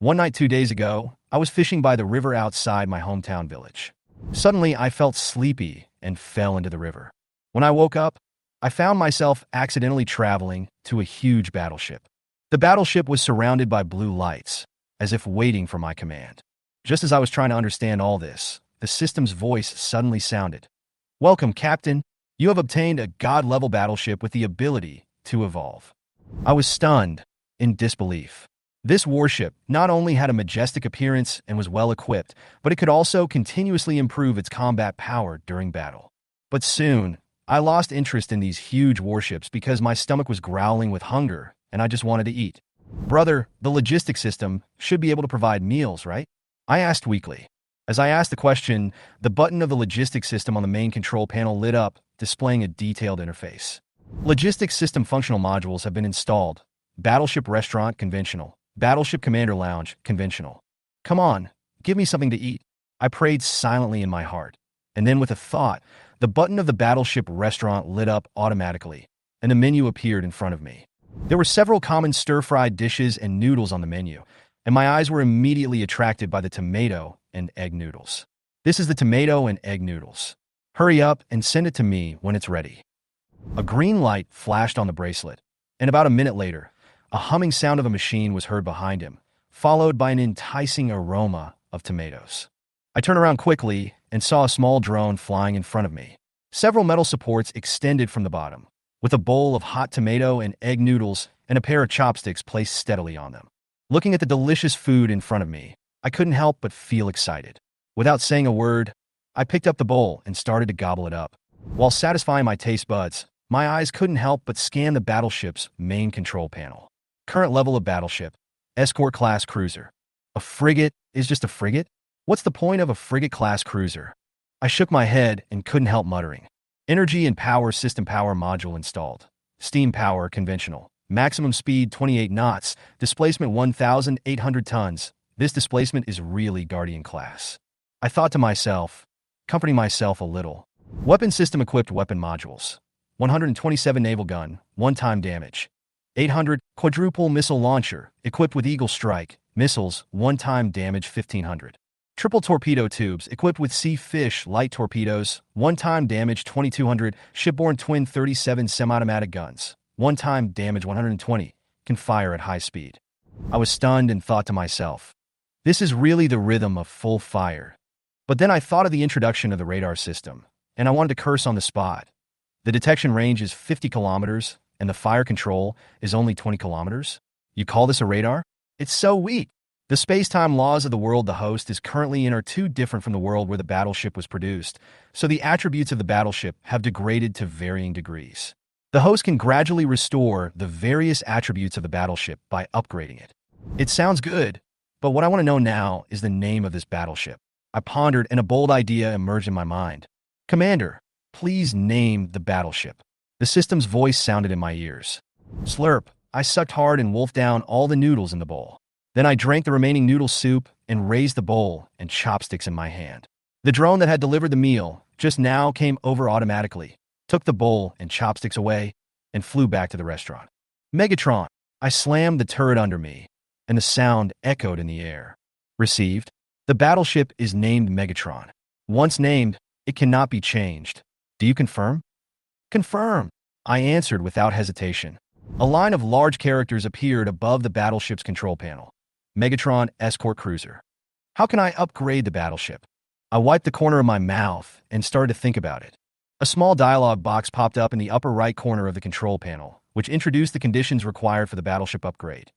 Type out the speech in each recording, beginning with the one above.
One night 2 days ago, I was fishing by the river outside my hometown village. Suddenly, I felt sleepy and fell into the river. When I woke up, I found myself accidentally traveling to a huge battleship. The battleship was surrounded by blue lights, as if waiting for my command. Just as I was trying to understand all this, the system's voice suddenly sounded. "Welcome, Captain. You have obtained a god-level battleship with the ability to evolve." I was stunned, in disbelief. This warship not only had a majestic appearance and was well-equipped, but it could also continuously improve its combat power during battle. But soon, I lost interest in these huge warships because my stomach was growling with hunger and I just wanted to eat. "Brother, the logistics system should be able to provide meals, right?" I asked weakly. As I asked the question, the button of the logistics system on the main control panel lit up, displaying a detailed interface. Logistics system functional modules have been installed. Battleship Restaurant, conventional. Battleship Commander Lounge, conventional. "Come on, give me something to eat." I prayed silently in my heart. And then with a thought, the button of the Battleship Restaurant lit up automatically, and a menu appeared in front of me. There were several common stir-fried dishes and noodles on the menu, and my eyes were immediately attracted by the tomato and egg noodles. "This is the tomato and egg noodles. Hurry up and send it to me when it's ready." A green light flashed on the bracelet, and about a minute later, a humming sound of a machine was heard behind him, followed by an enticing aroma of tomatoes. I turned around quickly and saw a small drone flying in front of me. Several metal supports extended from the bottom, with a bowl of hot tomato and egg noodles and a pair of chopsticks placed steadily on them. Looking at the delicious food in front of me, I couldn't help but feel excited. Without saying a word, I picked up the bowl and started to gobble it up. While satisfying my taste buds, my eyes couldn't help but scan the battleship's main control panel. Current level of battleship, escort-class cruiser. A frigate is just a frigate? What's the point of a frigate-class cruiser? I shook my head and couldn't help muttering. Energy and power system power module installed. Steam power conventional. Maximum speed 28 knots. Displacement 1,800 tons. This displacement is really Guardian class. I thought to myself, comforting myself a little. Weapon system equipped weapon modules. 127 naval gun, one-time damage. 800 quadruple missile launcher, equipped with Eagle Strike. Missiles, one-time damage 1,500. Triple torpedo tubes, equipped with Sea Fish light torpedoes, one-time damage 2,200. Shipborne twin 37 semi-automatic guns, one-time damage 120, can fire at high speed. I was stunned and thought to myself, this is really the rhythm of full fire. But then I thought of the introduction of the radar system, and I wanted to curse on the spot. The detection range is 50 kilometers, and the fire control is only 20 kilometers? You call this a radar? It's so weak. The space-time laws of the world the host is currently in are too different from the world where the battleship was produced, so the attributes of the battleship have degraded to varying degrees. The host can gradually restore the various attributes of the battleship by upgrading it. It sounds good, but what I want to know now is the name of this battleship. I pondered, and a bold idea emerged in my mind. "Commander, please name the battleship." The system's voice sounded in my ears. Slurp, I sucked hard and wolfed down all the noodles in the bowl. Then I drank the remaining noodle soup and raised the bowl and chopsticks in my hand. The drone that had delivered the meal just now came over automatically, took the bowl and chopsticks away, and flew back to the restaurant. "Megatron!" I slammed the turret under me, and the sound echoed in the air. Received. The battleship is named Megatron. Once named, it cannot be changed. Do you confirm? "Confirm," I answered without hesitation. A line of large characters appeared above the battleship's control panel. Megatron Escort Cruiser. How can I upgrade the battleship? I wiped the corner of my mouth and started to think about it. A small dialog box popped up in the upper right corner of the control panel, which introduced the conditions required for the battleship upgrade.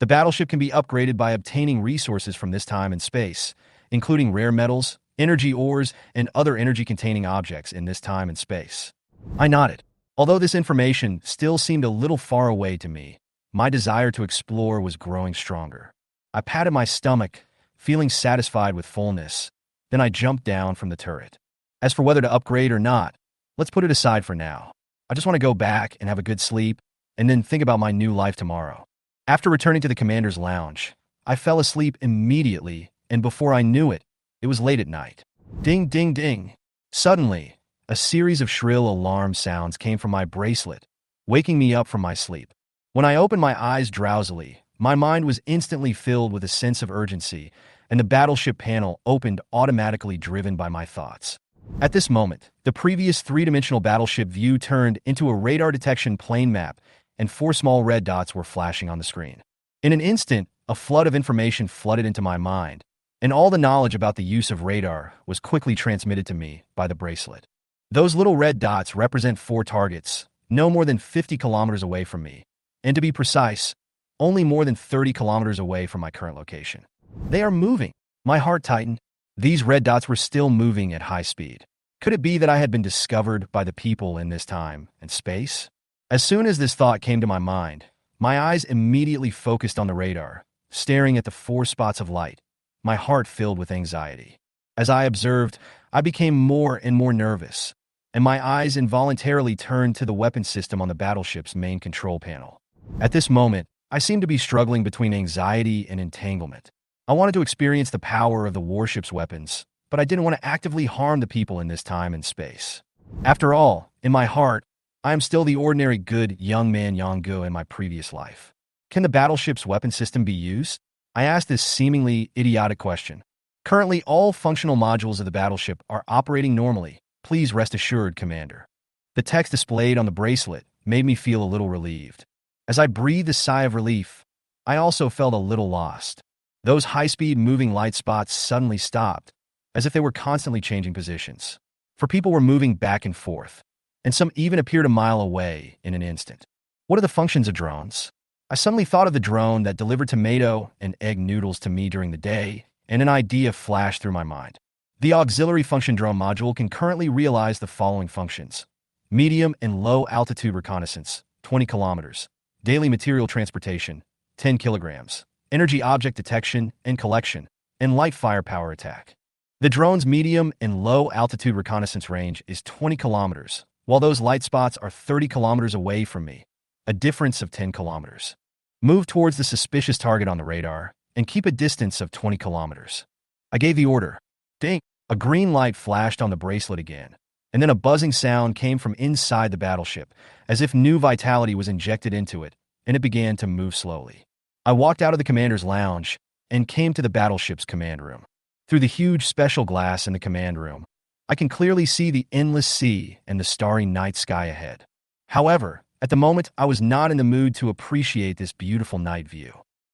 The battleship can be upgraded by obtaining resources from this time and space, including rare metals, energy ores, and other energy-containing objects in this time and space. I nodded. Although this information still seemed a little far away to me, my desire to explore was growing stronger. I patted my stomach, feeling satisfied with fullness. Then I jumped down from the turret. As for whether to upgrade or not, let's put it aside for now. I just want to go back and have a good sleep, and then think about my new life tomorrow. After returning to the commander's lounge, I fell asleep immediately, and before I knew it, it was late at night. Ding, ding, ding. Suddenly, a series of shrill alarm sounds came from my bracelet, waking me up from my sleep. When I opened my eyes drowsily, My mind was instantly filled with a sense of urgency, and the battleship panel opened automatically, driven by my thoughts. At this moment, the previous three-dimensional battleship view turned into a radar detection plane map, and four small red dots were flashing on the screen. In an instant, a flood of information flooded into my mind, and all the knowledge about the use of radar was quickly transmitted to me by the bracelet. Those little red dots represent four targets, no more than 50 kilometers away from me, and to be precise, only more than 30 kilometers away from my current location. They are moving. My heart tightened. These red dots were still moving at high speed. Could it be that I had been discovered by the people in this time and space? As soon as this thought came to my mind, my eyes immediately focused on the radar, staring at the four spots of light, my heart filled with anxiety. As I observed, I became more and more nervous, and my eyes involuntarily turned to the weapon system on the battleship's main control panel. At this moment, I seemed to be struggling between anxiety and entanglement. I wanted to experience the power of the warship's weapons, but I didn't want to actively harm the people in this time and space. After all, in my heart, I am still the ordinary good young man Yonggu in my previous life. Can the battleship's weapon system be used? I asked this seemingly idiotic question. Currently, all functional modules of the battleship are operating normally. Please rest assured, Commander. The text displayed on the bracelet made me feel a little relieved. As I breathed a sigh of relief, I also felt a little lost. Those high-speed moving light spots suddenly stopped, as if they were constantly changing positions. For people were moving back and forth, and some even appeared a mile away in an instant. What are the functions of drones? I suddenly thought of the drone that delivered tomato and egg noodles to me during the day, and an idea flashed through my mind. The auxiliary function drone module can currently realize the following functions: medium and low altitude reconnaissance, 20 kilometers, daily material transportation, 10 kilograms, energy object detection and collection, and light firepower attack. The drone's medium and low altitude reconnaissance range is 20 kilometers, while those light spots are 30 kilometers away from me, a difference of 10 kilometers. Move towards the suspicious target on the radar and keep a distance of 20 kilometers. I gave the order. Ding! A green light flashed on the bracelet again, and then a buzzing sound came from inside the battleship, as if new vitality was injected into it, and it began to move slowly. I walked out of the commander's lounge and came to the battleship's command room. Through the huge special glass in the command room, I can clearly see the endless sea and the starry night sky ahead. However, at the moment, I was not in the mood to appreciate this beautiful night view.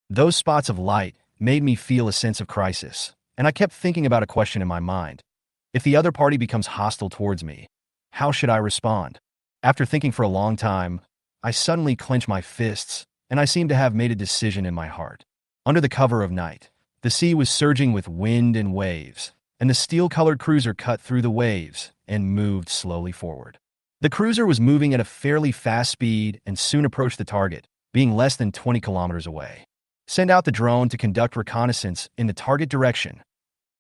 Those spots of light made me feel a sense of crisis, and I kept thinking about a question in my mind. If the other party becomes hostile towards me, how should I respond? After thinking for a long time, I suddenly clenched my fists, and I seemed to have made a decision in my heart. Under the cover of night, the sea was surging with wind and waves, and the steel-colored cruiser cut through the waves and moved slowly forward. The cruiser was moving at a fairly fast speed and soon approached the target, being less than 20 kilometers away. Send out the drone to conduct reconnaissance in the target direction.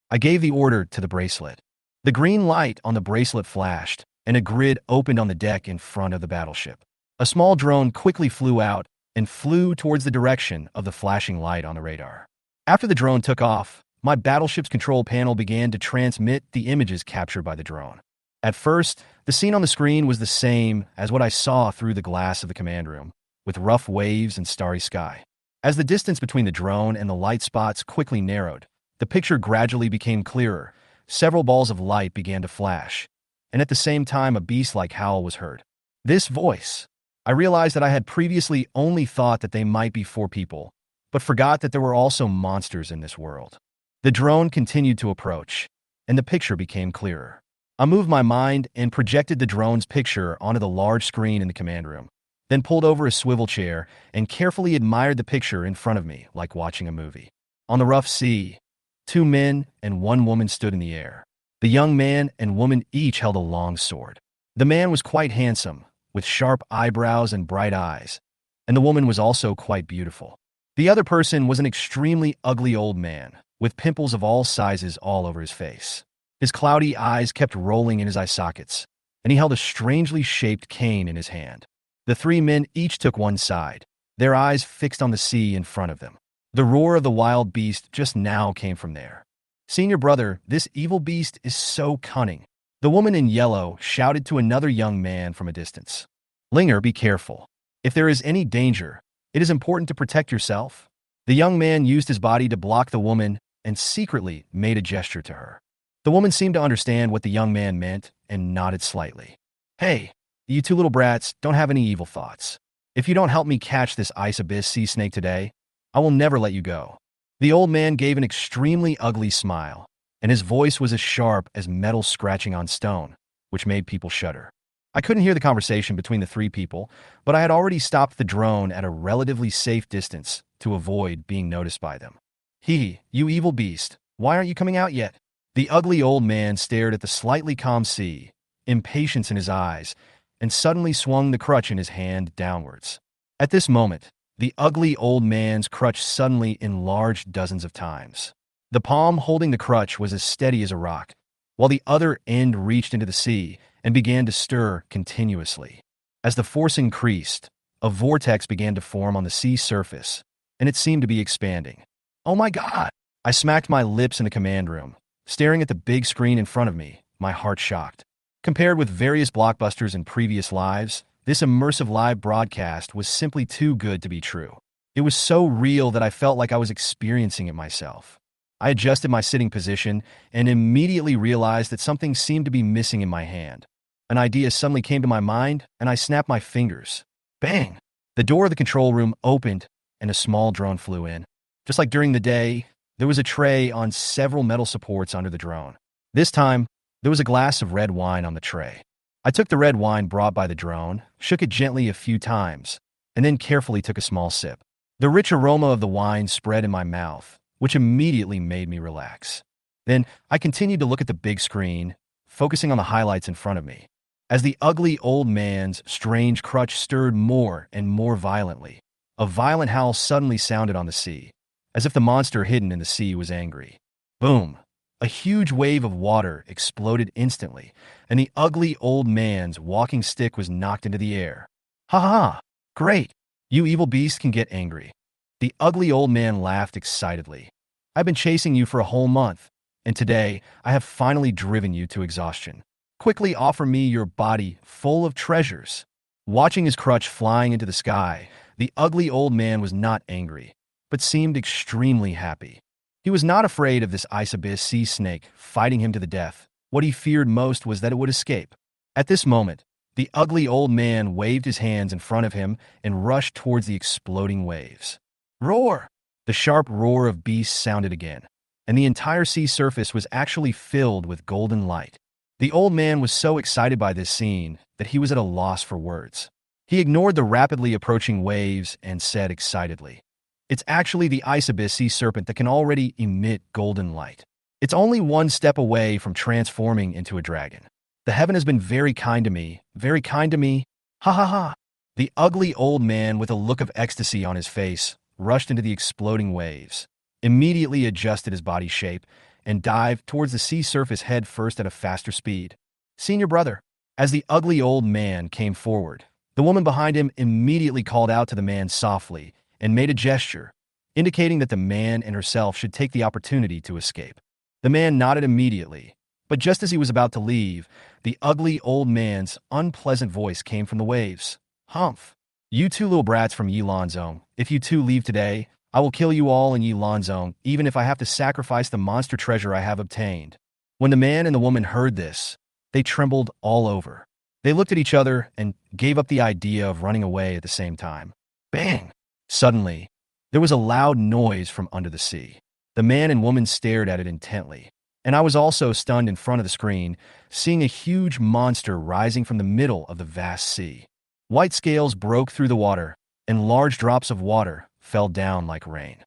I gave the order to the bracelet. The green light on the bracelet flashed, and a grid opened on the deck in front of the battleship. A small drone quickly flew out and flew towards the direction of the flashing light on the radar. After the drone took off, my battleship's control panel began to transmit the images captured by the drone. At first, the scene on the screen was the same as what I saw through the glass of the command room, with rough waves and starry sky. As the distance between the drone and the light spots quickly narrowed, the picture gradually became clearer. Several balls of light began to flash, and at the same time a beast-like howl was heard. This voice. I realized that I had previously only thought that they might be four people, but forgot that there were also monsters in this world. The drone continued to approach, and the picture became clearer. I moved my mind and projected the drone's picture onto the large screen in the command room, then pulled over a swivel chair and carefully admired the picture in front of me like watching a movie. On the rough sea, 2 men and 1 woman stood in the air. The young man and woman each held a long sword. The man was quite handsome, with sharp eyebrows and bright eyes, and the woman was also quite beautiful. The other person was an extremely ugly old man, with pimples of all sizes all over his face. His cloudy eyes kept rolling in his eye sockets, and he held a strangely shaped cane in his hand. The 3 men each took one side, their eyes fixed on the sea in front of them. The roar of the wild beast just now came from there. "Senior brother, this evil beast is so cunning." The woman in yellow shouted to another young man from a distance. "Linger, be careful. If there is any danger, it is important to protect yourself." The young man used his body to block the woman and secretly made a gesture to her. The woman seemed to understand what the young man meant and nodded slightly. Hey, you two little brats don't have any evil thoughts. If you don't help me catch this ice abyss sea snake today, I will never let you go. The old man gave an extremely ugly smile, and his voice was as sharp as metal scratching on stone, which made people shudder. I couldn't hear the conversation between the three people, but I had already stopped the drone at a relatively safe distance to avoid being noticed by them. Hee, you evil beast, why aren't you coming out yet? The ugly old man stared at the slightly calm sea, impatience in his eyes, and suddenly swung the crutch in his hand downwards. At this moment, the ugly old man's crutch suddenly enlarged dozens of times. The palm holding the crutch was as steady as a rock, while the other end reached into the sea and began to stir continuously. As the force increased, a vortex began to form on the sea surface, and it seemed to be expanding. Oh my God! I smacked my lips in the command room, staring at the big screen in front of me, my heart shocked. Compared with various blockbusters in previous lives, this immersive live broadcast was simply too good to be true. It was so real that I felt like I was experiencing it myself. I adjusted my sitting position and immediately realized that something seemed to be missing in my hand. An idea suddenly came to my mind, and I snapped my fingers. Bang! The door of the control room opened, and a small drone flew in. Just like during the day, there was a tray on several metal supports under the drone. This time, there was a glass of red wine on the tray. I took the red wine brought by the drone, shook it gently a few times, and then carefully took a small sip. The rich aroma of the wine spread in my mouth, which immediately made me relax. Then I continued to look at the big screen, focusing on the highlights in front of me. As the ugly old man's strange crutch stirred more and more violently, a violent howl suddenly sounded on the sea, as if the monster hidden in the sea was angry. Boom! A huge wave of water exploded instantly, and the ugly old man's walking stick was knocked into the air. Ha ha ha! Great! You evil beast can get angry. The ugly old man laughed excitedly. I've been chasing you for a whole month, and today I have finally driven you to exhaustion. Quickly offer me your body full of treasures. Watching his crutch flying into the sky, the ugly old man was not angry, but seemed extremely happy. He was not afraid of this ice abyss sea snake fighting him to the death. What he feared most was that it would escape. At this moment, the ugly old man waved his hands in front of him and rushed towards the exploding waves. Roar! The sharp roar of beasts sounded again, and the entire sea surface was actually filled with golden light. The old man was so excited by this scene that he was at a loss for words. He ignored the rapidly approaching waves and said excitedly, "It's actually the ice abyss sea serpent that can already emit golden light. It's only one step away from transforming into a dragon. The heaven has been very kind to me, very kind to me. Ha ha ha!" The ugly old man, with a look of ecstasy on his face, rushed into the exploding waves, immediately adjusted his body shape, and dived towards the sea surface head first at a faster speed. Senior brother. As the ugly old man came forward, the woman behind him immediately called out to the man softly and made a gesture, indicating that the man and herself should take the opportunity to escape. The man nodded immediately, but just as he was about to leave, the ugly old man's unpleasant voice came from the waves. Humph! You two little brats from Yilan Zone, if you two leave today, I will kill you all in Yilan Zone, even if I have to sacrifice the monster treasure I have obtained. When the man and the woman heard this, they trembled all over. They looked at each other and gave up the idea of running away at the same time. Bang! Suddenly, there was a loud noise from under the sea. The man and woman stared at it intently, and I was also stunned in front of the screen, seeing a huge monster rising from the middle of the vast sea. White scales broke through the water, and large drops of water fell down like rain.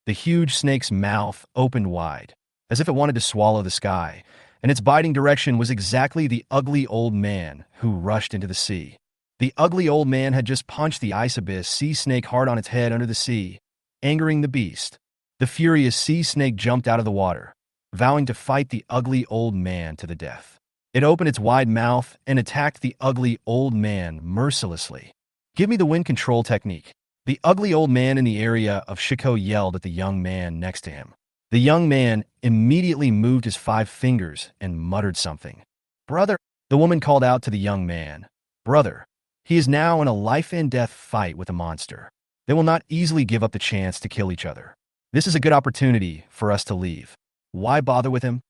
The huge snake's mouth opened wide, as if it wanted to swallow the sky, and its biting direction was exactly the ugly old man who rushed into the sea. The ugly old man had just punched the ice abyss sea snake hard on its head under the sea, angering the beast. The furious sea snake jumped out of the water, vowing to fight the ugly old man to the death. It opened its wide mouth and attacked the ugly old man mercilessly. Give me the wind control technique. The ugly old man in the area of Shiko yelled at the young man next to him. The young man immediately moved his 5 fingers and muttered something. Brother, the woman called out to the young man. Brother, he is now in a life-and-death fight with a monster. They will not easily give up the chance to kill each other. This is a good opportunity for us to leave. Why bother with him?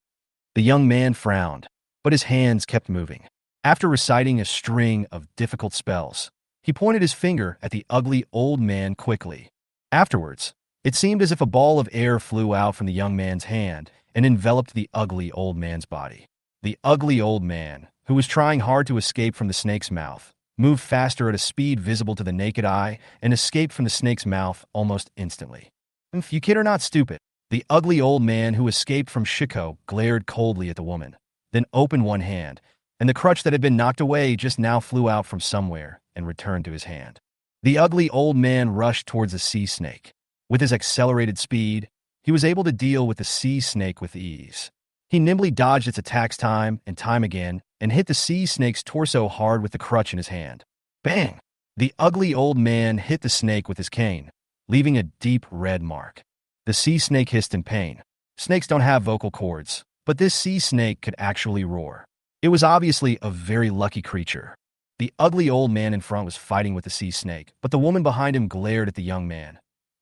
The young man frowned, but his hands kept moving. After reciting a string of difficult spells, he pointed his finger at the ugly old man quickly. Afterwards, it seemed as if a ball of air flew out from the young man's hand and enveloped the ugly old man's body. The ugly old man, who was trying hard to escape from the snake's mouth, moved faster at a speed visible to the naked eye and escaped from the snake's mouth almost instantly. If you kid or not stupid, the ugly old man who escaped from Shiko glared coldly at the woman, then opened one hand, and the crutch that had been knocked away just now flew out from somewhere and returned to his hand. The ugly old man rushed towards the sea snake. With his accelerated speed, he was able to deal with the sea snake with ease. He nimbly dodged its attacks time and time again and hit the sea snake's torso hard with the crutch in his hand. Bang! The ugly old man hit the snake with his cane, leaving a deep red mark. The sea snake hissed in pain. Snakes don't have vocal cords, but this sea snake could actually roar. It was obviously a very lucky creature. The ugly old man in front was fighting with the sea snake, but the woman behind him glared at the young man.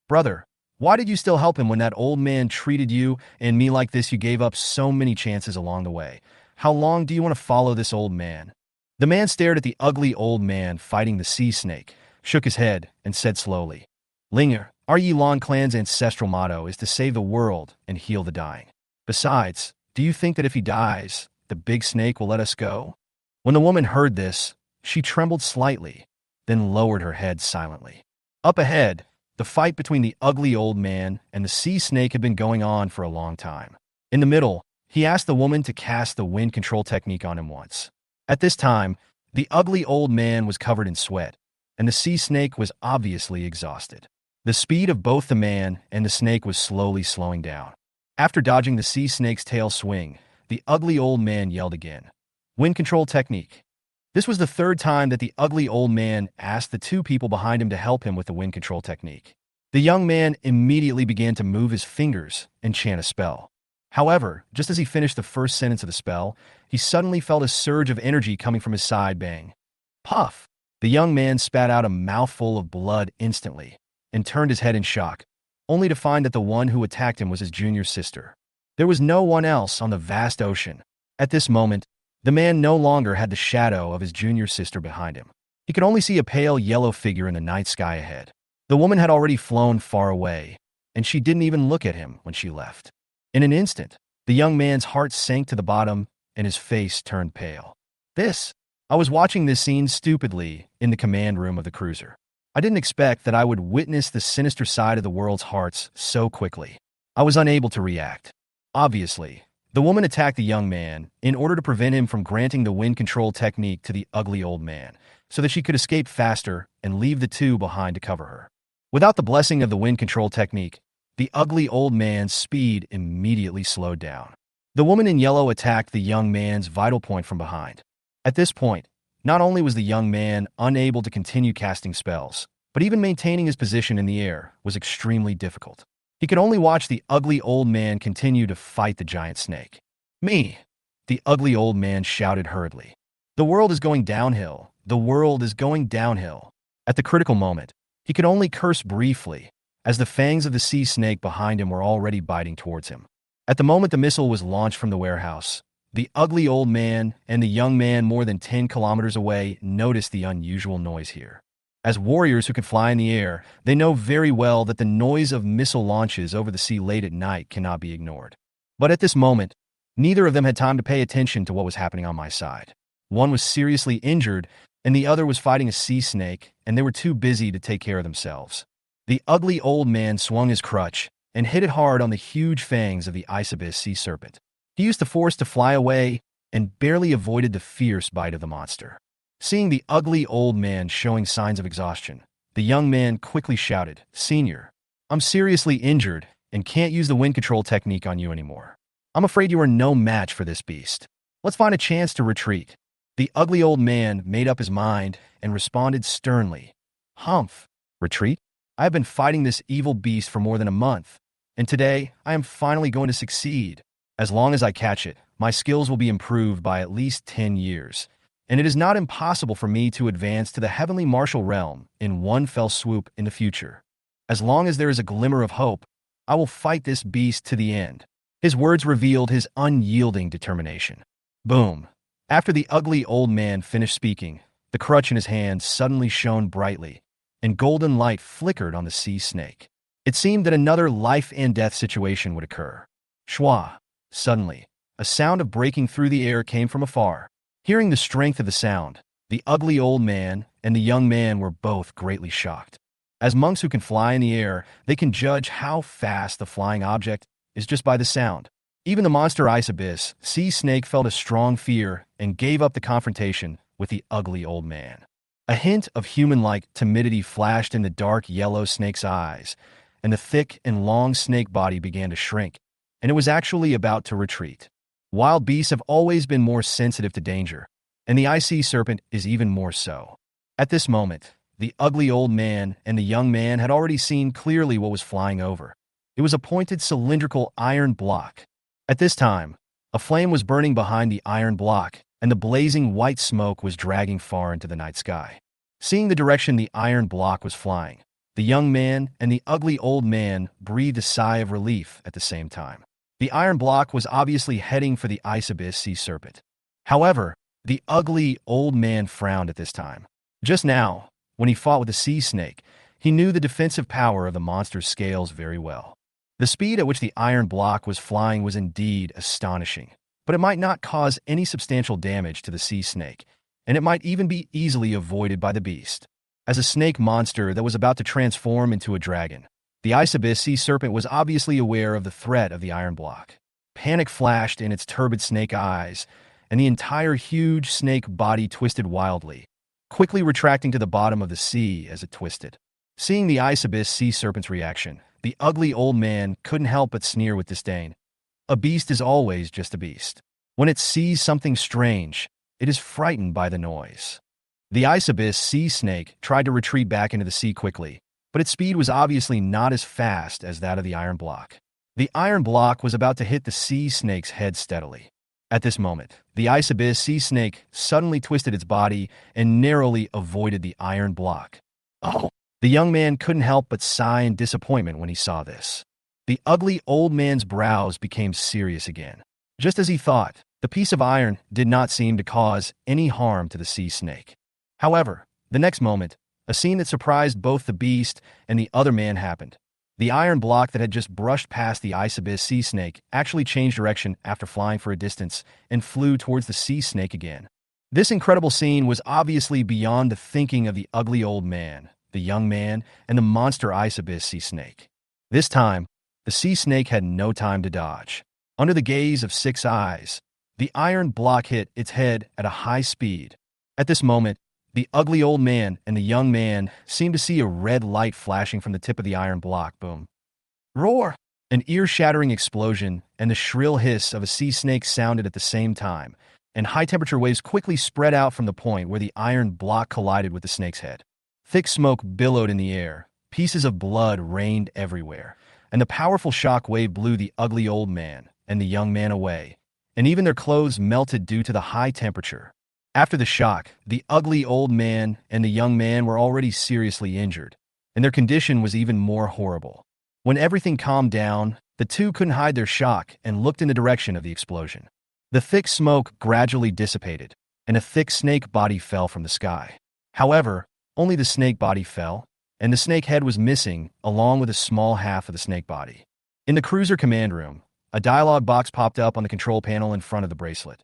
Brother, why did you still help him when that old man treated you and me like this? You gave up so many chances along the way. How long do you want to follow this old man? The man stared at the ugly old man fighting the sea snake, shook his head, and said slowly, Linger, our Yilong clan's ancestral motto is to save the world and heal the dying. Besides, do you think that if he dies, the big snake will let us go? When the woman heard this, she trembled slightly, then lowered her head silently. Up ahead, the fight between the ugly old man and the sea snake had been going on for a long time. In the middle, he asked the woman to cast the wind control technique on him once. At this time, the ugly old man was covered in sweat, and the sea snake was obviously exhausted. The speed of both the man and the snake was slowly slowing down. After dodging the sea snake's tail swing, the ugly old man yelled again, Wind control technique. This was the third time that the ugly old man asked the two people behind him to help him with the wind control technique. The young man immediately began to move his fingers and chant a spell. However, just as he finished the first sentence of the spell, he suddenly felt a surge of energy coming from his side. Bang! Puff! The young man spat out a mouthful of blood instantly and turned his head in shock, only to find that the one who attacked him was his junior sister. There was no one else on the vast ocean. At this moment, the man no longer had the shadow of his junior sister behind him. He could only see a pale yellow figure in the night sky ahead. The woman had already flown far away, and she didn't even look at him when she left. In an instant, the young man's heart sank to the bottom and his face turned pale. I was watching this scene stupidly in the command room of the cruiser. I didn't expect that I would witness the sinister side of the world's hearts so quickly. I was unable to react. Obviously, the woman attacked the young man in order to prevent him from granting the wind control technique to the ugly old man, so that she could escape faster and leave the two behind to cover her. Without the blessing of the wind control technique, the ugly old man's speed immediately slowed down. The woman in yellow attacked the young man's vital point from behind. At this point, not only was the young man unable to continue casting spells, but even maintaining his position in the air was extremely difficult. He could only watch the ugly old man continue to fight the giant snake. Me! The ugly old man shouted hurriedly. The world is going downhill. The world is going downhill. At the critical moment, he could only curse briefly, as the fangs of the sea snake behind him were already biting towards him. At the moment the missile was launched from the warehouse, the ugly old man and the young man more than 10 kilometers away noticed the unusual noise here. As warriors who can fly in the air, they know very well that the noise of missile launches over the sea late at night cannot be ignored. But at this moment, neither of them had time to pay attention to what was happening on my side. One was seriously injured, and the other was fighting a sea snake, and they were too busy to take care of themselves. The ugly old man swung his crutch and hit it hard on the huge fangs of the ice abyss sea serpent. He used the force to fly away and barely avoided the fierce bite of the monster. Seeing the ugly old man showing signs of exhaustion, the young man quickly shouted, Senior, I'm seriously injured and can't use the wind control technique on you anymore. I'm afraid you are no match for this beast. Let's find a chance to retreat. The ugly old man made up his mind and responded sternly, Humph, retreat? I have been fighting this evil beast for more than a month, and today I am finally going to succeed. As long as I catch it, my skills will be improved by at least 10 years, and it is not impossible for me to advance to the heavenly martial realm in one fell swoop in the future. As long as there is a glimmer of hope, I will fight this beast to the end. His words revealed his unyielding determination. Boom. After the ugly old man finished speaking, the crutch in his hand suddenly shone brightly, and golden light flickered on the sea snake. It seemed that another life-and-death situation would occur. Shwa. Suddenly, a sound of breaking through the air came from afar. Hearing the strength of the sound, the ugly old man and the young man were both greatly shocked. As monks who can fly in the air, they can judge how fast the flying object is just by the sound. Even the monster ice abyss sea snake felt a strong fear and gave up the confrontation with the ugly old man. A hint of human-like timidity flashed in the dark yellow snake's eyes, and the thick and long snake body began to shrink, and it was actually about to retreat. Wild beasts have always been more sensitive to danger, and the icy serpent is even more so. At this moment, the ugly old man and the young man had already seen clearly what was flying over. It was a pointed cylindrical iron block. At this time, a flame was burning behind the iron block, and the blazing white smoke was dragging far into the night sky. Seeing the direction the iron block was flying, the young man and the ugly old man breathed a sigh of relief at the same time. The iron block was obviously heading for the ice abyss sea serpent. However, the ugly old man frowned at this time. Just now, when he fought with the sea snake, he knew the defensive power of the monster's scales very well. The speed at which the iron block was flying was indeed astonishing, but it might not cause any substantial damage to the sea snake, and it might even be easily avoided by the beast. As a snake monster that was about to transform into a dragon, the ice abyss sea serpent was obviously aware of the threat of the iron block. Panic flashed in its turbid snake eyes, and the entire huge snake body twisted wildly, quickly retracting to the bottom of the sea as it twisted. Seeing the ice abyss sea serpent's reaction, the ugly old man couldn't help but sneer with disdain. A beast is always just a beast. When it sees something strange, it is frightened by the noise. The ice abyss sea snake tried to retreat back into the sea quickly, but its speed was obviously not as fast as that of the iron block. The iron block was about to hit the sea snake's head steadily. At this moment, the ice abyss sea snake suddenly twisted its body and narrowly avoided the iron block. Oh! The young man couldn't help but sigh in disappointment when he saw this. The ugly old man's brows became serious again. Just as he thought, the piece of iron did not seem to cause any harm to the sea snake. However, the next moment, a scene that surprised both the beast and the other man happened. The iron block that had just brushed past the ice abyss sea snake actually changed direction after flying for a distance and flew towards the sea snake again. This incredible scene was obviously beyond the thinking of the ugly old man, the young man, and the monster ice abyss sea snake. This time, the sea snake had no time to dodge. Under the gaze of 6 eyes, the iron block hit its head at a high speed. At this moment, the ugly old man and the young man seemed to see a red light flashing from the tip of the iron block. Boom. Roar! An ear-shattering explosion and the shrill hiss of a sea snake sounded at the same time, and high-temperature waves quickly spread out from the point where the iron block collided with the snake's head. Thick smoke billowed in the air, pieces of blood rained everywhere, and the powerful shock wave blew the ugly old man and the young man away, and even their clothes melted due to the high temperature. After the shock, the ugly old man and the young man were already seriously injured, and their condition was even more horrible. When everything calmed down, the two couldn't hide their shock and looked in the direction of the explosion. The thick smoke gradually dissipated, and a thick snake body fell from the sky. However, only the snake body fell, and the snake head was missing along with a small half of the snake body. In the cruiser command room, a dialog box popped up on the control panel in front of the bracelet.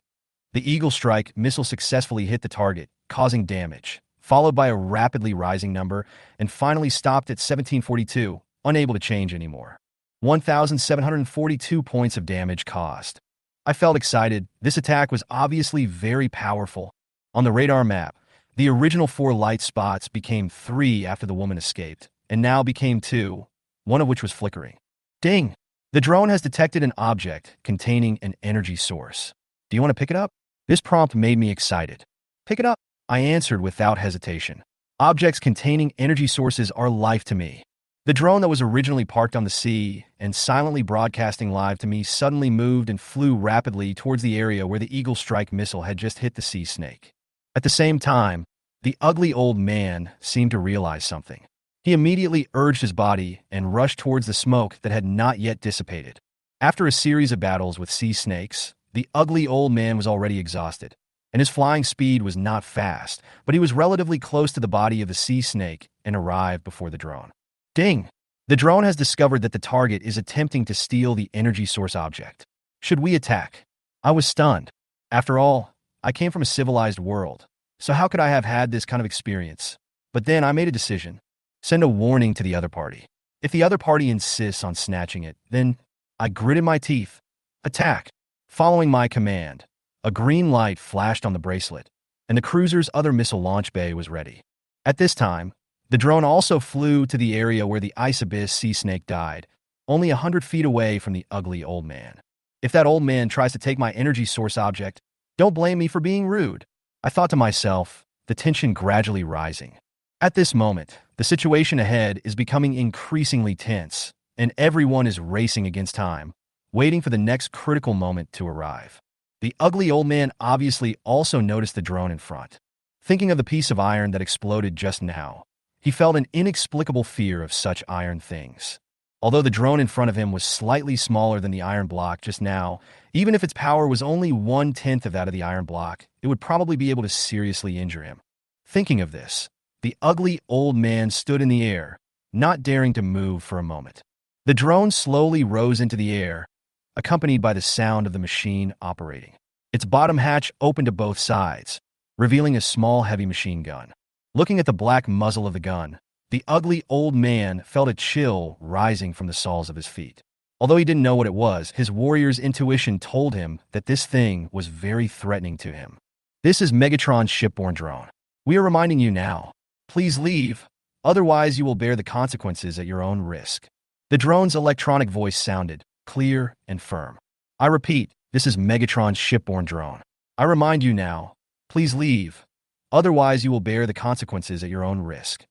The Eagle Strike missile successfully hit the target, causing damage, followed by a rapidly rising number, and finally stopped at 1742, unable to change anymore. 1,742 points of damage caused. I felt excited. This attack was obviously very powerful. On the radar map, the original 4 light spots became 3 after the woman escaped, and now became 2, one of which was flickering. Ding! The drone has detected an object containing an energy source. Do you want to pick it up? This prompt made me excited. Pick it up, I answered without hesitation. Objects containing energy sources are life to me. The drone that was originally parked on the sea and silently broadcasting live to me suddenly moved and flew rapidly towards the area where the Eagle Strike missile had just hit the sea snake. At the same time, the ugly old man seemed to realize something. He immediately urged his body and rushed towards the smoke that had not yet dissipated. After a series of battles with sea snakes, the ugly old man was already exhausted, and his flying speed was not fast, but he was relatively close to the body of the sea snake and arrived before the drone. Ding! The drone has discovered that the target is attempting to steal the energy source object. Should we attack? I was stunned. After all, I came from a civilized world, so how could I have had this kind of experience? But then I made a decision. Send a warning to the other party. If the other party insists on snatching it, then I gritted my teeth. Attack! Following my command, a green light flashed on the bracelet, and the cruiser's other missile launch bay was ready. At this time, the drone also flew to the area where the ice abyss sea snake died, only 100 feet away from the ugly old man. If that old man tries to take my energy source object, don't blame me for being rude. I thought to myself, the tension gradually rising. At this moment, the situation ahead is becoming increasingly tense, and everyone is racing against time, waiting for the next critical moment to arrive. The ugly old man obviously also noticed the drone in front. Thinking of the piece of iron that exploded just now, he felt an inexplicable fear of such iron things. Although the drone in front of him was slightly smaller than the iron block just now, even if its power was only 1/10 of that of the iron block, it would probably be able to seriously injure him. Thinking of this, the ugly old man stood in the air, not daring to move for a moment. The drone slowly rose into the air, accompanied by the sound of the machine operating. Its bottom hatch opened to both sides, revealing a small heavy machine gun. Looking at the black muzzle of the gun, the ugly old man felt a chill rising from the soles of his feet. Although he didn't know what it was, his warrior's intuition told him that this thing was very threatening to him. This is Megatron's shipborne drone. We are reminding you now. Please leave, otherwise you will bear the consequences at your own risk. The drone's electronic voice sounded clear and firm. I repeat, this is Megatron's shipborne drone. I remind you now. Please leave, otherwise you will bear the consequences at your own risk.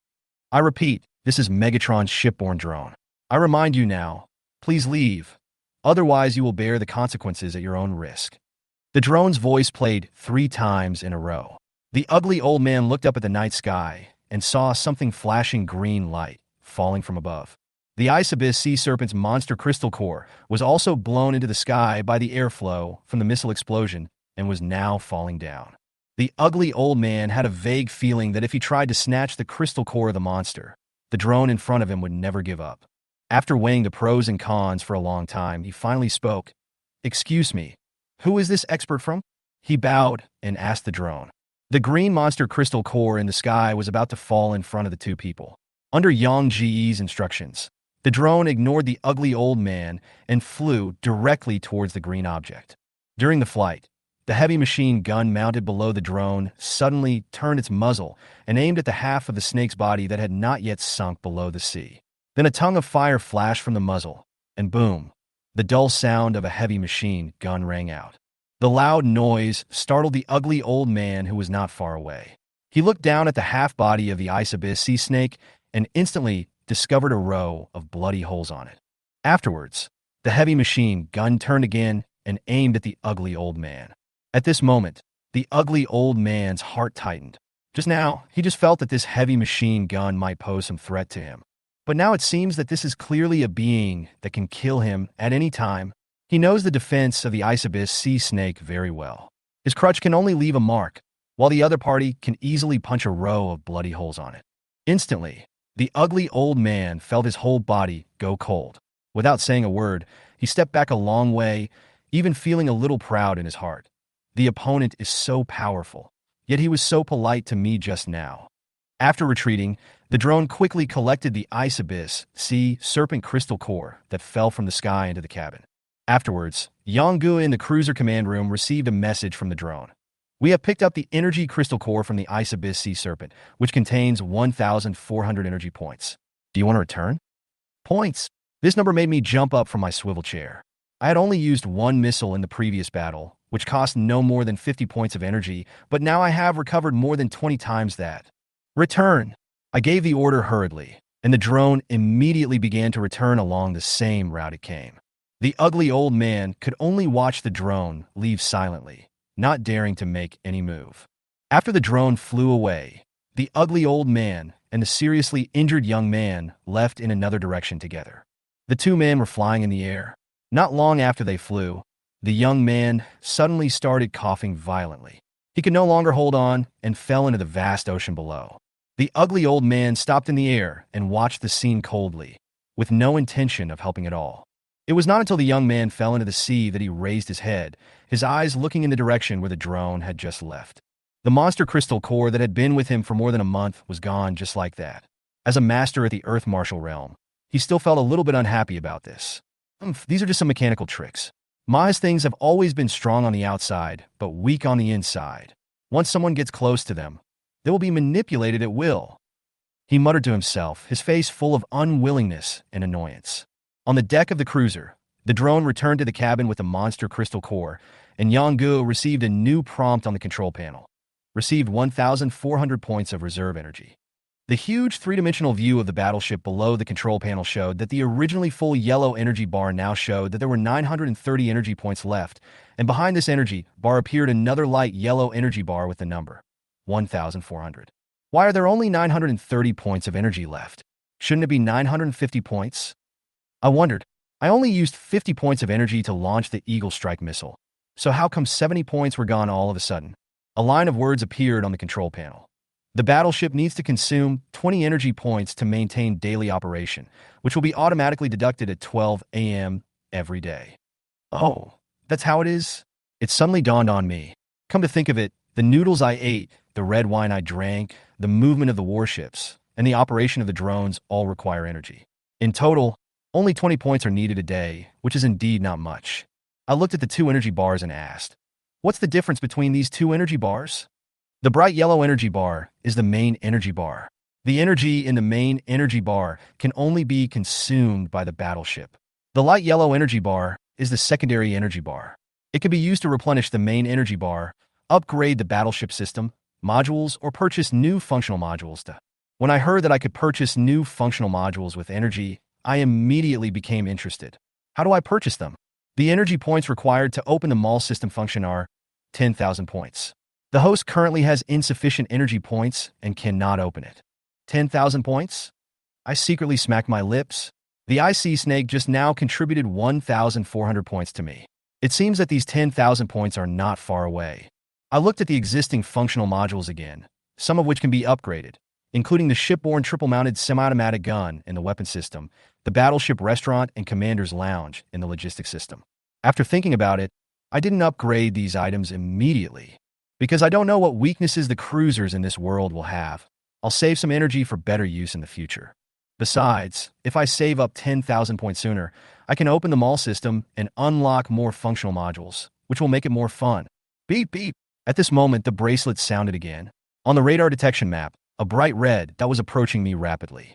I repeat, this is Megatron's shipborne drone. I remind you now. Please leave, otherwise you will bear the consequences at your own risk. The drone's voice played 3 times in a row. The ugly old man looked up at the night sky and saw something flashing green light falling from above. The ice abyss sea serpent's monster crystal core was also blown into the sky by the airflow from the missile explosion and was now falling down. The ugly old man had a vague feeling that if he tried to snatch the crystal core of the monster, the drone in front of him would never give up. After weighing the pros and cons for a long time, he finally spoke. Excuse me, who is this expert from? He bowed and asked the drone. The green monster crystal core in the sky was about to fall in front of the 2 people. Under Yang Ji's instructions, the drone ignored the ugly old man and flew directly towards the green object. During the flight, the heavy machine gun mounted below the drone suddenly turned its muzzle and aimed at the half of the snake's body that had not yet sunk below the sea. Then a tongue of fire flashed from the muzzle, and boom, the dull sound of a heavy machine gun rang out. The loud noise startled the ugly old man who was not far away. He looked down at the half-body of the ice abyss sea snake and instantly discovered a row of bloody holes on it. Afterwards, the heavy machine gun turned again and aimed at the ugly old man. At this moment, the ugly old man's heart tightened. Just now, he just felt that this heavy machine gun might pose some threat to him. But now it seems that this is clearly a being that can kill him at any time. He knows the defense of the ice abyss sea snake very well. His crutch can only leave a mark, while the other party can easily punch a row of bloody holes on it. Instantly, the ugly old man felt his whole body go cold. Without saying a word, he stepped back a long way, even feeling a little proud in his heart. The opponent is so powerful, yet he was so polite to me just now. After retreating, the drone quickly collected the ice abyss sea serpent crystal core that fell from the sky into the cabin. Afterwards, Yanggu in the cruiser command room received a message from the drone. We have picked up the energy crystal core from the ice abyss sea serpent, which contains 1,400 energy points. Do you want to return? Points. This number made me jump up from my swivel chair. I had only used 1 missile in the previous battle, which cost no more than 50 points of energy, but now I have recovered more than 20 times that. Return! I gave the order hurriedly, and the drone immediately began to return along the same route it came. The ugly old man could only watch the drone leave silently, not daring to make any move. After the drone flew away, the ugly old man and the seriously injured young man left in another direction together. The two men were flying in the air. Not long after they flew, the young man suddenly started coughing violently. He could no longer hold on and fell into the vast ocean below. The ugly old man stopped in the air and watched the scene coldly, with no intention of helping at all. It was not until the young man fell into the sea that he raised his head, his eyes looking in the direction where the drone had just left. The monster crystal core that had been with him for more than a month was gone just like that. As a master at the Earth Martial realm, he still felt a little bit unhappy about this. These are just some mechanical tricks. Ma's things have always been strong on the outside, but weak on the inside. Once someone gets close to them, they will be manipulated at will. He muttered to himself, his face full of unwillingness and annoyance. On the deck of the cruiser, the drone returned to the cabin with the monster crystal core, and Yanggu received a new prompt on the control panel. Received 1,400 points of reserve energy. The huge three-dimensional view of the battleship below the control panel showed that the originally full yellow energy bar now showed that there were 930 energy points left, and behind this energy bar appeared another light yellow energy bar with the number 1,400. Why are there only 930 points of energy left? Shouldn't it be 950 points? I wondered. I only used 50 points of energy to launch the Eagle Strike missile. So how come 70 points were gone all of a sudden? A line of words appeared on the control panel. The battleship needs to consume 20 energy points to maintain daily operation, which will be automatically deducted at 12 a.m. every day. Oh, that's how it is? It suddenly dawned on me. Come to think of it, the noodles I ate, the red wine I drank, the movement of the warships, and the operation of the drones all require energy. In total, only 20 points are needed a day, which is indeed not much. I looked at the two energy bars and asked, what's the difference between these two energy bars? The bright yellow energy bar is the main energy bar. The energy in the main energy bar can only be consumed by the battleship. The light yellow energy bar is the secondary energy bar. It can be used to replenish the main energy bar, upgrade the battleship system, modules, or purchase new functional modules. When I heard that I could purchase new functional modules with energy, I immediately became interested. How do I purchase them? The energy points required to open the mall system function are 10,000 points. The host currently has insufficient energy points and cannot open it. 10,000 points? I secretly smacked my lips. The IC snake just now contributed 1,400 points to me. It seems that these 10,000 points are not far away. I looked at the existing functional modules again, some of which can be upgraded, including the shipborne triple-mounted semi-automatic gun in the weapon system, the battleship restaurant and commander's lounge in the logistics system. After thinking about it, I didn't upgrade these items immediately, because I don't know what weaknesses the cruisers in this world will have. I'll save some energy for better use in the future. Besides, if I save up 10,000 points sooner, I can open the mall system and unlock more functional modules, which will make it more fun. Beep, beep. At this moment, the bracelet sounded again. On the radar detection map, a bright red that was approaching me rapidly.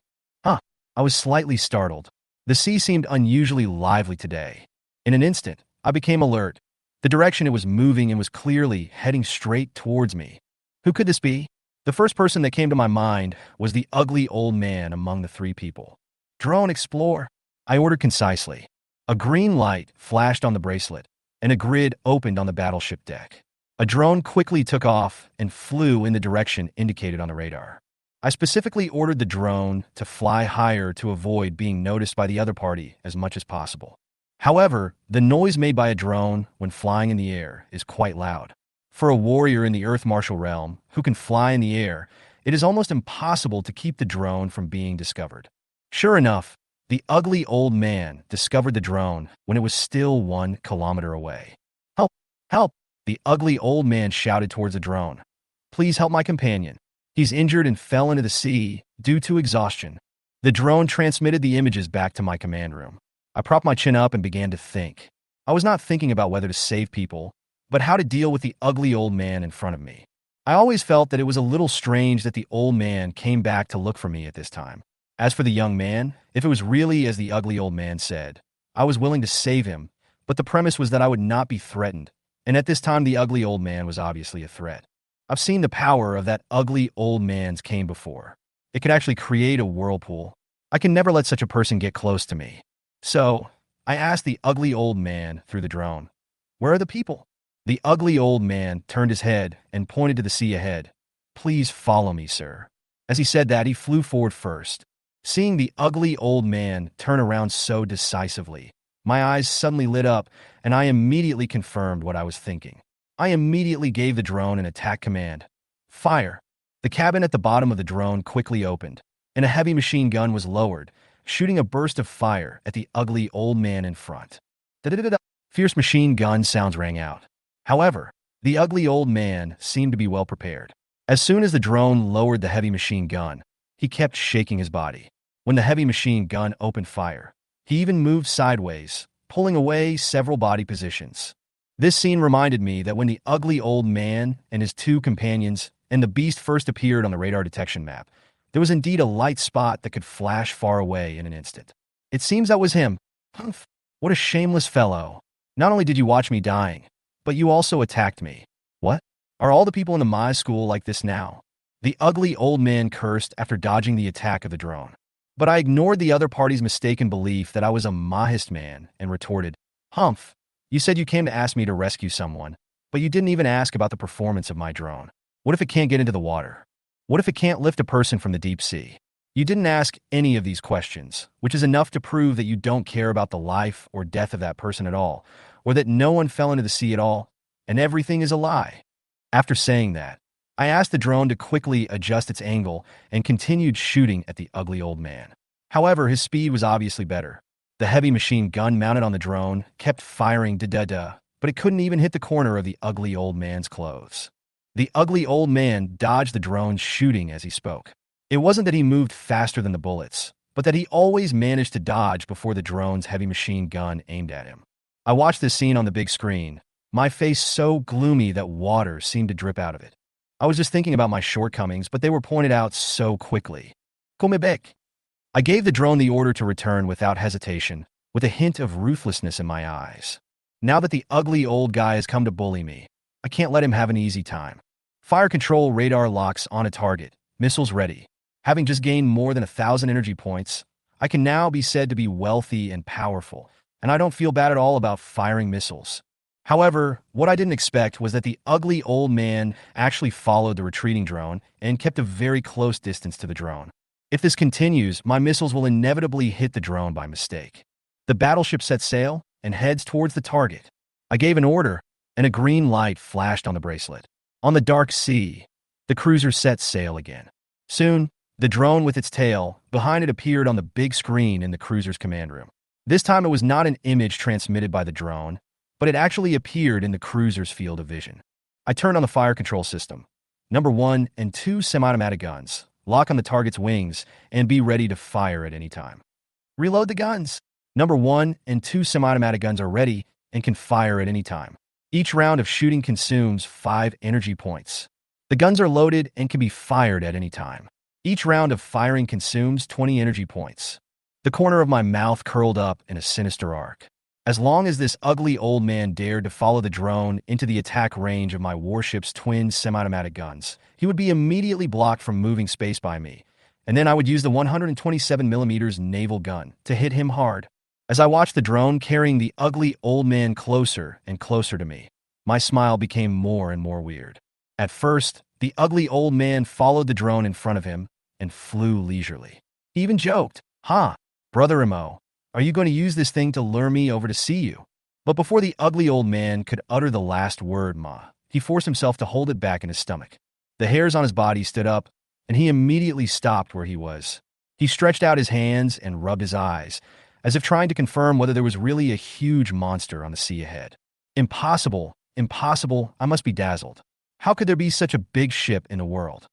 I was slightly startled. The sea seemed unusually lively today. In an instant, I became alert. The direction it was moving and was clearly heading straight towards me. Who could this be? The first person that came to my mind was the ugly old man among the three people. Drone explore, I ordered concisely. A green light flashed on the bracelet, and a grid opened on the battleship deck. A drone quickly took off and flew in the direction indicated on the radar. I specifically ordered the drone to fly higher to avoid being noticed by the other party as much as possible. However, the noise made by a drone when flying in the air is quite loud. For a warrior in the Earth Martial realm who can fly in the air, it is almost impossible to keep the drone from being discovered. Sure enough, the ugly old man discovered the drone when it was still 1 kilometer away. Help! Help! The ugly old man shouted towards the drone. Please help my companion. He's injured and fell into the sea due to exhaustion. The drone transmitted the images back to my command room. I propped my chin up and began to think. I was not thinking about whether to save people, but how to deal with the ugly old man in front of me. I always felt that it was a little strange that the old man came back to look for me at this time. As for the young man, if it was really as the ugly old man said, I was willing to save him, but the premise was that I would not be threatened, and at this time the ugly old man was obviously a threat. I've seen the power of that ugly old man's cane before. It could actually create a whirlpool. I can never let such a person get close to me. So, I asked the ugly old man through the drone, where are the people? The ugly old man turned his head and pointed to the sea ahead. Please follow me, sir. As he said that, he flew forward first. Seeing the ugly old man turn around so decisively, my eyes suddenly lit up, and I immediately confirmed what I was thinking. I immediately gave the drone an attack command. Fire! The cabin at the bottom of the drone quickly opened, and a heavy machine gun was lowered, shooting a burst of fire at the ugly old man in front. Da-da-da-da. Fierce machine gun sounds rang out. However, the ugly old man seemed to be well prepared. As soon as the drone lowered the heavy machine gun, he kept shaking his body. When the heavy machine gun opened fire, he even moved sideways, pulling away several body positions. This scene reminded me that when the ugly old man and his two companions and the beast first appeared on the radar detection map, there was indeed a light spot that could flash far away in an instant. It seems that was him. Humph! What a shameless fellow. Not only did you watch me dying, but you also attacked me. What? Are all the people in the my school like this now? The ugly old man cursed after dodging the attack of the drone. But I ignored the other party's mistaken belief that I was a mahist man and retorted, Humph, you said you came to ask me to rescue someone, but you didn't even ask about the performance of my drone. What if it can't get into the water? What if it can't lift a person from the deep sea? You didn't ask any of these questions, which is enough to prove that you don't care about the life or death of that person at all, or that no one fell into the sea at all, and everything is a lie. After saying that, I asked the drone to quickly adjust its angle and continued shooting at the ugly old man. However, his speed was obviously better. The heavy machine gun mounted on the drone kept firing da-da-da, but it couldn't even hit the corner of the ugly old man's clothes. The ugly old man dodged the drone's shooting as he spoke. It wasn't that he moved faster than the bullets, but that he always managed to dodge before the drone's heavy machine gun aimed at him. I watched this scene on the big screen, my face so gloomy that water seemed to drip out of it. I was just thinking about my shortcomings, but they were pointed out so quickly. Come back. I gave the drone the order to return without hesitation, with a hint of ruthlessness in my eyes. Now that the ugly old guy has come to bully me, I can't let him have an easy time. Fire control radar locks on a target, missiles ready. Having just gained more than 1,000 energy points, I can now be said to be wealthy and powerful, and I don't feel bad at all about firing missiles. However, what I didn't expect was that the ugly old man actually followed the retreating drone and kept a very close distance to the drone. If this continues, my missiles will inevitably hit the drone by mistake. The battleship sets sail and heads towards the target. I gave an order, and a green light flashed on the bracelet. On the dark sea, the cruiser set sail again. Soon, the drone with its tail behind it appeared on the big screen in the cruiser's command room. This time it was not an image transmitted by the drone, but it actually appeared in the cruiser's field of vision. I turned on the fire control system. Number 1 and 2 semi-automatic guns. Lock on the target's wings and be ready to fire at any time. Reload the guns. Number 1 and 2 semi-automatic guns are ready and can fire at any time. Each round of shooting consumes 5 energy points. The guns are loaded and can be fired at any time. Each round of firing consumes 20 energy points. The corner of my mouth curled up in a sinister arc. As long as this ugly old man dared to follow the drone into the attack range of my warship's twin semi-automatic guns, he would be immediately blocked from moving space by me, and then I would use the 127mm naval gun to hit him hard. As I watched the drone carrying the ugly old man closer and closer to me, my smile became more and more weird. At first, the ugly old man followed the drone in front of him and flew leisurely. He even joked, Brother Mo, are you going to use this thing to lure me over to see you? But before the ugly old man could utter the last word, he forced himself to hold it back in his stomach. The hairs on his body stood up, and he immediately stopped where he was. He stretched out his hands and rubbed his eyes, as if trying to confirm whether there was really a huge monster on the sea ahead. Impossible, impossible, I must be dazzled. How could there be such a big ship in the world?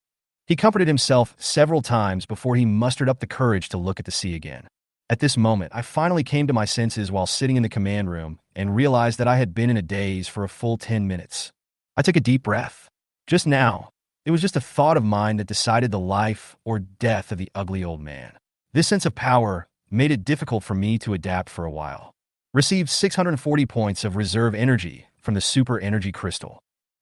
He comforted himself several times before he mustered up the courage to look at the sea again. At this moment, I finally came to my senses while sitting in the command room and realized that I had been in a daze for a full 10 minutes. I took a deep breath. Just now, it was just a thought of mine that decided the life or death of the ugly old man. This sense of power made it difficult for me to adapt for a while. Received 640 points of reserve energy from the super energy crystal.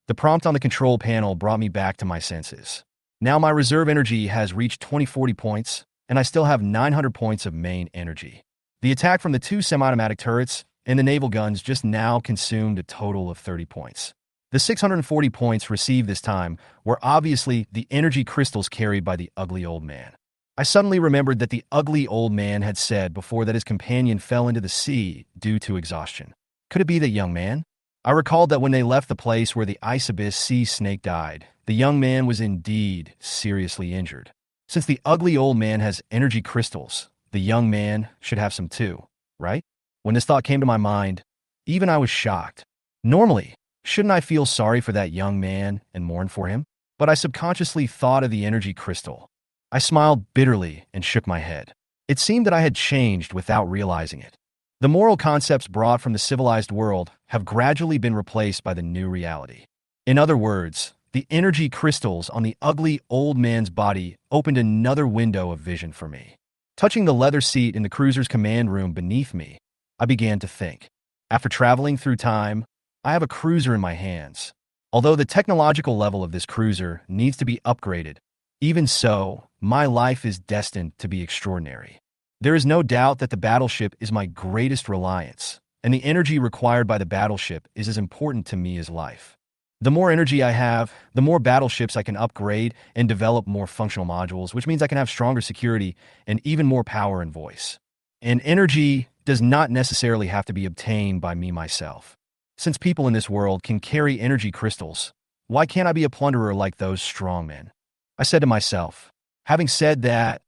The prompt on the control panel brought me back to my senses. Now my reserve energy has reached 2040 points, and I still have 900 points of main energy. The attack from the 2 semi-automatic turrets and the naval guns just now consumed a total of 30 points. The 640 points received this time were obviously the energy crystals carried by the ugly old man. I suddenly remembered that the ugly old man had said before that his companion fell into the sea due to exhaustion. Could it be that young man? I recalled that when they left the place where the ice abyss sea snake died, the young man was indeed seriously injured. Since the ugly old man has energy crystals, the young man should have some too, right? When this thought came to my mind, even I was shocked. Normally, shouldn't I feel sorry for that young man and mourn for him? But I subconsciously thought of the energy crystal. I smiled bitterly and shook my head. It seemed that I had changed without realizing it. The moral concepts brought from the civilized world have gradually been replaced by the new reality. In other words, the energy crystals on the ugly old man's body opened another window of vision for me. Touching the leather seat in the cruiser's command room beneath me, I began to think. After traveling through time, I have a cruiser in my hands. Although the technological level of this cruiser needs to be upgraded, even so, my life is destined to be extraordinary. There is no doubt that the battleship is my greatest reliance, and the energy required by the battleship is as important to me as life. The more energy I have, the more battleships I can upgrade and develop more functional modules, which means I can have stronger security and even more power and voice. And energy does not necessarily have to be obtained by me myself. Since people in this world can carry energy crystals, why can't I be a plunderer like those strong men? I said to myself. Having said that,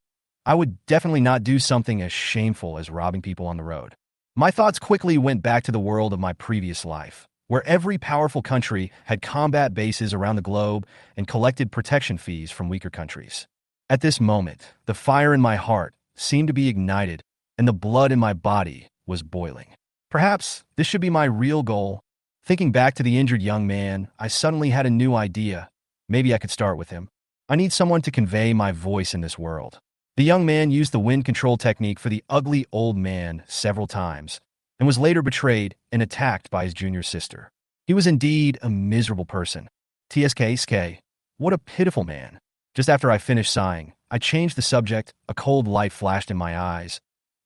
I would definitely not do something as shameful as robbing people on the road. My thoughts quickly went back to the world of my previous life, where every powerful country had combat bases around the globe and collected protection fees from weaker countries. At this moment, the fire in my heart seemed to be ignited, and the blood in my body was boiling. Perhaps this should be my real goal. Thinking back to the injured young man, I suddenly had a new idea. Maybe I could start with him. I need someone to convey my voice in this world. The young man used the wind control technique for the ugly old man several times and was later betrayed and attacked by his junior sister. He was indeed a miserable person. TSK, what a pitiful man. Just after I finished sighing, I changed the subject. A cold light flashed in my eyes.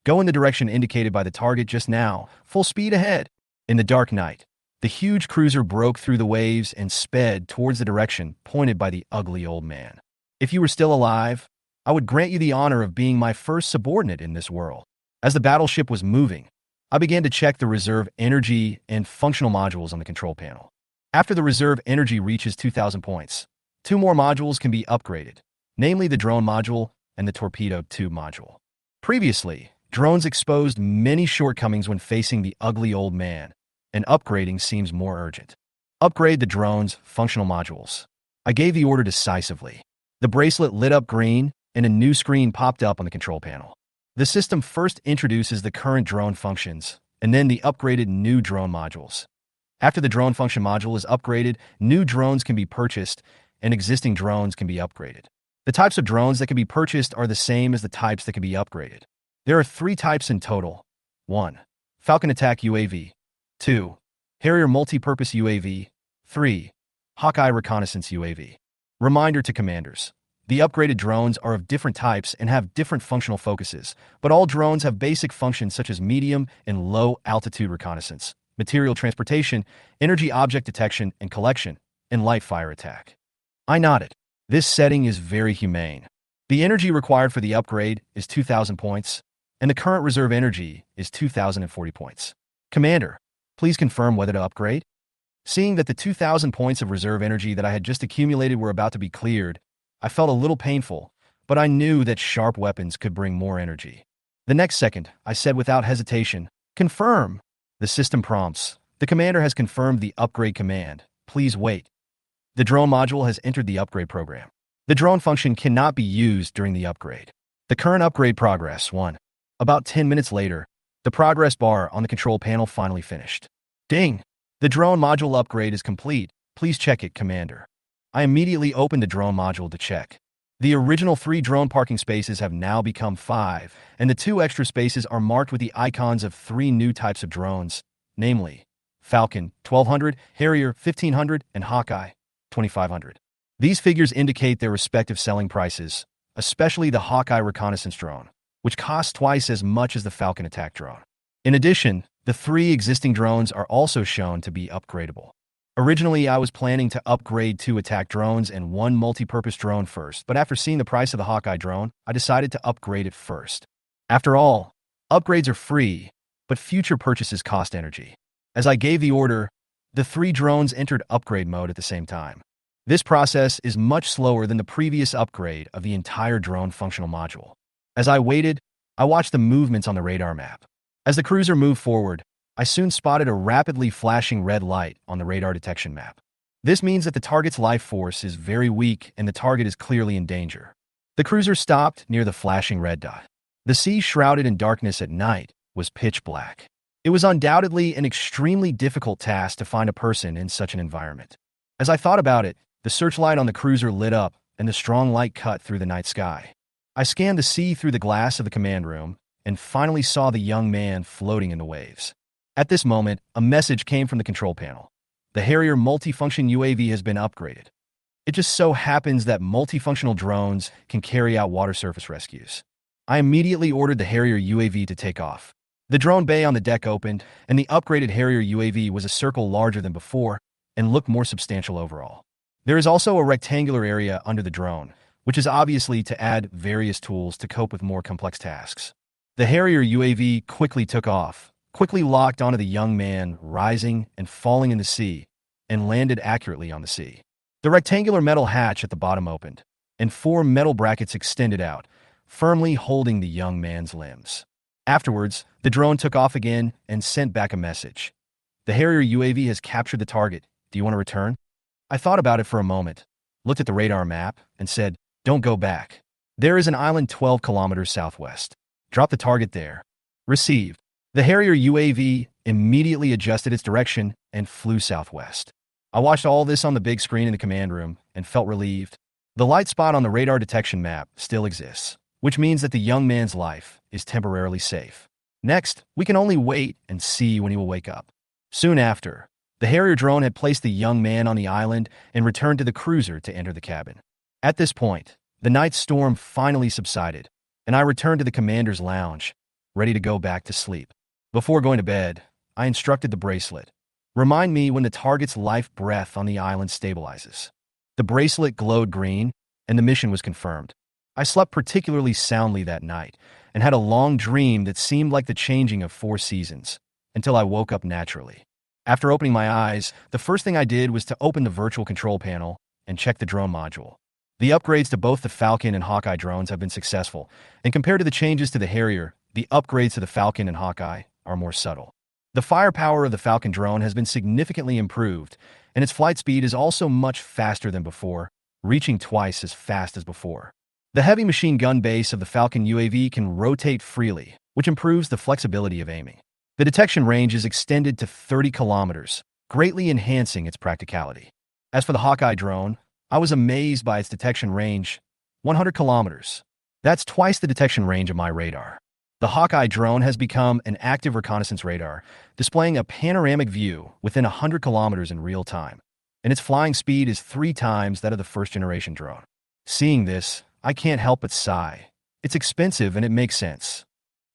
Go in the direction indicated by the target just now. Full speed ahead. In the dark night, the huge cruiser broke through the waves and sped towards the direction pointed by the ugly old man. If you were still alive, I would grant you the honor of being my first subordinate in this world. As the battleship was moving, I began to check the reserve energy and functional modules on the control panel. After the reserve energy reaches 2,000 points, 2 more modules can be upgraded, namely the drone module and the torpedo tube module. Previously, drones exposed many shortcomings when facing the ugly old man, and upgrading seems more urgent. Upgrade the drone's functional modules. I gave the order decisively. The bracelet lit up green, and a new screen popped up on the control panel. The system first introduces the current drone functions, and then the upgraded new drone modules. After the drone function module is upgraded, new drones can be purchased, and existing drones can be upgraded. The types of drones that can be purchased are the same as the types that can be upgraded. There are 3 types in total. 1. Falcon Attack UAV. 2. Harrier Multi-Purpose UAV. 3. Hawkeye Reconnaissance UAV. Reminder to commanders. The upgraded drones are of different types and have different functional focuses, but all drones have basic functions such as medium and low-altitude reconnaissance, material transportation, energy object detection and collection, and light fire attack. I nodded. This setting is very humane. The energy required for the upgrade is 2,000 points, and the current reserve energy is 2,040 points. Commander, please confirm whether to upgrade. Seeing that the 2,000 points of reserve energy that I had just accumulated were about to be cleared, I felt a little painful, but I knew that sharp weapons could bring more energy. The next second, I said without hesitation, confirm. The system prompts. The commander has confirmed the upgrade command. Please wait. The drone module has entered the upgrade program. The drone function cannot be used during the upgrade. The current upgrade progress 1. About 10 minutes later, the progress bar on the control panel finally finished. Ding! The drone module upgrade is complete. Please check it, Commander. I immediately opened the drone module to check. The original 3 drone parking spaces have now become 5, and the 2 extra spaces are marked with the icons of 3 new types of drones, namely Falcon 1200, Harrier 1500, and Hawkeye 2500. These figures indicate their respective selling prices, especially the Hawkeye reconnaissance drone, which costs twice as much as the Falcon attack drone. In addition, the 3 existing drones are also shown to be upgradable. Originally, I was planning to upgrade 2 attack drones and 1 multi-purpose drone first, but after seeing the price of the Hawkeye drone, I decided to upgrade it first. After all, upgrades are free, but future purchases cost energy. As I gave the order, the 3 drones entered upgrade mode at the same time. This process is much slower than the previous upgrade of the entire drone functional module. As I waited, I watched the movements on the radar map. As the cruiser moved forward, I soon spotted a rapidly flashing red light on the radar detection map. This means that the target's life force is very weak and the target is clearly in danger. The cruiser stopped near the flashing red dot. The sea, shrouded in darkness at night, was pitch black. It was undoubtedly an extremely difficult task to find a person in such an environment. As I thought about it, the searchlight on the cruiser lit up and the strong light cut through the night sky. I scanned the sea through the glass of the command room and finally saw the young man floating in the waves. At this moment, a message came from the control panel. The Harrier multifunction UAV has been upgraded. It just so happens that multifunctional drones can carry out water surface rescues. I immediately ordered the Harrier UAV to take off. The drone bay on the deck opened, and the upgraded Harrier UAV was a circle larger than before and looked more substantial overall. There is also a rectangular area under the drone, which is obviously to add various tools to cope with more complex tasks. The Harrier UAV quickly took off, quickly locked onto the young man, rising and falling in the sea, and landed accurately on the sea. The rectangular metal hatch at the bottom opened, and 4 metal brackets extended out, firmly holding the young man's limbs. Afterwards, the drone took off again and sent back a message. The Harrier UAV has captured the target. Do you want to return? I thought about it for a moment, looked at the radar map, and said, don't go back. There is an island 12 kilometers southwest. Drop the target there. Received. The Harrier UAV immediately adjusted its direction and flew southwest. I watched all this on the big screen in the command room and felt relieved. The light spot on the radar detection map still exists, which means that the young man's life is temporarily safe. Next, we can only wait and see when he will wake up. Soon after, the Harrier drone had placed the young man on the island and returned to the cruiser to enter the cabin. At this point, the night storm finally subsided, and I returned to the commander's lounge, ready to go back to sleep. Before going to bed, I instructed the bracelet. Remind me when the target's life breath on the island stabilizes. The bracelet glowed green, and the mission was confirmed. I slept particularly soundly that night, and had a long dream that seemed like the changing of 4 seasons, until I woke up naturally. After opening my eyes, the first thing I did was to open the virtual control panel and check the drone module. The upgrades to both the Falcon and Hawkeye drones have been successful, and compared to the changes to the Harrier, the upgrades to the Falcon and Hawkeye are more subtle. The firepower of the Falcon drone has been significantly improved, and its flight speed is also much faster than before, reaching twice as fast as before. The heavy machine gun base of the Falcon UAV can rotate freely, which improves the flexibility of aiming. The detection range is extended to 30 kilometers, greatly enhancing its practicality. As for the Hawkeye drone, I was amazed by its detection range, 100 kilometers. That's twice the detection range of my radar. The Hawkeye drone has become an active reconnaissance radar, displaying a panoramic view within 100 kilometers in real time, and its flying speed is 3 times that of the first-generation drone. Seeing this, I can't help but sigh. It's expensive and it makes sense.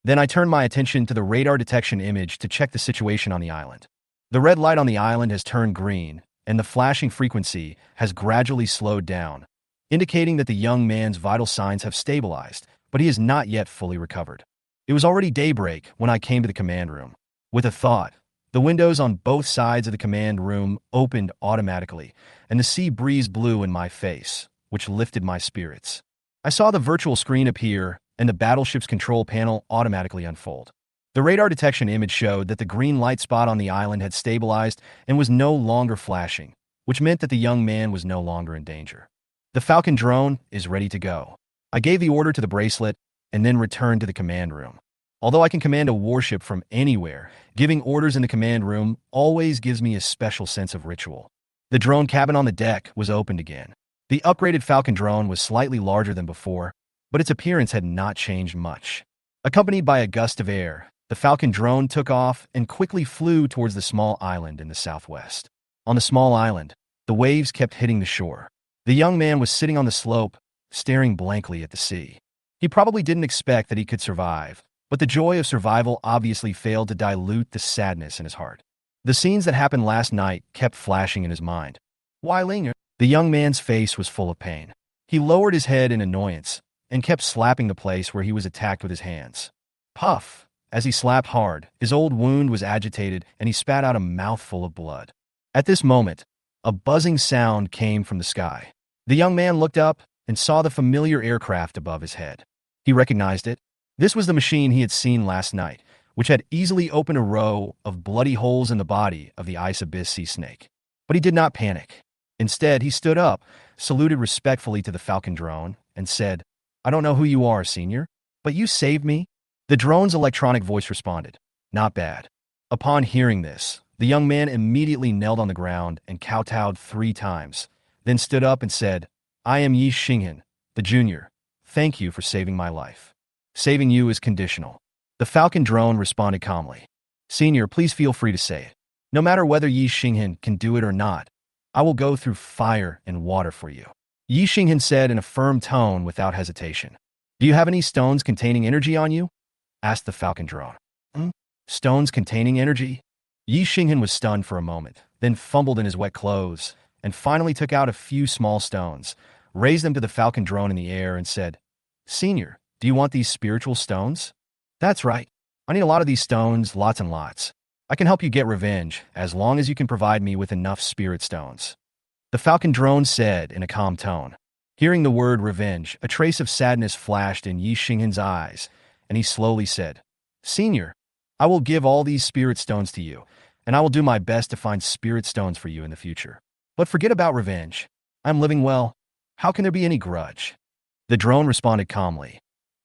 Then I turned my attention to the radar detection image to check the situation on the island. The red light on the island has turned green, and the flashing frequency has gradually slowed down, indicating that the young man's vital signs have stabilized, but he is not yet fully recovered. It was already daybreak when I came to the command room. With a thought, the windows on both sides of the command room opened automatically, and the sea breeze blew in my face, which lifted my spirits. I saw the virtual screen appear and the battleship's control panel automatically unfold. The radar detection image showed that the green light spot on the island had stabilized and was no longer flashing, which meant that the young man was no longer in danger. The Falcon drone is ready to go. I gave the order to the bracelet and then returned to the command room. Although I can command a warship from anywhere, giving orders in the command room always gives me a special sense of ritual. The drone cabin on the deck was opened again. The upgraded Falcon drone was slightly larger than before, but its appearance had not changed much. Accompanied by a gust of air, the Falcon drone took off and quickly flew towards the small island in the southwest. On the small island, the waves kept hitting the shore. The young man was sitting on the slope, staring blankly at the sea. He probably didn't expect that he could survive, but the joy of survival obviously failed to dilute the sadness in his heart. The scenes that happened last night kept flashing in his mind. Why linger? The young man's face was full of pain. He lowered his head in annoyance and kept slapping the place where he was attacked with his hands. Puff! As he slapped hard, his old wound was agitated and he spat out a mouthful of blood. At this moment, a buzzing sound came from the sky. The young man looked up and saw the familiar aircraft above his head. He recognized it. This was the machine he had seen last night, which had easily opened a row of bloody holes in the body of the ice abyss sea snake. But he did not panic. Instead, he stood up, saluted respectfully to the Falcon drone, and said, "I don't know who you are, Senior, but you saved me." The drone's electronic voice responded, "Not bad." Upon hearing this, the young man immediately knelt on the ground and kowtowed 3 times, then stood up and said, "I am Yi Xinghan, the Junior. Thank you for saving my life. Saving you is conditional." The Falcon drone responded calmly, "Senior, please feel free to say it. No matter whether Yi Xinghan can do it or not, I will go through fire and water for you." Yi Xinghan said in a firm tone without hesitation. "Do you have any stones containing energy on you?" asked the Falcon drone. Stones containing energy? Yi Xinghan was stunned for a moment, then fumbled in his wet clothes, and finally took out a few small stones, raised them to the Falcon drone in the air, and said, "Senior, do you want these spiritual stones?" "That's right. I need a lot of these stones, lots and lots. I can help you get revenge, as long as you can provide me with enough spirit stones." The Falcon drone said in a calm tone. Hearing the word revenge, a trace of sadness flashed in Yi Xinghan's eyes, and he slowly said, "Senior, I will give all these spirit stones to you, and I will do my best to find spirit stones for you in the future. But forget about revenge. I'm living well. How can there be any grudge?" The drone responded calmly,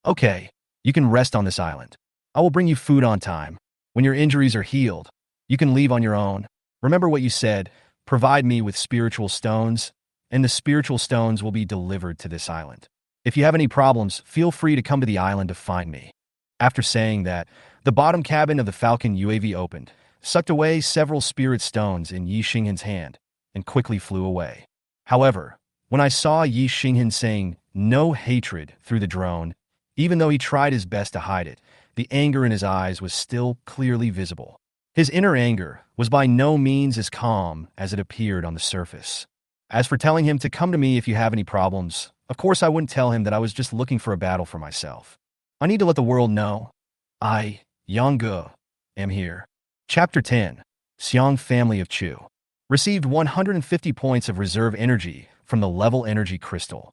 "Okay, you can rest on this island. I will bring you food on time. When your injuries are healed, you can leave on your own. Remember what you said, provide me with spiritual stones, and the spiritual stones will be delivered to this island. If you have any problems, feel free to come to the island to find me." After saying that, the bottom cabin of the Falcon UAV opened, sucked away several spirit stones in Yi Xinghan's hand, and quickly flew away. However, when I saw Yi Xinghan saying "no hatred" through the drone, even though he tried his best to hide it, the anger in his eyes was still clearly visible. His inner anger was by no means as calm as it appeared on the surface. As for telling him to come to me if you have any problems, of course I wouldn't tell him that I was just looking for a battle for myself. I need to let the world know I, Yang, am here. Chapter 10. Xiang Family of Chu. Received 150 points of reserve energy from the level energy crystal.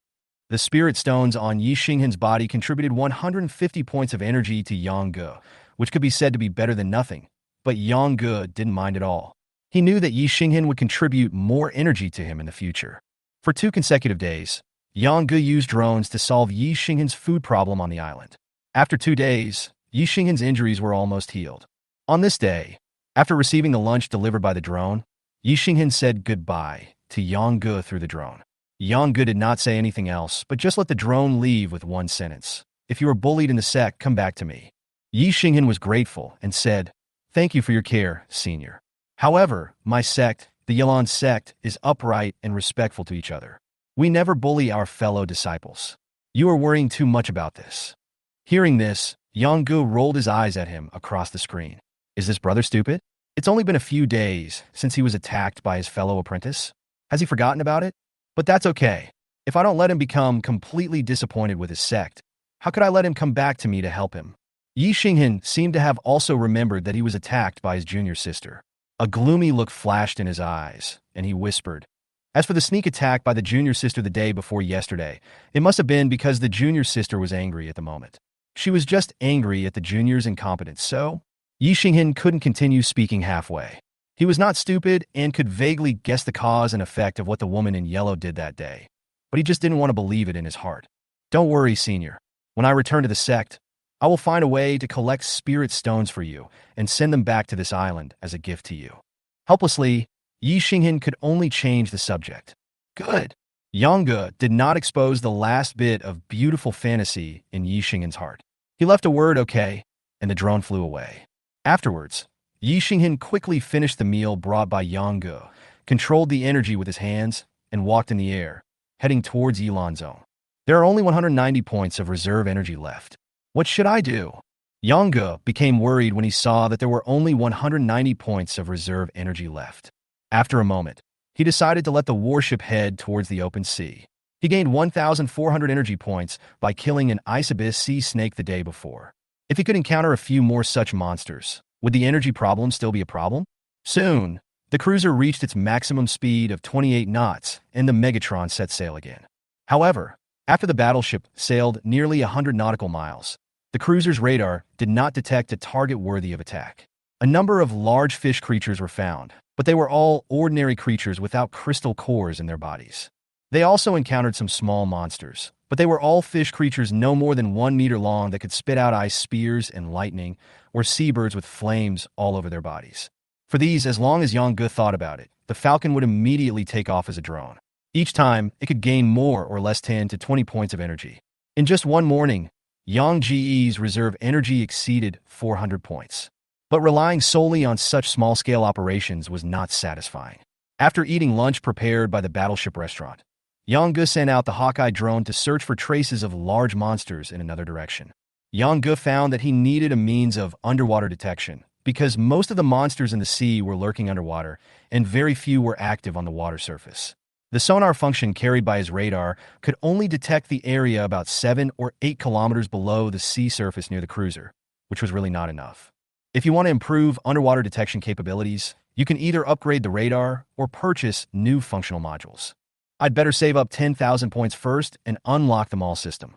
The spirit stones on Yi Xinghan's body contributed 150 points of energy to Yang, which could be said to be better than nothing, but Yang didn't mind at all. He knew that Yi Xinghan would contribute more energy to him in the future. For 2 consecutive days, Yang used drones to solve Yi Xinghan's food problem on the island. After 2 days, Yi Xinghan's injuries were almost healed. On this day, after receiving the lunch delivered by the drone, Yi Xinghan said goodbye to Yang through the drone. Yang did not say anything else, but just let the drone leave with one sentence. "If you are bullied in the sect, come back to me." Yi Xinghan was grateful and said, "Thank you for your care, Senior. However, my sect, the Yilan sect, is upright and respectful to each other. We never bully our fellow disciples. You are worrying too much about this." Hearing this, Yang rolled his eyes at him across the screen. Is this brother stupid? It's only been a few days since he was attacked by his fellow apprentice. Has he forgotten about it? But that's okay. If I don't let him become completely disappointed with his sect, how could I let him come back to me to help him? Yi Xinghan seemed to have also remembered that he was attacked by his junior sister. A gloomy look flashed in his eyes, and he whispered, "As for the sneak attack by the junior sister the day before yesterday, it must have been because the junior sister was angry at the moment. She was just angry at the junior's incompetence, so?" Yi Xinghan couldn't continue speaking halfway. He was not stupid and could vaguely guess the cause and effect of what the woman in yellow did that day, but he just didn't want to believe it in his heart. "Don't worry, Senior. When I return to the sect, I will find a way to collect spirit stones for you and send them back to this island as a gift to you." Helplessly, Yi Xinghan could only change the subject. Good. Yang did not expose the last bit of beautiful fantasy in Yi Xinghan's heart. He left a word "okay," and the drone flew away. Afterwards, Yi Xinghan quickly finished the meal brought by Yang, controlled the energy with his hands, and walked in the air, heading towards Yilan Zone. There are only 190 points of reserve energy left. What should I do? Yonge became worried when he saw that there were only 190 points of reserve energy left. After a moment, he decided to let the warship head towards the open sea. He gained 1,400 energy points by killing an ice abyss sea snake the day before. If he could encounter a few more such monsters, would the energy problem still be a problem? Soon, the cruiser reached its maximum speed of 28 knots, and the Megatron set sail again. However, after the battleship sailed nearly 100 nautical miles, the cruiser's radar did not detect a target worthy of attack. A number of large fish creatures were found, but they were all ordinary creatures without crystal cores in their bodies. They also encountered some small monsters, but they were all fish creatures no more than 1 meter long that could spit out ice spears and lightning, or seabirds with flames all over their bodies. For these, as long as Yonge thought about it, the Falcon would immediately take off as a drone. Each time, it could gain more or less 10 to 20 points of energy. In just one morning, Yonge's reserve energy exceeded 400 points. But relying solely on such small-scale operations was not satisfying. After eating lunch prepared by the Battleship restaurant, Yonge sent out the Hawkeye drone to search for traces of large monsters in another direction. Yonge found that he needed a means of underwater detection because most of the monsters in the sea were lurking underwater and very few were active on the water surface. The sonar function carried by his radar could only detect the area about 7 or 8 kilometers below the sea surface near the cruiser, which was really not enough. If you want to improve underwater detection capabilities, you can either upgrade the radar or purchase new functional modules. I'd better save up 10,000 points first and unlock them all system.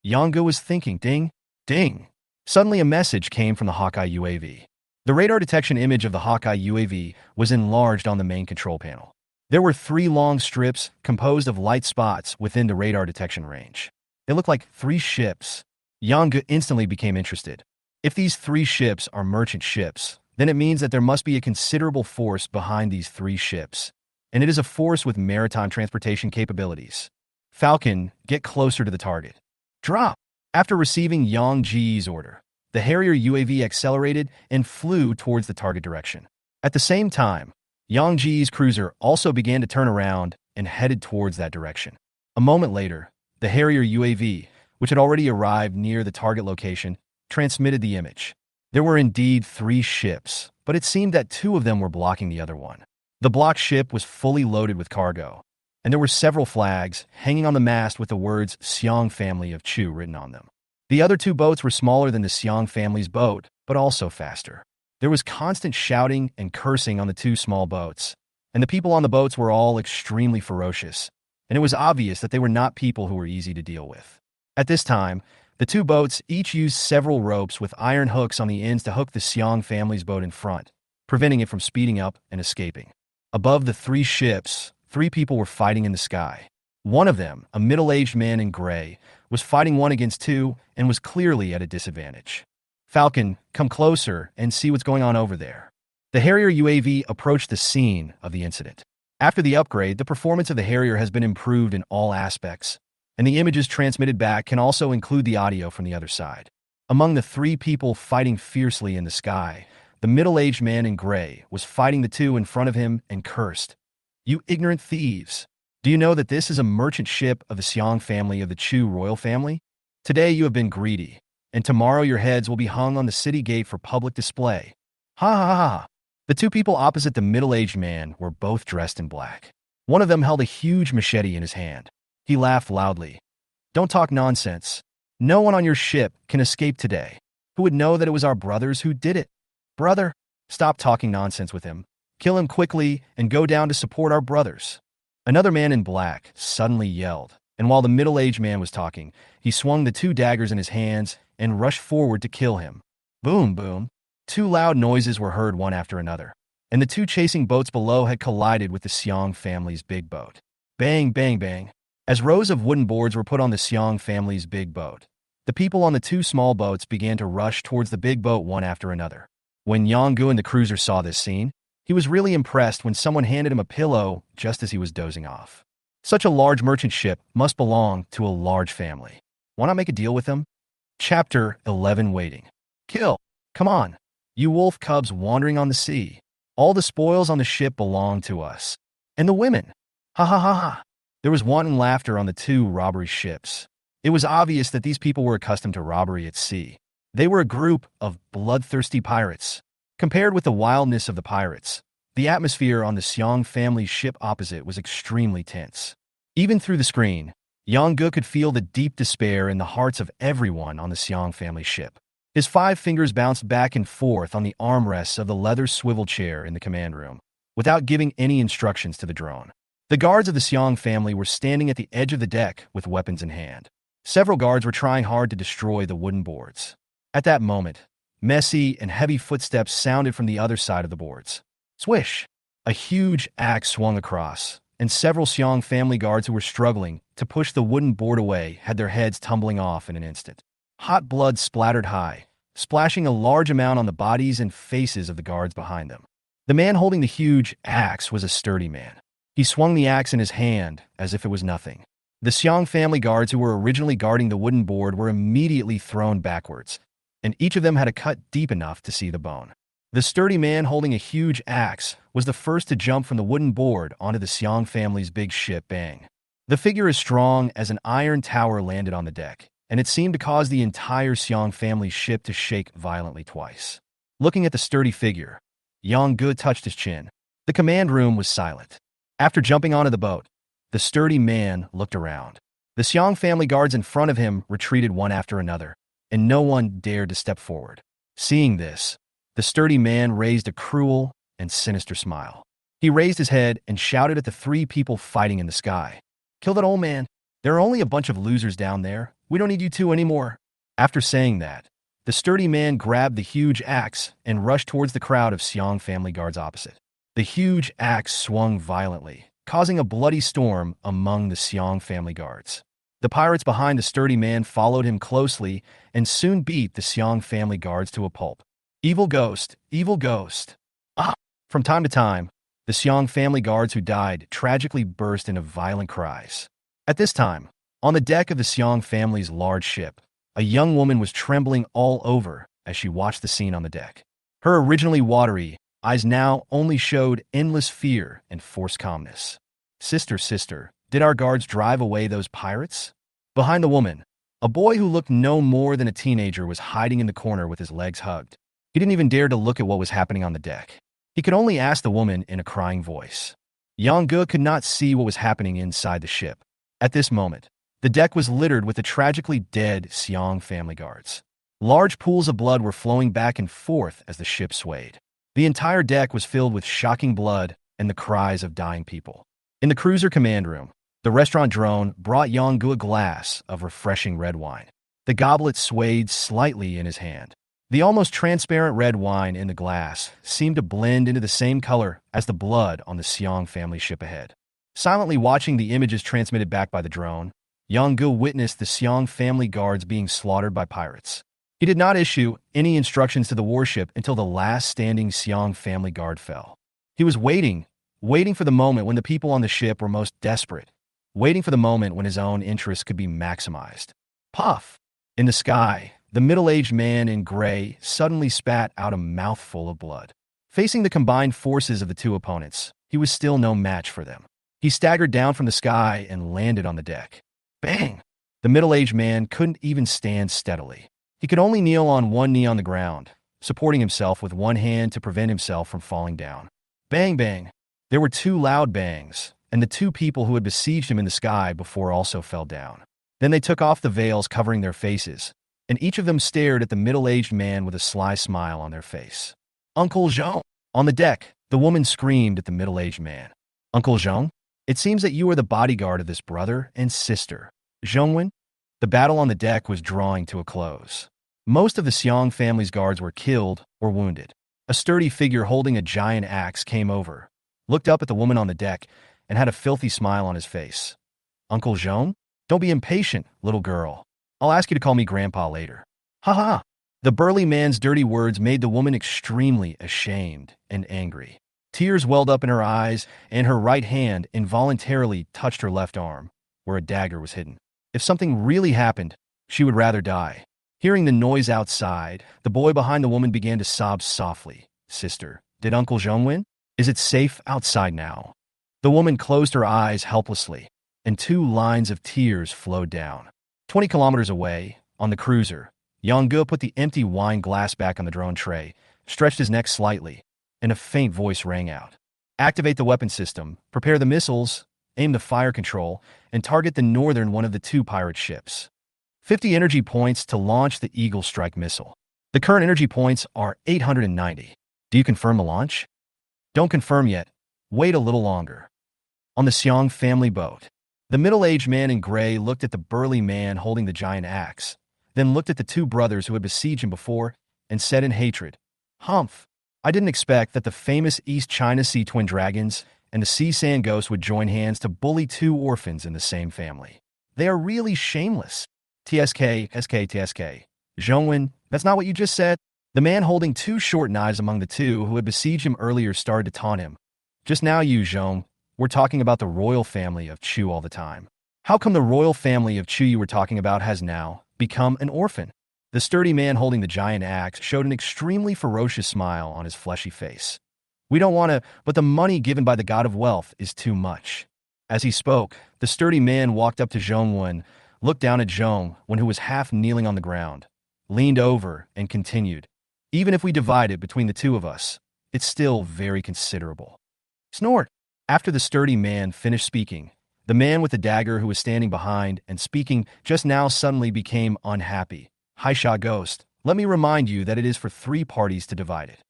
Yonge was thinking, ding, ding. Suddenly a message came from the Hawkeye UAV. The radar detection image of the Hawkeye UAV was enlarged on the main control panel. There were 3 long strips composed of light spots within the radar detection range. They looked like 3 ships. Yonge instantly became interested. If these 3 ships are merchant ships, then it means that there must be a considerable force behind these 3 ships, and it is a force with maritime transportation capabilities. Falcon, get closer to the target. Drop! After receiving Yonge's order, the Harrier UAV accelerated and flew towards the target direction. At the same time, Yonge's cruiser also began to turn around and headed towards that direction. A moment later, the Harrier UAV, which had already arrived near the target location, transmitted the image. There were indeed 3 ships, but it seemed that 2 of them were blocking the other one. The blocked ship was fully loaded with cargo, and there were several flags hanging on the mast with the words Seong family of Chu written on them. The other 2 boats were smaller than the Seong family's boat, but also faster. There was constant shouting and cursing on the 2 small boats, and the people on the boats were all extremely ferocious, and it was obvious that they were not people who were easy to deal with. At this time, the 2 boats each used several ropes with iron hooks on the ends to hook the Seong family's boat in front, preventing it from speeding up and escaping. Above the 3 ships, 3 people were fighting in the sky. One of them, a middle-aged man in gray, was fighting 1 against 2 and was clearly at a disadvantage. Falcon, come closer and see what's going on over there. The Harrier UAV approached the scene of the incident. After the upgrade, the performance of the Harrier has been improved in all aspects, and the images transmitted back can also include the audio from the other side. Among the 3 people fighting fiercely in the sky, the middle-aged man in gray was fighting the 2 in front of him and cursed, "You ignorant thieves! Do you know that this is a merchant ship of the Seong family of the Chu royal family? Today you have been greedy, and tomorrow your heads will be hung on the city gate for public display." Ha ha ha! The 2 people opposite the middle-aged man were both dressed in black. One of them held a huge machete in his hand. He laughed loudly. "Don't talk nonsense. No one on your ship can escape today. Who would know that it was our brothers who did it? Brother, stop talking nonsense with him. Kill him quickly and go down to support our brothers." Another man in black suddenly yelled, and while the middle-aged man was talking, he swung the 2 daggers in his hands and rushed forward to kill him. Boom, boom. 2 loud noises were heard one after another, and the 2 chasing boats below had collided with the Seong family's big boat. Bang, bang, bang. As rows of wooden boards were put on the Seong family's big boat, the people on the 2 small boats began to rush towards the big boat one after another. When Yonge and the cruiser saw this scene, he was really impressed when someone handed him a pillow just as he was dozing off. Such a large merchant ship must belong to a large family. Why not make a deal with them? Chapter 11 Waiting. Kill. Come on. You wolf cubs wandering on the sea. All the spoils on the ship belong to us. And the women. Ha ha ha ha. There was wanton laughter on the 2 robbery ships. It was obvious that these people were accustomed to robbery at sea. They were a group of bloodthirsty pirates. Compared with the wildness of the pirates, the atmosphere on the Xiong family's ship opposite was extremely tense. Even through the screen, Yongge could feel the deep despair in the hearts of everyone on the Xiong family ship. His 5 fingers bounced back and forth on the armrests of the leather swivel chair in the command room, without giving any instructions to the drone. The guards of the Xiong family were standing at the edge of the deck with weapons in hand. Several guards were trying hard to destroy the wooden boards. At that moment, messy and heavy footsteps sounded from the other side of the boards. Swish! A huge axe swung across, and several Xiong family guards who were struggling to push the wooden board away had their heads tumbling off in an instant. Hot blood splattered high, splashing a large amount on the bodies and faces of the guards behind them. The man holding the huge axe was a sturdy man. He swung the axe in his hand as if it was nothing. The Xiong family guards who were originally guarding the wooden board were immediately thrown backwards, and each of them had a cut deep enough to see the bone. The sturdy man holding a huge axe was the first to jump from the wooden board onto the Xiong family's big ship. Bang! The figure as strong as an iron tower landed on the deck, and it seemed to cause the entire Xiong family ship to shake violently twice. Looking at the sturdy figure, Yongge touched his chin. The command room was silent. After jumping onto the boat, the sturdy man looked around. The Xiong family guards in front of him retreated one after another, and no one dared to step forward. Seeing this, the sturdy man raised a cruel and sinister smile. He raised his head and shouted at the 3 people fighting in the sky. "Kill that old man. There are only a bunch of losers down there. We don't need you 2 anymore." After saying that, the sturdy man grabbed the huge axe and rushed towards the crowd of Xiong family guards opposite. The huge axe swung violently, causing a bloody storm among the Xiong family guards. The pirates behind the sturdy man followed him closely and soon beat the Xiong family guards to a pulp. Evil ghost, evil ghost. Ah! From time to time, the Xiong family guards who died tragically burst into violent cries. At this time, on the deck of the Xiong family's large ship, a young woman was trembling all over as she watched the scene on the deck. Her originally watery eyes now only showed endless fear and forced calmness. "Sister, sister, did our guards drive away those pirates?" Behind the woman, a boy who looked no more than a teenager was hiding in the corner with his legs hugged. He didn't even dare to look at what was happening on the deck. He could only ask the woman in a crying voice. Yongge could not see what was happening inside the ship. At this moment, the deck was littered with the tragically dead Xiong family guards. Large pools of blood were flowing back and forth as the ship swayed. The entire deck was filled with shocking blood and the cries of dying people. In the cruiser command room, the restaurant drone brought Yongge a glass of refreshing red wine. The goblet swayed slightly in his hand. The almost transparent red wine in the glass seemed to blend into the same color as the blood on the Xiong family ship ahead. Silently watching the images transmitted back by the drone, Yongge witnessed the Xiong family guards being slaughtered by pirates. He did not issue any instructions to the warship until the last standing Xiong family guard fell. He was waiting for the moment when the people on the ship were most desperate, waiting for the moment when his own interests could be maximized. Puff! In the sky, the middle-aged man in gray suddenly spat out a mouthful of blood. Facing the combined forces of the 2 opponents, he was still no match for them. He staggered down from the sky and landed on the deck. Bang! The middle-aged man couldn't even stand steadily. He could only kneel on one knee on the ground, supporting himself with one hand to prevent himself from falling down. Bang, bang! There were 2 loud bangs, and the 2 people who had besieged him in the sky before also fell down. Then they took off the veils covering their faces, and each of them stared at the middle-aged man with a sly smile on their face. "Uncle Jean!" On the deck, the woman screamed at the middle-aged man. "Uncle Jean? It seems that you are the bodyguard of this brother and sister. Zhongwen?" The battle on the deck was drawing to a close. Most of the Xiong family's guards were killed or wounded. A sturdy figure holding a giant axe came over, looked up at the woman on the deck, and had a filthy smile on his face. "Uncle Jean? Don't be impatient, little girl. I'll ask you to call me Grandpa later." "Ha ha!" The burly man's dirty words made the woman extremely ashamed and angry. Tears welled up in her eyes, and her right hand involuntarily touched her left arm, where a dagger was hidden. If something really happened, she would rather die. Hearing the noise outside, the boy behind the woman began to sob softly. "Sister, did Uncle Jean win? Is it safe outside now?" The woman closed her eyes helplessly, and 2 lines of tears flowed down. 20 kilometers away, on the cruiser, Yongge put the empty wine glass back on the drone tray, stretched his neck slightly, and a faint voice rang out. Activate the weapon system, prepare the missiles, aim the fire control, and target the northern one of the two pirate ships. 50 energy points to launch the Eagle Strike missile. The current energy points are 890. Do you confirm the launch? Don't confirm yet. Wait a little longer. On the Xiong family boat, the middle-aged man in gray looked at the burly man holding the giant axe, then looked at the two brothers who had besieged him before, and said in hatred, "Humph! I didn't expect that the famous East China Sea twin dragons and the Sea Sand Ghost would join hands to bully two orphans in the same family. They are really shameless." TSK. Zhongwen, that's not what you just said. The man holding two short knives among the two who had besieged him earlier started to taunt him. Just now, you, Zhong, we're talking about the royal family of Chu all the time. How come the royal family of Chu you were talking about has now become an orphan? The sturdy man holding the giant axe showed an extremely ferocious smile on his fleshy face. We don't want to, but the money given by the god of wealth is too much. As he spoke, the sturdy man walked up to Zhongwen, looked down at Zhongwen, who was half kneeling on the ground, leaned over, and continued, "Even if we divide it between the two of us, it's still very considerable." Snort! After the sturdy man finished speaking, the man with the dagger who was standing behind and speaking just now suddenly became unhappy. "Haisha Ghost, let me remind you that it is for 3 parties to divide it."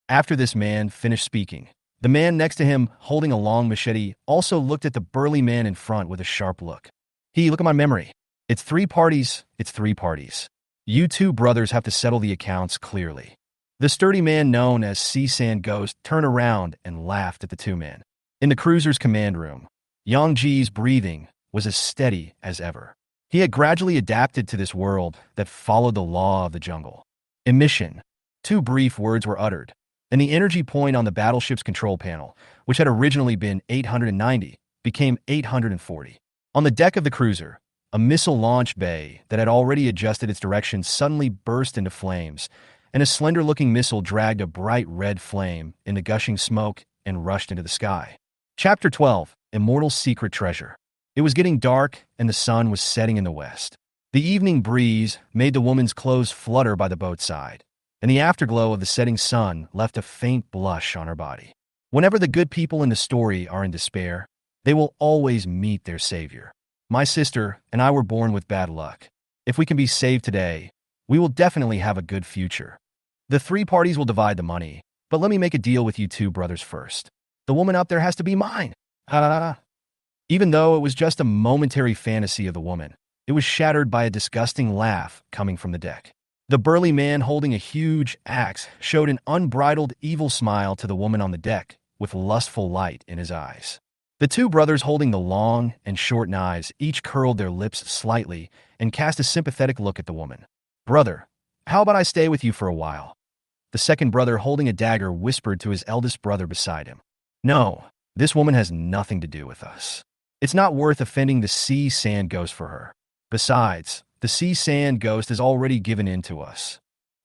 After this man finished speaking, the man next to him, holding a long machete, also looked at the burly man in front with a sharp look. Look at my memory. It's 3 parties, it's 3 parties. You two brothers have to settle the accounts clearly. The sturdy man known as Sea Sand Ghost turned around and laughed at the two men. In the cruiser's command room, Yang Ji's breathing was as steady as ever. He had gradually adapted to this world that followed the law of the jungle. Emission. 2 brief words were uttered, and the energy point on the battleship's control panel, which had originally been 890, became 840. On the deck of the cruiser, a missile launch bay that had already adjusted its direction suddenly burst into flames, and a slender-looking missile dragged a bright red flame in the gushing smoke and rushed into the sky. Chapter 12, Immortal Secret Treasure. It was getting dark, and the sun was setting in the west. The evening breeze made the woman's clothes flutter by the boat's side, and the afterglow of the setting sun left a faint blush on her body. Whenever the good people in the story are in despair, they will always meet their savior. My sister and I were born with bad luck. If we can be saved today, we will definitely have a good future. The 3 parties will divide the money, but let me make a deal with you two brothers first. The woman out there has to be mine. Even though it was just a momentary fantasy of the woman, it was shattered by a disgusting laugh coming from the deck. The burly man holding a huge axe showed an unbridled evil smile to the woman on the deck, with lustful light in his eyes. The 2 brothers holding the long and short knives each curled their lips slightly and cast a sympathetic look at the woman. "Brother, how about I stay with you for a while?" The second brother holding a dagger whispered to his eldest brother beside him. "No, this woman has nothing to do with us. It's not worth offending the Sea Sand Ghost for her. Besides, the Sea Sand Ghost has already given in to us."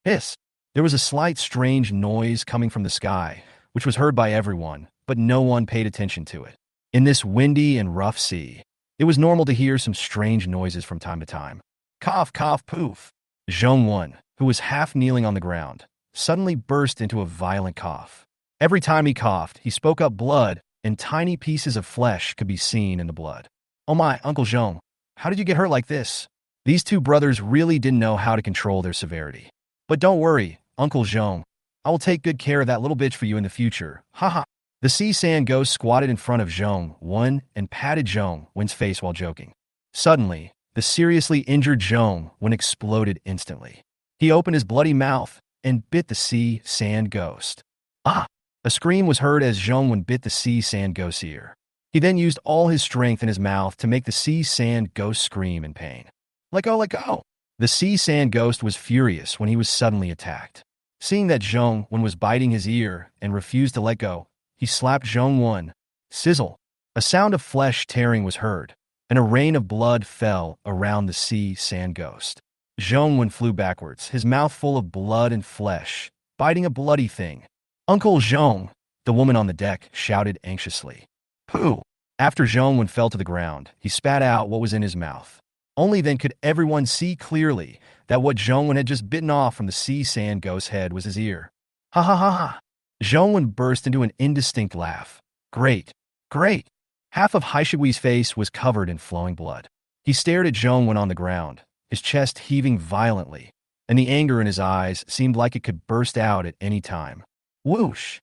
Hiss! There was a slight strange noise coming from the sky, which was heard by everyone, but no one paid attention to it. In this windy and rough sea, it was normal to hear some strange noises from time to time. Cough, cough, poof. Zhongwen, who was half kneeling on the ground, suddenly burst into a violent cough. Every time he coughed, he spoke up blood, and tiny pieces of flesh could be seen in the blood. "Oh my, Uncle Zhong, how did you get hurt like this?" These 2 brothers really didn't know how to control their severity. "But don't worry, Uncle Zhong. I will take good care of that little bitch for you in the future. Haha." The Sea Sand Ghost squatted in front of Zhongwen and patted Zhongwen's face while joking. Suddenly, the seriously injured Zhongwen exploded instantly. He opened his bloody mouth and bit the Sea Sand Ghost. Ah! A scream was heard as Zhongwen bit the Sea Sand Ghost's ear. He then used all his strength in his mouth to make the Sea Sand Ghost scream in pain. "Let go, let go!" The Sea Sand Ghost was furious when he was suddenly attacked. Seeing that Zhongwen was biting his ear and refused to let go, he slapped Zhongwen. Sizzle! A sound of flesh tearing was heard, and a rain of blood fell around the Sea Sand Ghost. Zhongwen flew backwards, his mouth full of blood and flesh, biting a bloody thing. "Uncle Zhong!" the woman on the deck shouted anxiously. "Pooh!" After Zhongwen fell to the ground, he spat out what was in his mouth. Only then could everyone see clearly that what Zhongwen had just bitten off from the sea sand ghost's head was his ear. Ha ha ha ha! Zhongwen burst into an indistinct laugh. Great, great! Half of Haishigui's face was covered in flowing blood. He stared at Zhongwen on the ground, his chest heaving violently, and the anger in his eyes seemed like it could burst out at any time. Whoosh!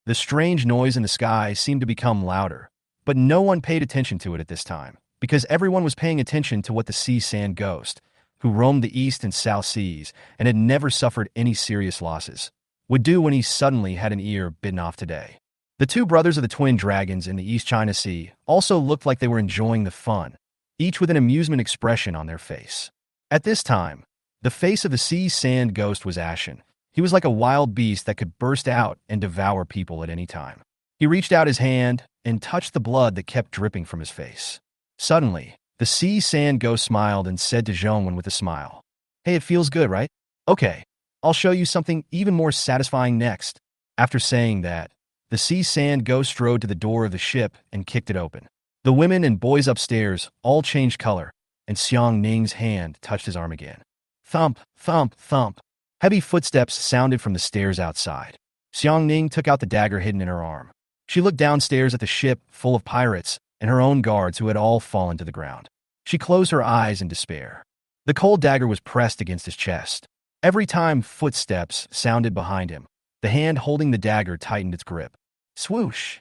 The strange noise in the sky seemed to become louder, but no one paid attention to it at this time, because everyone was paying attention to what the sea sand ghost, who roamed the East and South Seas and had never suffered any serious losses, would do when he suddenly had an ear bitten off today. The two brothers of the twin dragons in the East China Sea also looked like they were enjoying the fun, each with an amusement expression on their face. At this time, the face of the sea sand ghost was ashen. He was like a wild beast that could burst out and devour people at any time. He reached out his hand and touched the blood that kept dripping from his face. Suddenly, the sea sand ghost smiled and said to Zhongwen with a smile, "Hey, it feels good, right? Okay, I'll show you something even more satisfying next." After saying that, the sea sand ghost strode to the door of the ship and kicked it open. The women and boys upstairs all changed color, and Xiang Ning's hand touched his arm again. Thump, thump, thump. Heavy footsteps sounded from the stairs outside. Xiang Ning took out the dagger hidden in her arm. She looked downstairs at the ship full of pirates and her own guards who had all fallen to the ground. She closed her eyes in despair. The cold dagger was pressed against his chest. Every time footsteps sounded behind him, the hand holding the dagger tightened its grip. Swoosh!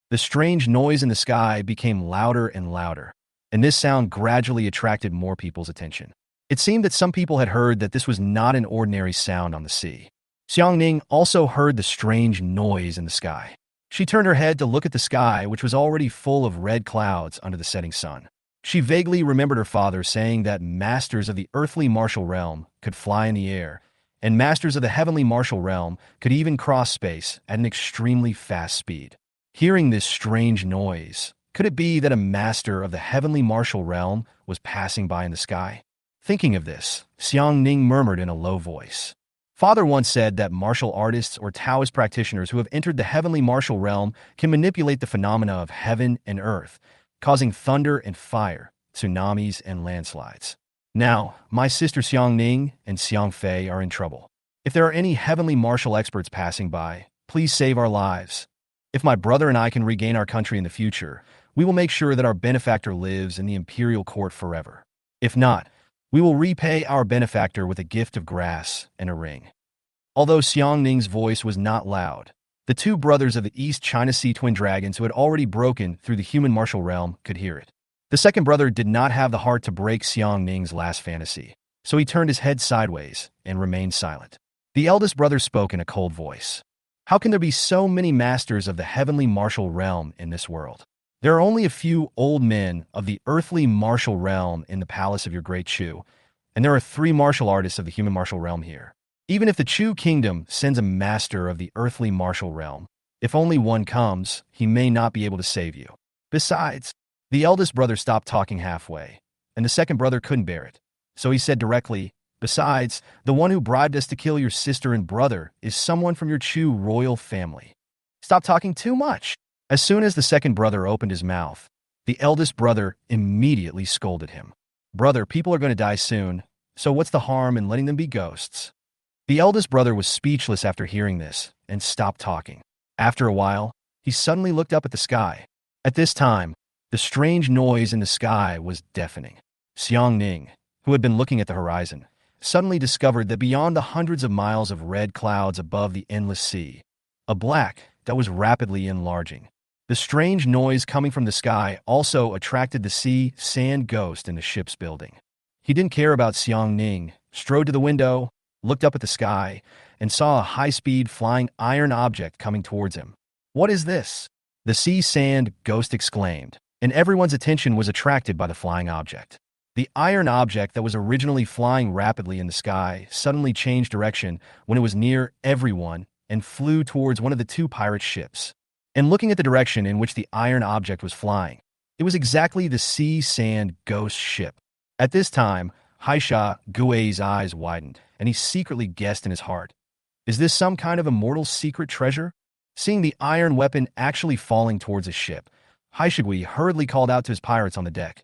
The strange noise in the sky became louder and louder, and this sound gradually attracted more people's attention. It seemed that some people had heard that this was not an ordinary sound on the sea. Xiang Ning also heard the strange noise in the sky. She turned her head to look at the sky, which was already full of red clouds under the setting sun. She vaguely remembered her father saying that masters of the earthly martial realm could fly in the air, and masters of the heavenly martial realm could even cross space at an extremely fast speed. Hearing this strange noise, could it be that a master of the heavenly martial realm was passing by in the sky? Thinking of this, Xiang Ning murmured in a low voice. Father once said that martial artists or Taoist practitioners who have entered the heavenly martial realm can manipulate the phenomena of heaven and earth, causing thunder and fire, tsunamis and landslides. Now, my sister Xiang Ning and Xiang Fei are in trouble. If there are any heavenly martial experts passing by, please save our lives. If my brother and I can regain our country in the future, we will make sure that our benefactor lives in the imperial court forever. If not, we will repay our benefactor with a gift of grass and a ring. Although Xiang Ning's voice was not loud, the two brothers of the East China Sea twin dragons who had already broken through the human martial realm could hear it. The second brother did not have the heart to break Xiang Ning's last fantasy, so he turned his head sideways and remained silent. The eldest brother spoke in a cold voice. How can there be so many masters of the heavenly martial realm in this world? There are only a few old men of the earthly martial realm in the palace of your great Chu, and there are 3 martial artists of the human martial realm here. Even if the Chu kingdom sends a master of the earthly martial realm, if only one comes, he may not be able to save you. Besides, the eldest brother stopped talking halfway, and the second brother couldn't bear it. So he said directly, "Besides, the one who bribed us to kill your sister and brother is someone from your Chu royal family. Stop talking too much." As soon as the second brother opened his mouth, the eldest brother immediately scolded him. "Brother, people are going to die soon, so what's the harm in letting them be ghosts?" The eldest brother was speechless after hearing this and stopped talking. After a while, he suddenly looked up at the sky. At this time, the strange noise in the sky was deafening. Xiang Ning, who had been looking at the horizon, suddenly discovered that beyond the hundreds of miles of red clouds above the endless sea, a black that was rapidly enlarging. The strange noise coming from the sky also attracted the sea sand ghost in the ship's building. He didn't care about Xiang Ning, strode to the window, looked up at the sky, and saw a high-speed flying iron object coming towards him. "What is this?" the sea sand ghost exclaimed, and everyone's attention was attracted by the flying object. The iron object that was originally flying rapidly in the sky suddenly changed direction when it was near everyone and flew towards one of the 2 pirate ships. And looking at the direction in which the iron object was flying, it was exactly the sea sand ghost ship. At this time, Haisha Gui's eyes widened, and he secretly guessed in his heart, "Is this some kind of immortal secret treasure?" Seeing the iron weapon actually falling towards his ship, Haishigui hurriedly called out to his pirates on the deck,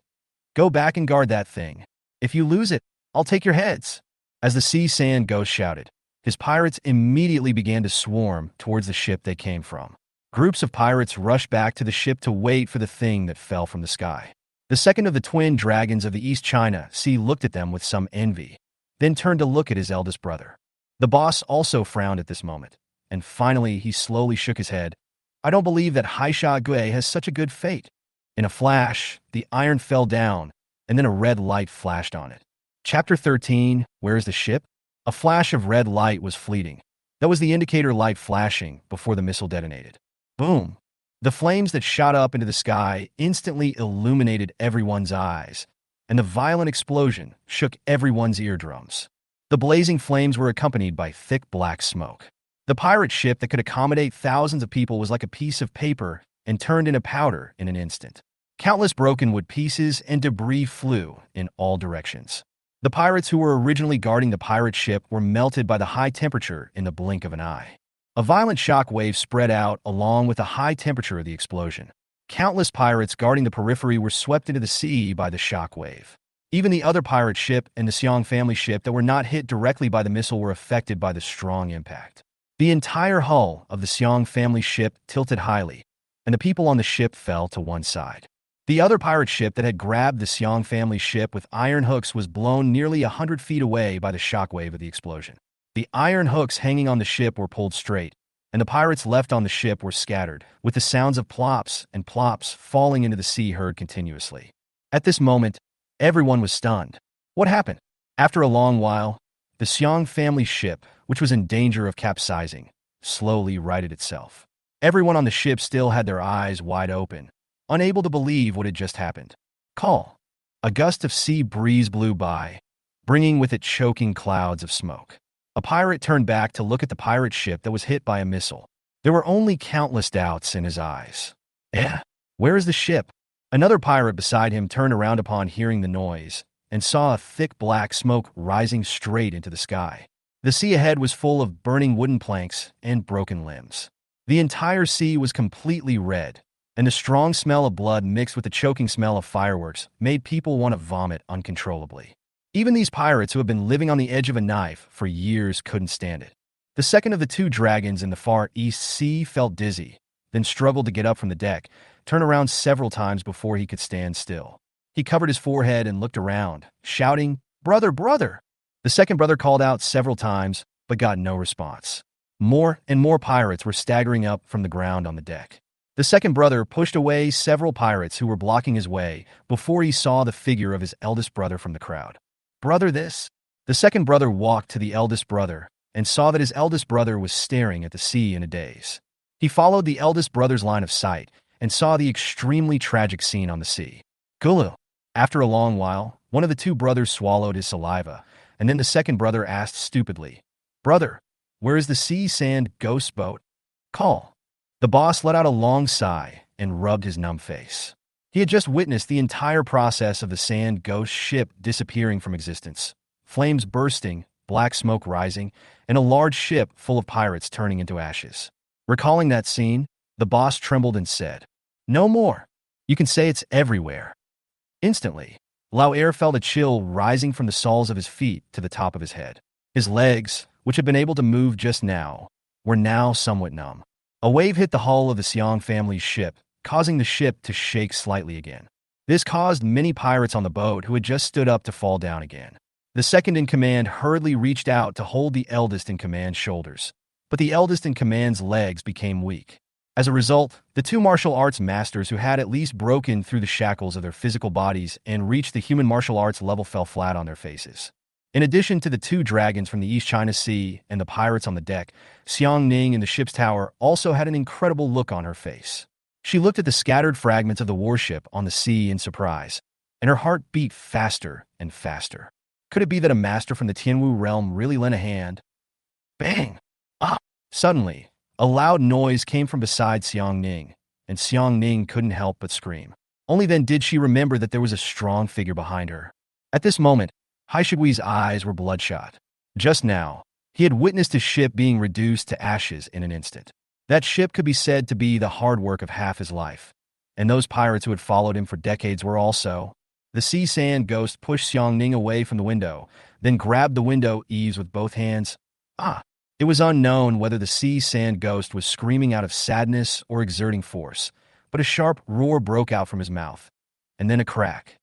"Go back and guard that thing." If you lose it, I'll take your heads." As the sea sand ghost shouted, his pirates immediately began to swarm towards the ship they came from. Groups of pirates rushed back to the ship to wait for the thing that fell from the sky. The second of the twin dragons of the East China Sea looked at them with some envy, then turned to look at his eldest brother. The boss also frowned at this moment, and finally he slowly shook his head. "I don't believe that Haisha Gui has such a good fate." In a flash, the iron fell down, and then a red light flashed on it. Chapter 13, Where is the ship? A flash of red light was fleeting. That was the indicator light flashing before the missile detonated. Boom! The flames that shot up into the sky instantly illuminated everyone's eyes, and the violent explosion shook everyone's eardrums. The blazing flames were accompanied by thick black smoke. The pirate ship that could accommodate thousands of people was like a piece of paper and turned into powder in an instant. Countless broken wood pieces and debris flew in all directions. The pirates who were originally guarding the pirate ship were melted by the high temperature in the blink of an eye. A violent shock wave spread out along with the high temperature of the explosion. Countless pirates guarding the periphery were swept into the sea by the shock wave. Even the other pirate ship and the Xiong family ship that were not hit directly by the missile were affected by the strong impact. The entire hull of the Xiong family ship tilted highly, and the people on the ship fell to one side. The other pirate ship that had grabbed the Xiong family ship with iron hooks was blown nearly 100 feet away by the shockwave of the explosion. The iron hooks hanging on the ship were pulled straight, and the pirates left on the ship were scattered, with the sounds of plops and plops falling into the sea heard continuously. At this moment, everyone was stunned. What happened? After a long while, the Xiong family ship, which was in danger of capsizing, slowly righted itself. Everyone on the ship still had their eyes wide open, unable to believe what had just happened. Call. A gust of sea breeze blew by, bringing with it choking clouds of smoke. A pirate turned back to look at the pirate ship that was hit by a missile. There were only countless doubts in his eyes. Where is the ship? Another pirate beside him turned around upon hearing the noise and saw a thick black smoke rising straight into the sky. The sea ahead was full of burning wooden planks and broken limbs. The entire sea was completely red, and the strong smell of blood mixed with the choking smell of fireworks made people want to vomit uncontrollably. Even these pirates who had been living on the edge of a knife for years couldn't stand it. The second of the two dragons in the far east sea felt dizzy, then struggled to get up from the deck, turned around several times before he could stand still. He covered his forehead and looked around, shouting, "Brother, brother!" The second brother called out several times, but got no response. More and more pirates were staggering up from the ground on the deck. The second brother pushed away several pirates who were blocking his way before he saw the figure of his eldest brother from the crowd. "Brother, this?" The second brother walked to the eldest brother and saw that his eldest brother was staring at the sea in a daze. He followed the eldest brother's line of sight and saw the extremely tragic scene on the sea. Gulu. After a long while, one of the two brothers swallowed his saliva, and then the second brother asked stupidly, "Brother, where is the sea sand ghost boat?" Call. The boss let out a long sigh and rubbed his numb face. He had just witnessed the entire process of the sand ghost ship disappearing from existence. Flames bursting, black smoke rising, and a large ship full of pirates turning into ashes. Recalling that scene, the boss trembled and said, "No more. You can say it's everywhere." Instantly, Lao Air felt a chill rising from the soles of his feet to the top of his head. His legs, which had been able to move just now, were now somewhat numb. A wave hit the hull of the Xiong family's ship, causing the ship to shake slightly again. This caused many pirates on the boat who had just stood up to fall down again. The second in command hurriedly reached out to hold the eldest in command's shoulders, but the eldest in command's legs became weak. As a result, the two martial arts masters who had at least broken through the shackles of their physical bodies and reached the human martial arts level fell flat on their faces. In addition to the two dragons from the East China Sea and the pirates on the deck, Xiang Ning in the ship's tower also had an incredible look on her face. She looked at the scattered fragments of the warship on the sea in surprise, and her heart beat faster and faster. Could it be that a master from the Tianwu realm really lent a hand? Bang! Ah! Suddenly, a loud noise came from beside Xiang Ning, and Xiang Ning couldn't help but scream. Only then did she remember that there was a strong figure behind her. At this moment, Hai Shigui's eyes were bloodshot. Just now, he had witnessed his ship being reduced to ashes in an instant. That ship could be said to be the hard work of half his life, and those pirates who had followed him for decades were also. The sea sand ghost pushed Xiangning away from the window, then grabbed the window eaves with both hands. Ah! It was unknown whether the sea sand ghost was screaming out of sadness or exerting force, but a sharp roar broke out from his mouth, and then a crack.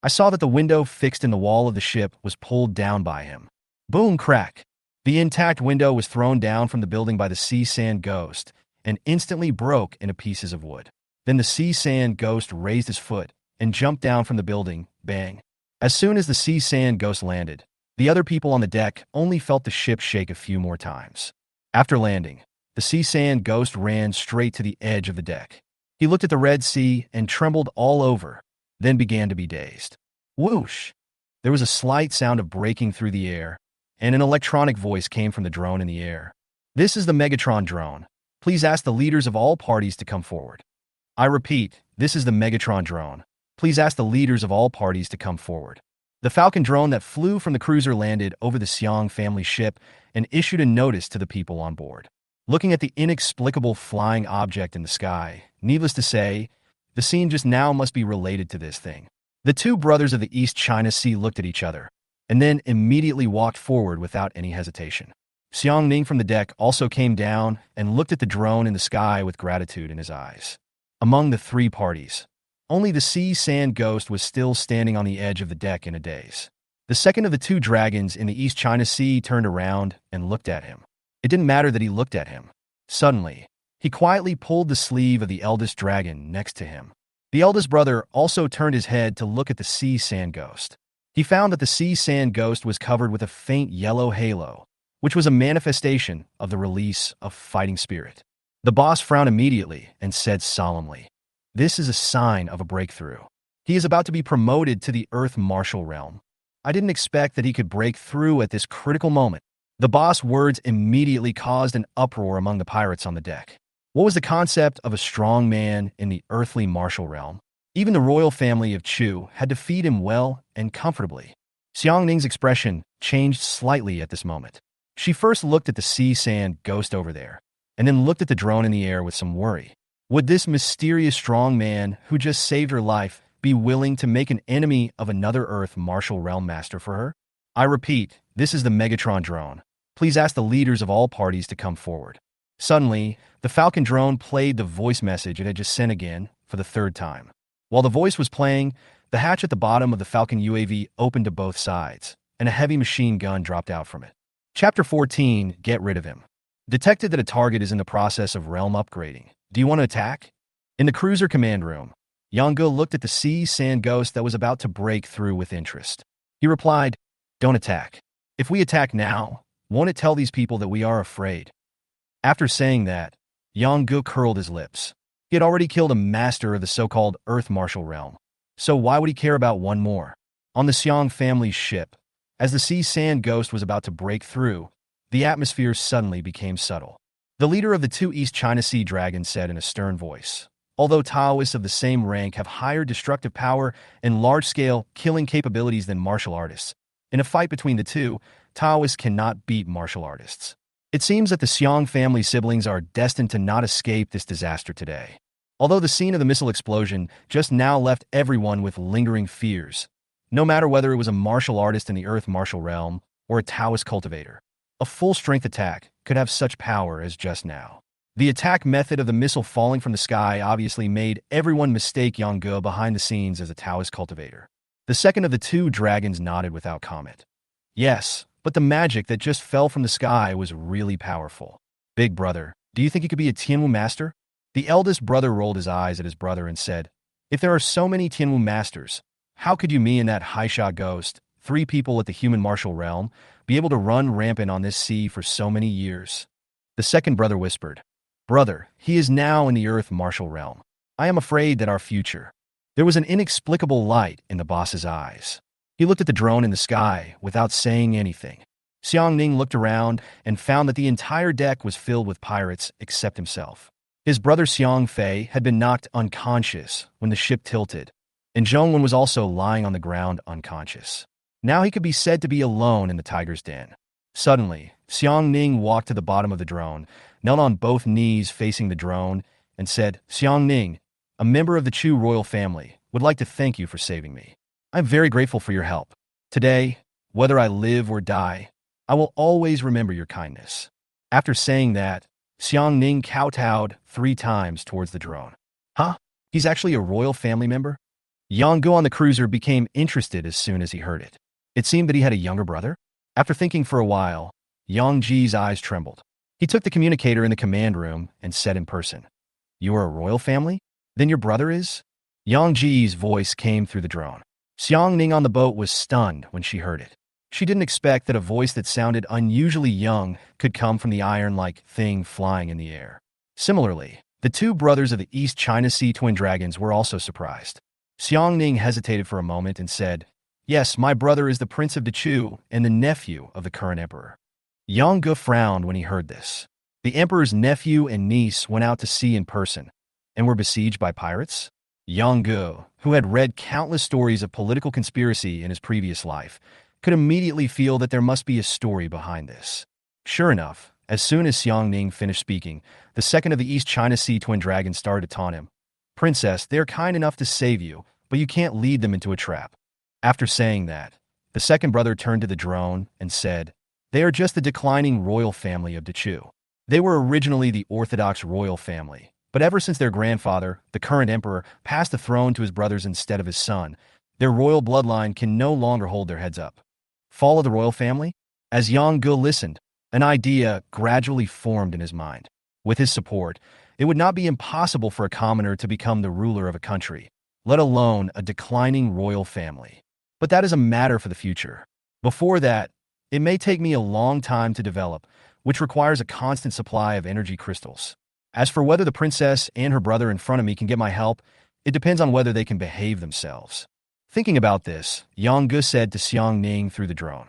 I saw that the window fixed in the wall of the ship was pulled down by him. Boom, crack! The intact window was thrown down from the building by the sea sand ghost and instantly broke into pieces of wood. Then the sea sand ghost raised his foot and jumped down from the building, bang. As soon as the sea sand ghost landed, the other people on the deck only felt the ship shake a few more times. After landing, the sea sand ghost ran straight to the edge of the deck. He looked at the Red Sea and trembled all over, then began to be dazed. Whoosh! There was a slight sound of breaking through the air, and an electronic voice came from the drone in the air. This is the Megatron drone. Please ask the leaders of all parties to come forward. I repeat, this is the Megatron drone. Please ask the leaders of all parties to come forward. The Falcon drone that flew from the cruiser landed over the Xiong family ship and issued a notice to the people on board. Looking at the inexplicable flying object in the sky, needless to say, the scene just now must be related to this thing. The two brothers of the East China Sea looked at each other, and then immediately walked forward without any hesitation. Xiangning from the deck also came down and looked at the drone in the sky with gratitude in his eyes. Among the three parties, only the sea sand ghost was still standing on the edge of the deck in a daze. The second of the two dragons in the East China Sea turned around and looked at him. It didn't matter that he looked at him. Suddenly, he quietly pulled the sleeve of the eldest dragon next to him. The eldest brother also turned his head to look at the sea sand ghost. He found that the sea sand ghost was covered with a faint yellow halo, which was a manifestation of the release of fighting spirit. The boss frowned immediately and said solemnly, "This is a sign of a breakthrough. He is about to be promoted to the Earth Martial Realm. I didn't expect that he could break through at this critical moment." The boss' words immediately caused an uproar among the pirates on the deck. What was the concept of a strong man in the earthly martial realm? Even the royal family of Chu had to feed him well and comfortably. Xiangning's expression changed slightly at this moment. She first looked at the sea sand ghost over there, and then looked at the drone in the air with some worry. Would this mysterious strong man who just saved her life be willing to make an enemy of another Earth martial realm master for her? I repeat, this is the Megatron drone. Please ask the leaders of all parties to come forward. Suddenly, the Falcon drone played the voice message it had just sent again for the third time. While the voice was playing, the hatch at the bottom of the Falcon UAV opened to both sides, and a heavy machine gun dropped out from it. Chapter 14, Get Rid of Him. Detected that a target is in the process of realm upgrading. Do you want to attack? In the cruiser command room, Yangge looked at the sea sand ghost that was about to break through with interest. He replied, "Don't attack. If we attack now, won't it tell these people that we are afraid?" After saying that, Yangge curled his lips. He had already killed a master of the so-called Earth Martial Realm, so why would he care about one more? On the Xiong family's ship, as the sea sand ghost was about to break through, the atmosphere suddenly became subtle. The leader of the two East China Sea dragons said in a stern voice, "Although Taoists of the same rank have higher destructive power and large-scale killing capabilities than martial artists, in a fight between the two, Taoists cannot beat martial artists. It seems that the Xiong family siblings are destined to not escape this disaster today." Although the scene of the missile explosion just now left everyone with lingering fears, no matter whether it was a martial artist in the Earth Martial Realm or a Taoist cultivator, a full-strength attack could have such power as just now. The attack method of the missile falling from the sky obviously made everyone mistake Yangge behind the scenes as a Taoist cultivator. The second of the two dragons nodded without comment. Yes, but the magic that just fell from the sky was really powerful. "Big brother, do you think you could be a Tianwu master?" The eldest brother rolled his eyes at his brother and said, "If there are so many Tianwu masters, how could you, me and that Haisha ghost, three people at the human martial realm, be able to run rampant on this sea for so many years?" The second brother whispered, "Brother, he is now in the Earth Martial Realm. I am afraid that our future." There was an inexplicable light in the boss's eyes. He looked at the drone in the sky without saying anything. Xiangning looked around and found that the entire deck was filled with pirates except himself. His brother Xiang Fei had been knocked unconscious when the ship tilted, and Zhongwen was also lying on the ground unconscious. Now he could be said to be alone in the tiger's den. Suddenly, Xiangning walked to the bottom of the drone, knelt on both knees facing the drone, and said, "Xiangning, a member of the Chu royal family, would like to thank you for saving me. I'm very grateful for your help. Today, whether I live or die, I will always remember your kindness." After saying that, Xiang Ning kowtowed 3 times towards the drone. Huh? He's actually a royal family member? Yang Gu on the cruiser became interested as soon as he heard it. It seemed that he had a younger brother. After thinking for a while, Yang Ji's eyes trembled. He took the communicator in the command room and said in person, "You are a royal family? Then your brother is?" Yang Ji's voice came through the drone. Xiang Ning on the boat was stunned when she heard it. She didn't expect that a voice that sounded unusually young could come from the iron-like thing flying in the air. Similarly, the 2 brothers of the East China Sea twin dragons were also surprised. Xiang Ning hesitated for a moment and said, "Yes, my brother is the Prince of Dechu and the nephew of the current emperor." Yang Gu frowned when he heard this. The emperor's nephew and niece went out to sea in person and were besieged by pirates? Yang Gu, who had read countless stories of political conspiracy in his previous life, could immediately feel that there must be a story behind this. Sure enough, as soon as Xiang Ning finished speaking, the second of the East China Sea twin dragons started to taunt him. "Princess, they are kind enough to save you, but you can't lead them into a trap." After saying that, the second brother turned to the drone and said, "They are just the declining royal family of Dechu. They were originally the orthodox royal family, but ever since their grandfather, the current emperor, passed the throne to his brothers instead of his son, their royal bloodline can no longer hold their heads up." Fall of the royal family? As Yang Gu listened, an idea gradually formed in his mind. With his support, it would not be impossible for a commoner to become the ruler of a country, let alone a declining royal family. But that is a matter for the future. Before that, it may take me a long time to develop, which requires a constant supply of energy crystals. As for whether the princess and her brother in front of me can get my help, it depends on whether they can behave themselves. Thinking about this, Yang Gu said to Xiang Ning through the drone,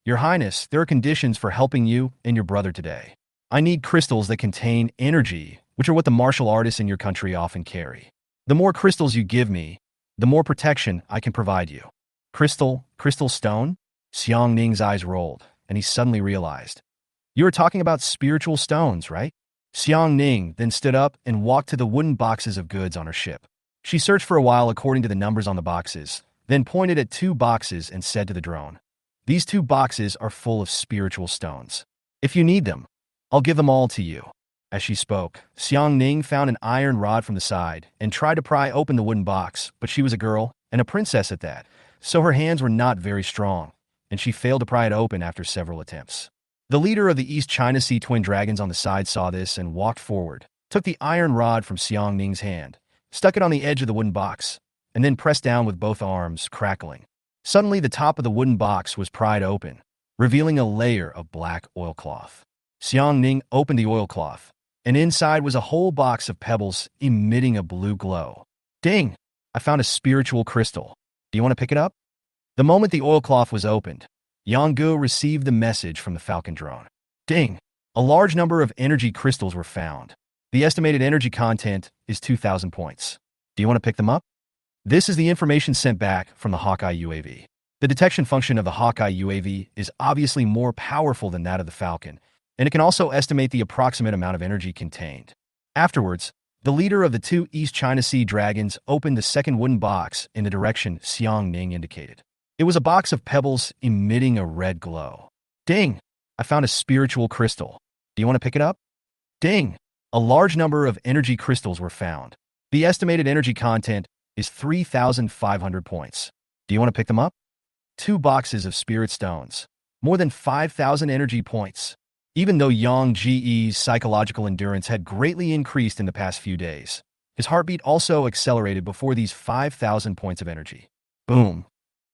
"Your Highness, there are conditions for helping you and your brother today. I need crystals that contain energy, which are what the martial artists in your country often carry. The more crystals you give me, the more protection I can provide you." Crystal stone? Xiang Ning's eyes rolled, and he suddenly realized. "You are talking about spiritual stones, right?" Xiang Ning then stood up and walked to the wooden boxes of goods on her ship. She searched for a while according to the numbers on the boxes, then pointed at 2 boxes and said to the drone, "These 2 boxes are full of spiritual stones. If you need them, I'll give them all to you." As she spoke, Xiang Ning found an iron rod from the side and tried to pry open the wooden box, but she was a girl, and a princess at that, so her hands were not very strong, and she failed to pry it open after several attempts. The leader of the East China Sea twin dragons on the side saw this and walked forward, took the iron rod from Xiang Ning's hand, stuck it on the edge of the wooden box, and then pressed down with both arms, crackling. Suddenly, the top of the wooden box was pried open, revealing a layer of black oilcloth. Xiang Ning opened the oilcloth, and inside was a whole box of pebbles emitting a blue glow. "Ding! I found a spiritual crystal. Do you want to pick it up?" The moment the oilcloth was opened, Yang Gu received the message from the Falcon drone. "Ding! A large number of energy crystals were found. The estimated energy content is 2,000 points. Do you want to pick them up?" This is the information sent back from the Hawkeye UAV. The detection function of the Hawkeye UAV is obviously more powerful than that of the Falcon, and it can also estimate the approximate amount of energy contained. Afterwards, the leader of the 2 East China Sea dragons opened the second wooden box in the direction Xiang Ning indicated. It was a box of pebbles emitting a red glow. "Ding! I found a spiritual crystal. Do you want to pick it up?" "Ding! A large number of energy crystals were found. The estimated energy content is 3,500 points. Do you want to pick them up?" 2 boxes of spirit stones. More than 5,000 energy points. Even though Yang Ji's psychological endurance had greatly increased in the past few days, his heartbeat also accelerated before these 5,000 points of energy. Boom.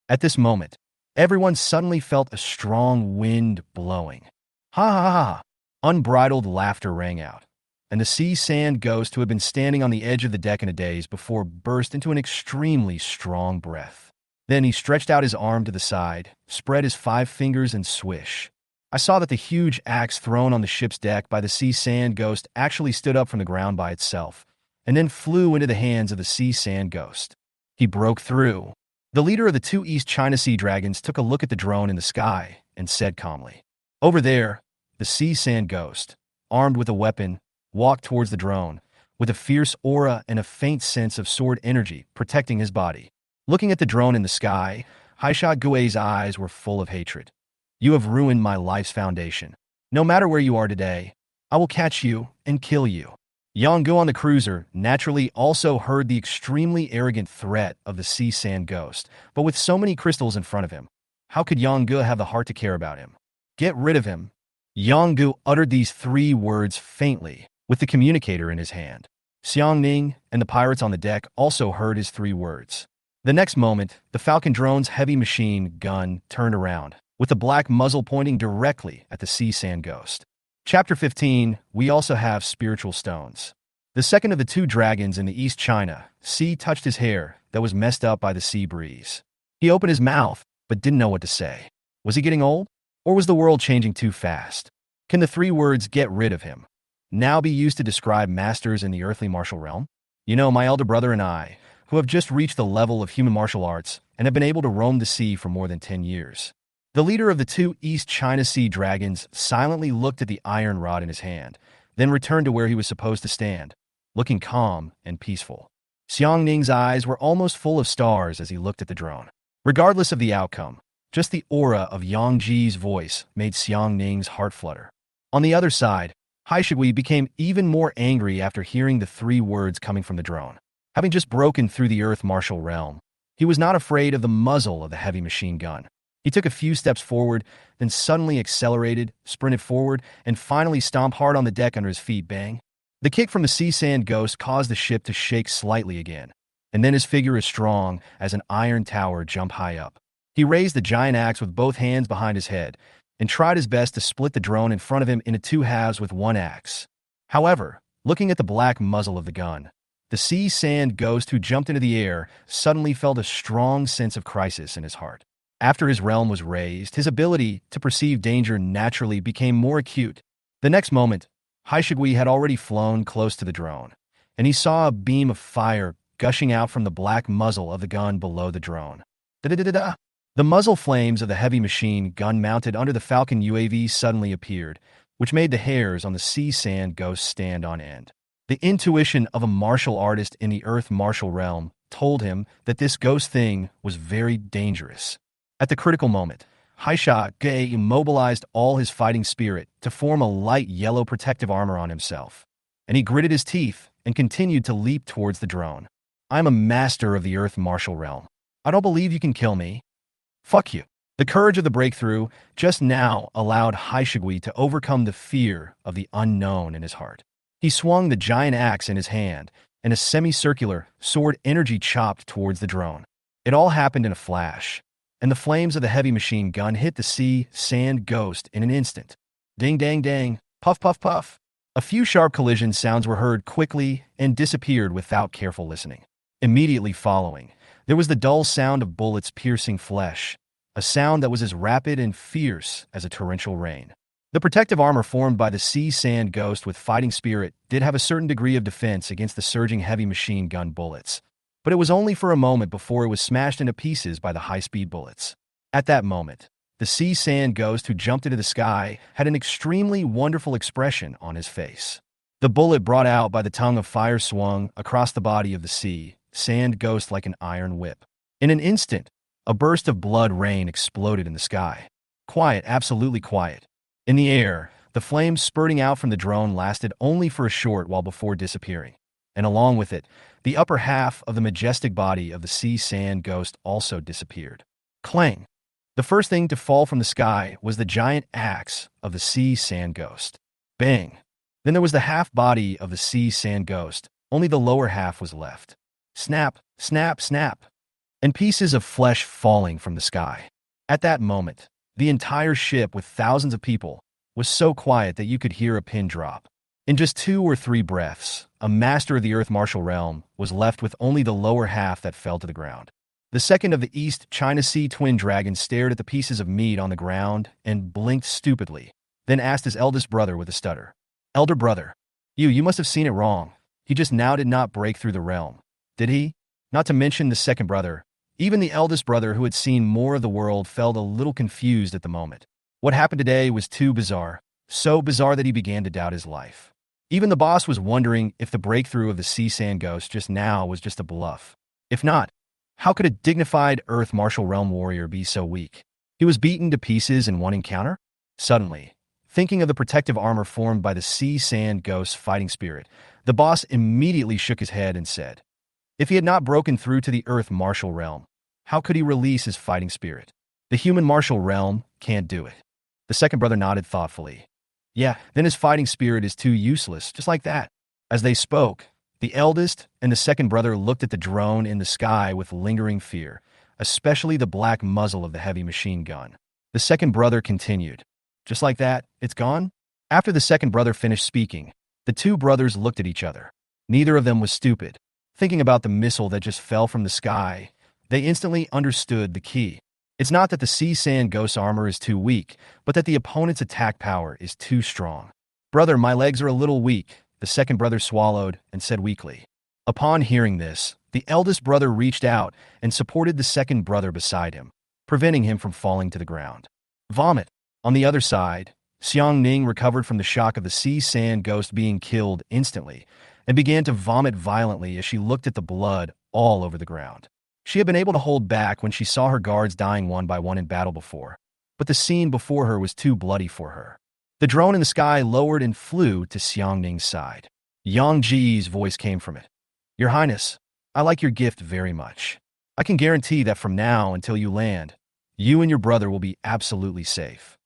At this moment, everyone suddenly felt a strong wind blowing. Ha ha ha! Unbridled laughter rang out, and the sea sand ghost who had been standing on the edge of the deck in a daze before burst into an extremely strong breath. Then he stretched out his arm to the side, spread his 5 fingers, and swish. I saw that the huge axe thrown on the ship's deck by the sea sand ghost actually stood up from the ground by itself, and then flew into the hands of the sea sand ghost. He broke through. The leader of the 2 East China Sea dragons took a look at the drone in the sky and said calmly, "Over there," the sea sand ghost, armed with a weapon, walked towards the drone, with a fierce aura and a faint sense of sword energy protecting his body. Looking at the drone in the sky, Haisha Gui's eyes were full of hatred. You have ruined my life's foundation. No matter where you are today, I will catch you and kill you. Yanggu on the cruiser naturally also heard the extremely arrogant threat of the sea sand ghost, but with so many crystals in front of him, how could Yanggu have the heart to care about him? Get rid of him. Yanggu uttered these 3 words faintly, with the communicator in his hand. Xiang Ning and the pirates on the deck also heard his 3 words. The next moment, the Falcon drone's heavy machine gun turned around, with the black muzzle pointing directly at the sea sand ghost. Chapter 15, we also have spiritual stones. The second of the 2 dragons in the East China Sea touched his hair that was messed up by the sea breeze. He opened his mouth, but didn't know what to say. Was he getting old? Or was the world changing too fast? Can the 3 words "get rid of him" now be used to describe masters in the earthly martial realm? You know, my elder brother and I, who have just reached the level of human martial arts and have been able to roam the sea for more than 10 years. The leader of the 2 East China Sea dragons silently looked at the iron rod in his hand, then returned to where he was supposed to stand, looking calm and peaceful. Xiang Ning's eyes were almost full of stars as he looked at the drone. Regardless of the outcome, just the aura of Yang Ji's voice made Xiang Ning's heart flutter. On the other side, Haishigui became even more angry after hearing the 3 words coming from the drone. Having just broken through the earth martial realm, he was not afraid of the muzzle of the heavy machine gun. He took a few steps forward, then suddenly accelerated, sprinted forward, and finally stomped hard on the deck under his feet. Bang! The kick from the sea sand ghost caused the ship to shake slightly again, and then his figure as strong as an iron tower jumped high up. He raised the giant axe with both hands behind his head and tried his best to split the drone in front of him into 2 halves with one axe. However, looking at the black muzzle of the gun, the sea sand ghost who jumped into the air suddenly felt a strong sense of crisis in his heart. After his realm was raised, his ability to perceive danger naturally became more acute. The next moment, Haishigui had already flown close to the drone, and he saw a beam of fire gushing out from the black muzzle of the gun below the drone. Da-da-da-da-da! The muzzle flames of the heavy machine gun mounted under the Falcon UAV suddenly appeared, which made the hairs on the sea sand ghost stand on end. The intuition of a martial artist in the earth martial realm told him that this ghost thing was very dangerous. At the critical moment, Haisha Ge immobilized all his fighting spirit to form a light yellow protective armor on himself, and he gritted his teeth and continued to leap towards the drone. I'm a master of the earth martial realm. I don't believe you can kill me. Fuck you. The courage of the breakthrough just now allowed Haishigui to overcome the fear of the unknown in his heart. He swung the giant axe in his hand, and a semicircular sword energy chopped towards the drone. It all happened in a flash, and the flames of the heavy machine gun hit the sea sand ghost in an instant. Ding dang dang, puff puff puff. A few sharp collision sounds were heard quickly and disappeared without careful listening. Immediately following, there was the dull sound of bullets piercing flesh, a sound that was as rapid and fierce as a torrential rain. The protective armor formed by the sea sand ghost with fighting spirit did have a certain degree of defense against the surging heavy machine gun bullets, but it was only for a moment before it was smashed into pieces by the high-speed bullets. At that moment, the sea sand ghost who jumped into the sky had an extremely wonderful expression on his face. The bullet brought out by the tongue of fire swung across the body of the sea sand ghost like an iron whip. In an instant, a burst of blood rain exploded in the sky. Quiet, absolutely quiet. In the air, the flames spurting out from the drone lasted only for a short while before disappearing, and along with it, the upper half of the majestic body of the sea sand ghost also disappeared. Clang! The first thing to fall from the sky was the giant axe of the sea sand ghost. Bang! Then there was the half body of the sea sand ghost, only the lower half was left. Snap, snap, snap, and pieces of flesh falling from the sky. At that moment, the entire ship with thousands of people was so quiet that you could hear a pin drop. In just 2 or 3 breaths, a master of the earth martial realm was left with only the lower half that fell to the ground. The second of the East China Sea twin dragons stared at the pieces of meat on the ground and blinked stupidly, then asked his eldest brother with a stutter. Elder brother, you must have seen it wrong. He just now did not break through the realm, did he? Not to mention the second brother. Even the eldest brother, who had seen more of the world, felt a little confused at the moment. What happened today was too bizarre, so bizarre that he began to doubt his life. Even the boss was wondering if the breakthrough of the sea sand ghost just now was just a bluff. If not, How could a dignified Earth Martial Realm warrior be so weak? He was beaten to pieces in one encounter? Suddenly, thinking of the protective armor formed by the sea sand ghost's fighting spirit, the boss immediately shook his head and said, if he had not broken through to the Earth Martial Realm, how could he release his fighting spirit? The human martial realm can't do it. The second brother nodded thoughtfully. Yeah, then his fighting spirit is too useless, just like that. As they spoke, the eldest and the second brother looked at the drone in the sky with lingering fear, especially the black muzzle of the heavy machine gun. The second brother continued. Just like that, it's gone? After the second brother finished speaking, the two brothers looked at each other. Neither of them was stupid. Thinking about the missile that just fell from the sky, they instantly understood the key. It's not that the sea sand ghost armor is too weak, but that the opponent's attack power is too strong. Brother, my legs are a little weak, the second brother swallowed and said weakly. Upon hearing this, the eldest brother reached out and supported the second brother beside him, preventing him from falling to the ground. Vomit. On the other side, Xiang Ning recovered from the shock of the sea sand ghost being killed instantly and began to vomit violently as she looked at the blood all over the ground. She had been able to hold back when she saw her guards dying one by one in battle before, but the scene before her was too bloody for her. The drone in the sky lowered and flew to Xiang Ning's side. Yang Ji's voice came from it. Your Highness, I like your gift very much. I can guarantee that from now until you land, you and your brother will be absolutely safe.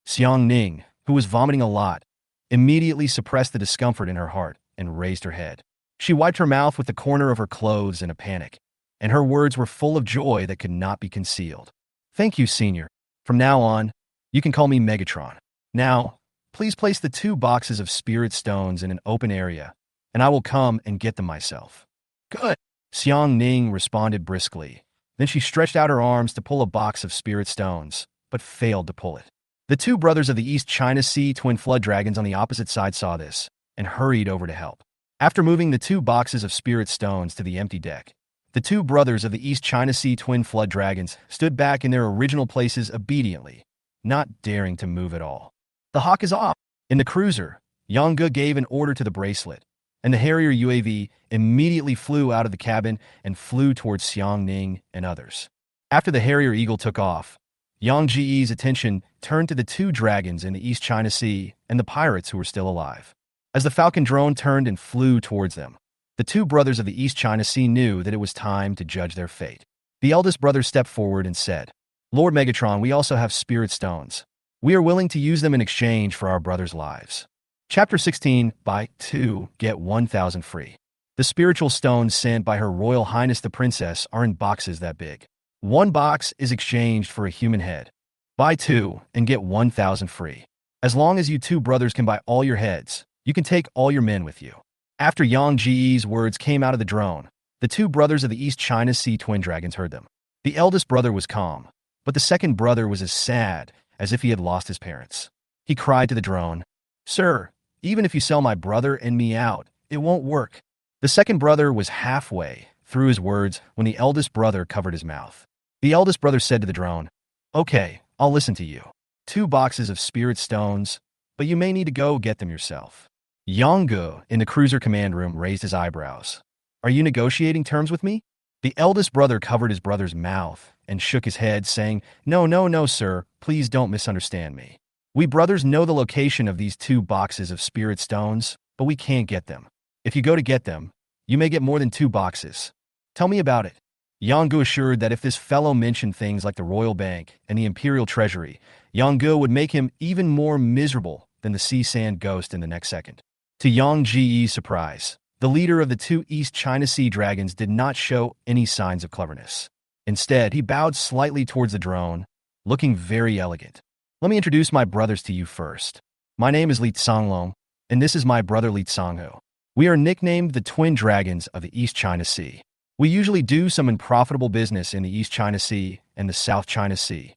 Xiang Ning, who was vomiting a lot, immediately suppressed the discomfort in her heart and raised her head. She wiped her mouth with the corner of her clothes in a panic, and her words were full of joy that could not be concealed. Thank you, Senior. From now on, you can call me Megatron. Now, please place the 2 boxes of spirit stones in an open area, and I will come and get them myself. Good. Xiang Ning responded briskly. Then she stretched out her arms to pull a box of spirit stones, but failed to pull it. The 2 brothers of the East China Sea twin flood dragons on the opposite side saw this and hurried over to help. After moving the 2 boxes of spirit stones to the empty deck, the 2 brothers of the East China Sea twin flood dragons stood back in their original places obediently, not daring to move at all. The hawk is off. In the cruiser, Yangge gave an order to the bracelet, and the Harrier UAV immediately flew out of the cabin and flew towards Xiang Ning and others. After the Harrier Eagle took off, Yang Ji's attention turned to the 2 dragons in the East China Sea and the pirates who were still alive. As the Falcon drone turned and flew towards them, the 2 brothers of the East China Sea knew that it was time to judge their fate. The eldest brother stepped forward and said, Lord Megatron, we also have spirit stones. We are willing to use them in exchange for our brothers' lives. Chapter 16, Buy 2, Get 1,000 free. The spiritual stones sent by Her Royal Highness the Princess are in boxes that big. 1 box is exchanged for a human head. Buy 2 and get 1,000 free. As long as you 2 brothers can buy all your heads, you can take all your men with you. After Yang Ji's words came out of the drone, the 2 brothers of the East China Sea twin dragons heard them. The eldest brother was calm, but the second brother was as sad as if he had lost his parents. He cried to the drone, Sir, even if you sell my brother and me out, it won't work. The second brother was halfway through his words when the eldest brother covered his mouth. The eldest brother said to the drone, Okay, I'll listen to you. 2 boxes of spirit stones, but you may need to go get them yourself. Yangge in the cruiser command room raised his eyebrows. Are you negotiating terms with me? The eldest brother covered his brother's mouth and shook his head, saying, No, sir, please don't misunderstand me. We brothers know the location of these 2 boxes of spirit stones, but we can't get them. If you go to get them, you may get more than 2 boxes. Tell me about it. Yangge assured that if this fellow mentioned things like the Royal Bank and the Imperial Treasury, Yangge would make him even more miserable than the sea sand ghost in the next second. To Yang Ji's surprise, the leader of the 2 East China Sea dragons did not show any signs of cleverness. Instead, he bowed slightly towards the drone, looking very elegant. Let me introduce my brothers to you first. My name is Li Tsanglong, and this is my brother Li Tsanghu. We are nicknamed the Twin Dragons of the East China Sea. We usually do some unprofitable business in the East China Sea and the South China Sea.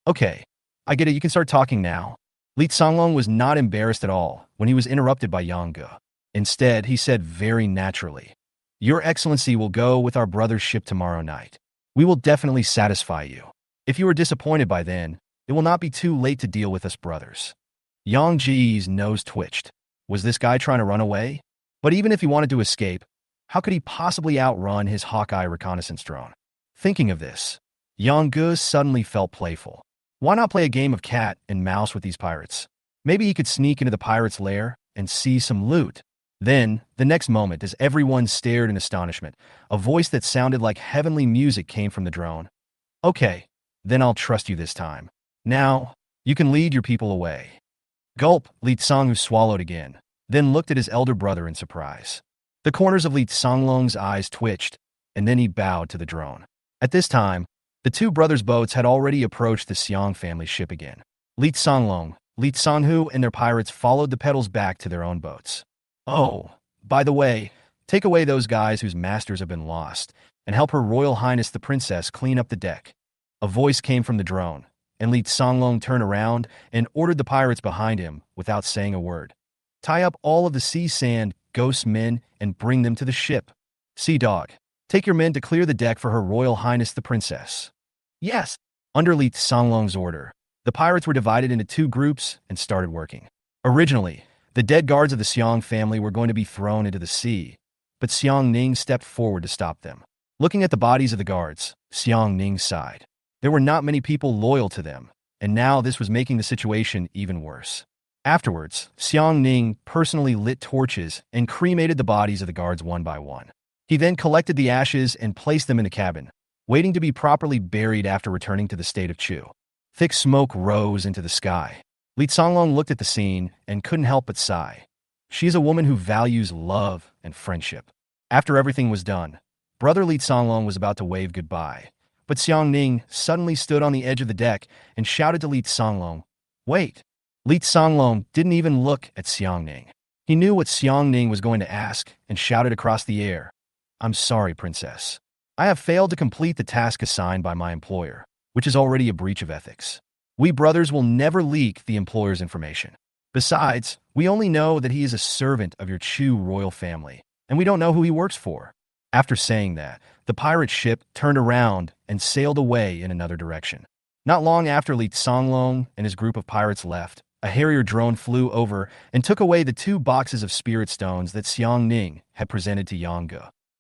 Okay, I get it, you can start talking now. Li Tsanglong was not embarrassed at all when he was interrupted by Yangge. Instead, he said very naturally, Your Excellency will go with our brother's ship tomorrow night. We will definitely satisfy you. If you are disappointed by then, it will not be too late to deal with us brothers. Yang Ji's nose twitched. Was this guy trying to run away? But even if he wanted to escape, how could he possibly outrun his Hawkeye reconnaissance drone? Thinking of this, Yang suddenly felt playful. Why not play a game of cat and mouse with these pirates? Maybe he could sneak into the pirate's lair and see some loot. Then, the next moment, as everyone stared in astonishment, a voice that sounded like heavenly music came from the drone. Okay, then I'll trust you this time. Now, you can lead your people away. Gulp, Li Tsanghu swallowed again, then looked at his elder brother in surprise. The corners of Li Tsanglong's eyes twitched, and then he bowed to the drone. At this time, the two brothers' boats had already approached the Xiang family ship again. Li Tsanglong, Li Tsanghu, and their pirates followed the pedals back to their own boats. Oh, by the way, take away those guys whose masters have been lost, and help Her Royal Highness the Princess clean up the deck. A voice came from the drone, and Li Tsanglong turned around and ordered the pirates behind him without saying a word. Tie up all of the sea sand, ghost men, and bring them to the ship. Sea Dog, take your men to clear the deck for Her Royal Highness the Princess. Yes. Under Li Tsanglong's order, the pirates were divided into two groups and started working. Originally, the dead guards of the Xiang family were going to be thrown into the sea, but Xiang Ning stepped forward to stop them. Looking at the bodies of the guards, Xiang Ning sighed. There were not many people loyal to them, and now this was making the situation even worse. Afterwards, Xiang Ning personally lit torches and cremated the bodies of the guards one by one. He then collected the ashes and placed them in the cabin, waiting to be properly buried after returning to the state of Chu. Thick smoke rose into the sky. Li Tsanglong looked at the scene and couldn't help but sigh. She is a woman who values love and friendship. After everything was done, brother Li Tsanglong was about to wave goodbye, but Xiang Ning suddenly stood on the edge of the deck and shouted to Li Tsanglong, "Wait!" Li Tsanglong didn't even look at Xiang Ning. He knew what Xiang Ning was going to ask and shouted across the air, "I'm sorry, princess. I have failed to complete the task assigned by my employer, which is already a breach of ethics. We brothers will never leak the employer's information. Besides, we only know that he is a servant of your Chu royal family, and we don't know who he works for." After saying that, the pirate ship turned around and sailed away in another direction. Not long after Li Tsanglong and his group of pirates left, a Harrier drone flew over and took away the 2 boxes of spirit stones that Xiang Ning had presented to Yang.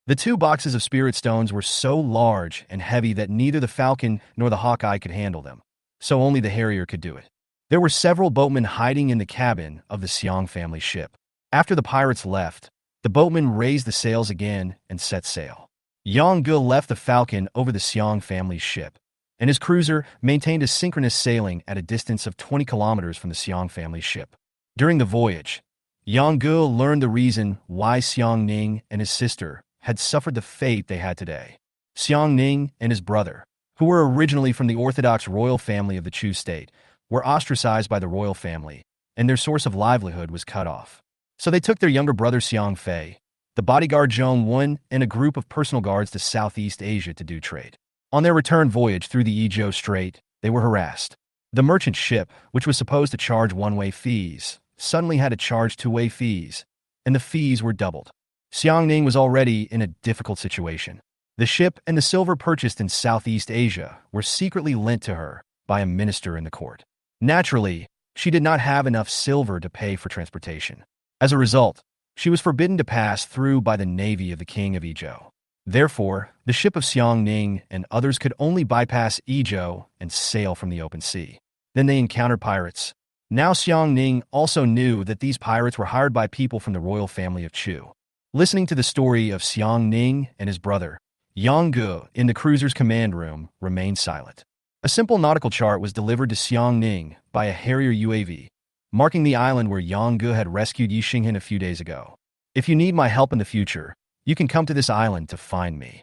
The 2 boxes of spirit stones were so large and heavy that neither the Falcon nor the Hawkeye could handle them, so only the Harrier could do it. There were several boatmen hiding in the cabin of the Xiang family ship. After the pirates left, the boatmen raised the sails again and set sail. Yang left the Falcon over the Xiang family ship, and his cruiser maintained a synchronous sailing at a distance of 20 kilometers from the Xiang family ship. During the voyage, Yang learned the reason why Xiang Ning and his sister had suffered the fate they had today. Xiang Ning and his brother, who were originally from the Orthodox royal family of the Chu state, were ostracized by the royal family, and their source of livelihood was cut off. So they took their younger brother Xiang Fei, the bodyguard Zhong Wen, and a group of personal guards to Southeast Asia to do trade. On their return voyage through the Yizhou Strait, they were harassed. The merchant ship, which was supposed to charge one-way fees, suddenly had to charge two-way fees, and the fees were doubled. Xiang Ning was already in a difficult situation. The ship and the silver purchased in Southeast Asia were secretly lent to her by a minister in the court. Naturally, she did not have enough silver to pay for transportation. As a result, she was forbidden to pass through by the navy of the king of Yizhou. Therefore, the ship of Xiang Ning and others could only bypass Yizhou and sail from the open sea. Then they encountered pirates. Now Xiang Ning also knew that these pirates were hired by people from the royal family of Chu. Listening to the story of Xiang Ning and his brother, Yang in the cruiser's command room remained silent. A simple nautical chart was delivered to Xiang Ning by a Harrier UAV, marking the island where Yang had rescued Yi Xinghan a few days ago. "If you need my help in the future, you can come to this island to find me.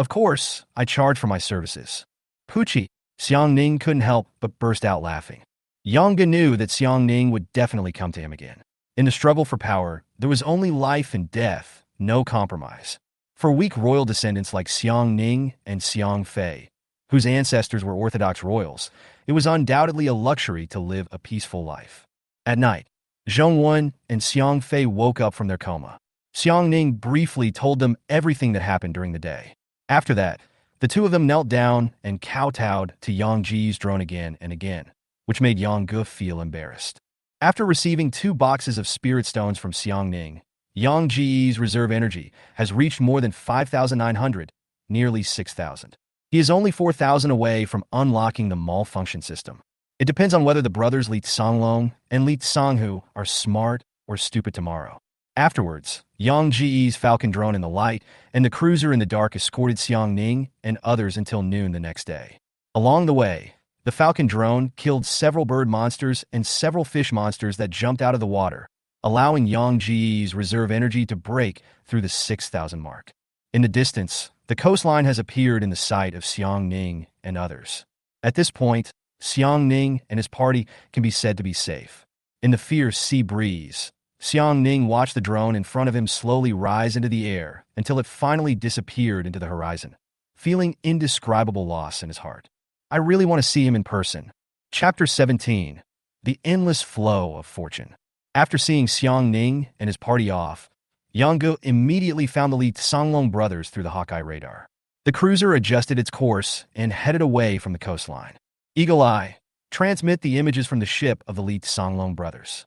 Of course, I charge for my services." Poochie, Xiang Ning couldn't help but burst out laughing. Yang knew that Xiang Ning would definitely come to him again. In the struggle for power, there was only life and death, no compromise. For weak royal descendants like Xiang Ning and Xiang Fei, whose ancestors were Orthodox royals, it was undoubtedly a luxury to live a peaceful life. At night, Zhong Wen and Xiang Fei woke up from their coma. Xiang Ning briefly told them everything that happened during the day. After that, the two of them knelt down and kowtowed to Yang Ji's drone again and again, which made Yang feel embarrassed. After receiving 2 boxes of spirit stones from Xiang Ning, Yang Ji's reserve energy has reached more than 5,900, nearly 6,000. He is only 4,000 away from unlocking the malfunction system. It depends on whether the brothers Li Songlong and Li Songhu are smart or stupid tomorrow. Afterwards, Yang Ji's Falcon drone in the light and the cruiser in the dark escorted Xiang Ning and others until noon the next day. Along the way, the Falcon drone killed several bird monsters and several fish monsters that jumped out of the water, allowing Yang Ji's reserve energy to break through the 6,000 mark. In the distance, the coastline has appeared in the sight of Xiang Ning and others. At this point, Xiang Ning and his party can be said to be safe. In the fierce sea breeze, Xiang Ning watched the drone in front of him slowly rise into the air until it finally disappeared into the horizon, feeling indescribable loss in his heart. I really want to see him in person. Chapter 17. The Endless Flow of Fortune. After seeing Xiang Ning and his party off, Yang Ge immediately found the Li Songlong brothers through the Hawkeye radar. The cruiser adjusted its course and headed away from the coastline. Eagle Eye, transmit the images from the ship of the Li Songlong brothers.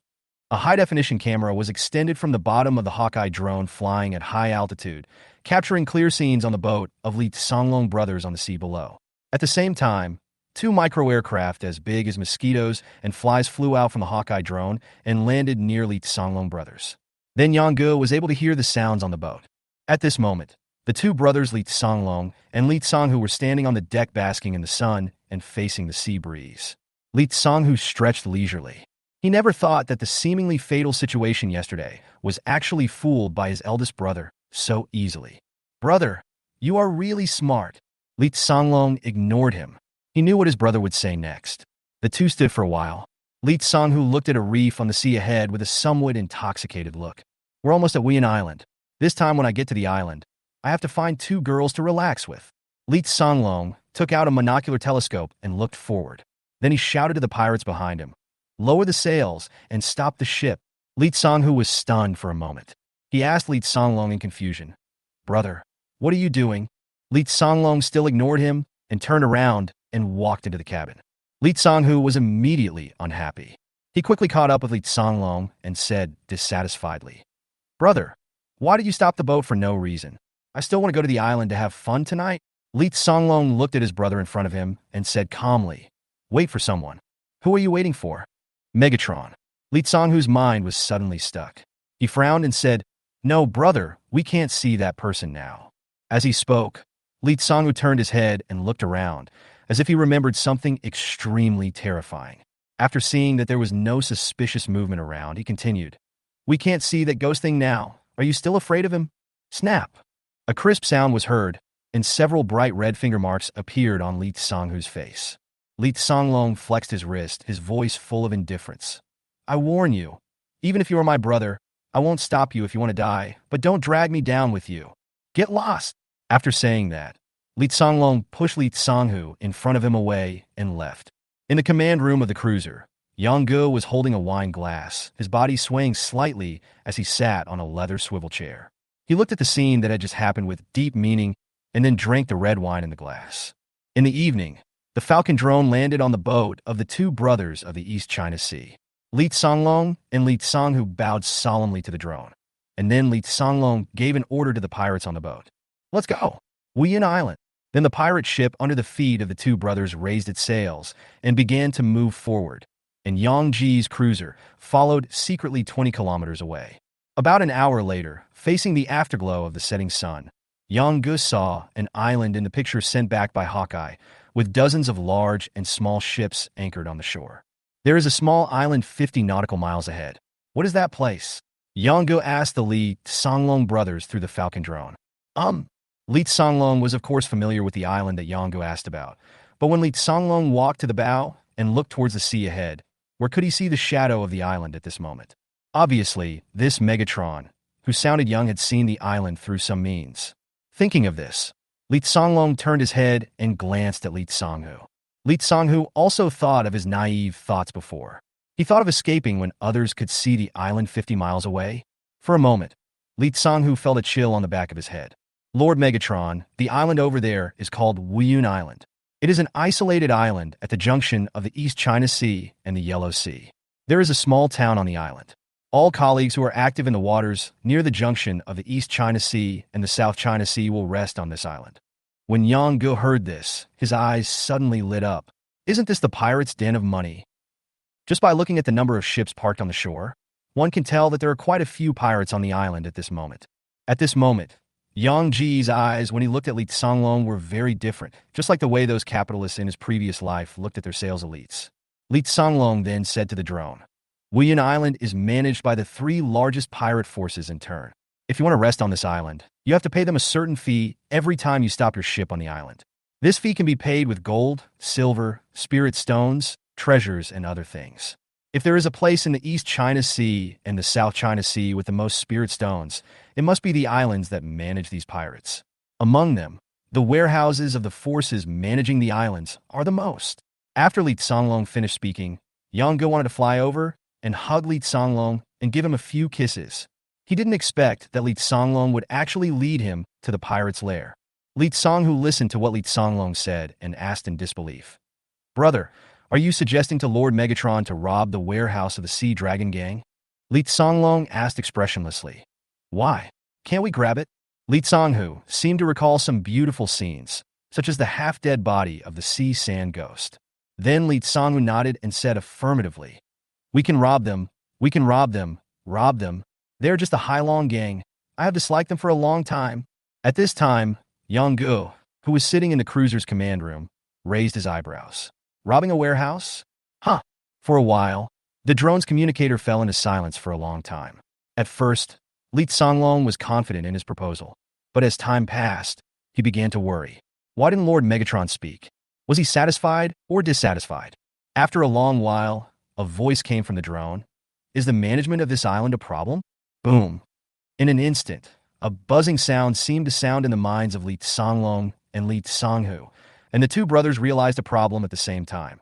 A high-definition camera was extended from the bottom of the Hawkeye drone flying at high altitude, capturing clear scenes on the boat of Li Songlong brothers on the sea below. At the same time, two micro-aircraft as big as mosquitoes and flies flew out from the Hawkeye drone and landed near Li Songlong brothers. Then Yang Ge was able to hear the sounds on the boat. At this moment, the two brothers Li Songlong and Li Songhu were standing on the deck basking in the sun and facing the sea breeze. Li Songhu stretched leisurely. He never thought that the seemingly fatal situation yesterday was actually fooled by his eldest brother so easily. Brother, you are really smart. Li Songlong ignored him. He knew what his brother would say next. The two stood for a while. Li Songhu looked at a reef on the sea ahead with a somewhat intoxicated look. We're almost at Wuyan Island. This time when I get to the island, I have to find two girls to relax with. Li Songlong took out a monocular telescope and looked forward. Then he shouted to the pirates behind him, "Lower the sails and stop the ship." Li Songhu was stunned for a moment. He asked Li Songlong in confusion, "Brother, what are you doing?" Li Songlong still ignored him and turned around and walked into the cabin. Li Songhu was immediately unhappy. He quickly caught up with Li Songlong and said dissatisfiedly, "Brother, why did you stop the boat for no reason? I still want to go to the island to have fun tonight." Li Songlong looked at his brother in front of him and said calmly, "Wait for someone." "Who are you waiting for?" "Megatron." Li Songhu's mind was suddenly stuck. He frowned and said, "No, brother, we can't see that person now." As he spoke, Li Songhu turned his head and looked around, as if he remembered something extremely terrifying. After seeing that there was no suspicious movement around, he continued, "We can't see that ghost thing now. Are you still afraid of him?" Snap! A crisp sound was heard, and several bright red finger marks appeared on Li Songhu's face. Li Songlong flexed his wrist, his voice full of indifference. "I warn you, even if you are my brother, I won't stop you if you want to die, but don't drag me down with you. Get lost." After saying that, Li Songlong pushed Li Songhu in front of him away and left. In the command room of the cruiser, Yang Ge was holding a wine glass, his body swaying slightly as he sat on a leather swivel chair. He looked at the scene that had just happened with deep meaning and then drank the red wine in the glass. In the evening, the Falcon drone landed on the boat of the two brothers of the East China Sea. Li Songlong and Li Songhu bowed solemnly to the drone, and then Li Songlong gave an order to the pirates on the boat. "Let's go! Wuyan Island." Then the pirate ship under the feet of the two brothers raised its sails and began to move forward, and Yang Ji's cruiser followed secretly 20 kilometers away. About an hour later, facing the afterglow of the setting sun, Yang Ge saw an island in the picture sent back by Hawkeye, with dozens of large and small ships anchored on the shore. "There is a small island 50 nautical miles ahead. What is that place?" Yang Ge asked the Li Songlong brothers through the Falcon drone. Li Songlong was of course familiar with the island that Yang Ge asked about, but when Li Songlong walked to the bow and looked towards the sea ahead, where could he see the shadow of the island at this moment? Obviously, this Megatron, who sounded young, had seen the island through some means. Thinking of this, Li Songlong turned his head and glanced at Li Songhu. Li Songhu also thought of his naive thoughts before. He thought of escaping when others could see the island 50 miles away. For a moment, Li Songhu felt a chill on the back of his head. "Lord Megatron, the island over there is called Wuyan Island. It is an isolated island at the junction of the East China Sea and the Yellow Sea. There is a small town on the island. All colleagues who are active in the waters near the junction of the East China Sea and the South China Sea will rest on this island. When Yang Gu heard this, his eyes suddenly lit up. Isn't this the pirates' den of money? Just by looking at the number of ships parked on the shore, one can tell that there are quite a few pirates on the island at this moment. At this moment, Yang Ji's eyes, when he looked at Li Songlong, were very different, just like the way those capitalists in his previous life looked at their sales elites. Li Songlong then said to the drone, Wuyan Island is managed by the 3 largest pirate forces in turn. If you want to rest on this island, you have to pay them a certain fee every time you stop your ship on the island. This fee can be paid with gold, silver, spirit stones, treasures, and other things. If there is a place in the East China Sea and the South China Sea with the most spirit stones, it must be the islands that manage these pirates. Among them, the warehouses of the forces managing the islands are the most. After Li Songlong finished speaking, Yang Gu wanted to fly over and hug Li Songlong and give him a few kisses. He didn't expect that Li Songlong would actually lead him to the pirate's lair. Li Songhu listened to what Li Songlong said and asked in disbelief, Brother, are you suggesting to Lord Megatron to rob the warehouse of the Sea Dragon Gang? Li Songlong asked expressionlessly. Why? Can't we grab it? Li Songhu seemed to recall some beautiful scenes, such as the half-dead body of the sea sand ghost. Then Li Songhu nodded and said affirmatively, We can rob them. We can rob them. Rob them. They're just a Hailong gang. I have disliked them for a long time. At this time, Yang Gu, who was sitting in the cruiser's command room, raised his eyebrows. Robbing a warehouse? Huh. For a while, the drone's communicator fell into silence for a long time. At first, Li Songlong was confident in his proposal, but as time passed, he began to worry. Why didn't Lord Megatron speak? Was he satisfied or dissatisfied? After a long while, a voice came from the drone. Is the management of this island a problem? Boom. In an instant, a buzzing sound seemed to sound in the minds of Li Songlong and Li Songhu, and the two brothers realized a problem at the same time.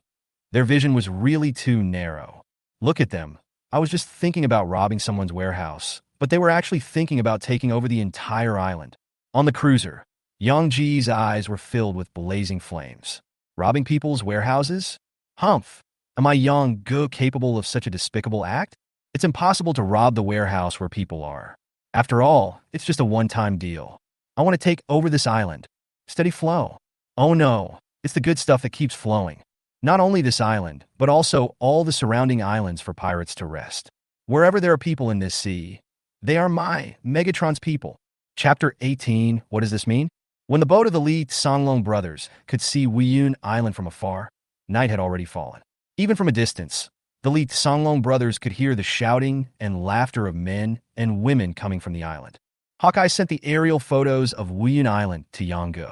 Their vision was really too narrow. Look at them. I was just thinking about robbing someone's warehouse, but they were actually thinking about taking over the entire island. On the cruiser, Yang Ji's eyes were filled with blazing flames. Robbing people's warehouses? Humph! Am I Yang Gu capable of such a despicable act? It's impossible to rob the warehouse where people are. After all, it's just a one-time deal. I want to take over this island. Steady flow. Oh no, it's the good stuff that keeps flowing. Not only this island, but also all the surrounding islands for pirates to rest. Wherever there are people in this sea, they are my Megatron's people. Chapter 18, what does this mean? When the boat of the Li Songlong brothers could see Wuyan Island from afar, night had already fallen. Even from a distance, the Li Songlong brothers could hear the shouting and laughter of men and women coming from the island. Hawkeye sent the aerial photos of Wuyan Island to Yang Gu.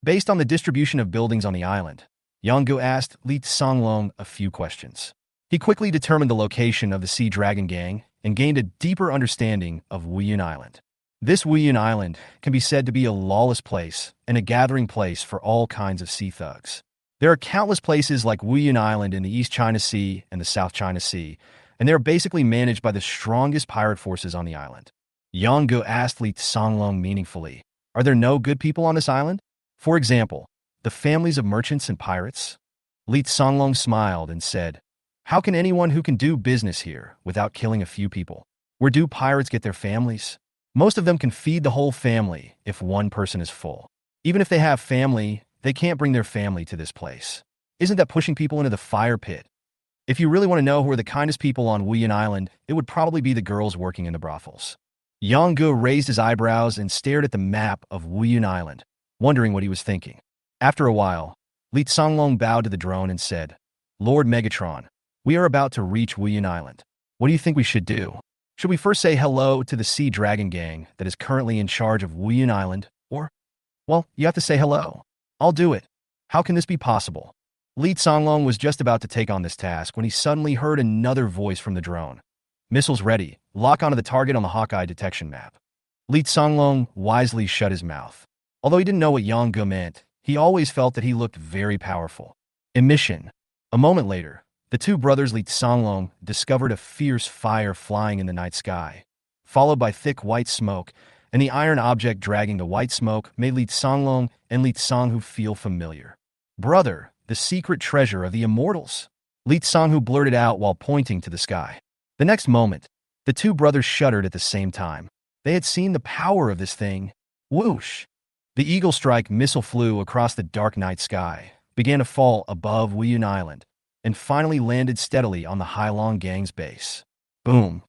Based on the distribution of buildings on the island, Yang Gu asked Li Songlong a few questions. He quickly determined the location of the Sea Dragon Gang and gained a deeper understanding of Wuyan Island. This Wuyan Island can be said to be a lawless place and a gathering place for all kinds of sea thugs. There are countless places like Wuyan Island in the East China Sea and the South China Sea, and they are basically managed by the strongest pirate forces on the island. Yang Gu asked Li Songlong meaningfully, Are there no good people on this island? For example, the families of merchants and pirates? Li Songlong smiled and said, How can anyone who can do business here without killing a few people? Where do pirates get their families? Most of them can feed the whole family if one person is full. Even if they have family, they can't bring their family to this place. Isn't that pushing people into the fire pit? If you really want to know who are the kindest people on Wuyan Island, it would probably be the girls working in the brothels. Yang Gu raised his eyebrows and stared at the map of Wuyan Island, wondering what he was thinking. After a while, Li Songlong bowed to the drone and said, Lord Megatron, we are about to reach Wuyan Island. What do you think we should do? Should we first say hello to the Sea Dragon Gang that is currently in charge of Wuyan Island, or, well, you have to say hello. I'll do it. How can this be possible? Li Songlong was just about to take on this task when he suddenly heard another voice from the drone. Missiles ready. Lock onto the target on the Hawkeye detection map. Li Songlong wisely shut his mouth. Although he didn't know what Yang Gu meant, he always felt that he looked very powerful. Emission. A moment later, the two brothers Li Songlong discovered a fierce fire flying in the night sky, followed by thick white smoke, and the iron object dragging the white smoke made Li Songlong and Li Songhu feel familiar. Brother, the secret treasure of the immortals, Li Songhu blurted out while pointing to the sky. The next moment, the two brothers shuddered at the same time. They had seen the power of this thing. Whoosh! The Eagle Strike missile flew across the dark night sky, began to fall above Wiyun Island, and finally landed steadily on the Hailong Gang's base. Boom!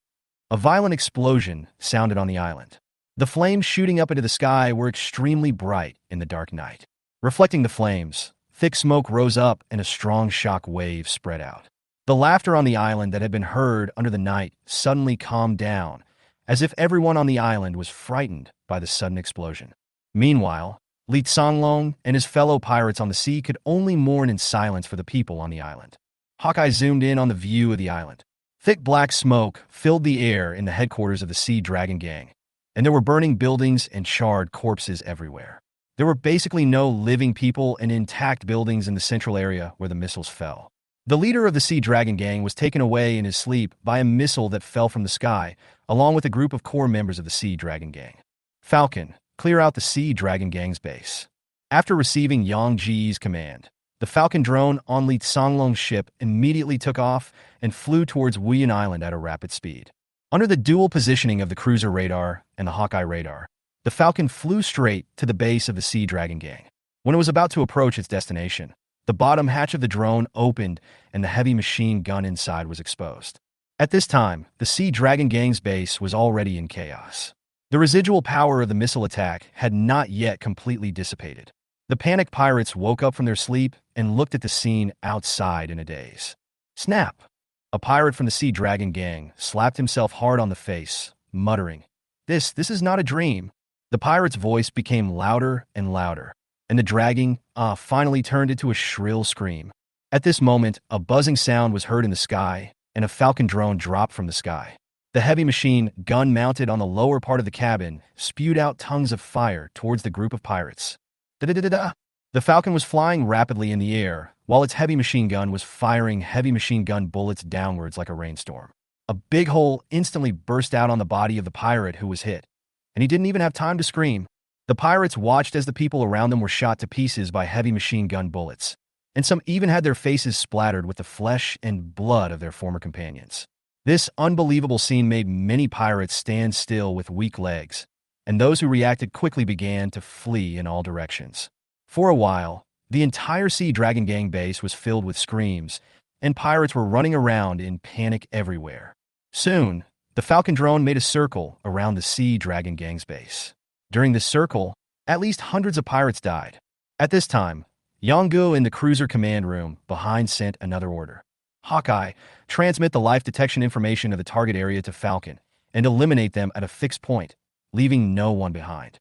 A violent explosion sounded on the island. The flames shooting up into the sky were extremely bright in the dark night. Reflecting the flames, thick smoke rose up and a strong shock wave spread out. The laughter on the island that had been heard under the night suddenly calmed down, as if everyone on the island was frightened by the sudden explosion. Meanwhile, Li Songlong and his fellow pirates on the sea could only mourn in silence for the people on the island. Hawkeye zoomed in on the view of the island. Thick black smoke filled the air in the headquarters of the Sea Dragon Gang, and there were burning buildings and charred corpses everywhere. There were basically no living people and intact buildings in the central area where the missiles fell. The leader of the Sea Dragon Gang was taken away in his sleep by a missile that fell from the sky, along with a group of core members of the Sea Dragon Gang. Falcon, clear out the Sea Dragon Gang's base. After receiving Yang Ji's command, the Falcon drone on Li Songlong's ship immediately took off and flew towards Wiyun Island at a rapid speed. Under the dual positioning of the cruiser radar and the Hawkeye radar, the Falcon flew straight to the base of the Sea Dragon Gang. When it was about to approach its destination, the bottom hatch of the drone opened and the heavy machine gun inside was exposed. At this time, the Sea Dragon Gang's base was already in chaos. The residual power of the missile attack had not yet completely dissipated. The panicked pirates woke up from their sleep and looked at the scene outside in a daze. Snap! A pirate from the Sea Dragon Gang slapped himself hard on the face, muttering, This is not a dream." The pirate's voice became louder and louder, and the dragging finally turned into a shrill scream. At this moment, a buzzing sound was heard in the sky, and a Falcon drone dropped from the sky. The heavy machine gun mounted on the lower part of the cabin spewed out tongues of fire towards the group of pirates. Da-da-da-da-da! The Falcon was flying rapidly in the air, while its heavy machine gun was firing heavy machine gun bullets downwards like a rainstorm. A big hole instantly burst out on the body of the pirate who was hit, and he didn't even have time to scream. The pirates watched as the people around them were shot to pieces by heavy machine gun bullets, and some even had their faces splattered with the flesh and blood of their former companions. This unbelievable scene made many pirates stand still with weak legs, and those who reacted quickly began to flee in all directions. For a while, the entire Sea Dragon Gang base was filled with screams, and pirates were running around in panic everywhere. Soon, the Falcon drone made a circle around the Sea Dragon Gang's base. During this circle, at least hundreds of pirates died. At this time, Yonggu in the cruiser command room behind sent another order. Hawkeye, transmit the life detection information of the target area to Falcon and eliminate them at a fixed point, leaving no one behind.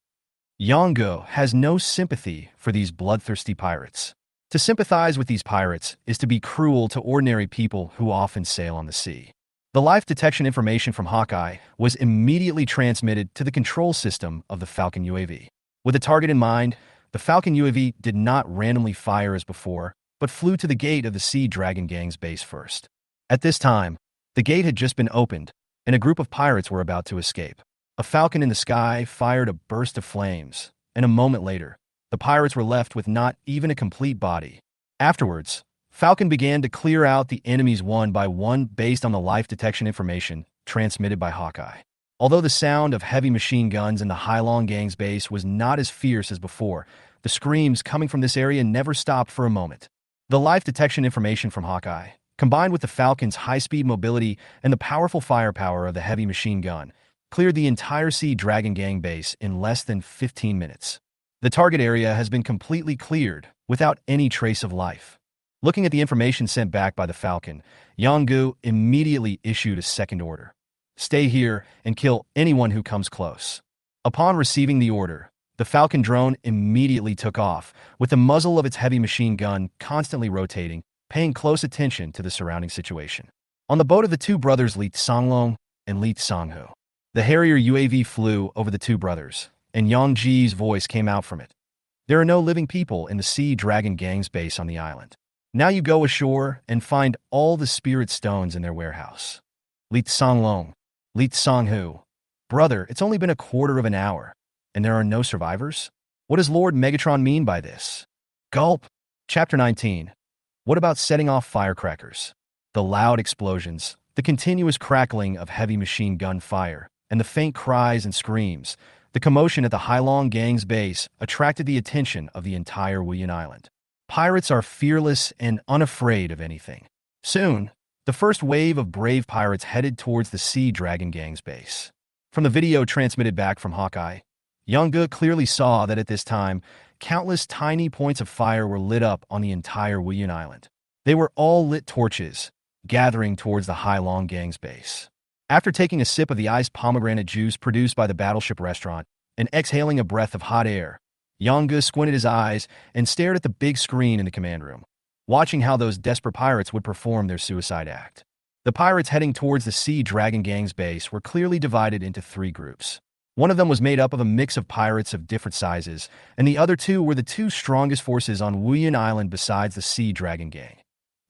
Yonggu has no sympathy for these bloodthirsty pirates. To sympathize with these pirates is to be cruel to ordinary people who often sail on the sea. The life detection information from Hawkeye was immediately transmitted to the control system of the Falcon UAV. With the target in mind, the Falcon UAV did not randomly fire as before, but flew to the gate of the Sea Dragon Gang's base first. At this time, the gate had just been opened, and a group of pirates were about to escape. A falcon in the sky fired a burst of flames, and a moment later, the pirates were left with not even a complete body. Afterwards, Falcon began to clear out the enemies one by one based on the life detection information transmitted by Hawkeye. Although the sound of heavy machine guns in the Hailong Gang's base was not as fierce as before, the screams coming from this area never stopped for a moment. The life detection information from Hawkeye, combined with the Falcon's high-speed mobility and the powerful firepower of the heavy machine gun, cleared the entire Sea Dragon Gang base in less than 15 minutes. The target area has been completely cleared without any trace of life. Looking at the information sent back by the Falcon, Yonggu immediately issued a second order. Stay here and kill anyone who comes close. Upon receiving the order, the Falcon drone immediately took off, with the muzzle of its heavy machine gun constantly rotating, paying close attention to the surrounding situation. On the boat of the two brothers Li Songlong and Li Songhu, the Harrier UAV flew over the two brothers, and Yang Ji's voice came out from it. There are no living people in the Sea Dragon Gang's base on the island. Now you go ashore and find all the spirit stones in their warehouse. Li Songlong, Li Songhu, brother, it's only been a quarter of an hour, and there are no survivors? What does Lord Megatron mean by this? Gulp! Chapter 19. What about setting off firecrackers? The loud explosions, the continuous crackling of heavy machine gun fire, and the faint cries and screams, The commotion at the Hailong Gang's base attracted the attention of the entire Wuyan Island. Pirates are fearless and unafraid of anything. Soon, the first wave of brave pirates headed towards the Sea Dragon Gang's base. From the video transmitted back from Hawkeye, Youngga clearly saw that at this time, countless tiny points of fire were lit up on the entire Wuyan Island. They were all lit torches, gathering towards the Hailong Gang's base. After taking a sip of the iced pomegranate juice produced by the Battleship restaurant and exhaling a breath of hot air, Youngga squinted his eyes and stared at the big screen in the command room, watching how those desperate pirates would perform their suicide act. The pirates heading towards the Sea Dragon Gang's base were clearly divided into 3 groups. One of them was made up of a mix of pirates of different sizes, and the other 2 were the 2 strongest forces on Wuyan Island besides the Sea Dragon Gang,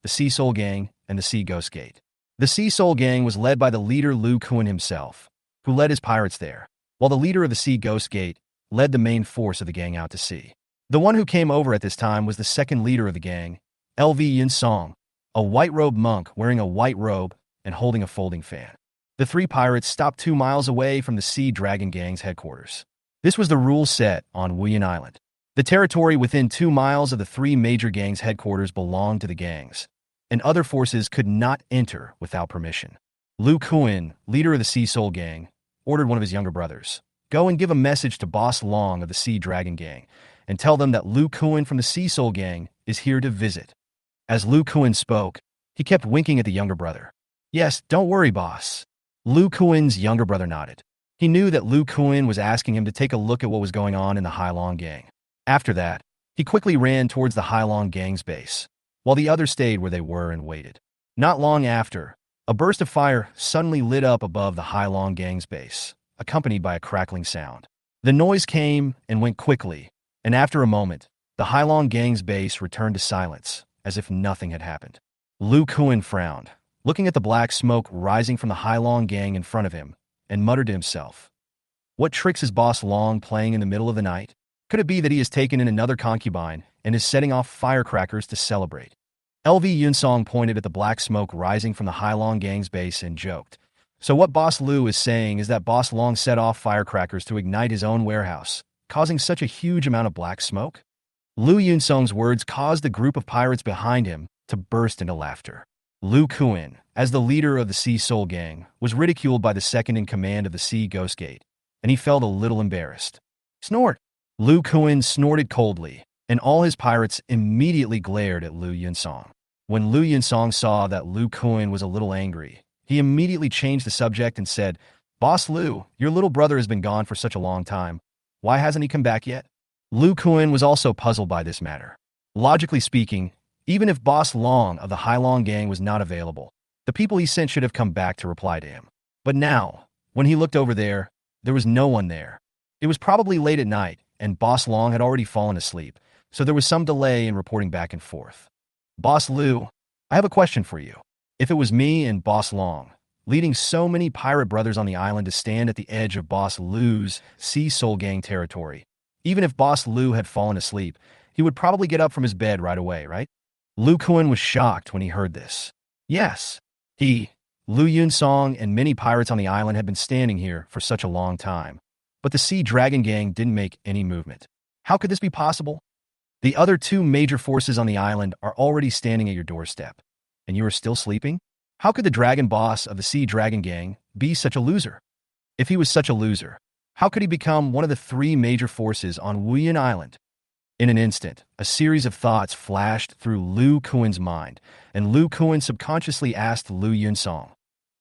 the Sea Soul Gang and the Sea Ghost Gate. The Sea Soul Gang was led by the leader Lu Kuan himself, who led his pirates there, while the leader of the Sea Ghost Gate led the main force of the gang out to sea. The one who came over at this time was the second leader of the gang, LV Yun Song, a white-robed monk wearing a white robe and holding a folding fan. The 3 pirates stopped 2 miles away from the Sea Dragon Gang's headquarters. This was the rule set on Wuyan Island. The territory within 2 miles of the 3 major gangs' headquarters belonged to the gangs, and other forces could not enter without permission. Lu Kuan, leader of the Sea Soul Gang, ordered one of his younger brothers, "Go and give a message to Boss Long of the Sea Dragon Gang, and tell them that Lu Kuan from the Sea Soul Gang is here to visit." As Lu Kuan spoke, he kept winking at the younger brother. "Yes, don't worry, boss." Lu Kuan's younger brother nodded. He knew that Lu Kuan was asking him to take a look at what was going on in the Hailong Gang. After that, he quickly ran towards the Hailong Gang's base, while the others stayed where they were and waited. Not long after, a burst of fire suddenly lit up above the Hailong Gang's base, accompanied by a crackling sound. The noise came and went quickly, and after a moment, the Hailong Gang's base returned to silence, as if nothing had happened. Lu Kuan frowned, looking at the black smoke rising from the Hailong Gang in front of him, and muttered to himself, "What tricks is Boss Long playing in the middle of the night? Could it be that he has taken in another concubine and is setting off firecrackers to celebrate?" LV Yunsong pointed at the black smoke rising from the Hailong Gang's base and joked, "So what Boss Lu is saying is that Boss Long set off firecrackers to ignite his own warehouse, causing such a huge amount of black smoke?" Lu Yunsong's words caused the group of pirates behind him to burst into laughter. Lu Kuan, as the leader of the Sea Soul Gang, was ridiculed by the second in command of the Sea Ghost Gate, and he felt a little embarrassed. Snort! Lu Kuan snorted coldly, and all his pirates immediately glared at Lu Yunsong. When Lu Yunsong saw that Lu Kuan was a little angry, he immediately changed the subject and said, "Boss Lu, your little brother has been gone for such a long time. Why hasn't he come back yet?" Lu Kuan was also puzzled by this matter. Logically speaking, even if Boss Long of the Hailong Gang was not available, the people he sent should have come back to reply to him. But now, when he looked over there was no one there. It was probably late at night, and Boss Long had already fallen asleep, so there was some delay in reporting back and forth. "Boss Lu, I have a question for you. If it was me and Boss Long, leading so many pirate brothers on the island to stand at the edge of Boss Lu's Sea Soul Gang territory, even if Boss Lu had fallen asleep, he would probably get up from his bed right away, right?" Lu Kuan was shocked when he heard this. Yes, Lu Yunsong, and many pirates on the island had been standing here for such a long time, but the Sea Dragon Gang didn't make any movement. How could this be possible? The other 2 major forces on the island are already standing at your doorstep, and you are still sleeping? How could the dragon boss of the Sea Dragon Gang be such a loser? If he was such a loser, how could he become one of the 3 major forces on Wuyan Island? In an instant, a series of thoughts flashed through Lu Kuan's mind, and Lu Kuan subconsciously asked Lu Yunsong,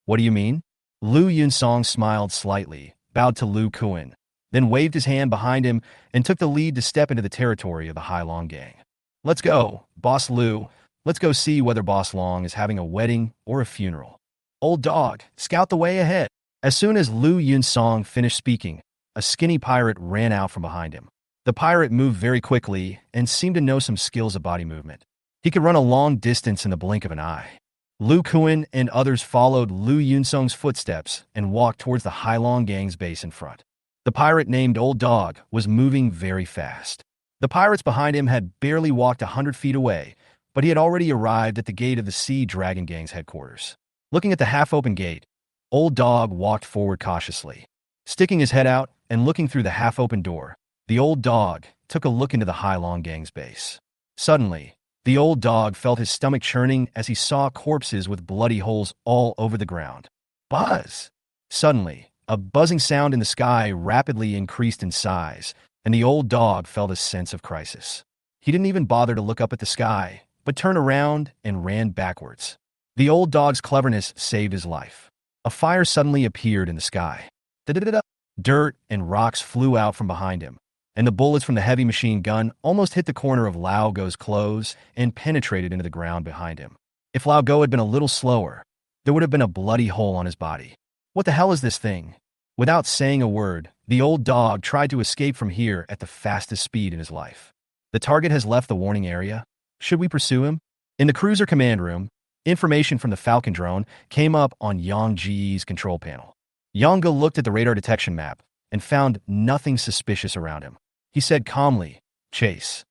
"What do you mean?" Lu Yunsong smiled slightly, bowed to Lu Kuan, then waved his hand behind him and took the lead to step into the territory of the Hailong Gang. "Let's go, Boss Lu. Let's go see whether Boss Long is having a wedding or a funeral. Old dog, scout the way ahead." As soon as Lu Yunsong finished speaking, a skinny pirate ran out from behind him. The pirate moved very quickly and seemed to know some skills of body movement. He could run a long distance in the blink of an eye. Lu Kuan and others followed Lu Yunsong's footsteps and walked towards the Hailong Gang's base in front. The pirate named Old Dog was moving very fast. The pirates behind him had barely walked 100 feet away, but he had already arrived at the gate of the Sea Dragon Gang's headquarters. Looking at the half-open gate, Old Dog walked forward cautiously. Sticking his head out and looking through the half-open door, the old dog took a look into the Hailong gang's base. Suddenly, the old dog felt his stomach churning as he saw corpses with bloody holes all over the ground. Buzz! Suddenly, a buzzing sound in the sky rapidly increased in size, and the old dog felt a sense of crisis. He didn't even bother to look up at the sky, but turned around and ran backwards. The old dog's cleverness saved his life. A fire suddenly appeared in the sky. Da-da-da-da. Dirt and rocks flew out from behind him, and the bullets from the heavy machine gun almost hit the corner of Lao Go's clothes and penetrated into the ground behind him. If Lao Go had been a little slower, there would have been a bloody hole on his body. What the hell is this thing? Without saying a word, the old dog tried to escape from here at the fastest speed in his life. The target has left the warning area. Should we pursue him? In the cruiser command room, information from the Falcon drone came up on Yang Ji's control panel. Yang looked at the radar detection map and found nothing suspicious around him. He said calmly, "Chase."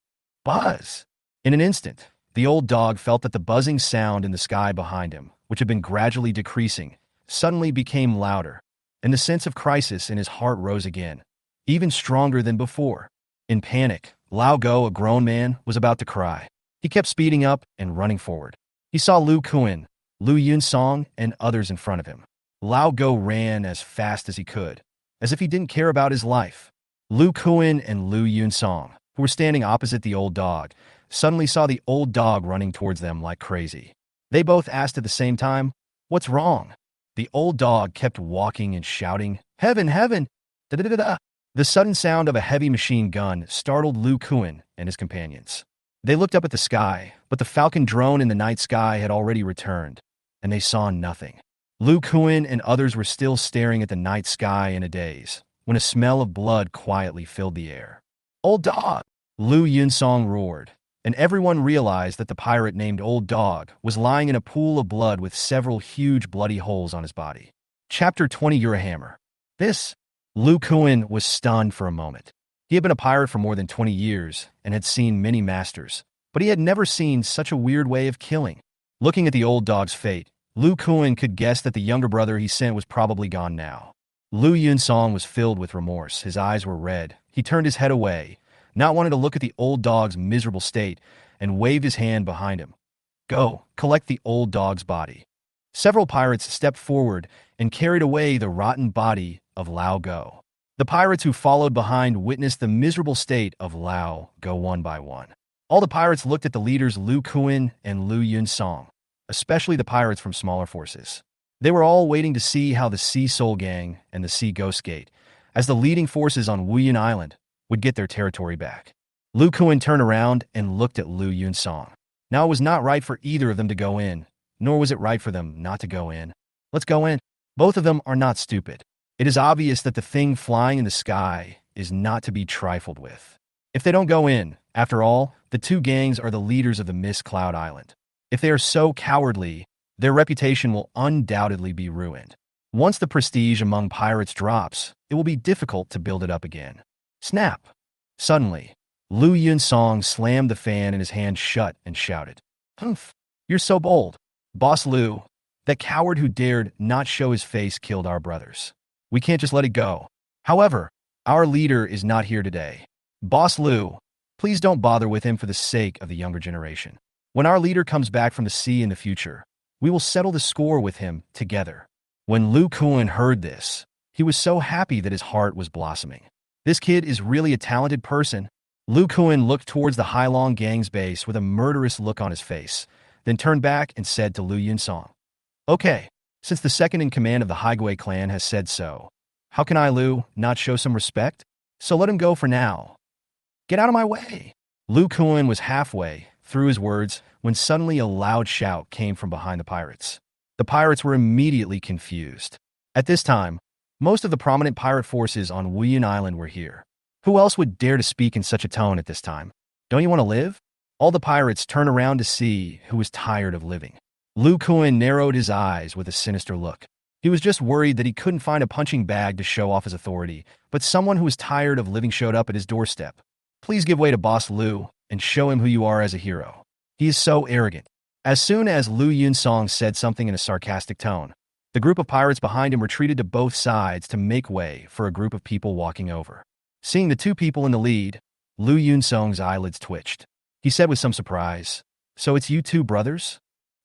Buzz! In an instant, the old dog felt that the buzzing sound in the sky behind him, which had been gradually decreasing, suddenly became louder, and the sense of crisis in his heart rose again, even stronger than before. In panic, Lao Go, a grown man, was about to cry. He kept speeding up and running forward. He saw Lu Kuan, Lu Yunsong, and others in front of him. Lao Go ran as fast as he could, as if he didn't care about his life. Lu Kuan and Lu Yunsong, who were standing opposite the old dog, suddenly saw the old dog running towards them like crazy. They both asked at the same time, "What's wrong?" The old dog kept walking and shouting, "Heaven, heaven!" Da-da-da-da. The sudden sound of a heavy machine gun startled Lu Kuan and his companions. They looked up at the sky, but the Falcon drone in the night sky had already returned, and they saw nothing. Lu Kuan and others were still staring at the night sky in a daze, when a smell of blood quietly filled the air. "Old Dog!" Lu Yunsong roared, and everyone realized that the pirate named Old Dog was lying in a pool of blood with several huge bloody holes on his body. Chapter 20 Eurohammer. This? Lu Kuan was stunned for a moment. He had been a pirate for more than 20 years and had seen many masters, but he had never seen such a weird way of killing. Looking at the old dog's fate, Lu Kuan could guess that the younger brother he sent was probably gone now. Lu Yunsong was filled with remorse. His eyes were red. He turned his head away, not wanting to look at the old dog's miserable state, and waved his hand behind him. "Go, collect the old dog's body." Several pirates stepped forward and carried away the rotten body of Lao Go. The pirates who followed behind witnessed the miserable state of Lao Go one by one. All the pirates looked at the leaders Lu Kuan and Lu Yunsong, especially the pirates from smaller forces. They were all waiting to see how the Sea Soul Gang and the Sea Ghost Gate, as the leading forces on Wuyan Island, would get their territory back. Lu Kuan turned around and looked at Lu Yunsong. Now it was not right for either of them to go in, nor was it right for them not to go in. "Let's go in." Both of them are not stupid. It is obvious that the thing flying in the sky is not to be trifled with. If they don't go in, after all, the two gangs are the leaders of the Mist Cloud Island. If they are so cowardly, their reputation will undoubtedly be ruined. Once the prestige among pirates drops, it will be difficult to build it up again. Snap! Suddenly, Lu Yunsong slammed the fan in his hand shut and shouted, "Humph! You're so bold. Boss Lu, that coward who dared not show his face killed our brothers. We can't just let it go. However, our leader is not here today. Boss Lu, please don't bother with him for the sake of the younger generation. When our leader comes back from the sea in the future, we will settle the score with him together." When Lu Kuan heard this, he was so happy that his heart was blossoming. This kid is really a talented person. Lu Kuan looked towards the Hailong gang's base with a murderous look on his face, then turned back and said to Lu Yunsong, "Okay, since the second in command of the Hydra clan has said so, how can I, Lu, not show some respect? So let him go for now. Get out of my way." Lu Kuan was halfway through his words when suddenly a loud shout came from behind the pirates. The pirates were immediately confused. At this time, most of the prominent pirate forces on Wuyan Island were here. Who else would dare to speak in such a tone at this time? Don't you want to live? All the pirates turned around to see who was tired of living. Lu Kuan narrowed his eyes with a sinister look. He was just worried that he couldn't find a punching bag to show off his authority, but someone who was tired of living showed up at his doorstep. "Please give way to Boss Lu and show him who you are as a hero. He is so arrogant." As soon as Lu Yunsong said something in a sarcastic tone, The group of pirates behind him retreated to both sides to make way for a group of people walking over. Seeing the two people in the lead, Lu Yunsong's eyelids twitched. He said with some surprise, "So it's you two brothers?"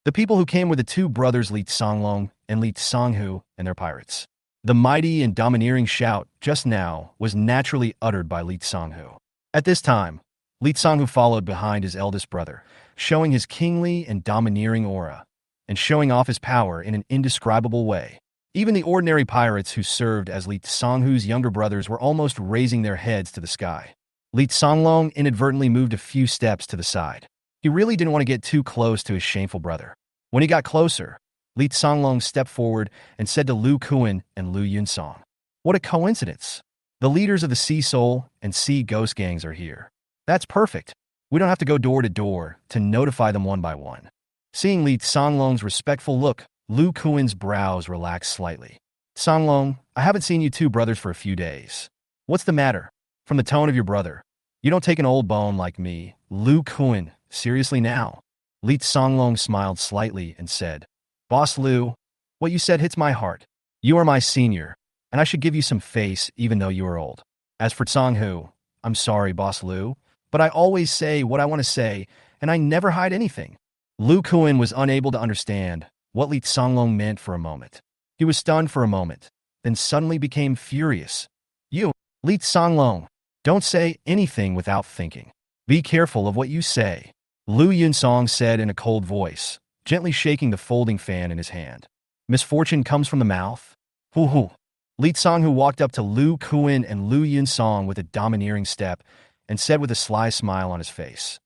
The people who came were the two brothers Li Songlong and Li Songhu and their pirates. The mighty and domineering shout just now was naturally uttered by Li Songhu. At this time, Li Songhu followed behind his eldest brother, showing his kingly and domineering aura, and showing off his power in an indescribable way. Even the ordinary pirates who served as Li Songhu's younger brothers were almost raising their heads to the sky. Li Songlong inadvertently moved a few steps to the side. He really didn't want to get too close to his shameful brother. When he got closer, Li Songlong stepped forward and said to Lu Kuan and Lu Yunsong, "What a coincidence. The leaders of the Sea Soul and Sea Ghost gangs are here. That's perfect. We don't have to go door to door to notify them one by one." Seeing Li Songlong's respectful look, Lu Kuan's brows relaxed slightly. "Songlong, I haven't seen you two brothers for a few days. What's the matter? From the tone of your brother, you don't take an old bone like me." Lu Kuan, seriously now? Li Songlong smiled slightly and said, "Boss Lu, what you said hits my heart. You are my senior, and I should give you some face even though you are old. As for Songhu, I'm sorry, Boss Lu, but I always say what I want to say, and I never hide anything." Lu Kuan was unable to understand what Li Songlong meant for a moment. He was stunned for a moment, then suddenly became furious. "You, Li Songlong, don't say anything without thinking. Be careful of what you say," Lu Yunsong said in a cold voice, gently shaking the folding fan in his hand. "Misfortune comes from the mouth?" "Hoo hoo." Li Songhu walked up to Lu Kuan and Lu Yunsong with a domineering step and said with a sly smile on his face,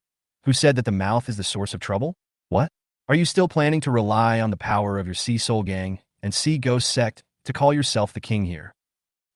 "Who said that the mouth is the source of trouble? What? Are you still planning to rely on the power of your Sea Soul gang and Sea Ghost sect to call yourself the king here?"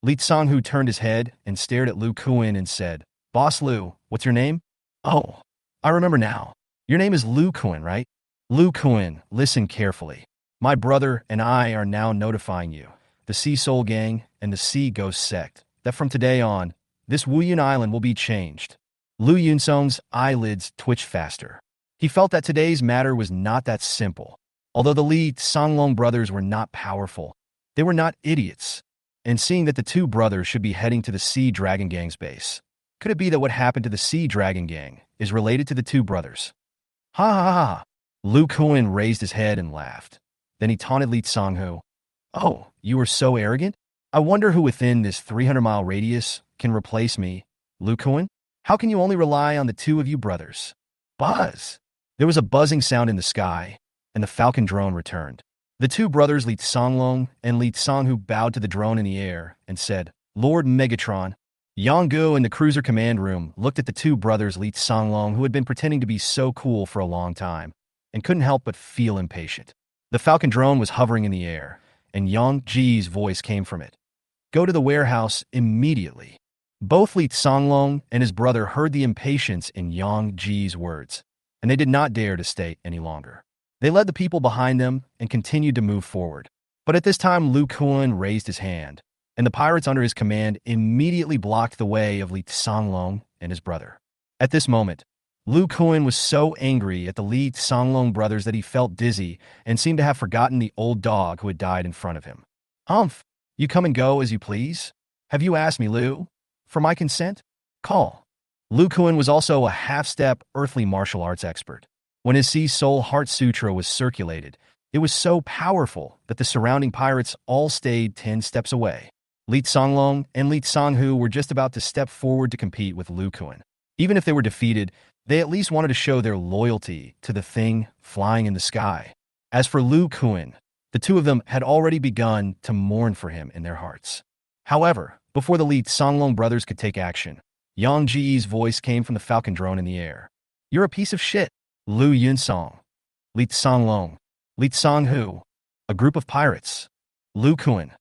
Li Songhu turned his head and stared at Lu Kuan and said, "Boss Lu, what's your name?" "Oh, I remember now. Your name is Lu Kuan, right? Lu Kuan, listen carefully. My brother and I are now notifying you, the Sea Soul gang and the Sea Ghost sect, that from today on, this Wuyun Island will be changed." Lu Yunsong's eyelids twitched faster. He felt that today's matter was not that simple. Although the Li Songlong brothers were not powerful, they were not idiots. And seeing that the two brothers should be heading to the Sea Dragon Gang's base, could it be that what happened to the Sea Dragon Gang is related to the two brothers? "Ha ha ha." Lu Kuan raised his head and laughed. Then he taunted Li Songhu. "Oh, you are so arrogant? I wonder who within this 300-mile radius can replace me, Lu Kuan? How can you only rely on the two of you brothers?" Buzz! There was a buzzing sound in the sky, and the Falcon drone returned. The two brothers Li Songlong and Li Songhu bowed to the drone in the air and said, "Lord Megatron." Yonggu in the cruiser command room looked at the two brothers Li Songlong, who had been pretending to be so cool for a long time, and couldn't help but feel impatient. The Falcon drone was hovering in the air, and Yang Ji's voice came from it. "Go to the warehouse immediately." Both Li Songlong and his brother heard the impatience in Yang Ji's words, and they did not dare to stay any longer. They led the people behind them and continued to move forward. But at this time, Lu Kuan raised his hand, and the pirates under his command immediately blocked the way of Li Songlong and his brother. At this moment, Lu Kuan was so angry at the Li Songlong brothers that he felt dizzy and seemed to have forgotten the old dog who had died in front of him. "Humph, you come and go as you please. Have you asked me, Lu, for my consent? Call." Lu Kuan was also a half-step earthly martial arts expert. When his Sea Soul Heart Sutra was circulated, it was so powerful that the surrounding pirates all stayed 10 steps away. Li Songlong and Li Songhu were just about to step forward to compete with Lu Kuan. Even if they were defeated, they at least wanted to show their loyalty to the thing flying in the sky. As for Lu Kuan, the two of them had already begun to mourn for him in their hearts. However, before the Li Songlong brothers could take action, Yang Ji's voice came from the Falcon drone in the air. "You're a piece of shit, Lu Yunsong." Li Songlong, Li Songhu, a group of pirates. Lu Kuan.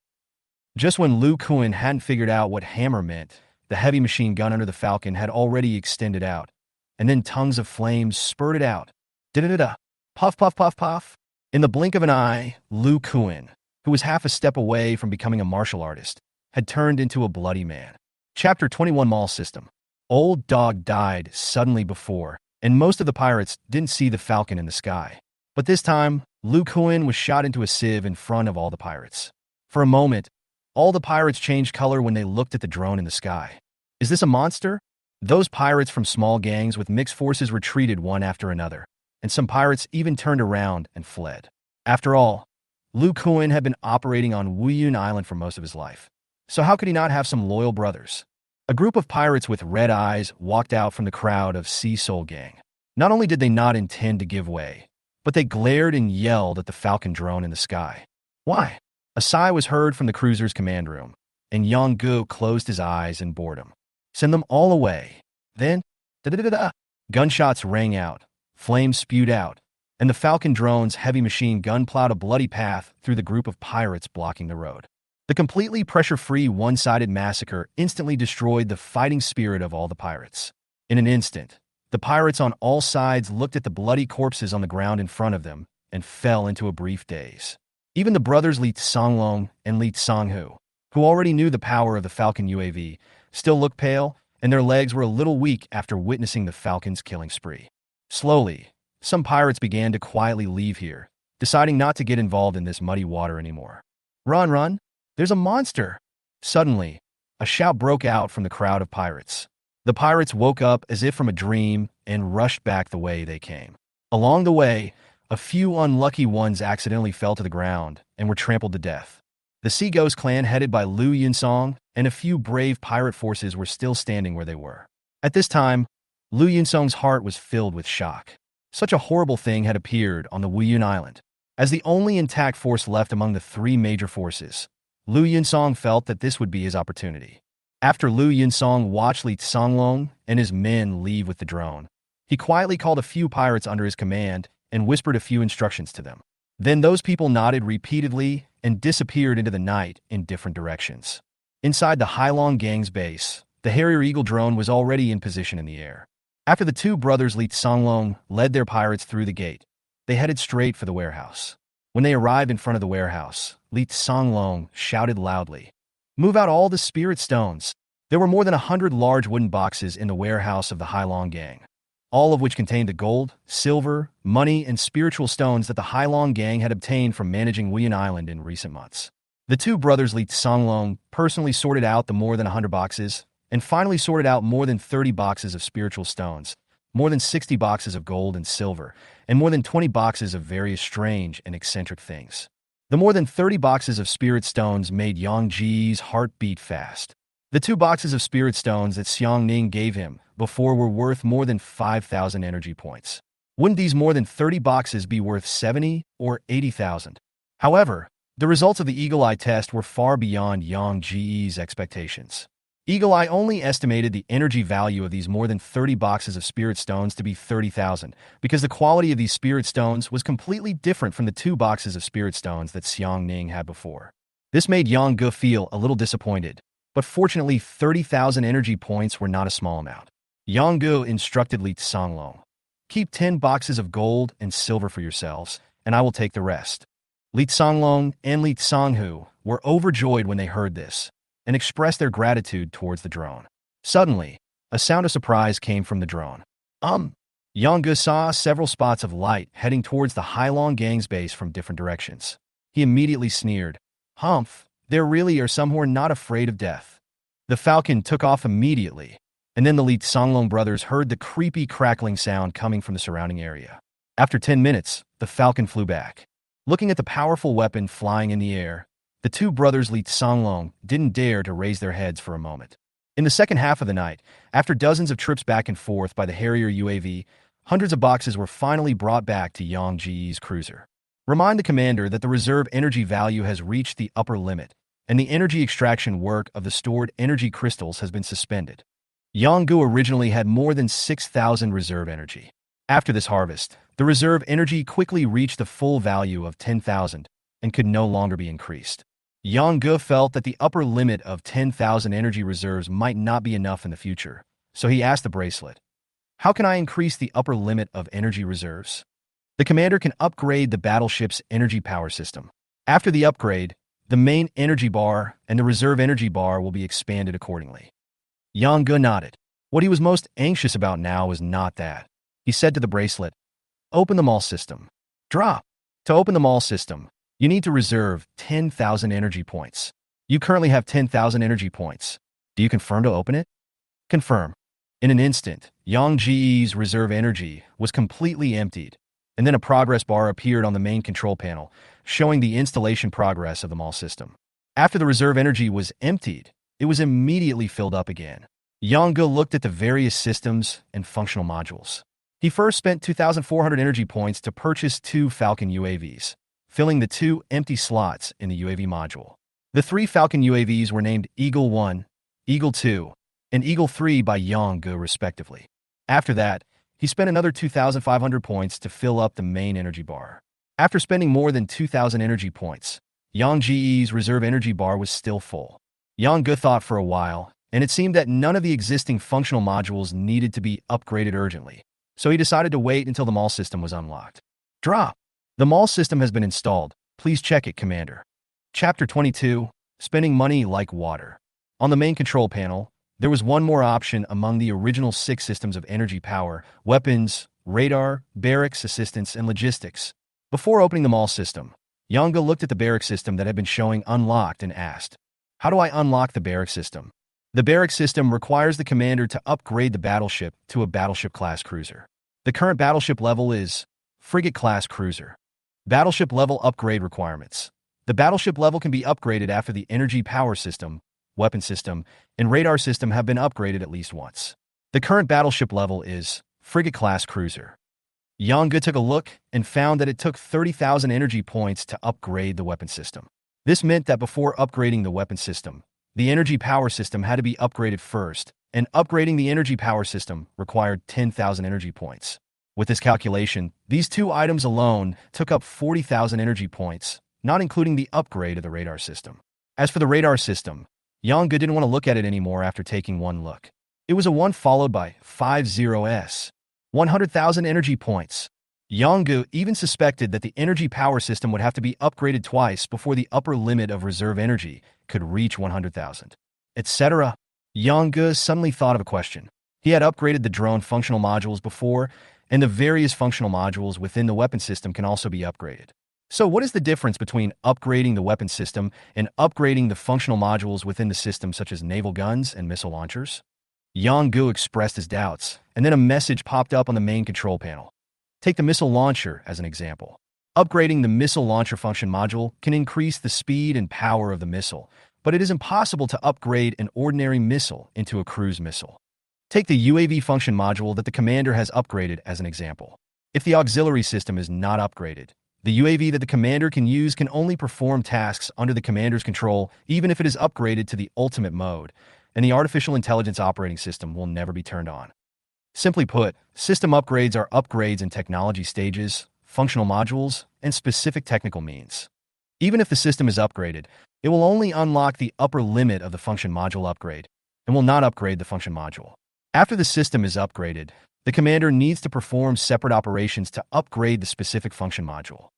Just when Lu Kuan hadn't figured out what hammer meant, the heavy machine gun under the Falcon had already extended out, and then tongues of flames spurted out. Da-da-da-da. Puff, puff, puff, puff. In the blink of an eye, Lu Kuan, who was half a step away from becoming a martial artist, had turned into a bloody man. Chapter 21 Mall System. Old Dog died suddenly before, and most of the pirates didn't see the Falcon in the sky. But this time, Lu Kuan was shot into a sieve in front of all the pirates. For a moment, all the pirates changed color when they looked at the drone in the sky. Is this a monster? Those pirates from small gangs with mixed forces retreated one after another, and some pirates even turned around and fled. After all, Lu Kuan had been operating on Wuyun Island for most of his life, so how could he not have some loyal brothers? A group of pirates with red eyes walked out from the crowd of Sea Soul Gang. Not only did they not intend to give way, but they glared and yelled at the Falcon drone in the sky. Why? A sigh was heard from the cruiser's command room, and Yong-gu closed his eyes in boredom. Send them all away. Then, da-da-da-da, gunshots rang out, flames spewed out, and the Falcon drone's heavy machine gun plowed a bloody path through the group of pirates blocking the road. The completely pressure-free, one-sided massacre instantly destroyed the fighting spirit of all the pirates. In an instant, the pirates on all sides looked at the bloody corpses on the ground in front of them and fell into a brief daze. Even the brothers Li Songlong and Li Songhu, who already knew the power of the Falcon UAV, still looked pale, and their legs were a little weak after witnessing the Falcon's killing spree. Slowly, some pirates began to quietly leave here, deciding not to get involved in this muddy water anymore. Run, run! There's a monster! Suddenly, a shout broke out from the crowd of pirates. The pirates woke up as if from a dream and rushed back the way they came. Along the way, a few unlucky ones accidentally fell to the ground and were trampled to death. The Sea Ghost clan headed by Lu Yunsong and a few brave pirate forces were still standing where they were. At this time, Lu Yunsong's heart was filled with shock. Such a horrible thing had appeared on the Wuyun Island. As the only intact force left among the three major forces, Lu Yunsong felt that this would be his opportunity. After Lu Yunsong watched Li Songlong and his men leave with the drone, he quietly called a few pirates under his command and whispered a few instructions to them. Then those people nodded repeatedly and disappeared into the night in different directions. Inside the Hailong Gang's base, the Harrier Eagle drone was already in position in the air. After the two brothers Li Songlong led their pirates through the gate, they headed straight for the warehouse. When they arrived in front of the warehouse, Li Songlong shouted loudly, "Move out all the spirit stones." There were more than 100 large wooden boxes in the warehouse of the Hailong Gang, all of which contained the gold, silver, money, and spiritual stones that the Hailong Gang had obtained from managing Wuyun Island in recent months. The two brothers Li Songlong personally sorted out the more than 100 boxes, and finally sorted out more than 30 boxes of spiritual stones, more than 60 boxes of gold and silver, and more than 20 boxes of various strange and eccentric things. The more than 30 boxes of spirit stones made Yang Ji's heart beat fast. The 2 boxes of spirit stones that Xiang Ning gave him before were worth more than 5,000 energy points. Wouldn't these more than 30 boxes be worth 70 or 80,000? However, the results of the Eagle Eye test were far beyond Yang Ji's expectations. Eagle Eye only estimated the energy value of these more than 30 boxes of spirit stones to be 30,000 because the quality of these spirit stones was completely different from the 2 boxes of spirit stones that Xiang Ning had before. This made Yang Ge feel a little disappointed, but fortunately 30,000 energy points were not a small amount. Yang Ge instructed Li Songlong, "Keep 10 boxes of gold and silver for yourselves, and I will take the rest." Li Songlong and Li Songhu were overjoyed when they heard this, and expressed their gratitude towards the drone. Suddenly, a sound of surprise came from the drone. Yang Ge saw several spots of light heading towards the Hailong Gang's base from different directions. He immediately sneered, "Humph, there really are some who are not afraid of death." The Falcon took off immediately, and then the Li Songlong brothers heard the creepy crackling sound coming from the surrounding area. After 10 minutes, the Falcon flew back. Looking at the powerful weapon flying in the air, the 2 brothers Li Songlong didn't dare to raise their heads for a moment. In the second half of the night, after dozens of trips back and forth by the Harrier UAV, hundreds of boxes were finally brought back to Yang Ji's cruiser. Remind the commander that the reserve energy value has reached the upper limit, and the energy extraction work of the stored energy crystals has been suspended. Yang Ge originally had more than 6,000 reserve energy. After this harvest, the reserve energy quickly reached the full value of 10,000 and could no longer be increased. Yang Ge felt that the upper limit of 10,000 energy reserves might not be enough in the future, so he asked the bracelet, "How can I increase the upper limit of energy reserves?" The commander can upgrade the battleship's energy power system. After the upgrade, the main energy bar and the reserve energy bar will be expanded accordingly. Yang Ge nodded. What he was most anxious about now was not that. He said to the bracelet, "Open the mall system." Drop. To open the mall system, you need to reserve 10,000 energy points. You currently have 10,000 energy points. Do you confirm to open it? Confirm. In an instant, Yang Ji's reserve energy was completely emptied, and then a progress bar appeared on the main control panel, showing the installation progress of the mall system. After the reserve energy was emptied, it was immediately filled up again. Yang looked at the various systems and functional modules. He first spent 2,400 energy points to purchase 2 Falcon UAVs, filling the 2 empty slots in the UAV module. The 3 Falcon UAVs were named Eagle 1, Eagle 2, and Eagle 3 by Yang respectively. After that, he spent another 2,500 points to fill up the main energy bar. After spending more than 2,000 energy points, Yang reserve energy bar was still full. Yang thought for a while, and it seemed that none of the existing functional modules needed to be upgraded urgently, so he decided to wait until the mall system was unlocked. Drop! The mall system has been installed. Please check it, Commander. Chapter 22, Spending Money Like Water. On the main control panel, there was one more option among the original 6 systems of energy power: weapons, radar, barracks, assistance, and logistics. Before opening the mall system, Yang looked at the barracks system that had been showing unlocked and asked, "How do I unlock the barracks system?" The barracks system requires the commander to upgrade the battleship to a battleship-class cruiser. The current battleship level is frigate-class cruiser. Battleship level upgrade requirements. The battleship level can be upgraded after the energy power system, weapon system, and radar system have been upgraded at least once. The current battleship level is frigate-class cruiser. Yang took a look and found that it took 30,000 energy points to upgrade the weapon system. This meant that before upgrading the weapon system, the energy power system had to be upgraded first, and upgrading the energy power system required 10,000 energy points. With this calculation, these 2 items alone took up 40,000 energy points, not including the upgrade of the radar system. As for the radar system, Yang didn't want to look at it anymore after taking one look. It was a 1 followed by 50s. 100,000 energy points. Yang even suspected that the energy power system would have to be upgraded twice before the upper limit of reserve energy could reach 100,000, etc. Yang suddenly thought of a question. He had upgraded the drone functional modules before, and the various functional modules within the weapon system can also be upgraded. So what is the difference between upgrading the weapon system and upgrading the functional modules within the system, such as naval guns and missile launchers? Yang expressed his doubts, and then a message popped up on the main control panel. Take the missile launcher as an example. Upgrading the missile launcher function module can increase the speed and power of the missile, but it is impossible to upgrade an ordinary missile into a cruise missile. Take the UAV function module that the commander has upgraded as an example. If the auxiliary system is not upgraded, the UAV that the commander can use can only perform tasks under the commander's control, even if it is upgraded to the ultimate mode, and the artificial intelligence operating system will never be turned on. Simply put, system upgrades are upgrades in technology stages, functional modules, and specific technical means. Even if the system is upgraded, it will only unlock the upper limit of the function module upgrade, and will not upgrade the function module. After the system is upgraded, the commander needs to perform separate operations to upgrade the specific function module.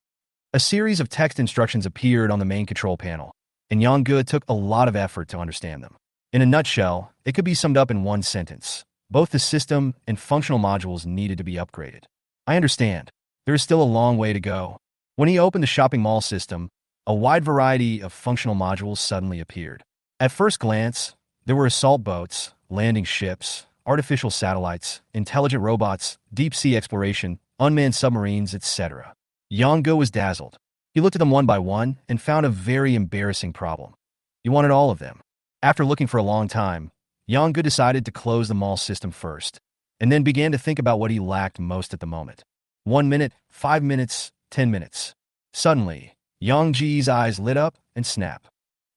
A series of text instructions appeared on the main control panel, and Yang took a lot of effort to understand them. In a nutshell, it could be summed up in one sentence. Both the system and functional modules needed to be upgraded. I understand. There is still a long way to go. When he opened the shopping mall system, a wide variety of functional modules suddenly appeared. At first glance, there were assault boats, landing ships, artificial satellites, intelligent robots, deep-sea exploration, unmanned submarines, etc. Yang was dazzled. He looked at them one by one and found a very embarrassing problem. He wanted all of them. After looking for a long time, Yang decided to close the mall system first, and then began to think about what he lacked most at the moment. 1 minute, 5 minutes, 10 minutes. Suddenly, Yang's eyes lit up and snapped.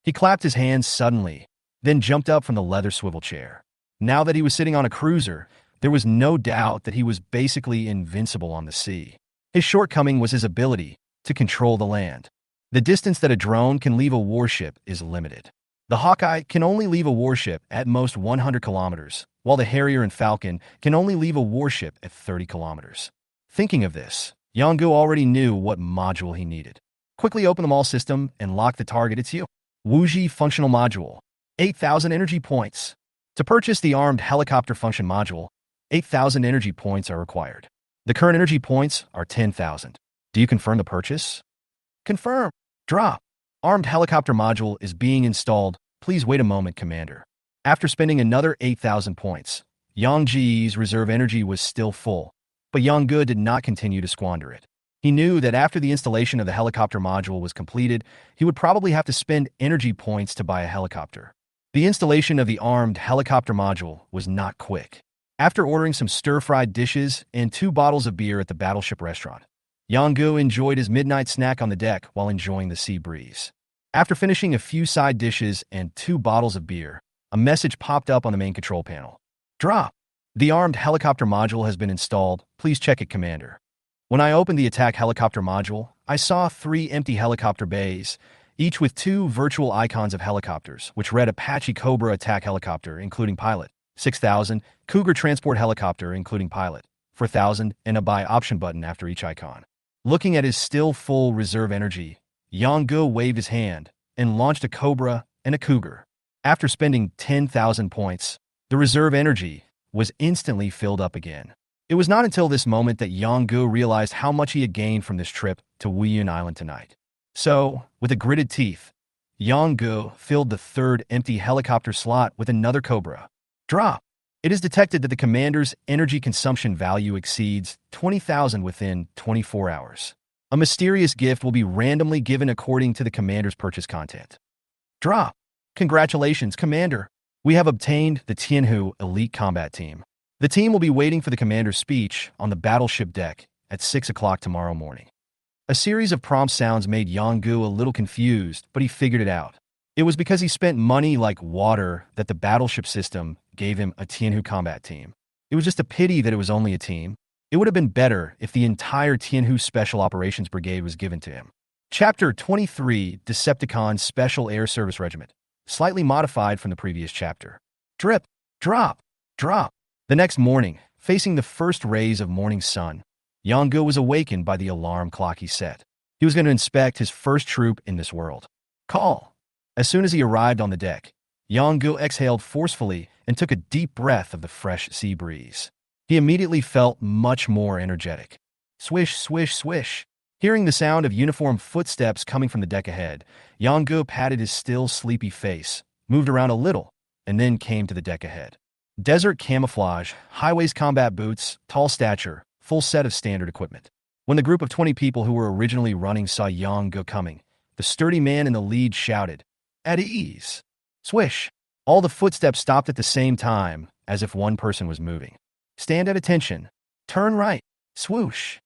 He clapped his hands suddenly, then jumped up from the leather swivel chair. Now that he was sitting on a cruiser, there was no doubt that he was basically invincible on the sea. His shortcoming was his ability to control the land. The distance that a drone can leave a warship is limited. The Hawkeye can only leave a warship at most 100 kilometers, while the Harrier and Falcon can only leave a warship at 30 kilometers. Thinking of this, Yang already knew what module he needed. Quickly open the mall system and lock the target. It's you. Wuji functional module. 8,000 energy points. To purchase the armed helicopter function module, 8,000 energy points are required. The current energy points are 10,000. Do you confirm the purchase? Confirm. Drop. Armed helicopter module is being installed. Please wait a moment, Commander. After spending another 8,000 points, Yang Ji's reserve energy was still full, but Yang Ge did not continue to squander it. He knew that after the installation of the helicopter module was completed, he would probably have to spend energy points to buy a helicopter. The installation of the armed helicopter module was not quick. After ordering some stir-fried dishes and 2 bottles of beer at the Battleship restaurant, Yang Ge enjoyed his midnight snack on the deck while enjoying the sea breeze. After finishing a few side dishes and 2 bottles of beer, a message popped up on the main control panel. Drop. The armed helicopter module has been installed. Please check it, Commander. When I opened the attack helicopter module, I saw 3 empty helicopter bays, each with 2 virtual icons of helicopters, which read Apache Cobra attack helicopter, including pilot, 6,000, Cougar transport helicopter, including pilot, 4,000, and a buy option button after each icon. Looking at his still full reserve energy, Yang Ge waved his hand and launched a Cobra and a Cougar. After spending 10,000 points, the reserve energy was instantly filled up again. It was not until this moment that Yang Ge realized how much he had gained from this trip to Weiyun Island tonight. So, with a gritted teeth, Yang Ge filled the 3rd empty helicopter slot with another Cobra. Drop. It is detected that the commander's energy consumption value exceeds 20,000 within 24 hours. A mysterious gift will be randomly given according to the commander's purchase content. Drop. Congratulations, Commander. We have obtained the Tianhu Elite Combat Team. The team will be waiting for the commander's speech on the battleship deck at 6 o'clock tomorrow morning. A series of prompt sounds made Yang Ge a little confused, but he figured it out. It was because he spent money like water that the battleship system gave him a Tianhu combat team. It was just a pity that it was only a team. It would have been better if the entire Tianhu Special Operations Brigade was given to him. Chapter 23, Decepticon Special Air Service Regiment, slightly modified from the previous chapter. Drip, drop, drop. The next morning, facing the first rays of morning sun, Yang Ge was awakened by the alarm clock he set. He was going to inspect his first troop in this world. Call. As soon as he arrived on the deck, Yang Ge exhaled forcefully and took a deep breath of the fresh sea breeze. He immediately felt much more energetic. Swish, swish, swish. Hearing the sound of uniformed footsteps coming from the deck ahead, Yang Ge patted his still sleepy face, moved around a little, and then came to the deck ahead. Desert camouflage, high-waist combat boots, tall stature, full set of standard equipment. When the group of 20 people who were originally running saw Yang Ge coming, the sturdy man in the lead shouted, "At ease!" Swish! All the footsteps stopped at the same time, as if one person was moving. Stand at attention. Turn right. Swoosh!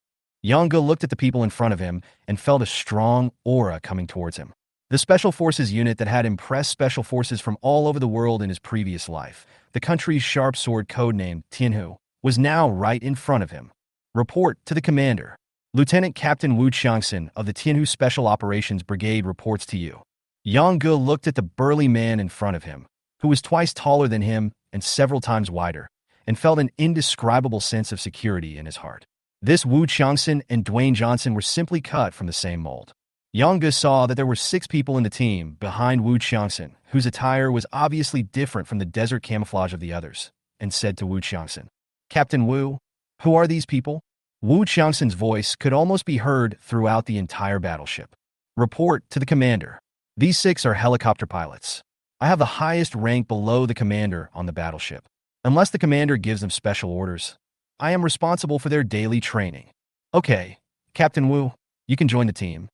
Yang Ge looked at the people in front of him and felt a strong aura coming towards him. The Special Forces unit that had impressed Special Forces from all over the world in his previous life, the country's sharp sword codenamed Tianhu, was now right in front of him. Report to the commander. Lieutenant Captain Wu Qiangxin of the Tianhu Special Operations Brigade reports to you. Yang Ge looked at the burly man in front of him, who was twice taller than him and several times wider, and felt an indescribable sense of security in his heart. This Wu Qiangxin and Dwayne Johnson were simply cut from the same mold. Yang Ge saw that there were 6 people in the team behind Wu Qiangxin, whose attire was obviously different from the desert camouflage of the others, and said to Wu Qiangxin, "Captain Wu, who are these people?" Wu Qiangxin's voice could almost be heard throughout the entire battleship. Report to the commander. These 6 are helicopter pilots. I have the highest rank below the commander on the battleship. Unless the commander gives them special orders, I am responsible for their daily training. Okay, Captain Wu, you can join the team.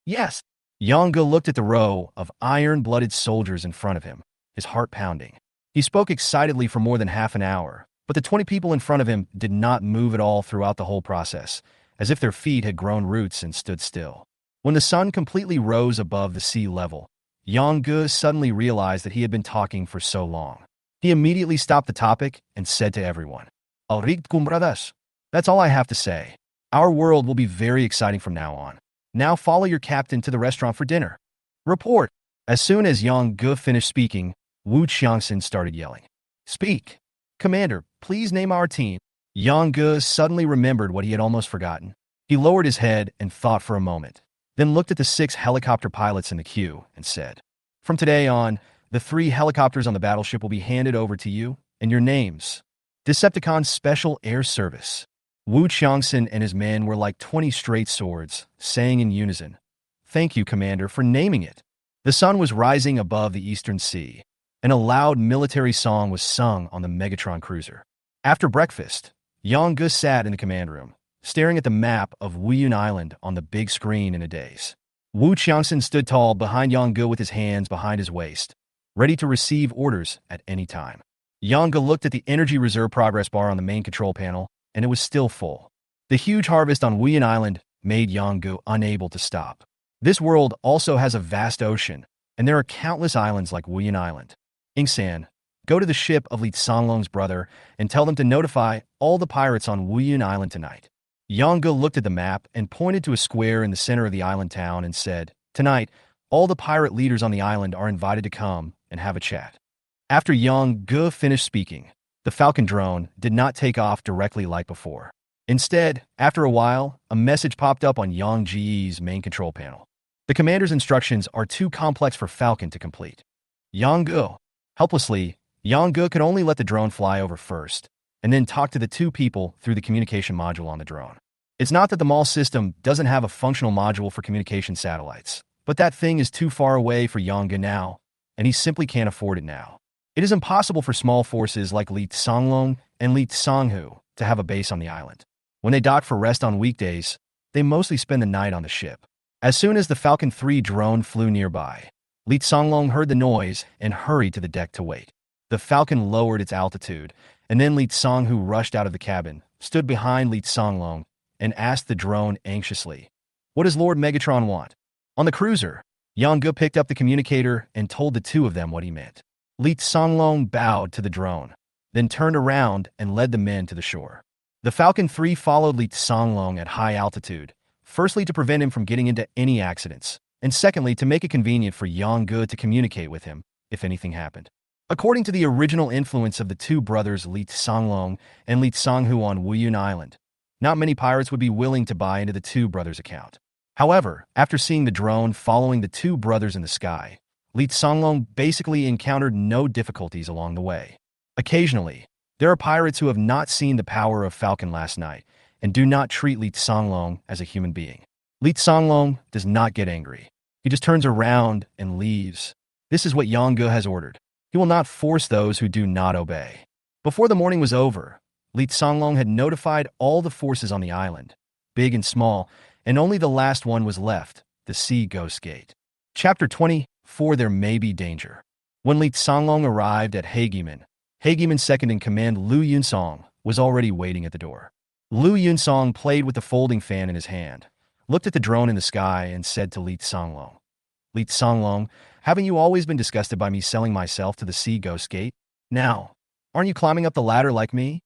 Yes. Yang Ge looked at the row of iron-blooded soldiers in front of him, his heart pounding. He spoke excitedly for more than half an hour, but the 20 people in front of him did not move at all throughout the whole process, as if their feet had grown roots and stood still. When the sun completely rose above the sea level, Yang Ge suddenly realized that he had been talking for so long. He immediately stopped the topic and said to everyone, "Alright, brothers. That's all I have to say. Our world will be very exciting from now on. Now follow your captain to the restaurant for dinner." Report. As soon as Yang Ge finished speaking, Wu Qiangxin started yelling. Speak. Commander, please name our team. Yang Ge suddenly remembered what he had almost forgotten. He lowered his head and thought for a moment, then looked at the 6 helicopter pilots in the queue and said, "From today on, the 3 helicopters on the battleship will be handed over to you, and your names. Decepticon Special Air Service. Wu Qiangxin and his men were like 20 straight swords, saying in unison, "Thank you, Commander, for naming it." The sun was rising above the eastern sea, and a loud military song was sung on the Megatron cruiser. After breakfast, Yang Ge sat in the command room, staring at the map of Wuyun Island on the big screen in a daze. Wu Qiangxin stood tall behind Yang Ge with his hands behind his waist, ready to receive orders at any time. Yang Ge looked at the energy reserve progress bar on the main control panel, and it was still full. The huge harvest on Wuyun Island made Yang Ge unable to stop. This world also has a vast ocean, and there are countless islands like Wuyun Island. Ingsan, go to the ship of Li Songlong's brother and tell them to notify all the pirates on Wuyun Island tonight. Yang Ge looked at the map and pointed to a square in the center of the island town and said, "Tonight, all the pirate leaders on the island are invited to come and have a chat." After Yang Ge finished speaking, the Falcon drone did not take off directly like before. Instead, after a while, a message popped up on Yang Ge's main control panel. The commander's instructions are too complex for Falcon to complete. Yang Ge. Helplessly, Yang Ge could only let the drone fly over first, and then talk to the two people through the communication module on the drone. It's not that the MAL system doesn't have a functional module for communication satellites, but that thing is too far away for Yang Ge now, and he simply can't afford it now. It is impossible for small forces like Li Songlong and Li Songhu to have a base on the island. When they dock for rest on weekdays, they mostly spend the night on the ship. As soon as the Falcon 3 drone flew nearby, Li Songlong heard the noise and hurried to the deck to wait. The Falcon lowered its altitude, and then Li Songhu rushed out of the cabin, stood behind Li Songlong, and asked the drone anxiously, "What does Lord Megatron want?" On the cruiser, Yang Ge picked up the communicator and told the two of them what he meant. Li Songlong bowed to the drone, then turned around and led the men to the shore. The Falcon 3 followed Li Songlong at high altitude, firstly to prevent him from getting into any accidents, and secondly to make it convenient for Yang Ge to communicate with him if anything happened. According to the original influence of the two brothers Li Songlong and Li Songhu on Wuyun Island, not many pirates would be willing to buy into the two brothers' account. However, after seeing the drone following the two brothers in the sky, Li Songlong basically encountered no difficulties along the way. Occasionally, there are pirates who have not seen the power of Falcon last night and do not treat Li Songlong as a human being. Li Songlong does not get angry. He just turns around and leaves. This is what Yang Ge has ordered. He will not force those who do not obey. Before the morning was over, Li Songlong had notified all the forces on the island, big and small, and only the last one was left, the Sea Ghost Gate. Chapter 20, For There May Be Danger. When Li Songlong arrived at Hegiman's second-in-command Lu Yunsong was already waiting at the door. Lu Yunsong played with the folding fan in his hand, looked at the drone in the sky, and said to Li Songlong, "Li Songlong, haven't you always been disgusted by me selling myself to the Sea Ghost Gate? Now, aren't you climbing up the ladder like me?"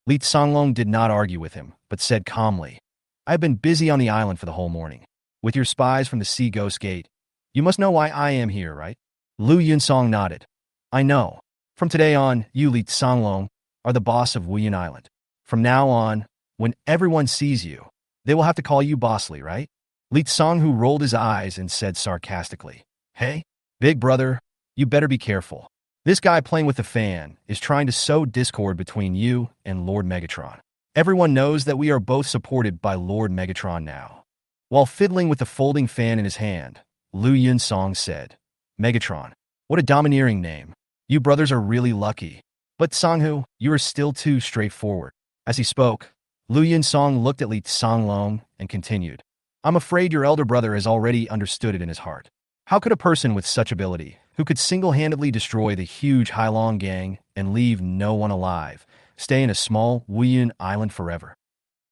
Li Songlong did not argue with him, but said calmly, "I have been busy on the island for the whole morning. With your spies from the Sea Ghost Gate, you must know why I am here, right?" Lu Yunsong nodded. "I know. From today on, you, Li Songlong, are the boss of Wuyun Island. From now on, when everyone sees you, they will have to call you Bossly, right?" Li Songhu rolled his eyes and said sarcastically, "Hey, big brother, you better be careful. This guy playing with the fan is trying to sow discord between you and Lord Megatron. Everyone knows that we are both supported by Lord Megatron now." While fiddling with the folding fan in his hand, Lu Yunsong said, "Megatron, what a domineering name. You brothers are really lucky. But Songhu, you are still too straightforward." As he spoke, Lu Yunsong looked at Li Songlong and continued, "I'm afraid your elder brother has already understood it in his heart. How could a person with such ability, who could single-handedly destroy the huge Hailong gang and leave no one alive, stay in a small Wuyun island forever?"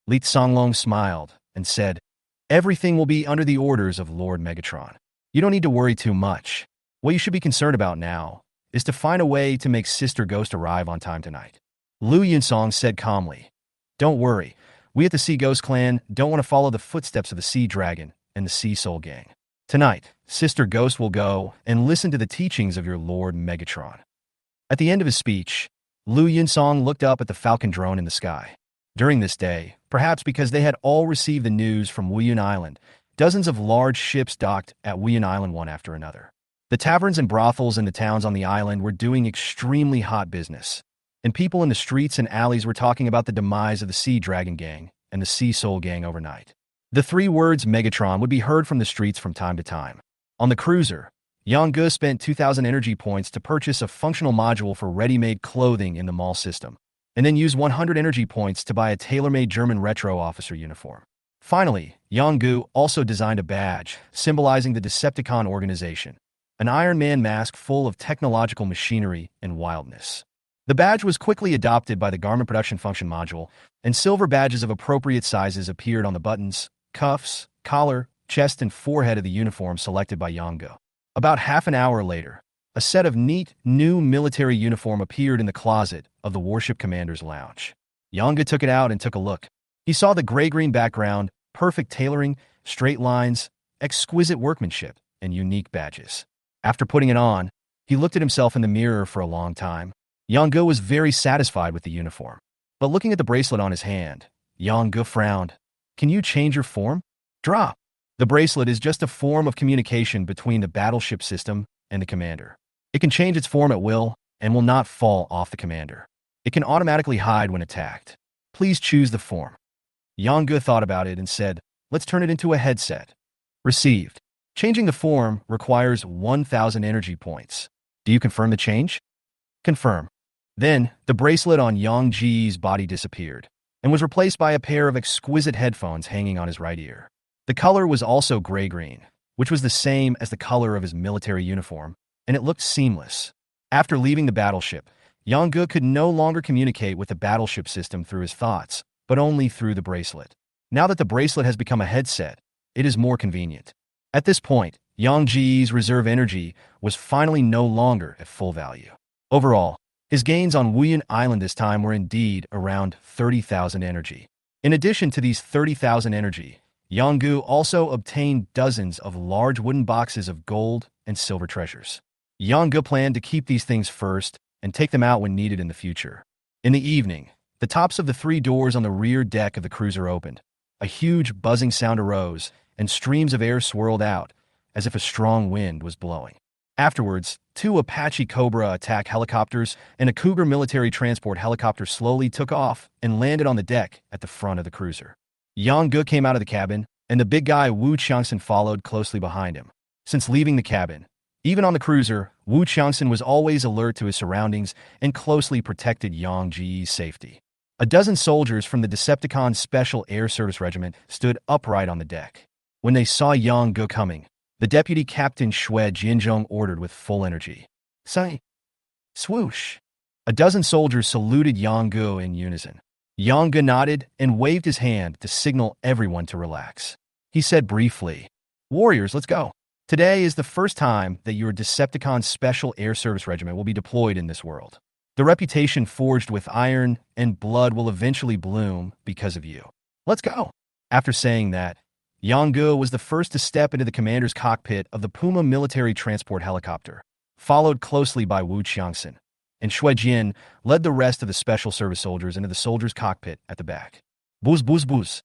Li Songlong smiled and said, "Everything will be under the orders of Lord Megatron. You don't need to worry too much. What you should be concerned about now is to find a way to make Sister Ghost arrive on time tonight." Lu Yunsong said calmly, "Don't worry. We at the Sea Ghost Clan don't want to follow the footsteps of the Sea Dragon and the Sea Soul Gang. Tonight, Sister Ghost will go and listen to the teachings of your Lord Megatron." At the end of his speech, Lu Yunsong looked up at the Falcon drone in the sky. During this day, perhaps because they had all received the news from Wuyun Island, dozens of large ships docked at Wuyun Island one after another. The taverns and brothels in the towns on the island were doing extremely hot business. and people in the streets and alleys were talking about the demise of the Sea Dragon Gang and the Sea Soul Gang overnight. The three words Megatron would be heard from the streets from time to time. On the cruiser, Yang spent 2,000 energy points to purchase a functional module for ready-made clothing in the mall system, and then used 100 energy points to buy a tailor-made German retro officer uniform. Finally, Yang also designed a badge symbolizing the Decepticon organization, an Iron Man mask full of technological machinery and wildness. The badge was quickly adopted by the garment production function module, and silver badges of appropriate sizes appeared on the buttons, cuffs, collar, chest, and forehead of the uniform selected by Yang. About half an hour later, a set of neat, new military uniform appeared in the closet of the warship commander's lounge. Yang took it out and took a look. He saw the gray-green background, perfect tailoring, straight lines, exquisite workmanship, and unique badges. After putting it on, he looked at himself in the mirror for a long time. Yang was very satisfied with the uniform. But looking at the bracelet on his hand, Yang frowned. "Can you change your form?" "Drop." The bracelet is just a form of communication between the battleship system and the commander. It can change its form at will and will not fall off the commander. It can automatically hide when attacked. Please choose the form. Yang thought about it and said, "Let's turn it into a headset." Received. Changing the form requires 1,000 energy points. Do you confirm the change? Confirm. Then, the bracelet on Yang's body disappeared and was replaced by a pair of exquisite headphones hanging on his right ear. The color was also gray-green, which was the same as the color of his military uniform, and it looked seamless. After leaving the battleship, Yang could no longer communicate with the battleship system through his thoughts, but only through the bracelet. Now that the bracelet has become a headset, it is more convenient. At this point, Yang's reserve energy was finally no longer at full value. Overall, his gains on Wuyan Island this time were indeed around 30,000 energy. In addition to these 30,000 energy, Yang also obtained dozens of large wooden boxes of gold and silver treasures. Yang planned to keep these things first and take them out when needed in the future. In the evening, the tops of the three doors on the rear deck of the cruiser opened. A huge buzzing sound arose, and streams of air swirled out, as if a strong wind was blowing. Afterwards, two Apache Cobra attack helicopters and a Cougar military transport helicopter slowly took off and landed on the deck at the front of the cruiser. Yang came out of the cabin, and the big guy Wu Qiangxin followed closely behind him. Since leaving the cabin, even on the cruiser, Wu Qiangxin was always alert to his surroundings and closely protected Yang's safety. A dozen soldiers from the Decepticon Special Air Service Regiment stood upright on the deck. When they saw Yang coming, the Deputy Captain Xue Jinzhong ordered with full energy. "Sai!" Swoosh! A dozen soldiers saluted Yang in unison. Yang nodded and waved his hand to signal everyone to relax. He said briefly, "Warriors, let's go. Today is the first time that your Decepticon Special Air Service Regiment will be deployed in this world. The reputation forged with iron and blood will eventually bloom because of you. Let's go." After saying that, Yang was the first to step into the commander's cockpit of the Puma military transport helicopter, followed closely by Wu Qiangxin, and Xue Jin led the rest of the special service soldiers into the soldier's cockpit at the back. Buzz, buzz, buzz.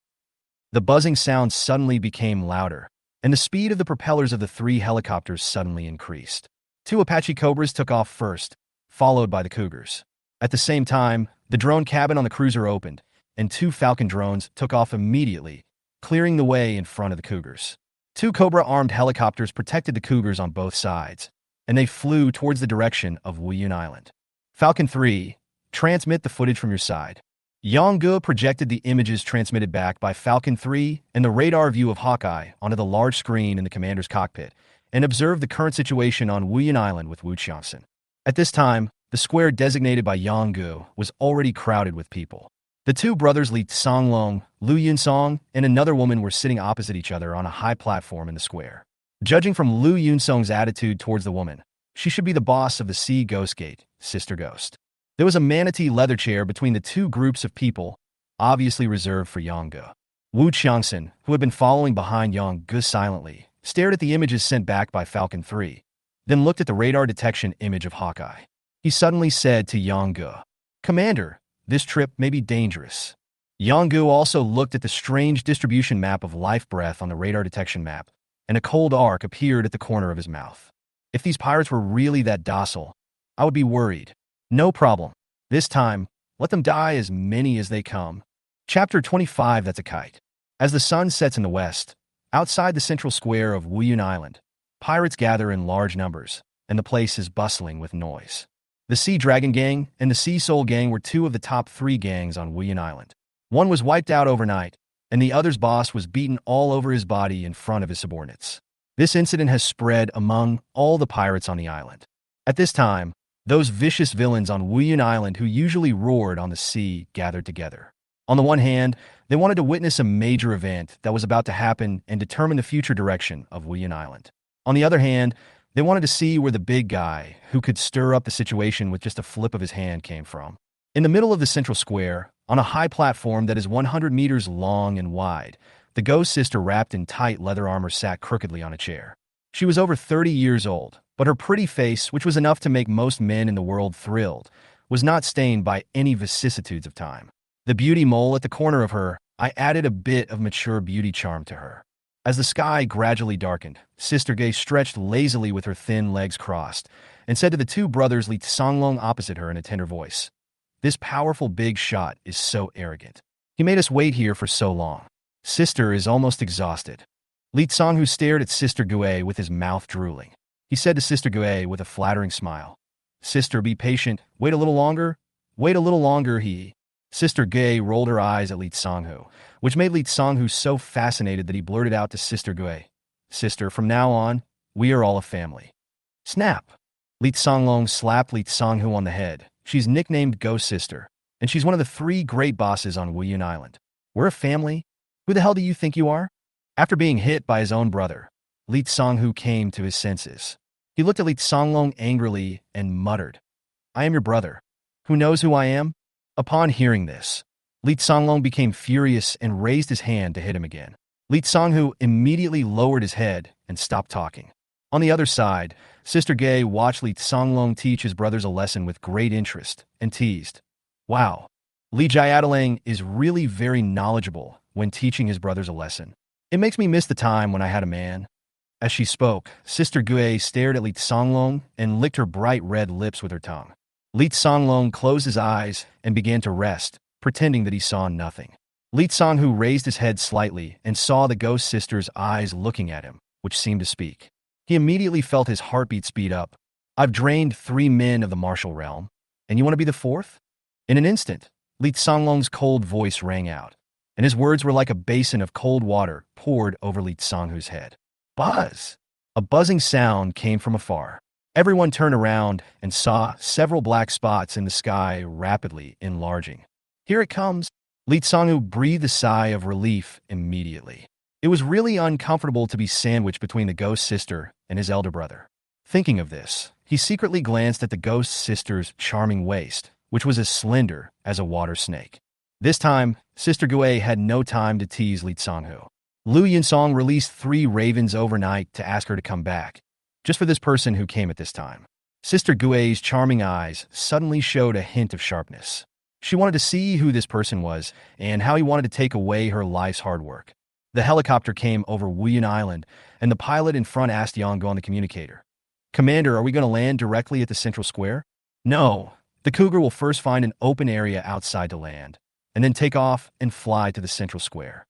The buzzing sound suddenly became louder, and the speed of the propellers of the three helicopters suddenly increased. Two Apache Cobras took off first, followed by the Cougars. At the same time, the drone cabin on the cruiser opened, and two Falcon drones took off immediately, clearing the way in front of the Cougars. Two Cobra-armed helicopters protected the Cougars on both sides, and they flew towards the direction of Wuyan Island. Falcon 3, transmit the footage from your side. Yang projected the images transmitted back by Falcon 3 and the radar view of Hawkeye onto the large screen in the commander's cockpit and observed the current situation on Wuyan Island with Wu Qiangxin. At this time, the square designated by Yang was already crowded with people. The two brothers Li Songlong, Lu Yunsong, and another woman were sitting opposite each other on a high platform in the square. Judging from Lu Yunsong's attitude towards the woman, she should be the boss of the Sea Ghost Gate, Sister Ghost. There was a manatee leather chair between the two groups of people, obviously reserved for Yang. Wu Qiangxin, who had been following behind Yang silently, stared at the images sent back by Falcon 3, then looked at the radar detection image of Hawkeye. He suddenly said to Yang, "Commander, this trip may be dangerous." Yang also looked at the strange distribution map of life breath on the radar detection map, and a cold arc appeared at the corner of his mouth. If these pirates were really that docile, I would be worried. No problem. This time, let them die as many as they come. Chapter 25. That's a kite. As the sun sets in the west, outside the central square of Wuyun Island, pirates gather in large numbers, and the place is bustling with noise. The Sea Dragon Gang and the Sea Soul Gang were two of the top three gangs on Wuyun Island. One was wiped out overnight, and the other's boss was beaten all over his body in front of his subordinates. This incident has spread among all the pirates on the island. At this time, those vicious villains on Wuyun Island who usually roared on the sea gathered together. On the one hand, they wanted to witness a major event that was about to happen and determine the future direction of Wuyun Island. On the other hand, they wanted to see where the big guy, who could stir up the situation with just a flip of his hand, came from. In the middle of the central square, on a high platform that is 100 meters long and wide, the ghost sister wrapped in tight leather armor sat crookedly on a chair. She was over 30 years old, but her pretty face, which was enough to make most men in the world thrilled, was not stained by any vicissitudes of time. The beauty mole at the corner of her eye added a bit of mature beauty charm to her. As the sky gradually darkened, Sister Gay stretched lazily with her thin legs crossed and said to the two brothers Li Songlong opposite her in a tender voice, "This powerful big shot is so arrogant. He made us wait here for so long. Sister is almost exhausted." Li Tsonghu stared at Sister Gue with his mouth drooling. He said to Sister Gue with a flattering smile, "Sister, be patient. Wait a little longer. Wait a little longer." Sister Gue rolled her eyes at Li Tsonghu, which made Li Tsonghu so fascinated that he blurted out to Sister Gue, "Sister, from now on, we are all a family." Snap! Li Tsonglong slapped Li Tsonghu on the head. She's nicknamed Ghost Sister, and she's one of the three great bosses on Wuyun Island. We're a family? Who the hell do you think you are? After being hit by his own brother, Li Tsonghu came to his senses. He looked at Li Tsonglong angrily and muttered, "I am your brother. Who knows who I am?" Upon hearing this, Li Tsonglong became furious and raised his hand to hit him again. Li Tsonghu immediately lowered his head and stopped talking. On the other side, Sister Gay watched Li Tsonglong teach his brothers a lesson with great interest and teased, "Wow, Li Jiadalang is really very knowledgeable when teaching his brothers a lesson. It makes me miss the time when I had a man." As she spoke, Sister Gue stared at Li Tsonglong and licked her bright red lips with her tongue. Li Tsonglong closed his eyes and began to rest, pretending that he saw nothing. Li Tsonghu raised his head slightly and saw the ghost sister's eyes looking at him, which seemed to speak. He immediately felt his heartbeat speed up. "I've drained 3 men of the martial realm, and you want to be the 4th? In an instant, Li Tsonglong's cold voice rang out, and his words were like a basin of cold water poured over Li Tsonghu's head. Buzz! A buzzing sound came from afar. Everyone turned around and saw several black spots in the sky rapidly enlarging. "Here it comes!" Li Tsonghu breathed a sigh of relief immediately. It was really uncomfortable to be sandwiched between the ghost sister and his elder brother. Thinking of this, he secretly glanced at the ghost sister's charming waist, which was as slender as a water snake. This time, Sister Gue had no time to tease Li Tsonghu. Lu Yinsong released 3 ravens overnight to ask her to come back, just for this person who came at this time. Sister Gue's charming eyes suddenly showed a hint of sharpness. She wanted to see who this person was and how he wanted to take away her life's hard work. The helicopter came over Wuyun Island, and the pilot in front asked Yongo on the communicator, "Commander, are we going to land directly at the central square?" "No. The Cougar will first find an open area outside to land, and then take off and fly to the central square."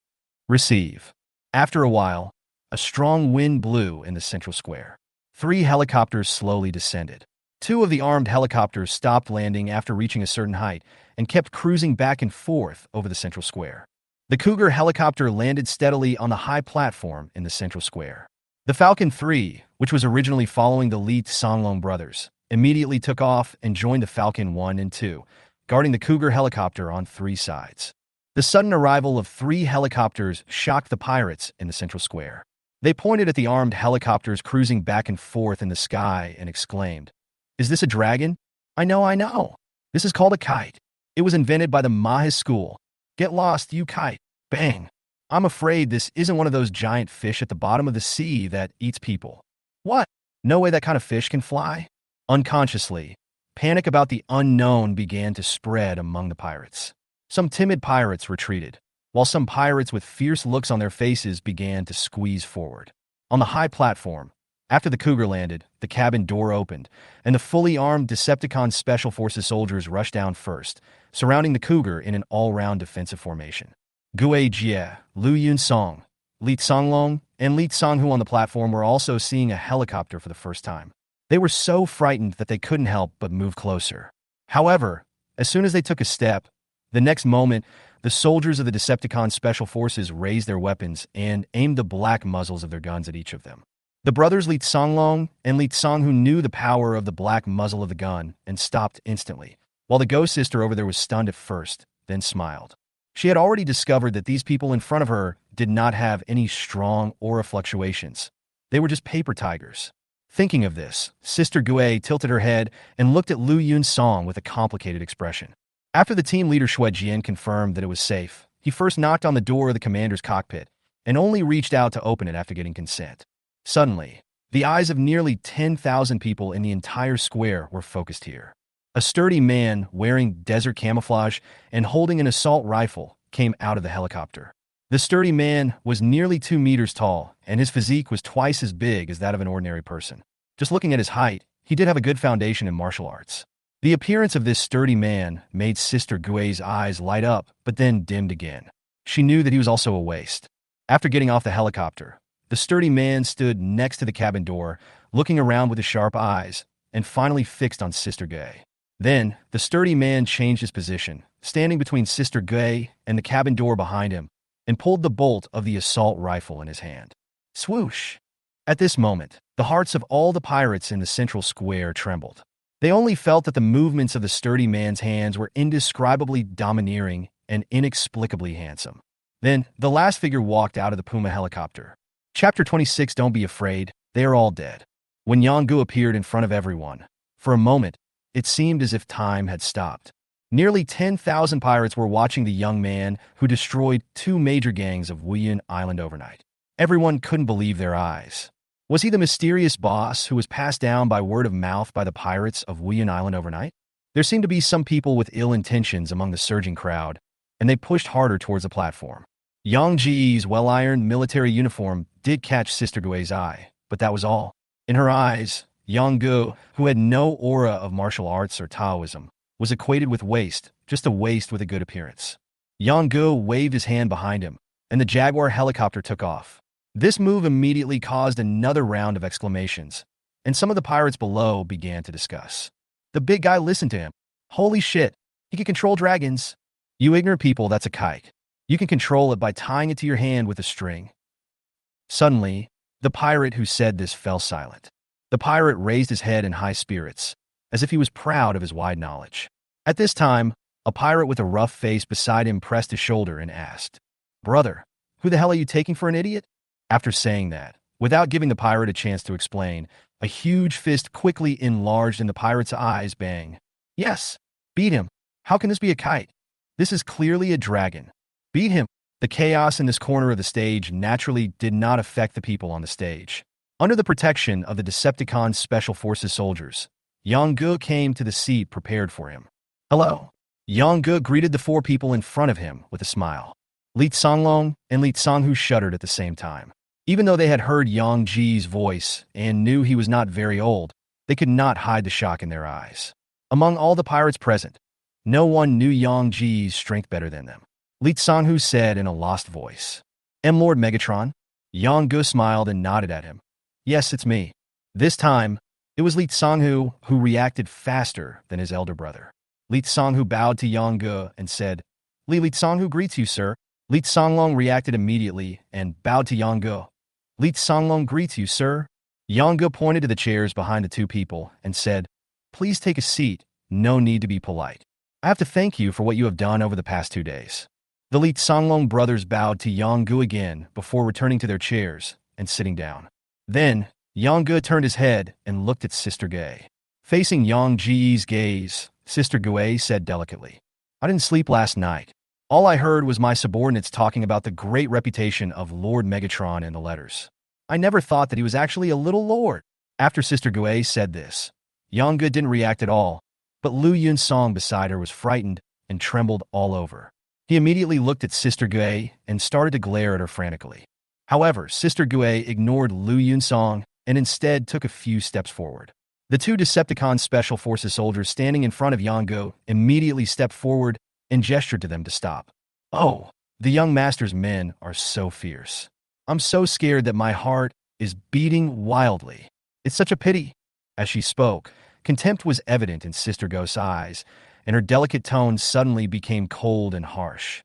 Receive. After a while, a strong wind blew in the central square. 3 helicopters slowly descended. 2 of the armed helicopters stopped landing after reaching a certain height and kept cruising back and forth over the central square. The Cougar helicopter landed steadily on the high platform in the central square. The Falcon 3, which was originally following the Li Songlong brothers, immediately took off and joined the Falcon 1 and 2, guarding the Cougar helicopter on 3 sides. The sudden arrival of 3 helicopters shocked the pirates in the central square. They pointed at the armed helicopters cruising back and forth in the sky and exclaimed, "Is this a dragon?" I know. This is called a kite. It was invented by the Mahis school. Get lost, you kite. Bang. I'm afraid this isn't one of those giant fish at the bottom of the sea that eats people." "What? No way that kind of fish can fly?" Unconsciously, panic about the unknown began to spread among the pirates. Some timid pirates retreated, while some pirates with fierce looks on their faces began to squeeze forward. On the high platform, After the Cougar landed, the cabin door opened, and the fully armed Decepticon Special Forces soldiers rushed down first, surrounding the Cougar in an all-round defensive formation. Gue Jie, Lu Yun Song, Li Songlong, and Li Songhu on the platform were also seeing a helicopter for the first time. They were so frightened that they couldn't help but move closer. However, as soon as they took a step, the next moment, the soldiers of the Decepticon Special Forces raised their weapons and aimed the black muzzles of their guns at each of them. The brothers Li Songlong and Li Songhu knew the power of the black muzzle of the gun and stopped instantly, while the ghost sister over there was stunned at first, then smiled. She had already discovered that these people in front of her did not have any strong aura fluctuations. They were just paper tigers. Thinking of this, Sister Gue tilted her head and looked at Lu Yun Song with a complicated expression. After the team leader Xue Jian confirmed that it was safe, he first knocked on the door of the commander's cockpit and only reached out to open it after getting consent. Suddenly, the eyes of nearly 10,000 people in the entire square were focused here. A sturdy man wearing desert camouflage and holding an assault rifle came out of the helicopter. The sturdy man was nearly 2 meters tall, and his physique was twice as big as that of an ordinary person. Just looking at his height, he did have a good foundation in martial arts. The appearance of this sturdy man made Sister Gue's eyes light up, but then dimmed again. She knew that he was also a waste. After getting off the helicopter, the sturdy man stood next to the cabin door, looking around with his sharp eyes, and finally fixed on Sister Gue. Then, the sturdy man changed his position, standing between Sister Gue and the cabin door behind him, and pulled the bolt of the assault rifle in his hand. Swoosh! At this moment, the hearts of all the pirates in the central square trembled. They only felt that the movements of the sturdy man's hands were indescribably domineering and inexplicably handsome. Then, the last figure walked out of the Puma helicopter. Chapter 26. Don't be afraid, they are all dead. When Yanggu appeared in front of everyone, for a moment, it seemed as if time had stopped. Nearly 10,000 pirates were watching the young man who destroyed 2 major gangs of Wuyan Island overnight. Everyone couldn't believe their eyes. Was he the mysterious boss who was passed down by word of mouth by the pirates of Wuyan Island overnight? There seemed to be some people with ill intentions among the surging crowd, and they pushed harder towards the platform. Yang Ji's well-ironed military uniform did catch Sister Gue's eye, but that was all. In her eyes, Yang Gu, who had no aura of martial arts or Taoism, was equated with waste, just a waste with a good appearance. Yang Gu waved his hand behind him, and the Jaguar helicopter took off. This move immediately caused another round of exclamations, and some of the pirates below began to discuss. The big guy listened to him. Holy shit, he can control dragons. You ignorant people, that's a kite. You can control it by tying it to your hand with a string. Suddenly, the pirate who said this fell silent. The pirate raised his head in high spirits, as if he was proud of his wide knowledge. At this time, a pirate with a rough face beside him pressed his shoulder and asked, "Brother, who the hell are you taking for an idiot?" After saying that, without giving the pirate a chance to explain, a huge fist quickly enlarged in the pirate's eyes. Bang. Yes, beat him. How can this be a kite? This is clearly a dragon. Beat him. The chaos in this corner of the stage naturally did not affect the people on the stage. Under the protection of the Decepticon Special Forces soldiers, Yang Gu came to the seat prepared for him. Hello. Yang Gu greeted the 4 people in front of him with a smile. Li Songlong and Li Songhu shuddered at the same time. Even though they had heard Yang Ji's voice and knew he was not very old, they could not hide the shock in their eyes. Among all the pirates present, no one knew Yang Ji's strength better than them. Li Songhu said in a lost voice, "M. Lord Megatron?" Yang Gu smiled and nodded at him. "Yes, it's me." This time, it was Li Songhu who reacted faster than his elder brother. Li Songhu bowed to Yang Gu and said, Li Songhu greets you, sir." Li Songlong reacted immediately and bowed to Yang Gu. "Li Songlong greets you, sir." Yang Gu pointed to the chairs behind the 2 people and said, "Please take a seat. No need to be polite. I have to thank you for what you have done over the past 2 days." The Li Songlong brothers bowed to Yang Gu again before returning to their chairs and sitting down. Then, Yang Gu turned his head and looked at Sister Gue. Facing Yang Ji's gaze, Sister Gue said delicately, "I didn't sleep last night. All I heard was my subordinates talking about the great reputation of Lord Megatron in the letters. I never thought that he was actually a little lord." After Sister Gue said this, Yang Gu didn't react at all, but Lu Yun Song beside her was frightened and trembled all over. He immediately looked at Sister Gue and started to glare at her frantically. However, Sister Gue ignored Lu Yun Song and instead took a few steps forward. The two Decepticon Special Forces soldiers standing in front of Yongo immediately stepped forward and gestured to them to stop. Oh, the young master's men are so fierce. I'm so scared that my heart is beating wildly. It's such a pity. As she spoke, contempt was evident in Sister Ghost's eyes, and her delicate tone suddenly became cold and harsh.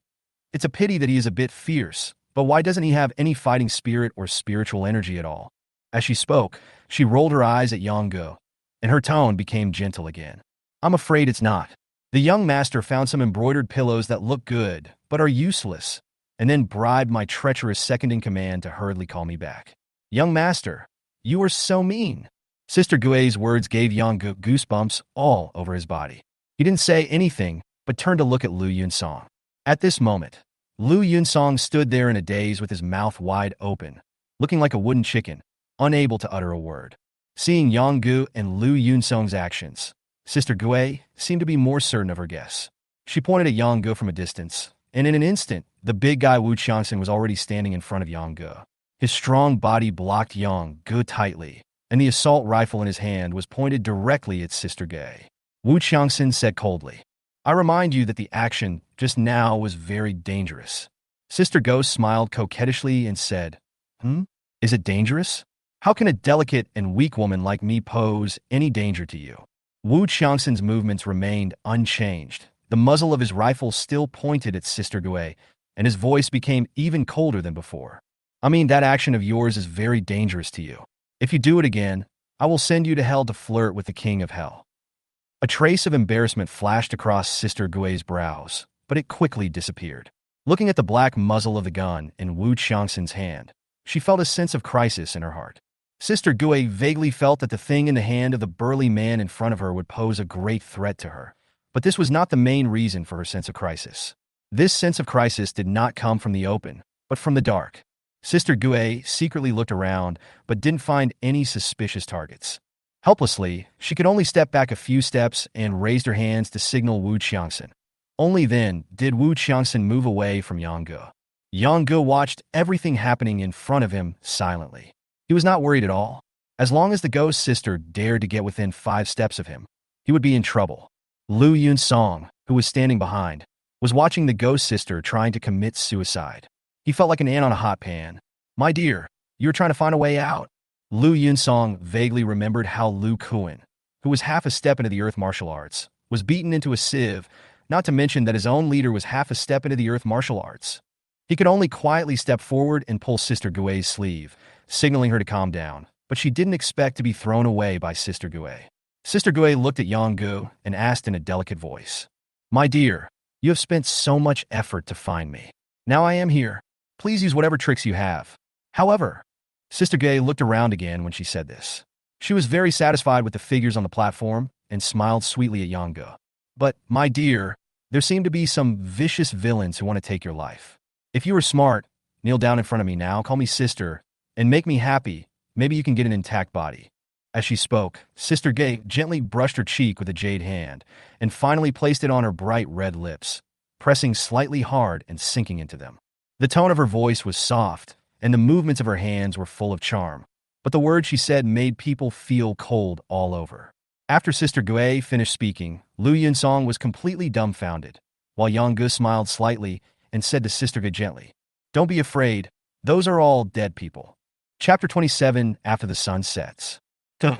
It's a pity that he is a bit fierce, but why doesn't he have any fighting spirit or spiritual energy at all? As she spoke, she rolled her eyes at Yongo, and her tone became gentle again. I'm afraid it's not. The young master found some embroidered pillows that look good, but are useless, and then bribed my treacherous second-in-command to hurriedly call me back. Young master, you are so mean. Sister Gue's words gave Yongo goosebumps all over his body. He didn't say anything, but turned to look at Lu Yunsong. At this moment, Lu Yunsong stood there in a daze with his mouth wide open, looking like a wooden chicken, unable to utter a word. Seeing Yongu and Lu Yunsong's actions, Sister Gue seemed to be more certain of her guess. She pointed at Yongu from a distance, and in an instant, the big guy Wu Qiangxin was already standing in front of Yongu. His strong body blocked Yongu tightly, and the assault rifle in his hand was pointed directly at Sister Gue. Wu Qiangxin said coldly, I remind you that the action just now was very dangerous. Sister Ghost smiled coquettishly and said, Is it dangerous? How can a delicate and weak woman like me pose any danger to you? Wu Qiangxin's movements remained unchanged. The muzzle of his rifle still pointed at Sister Gue, and his voice became even colder than before. I mean, that action of yours is very dangerous to you. If you do it again, I will send you to hell to flirt with the king of hell. A trace of embarrassment flashed across Sister Gue's brows, but it quickly disappeared. Looking at the black muzzle of the gun in Wu Qiangxin's hand, she felt a sense of crisis in her heart. Sister Gue vaguely felt that the thing in the hand of the burly man in front of her would pose a great threat to her, but this was not the main reason for her sense of crisis. This sense of crisis did not come from the open, but from the dark. Sister Gue secretly looked around, but didn't find any suspicious targets. Helplessly, she could only step back a few steps and raised her hands to signal Wu Qiangxin. Only then did Wu Qiangxin move away from Yongu. Yongu watched everything happening in front of him silently. He was not worried at all. As long as the ghost sister dared to get within 5 steps of him, he would be in trouble. Lu Yunsong, who was standing behind, was watching the ghost sister trying to commit suicide. He felt like an ant on a hot pan. My dear, you're trying to find a way out. Lu Yunsong vaguely remembered how Lu Kuan, who was half a step into the earth martial arts, was beaten into a sieve, not to mention that his own leader was half a step into the earth martial arts. He could only quietly step forward and pull Sister Gue's sleeve, signaling her to calm down, but she didn't expect to be thrown away by Sister Gue. Sister Gue looked at Yongu and asked in a delicate voice, My dear, you have spent so much effort to find me. Now I am here. Please use whatever tricks you have. However, Sister Gue looked around again when she said this. She was very satisfied with the figures on the platform and smiled sweetly at Yongu. But, my dear, there seem to be some vicious villains who want to take your life. If you are smart, kneel down in front of me now, call me sister, and make me happy. Maybe you can get an intact body. As she spoke, Sister Gue gently brushed her cheek with a jade hand and finally placed it on her bright red lips, pressing slightly hard and sinking into them. The tone of her voice was soft, and the movements of her hands were full of charm, but the words she said made people feel cold all over. After Sister Gue finished speaking, Lu Yunsong was completely dumbfounded, while Yongu smiled slightly and said to Sister Gue gently, Don't be afraid, those are all dead people. Chapter 27, After the Sun Sets. Duh.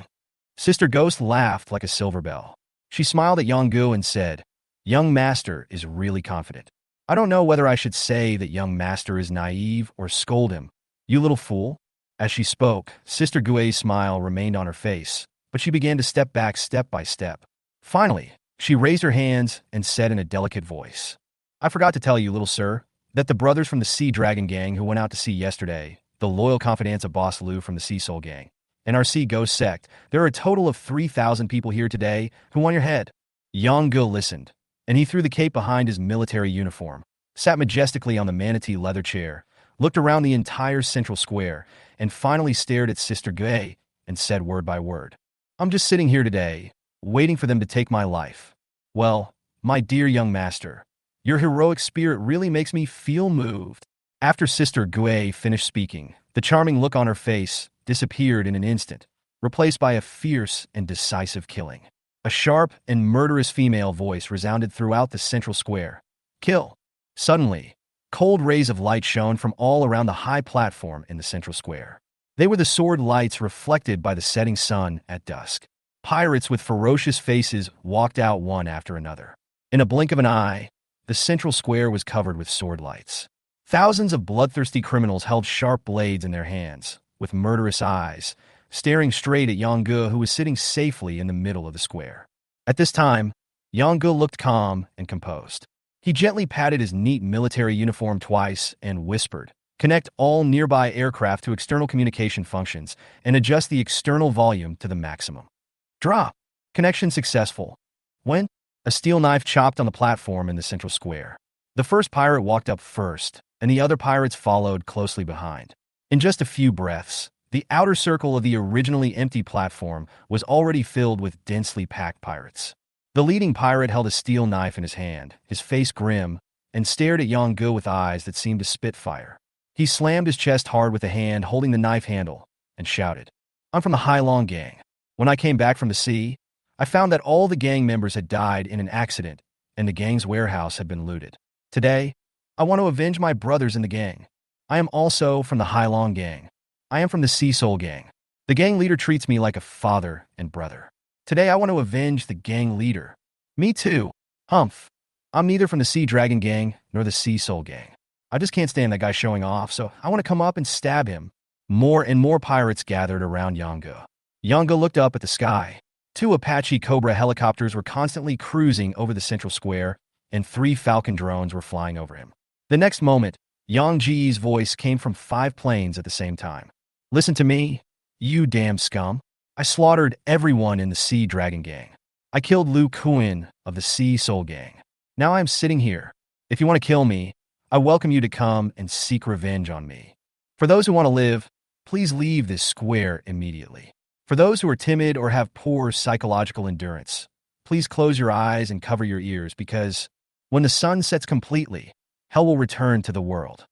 Sister Ghost laughed like a silver bell. She smiled at Yongu and said, Young Master is really confident. I don't know whether I should say that young master is naive or scold him. You little fool. As she spoke, Sister Gue's smile remained on her face, but she began to step back step by step. Finally, she raised her hands and said in a delicate voice, I forgot to tell you, little sir, that the brothers from the Sea Dragon Gang who went out to sea yesterday, the loyal confidants of Boss Lu from the Sea Soul Gang, and our Sea Ghost sect, there are a total of 3,000 people here today who want your head. Yongu listened, and he threw the cape behind his military uniform, sat majestically on the manatee leather chair, looked around the entire central square, and finally stared at Sister Gue and said word by word, I'm just sitting here today, waiting for them to take my life. Well, my dear young master, your heroic spirit really makes me feel moved. After Sister Gue finished speaking, the charming look on her face disappeared in an instant, replaced by a fierce and decisive killing. A sharp and murderous female voice resounded throughout the central square. Kill! Suddenly, cold rays of light shone from all around the high platform in the central square. They were the sword lights reflected by the setting sun at dusk. Pirates with ferocious faces walked out one after another. In a blink of an eye, the central square was covered with sword lights. Thousands of bloodthirsty criminals held sharp blades in their hands, with murderous eyes, staring straight at Yangge, who was sitting safely in the middle of the square. At this time, Yangge looked calm and composed. He gently patted his neat military uniform twice and whispered, "Connect all nearby aircraft to external communication functions and adjust the external volume to the maximum." Drop. Connection successful. When? A steel knife chopped on the platform in the central square. The first pirate walked up first, and the other pirates followed closely behind. In just a few breaths, the outer circle of the originally empty platform was already filled with densely packed pirates. The leading pirate held a steel knife in his hand, his face grim, and stared at Yangge with eyes that seemed to spit fire. He slammed his chest hard with the hand holding the knife handle and shouted, "I'm from the Hailong gang. When I came back from the sea, I found that all the gang members had died in an accident and the gang's warehouse had been looted. Today, I want to avenge my brothers in the gang. I am also from the Hailong gang. I am from the Sea Soul gang. The gang leader treats me like a father and brother. Today I want to avenge the gang leader." "Me too. Humph. I'm neither from the Sea Dragon gang nor the Sea Soul gang. I just can't stand that guy showing off, so I want to come up and stab him." More and more pirates gathered around Yangge. Yangge looked up at the sky. 2 Apache Cobra helicopters were constantly cruising over the central square, and 3 Falcon drones were flying over him. The next moment, Yang Ji's voice came from 5 planes at the same time. "Listen to me, you damn scum. I slaughtered everyone in the Sea Dragon gang. I killed Lu Kuan of the Sea Soul gang. Now I am sitting here. If you want to kill me, I welcome you to come and seek revenge on me. For those who want to live, please leave this square immediately. For those who are timid or have poor psychological endurance, please close your eyes and cover your ears, because when the sun sets completely, hell will return to the world.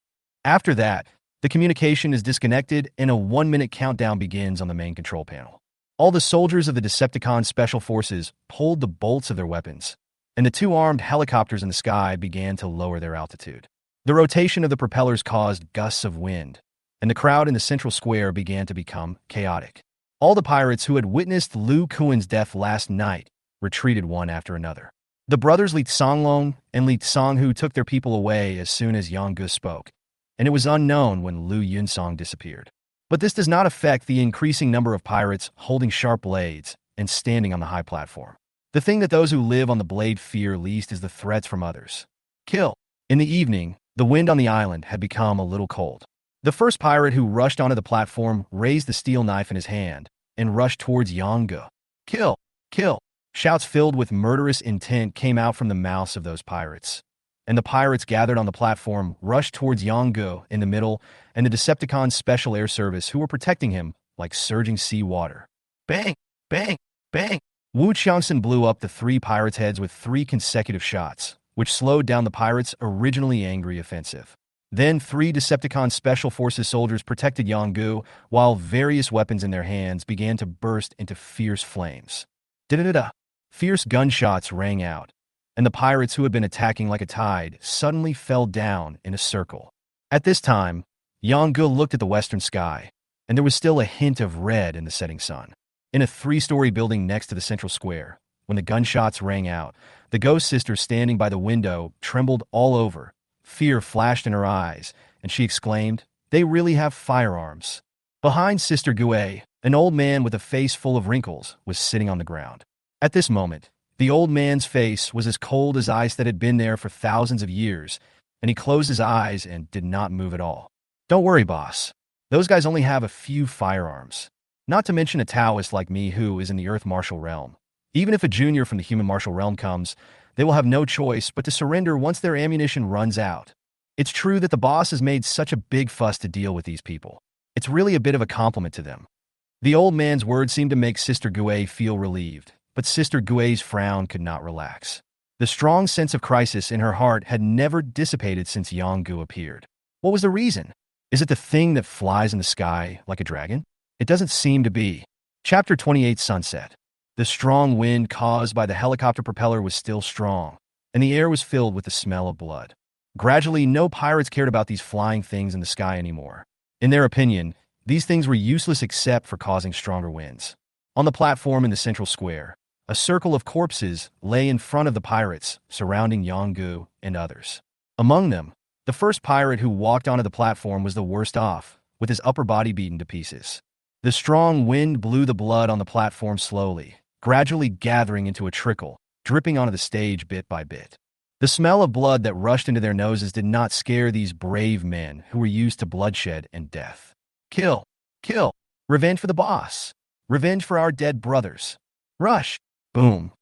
After that, the communication is disconnected and a 1-minute countdown begins on the main control panel." All the soldiers of the Decepticon Special Forces pulled the bolts of their weapons, and the 2 armed helicopters in the sky began to lower their altitude. The rotation of the propellers caused gusts of wind, and the crowd in the central square began to become chaotic. All the pirates who had witnessed Lu Kuan's death last night retreated one after another. The brothers Li Songlong and Li Songhu took their people away as soon as Yangge spoke, and it was unknown when Lu Yunsong disappeared. But this does not affect the increasing number of pirates holding sharp blades and standing on the high platform. The thing that those who live on the blade fear least is the threats from others. Kill. In the evening, the wind on the island had become a little cold. The first pirate who rushed onto the platform raised the steel knife in his hand and rushed towards Yangge. "Kill! Kill!" Shouts filled with murderous intent came out from the mouths of those pirates. And the pirates gathered on the platform rushed towards Yangge in the middle and the Decepticon Special Air Service, who were protecting him like surging sea water. Bang! Bang! Bang! Wu Qiangsun blew up the 3 pirates' heads with 3 consecutive shots, which slowed down the pirates' originally angry offensive. Then 3 Decepticon Special Forces soldiers protected Yangge, while various weapons in their hands began to burst into fierce flames. Da-da-da-da! Fierce gunshots rang out, and the pirates who had been attacking like a tide suddenly fell down in a circle. At this time, Yangge looked at the western sky, and there was still a hint of red in the setting sun. In a 3-story building next to the central square, when the gunshots rang out, the ghost sister standing by the window trembled all over. Fear flashed in her eyes, and she exclaimed, "They really have firearms." Behind Sister Gue, an old man with a face full of wrinkles was sitting on the ground. At this moment, the old man's face was as cold as ice that had been there for thousands of years, and he closed his eyes and did not move at all. "Don't worry, boss. Those guys only have a few firearms. Not to mention a Taoist like me who is in the Earth Martial Realm. Even if a junior from the Human Martial Realm comes, they will have no choice but to surrender once their ammunition runs out. It's true that the boss has made such a big fuss to deal with these people. It's really a bit of a compliment to them." The old man's words seemed to make Sister Gue feel relieved, but Sister Gue's frown could not relax. The strong sense of crisis in her heart had never dissipated since Yangge appeared. What was the reason? Is it the thing that flies in the sky like a dragon? It doesn't seem to be. Chapter 28 Sunset. The strong wind caused by the helicopter propeller was still strong, and the air was filled with the smell of blood. Gradually, no pirates cared about these flying things in the sky anymore. In their opinion, these things were useless except for causing stronger winds. On the platform in the central square, a circle of corpses lay in front of the pirates, surrounding Yongu and others. Among them, the first pirate who walked onto the platform was the worst off, with his upper body beaten to pieces. The strong wind blew the blood on the platform slowly, gradually gathering into a trickle, dripping onto the stage bit by bit. The smell of blood that rushed into their noses did not scare these brave men who were used to bloodshed and death. Kill! Kill! Revenge for the boss! Revenge for our dead brothers! Rush! Boom!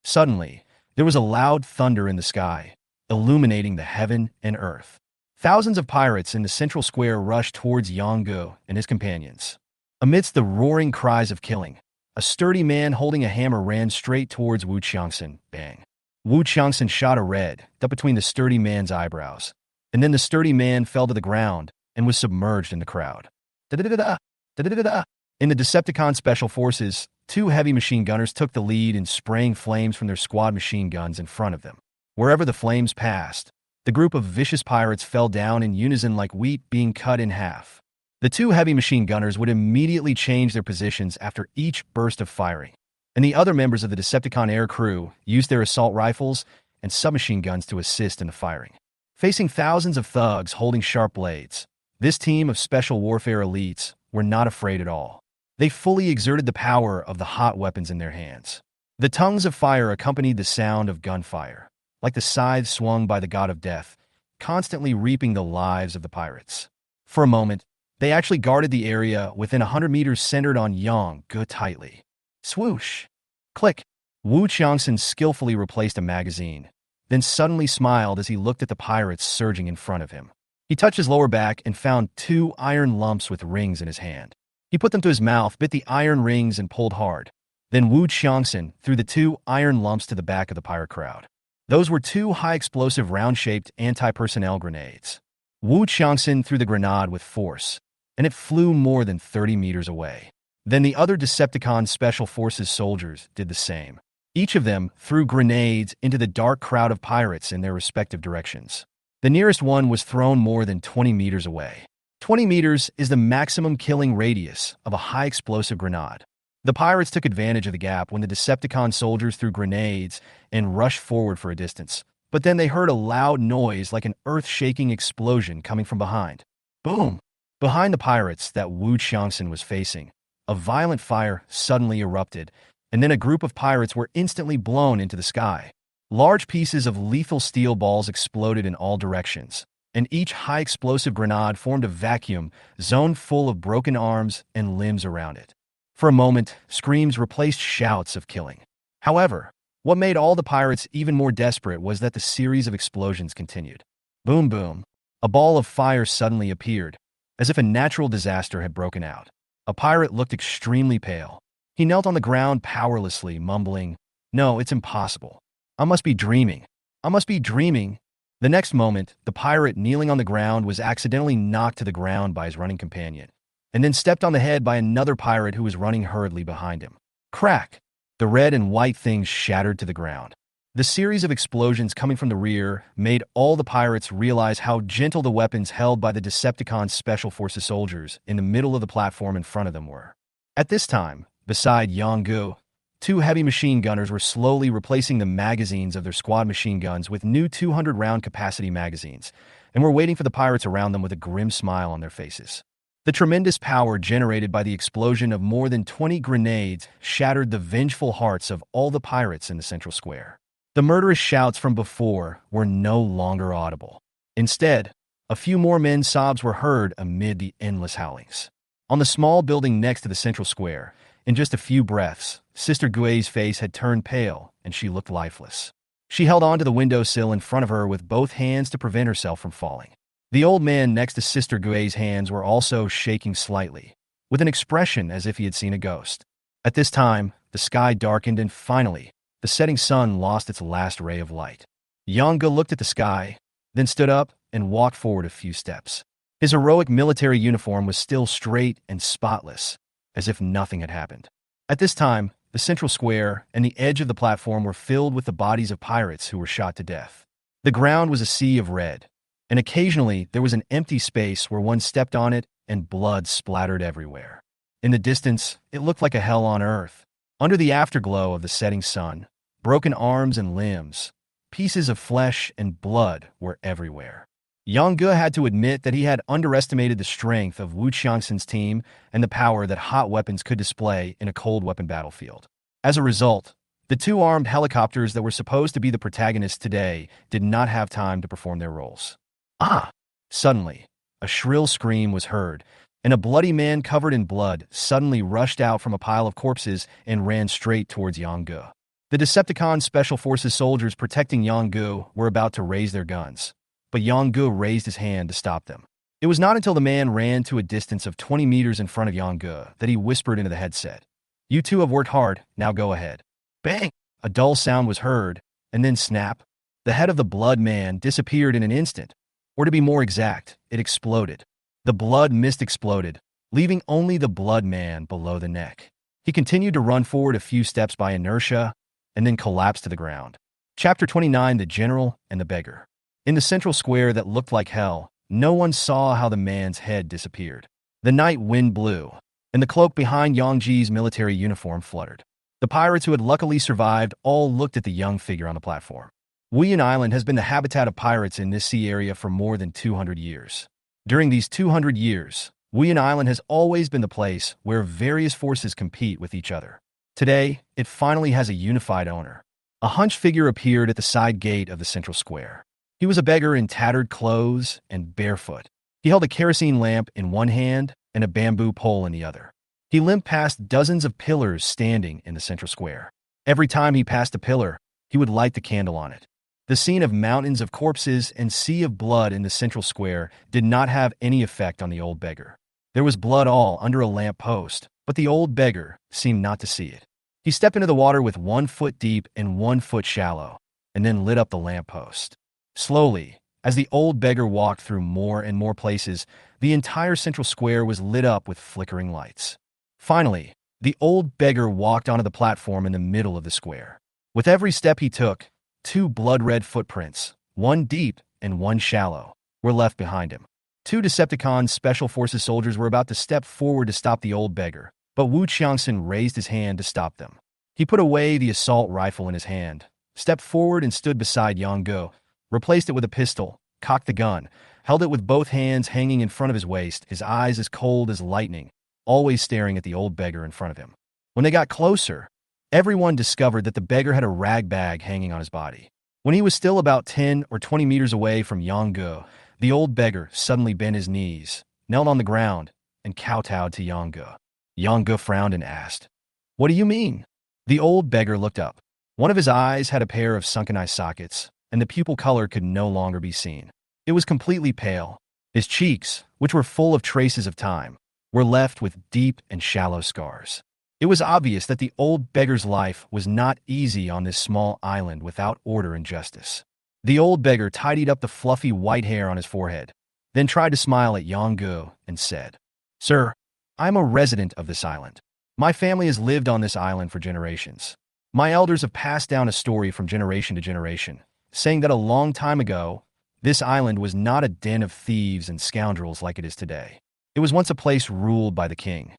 Suddenly, there was a loud thunder in the sky, illuminating the heaven and earth. Thousands of pirates in the central square rushed towards Yongu and his companions. Amidst the roaring cries of killing, a sturdy man holding a hammer ran straight towards Wu Qiangxin. Bang! Wu Qiangxin shot a red up between the sturdy man's eyebrows, and then the sturdy man fell to the ground and was submerged in the crowd. Da-da-da-da! Da-da-da-da! In the Decepticon Special Forces, 2 heavy machine gunners took the lead in spraying flames from their squad machine guns in front of them. Wherever the flames passed, the group of vicious pirates fell down in unison like wheat being cut in half. The 2 heavy machine gunners would immediately change their positions after each burst of firing, and the other members of the Decepticon air crew used their assault rifles and submachine guns to assist in the firing. Facing thousands of thugs holding sharp blades, this team of special warfare elites were not afraid at all. They fully exerted the power of the hot weapons in their hands. The tongues of fire accompanied the sound of gunfire, like the scythe swung by the god of death, constantly reaping the lives of the pirates. For a moment, they actually guarded the area within 100 meters centered on Yongu tightly. Swoosh! Click! Wu Qiangxin skillfully replaced a magazine, then suddenly smiled as he looked at the pirates surging in front of him. He touched his lower back and found 2 iron lumps with rings in his hand. He put them to his mouth, bit the iron rings, and pulled hard. Then Wu Qiangxin threw the 2 iron lumps to the back of the pirate crowd. Those were 2 high-explosive round-shaped anti-personnel grenades. Wu Qiangxin threw the grenade with force, and it flew more than 30 meters away. Then the other Decepticon Special Forces soldiers did the same. Each of them threw grenades into the dark crowd of pirates in their respective directions. The nearest one was thrown more than 20 meters away. 20 meters is the maximum killing radius of a high-explosive grenade. The pirates took advantage of the gap when the Decepticon soldiers threw grenades and rushed forward for a distance. But then they heard a loud noise like an earth-shaking explosion coming from behind. Boom! Behind the pirates that Wu Qiangxin was facing, a violent fire suddenly erupted, and then a group of pirates were instantly blown into the sky. Large pieces of lethal steel balls exploded in all directions, and each high-explosive grenade formed a vacuum zone full of broken arms and limbs around it. For a moment, screams replaced shouts of killing. However, what made all the pirates even more desperate was that the series of explosions continued. Boom, boom. A ball of fire suddenly appeared, as if a natural disaster had broken out. A pirate looked extremely pale. He knelt on the ground powerlessly, mumbling, "No, it's impossible. I must be dreaming. I must be dreaming." The next moment, the pirate kneeling on the ground was accidentally knocked to the ground by his running companion, and then stepped on the head by another pirate who was running hurriedly behind him. Crack! The red and white things shattered to the ground. The series of explosions coming from the rear made all the pirates realize how gentle the weapons held by the Decepticon Special Forces soldiers in the middle of the platform in front of them were. At this time, beside Yongu, 2 heavy machine gunners were slowly replacing the magazines of their squad machine guns with new 200-round capacity magazines, and were waiting for the pirates around them with a grim smile on their faces. The tremendous power generated by the explosion of more than 20 grenades shattered the vengeful hearts of all the pirates in the central square. The murderous shouts from before were no longer audible. Instead, a few more men's sobs were heard amid the endless howlings. On the small building next to the central square, in just a few breaths, Sister Gui's face had turned pale and she looked lifeless. She held onto the windowsill in front of her with both hands to prevent herself from falling. The old man next to Sister Gui's hands were also shaking slightly, with an expression as if he had seen a ghost. At this time, the sky darkened and finally, the setting sun lost its last ray of light. Yongu looked at the sky, then stood up and walked forward a few steps. His heroic military uniform was still straight and spotless, as if nothing had happened. At this time, the central square and the edge of the platform were filled with the bodies of pirates who were shot to death. The ground was a sea of red, and occasionally there was an empty space where one stepped on it and blood splattered everywhere. In the distance, it looked like a hell on earth. Under the afterglow of the setting sun, broken arms and limbs, pieces of flesh and blood were everywhere. Yang Ge had to admit that he had underestimated the strength of Wu Qiangxin's team and the power that hot weapons could display in a cold weapon battlefield. As a result, the two armed helicopters that were supposed to be the protagonists today did not have time to perform their roles. Ah! Suddenly, a shrill scream was heard, and a bloody man covered in blood suddenly rushed out from a pile of corpses and ran straight towards Yang Ge. The Decepticon Special Forces soldiers protecting Yang Ge were about to raise their guns, but Yang Ge raised his hand to stop them. It was not until the man ran to a distance of 20 meters in front of Yang Ge that he whispered into the headset, "You two have worked hard, now go ahead." Bang! A dull sound was heard, and then snap. The head of the blood man disappeared in an instant, or to be more exact, it exploded. The blood mist exploded, leaving only the blood man below the neck. He continued to run forward a few steps by inertia, and then collapsed to the ground. Chapter 29: The General and the Beggar. In the central square that looked like hell, no one saw how the man's head disappeared. The night wind blew, and the cloak behind Yang Ji's military uniform fluttered. The pirates who had luckily survived all looked at the young figure on the platform. Wuyan Island has been the habitat of pirates in this sea area for more than 200 years. During these 200 years, Wuyan Island has always been the place where various forces compete with each other. Today, it finally has a unified owner. A hunched figure appeared at the side gate of the central square. He was a beggar in tattered clothes and barefoot. He held a kerosene lamp in one hand and a bamboo pole in the other. He limped past dozens of pillars standing in the central square. Every time he passed a pillar, he would light the candle on it. The scene of mountains of corpses and sea of blood in the central square did not have any effect on the old beggar. There was blood all under a lamp post, but the old beggar seemed not to see it. He stepped into the water with 1 foot deep and 1 foot shallow, and then lit up the lamp post. Slowly, as the old beggar walked through more and more places, the entire central square was lit up with flickering lights. Finally, the old beggar walked onto the platform in the middle of the square. With every step he took, 2 blood-red footprints, 1 deep and 1 shallow, were left behind him. 2 Decepticon Special Forces soldiers were about to step forward to stop the old beggar, but Wu Qiangxin raised his hand to stop them. He put away the assault rifle in his hand, stepped forward and stood beside Yang Ge, replaced it with a pistol, cocked the gun, held it with both hands hanging in front of his waist, his eyes as cold as lightning, always staring at the old beggar in front of him. When they got closer, everyone discovered that the beggar had a rag bag hanging on his body. When he was still about 10 or 20 meters away from Yang Ge, the old beggar suddenly bent his knees, knelt on the ground, and kowtowed to Yang Ge. Yang Ge frowned and asked, "What do you mean?" The old beggar looked up. One of his eyes had a pair of sunken eye sockets, and the pupil color could no longer be seen. It was completely pale. His cheeks, which were full of traces of time, were left with deep and shallow scars. It was obvious that the old beggar's life was not easy on this small island without order and justice. The old beggar tidied up the fluffy white hair on his forehead, then tried to smile at Yang Ge and said, "Sir, I'm a resident of this island. My family has lived on this island for generations. My elders have passed down a story from generation to generation, saying that a long time ago, this island was not a den of thieves and scoundrels like it is today. It was once a place ruled by the king.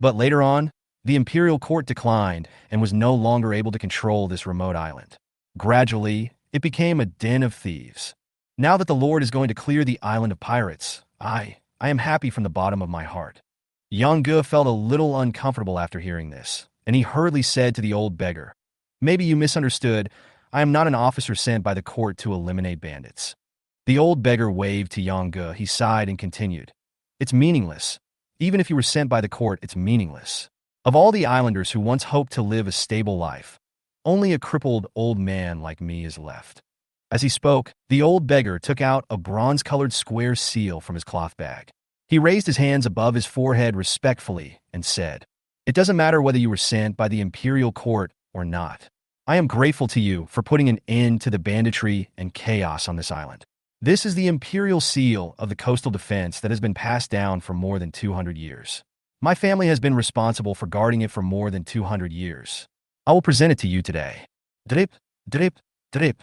But later on, the imperial court declined and was no longer able to control this remote island. Gradually, it became a den of thieves. Now that the Lord is going to clear the island of pirates, I am happy from the bottom of my heart." Yang Ge felt a little uncomfortable after hearing this, and he hurriedly said to the old beggar, "Maybe you misunderstood. I am not an officer sent by the court to eliminate bandits." The old beggar waved to Yang Ge. He sighed and continued, "It's meaningless. Even if you were sent by the court, it's meaningless. Of all the islanders who once hoped to live a stable life, only a crippled old man like me is left." As he spoke, the old beggar took out a bronze-colored square seal from his cloth bag. He raised his hands above his forehead respectfully and said, "It doesn't matter whether you were sent by the imperial court or not. I am grateful to you for putting an end to the banditry and chaos on this island. This is the imperial seal of the coastal defense that has been passed down for more than 200 years. My family has been responsible for guarding it for more than 200 years. I will present it to you today. Drip, drip, drip.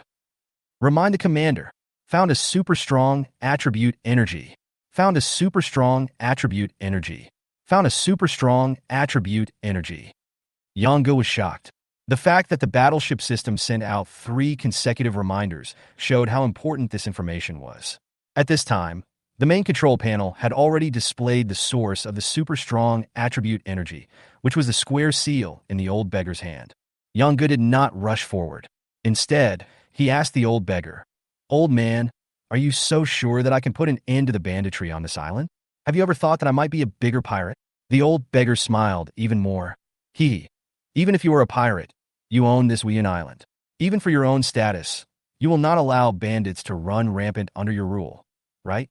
Remind the commander. Found a super strong attribute energy. Found a super strong attribute energy. Found a super strong attribute energy. Yongu was shocked. The fact that the battleship system sent out 3 consecutive reminders showed how important this information was. At this time, the main control panel had already displayed the source of the super strong attribute energy, which was the square seal in the old beggar's hand. Yongu did not rush forward. Instead, he asked the old beggar, "Old man, are you so sure that I can put an end to the banditry on this island? Have you ever thought that I might be a bigger pirate?" The old beggar smiled even more. Even if you are a pirate, you own this Wean island. Even for your own status, you will not allow bandits to run rampant under your rule, right?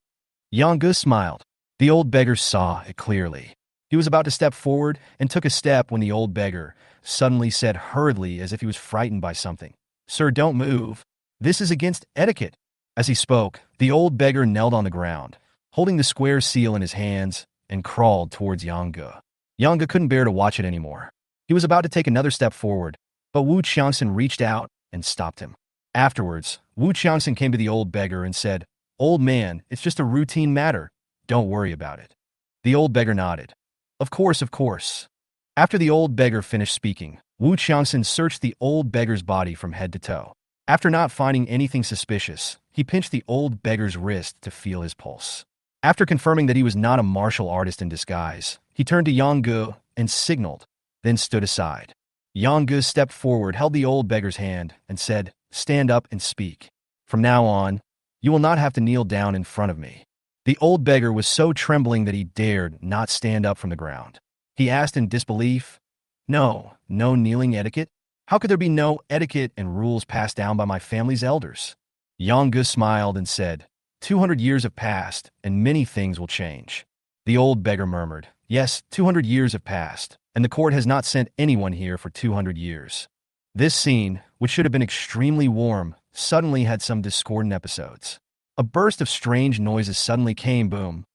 Yongu smiled. The old beggar saw it clearly. He was about to step forward and took a step when the old beggar suddenly said hurriedly as if he was frightened by something, "Sir, don't move. This is against etiquette." As he spoke, the old beggar knelt on the ground, holding the square seal in his hands, and crawled towards Yongu. Yongu couldn't bear to watch it anymore. He was about to take another step forward, but Wu Qiangxin reached out and stopped him. Afterwards, Wu Qiangxin came to the old beggar and said, "Old man, it's just a routine matter. Don't worry about it." The old beggar nodded. Of course, of course." After the old beggar finished speaking, Wu Qiangxin searched the old beggar's body from head to toe. After not finding anything suspicious, he pinched the old beggar's wrist to feel his pulse. After confirming that he was not a martial artist in disguise, he turned to Yongu and signaled, then stood aside. Yongu stepped forward, held the old beggar's hand, and said, "Stand up and speak. From now on, you will not have to kneel down in front of me." The old beggar was so trembling that he dared not stand up from the ground. He asked in disbelief, No kneeling etiquette? How could there be no etiquette and rules passed down by my family's elders?" Yongu smiled and said, 200 years have passed, and many things will change." The old beggar murmured, "Yes, 200 years have passed, and the court has not sent anyone here for 200 years. This scene, which should have been extremely warm, suddenly had some discordant episodes. A burst of strange noises suddenly came, boom.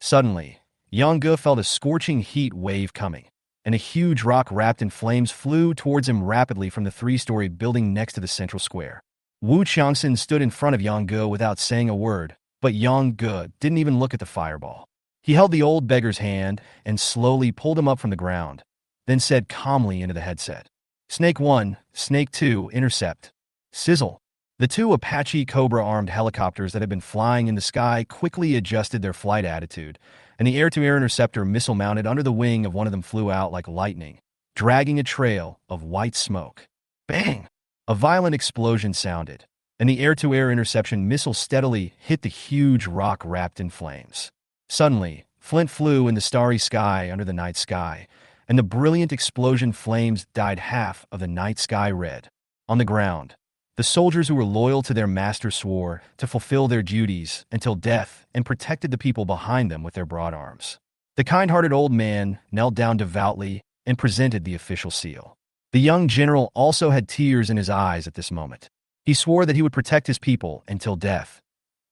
Suddenly, Yongu felt a scorching heat wave coming, and a huge rock wrapped in flames flew towards him rapidly from the 3-story building next to the central square. Wu Qiangxin stood in front of Yongu without saying a word, but Yongu didn't even look at the fireball. He held the old beggar's hand and slowly pulled him up from the ground, then said calmly into the headset, "Snake 1, Snake 2, intercept." Sizzle. The 2 Apache Cobra-armed helicopters that had been flying in the sky quickly adjusted their flight attitude, and the air-to-air interceptor missile mounted under the wing of one of them flew out like lightning, dragging a trail of white smoke. Bang! A violent explosion sounded, and the air-to-air interception missile steadily hit the huge rock wrapped in flames. Suddenly, flint flew in the starry sky under the night sky, and the brilliant explosion flames dyed half of the night sky red. On the ground, the soldiers who were loyal to their master swore to fulfill their duties until death and protected the people behind them with their broad arms. The kind-hearted old man knelt down devoutly and presented the official seal. The young general also had tears in his eyes at this moment. He swore that he would protect his people until death,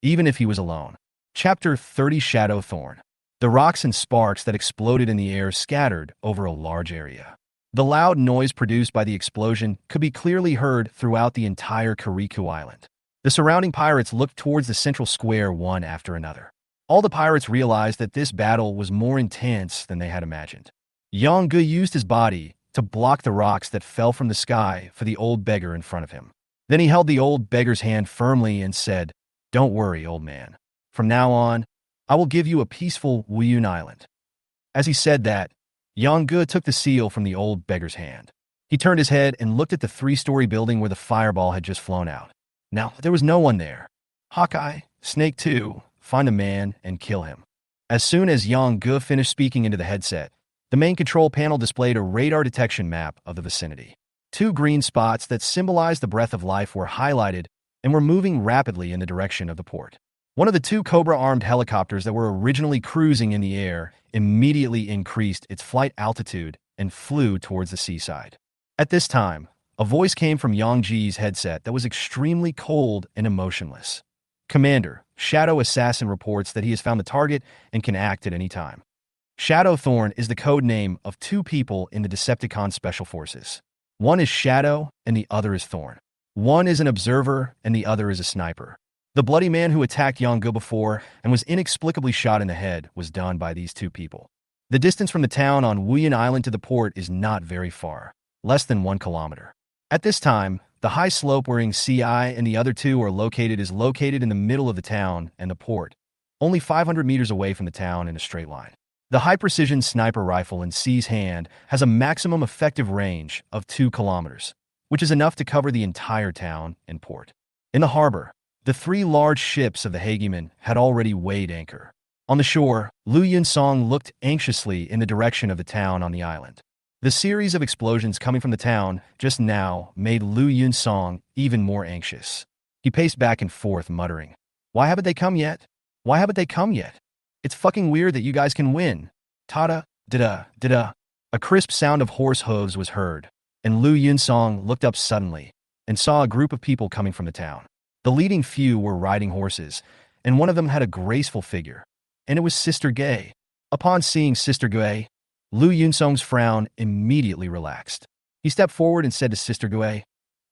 even if he was alone. Chapter 30 Shadow Thorn. The rocks and sparks that exploded in the air scattered over a large area. The loud noise produced by the explosion could be clearly heard throughout the entire Kuriku Island. The surrounding pirates looked towards the central square one after another. All the pirates realized that this battle was more intense than they had imagined. Yongu used his body to block the rocks that fell from the sky for the old beggar in front of him. Then he held the old beggar's hand firmly and said, "Don't worry, old man. From now on, I will give you a peaceful Wuyun Island." As he said that, Yongu took the seal from the old beggar's hand. He turned his head and looked at the 3-story building where the fireball had just flown out. Now, there was no one there. Hawkeye, Snake 2, find a man and kill him. As soon as Yongu finished speaking into the headset, the main control panel displayed a radar detection map of the vicinity. 2 green spots that symbolized the breath of life were highlighted and were moving rapidly in the direction of the port. One of the 2 Cobra-armed helicopters that were originally cruising in the air immediately increased its flight altitude and flew towards the seaside. At this time, a voice came from Yongji's headset that was extremely cold and emotionless. "Commander, Shadow Assassin reports that he has found the target and can act at any time." Shadow Thorn is the code name of two people in the Decepticon Special Forces. One is Shadow and the other is Thorn. One is an observer and the other is a sniper. The bloody man who attacked Yonggu before and was inexplicably shot in the head was done by these two people. The distance from the town on Wuyan Island to the port is not very far, less than 1 kilometer. At this time, the high slope where Ing Ci and the other two are located is located in the middle of the town and the port, only 500 meters away from the town in a straight line. The high-precision sniper rifle in Ci's hand has a maximum effective range of 2 kilometers, which is enough to cover the entire town and port. In the harbor, the 3 large ships of the Hageman had already weighed anchor. On the shore, Lu Yunsong looked anxiously in the direction of the town on the island. The series of explosions coming from the town just now made Lu Yunsong even more anxious. He paced back and forth, muttering, "Why haven't they come yet? Why haven't they come yet? It's fucking weird that you guys can win." Tada, da-da, da-da. A crisp sound of horse hooves was heard, and Lu Yunsong looked up suddenly and saw a group of people coming from the town. The leading few were riding horses, and one of them had a graceful figure, and it was Sister Gay. Upon seeing Sister Gay, Lu Yunsong's frown immediately relaxed. He stepped forward and said to Sister Gay,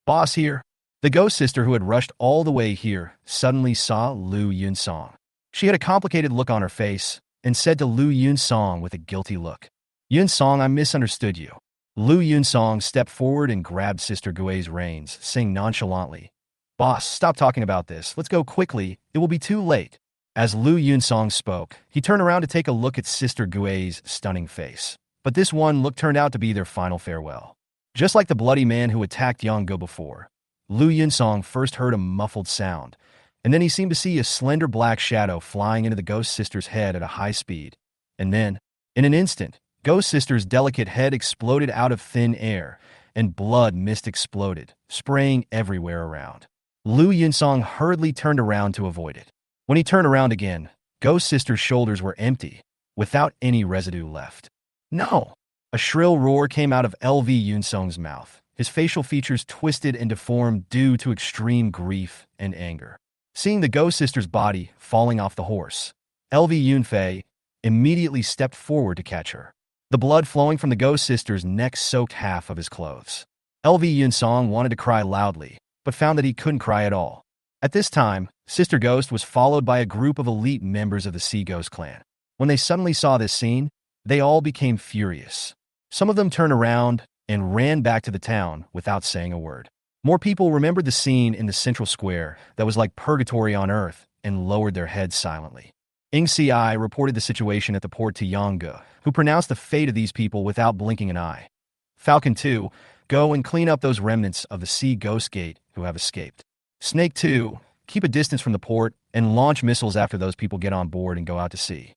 "Boss here." The ghost sister who had rushed all the way here suddenly saw Lu Yunsong. She had a complicated look on her face and said to Lu Yunsong with a guilty look, "Yunsong, I misunderstood you." Lu Yunsong stepped forward and grabbed Sister Guy's reins, saying nonchalantly, "Boss, stop talking about this. Let's go quickly. It will be too late." As Lu Yunsong spoke, he turned around to take a look at Sister Guy's stunning face. But this one look turned out to be their final farewell. Just like the bloody man who attacked Yonggu before, Lu Yunsong first heard a muffled sound, and then he seemed to see a slender black shadow flying into the ghost sister's head at a high speed. And then, in an instant, ghost sister's delicate head exploded out of thin air, and blood mist exploded, spraying everywhere around. Lu Yunsong hurriedly turned around to avoid it. When he turned around again, Ghost Sister's shoulders were empty, without any residue left. "No!" A shrill roar came out of LV Yunsong's mouth, his facial features twisted and deformed due to extreme grief and anger. Seeing the Ghost Sister's body falling off the horse, LV Yunfei immediately stepped forward to catch her. The blood flowing from the Ghost Sister's neck soaked half of his clothes. LV Yunsong wanted to cry loudly, but found that he couldn't cry at all. At this time, Sister Ghost was followed by a group of elite members of the Sea Ghost clan. When they suddenly saw this scene, they all became furious. Some of them turned around and ran back to the town without saying a word. More people remembered the scene in the central square that was like purgatory on earth and lowered their heads silently. Ing Ci reported the situation at the port to Yonggu, who pronounced the fate of these people without blinking an eye. Falcon 2, go and clean up those remnants of the Sea Ghost Gate who have escaped. Snake 2, keep a distance from the port and launch missiles after those people get on board and go out to sea.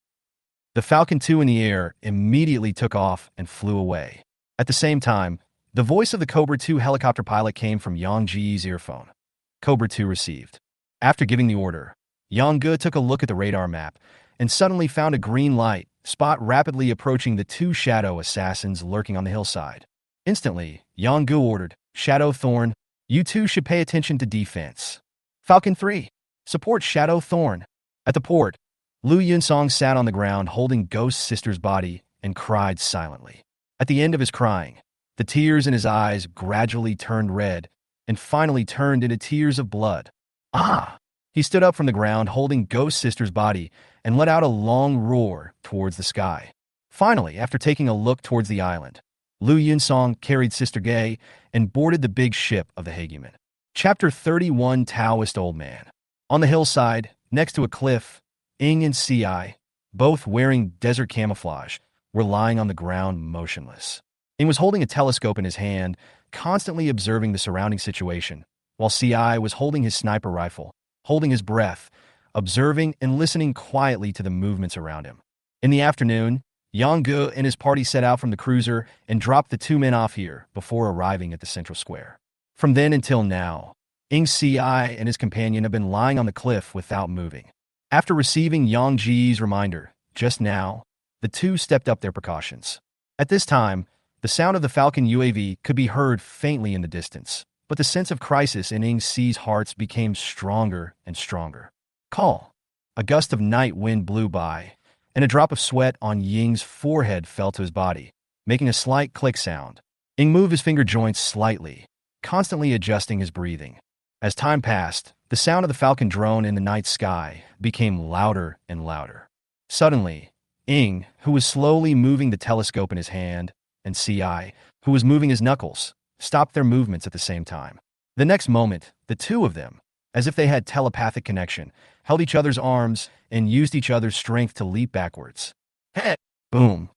The Falcon 2 in the air immediately took off and flew away. At the same time, the voice of the Cobra 2 helicopter pilot came from Yang Ji's earphone. Cobra 2 received. After giving the order, Yang Gu took a look at the radar map and suddenly found a green light spot rapidly approaching the 2 shadow assassins lurking on the hillside. Instantly, Yang Gu ordered, "Shadow Thorn, you two should pay attention to defense. Falcon 3, support Shadow Thorn." At the port, Lu Yunsong sat on the ground holding Ghost Sister's body and cried silently. At the end of his crying, the tears in his eyes gradually turned red and finally turned into tears of blood. "Ah!" He stood up from the ground holding Ghost Sister's body and let out a long roar towards the sky. Finally, after taking a look towards the island, Lu Yunsong carried Sister Gay and boarded the big ship of the Hageman. Chapter 31, Taoist Old Man. On the hillside, next to a cliff, Ing and Ci, both wearing desert camouflage, were lying on the ground motionless. Ing was holding a telescope in his hand, constantly observing the surrounding situation, while Ci was holding his sniper rifle, holding his breath, observing and listening quietly to the movements around him. In the afternoon, Yang Gu and his party set out from the cruiser and dropped the 2 men off here before arriving at the central square. From then until now, Ing Ci and his companion have been lying on the cliff without moving. After receiving Yang Ji's reminder just now, the two stepped up their precautions. At this time, the sound of the Falcon UAV could be heard faintly in the distance, but the sense of crisis in Ing Ci's hearts became stronger and stronger. Call. A gust of night wind blew by, and a drop of sweat on Ying's forehead fell to his body, making a slight click sound. Ying moved his finger joints slightly, constantly adjusting his breathing. As time passed, the sound of the falcon drone in the night sky became louder and louder. Suddenly, Ying, who was slowly moving the telescope in his hand, and Ci, who was moving his knuckles, stopped their movements at the same time. The next moment, the two of them, as if they had telepathic connection, held each other's arms and used each other's strength to leap backwards. Hey! Boom!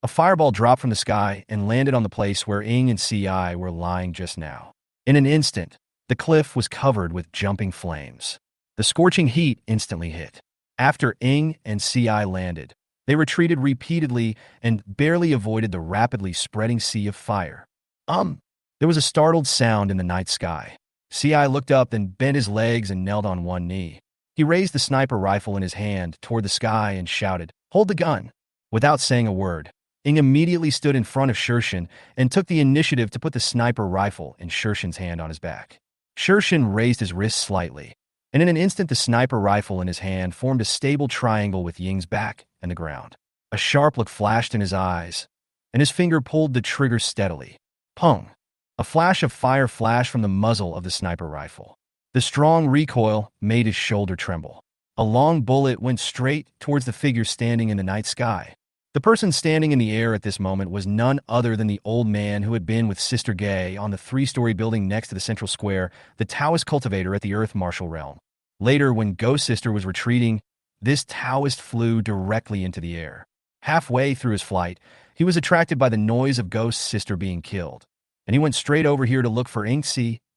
A fireball dropped from the sky and landed on the place where Ying and Ci were lying just now. In an instant, the cliff was covered with jumping flames. The scorching heat instantly hit. After Ying and Ci landed, they retreated repeatedly and barely avoided the rapidly spreading sea of fire. There was a startled sound in the night sky. Ci looked up, then bent his legs and knelt on one knee. He raised the sniper rifle in his hand toward the sky and shouted, "Hold the gun!" Without saying a word, Ying immediately stood in front of Shershin and took the initiative to put the sniper rifle in Shershin's hand on his back. Shershin raised his wrist slightly, and in an instant the sniper rifle in his hand formed a stable triangle with Ying's back and the ground. A sharp look flashed in his eyes, and his finger pulled the trigger steadily. Pung! A flash of fire flashed from the muzzle of the sniper rifle. The strong recoil made his shoulder tremble. A long bullet went straight towards the figure standing in the night sky. The person standing in the air at this moment was none other than the old man who had been with Sister Gay on the 3-story building next to the central square, the Taoist cultivator at the Earth Martial Realm. Later, when Ghost Sister was retreating, this Taoist flew directly into the air. Halfway through his flight, he was attracted by the noise of Ghost Sister being killed, and he went straight over here to look for Ying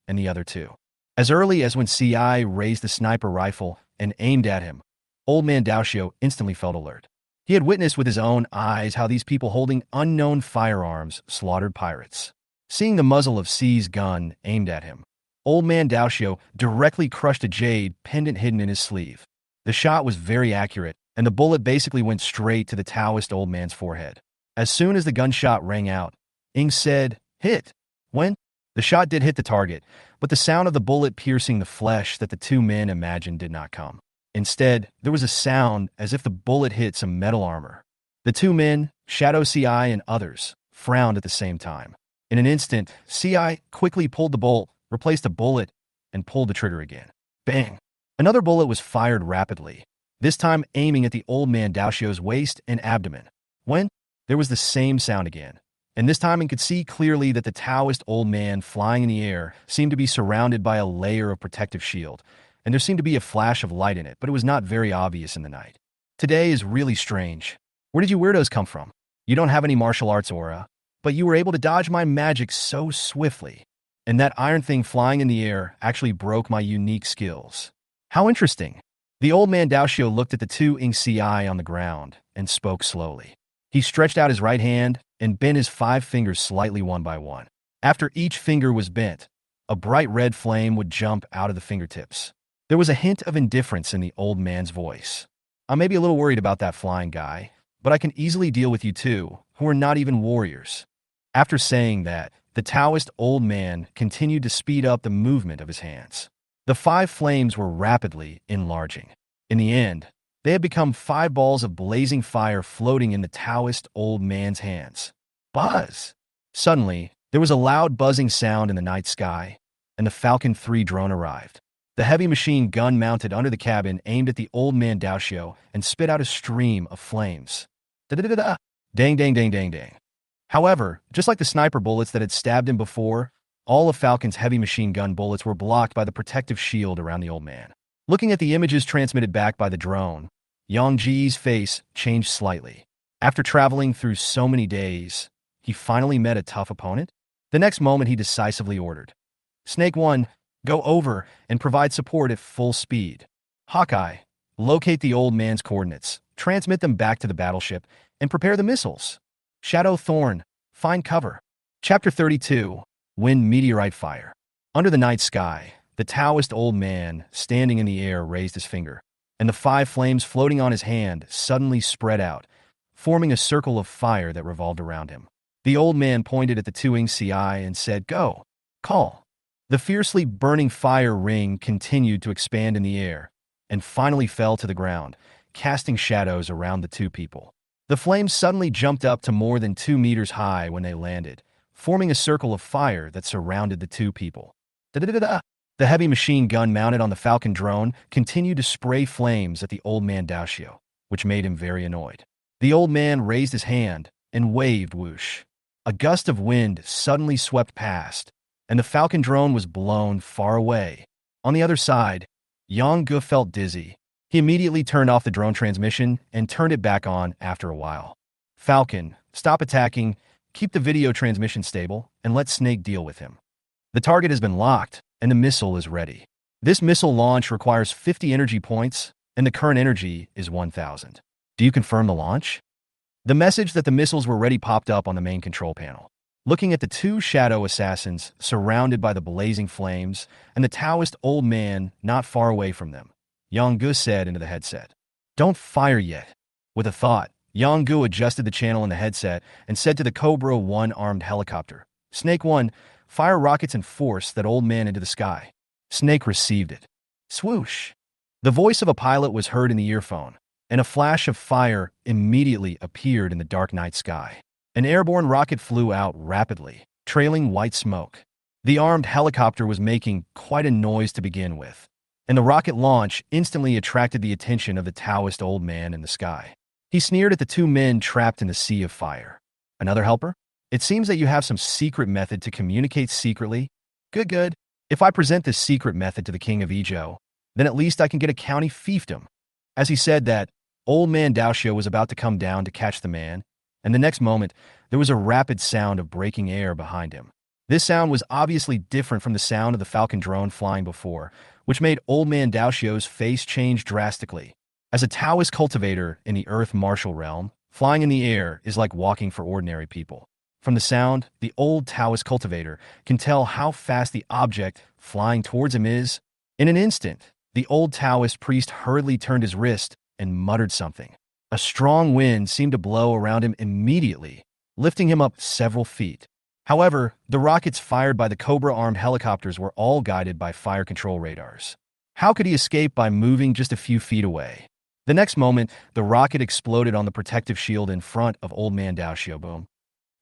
and the other two. As early as when Ci raised the sniper rifle and aimed at him, Old Man Daoxiu instantly felt alert. He had witnessed with his own eyes how these people holding unknown firearms slaughtered pirates. Seeing the muzzle of Ci's gun aimed at him, Old Man Daoxiu directly crushed a jade pendant hidden in his sleeve. The shot was very accurate, and the bullet basically went straight to the Taoist old man's forehead. As soon as the gunshot rang out, Ying said, "Hit!" When? The shot did hit the target, but the sound of the bullet piercing the flesh that the two men imagined did not come. Instead, there was a sound as if the bullet hit some metal armor. The two men, Shadow Ci and others, frowned at the same time. In an instant, Ci quickly pulled the bolt, replaced the bullet, and pulled the trigger again. Bang! Another bullet was fired rapidly, this time aiming at the old man Daoxiu's waist and abdomen. When? There was the same sound again, and this time he could see clearly that the Taoist old man flying in the air seemed to be surrounded by a layer of protective shield, and there seemed to be a flash of light in it, but it was not very obvious in the night. Today is really strange. Where did you weirdos come from? You don't have any martial arts aura, but you were able to dodge my magic so swiftly. And that iron thing flying in the air actually broke my unique skills. How interesting. The old man Daoxiu looked at the two Ying Ci on the ground and spoke slowly. He stretched out his right hand and bent his 5 fingers slightly one by one. After each finger was bent, a bright red flame would jump out of the fingertips. There was a hint of indifference in the old man's voice. I may be a little worried about that flying guy, but I can easily deal with you two, who are not even warriors. After saying that, the Taoist old man continued to speed up the movement of his hands. The 5 flames were rapidly enlarging. In the end, they had become 5 balls of blazing fire floating in the Taoist old man's hands. Buzz! Suddenly, there was a loud buzzing sound in the night sky, and the Falcon 3 drone arrived. The heavy machine gun mounted under the cabin aimed at the old man Daoxiu and spit out a stream of flames. Da-da-da-da-da! Dang, dang, dang, dang, dang. However, just like the sniper bullets that had stabbed him before, all of Falcon's heavy machine gun bullets were blocked by the protective shield around the old man. Looking at the images transmitted back by the drone, Yang Ji's face changed slightly. After traveling through so many days, he finally met a tough opponent. The next moment he decisively ordered, "Snake 1, go over and provide support at full speed. Hawkeye, locate the old man's coordinates, transmit them back to the battleship, and prepare the missiles. Shadow Thorn, find cover." Chapter 32, Wind Meteorite Fire. Under the night sky, the Taoist old man, standing in the air, raised his finger, and the 5 flames floating on his hand suddenly spread out, forming a circle of fire that revolved around him. The old man pointed at the two Ying Ci and said, "Go, call." The fiercely burning fire ring continued to expand in the air, and finally fell to the ground, casting shadows around the two people. The flames suddenly jumped up to more than 2 meters high when they landed, forming a circle of fire that surrounded the two people. Da-da-da-da! The heavy machine gun mounted on the Falcon drone continued to spray flames at the old man Daoshio, which made him very annoyed. The old man raised his hand and waved whoosh. A gust of wind suddenly swept past, and the Falcon drone was blown far away. On the other side, Yang Gu felt dizzy. He immediately turned off the drone transmission and turned it back on after a while. Falcon, stop attacking, keep the video transmission stable, and let Snake deal with him. The target has been locked, and the missile is ready. This missile launch requires 50 energy points, and the current energy is 1,000. Do you confirm the launch? The message that the missiles were ready popped up on the main control panel. Looking at the two shadow assassins surrounded by the blazing flames and the Taoist old man not far away from them, Yang Gu said into the headset, "Don't fire yet." With a thought, Yang Gu adjusted the channel in the headset and said to the Cobra 1 armed helicopter, "Snake 1, fire rockets and force that old man into the sky." Snake received it. Swoosh! The voice of a pilot was heard in the earphone, and a flash of fire immediately appeared in the dark night sky. An airborne rocket flew out rapidly, trailing white smoke. The armed helicopter was making quite a noise to begin with, and the rocket launch instantly attracted the attention of the Taoist old man in the sky. He sneered at the two men trapped in the sea of fire. "Another helper? It seems that you have some secret method to communicate secretly. Good. If I present this secret method to the king of Ijo, then at least I can get a county fiefdom." As he said that, old man Daoshio was about to come down to catch the man, and the next moment, there was a rapid sound of breaking air behind him. This sound was obviously different from the sound of the Falcon drone flying before, which made old man Daoshio's face change drastically. As a Taoist cultivator in the Earth martial realm, flying in the air is like walking for ordinary people. From the sound, the old Taoist cultivator can tell how fast the object flying towards him is. In an instant, the old Taoist priest hurriedly turned his wrist and muttered something. A strong wind seemed to blow around him immediately, lifting him up several feet. However, the rockets fired by the Cobra armed helicopters were all guided by fire control radars. How could he escape by moving just a few feet away? The next moment, the rocket exploded on the protective shield in front of old man Daoshio. Boom.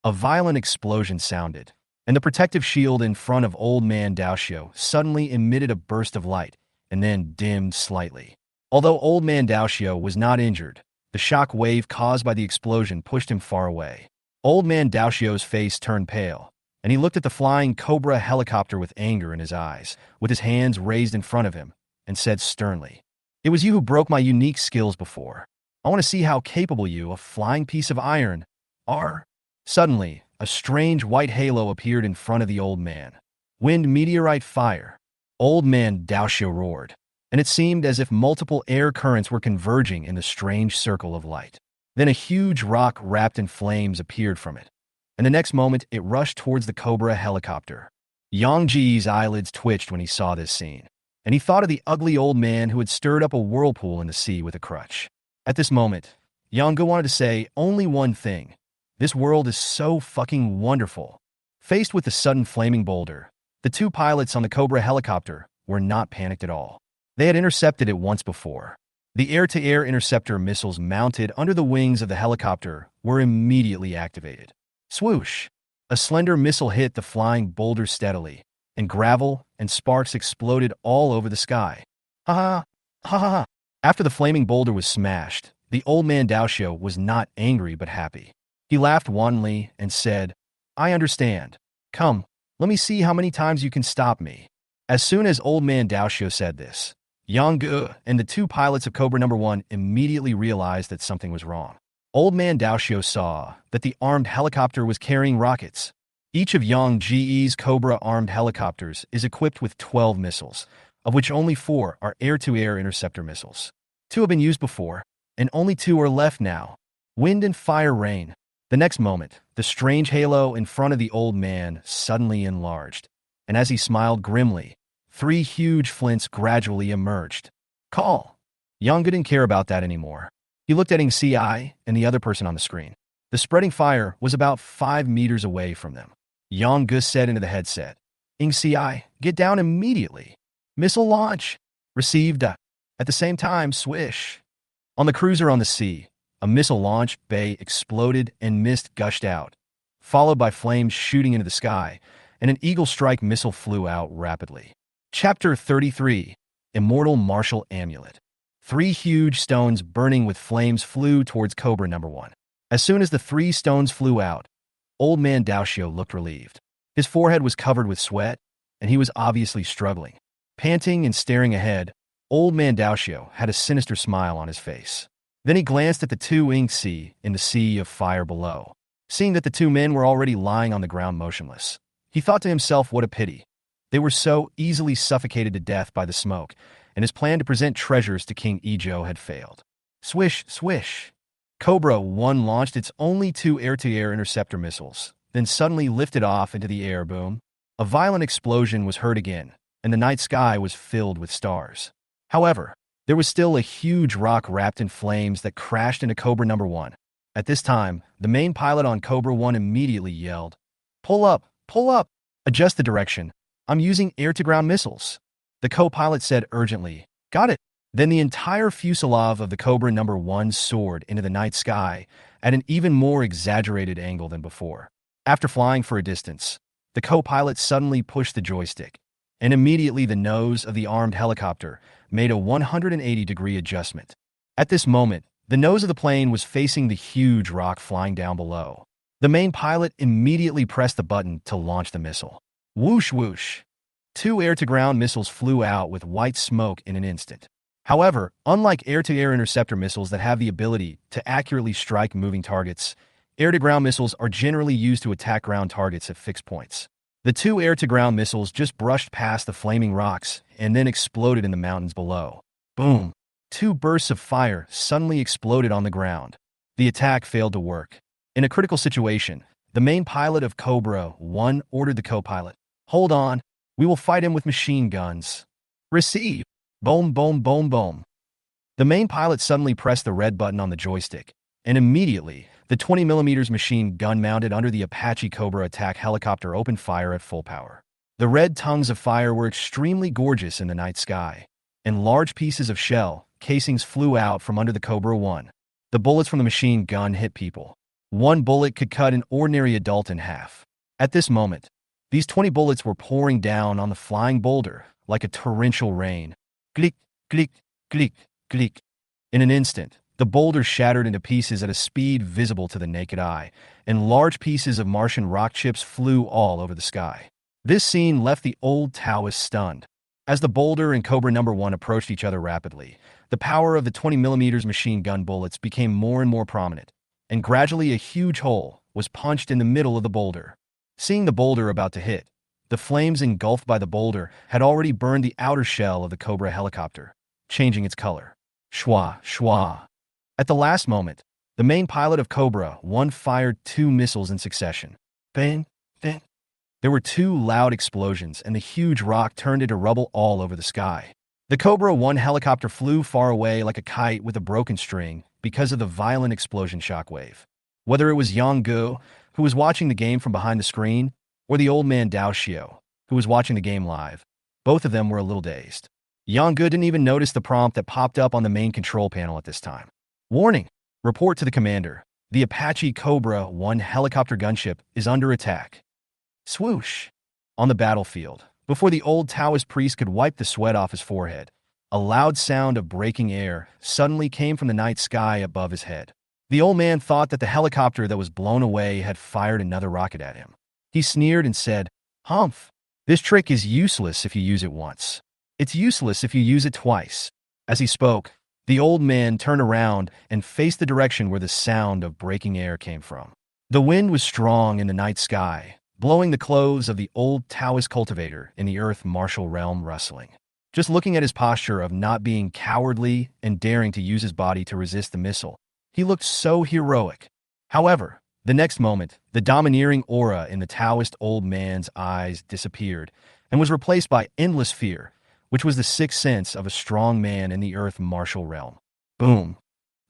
A violent explosion sounded, and the protective shield in front of old man Daoshio suddenly emitted a burst of light and then dimmed slightly. Although old man Daoshio was not injured, the shock wave caused by the explosion pushed him far away. Old man Daoshio's face turned pale, and he looked at the flying Cobra helicopter with anger in his eyes, with his hands raised in front of him, and said sternly, "It was you who broke my unique skills before. I want to see how capable you, a flying piece of iron, are." Suddenly, a strange white halo appeared in front of the old man. "Wind meteorite fire." Old man Daoshio roared, and it seemed as if multiple air currents were converging in the strange circle of light. Then a huge rock wrapped in flames appeared from it, and the next moment it rushed towards the Cobra helicopter. Yang Ji's eyelids twitched when he saw this scene, and he thought of the ugly old man who had stirred up a whirlpool in the sea with a crutch. At this moment, Yang Gu wanted to say only one thing: this world is so fucking wonderful. Faced with the sudden flaming boulder, the two pilots on the Cobra helicopter were not panicked at all. They had intercepted it once before. The air-to-air interceptor missiles mounted under the wings of the helicopter were immediately activated. Swoosh! A slender missile hit the flying boulder steadily, and gravel and sparks exploded all over the sky. Ha ha! Ha ha ha! After the flaming boulder was smashed, the old man Daoshio was not angry but happy. He laughed wantonly and said, "I understand. Come, let me see how many times you can stop me." As soon as old man Daoshio said this, Yang Gu and the two pilots of Cobra No. 1 immediately realized that something was wrong. Old man Daoshio saw that the armed helicopter was carrying rockets. Each of Yang Ji's Cobra armed helicopters is equipped with 12 missiles, of which only 4 are air-to-air interceptor missiles. 2 have been used before, and only 2 are left now. Wind and fire rain. The next moment, the strange halo in front of the old man suddenly enlarged, and as he smiled grimly, 3 huge flints gradually emerged. Call! Yang didn't care about that anymore. He looked at Ing Si and the other person on the screen. The spreading fire was about 5 meters away from them. Yang Gu said into the headset, "Ing Si, get down immediately. Missile launch." Received. At the same time, swish. On the cruiser on the sea, a missile launch bay exploded and mist gushed out, followed by flames shooting into the sky, and an Eagle Strike missile flew out rapidly. Chapter 33: Immortal Martial Amulet. 3 huge stones burning with flames flew towards Cobra Number 1. As soon as the 3 stones flew out, Old Man Daoshio looked relieved. His forehead was covered with sweat, and he was obviously struggling. Panting and staring ahead, Old Man Daoshio had a sinister smile on his face. Then he glanced at the 2 ink sea in the sea of fire below. Seeing that the 2 men were already lying on the ground motionless, he thought to himself what a pity. They were so easily suffocated to death by the smoke, and his plan to present treasures to King Ijo had failed. Swish, swish. Cobra 1 launched its only 2 air-to-air interceptor missiles, then suddenly lifted off into the air. Boom. A violent explosion was heard again, and the night sky was filled with stars. However, there was still a huge rock wrapped in flames that crashed into Cobra Number 1. At this time, the main pilot on Cobra 1 immediately yelled, "Pull up! Pull up! Adjust the direction. I'm using air-to-ground missiles." The co-pilot said urgently, "Got it." Then the entire fuselage of the Cobra Number 1 soared into the night sky at an even more exaggerated angle than before. After flying for a distance, the co-pilot suddenly pushed the joystick, and immediately the nose of the armed helicopter made a 180-degree adjustment. At this moment, the nose of the plane was facing the huge rock flying down below. The main pilot immediately pressed the button to launch the missile. Whoosh whoosh. 2 air-to-ground missiles flew out with white smoke in an instant. However, unlike air-to-air interceptor missiles that have the ability to accurately strike moving targets, air-to-ground missiles are generally used to attack ground targets at fixed points. The 2 air-to-ground missiles just brushed past the flaming rocks and then exploded in the mountains below. Boom! 2 bursts of fire suddenly exploded on the ground. The attack failed to work. In a critical situation, the main pilot of Cobra 1 ordered the co-pilot, "Hold on, we will fight him with machine guns." Receive! Boom, boom, boom, boom. The main pilot suddenly pressed the red button on the joystick, and immediately, the 20mm machine gun mounted under the Apache Cobra attack helicopter opened fire at full power. The red tongues of fire were extremely gorgeous in the night sky, and large pieces of shell casings flew out from under the Cobra 1. The bullets from the machine gun hit people. 1 bullet could cut an ordinary adult in half. At this moment, these 20 bullets were pouring down on the flying boulder like a torrential rain. Glick, glick, glick, glick. In an instant, the boulder shattered into pieces at a speed visible to the naked eye, and large pieces of Martian rock chips flew all over the sky. This scene left the old Taoists stunned. As the boulder and Cobra Number 1 approached each other rapidly, the power of the 20mm machine gun bullets became more and more prominent, and gradually a huge hole was punched in the middle of the boulder. Seeing the boulder about to hit, the flames engulfed by the boulder had already burned the outer shell of the Cobra helicopter, changing its color. Shwa, shwa. At the last moment, the main pilot of Cobra 1 fired 2 missiles in succession. Bang, bang. There were 2 loud explosions, and the huge rock turned into rubble all over the sky. The Cobra 1 helicopter flew far away like a kite with a broken string because of the violent explosion shockwave. Whether it was Yang-gu, who was watching the game from behind the screen, or the old man Daoshio, who was watching the game live, both of them were a little dazed. Yang-gu didn't even notice the prompt that popped up on the main control panel at this time. Warning! Report to the commander. The Apache Cobra 1 helicopter gunship is under attack. Swoosh! On the battlefield, before the old Taoist priest could wipe the sweat off his forehead, a loud sound of breaking air suddenly came from the night sky above his head. The old man thought that the helicopter that was blown away had fired another rocket at him. He sneered and said, "Humph! This trick is useless if you use it once. It's useless if you use it twice." As he spoke, the old man turned around and faced the direction where the sound of breaking air came from. The wind was strong in the night sky, blowing the clothes of the old Taoist cultivator in the earth martial realm rustling. Just looking at his posture of not being cowardly and daring to use his body to resist the missile, he looked so heroic. However, the next moment, the domineering aura in the Taoist old man's eyes disappeared and was replaced by endless fear, which was the sixth sense of a strong man in the earth martial realm. Boom!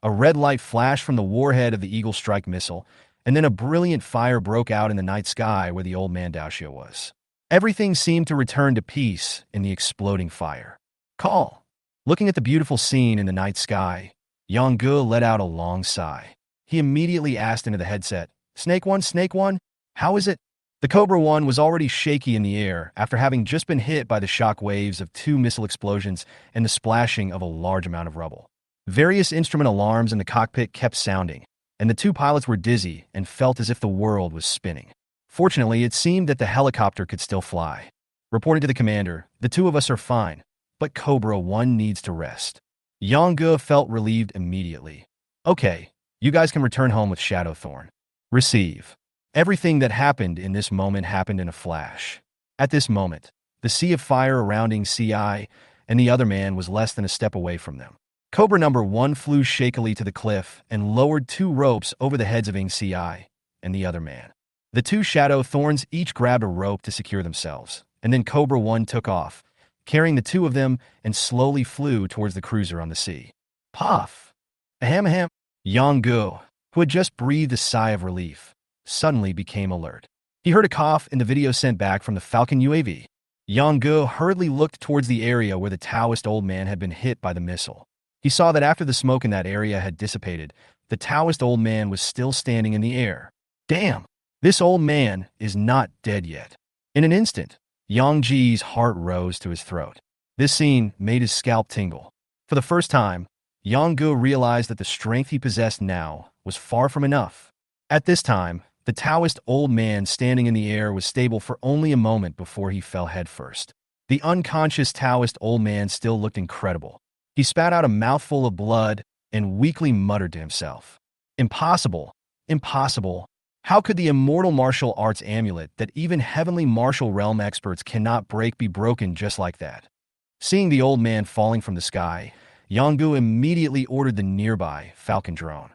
A red light flashed from the warhead of the Eagle Strike missile, and then a brilliant fire broke out in the night sky where the old man Daoshio was. Everything seemed to return to peace in the exploding fire. Call! Looking at the beautiful scene in the night sky, Yongge let out a long sigh. He immediately asked into the headset, Snake One, how is it? The Cobra One was already shaky in the air after having just been hit by the shock waves of 2 missile explosions and the splashing of a large amount of rubble. Various instrument alarms in the cockpit kept sounding, and the 2 pilots were dizzy and felt as if the world was spinning. Fortunately, it seemed that the helicopter could still fly. Reporting to the commander, the 2 of us are fine, but Cobra One needs to rest. Yongge felt relieved immediately. Okay, you guys can return home with Shadowthorn. Receive. Everything that happened in this moment happened in a flash. At this moment, the sea of fire surrounding CI and the other man was less than a step away from them. Cobra number 1 flew shakily to the cliff and lowered 2 ropes over the heads of CI and the other man. The 2 Shadow Thorns each grabbed a rope to secure themselves, and then Cobra 1 took off, carrying the 2 of them and slowly flew towards the cruiser on the sea. Puff! Ahem! Yongge, who had just breathed a sigh of relief, suddenly became alert. He heard a cough in the video sent back from the Falcon UAV. Yongge hurriedly looked towards the area where the Taoist old man had been hit by the missile. He saw that after the smoke in that area had dissipated, the Taoist old man was still standing in the air. Damn! This old man is not dead yet. In an instant, Yongji's heart rose to his throat. This scene made his scalp tingle. For the first time, Yongge realized that the strength he possessed now was far from enough. At this time, the Taoist old man standing in the air was stable for only a moment before he fell headfirst. The unconscious Taoist old man still looked incredible. He spat out a mouthful of blood and weakly muttered to himself. Impossible! Impossible! How could the immortal martial arts amulet that even heavenly martial realm experts cannot break be broken just like that? Seeing the old man falling from the sky, Yongge immediately ordered the nearby Falcon drone.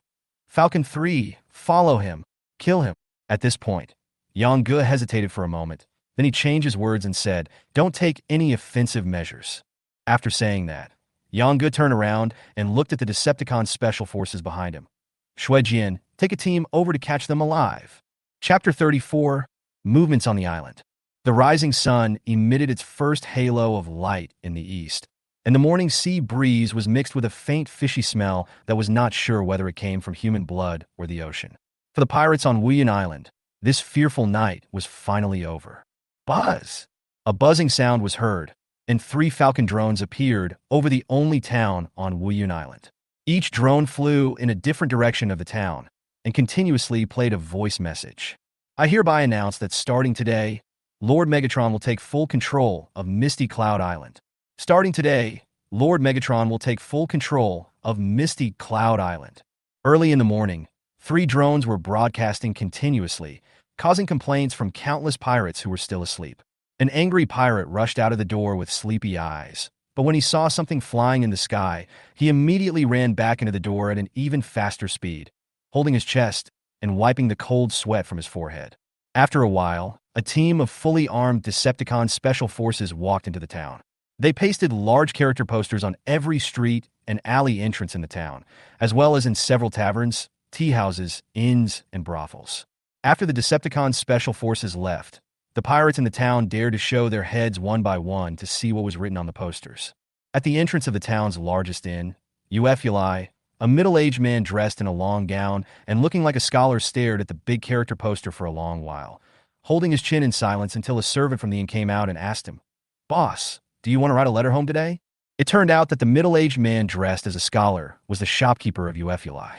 Falcon 3, follow him. Kill him. At this point, Yongge hesitated for a moment. Then he changed his words and said, don't take any offensive measures. After saying that, Yongge turned around and looked at the Decepticon special forces behind him. Shuejian, take a team over to catch them alive. Chapter 34, Movements on the Island. The rising sun emitted its first halo of light in the east, and the morning sea breeze was mixed with a faint fishy smell that was not sure whether it came from human blood or the ocean. For the pirates on Wuyan Island, this fearful night was finally over. Buzz! A buzzing sound was heard, and 3 Falcon drones appeared over the only town on Wuyan Island. Each drone flew in a different direction of the town and continuously played a voice message. I hereby announce that starting today, Lord Megatron will take full control of Misty Cloud Island. Starting today, Lord Megatron will take full control of Misty Cloud Island. Early in the morning, 3 drones were broadcasting continuously, causing complaints from countless pirates who were still asleep. An angry pirate rushed out of the door with sleepy eyes, but when he saw something flying in the sky, he immediately ran back into the door at an even faster speed, holding his chest and wiping the cold sweat from his forehead. After a while, a team of fully armed Decepticon special forces walked into the town. They pasted large character posters on every street and alley entrance in the town, as well as in several taverns, tea houses, inns, and brothels. After the Decepticon special forces left, the pirates in the town dared to show their heads one by one to see what was written on the posters. At the entrance of the town's largest inn, Uefuli, a middle-aged man dressed in a long gown and looking like a scholar stared at the big character poster for a long while, holding his chin in silence until a servant from the inn came out and asked him, "Boss, do you want to write a letter home today?" It turned out that the middle-aged man dressed as a scholar was the shopkeeper of Uefuli.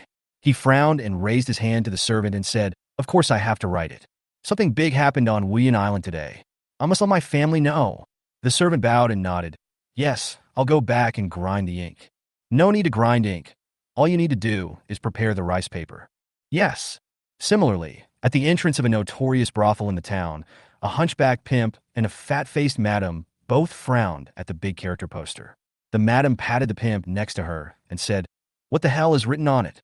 He frowned and raised his hand to the servant and said, "Of course I have to write it. Something big happened on Wuyan Island today. I must let my family know." The servant bowed and nodded. "Yes, I'll go back and grind the ink." "No need to grind ink. All you need to do is prepare the rice paper." "Yes." Similarly, at the entrance of a notorious brothel in the town, a hunchback pimp and a fat-faced madam both frowned at the big character poster. The madam patted the pimp next to her and said, "What the hell is written on it?"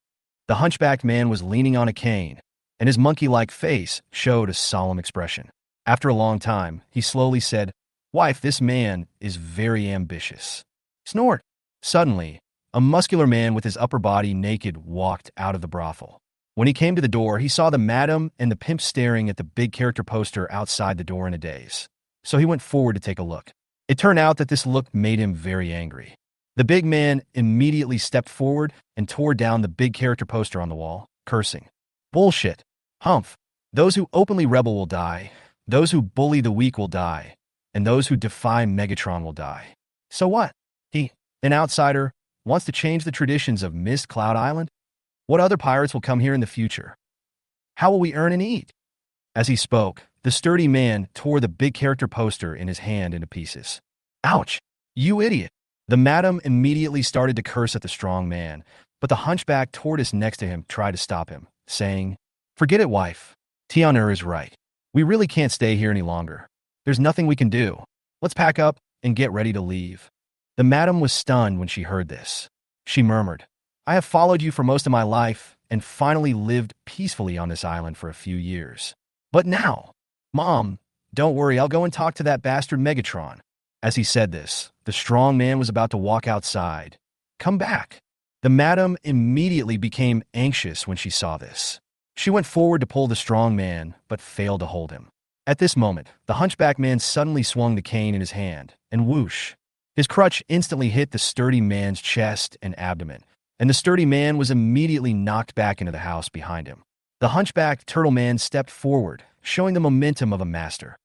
The hunchbacked man was leaning on a cane, and his monkey-like face showed a solemn expression. After a long time, he slowly said, "Wife, this man is very ambitious." Snort! Suddenly, a muscular man with his upper body naked walked out of the brothel. When he came to the door, he saw the madam and the pimp staring at the big character poster outside the door in a daze. So he went forward to take a look. It turned out that this look made him very angry. The big man immediately stepped forward and tore down the big character poster on the wall, cursing. Bullshit. Humph. Those who openly rebel will die. Those who bully the weak will die. And those who defy Megatron will die. So what? He, an outsider, wants to change the traditions of Mist Cloud Island? What other pirates will come here in the future? How will we earn and eat? As he spoke, the sturdy man tore the big character poster in his hand into pieces. Ouch! You idiot! The madam immediately started to curse at the strong man, but the hunchback tortoise next to him tried to stop him, saying, Forget it, wife. Tian'er is right. We really can't stay here any longer. There's nothing we can do. Let's pack up and get ready to leave. The madam was stunned when she heard this. She murmured, I have followed you for most of my life and finally lived peacefully on this island for a few years. But now, Mom, don't worry, I'll go and talk to that bastard Megatron. As he said this, the strong man was about to walk outside. Come back. The madam immediately became anxious when she saw this. She went forward to pull the strong man, but failed to hold him. At this moment, the hunchback man suddenly swung the cane in his hand, and whoosh! His crutch instantly hit the sturdy man's chest and abdomen, and the sturdy man was immediately knocked back into the house behind him. The hunchback turtle man stepped forward, showing the momentum of a master.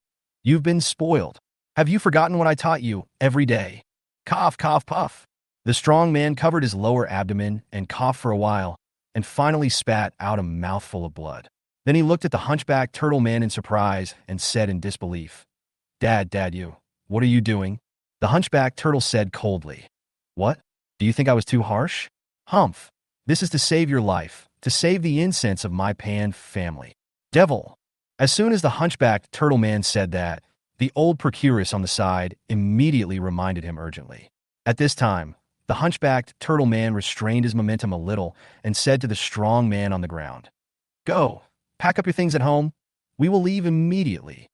You've been spoiled. Have you forgotten what I taught you every day? Cough, cough, puff. The strong man covered his lower abdomen and coughed for a while, and finally spat out a mouthful of blood. Then he looked at the hunchback turtle man in surprise and said in disbelief, Dad, what are you doing? The hunchback turtle said coldly, What? Do you think I was too harsh? Humph. This is to save your life, to save the incense of my Pan family. Devil. As soon as the hunchback turtle man said that, the old procuress on the side immediately reminded him urgently. At this time, the hunchbacked turtle man restrained his momentum a little and said to the strong man on the ground, Go, pack up your things at home. We will leave immediately.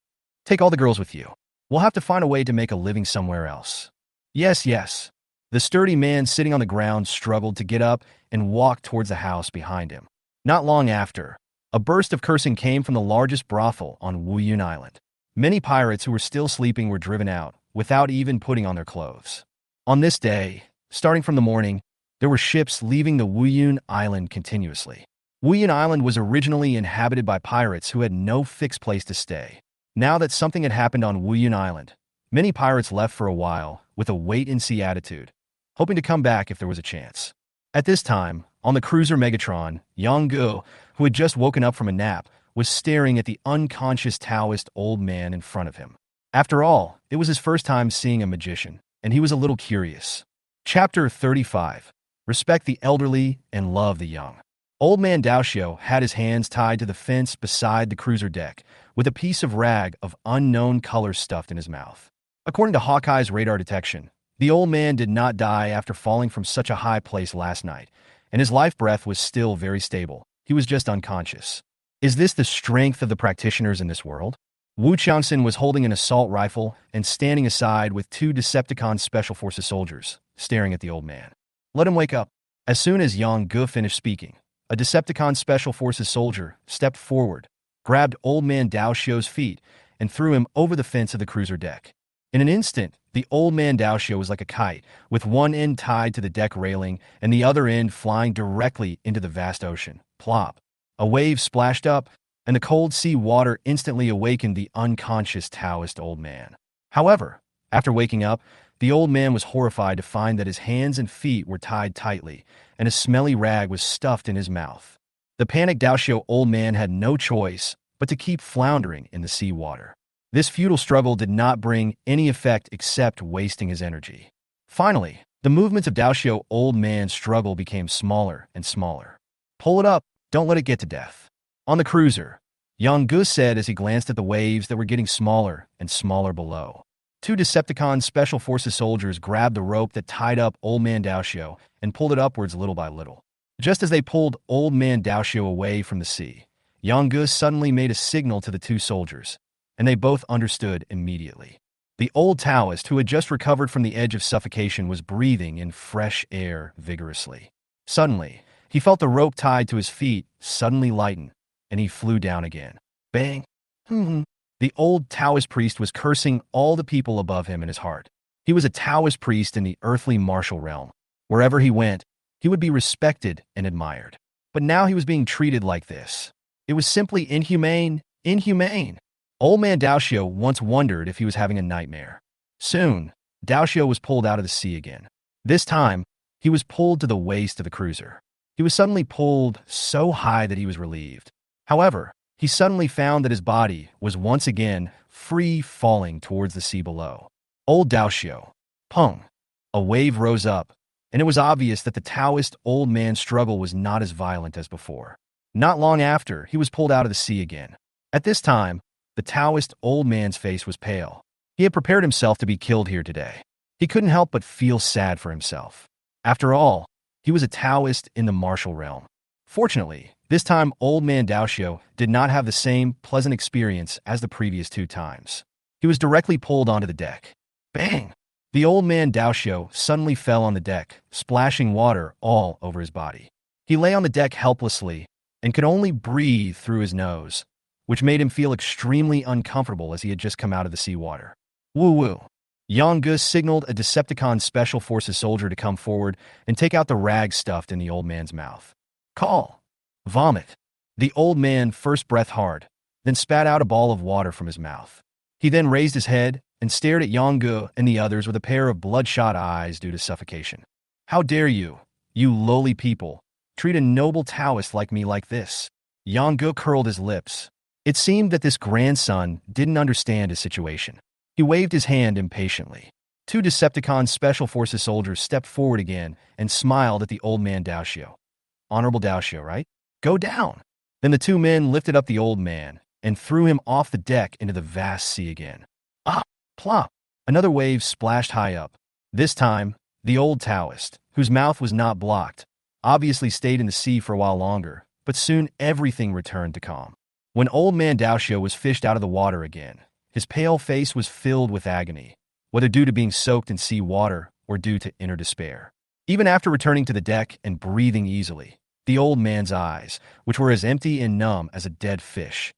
Take all the girls with you. We'll have to find a way to make a living somewhere else. Yes. The sturdy man sitting on the ground struggled to get up and walk towards the house behind him. Not long after, a burst of cursing came from the largest brothel on Wuyun Island. Many pirates who were still sleeping were driven out without even putting on their clothes. On this day, starting from the morning, there were ships leaving the Wuyun Island continuously. Wuyun Island was originally inhabited by pirates who had no fixed place to stay. Now that something had happened on Wuyun Island, many pirates left for a while with a wait-and-see attitude, hoping to come back if there was a chance. At this time, on the cruiser Megatron, Yang Gu, who had just woken up from a nap, was staring at the unconscious Taoist old man in front of him. After all, it was his first time seeing a magician, and he was a little curious. Chapter 35. Respect the elderly and love the young. Old man Daoxiao had his hands tied to the fence beside the cruiser deck, with a piece of rag of unknown color stuffed in his mouth. According to Hawkeye's radar detection, the old man did not die after falling from such a high place last night, and his life breath was still very stable. He was just unconscious. Is this the strength of the practitioners in this world? Wu Changxin was holding an assault rifle and standing aside with two Decepticon Special Forces soldiers, staring at the old man. Let him wake up. As soon as Yang Gu finished speaking, a Decepticon Special Forces soldier stepped forward, grabbed old man Daoxiao's feet, and threw him over the fence of the cruiser deck. In an instant, the old man Daoxiao was like a kite, with one end tied to the deck railing and the other end flying directly into the vast ocean. Plop. A wave splashed up, and the cold sea water instantly awakened the unconscious Taoist old man. However, after waking up, the old man was horrified to find that his hands and feet were tied tightly, and a smelly rag was stuffed in his mouth. The panicked Daoxiao old man had no choice but to keep floundering in the sea water. This futile struggle did not bring any effect except wasting his energy. Finally, the movements of Daoxiao old man's struggle became smaller and smaller. Pull it up, don't let it get to death. On the cruiser, Yang Gu said as he glanced at the waves that were getting smaller and smaller below. Two Decepticon Special Forces soldiers grabbed the rope that tied up old man Daoxiao and pulled it upwards little by little. Just as they pulled old man Daoxiao away from the sea, Yang Gu suddenly made a signal to the two soldiers, and they both understood immediately. The old Taoist, who had just recovered from the edge of suffocation, was breathing in fresh air vigorously. Suddenly, he felt the rope tied to his feet suddenly lighten, and he flew down again. Bang! The old Taoist priest was cursing all the people above him in his heart. He was a Taoist priest in the earthly martial realm. Wherever he went, he would be respected and admired. But now he was being treated like this. It was simply inhumane, inhumane. Old man Daoxiu once wondered if he was having a nightmare. Soon, Daoxiu was pulled out of the sea again. This time, he was pulled to the waist of the cruiser. He was suddenly pulled so high that he was relieved. However, he suddenly found that his body was once again free falling towards the sea below. Old Daoxiu. Pung. A wave rose up, and it was obvious that the Taoist old man's struggle was not as violent as before. Not long after, he was pulled out of the sea again. At this time, the Taoist old man's face was pale. He had prepared himself to be killed here today. He couldn't help but feel sad for himself. After all, he was a Taoist in the martial realm. Fortunately, this time old man Daoxiu did not have the same pleasant experience as the previous two times. He was directly pulled onto the deck. Bang! The old man Daoxiu suddenly fell on the deck, splashing water all over his body. He lay on the deck helplessly and could only breathe through his nose, which made him feel extremely uncomfortable as he had just come out of the seawater. Woo-woo. Yang Gu signaled a Decepticon Special Forces soldier to come forward and take out the rag stuffed in the old man's mouth. Call. Vomit. The old man first breathed hard, then spat out a ball of water from his mouth. He then raised his head and stared at Yang Gu and the others with a pair of bloodshot eyes due to suffocation. How dare you, you lowly people, treat a noble Taoist like me like this? Yang Gu curled his lips. It seemed that this grandson didn't understand his situation. He waved his hand impatiently. Two Decepticon Special Forces soldiers stepped forward again and smiled at the old man Daoxiu. Honorable Daoxiu, right? Go down. Then the two men lifted up the old man and threw him off the deck into the vast sea again. Ah! Plop! Another wave splashed high up. This time, the old Taoist, whose mouth was not blocked, obviously stayed in the sea for a while longer, but soon everything returned to calm. When old man Daoxiu was fished out of the water again, his pale face was filled with agony, whether due to being soaked in sea water or due to inner despair. Even after returning to the deck and breathing easily, the old man's eyes, which were as empty and numb as a dead fish,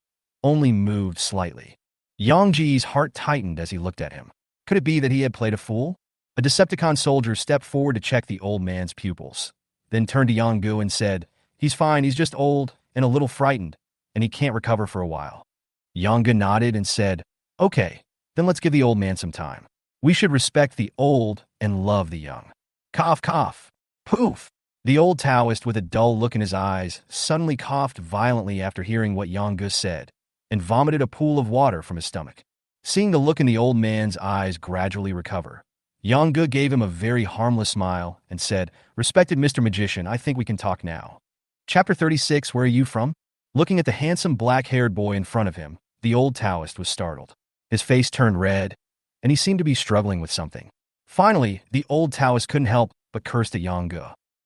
only moved slightly. Yang Ji's heart tightened as he looked at him. Could it be that he had played a fool? A Decepticon soldier stepped forward to check the old man's pupils, then turned to Yang Gu and said, "He's fine, he's just old and a little frightened, and he can't recover for a while." Yang Gu nodded and said, "Okay, then let's give the old man some time. We should respect the old and love the young." Cough, cough. Poof! The old Taoist, with a dull look in his eyes, suddenly coughed violently after hearing what Yang Gu said, and vomited a pool of water from his stomach. Seeing the look in the old man's eyes gradually recover, Yang Gu gave him a very harmless smile and said, "Respected Mr. Magician, I think we can talk now." Chapter 36, Where are you from? Looking at the handsome black-haired boy in front of him, the old Taoist was startled. His face turned red, and he seemed to be struggling with something. Finally, the old Taoist couldn't help but cursed at Yang Gu.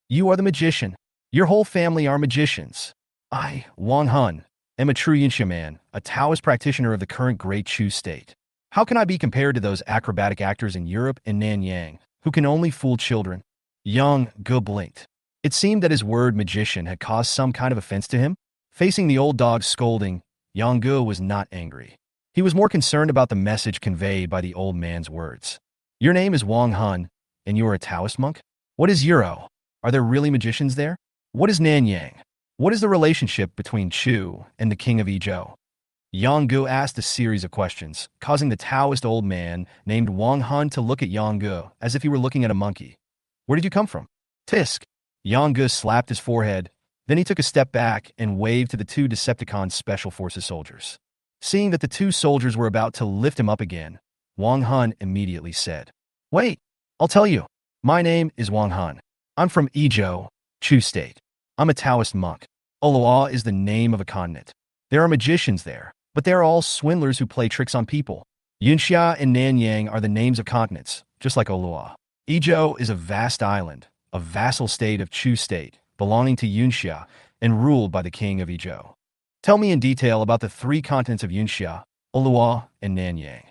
"You are the magician. Your whole family are magicians. I, Wang Hun, am a true Yinxia man, a Taoist practitioner of the current Great Chu state. How can I be compared to those acrobatic actors in Europe and Nanyang, who can only fool children?" Yang Gu blinked. It seemed that his word magician had caused some kind of offense to him. Facing the old dog's scolding, Yang Gu was not angry. He was more concerned about the message conveyed by the old man's words. "Your name is Wang Hun, and you are a Taoist monk? What is Euro? Are there really magicians there? What is Nanyang? What is the relationship between Chu and the king of Izhou?" Yang Gu asked a series of questions, causing the Taoist old man named Wang Hun to look at Yang Gu as if he were looking at a monkey. "Where did you come from?" "Tisk." Yang Gu slapped his forehead. Then he took a step back and waved to the two Decepticon Special Forces soldiers. Seeing that the two soldiers were about to lift him up again, Wang Hun immediately said, "Wait, I'll tell you. My name is Wang Hun. I'm from Izhou, Chu State. I'm a Taoist monk. Oluwa is the name of a continent. There are magicians there, but they are all swindlers who play tricks on people. Yunxia and Nanyang are the names of continents, just like Oluwa. Izhou is a vast island, a vassal state of Chu State, belonging to Yunxia and ruled by the king of Izhou. Tell me in detail about the three continents of Yunxia, Oluwa, and Nanyang."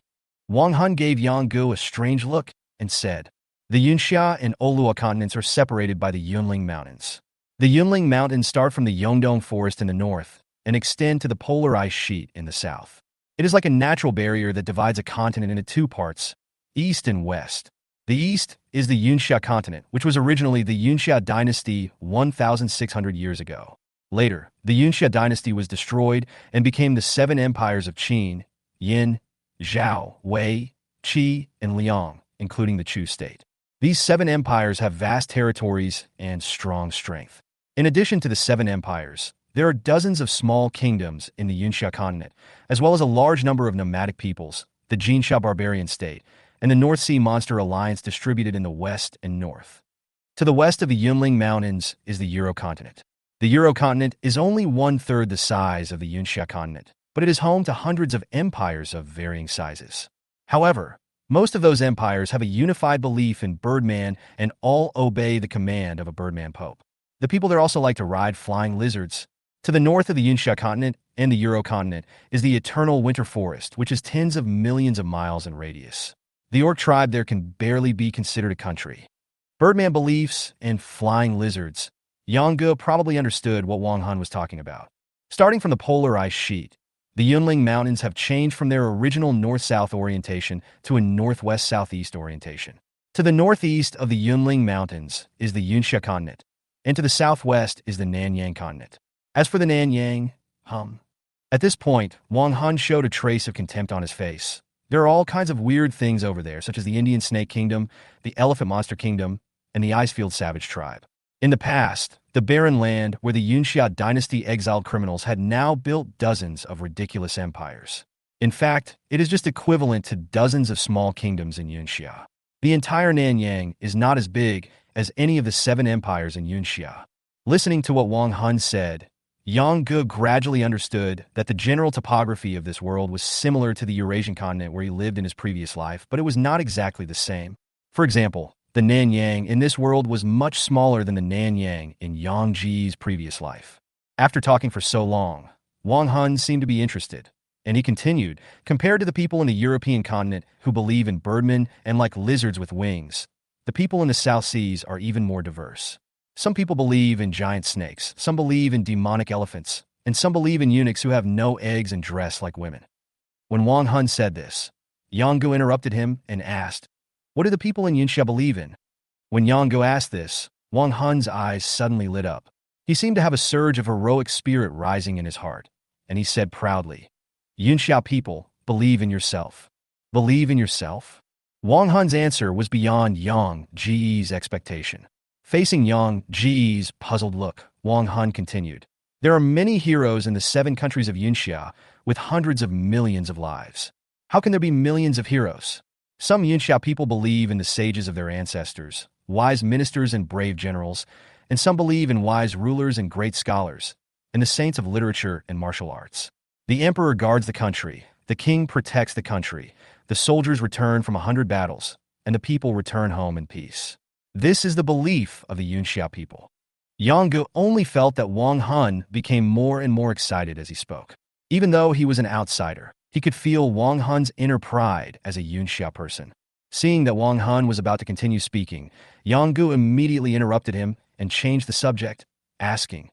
Wang Hun gave Yang Gu a strange look and said, "The Yunxia and Oluwa continents are separated by the Yunling Mountains. The Yunling Mountains start from the Yongdong Forest in the north and extend to the polar ice sheet in the south. It is like a natural barrier that divides a continent into two parts, east and west. The east is the Yunxia continent, which was originally the Yunxia dynasty 1,600 years ago. Later, the Yunxia dynasty was destroyed and became the seven empires of Qin, Yin, Zhao, Wei, Qi, and Liang, including the Chu state. These seven empires have vast territories and strong strength. In addition to the seven empires, there are dozens of small kingdoms in the Yunxia continent, as well as a large number of nomadic peoples, the Jinxia barbarian state, and the North Sea Monster Alliance distributed in the west and north. To the west of the Yunling Mountains is the Eurocontinent. The Eurocontinent is only one-third the size of the Yunxia continent, but it is home to hundreds of empires of varying sizes. However, most of those empires have a unified belief in Birdman and all obey the command of a Birdman Pope. The people there also like to ride flying lizards. To the north of the Yunxia continent and the Eurocontinent is the eternal winter forest, which is tens of millions of miles in radius. The orc tribe there can barely be considered a country. Birdman beliefs and flying lizards. Yang Ge probably understood what Wang Hun was talking about. Starting from the polar ice sheet, the Yunling Mountains have changed from their original north-south orientation to a northwest-southeast orientation. To the northeast of the Yunling Mountains is the Yunxia continent, and to the southwest is the Nanyang continent. As for the Nanyang, At this point, Wang Hun showed a trace of contempt on his face. There are all kinds of weird things over there, such as the Indian Snake Kingdom, the Elephant Monster Kingdom, and the Icefield Savage Tribe. In the past, the barren land where the Yunxia dynasty exiled criminals had now built dozens of ridiculous empires. In fact, it is just equivalent to dozens of small kingdoms in Yunxia. The entire Nanyang is not as big as any of the seven empires in Yunxia. Listening to what Wang Hun said, Yang Ge gradually understood that the general topography of this world was similar to the Eurasian continent where he lived in his previous life, but it was not exactly the same. For example, the Nanyang in this world was much smaller than the Nanyang in Yang Ji's previous life. After talking for so long, Wang Hun seemed to be interested, and he continued, compared to the people in the European continent who believe in birdmen and like lizards with wings, the people in the South Seas are even more diverse. Some people believe in giant snakes, some believe in demonic elephants, and some believe in eunuchs who have no eggs and dress like women. When Wang Hun said this, Yang Ge interrupted him and asked, "What do the people in Yunxia believe in?" When Yang Ge asked this, Wang Hun's eyes suddenly lit up. He seemed to have a surge of heroic spirit rising in his heart, and he said proudly, "Yunxia people, believe in yourself." Believe in yourself? Wang Hun's answer was beyond Yang Ji's expectation. Facing Yang Ji's puzzled look, Wang Hun continued, "There are many heroes in the seven countries of Yunxia with hundreds of millions of lives. How can there be millions of heroes? Some Yunxia people believe in the sages of their ancestors, wise ministers and brave generals, and some believe in wise rulers and great scholars, and the saints of literature and martial arts. The emperor guards the country, the king protects the country, the soldiers return from 100 battles, and the people return home in peace. This is the belief of the Yunxia people." Yang Ge only felt that Wang Hun became more and more excited as he spoke. Even though he was an outsider, he could feel Wang Hun's inner pride as a Yunxia person. Seeing that Wang Hun was about to continue speaking, Yang Ge immediately interrupted him and changed the subject, asking,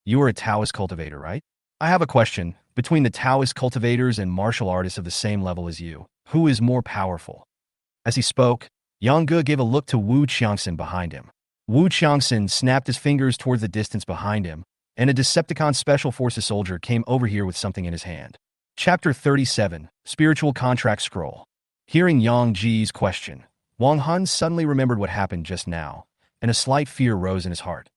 "You are a Taoist cultivator, right? I have a question. Between the Taoist cultivators and martial artists of the same level as you, who is more powerful?" As he spoke, Yang Ge gave a look to Wu Qiangxin behind him. Wu Qiangxin snapped his fingers towards the distance behind him, and a Decepticon Special Forces soldier came over here with something in his hand. Chapter 37, Spiritual Contract Scroll. Hearing Yang Ji's question, Wang Hun suddenly remembered what happened just now, and a slight fear rose in his heart.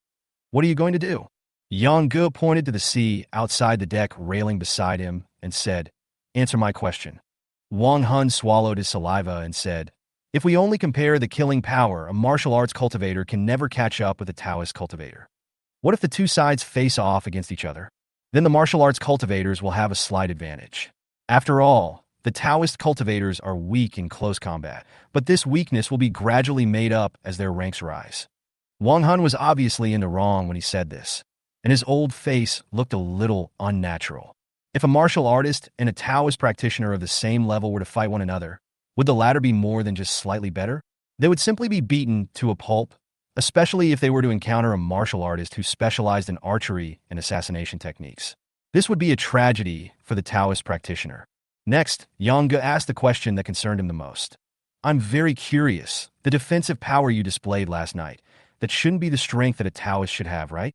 "What are you going to do?" Yang Ge pointed to the sea outside the deck railing beside him and said, "Answer my question." Wang Hun swallowed his saliva and said, "If we only compare the killing power, a martial arts cultivator can never catch up with a Taoist cultivator. What if the two sides face off against each other? Then the martial arts cultivators will have a slight advantage. After all, the Taoist cultivators are weak in close combat, but this weakness will be gradually made up as their ranks rise." Wang Hun was obviously in the wrong when he said this, and his old face looked a little unnatural. If a martial artist and a Taoist practitioner of the same level were to fight one another, would the latter be more than just slightly better? They would simply be beaten to a pulp, especially if they were to encounter a martial artist who specialized in archery and assassination techniques. This would be a tragedy for the Taoist practitioner. Next, Yang Ge asked the question that concerned him the most. I'm very curious. The defensive power you displayed last night, that shouldn't be the strength that a Taoist should have, right?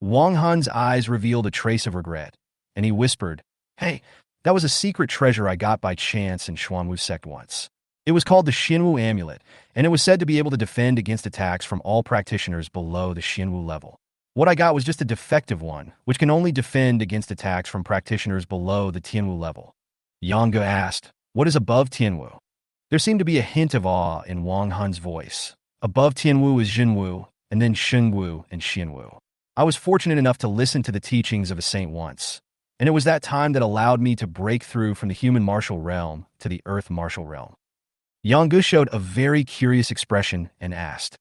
Wang Hun's eyes revealed a trace of regret, and he whispered, "Hey, that was a secret treasure I got by chance in Xuanwu sect once. It was called the Xinwu Amulet, and it was said to be able to defend against attacks from all practitioners below the Xinwu level. What I got was just a defective one, which can only defend against attacks from practitioners below the Tianwu level." Yang Ge asked, "What is above Tianwu?" There seemed to be a hint of awe in Wang Hun's voice. "Above Tianwu is Jinwu, and then Xinwu and Xianwu. I was fortunate enough to listen to the teachings of a saint once, and it was that time that allowed me to break through from the human martial realm to the earth martial realm." Yang Ge showed a very curious expression and asked,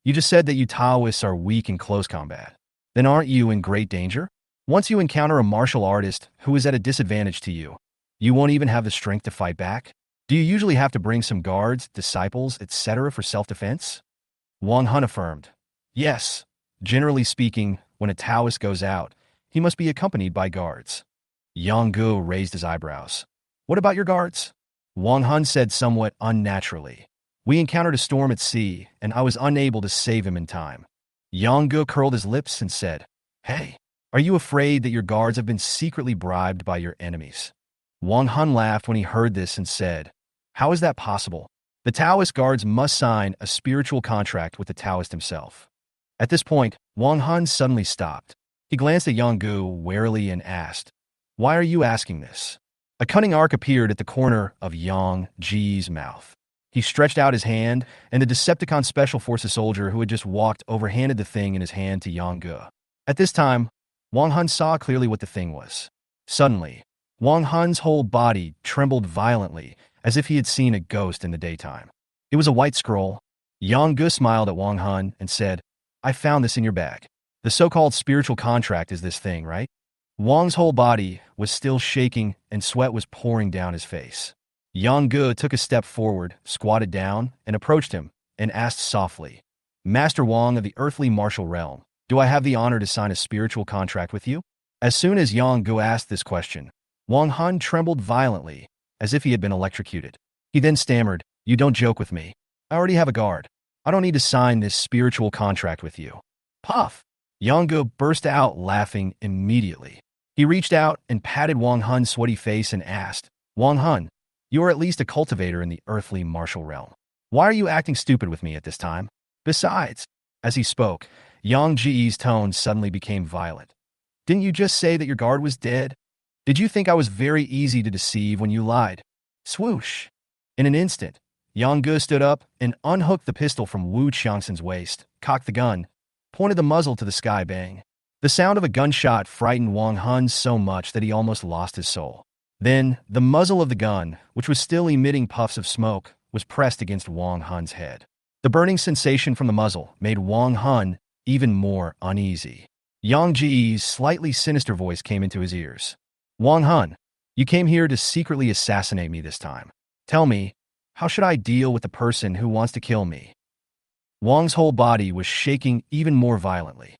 You just said that you Taoists are weak in close combat. Then aren't you in great danger? Once you encounter a martial artist who is at a disadvantage to you, you won't even have the strength to fight back? Do you usually have to bring some guards, disciples, etc. for self-defense?" Wang Hun affirmed, "Yes. Generally speaking, when a Taoist goes out, he must be accompanied by guards." Yang Ge raised his eyebrows. "What about your guards?" Wang Hun said somewhat unnaturally, "We encountered a storm at sea, and I was unable to save him in time." Yang Ge curled his lips and said, "Hey, are you afraid that your guards have been secretly bribed by your enemies?" Wang Hun laughed when he heard this and said, "How is that possible? The Taoist guards must sign a spiritual contract with the Taoist himself." At this point, Wang Hun suddenly stopped. He glanced at Yang Ge warily and asked, "Why are you asking this?" A cunning arc appeared at the corner of Yang Ji's mouth. He stretched out his hand, and the Decepticon Special Forces soldier who had just walked over handed the thing in his hand to Yang Ge. At this time, Wang Hun saw clearly what the thing was. Suddenly, Wang Hun's whole body trembled violently, as if he had seen a ghost in the daytime. It was a white scroll. Yang Ge smiled at Wang Hun and said, "I found this in your bag. The so-called spiritual contract is this thing, right?" Wang's whole body was still shaking and sweat was pouring down his face. Yang Ge took a step forward, squatted down, and approached him, and asked softly, "Master Wang of the earthly martial realm, do I have the honor to sign a spiritual contract with you?" As soon as Yang Ge asked this question, Wang Hun trembled violently, as if he had been electrocuted. He then stammered, "You don't joke with me. I already have a guard. I don't need to sign this spiritual contract with you." Puff! Yang Ge burst out laughing immediately. He reached out and patted Wang Hun's sweaty face and asked, "Wang Hun, you are at least a cultivator in the earthly martial realm. Why are you acting stupid with me at this time? Besides," as he spoke, Yang Ji's tone suddenly became violent. "Didn't you just say that your guard was dead? Did you think I was very easy to deceive when you lied?" Swoosh! In an instant, Yang Ge stood up and unhooked the pistol from Wu Qiangxin's waist, cocked the gun, pointed the muzzle to the sky. Bang! The sound of a gunshot frightened Wang Hun so much that he almost lost his soul. Then, the muzzle of the gun, which was still emitting puffs of smoke, was pressed against Wang Hun's head. The burning sensation from the muzzle made Wang Hun even more uneasy. Yang Ji's slightly sinister voice came into his ears. "Wang Hun, you came here to secretly assassinate me this time. Tell me, how should I deal with the person who wants to kill me?" Wang's whole body was shaking even more violently.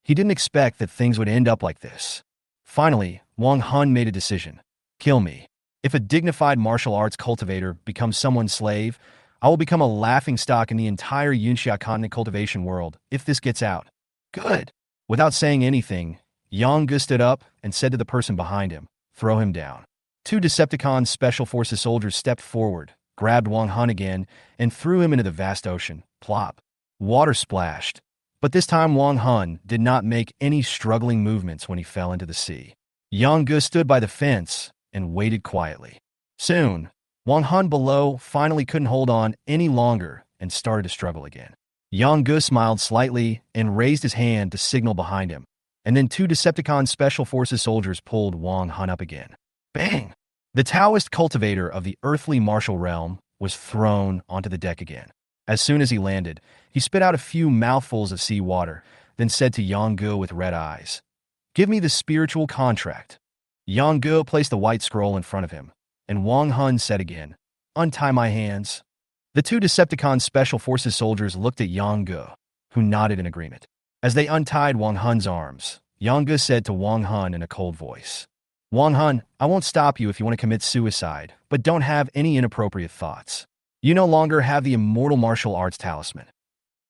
He didn't expect that things would end up like this. Finally, Wang Hun made a decision. "Kill me. If a dignified martial arts cultivator becomes someone's slave, I will become a laughingstock in the entire Yunxia continent cultivation world if this gets out." "Good." Without saying anything, Yang Ge stood up and said to the person behind him, "Throw him down." Two Decepticon Special Forces soldiers stepped forward, grabbed Wang Hun again, and threw him into the vast ocean. Plop. Water splashed. But this time Wang Hun did not make any struggling movements when he fell into the sea. Yang Ge stood by the fence and waited quietly. Soon, Wang Hun below finally couldn't hold on any longer and started to struggle again. Yang Ge smiled slightly and raised his hand to signal behind him, and then two Decepticon Special Forces soldiers pulled Wang Hun up again. Bang! The Taoist cultivator of the earthly martial realm was thrown onto the deck again. As soon as he landed, he spit out a few mouthfuls of sea water, then said to Yang Ge with red eyes, "Give me the spiritual contract." Yang Ge placed the white scroll in front of him, and Wang Hun said again, "Untie my hands." The two Decepticon Special Forces soldiers looked at Yang Ge, who nodded in agreement. As they untied Wang Hun's arms, Yang Ge said to Wang Hun in a cold voice, "Wang Hun, I won't stop you if you want to commit suicide, but don't have any inappropriate thoughts. You no longer have the immortal martial arts talisman.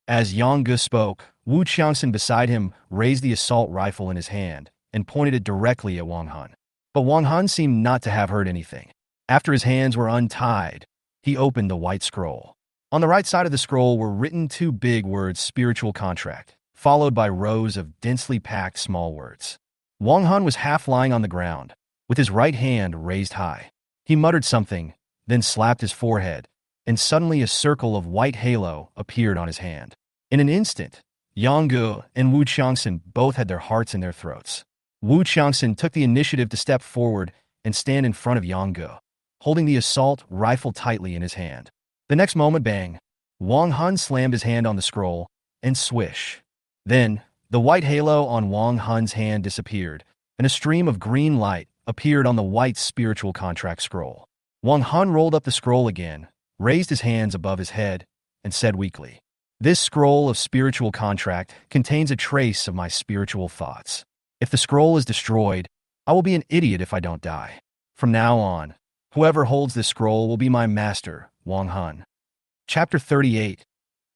As Yang Ge spoke, Wu Qiangxin beside him raised the assault rifle in his hand and pointed it directly at Wang Hun. But Wang Hun seemed not to have heard anything. After his hands were untied, he opened the white scroll. On the right side of the scroll were written two big words, spiritual contract, followed by rows of densely packed small words. Wang Hun was half lying on the ground, with his right hand raised high. He muttered something, then slapped his forehead, and suddenly a circle of white halo appeared on his hand. In an instant, Yang Ge and Wu Qiangxin both had their hearts in their throats. Wu Qiangxin took the initiative to step forward and stand in front of Yang Ge, holding the assault rifle tightly in his hand. The next moment, bang, Wang Hun slammed his hand on the scroll, and swish. Then, the white halo on Wang Hun's hand disappeared, and a stream of green light appeared on the white spiritual contract scroll. Wang Hun rolled up the scroll again, raised his hands above his head, and said weakly, "This scroll of spiritual contract contains a trace of my spiritual thoughts. If the scroll is destroyed, I will be an idiot if I don't die. From now on, whoever holds this scroll will be my master, Wang Hun." Chapter 38.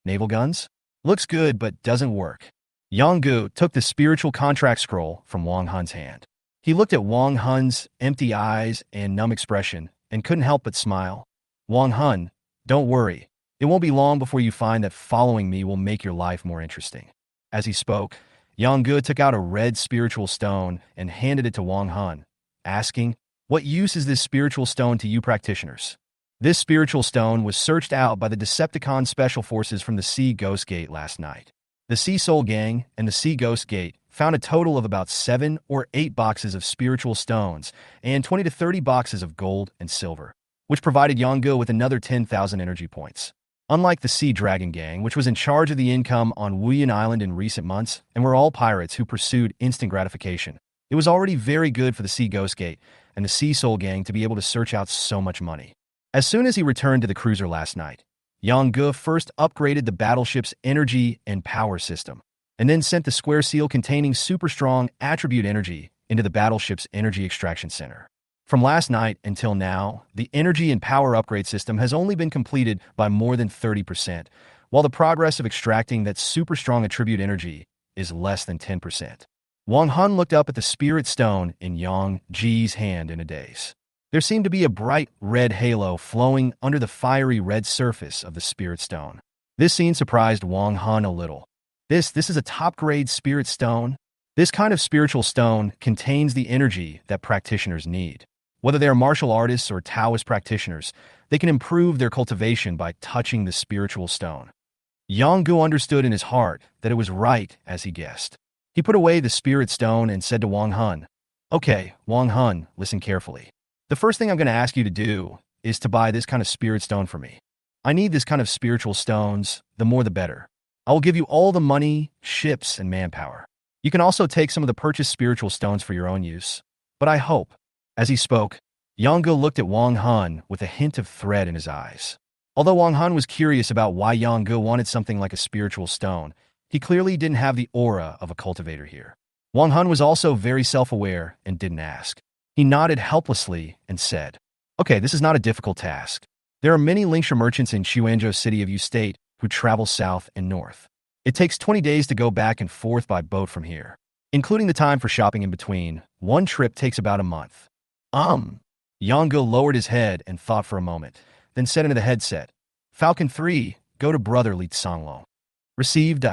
Naval Guns? Looks good but doesn't work. Yang Ge took the spiritual contract scroll from Wang Hun's hand. He looked at Wang Hun's empty eyes and numb expression and couldn't help but smile. "Wang Hun, don't worry. It won't be long before you find that following me will make your life more interesting." As he spoke, Yang Ge took out a red spiritual stone and handed it to Wang Hun, asking, "What use is this spiritual stone to you practitioners?" This spiritual stone was searched out by the Decepticon Special Forces from the Sea Ghost Gate last night. The Sea Soul Gang and the Sea Ghost Gate found a total of about 7 or 8 boxes of spiritual stones and 20 to 30 boxes of gold and silver, which provided Yang Ge with another 10,000 energy points. Unlike the Sea Dragon Gang, which was in charge of the income on Wuyan Island in recent months and were all pirates who pursued instant gratification, it was already very good for the Sea Ghost Gate and the Sea Soul Gang to be able to search out so much money. As soon as he returned to the cruiser last night, Yang Ge first upgraded the battleship's energy and power system, and then sent the square seal containing super strong attribute energy into the battleship's energy extraction center. From last night until now, the energy and power upgrade system has only been completed by more than 30%, while the progress of extracting that super strong attribute energy is less than 10%. Wang Hun looked up at the spirit stone in Yang Ji's hand in a daze. There seemed to be a bright red halo flowing under the fiery red surface of the spirit stone. This scene surprised Wang Hun a little. This is a top-grade spirit stone? This kind of spiritual stone contains the energy that practitioners need. Whether they are martial artists or Taoist practitioners, they can improve their cultivation by touching the spiritual stone. Yang Ge understood in his heart that it was right as he guessed. He put away the spirit stone and said to Wang Hun, "Okay, Wang Hun, listen carefully. The first thing I'm going to ask you to do is to buy this kind of spirit stone for me. I need this kind of spiritual stones, the more the better. I will give you all the money, ships, and manpower. You can also take some of the purchased spiritual stones for your own use. But I hope." As he spoke, Yang Ge looked at Wang Hun with a hint of threat in his eyes. Although Wang Hun was curious about why Yang Ge wanted something like a spiritual stone, he clearly didn't have the aura of a cultivator here. Wang Hun was also very self-aware and didn't ask. He nodded helplessly and said, "Okay, this is not a difficult task. There are many Lingsha merchants in Xuanzhou City of Yu State who travel south and north. It takes 20 days to go back and forth by boat from here. Including the time for shopping in between, one trip takes about a month." Yang Ge lowered his head and thought for a moment, then said into the headset, "Falcon 3, go to Brother Li Songlong." Received.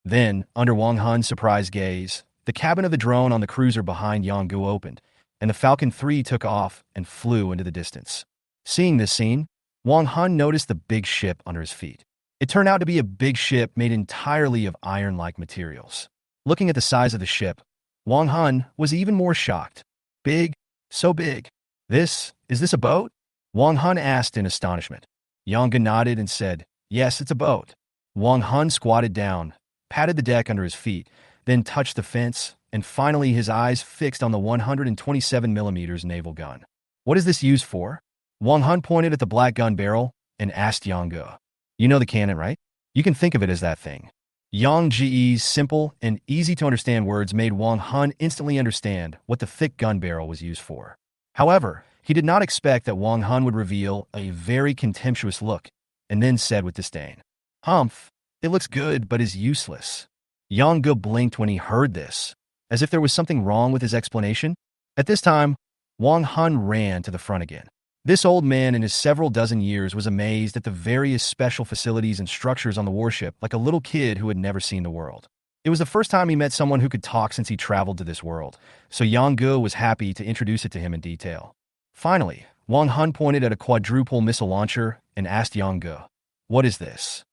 Then, under Wang Hun's surprised gaze, the cabin of the drone on the cruiser behind Yang Ge opened, and the Falcon 3 took off and flew into the distance. Seeing this scene, Wang Hun noticed the big ship under his feet. It turned out to be a big ship made entirely of iron-like materials. Looking at the size of the ship, Wang Hun was even more shocked. Big, so big. Is this a boat? Wang Hun asked in astonishment. Yang Ge nodded and said, "Yes, it's a boat." Wang Hun squatted down, patted the deck under his feet, then touched the fence, and finally his eyes fixed on the 127mm naval gun. "What is this used for?" Wang Hun pointed at the black gun barrel and asked Yang Ge. "You know the cannon, right? You can think of it as that thing." Yang Ji's simple and easy-to-understand words made Wang Hun instantly understand what the thick gun barrel was used for. However, he did not expect that Wang Hun would reveal a very contemptuous look and then said with disdain, "Humph, it looks good but is useless." Yang Ge blinked when he heard this, as if there was something wrong with his explanation. At this time, Wang Hun ran to the front again. This old man in his several dozen years was amazed at the various special facilities and structures on the warship, like a little kid who had never seen the world. It was the first time he met someone who could talk since he traveled to this world, so Yang Ge was happy to introduce it to him in detail. Finally, Wang Hun pointed at a quadruple missile launcher and asked Yang Ge, "What is this?"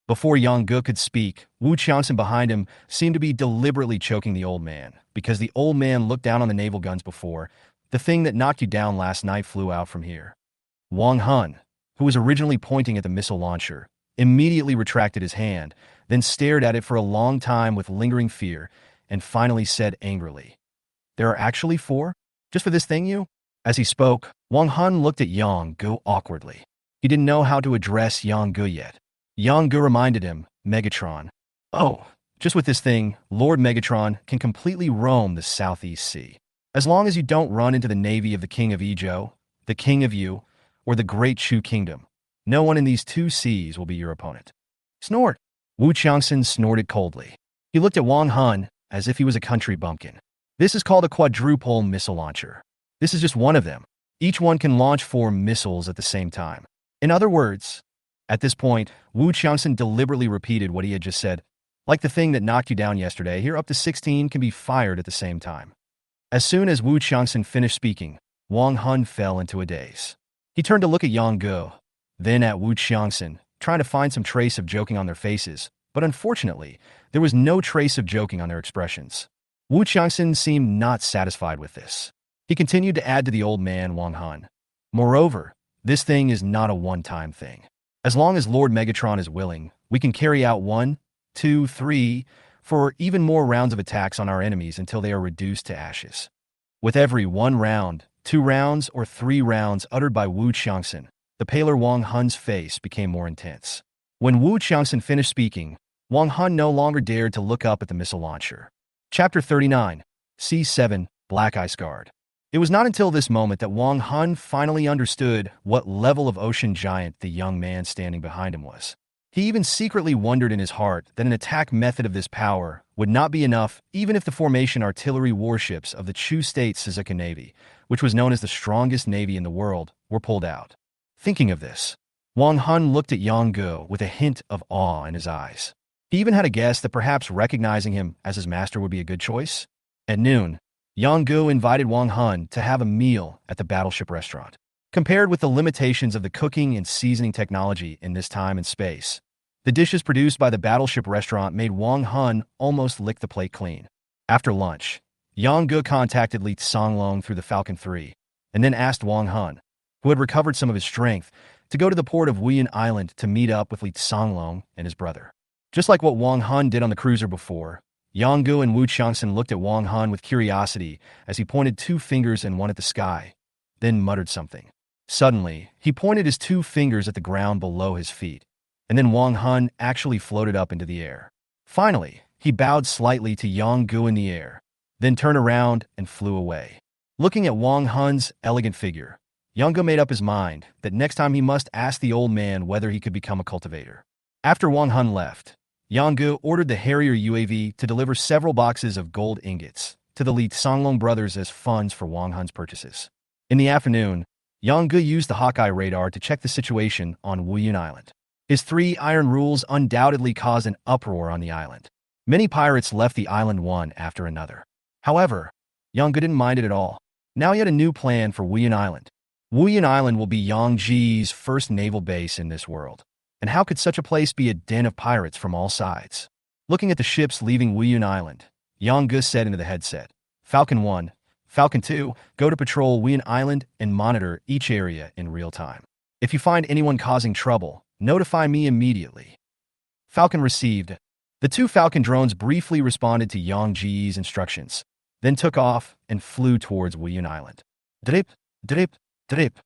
Before Yang Ge could speak, Wu Qiangxin behind him seemed to be deliberately choking the old man, because the old man looked down on the naval guns before. "The thing that knocked you down last night flew out from here." Wang Hun, who was originally pointing at the missile launcher, immediately retracted his hand, then stared at it for a long time with lingering fear, and finally said angrily, "There are actually 4? Just for this thing, you?" As he spoke, Wang Hun looked at Yang Ge awkwardly. He didn't know how to address Yang Ge yet. Yang Ge reminded him, "Megatron. Oh, just with this thing, Lord Megatron can completely roam the Southeast Sea. As long as you don't run into the navy of the King of Ezhou, the King of Yu, or the Great Chu Kingdom, no one in these 2 seas will be your opponent." Snort! Wu Qiangxin snorted coldly. He looked at Wang Hun as if he was a country bumpkin. "This is called a quadruple missile launcher. This is just one of them. Each one can launch 4 missiles at the same time. In other words," at this point, Wu Qiangxin deliberately repeated what he had just said. "Like the thing that knocked you down yesterday, here up to 16 can be fired at the same time." As soon as Wu Qiangxin finished speaking, Wang Hun fell into a daze. He turned to look at Yang Ge, then at Wu Qiangxin, trying to find some trace of joking on their faces, but unfortunately, there was no trace of joking on their expressions. Wu Qiangxin seemed not satisfied with this. He continued to add to the old man, Wang Hun, "Moreover, this thing is not a one-time thing. As long as Lord Megatron is willing, we can carry out 1, 2, 3, 4, even more rounds of attacks on our enemies until they are reduced to ashes." With every 1 round, 2 rounds, or 3 rounds uttered by Wu Qiangxin, the paler Wang Hun's face became more intense. When Wu Qiangxin finished speaking, Wang Hun no longer dared to look up at the missile launcher. Chapter 39, C7, Black Ice Guard. It was not until this moment that Wang Hun finally understood what level of ocean giant the young man standing behind him was. He even secretly wondered in his heart that an attack method of this power would not be enough even if the formation artillery warships of the Chu State Suzuka Navy, which was known as the strongest navy in the world, were pulled out. Thinking of this, Wang Hun looked at Yang Ge with a hint of awe in his eyes. He even had a guess that perhaps recognizing him as his master would be a good choice. At noon, Yang Ge invited Wang Hun to have a meal at the Battleship restaurant. Compared with the limitations of the cooking and seasoning technology in this time and space, the dishes produced by the Battleship restaurant made Wang Hun almost lick the plate clean. After lunch, Yang Ge contacted Li Songlong through the Falcon 3, and then asked Wang Hun, who had recovered some of his strength, to go to the port of Wuyan Island to meet up with Li Songlong and his brother. Just like what Wang Hun did on the cruiser before, Yang Ge and Wu Qiangxin looked at Wang Hun with curiosity as he pointed 2 fingers and one at the sky, then muttered something. Suddenly, he pointed his 2 fingers at the ground below his feet, and then Wang Hun actually floated up into the air. Finally, he bowed slightly to Yang Ge in the air, then turned around and flew away. Looking at Wang Hun's elegant figure, Yang Ge made up his mind that next time he must ask the old man whether he could become a cultivator. After Wang Hun left, Yang Ge ordered the Harrier UAV to deliver several boxes of gold ingots to the Li Songlong brothers as funds for Wang Hun's purchases. In the afternoon, Yang Ge used the Hawkeye radar to check the situation on Wuyan Island. His 3 iron rules undoubtedly caused an uproar on the island. Many pirates left the island one after another. However, Yang Ge didn't mind it at all. Now he had a new plan for Wuyan Island. Wuyan Island will be Yang Ji's first naval base in this world. And how could such a place be a den of pirates from all sides? Looking at the ships leaving Wuyan Island, Yang Ge said into the headset, "Falcon 1, Falcon 2, go to patrol Wuyan Island and monitor each area in real time. If you find anyone causing trouble, notify me immediately." Falcon received. The 2 Falcon drones briefly responded to Yang Ji's instructions, then took off and flew towards Wuyan Island. Drip, drip, drip.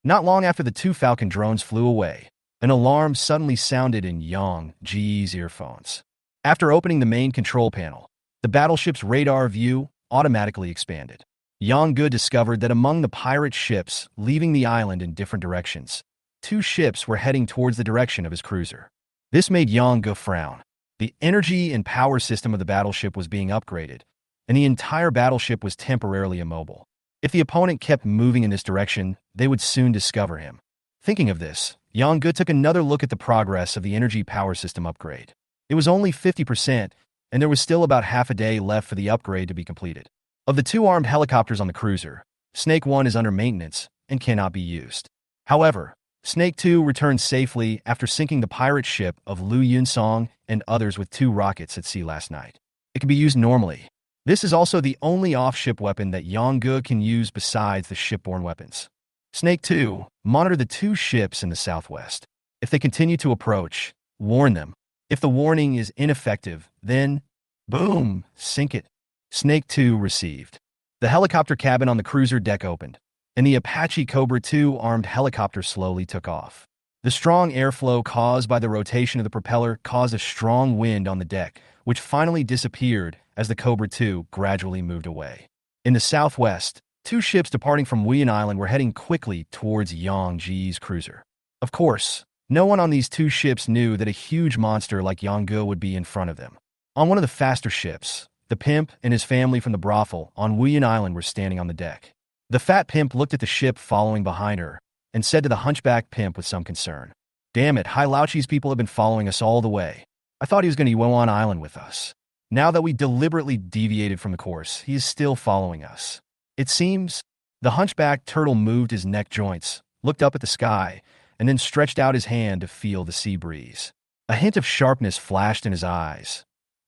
Not long after the 2 Falcon drones flew away, an alarm suddenly sounded in Yang Ji's earphones. After opening the main control panel, the battleship's radar view automatically expanded. Yang Ge discovered that among the pirate ships leaving the island in different directions, two ships were heading towards the direction of his cruiser. This made Yang frown. The energy and power system of the battleship was being upgraded, and the entire battleship was temporarily immobile. If the opponent kept moving in this direction, they would soon discover him. Thinking of this, Yang took another look at the progress of the energy power system upgrade. It was only 50%, and there was still about half a day left for the upgrade to be completed. Of the two armed helicopters on the cruiser, Snake 1 is under maintenance and cannot be used. However, Snake 2 returned safely after sinking the pirate ship of Liu Yunsong and others with 2 rockets at sea last night. It can be used normally. This is also the only off-ship weapon that Yang can use besides the shipborne weapons. Snake 2, monitor the 2 ships in the southwest. If they continue to approach, warn them. If the warning is ineffective, then, boom, sink it. Snake 2 received. The helicopter cabin on the cruiser deck opened, and the Apache Cobra 2 armed helicopter slowly took off. The strong airflow caused by the rotation of the propeller caused a strong wind on the deck, which finally disappeared as the Cobra 2 gradually moved away. In the southwest, 2 ships departing from Wuyan Island were heading quickly towards Yang's cruiser. Of course, no one on these 2 ships knew that a huge monster like Yang would be in front of them. On one of the faster ships, the pimp and his family from the brothel on Wuyan Island were standing on the deck. The fat pimp looked at the ship following behind her and said to the hunchback pimp with some concern, "Damn it, Hai Lao-Chi's people have been following us all the way. I thought he was going to go on island with us. Now that we deliberately deviated from the course, he is still following us. It seems." The hunchback turtle moved his neck joints, looked up at the sky, and then stretched out his hand to feel the sea breeze. A hint of sharpness flashed in his eyes.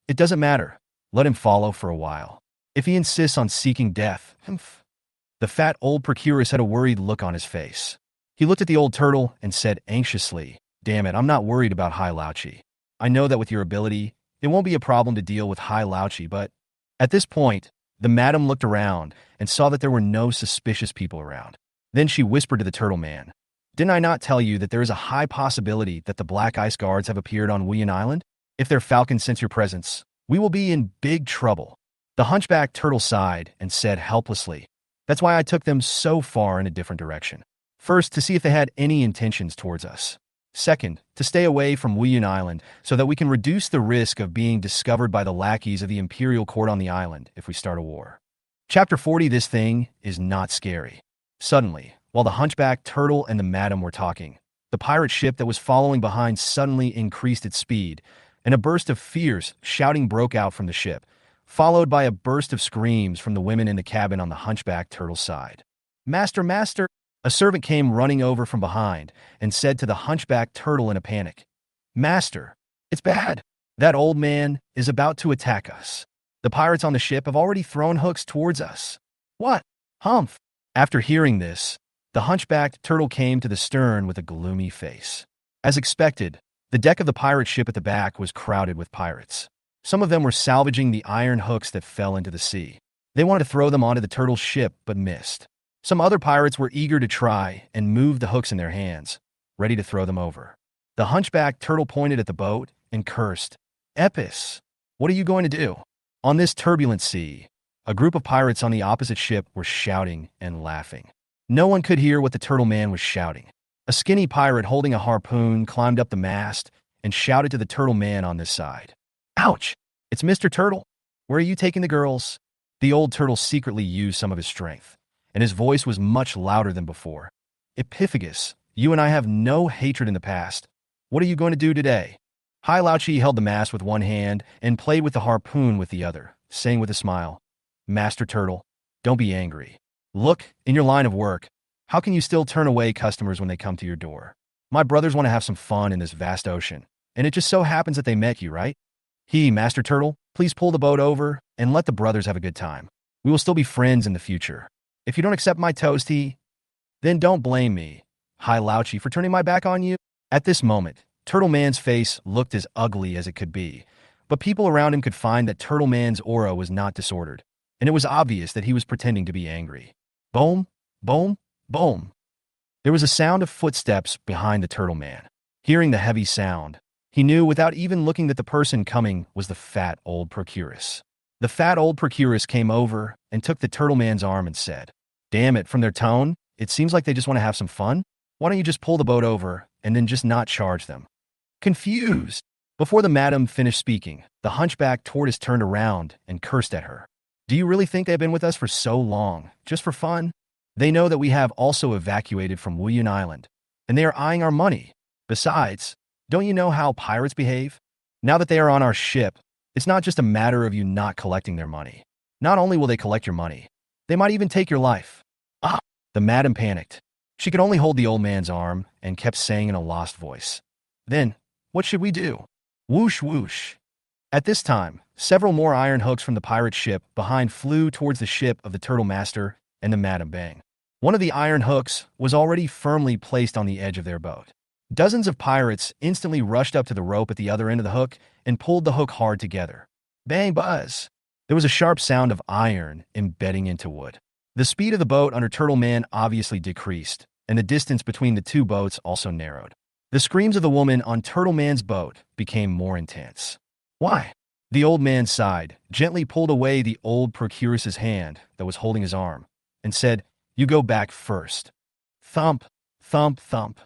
"It doesn't matter. Let him follow for a while. If he insists on seeking death, The fat old procuress had a worried look on his face. He looked at the old turtle and said anxiously, "Damn it, I'm not worried about Hai Lao-Chi. I know that with your ability, it won't be a problem to deal with Hai Lao-Chi, but..." At this point, the madam looked around and saw that there were no suspicious people around. Then she whispered to the turtle man, "Didn't I not tell you that there is a high possibility that the Black Ice Guards have appeared on Wuyan Island? If their falcons sense your presence, we will be in big trouble." The hunchback turtle sighed and said helplessly, "That's why I took them so far in a different direction. First, to see if they had any intentions towards us. Second, to stay away from Wuyan Island so that we can reduce the risk of being discovered by the lackeys of the imperial court on the island if we start a war." Chapter 40. This thing is not scary. Suddenly, while the hunchback turtle and the madam were talking, the pirate ship that was following behind suddenly increased its speed, and a burst of fierce shouting broke out from the ship, followed by a burst of screams from the women in the cabin on the hunchback turtle's side. "Master, master!" A servant came running over from behind and said to the hunchback turtle in a panic, "Master, it's bad. That old man is about to attack us. The pirates on the ship have already thrown hooks towards us." "What? Humph!" After hearing this, the hunchbacked turtle came to the stern with a gloomy face. As expected, the deck of the pirate ship at the back was crowded with pirates. Some of them were salvaging the iron hooks that fell into the sea. They wanted to throw them onto the turtle's ship, but missed. Some other pirates were eager to try and move the hooks in their hands, ready to throw them over. The hunchback turtle pointed at the boat and cursed, "Epis, what are you going to do?" On this turbulent sea, a group of pirates on the opposite ship were shouting and laughing. No one could hear what the turtle man was shouting. A skinny pirate holding a harpoon climbed up the mast and shouted to the turtle man on this side, "Ouch! It's Mr. Turtle. Where are you taking the girls?" The old turtle secretly used some of his strength, and his voice was much louder than before. "Epiphagus, you and I have no hatred in the past. What are you going to do today?" Hai Lao-Chi held the mast with one hand and played with the harpoon with the other, saying with a smile, "Master Turtle, don't be angry. Look, in your line of work, how can you still turn away customers when they come to your door? My brothers want to have some fun in this vast ocean, and it just so happens that they met you, right? Master Turtle, please pull the boat over and let the brothers have a good time. We will still be friends in the future. If you don't accept my toast, then don't blame me, Hai Lao-Chi, for turning my back on you." At this moment, Turtle Man's face looked as ugly as it could be, but people around him could find that Turtle Man's aura was not disordered, and it was obvious that he was pretending to be angry. Boom, boom, boom. There was a sound of footsteps behind the Turtle Man. Hearing the heavy sound, he knew without even looking that the person coming was the fat old procuress. The fat old procuress came over and took the Turtle Man's arm and said, "Damn it, from their tone, it seems like they just want to have some fun. Why don't you just pull the boat over and then just not charge them? Confused. Before the madam finished speaking, the hunchback tortoise turned around and cursed at her. Do you really think they've been with us for so long, just for fun? They know that we have also evacuated from Wuyan Island, and they are eyeing our money. Besides, don't you know how pirates behave? Now that they are on our ship, it's not just a matter of you not collecting their money. Not only will they collect your money, they might even take your life. Ah! The madam panicked. She could only hold the old man's arm and kept saying in a lost voice, "Then, what should we do?" Whoosh whoosh. At this time, several more iron hooks from the pirate ship behind flew towards the ship of the Turtle Master and the Madam Bang. One of the iron hooks was already firmly placed on the edge of their boat. Dozens of pirates instantly rushed up to the rope at the other end of the hook and pulled the hook hard together. Bang buzz! There was a sharp sound of iron embedding into wood. The speed of the boat under Turtle Man obviously decreased, and the distance between the two boats also narrowed. The screams of the woman on Turtle Man's boat became more intense. Why? The old man sighed, gently pulled away the old procuress's hand that was holding his arm, and said, "You go back first." Thump, thump, thump.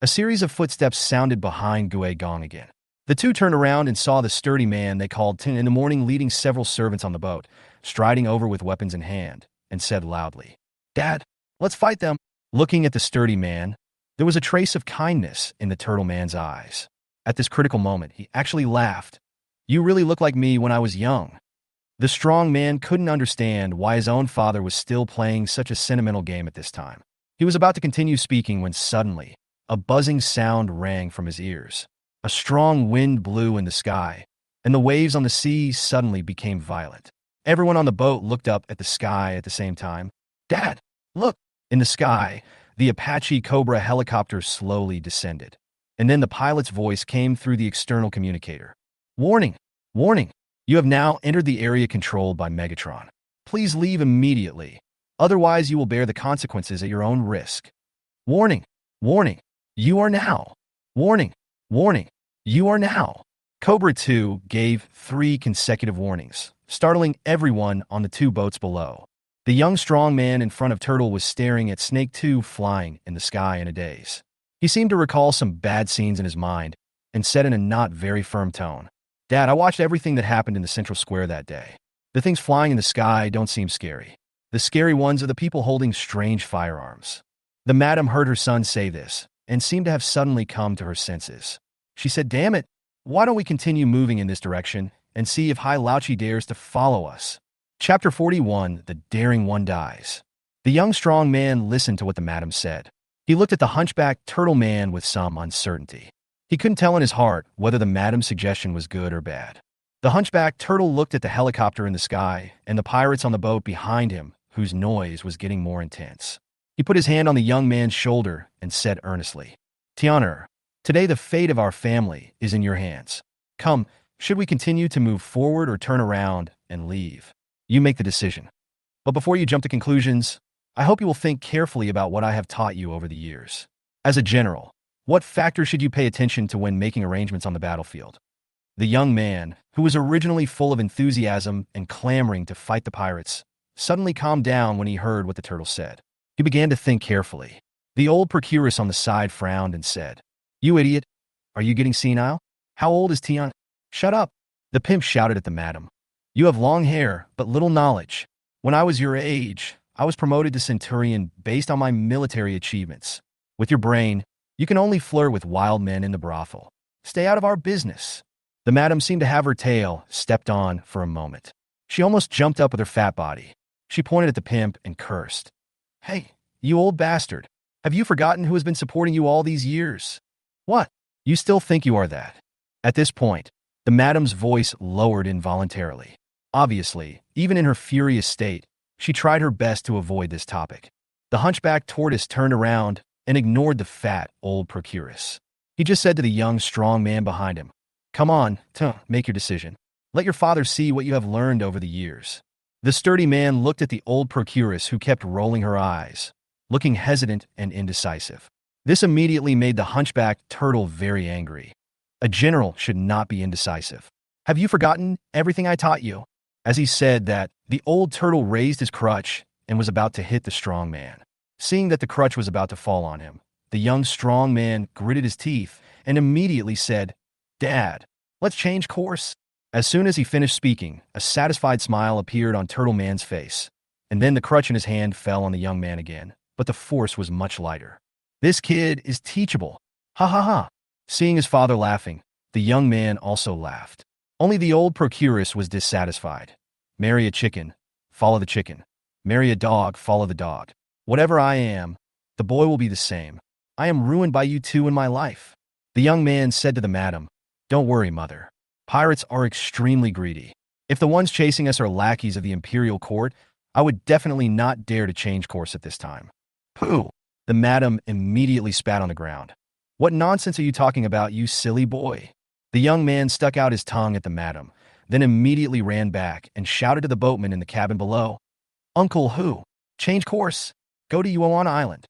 A series of footsteps sounded behind Gue Gong again. The two turned around and saw the sturdy man they called Tin in the morning leading several servants on the boat, striding over with weapons in hand, and said loudly, "Dad, let's fight them." Looking at the sturdy man, there was a trace of kindness in the turtle man's eyes. At this critical moment, he actually laughed. "You really look like me when I was young." The strong man couldn't understand why his own father was still playing such a sentimental game at this time. He was about to continue speaking when suddenly, a buzzing sound rang from his ears. A strong wind blew in the sky, and the waves on the sea suddenly became violent. Everyone on the boat looked up at the sky at the same time. "Dad, look!" In the sky, the Apache Cobra helicopter slowly descended. And then the pilot's voice came through the external communicator. "Warning! Warning! You have now entered the area controlled by Megatron. Please leave immediately. Otherwise, you will bear the consequences at your own risk. Warning! Warning! You are now! Warning! Warning! You are now!" Cobra 2 gave 3 consecutive warnings, startling everyone on the two boats below. The young strong man in front of Turtle was staring at Snake 2 flying in the sky in a daze. He seemed to recall some bad scenes in his mind and said in a not very firm tone, "Dad, I watched everything that happened in the central square that day. The things flying in the sky don't seem scary. The scary ones are the people holding strange firearms." The madam heard her son say this and seemed to have suddenly come to her senses. She said, "Damn it, why don't we continue moving in this direction and see if Hai Lauchi dares to follow us?" Chapter 41, The Daring One Dies. The young strong man listened to what the madam said. He looked at the hunchback turtle man with some uncertainty. He couldn't tell in his heart whether the madam's suggestion was good or bad. The hunchback turtle looked at the helicopter in the sky and the pirates on the boat behind him, whose noise was getting more intense. He put his hand on the young man's shoulder and said earnestly, "Tianer, today the fate of our family is in your hands. Come, should we continue to move forward or turn around and leave? You make the decision. But before you jump to conclusions, I hope you will think carefully about what I have taught you over the years. As a general, what factors should you pay attention to when making arrangements on the battlefield?" The young man, who was originally full of enthusiasm and clamoring to fight the pirates, suddenly calmed down when he heard what the turtle said. He began to think carefully. The old procuress on the side frowned and said, "You idiot! Are you getting senile? How old is Tian?" "Shut up!" The pimp shouted at the madam. "You have long hair, but little knowledge. When I was your age, I was promoted to centurion based on my military achievements. With your brain, you can only flirt with wild men in the brothel. Stay out of our business." The madam seemed to have her tail stepped on for a moment. She almost jumped up with her fat body. She pointed at the pimp and cursed. "Hey, you old bastard. Have you forgotten who has been supporting you all these years? What? You still think you are that?" At this point, the madam's voice lowered involuntarily. Obviously, even in her furious state, she tried her best to avoid this topic. The hunchback tortoise turned around and ignored the fat, old procuress. He just said to the young, strong man behind him, "Come on, make your decision. Let your father see what you have learned over the years." The sturdy man looked at the old procuress who kept rolling her eyes, looking hesitant and indecisive. This immediately made the hunchback turtle very angry. A general should not be indecisive. "Have you forgotten everything I taught you?" As he said that, the old turtle raised his crutch and was about to hit the strong man. Seeing that the crutch was about to fall on him, The young, strong man gritted his teeth and immediately said, "Dad, let's change course." As soon as he finished speaking, a satisfied smile appeared on Turtle Man's face, and then the crutch in his hand fell on the young man again, but the force was much lighter. "This kid is teachable. Ha ha ha." Seeing his father laughing, the young man also laughed. Only the old procuress was dissatisfied. "Marry a chicken, follow the chicken. Marry a dog, follow the dog. Whatever I am, the boy will be the same. I am ruined by you two in my life." The young man said to the madam, "Don't worry, mother. Pirates are extremely greedy. If the ones chasing us are lackeys of the imperial court, I would definitely not dare to change course at this time." "Pooh!" The madam immediately spat on the ground. "What nonsense are you talking about, you silly boy?" The young man stuck out his tongue at the madam, then immediately ran back and shouted to the boatman in the cabin below, "Uncle who? Change course. Go to Yuan Island."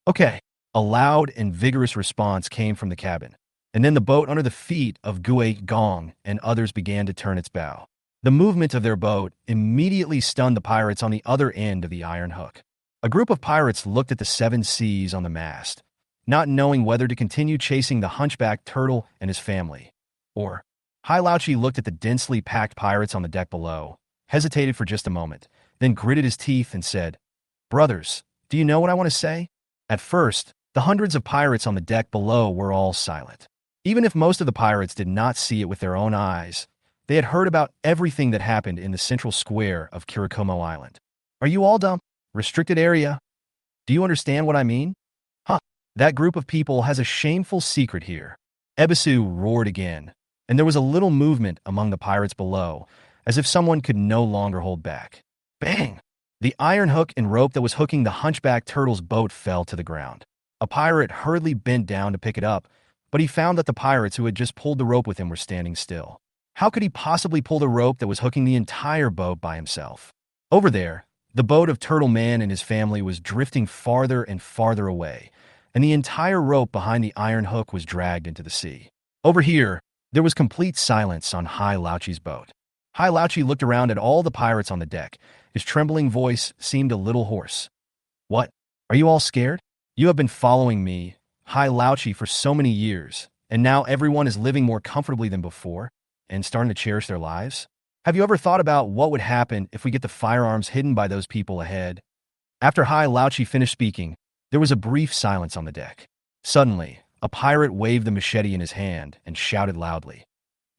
"Okay." A loud and vigorous response came from the cabin, and then the boat under the feet of Gue Gong and others began to turn its bow. The movement of their boat immediately stunned the pirates on the other end of the iron hook. A group of pirates looked at the seven seas on the mast, not knowing whether to continue chasing the hunchback turtle and his family, or Hai Lao-Chi looked at the densely packed pirates on the deck below, hesitated for just a moment, then gritted his teeth and said, "Brothers, do you know what I want to say?" At first, the hundreds of pirates on the deck below were all silent. Even if most of the pirates did not see it with their own eyes, they had heard about everything that happened in the central square of Kirikomo Island. "Are you all dumb? Restricted area? Do you understand what I mean? Huh, that group of people has a shameful secret here." Ebisu roared again, and there was a little movement among the pirates below, as if someone could no longer hold back. Bang! The iron hook and rope that was hooking the hunchback turtle's boat fell to the ground. A pirate hurriedly bent down to pick it up, but he found that the pirates who had just pulled the rope with him were standing still. How could he possibly pull the rope that was hooking the entire boat by himself? Over there, the boat of Turtle Man and his family was drifting farther and farther away, and the entire rope behind the iron hook was dragged into the sea. Over here, there was complete silence on Hai Lao-Chi's boat. Hai Lao-Chi looked around at all the pirates on the deck. His trembling voice seemed a little hoarse. "What? Are you all scared? You have been following me, Hai Lao-Chi, for so many years, and now everyone is living more comfortably than before and starting to cherish their lives? Have you ever thought about what would happen if we get the firearms hidden by those people ahead?" After Hai Lao-Chi finished speaking, there was a brief silence on the deck. Suddenly, a pirate waved the machete in his hand and shouted loudly,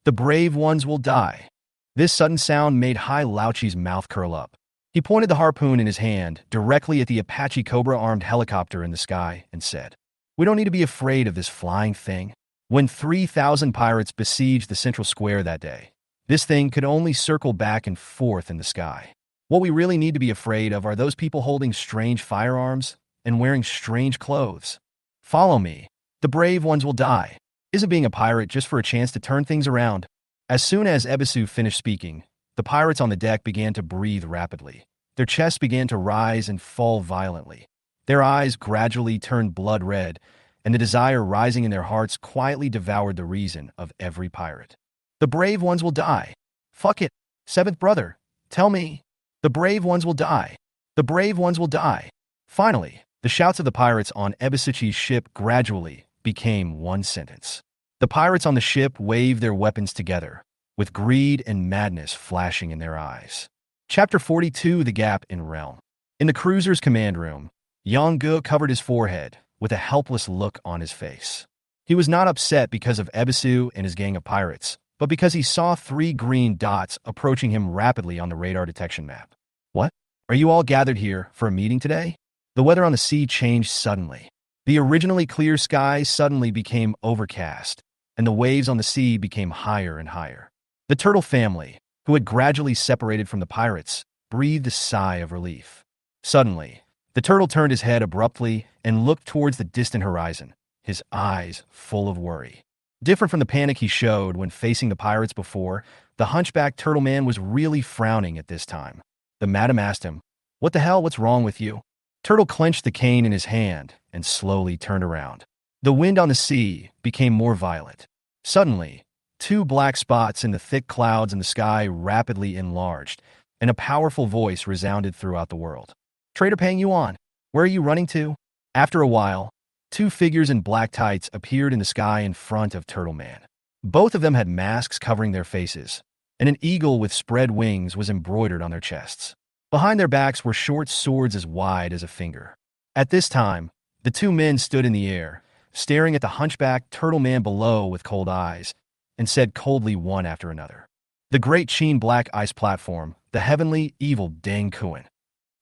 "The brave ones will die." This sudden sound made Hai Lao-Chi's mouth curl up. He pointed the harpoon in his hand directly at the Apache Cobra-armed helicopter in the sky and said, "We don't need to be afraid of this flying thing." When 3,000 pirates besieged the central square that day, this thing could only circle back and forth in the sky. What we really need to be afraid of are those people holding strange firearms and wearing strange clothes. Follow me. The brave ones will die. Isn't being a pirate just for a chance to turn things around? As soon as Ebisu finished speaking, the pirates on the deck began to breathe rapidly. Their chests began to rise and fall violently. Their eyes gradually turned blood red, and the desire rising in their hearts quietly devoured the reason of every pirate. "The brave ones will die. Fuck it. Seventh brother, tell me. The brave ones will die. The brave ones will die." Finally, the shouts of the pirates on Ebisuchi's ship gradually became one sentence. The pirates on the ship waved their weapons together, with greed and madness flashing in their eyes. Chapter 42, The Gap in Realm. In the cruiser's command room, Yong-gu covered his forehead with a helpless look on his face. He was not upset because of Ebisu and his gang of pirates, but because he saw 3 green dots approaching him rapidly on the radar detection map. "What? Are you all gathered here for a meeting today?" The weather on the sea changed suddenly. The originally clear sky suddenly became overcast, and the waves on the sea became higher and higher. The turtle family, who had gradually separated from the pirates, breathed a sigh of relief. Suddenly, the turtle turned his head abruptly and looked towards the distant horizon, his eyes full of worry. Different from the panic he showed when facing the pirates before, the hunchback turtle man was really frowning at this time. The madam asked him, "What the hell, what's wrong with you?" Turtle clenched the cane in his hand and slowly turned around. The wind on the sea became more violent. Suddenly, 2 black spots in the thick clouds in the sky rapidly enlarged, and a powerful voice resounded throughout the world. "Trader Pang Yuan, where are you running to?" After a while, Two figures in black tights appeared in the sky in front of Turtle Man. Both of them had masks covering their faces, and an eagle with spread wings was embroidered on their chests. Behind their backs were short swords as wide as a finger. At this time, the two men stood in the air, staring at the hunchback Turtle Man below with cold eyes, and said coldly one after another, "The Great Sheen Black Ice Platform, the heavenly evil Dang Kuan.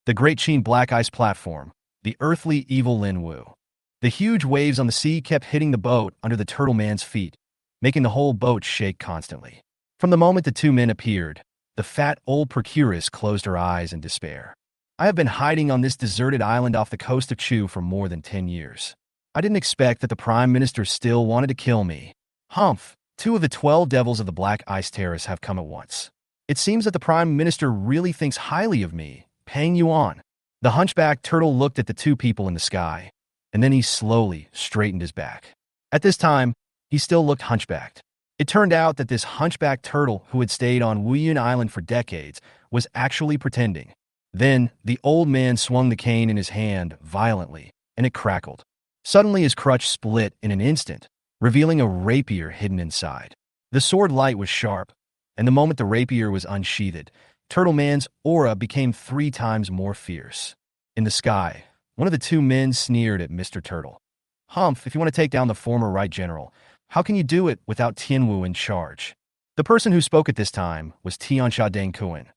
The Great Sheen Black Ice Platform, the earthly evil Lin Wu." The huge waves on the sea kept hitting the boat under the Turtle Man's feet, making the whole boat shake constantly. From the moment the two men appeared, the fat old procuress closed her eyes in despair. "I have been hiding on this deserted island off the coast of Chu for more than 10 years. I didn't expect that the Prime Minister still wanted to kill me. Humph, 2 of the 12 devils of the Black Ice Terrace have come at once. It seems that the Prime Minister really thinks highly of me, Pang Yuan." The hunchback turtle looked at the two people in the sky, and then he slowly straightened his back. At this time, he still looked hunchbacked. It turned out that this hunchback turtle who had stayed on Wuyun Island for decades was actually pretending. Then, the old man swung the cane in his hand violently, and it crackled. Suddenly his crutch split in an instant, revealing a rapier hidden inside. The sword light was sharp, and the moment the rapier was unsheathed, Turtle Man's aura became 3 times more fierce. In the sky, one of the two men sneered at Mr. Turtle. "Humph, if you want to take down the former right general, how can you do it without Tianwu in charge?" The person who spoke at this time was Tiansha Dang Kuan,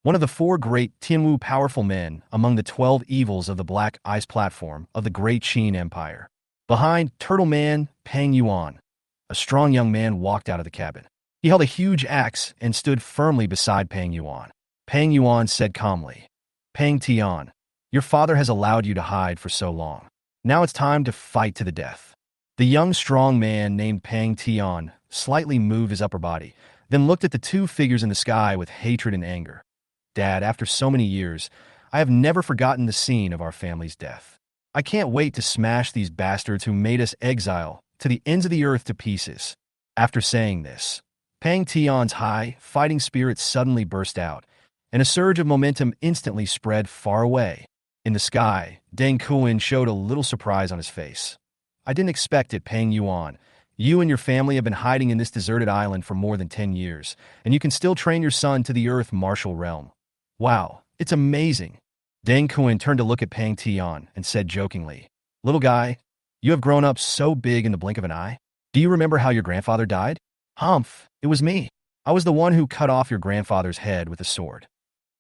one of the 4 great Tianwu powerful men among the 12 evils of the Black Ice Platform of the Great Qin Empire. Behind Turtle Man, Pang Yuan, a strong young man walked out of the cabin. He held a huge axe and stood firmly beside Pang Yuan. Pang Yuan said calmly, "Pang Tian, your father has allowed you to hide for so long. Now it's time to fight to the death." The young strong man named Pang Tian slightly moved his upper body, then looked at the two figures in the sky with hatred and anger. "Dad, after so many years, I have never forgotten the scene of our family's death. I can't wait to smash these bastards who made us exile to the ends of the earth to pieces." After saying this, Pang Tian's high, fighting spirit suddenly burst out, and a surge of momentum instantly spread far away. In the sky, Deng Kuan showed a little surprise on his face. "I didn't expect it, Pang Yuan. You and your family have been hiding in this deserted island for more than 10 years, and you can still train your son to the Earth Martial Realm. Wow, it's amazing." Deng Kuan turned to look at Pang Tian and said jokingly, "Little guy, you have grown up so big in the blink of an eye. Do you remember how your grandfather died?" "Humph, it was me. I was the one who cut off your grandfather's head with a sword."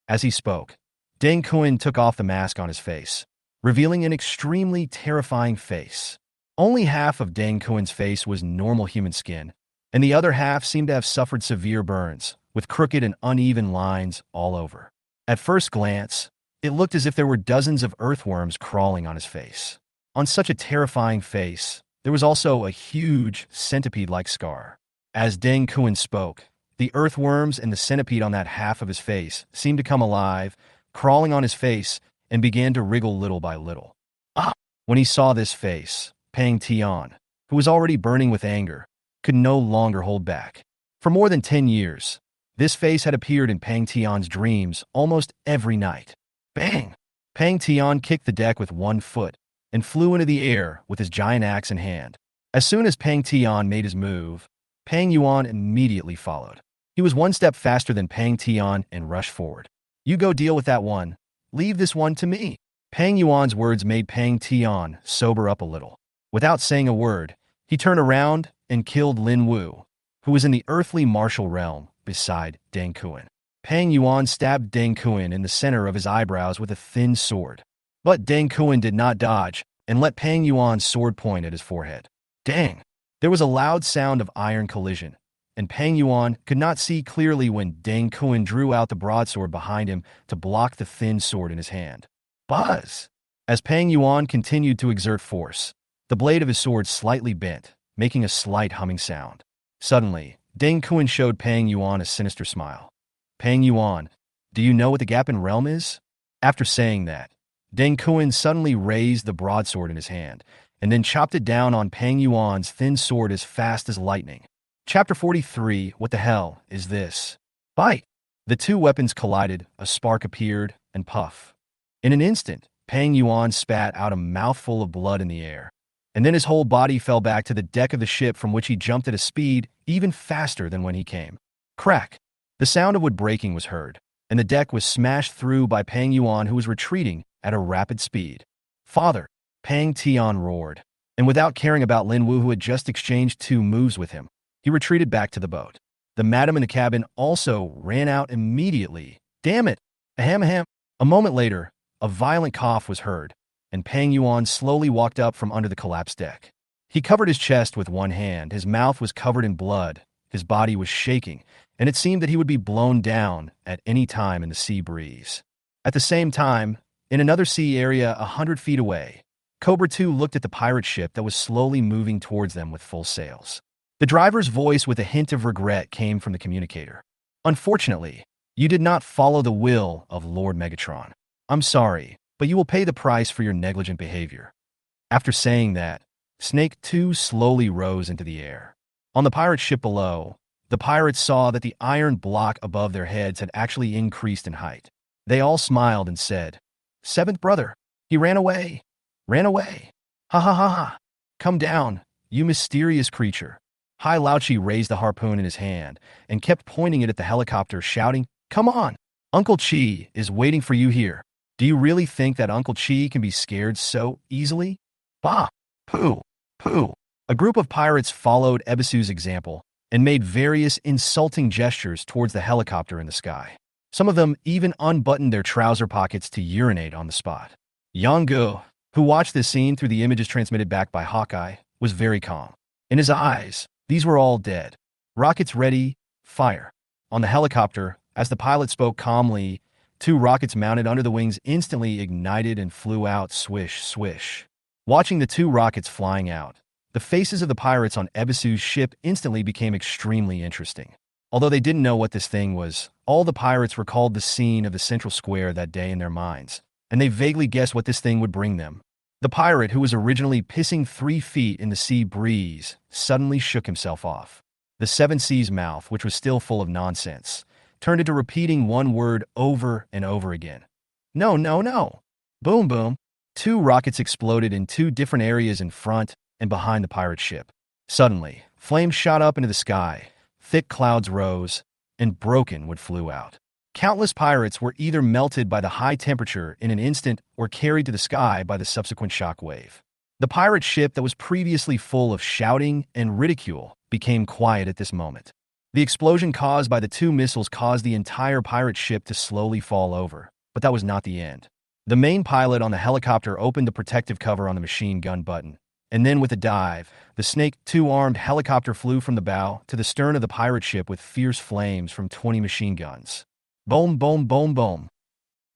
As he spoke, Deng Kuan took off the mask on his face, revealing an extremely terrifying face. Only half of Deng Kuan's face was normal human skin, and the other half seemed to have suffered severe burns, with crooked and uneven lines all over. At first glance, it looked as if there were dozens of earthworms crawling on his face. On such a terrifying face, there was also a huge centipede-like scar. As Deng Kuan spoke, the earthworms and the centipede on that half of his face seemed to come alive, crawling on his face, and began to wriggle little by little. Ah! When he saw this face, Pang Tian, who was already burning with anger, could no longer hold back. For more than 10 years, this face had appeared in Pang Tian's dreams almost every night. Bang! Pang Tian kicked the deck with one foot and flew into the air with his giant axe in hand. As soon as Pang Tian made his move, Pang Yuan immediately followed. He was one step faster than Pang Tian and rushed forward. "You go deal with that one. Leave this one to me." Pang Yuan's words made Pang Tian sober up a little. Without saying a word, he turned around and killed Lin Wu, who was in the earthly martial realm beside Deng Kuan. Pang Yuan stabbed Deng Kuan in the center of his eyebrows with a thin sword. But Deng Kuan did not dodge and let Pang Yuan's sword point at his forehead. Dang! There was a loud sound of iron collision, and Pang Yuan could not see clearly when Deng Kuan drew out the broadsword behind him to block the thin sword in his hand. Buzz! As Pang Yuan continued to exert force, the blade of his sword slightly bent, making a slight humming sound. Suddenly, Deng Kuan showed Pang Yuan a sinister smile. "Pang Yuan, do you know what the gap in realm is?" After saying that, Deng Kuan suddenly raised the broadsword in his hand, and then chopped it down on Pang Yuan's thin sword as fast as lightning. Chapter 43, What the hell is this? Bite! The two weapons collided, a spark appeared, and puff. In an instant, Pang Yuan spat out a mouthful of blood in the air, and then his whole body fell back to the deck of the ship, from which he jumped at a speed even faster than when he came. Crack! The sound of wood breaking was heard, and the deck was smashed through by Pang Yuan, who was retreating at a rapid speed. "Father!" Pang Tian roared, and without caring about Lin Wu, who had just exchanged 2 moves with him, he retreated back to the boat. The madam in the cabin also ran out immediately. "Damn it! Ahem ahem!" A moment later, a violent cough was heard, and Pang Yuan slowly walked up from under the collapsed deck. He covered his chest with one hand, his mouth was covered in blood, his body was shaking, and it seemed that he would be blown down at any time in the sea breeze. At the same time, in another sea area 100 feet away, Cobra 2 looked at the pirate ship that was slowly moving towards them with full sails. The driver's voice with a hint of regret came from the communicator. "Unfortunately, you did not follow the will of Lord Megatron. I'm sorry, but you will pay the price for your negligent behavior." After saying that, Snake 2 slowly rose into the air. On the pirate ship below, the pirates saw that the iron block above their heads had actually increased in height. They all smiled and said, "Seventh brother, he ran away. Ran away. Ha ha ha ha. Come down, you mysterious creature." Hai Lao-Chi raised the harpoon in his hand and kept pointing it at the helicopter, shouting, "Come on! Uncle Chi is waiting for you here. Do you really think that Uncle Chi can be scared so easily?" "Bah! Pooh! Pooh!" A group of pirates followed Ebisu's example and made various insulting gestures towards the helicopter in the sky. Some of them even unbuttoned their trouser pockets to urinate on the spot. Yang-Gu, who watched this scene through the images transmitted back by Hawkeye, was very calm. In his eyes, these were all dead. "Rockets ready, fire." On the helicopter, as the pilot spoke calmly, 2 rockets mounted under the wings instantly ignited and flew out, swish, swish. Watching the 2 rockets flying out, the faces of the pirates on Ebisu's ship instantly became extremely interesting. Although they didn't know what this thing was, all the pirates recalled the scene of the Central Square that day in their minds, and they vaguely guessed what this thing would bring them. The pirate, who was originally pissing 3 feet in the sea breeze, suddenly shook himself off. The Seven Seas mouth, which was still full of nonsense, turned into repeating one word over and over again. "No, no, no." Boom, boom. 2 rockets exploded in 2 different areas in front and behind the pirate ship. Suddenly, flames shot up into the sky, thick clouds rose, and broken wood flew out. Countless pirates were either melted by the high temperature in an instant or carried to the sky by the subsequent shock wave. The pirate ship that was previously full of shouting and ridicule became quiet at this moment. The explosion caused by the 2 missiles caused the entire pirate ship to slowly fall over, but that was not the end. The main pilot on the helicopter opened the protective cover on the machine gun button, and then with a dive, the Snake 2 armed helicopter flew from the bow to the stern of the pirate ship with fierce flames from 20 machine guns. Boom, boom, boom, boom.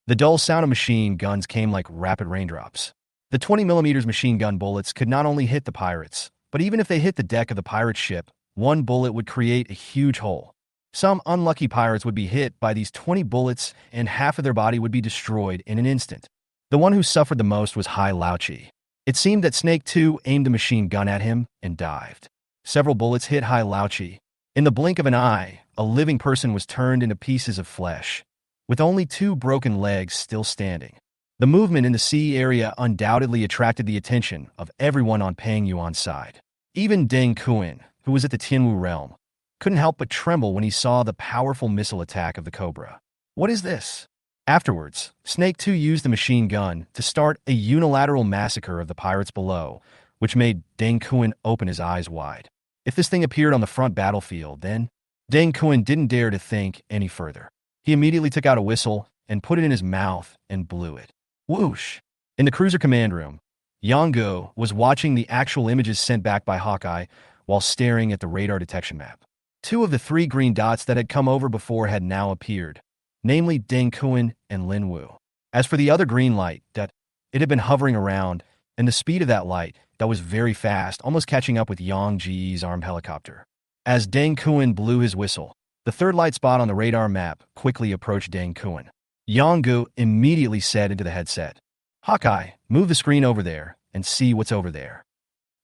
The dull sound of machine guns came like rapid raindrops. The 20mm machine gun bullets could not only hit the pirates, but even if they hit the deck of the pirate ship, one bullet would create a huge hole. Some unlucky pirates would be hit by these 20 bullets and half of their body would be destroyed in an instant. The one who suffered the most was Hai Lao-Chi. It seemed that Snake 2 aimed the machine gun at him and dived. Several bullets hit Hai Lao-Chi. In the blink of an eye, a living person was turned into pieces of flesh, with only 2 broken legs still standing. The movement in the sea area undoubtedly attracted the attention of everyone on Pang Yuan's side. Even Deng Kuan, who was at the Tianwu realm, couldn't help but tremble when he saw the powerful missile attack of the Cobra. "What is this?" Afterwards, Snake 2 used the machine gun to start a unilateral massacre of the pirates below, which made Deng Kuan open his eyes wide. If this thing appeared on the front battlefield, then Deng Kuan didn't dare to think any further. He immediately took out a whistle and put it in his mouth and blew it. Whoosh! In the cruiser command room, Yang-Gu was watching the actual images sent back by Hawkeye while staring at the radar detection map. 2 of the 3 green dots that had come over before had now appeared, namely Deng Kuan and Lin Wu. As for the other green light, it had been hovering around, and the speed of that light that was very fast, almost catching up with Yang Ji's armed helicopter. As Deng Kuan blew his whistle, the 3rd light spot on the radar map quickly approached Deng Kuan. Yang-Gu immediately said into the headset, "Hawkeye, move the screen over there and see what's over there."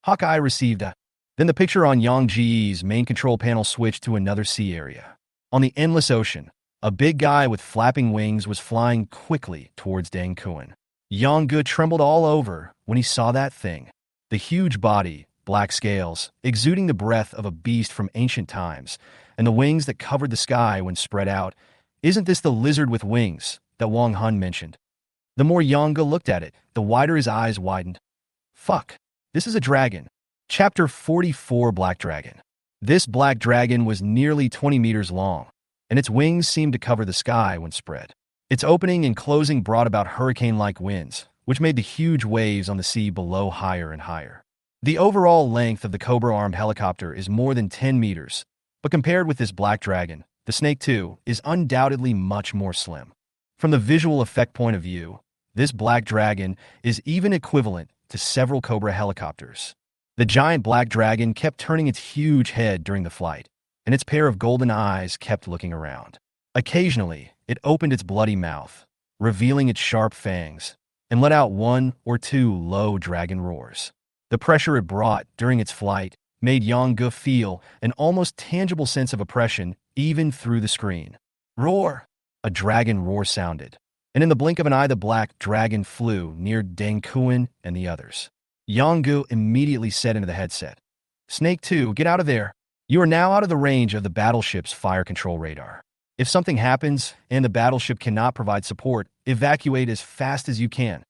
Hawkeye received a... Then the picture on Yang Ji's main control panel switched to another sea area. On the endless ocean, a big guy with flapping wings was flying quickly towards Deng Kuan. Yang-Gu trembled all over when he saw that thing. The huge body, black scales, exuding the breath of a beast from ancient times, and the wings that covered the sky when spread out. Isn't this the lizard with wings that Wang Hun mentioned? The more Yonga looked at it, the wider his eyes widened. Fuck. This is a dragon. Chapter 44 Black Dragon. This black dragon was nearly 20 meters long, and its wings seemed to cover the sky when spread. Its opening and closing brought about hurricane-like winds, which made the huge waves on the sea below higher and higher. The overall length of the Cobra-armed helicopter is more than 10 meters, but compared with this black dragon, the Snake 2 is undoubtedly much more slim. From the visual effect point of view, this black dragon is even equivalent to several Cobra helicopters. The giant black dragon kept turning its huge head during the flight, and its pair of golden eyes kept looking around. Occasionally, it opened its bloody mouth, revealing its sharp fangs, and let out one or two low dragon roars. The pressure it brought during its flight made Yonga feel an almost tangible sense of oppression even through the screen. Roar! A dragon roar sounded, and in the blink of an eye the black dragon flew near Deng Kuan and the others. Yongu immediately said into the headset, "Snake 2, get out of there. You are now out of the range of the battleship's fire control radar. If something happens and the battleship cannot provide support, evacuate as fast as you can."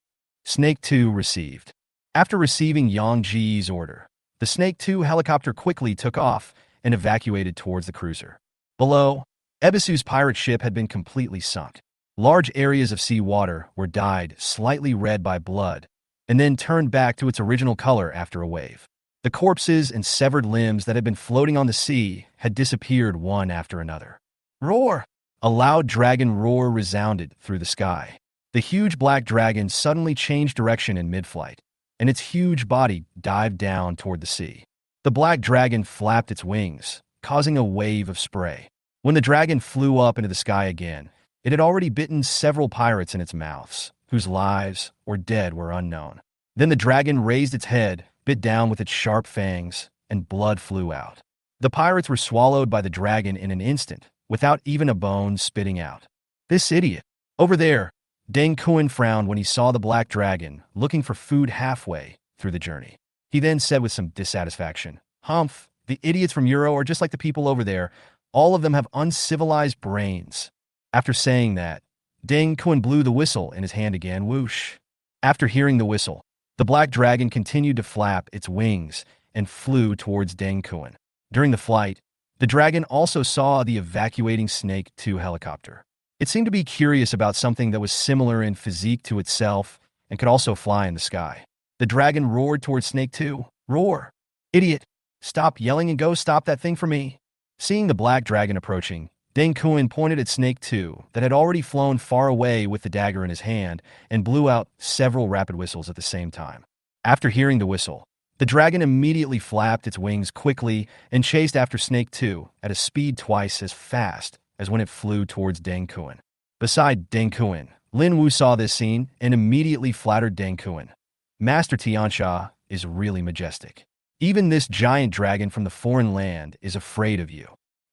Snake 2 received. After receiving Yang Ji's order, the Snake 2 helicopter quickly took off and evacuated towards the cruiser. Below, Ebisu's pirate ship had been completely sunk. Large areas of sea water were dyed slightly red by blood, and then turned back to its original color after a wave. The corpses and severed limbs that had been floating on the sea had disappeared one after another. Roar! A loud dragon roar resounded through the sky. The huge black dragon suddenly changed direction in mid-flight, and its huge body dived down toward the sea. The black dragon flapped its wings, causing a wave of spray. When the dragon flew up into the sky again, it had already bitten several pirates in its mouths, whose lives or dead were unknown. Then the dragon raised its head, bit down with its sharp fangs, and blood flew out. The pirates were swallowed by the dragon in an instant, without even a bone spitting out. This idiot. Over there, Deng Kuan frowned when he saw the black dragon looking for food halfway through the journey. He then said with some dissatisfaction, "Humph, the idiots from Euro are just like the people over there. All of them have uncivilized brains." After saying that, Deng Kuan blew the whistle in his hand again, whoosh. After hearing the whistle, the black dragon continued to flap its wings and flew towards Deng Kuan. During the flight, the dragon also saw the evacuating Snake 2 helicopter. It seemed to be curious about something that was similar in physique to itself and could also fly in the sky. The dragon roared towards Snake 2. "Roar! Idiot! Stop yelling and go stop that thing for me." Seeing the black dragon approaching, Deng Kuan pointed at Snake 2 that had already flown far away with the dagger in his hand and blew out several rapid whistles at the same time. After hearing the whistle, the dragon immediately flapped its wings quickly and chased after Snake 2 at a speed twice as fast as when it flew towards Deng Kuan. Beside Deng Kuan, Lin Wu saw this scene and immediately flattered Deng Kuan. "Master Tiansha is really majestic. Even this giant dragon from the foreign land is afraid of you."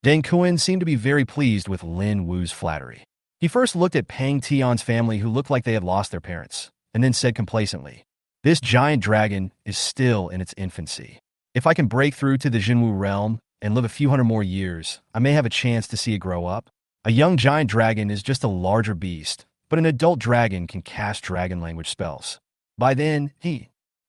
Deng Kuan seemed to be very pleased with Lin Wu's flattery. He first looked at Pang Tian's family who looked like they had lost their parents, and then said complacently, "This giant dragon is still in its infancy. If I can break through to the Jinwu realm and live a few hundred more years, I may have a chance to see it grow up. A young giant dragon is just a larger beast, but an adult dragon can cast dragon language spells. By then,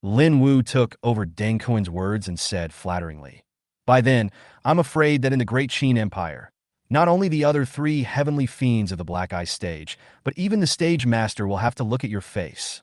Lin Wu took over Deng Kuan's words and said flatteringly, "By then, I'm afraid that in the Great Qin Empire, not only the other 3 heavenly fiends of the Black Ice stage, but even the stage master will have to look at your face."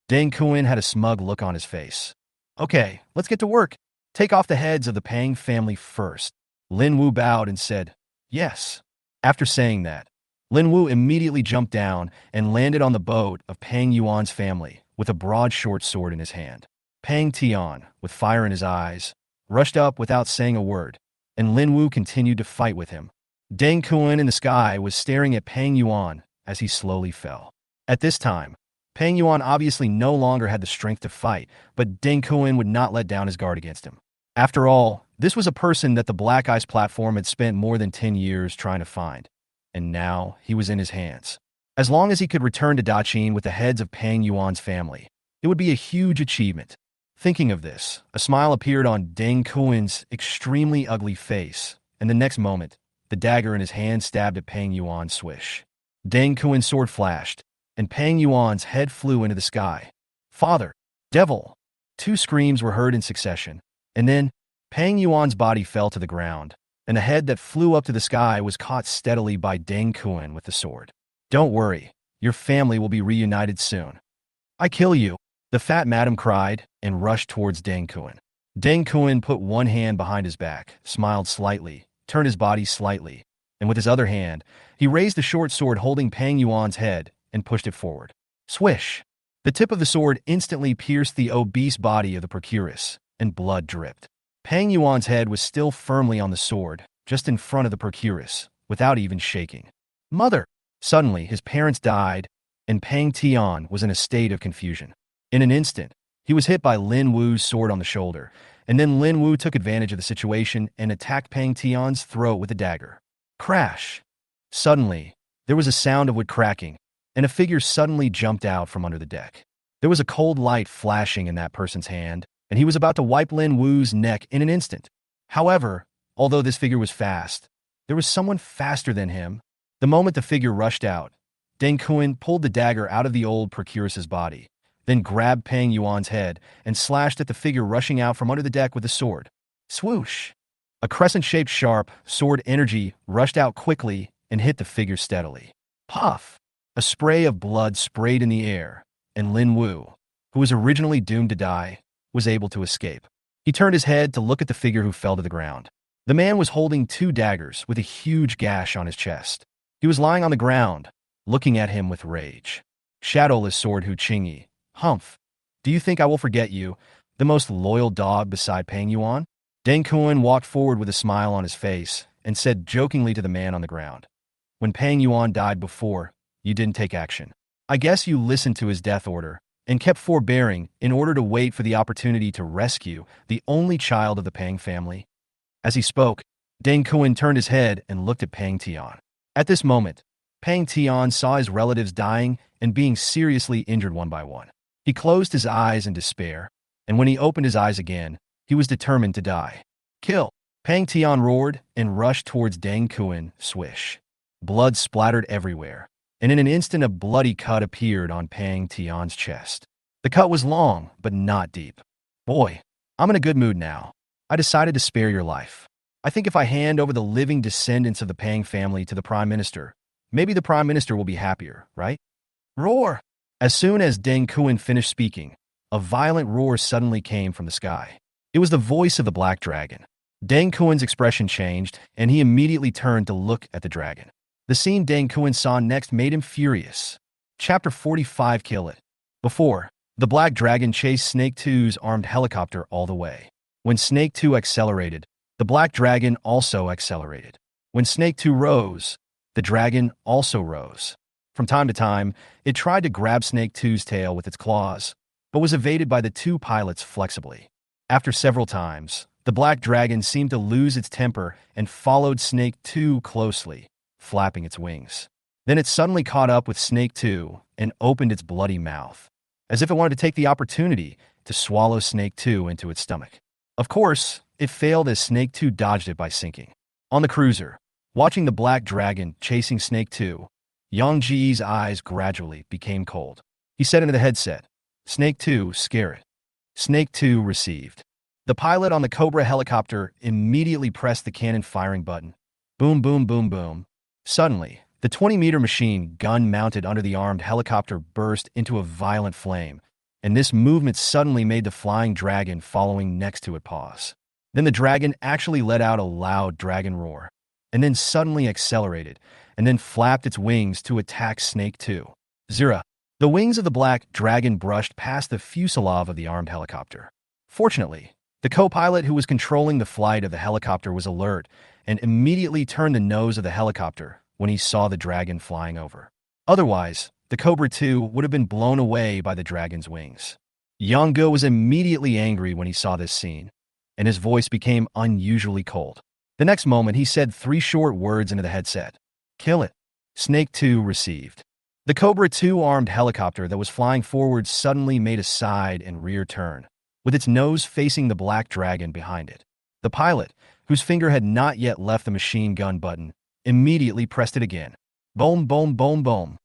Deng Kuan had a smug look on his face. "Okay, let's get to work. Take off the heads of the Pang family first." Lin Wu bowed and said, "Yes." After saying that, Lin Wu immediately jumped down and landed on the boat of Pang Yuan's family with a broad short sword in his hand. Pang Tian, with fire in his eyes, rushed up without saying a word, and Lin Wu continued to fight with him. Deng Kuan in the sky was staring at Pang Yuan as he slowly fell. At this time, Pang Yuan obviously no longer had the strength to fight, but Deng Kuan would not let down his guard against him. After all, this was a person that the Black Ice platform had spent more than 10 years trying to find, and now he was in his hands. As long as he could return to Daqin with the heads of Pang Yuan's family, it would be a huge achievement. Thinking of this, a smile appeared on Deng Kuin's extremely ugly face, and the next moment, the dagger in his hand stabbed at Pang Yuan's swish. Deng Kuin's sword flashed, and Pang Yuan's head flew into the sky. Father! Devil! Two screams were heard in succession, and then Pang Yuan's body fell to the ground, and the head that flew up to the sky was caught steadily by Deng Kuin with the sword. Don't worry, your family will be reunited soon. I kill you, the fat madam cried and rushed towards Deng Kuin. Deng Kuin put one hand behind his back, smiled slightly, turned his body slightly, and with his other hand, he raised the short sword holding Pang Yuan's head and pushed it forward. Swish! The tip of the sword instantly pierced the obese body of the procuress, and blood dripped. Pang Yuan's head was still firmly on the sword, just in front of the procuress, without even shaking. Mother! Suddenly, his parents died, and Pang Tian was in a state of confusion. In an instant, he was hit by Lin Wu's sword on the shoulder, and then Lin Wu took advantage of the situation and attacked Pang Tian's throat with a dagger. Crash! Suddenly, there was a sound of wood cracking, and a figure suddenly jumped out from under the deck. There was a cold light flashing in that person's hand, and he was about to wipe Lin Wu's neck in an instant. However, although this figure was fast, there was someone faster than him. The moment the figure rushed out, Deng Kuin pulled the dagger out of the old procuress's body, then grabbed Pang Yuan's head and slashed at the figure rushing out from under the deck with the sword. Swoosh! A crescent-shaped sharp sword energy rushed out quickly and hit the figure steadily. Puff! A spray of blood sprayed in the air, and Lin Wu, who was originally doomed to die, was able to escape. He turned his head to look at the figure who fell to the ground. The man was holding two daggers with a huge gash on his chest. He was lying on the ground, looking at him with rage. Shadowless sword Hu Qingyi. Humph! Do you think I will forget you, the most loyal dog beside Pang Yuan? Deng Kuin walked forward with a smile on his face and said jokingly to the man on the ground, when Pang Yuan died before, you didn't take action. I guess you listened to his death order and kept forbearing in order to wait for the opportunity to rescue the only child of the Pang family. As he spoke, Deng Kuin turned his head and looked at Pang Tian. At this moment, Pang Tian saw his relatives dying and being seriously injured one by one. He closed his eyes in despair, and when he opened his eyes again, he was determined to die. Kill! Pang Tian roared and rushed towards Deng Kuin. Swish! Blood splattered everywhere, and in an instant a bloody cut appeared on Pang Tian's chest. The cut was long, but not deep. Boy, I'm in a good mood now. I decided to spare your life. I think if I hand over the living descendants of the Pang family to the Prime Minister, maybe the Prime Minister will be happier, right? Roar! As soon as Deng Kuin finished speaking, a violent roar suddenly came from the sky. It was the voice of the Black Dragon. Deng Kuin's expression changed, and he immediately turned to look at the dragon. The scene Deng Kuin saw next made him furious. Chapter 45 Kill It. Before, the Black Dragon chased Snake 2's armed helicopter all the way. When Snake 2 accelerated, the Black Dragon also accelerated. When Snake 2 rose, the dragon also rose. From time to time, it tried to grab Snake 2's tail with its claws, but was evaded by the two pilots flexibly. After several times, the Black Dragon seemed to lose its temper and followed Snake 2 closely, flapping its wings. Then it suddenly caught up with Snake 2 and opened its bloody mouth, as if it wanted to take the opportunity to swallow Snake 2 into its stomach. Of course, it failed as Snake 2 dodged it by sinking. On the cruiser, watching the Black Dragon chasing Snake 2, Yang Ji's eyes gradually became cold. He said into the headset, Snake 2, scare it. Snake 2 received. The pilot on the Cobra helicopter immediately pressed the cannon firing button. Boom, boom, boom, boom. Suddenly, the 20-meter machine gun mounted under the armed helicopter burst into a violent flame, and this movement suddenly made the flying dragon following next to it pause. Then the dragon actually let out a loud dragon roar, and then suddenly accelerated, and then flapped its wings to attack Snake 2. Zira. The wings of the Black Dragon brushed past the fuselage of the armed helicopter. Fortunately, the co-pilot who was controlling the flight of the helicopter was alert and immediately turned the nose of the helicopter when he saw the dragon flying over. Otherwise, the Cobra 2 would have been blown away by the dragon's wings. Yang Ge was immediately angry when he saw this scene, and his voice became unusually cold. The next moment, he said 3 short words into the headset. Kill it. Snake 2 received. The Cobra 2 armed helicopter that was flying forward suddenly made a side and rear turn, with its nose facing the black dragon behind it. The pilot, whose finger had not yet left the machine gun button, immediately pressed it again. Boom, boom, boom, boom.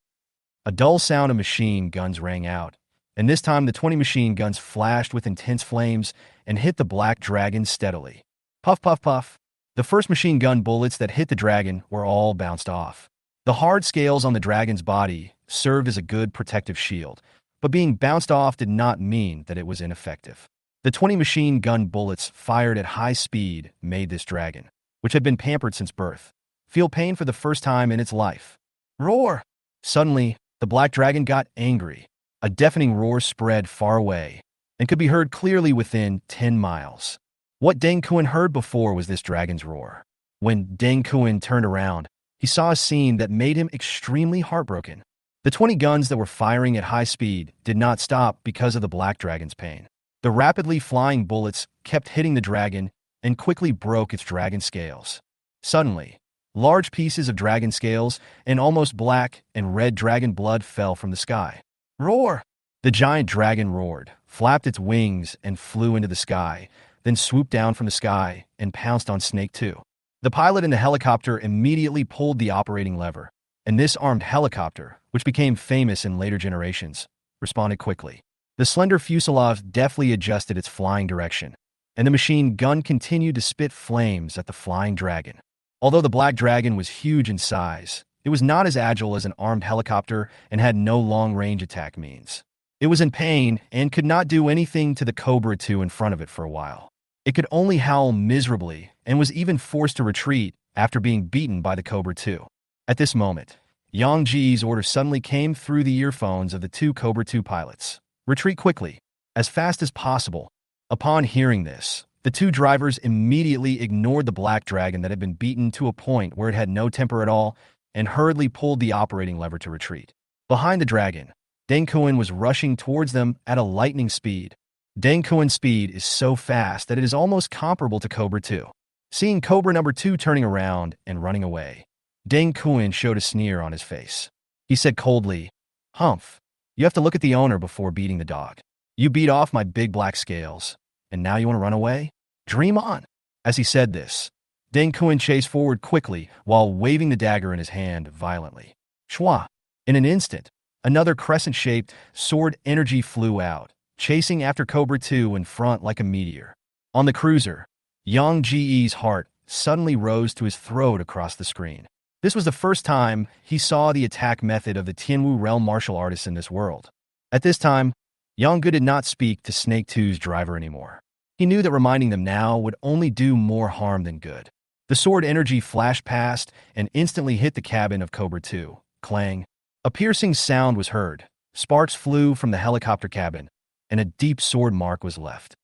A dull sound of machine guns rang out, and this time the 20 machine guns flashed with intense flames and hit the black dragon steadily. Puff, puff, puff. The first machine gun bullets that hit the dragon were all bounced off. The hard scales on the dragon's body served as a good protective shield, but being bounced off did not mean that it was ineffective. The 20 machine gun bullets fired at high speed made this dragon, which had been pampered since birth, feel pain for the first time in its life. Roar! Suddenly, the black dragon got angry. A deafening roar spread far away and could be heard clearly within 10 miles. What Deng Kun heard before was this dragon's roar. When Deng Kun turned around, he saw a scene that made him extremely heartbroken. The 20 guns that were firing at high speed did not stop because of the black dragon's pain. The rapidly flying bullets kept hitting the dragon and quickly broke its dragon scales. Suddenly, large pieces of dragon scales and almost black and red dragon blood fell from the sky. Roar! The giant dragon roared, flapped its wings, and flew into the sky, then swooped down from the sky and pounced on Snake 2. The pilot in the helicopter immediately pulled the operating lever, and this armed helicopter, which became famous in later generations, responded quickly. The slender fuselage deftly adjusted its flying direction, and the machine gun continued to spit flames at the flying dragon. Although the black dragon was huge in size, it was not as agile as an armed helicopter and had no long-range attack means. It was in pain and could not do anything to the Cobra 2 in front of it for a while. It could only howl miserably and was even forced to retreat after being beaten by the Cobra 2. At this moment, Yang Ji's order suddenly came through the earphones of the two Cobra 2 pilots. Retreat quickly, as fast as possible. Upon hearing this, the two drivers immediately ignored the black dragon that had been beaten to a point where it had no temper at all and hurriedly pulled the operating lever to retreat. Behind the dragon, Deng Kun was rushing towards them at a lightning speed. Deng Kun's speed is so fast that it is almost comparable to Cobra 2. Seeing Cobra number 2 turning around and running away, Deng Kun showed a sneer on his face. He said coldly, "Humph, you have to look at the owner before beating the dog. You beat off my big black scales, and now you want to run away? Dream on." As he said this, Deng Kun chased forward quickly while waving the dagger in his hand violently. Shwa! In an instant, another crescent-shaped sword energy flew out, chasing after Cobra 2 in front like a meteor. On the cruiser, Yang Ji's heart suddenly rose to his throat across the screen. This was the first time he saw the attack method of the Tianwu realm martial artists in this world. At this time, Yang Gu did not speak to Snake 2's driver anymore. He knew that reminding them now would only do more harm than good. The sword energy flashed past and instantly hit the cabin of Cobra 2. Clang. A piercing sound was heard. Sparks flew from the helicopter cabin, and a deep sword mark was left.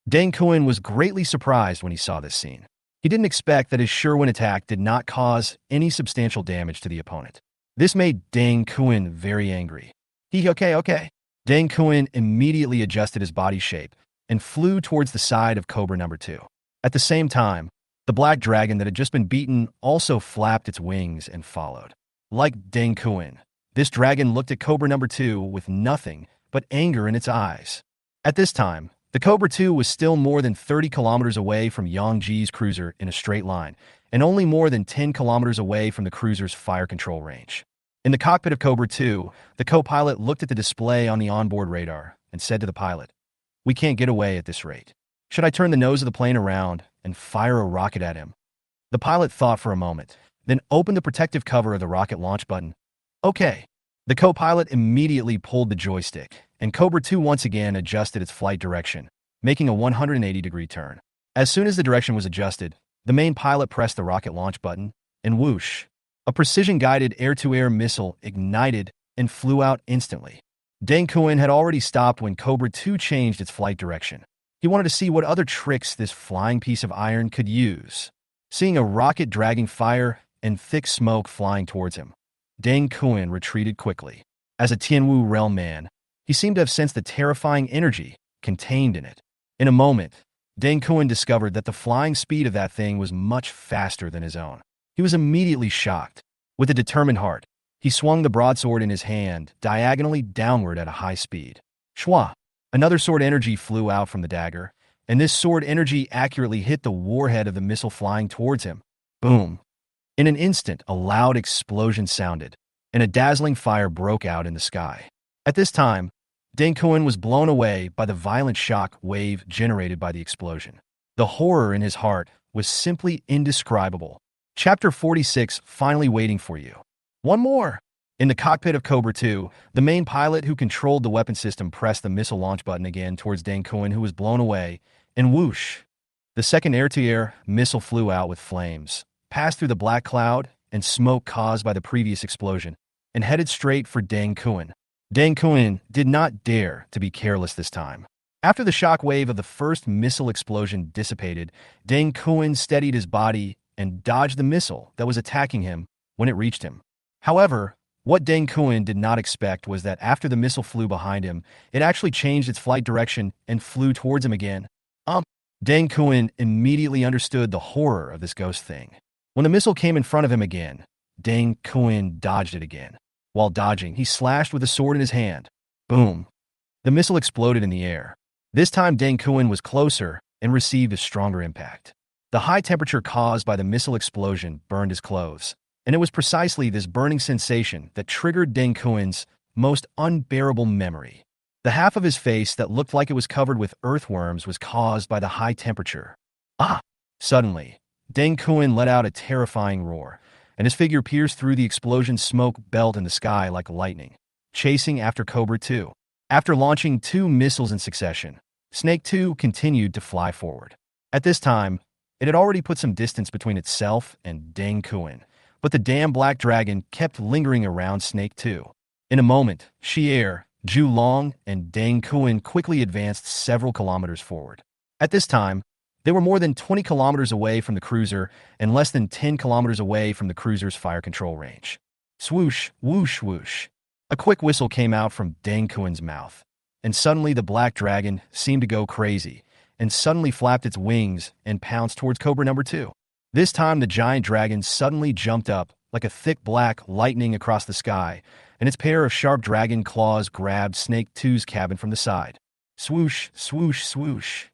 Deng Kun was greatly surprised when he saw this scene. He didn't expect that his Sherwin attack did not cause any substantial damage to the opponent. This made Deng Kun very angry. Okay. Deng Kun immediately adjusted his body shape and flew towards the side of Cobra number 2. At the same time, the black dragon that had just been beaten also flapped its wings and followed. Like Deng Kun, this dragon looked at Cobra number 2 with nothing but anger in its eyes. At this time, the Cobra 2 was still more than 30 kilometers away from Yang Ji's cruiser in a straight line, and only more than 10 kilometers away from the cruiser's fire control range. In the cockpit of Cobra 2, the co-pilot looked at the display on the onboard radar and said to the pilot, "We can't get away at this rate. Should I turn the nose of the plane around and fire a rocket at him?" The pilot thought for a moment, then opened the protective cover of the rocket launch button. Okay. The co-pilot immediately pulled the joystick, and Cobra 2 once again adjusted its flight direction, making a 180-degree turn. As soon as the direction was adjusted, the main pilot pressed the rocket launch button, and whoosh! A precision-guided air-to-air missile ignited and flew out instantly. Deng Kun had already stopped when Cobra 2 changed its flight direction. He wanted to see what other tricks this flying piece of iron could use. Seeing a rocket dragging fire and thick smoke flying towards him, Deng Kun retreated quickly. As a Tianwu realm man, he seemed to have sensed the terrifying energy contained in it. In a moment, Deng Kun discovered that the flying speed of that thing was much faster than his own. He was immediately shocked. With a determined heart, he swung the broadsword in his hand diagonally downward at a high speed. Shwa! Another sword energy flew out from the dagger, and this sword energy accurately hit the warhead of the missile flying towards him. Boom! In an instant, a loud explosion sounded, and a dazzling fire broke out in the sky. At this time, Deng Kun was blown away by the violent shock wave generated by the explosion. The horror in his heart was simply indescribable. Chapter 46, finally waiting for you. One more! In the cockpit of Cobra 2, the main pilot who controlled the weapon system pressed the missile launch button again towards Deng Kun, who was blown away, and whoosh! The second air-to-air missile flew out with flames, passed through the black cloud and smoke caused by the previous explosion, and headed straight for Deng Kun. Deng Kun did not dare to be careless this time. After the shock wave of the first missile explosion dissipated, Deng Kun steadied his body and dodged the missile that was attacking him when it reached him. However, what Deng Kun did not expect was that after the missile flew behind him, it actually changed its flight direction and flew towards him again. Deng Kun immediately understood the horror of this ghost thing. When the missile came in front of him again, Deng Kun dodged it again. While dodging, he slashed with a sword in his hand. Boom! The missile exploded in the air. This time Deng Kun was closer and received a stronger impact. The high temperature caused by the missile explosion burned his clothes, and it was precisely this burning sensation that triggered Deng Kun's most unbearable memory. The half of his face that looked like it was covered with earthworms was caused by the high temperature. Suddenly, Deng Kun let out a terrifying roar, and his figure pierced through the explosion smoke belt in the sky like lightning, chasing after Cobra 2. After launching 2 missiles in succession, Snake 2 continued to fly forward. At this time, it had already put some distance between itself and Deng Kun, but the damn black dragon kept lingering around Snake 2. In a moment, Xier, Zhu Long, and Deng Kun quickly advanced several kilometers forward. At this time, they were more than 20 kilometers away from the cruiser and less than 10 kilometers away from the cruiser's fire control range. Swoosh, whoosh, whoosh. A quick whistle came out from Deng Kun's mouth, and suddenly the black dragon seemed to go crazy and suddenly flapped its wings and pounced towards Cobra number 2. This time the giant dragon suddenly jumped up like a thick black lightning across the sky, and its pair of sharp dragon claws grabbed Snake 2's cabin from the side. Swoosh, swoosh, swoosh.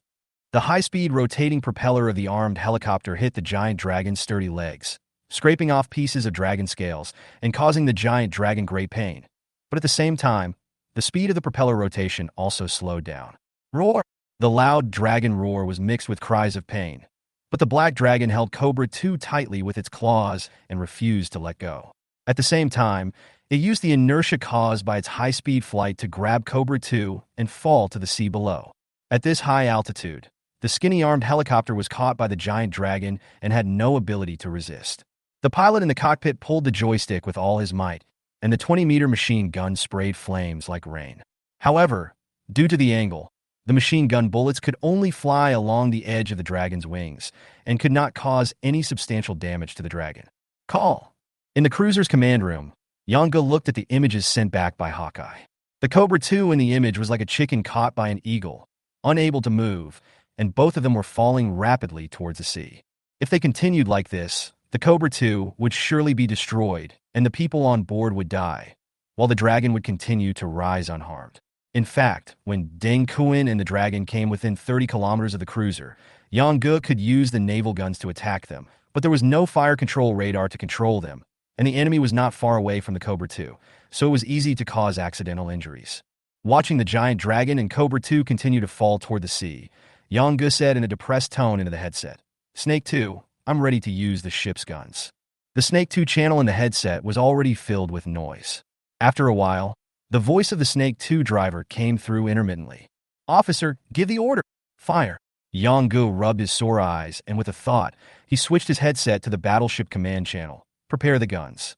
The high-speed rotating propeller of the armed helicopter hit the giant dragon's sturdy legs, scraping off pieces of dragon scales and causing the giant dragon great pain. But at the same time, the speed of the propeller rotation also slowed down. Roar! The loud dragon roar was mixed with cries of pain, but the black dragon held Cobra 2 tightly with its claws and refused to let go. At the same time, it used the inertia caused by its high-speed flight to grab Cobra 2 and fall to the sea below. At this high altitude, the skinny armed helicopter was caught by the giant dragon and had no ability to resist. The pilot in the cockpit pulled the joystick with all his might, and the 20-meter machine gun sprayed flames like rain. However, due to the angle, the machine gun bullets could only fly along the edge of the dragon's wings and could not cause any substantial damage to the dragon. Call! In the cruiser's command room, Yanga looked at the images sent back by Hawkeye. The Cobra 2 in the image was like a chicken caught by an eagle, unable to move, and both of them were falling rapidly towards the sea. If they continued like this, the Cobra 2 would surely be destroyed, and the people on board would die, while the dragon would continue to rise unharmed. In fact, when Deng Kun and the dragon came within 30 kilometers of the cruiser, Yangge could use the naval guns to attack them, but there was no fire control radar to control them, and the enemy was not far away from the Cobra 2, so it was easy to cause accidental injuries. Watching the giant dragon and Cobra 2 continue to fall toward the sea, Yangge said in a depressed tone into the headset, "Snake 2, I'm ready to use the ship's guns." The Snake 2 channel in the headset was already filled with noise. After a while, the voice of the Snake 2 driver came through intermittently. "Officer, give the order. Fire." Yangge rubbed his sore eyes, and with a thought, he switched his headset to the Battleship command channel. "Prepare the guns."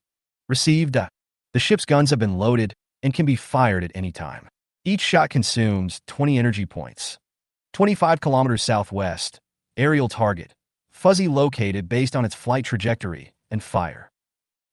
Received. The ship's guns have been loaded and can be fired at any time. Each shot consumes 20 energy points. 25 kilometers southwest, aerial target, fuzzy located based on its flight trajectory, and fire.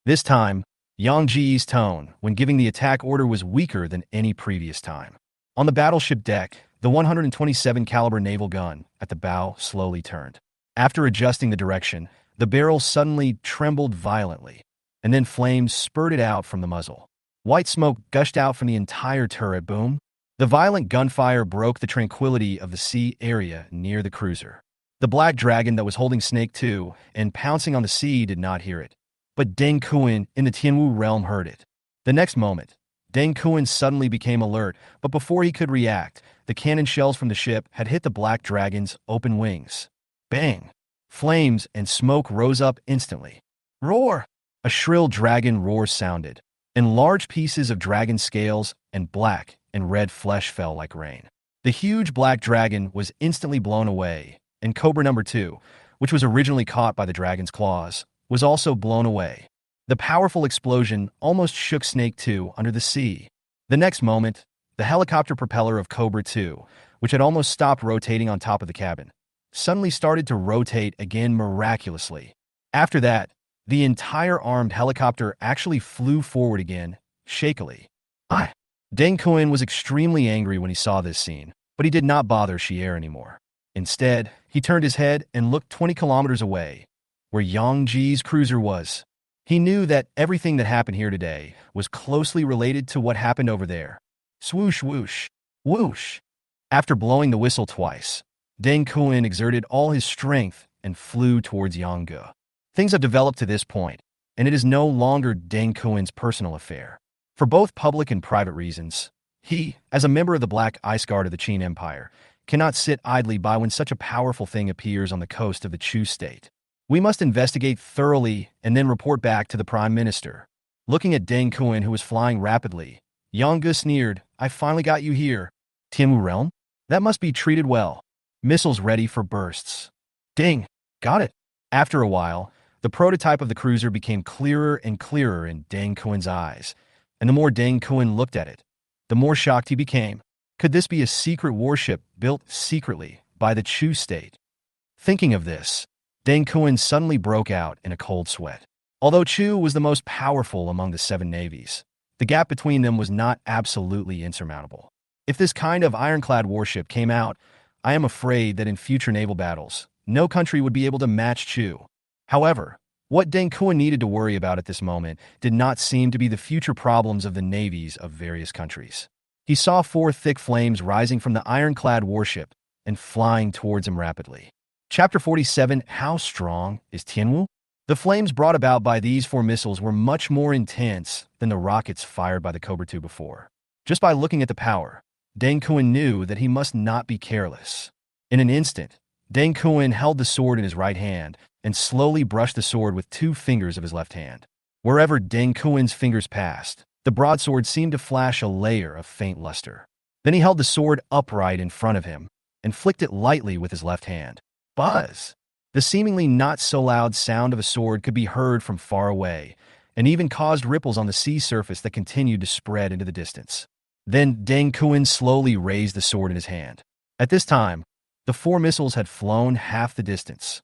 This time, Yang Ji's tone when giving the attack order was weaker than any previous time. On the battleship deck, the 127 caliber naval gun at the bow slowly turned. After adjusting the direction, the barrel suddenly trembled violently, and then flames spurted out from the muzzle. White smoke gushed out from the entire turret. Boom! The violent gunfire broke the tranquility of the sea area near the cruiser. The black dragon that was holding Snake 2 and pouncing on the sea did not hear it. But Deng Kuan in the Tianwu realm heard it. The next moment, Deng Kuan suddenly became alert, but before he could react, the cannon shells from the ship had hit the black dragon's open wings. Bang! Flames and smoke rose up instantly. Roar! A shrill dragon roar sounded, and large pieces of dragon scales and black and red flesh fell like rain. The huge black dragon was instantly blown away, and Cobra number 2, which was originally caught by the dragon's claws, was also blown away. The powerful explosion almost shook Snake 2 under the sea. The next moment, the helicopter propeller of Cobra 2, which had almost stopped rotating on top of the cabin, suddenly started to rotate again miraculously. After that, the entire armed helicopter actually flew forward again, shakily. Deng Kuan was extremely angry when he saw this scene, but he did not bother Xier anymore. Instead, he turned his head and looked 20 kilometers away, where Yang Ji's cruiser was. He knew that everything that happened here today was closely related to what happened over there. Swoosh, whoosh, whoosh. After blowing the whistle twice, Deng Kuan exerted all his strength and flew towards Yangge. Things have developed to this point, and it is no longer Deng Kuan's personal affair. For both public and private reasons, he, as a member of the Black Ice Guard of the Qin Empire, cannot sit idly by when such a powerful thing appears on the coast of the Chu state. We must investigate thoroughly and then report back to the Prime Minister. Looking at Deng Kuan, who was flying rapidly, Yangge sneered, I finally got you here. Tianwu realm? That must be treated well. Missiles ready for bursts. Ding! Got it. After a while, the prototype of the cruiser became clearer and clearer in Deng Kuan's eyes, and the more Deng Kuan looked at it, the more shocked he became. Could this be a secret warship built secretly by the Chu state? Thinking of this, Deng Kuan suddenly broke out in a cold sweat. Although Chu was the most powerful among the 7 navies, the gap between them was not absolutely insurmountable. If this kind of ironclad warship came out, I am afraid that in future naval battles, no country would be able to match Chu. However, what Deng Kuan needed to worry about at this moment did not seem to be the future problems of the navies of various countries. He saw 4 thick flames rising from the ironclad warship and flying towards him rapidly. Chapter 47, How Strong is Tianwu? The flames brought about by these 4 missiles were much more intense than the rockets fired by the Cobra 2 before. Just by looking at the power, Deng Kuan knew that he must not be careless. In an instant, Deng Kuan held the sword in his right hand and slowly brushed the sword with 2 fingers of his left hand. Wherever Deng Kuan's fingers passed, the broadsword seemed to flash a layer of faint luster. Then he held the sword upright in front of him and flicked it lightly with his left hand. Buzz! The seemingly not-so-loud sound of a sword could be heard from far away, and even caused ripples on the sea surface that continued to spread into the distance. Then Deng Kuan slowly raised the sword in his hand. At this time, the 4 missiles had flown half the distance.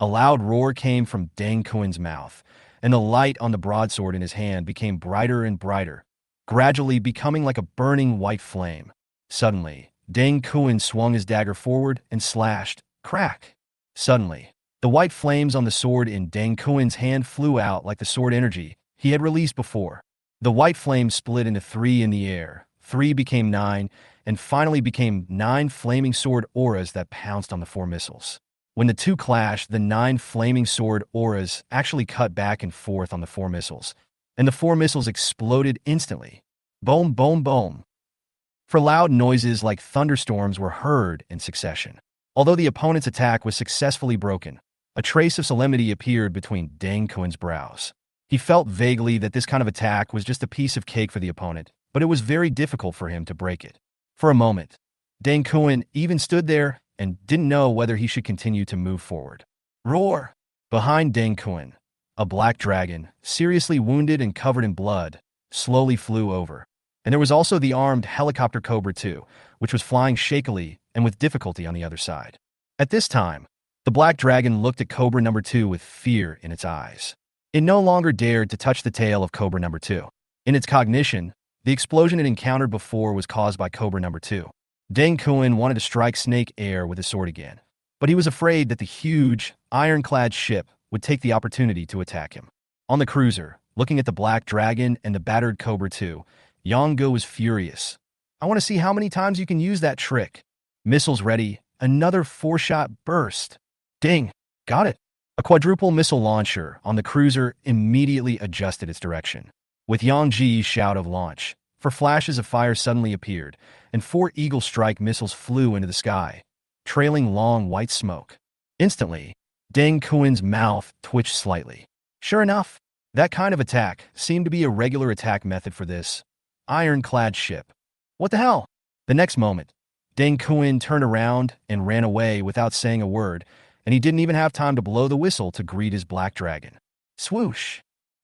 A loud roar came from Deng Kuan's mouth, and the light on the broadsword in his hand became brighter and brighter, gradually becoming like a burning white flame. Suddenly, Deng Kuan swung his dagger forward and slashed. Crack! Suddenly, the white flames on the sword in Deng Kuan's hand flew out like the sword energy he had released before. The white flames split into 3 in the air, 3 became 9, and finally became 9 flaming sword auras that pounced on the 4 missiles. When the 2 clashed, the 9 flaming sword auras actually cut back and forth on the 4 missiles, and the 4 missiles exploded instantly. Boom, boom, boom. For loud noises like thunderstorms were heard in succession. Although the opponent's attack was successfully broken, a trace of solemnity appeared between Deng Kuan's brows. He felt vaguely that this kind of attack was just a piece of cake for the opponent, but it was very difficult for him to break it. For a moment, Deng Kuan even stood there and didn't know whether he should continue to move forward. Roar! Behind Deng Kuan, a black dragon, seriously wounded and covered in blood, slowly flew over. And there was also the armed helicopter Cobra 2, which was flying shakily and with difficulty on the other side. At this time, the black dragon looked at Cobra number 2 with fear in its eyes. It no longer dared to touch the tail of Cobra number 2. In its cognition, the explosion it encountered before was caused by Cobra number 2. Deng Kuan wanted to strike Snake Air with his sword again, but he was afraid that the huge, ironclad ship would take the opportunity to attack him. On the cruiser, looking at the black dragon and the battered Cobra 2, Yangge was furious. I want to see how many times you can use that trick. Missiles ready. Another 4-shot burst. Ding. Got it. A quadruple missile launcher on the cruiser immediately adjusted its direction. With Yang Ji's shout of launch, for flashes of fire suddenly appeared, and 4 Eagle Strike missiles flew into the sky, trailing long white smoke. Instantly, Deng Kuin's mouth twitched slightly. Sure enough, that kind of attack seemed to be a regular attack method for this ironclad ship. What the hell? The next moment, Deng Kuin turned around and ran away without saying a word, and he didn't even have time to blow the whistle to greet his black dragon. Swoosh!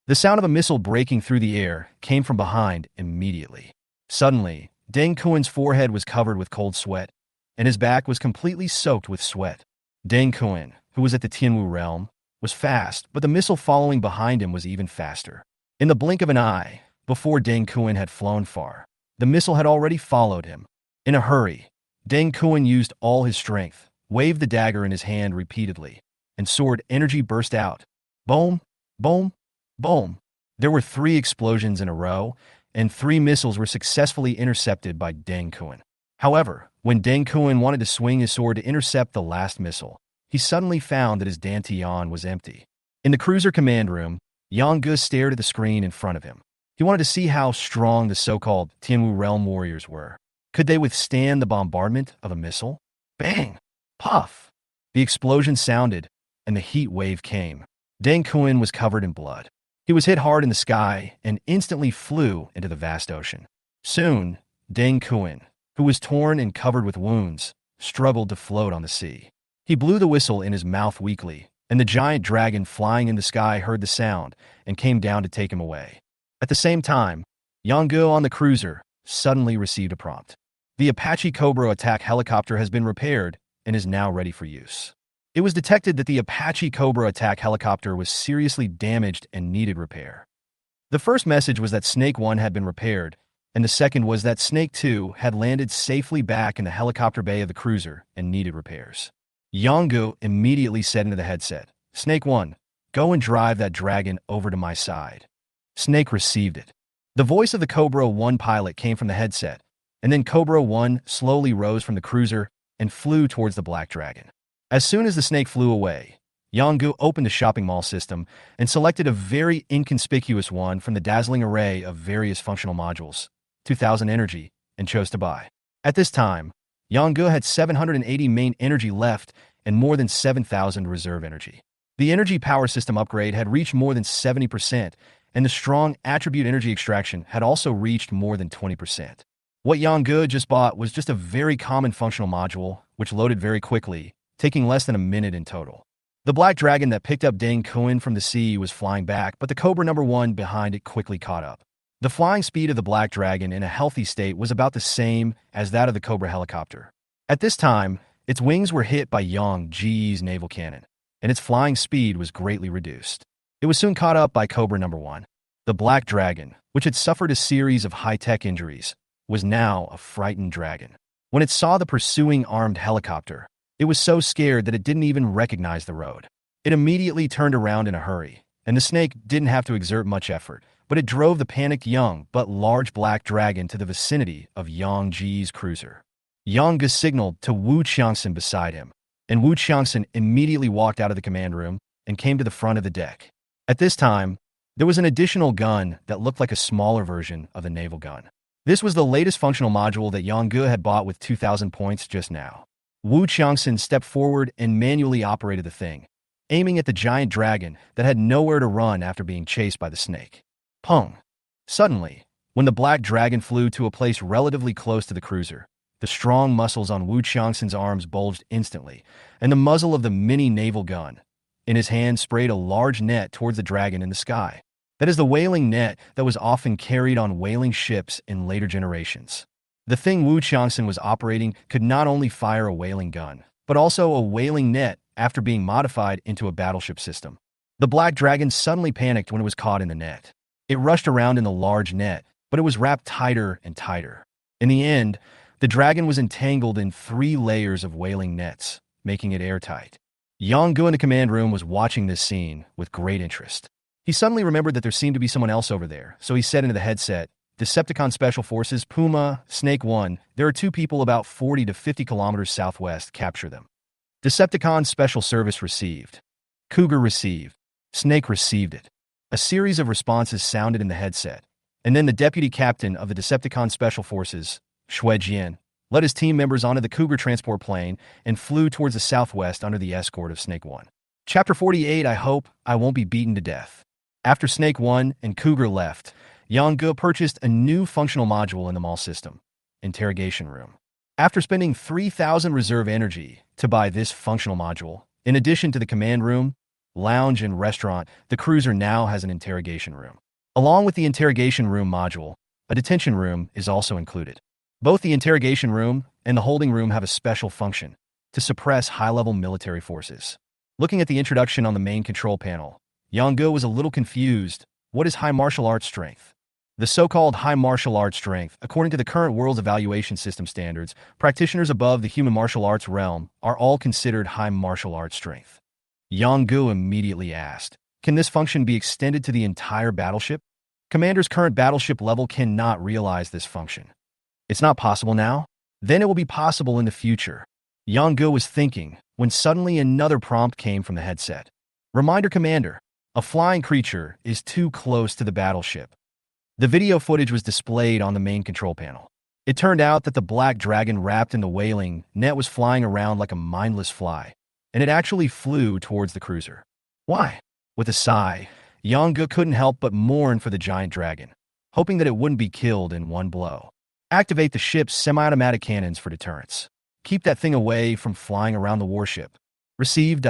The sound of a missile breaking through the air came from behind immediately. Suddenly, Deng Kuin's forehead was covered with cold sweat, and his back was completely soaked with sweat. Deng Kuin, who was at the Tianwu realm, was fast, but the missile following behind him was even faster. In the blink of an eye, before Deng Kuin had flown far, the missile had already followed him. In a hurry, Deng Kuin used all his strength, waved the dagger in his hand repeatedly, and sword energy burst out. Boom, boom, boom. There were 3 explosions in a row, and 3 missiles were successfully intercepted by Deng Kuin. However, when Deng Kuin wanted to swing his sword to intercept the last missile, he suddenly found that his dantian was empty. In the cruiser command room, Yang Ge stared at the screen in front of him. He wanted to see how strong the so-called Tianwu realm warriors were. Could they withstand the bombardment of a missile? Bang! Puff! The explosion sounded, and the heat wave came. Deng Kuin was covered in blood. He was hit hard in the sky and instantly flew into the vast ocean. Soon, Deng Kuin, who was torn and covered with wounds, struggled to float on the sea. He blew the whistle in his mouth weakly, and the giant dragon flying in the sky heard the sound and came down to take him away. At the same time, Yang Ge on the cruiser suddenly received a prompt. The Apache Cobra attack helicopter has been repaired and is now ready for use. It was detected that the Apache Cobra attack helicopter was seriously damaged and needed repair. The first message was that Snake 1 had been repaired, and the second was that Snake 2 had landed safely back in the helicopter bay of the cruiser and needed repairs. Yang Ge immediately said into the headset, Snake 1, go and drive that dragon over to my side. Snake received it. The voice of the Cobra 1 pilot came from the headset, and then Cobra 1 slowly rose from the cruiser and flew towards the black dragon. As soon as the snake flew away, Yang Ge opened the shopping mall system and selected a very inconspicuous one from the dazzling array of various functional modules, 2,000 energy, and chose to buy. At this time, Yang Ge had 780 main energy left and more than 7,000 reserve energy. The energy power system upgrade had reached more than 70%, and the strong attribute energy extraction had also reached more than 20%. What Yang Ge just bought was just a very common functional module, which loaded very quickly, taking less than a minute in total. The black dragon that picked up Deng Kuin from the sea was flying back, but the Cobra number 1 behind it quickly caught up. The flying speed of the black dragon in a healthy state was about the same as that of the Cobra helicopter. At this time, its wings were hit by Yang Ji's naval cannon, and its flying speed was greatly reduced. It was soon caught up by Cobra number 1. The black dragon, which had suffered a series of high-tech injuries, was now a frightened dragon. When it saw the pursuing armed helicopter, it was so scared that it didn't even recognize the road. It immediately turned around in a hurry, and the snake didn't have to exert much effort, but it drove the panicked young but large black dragon to the vicinity of Yang Ji's cruiser. Yang Ge signaled to Wu Qiangxin beside him, and Wu Qiangxin immediately walked out of the command room and came to the front of the deck. At this time, there was an additional gun that looked like a smaller version of the naval gun. This was the latest functional module that Yang Ge had bought with 2,000 points just now. Wu Qiangxin stepped forward and manually operated the thing, aiming at the giant dragon that had nowhere to run after being chased by the snake. Pung! Suddenly, when the black dragon flew to a place relatively close to the cruiser, the strong muscles on Wu Qiangxin's arms bulged instantly, and the muzzle of the mini naval gun in his hand sprayed a large net towards the dragon in the sky. That is the whaling net that was often carried on whaling ships in later generations. The thing Wu Qiangxin was operating could not only fire a whaling gun, but also a whaling net after being modified into a battleship system. The black dragon suddenly panicked when it was caught in the net. It rushed around in the large net, but it was wrapped tighter and tighter. In the end, the dragon was entangled in 3 layers of whaling nets, making it airtight. Yang Ge in the command room was watching this scene with great interest. He suddenly remembered that there seemed to be someone else over there, so he said into the headset, Decepticon Special Forces, Puma, Snake 1. There are two people about 40 to 50 kilometers southwest. Capture them. Decepticon Special Service received. Cougar received. Snake received it. A series of responses sounded in the headset, and then the deputy captain of the Decepticon Special Forces, Shui Jian, led his team members onto the Cougar transport plane and flew towards the southwest under the escort of Snake 1. Chapter 48, I hope I won't be beaten to death. After Snake 1 and Cougar left, Yang purchased a new functional module in the mall system, Interrogation Room. After spending 3,000 reserve energy to buy this functional module, in addition to the command room, lounge, and restaurant, the cruiser now has an interrogation room. Along with the interrogation room module, a detention room is also included. Both the interrogation room and the holding room have a special function to suppress high-level military forces. Looking at the introduction on the main control panel, Yang was a little confused. What is high martial arts strength? The so-called high martial arts strength, according to the current world's evaluation system standards, practitioners above the human martial arts realm are all considered high martial arts strength. Yang immediately asked, can this function be extended to the entire battleship? Commander's current battleship level cannot realize this function. It's not possible now? Then it will be possible in the future. Yang was thinking when suddenly another prompt came from the headset. Reminder, Commander, a flying creature is too close to the battleship. The video footage was displayed on the main control panel. It turned out that the black dragon wrapped in the whaling net was flying around like a mindless fly, and it actually flew towards the cruiser. Why? With a sigh, Yang couldn't help but mourn for the giant dragon, hoping that it wouldn't be killed in one blow. Activate the ship's semi-automatic cannons for deterrence. Keep that thing away from flying around the warship. Received.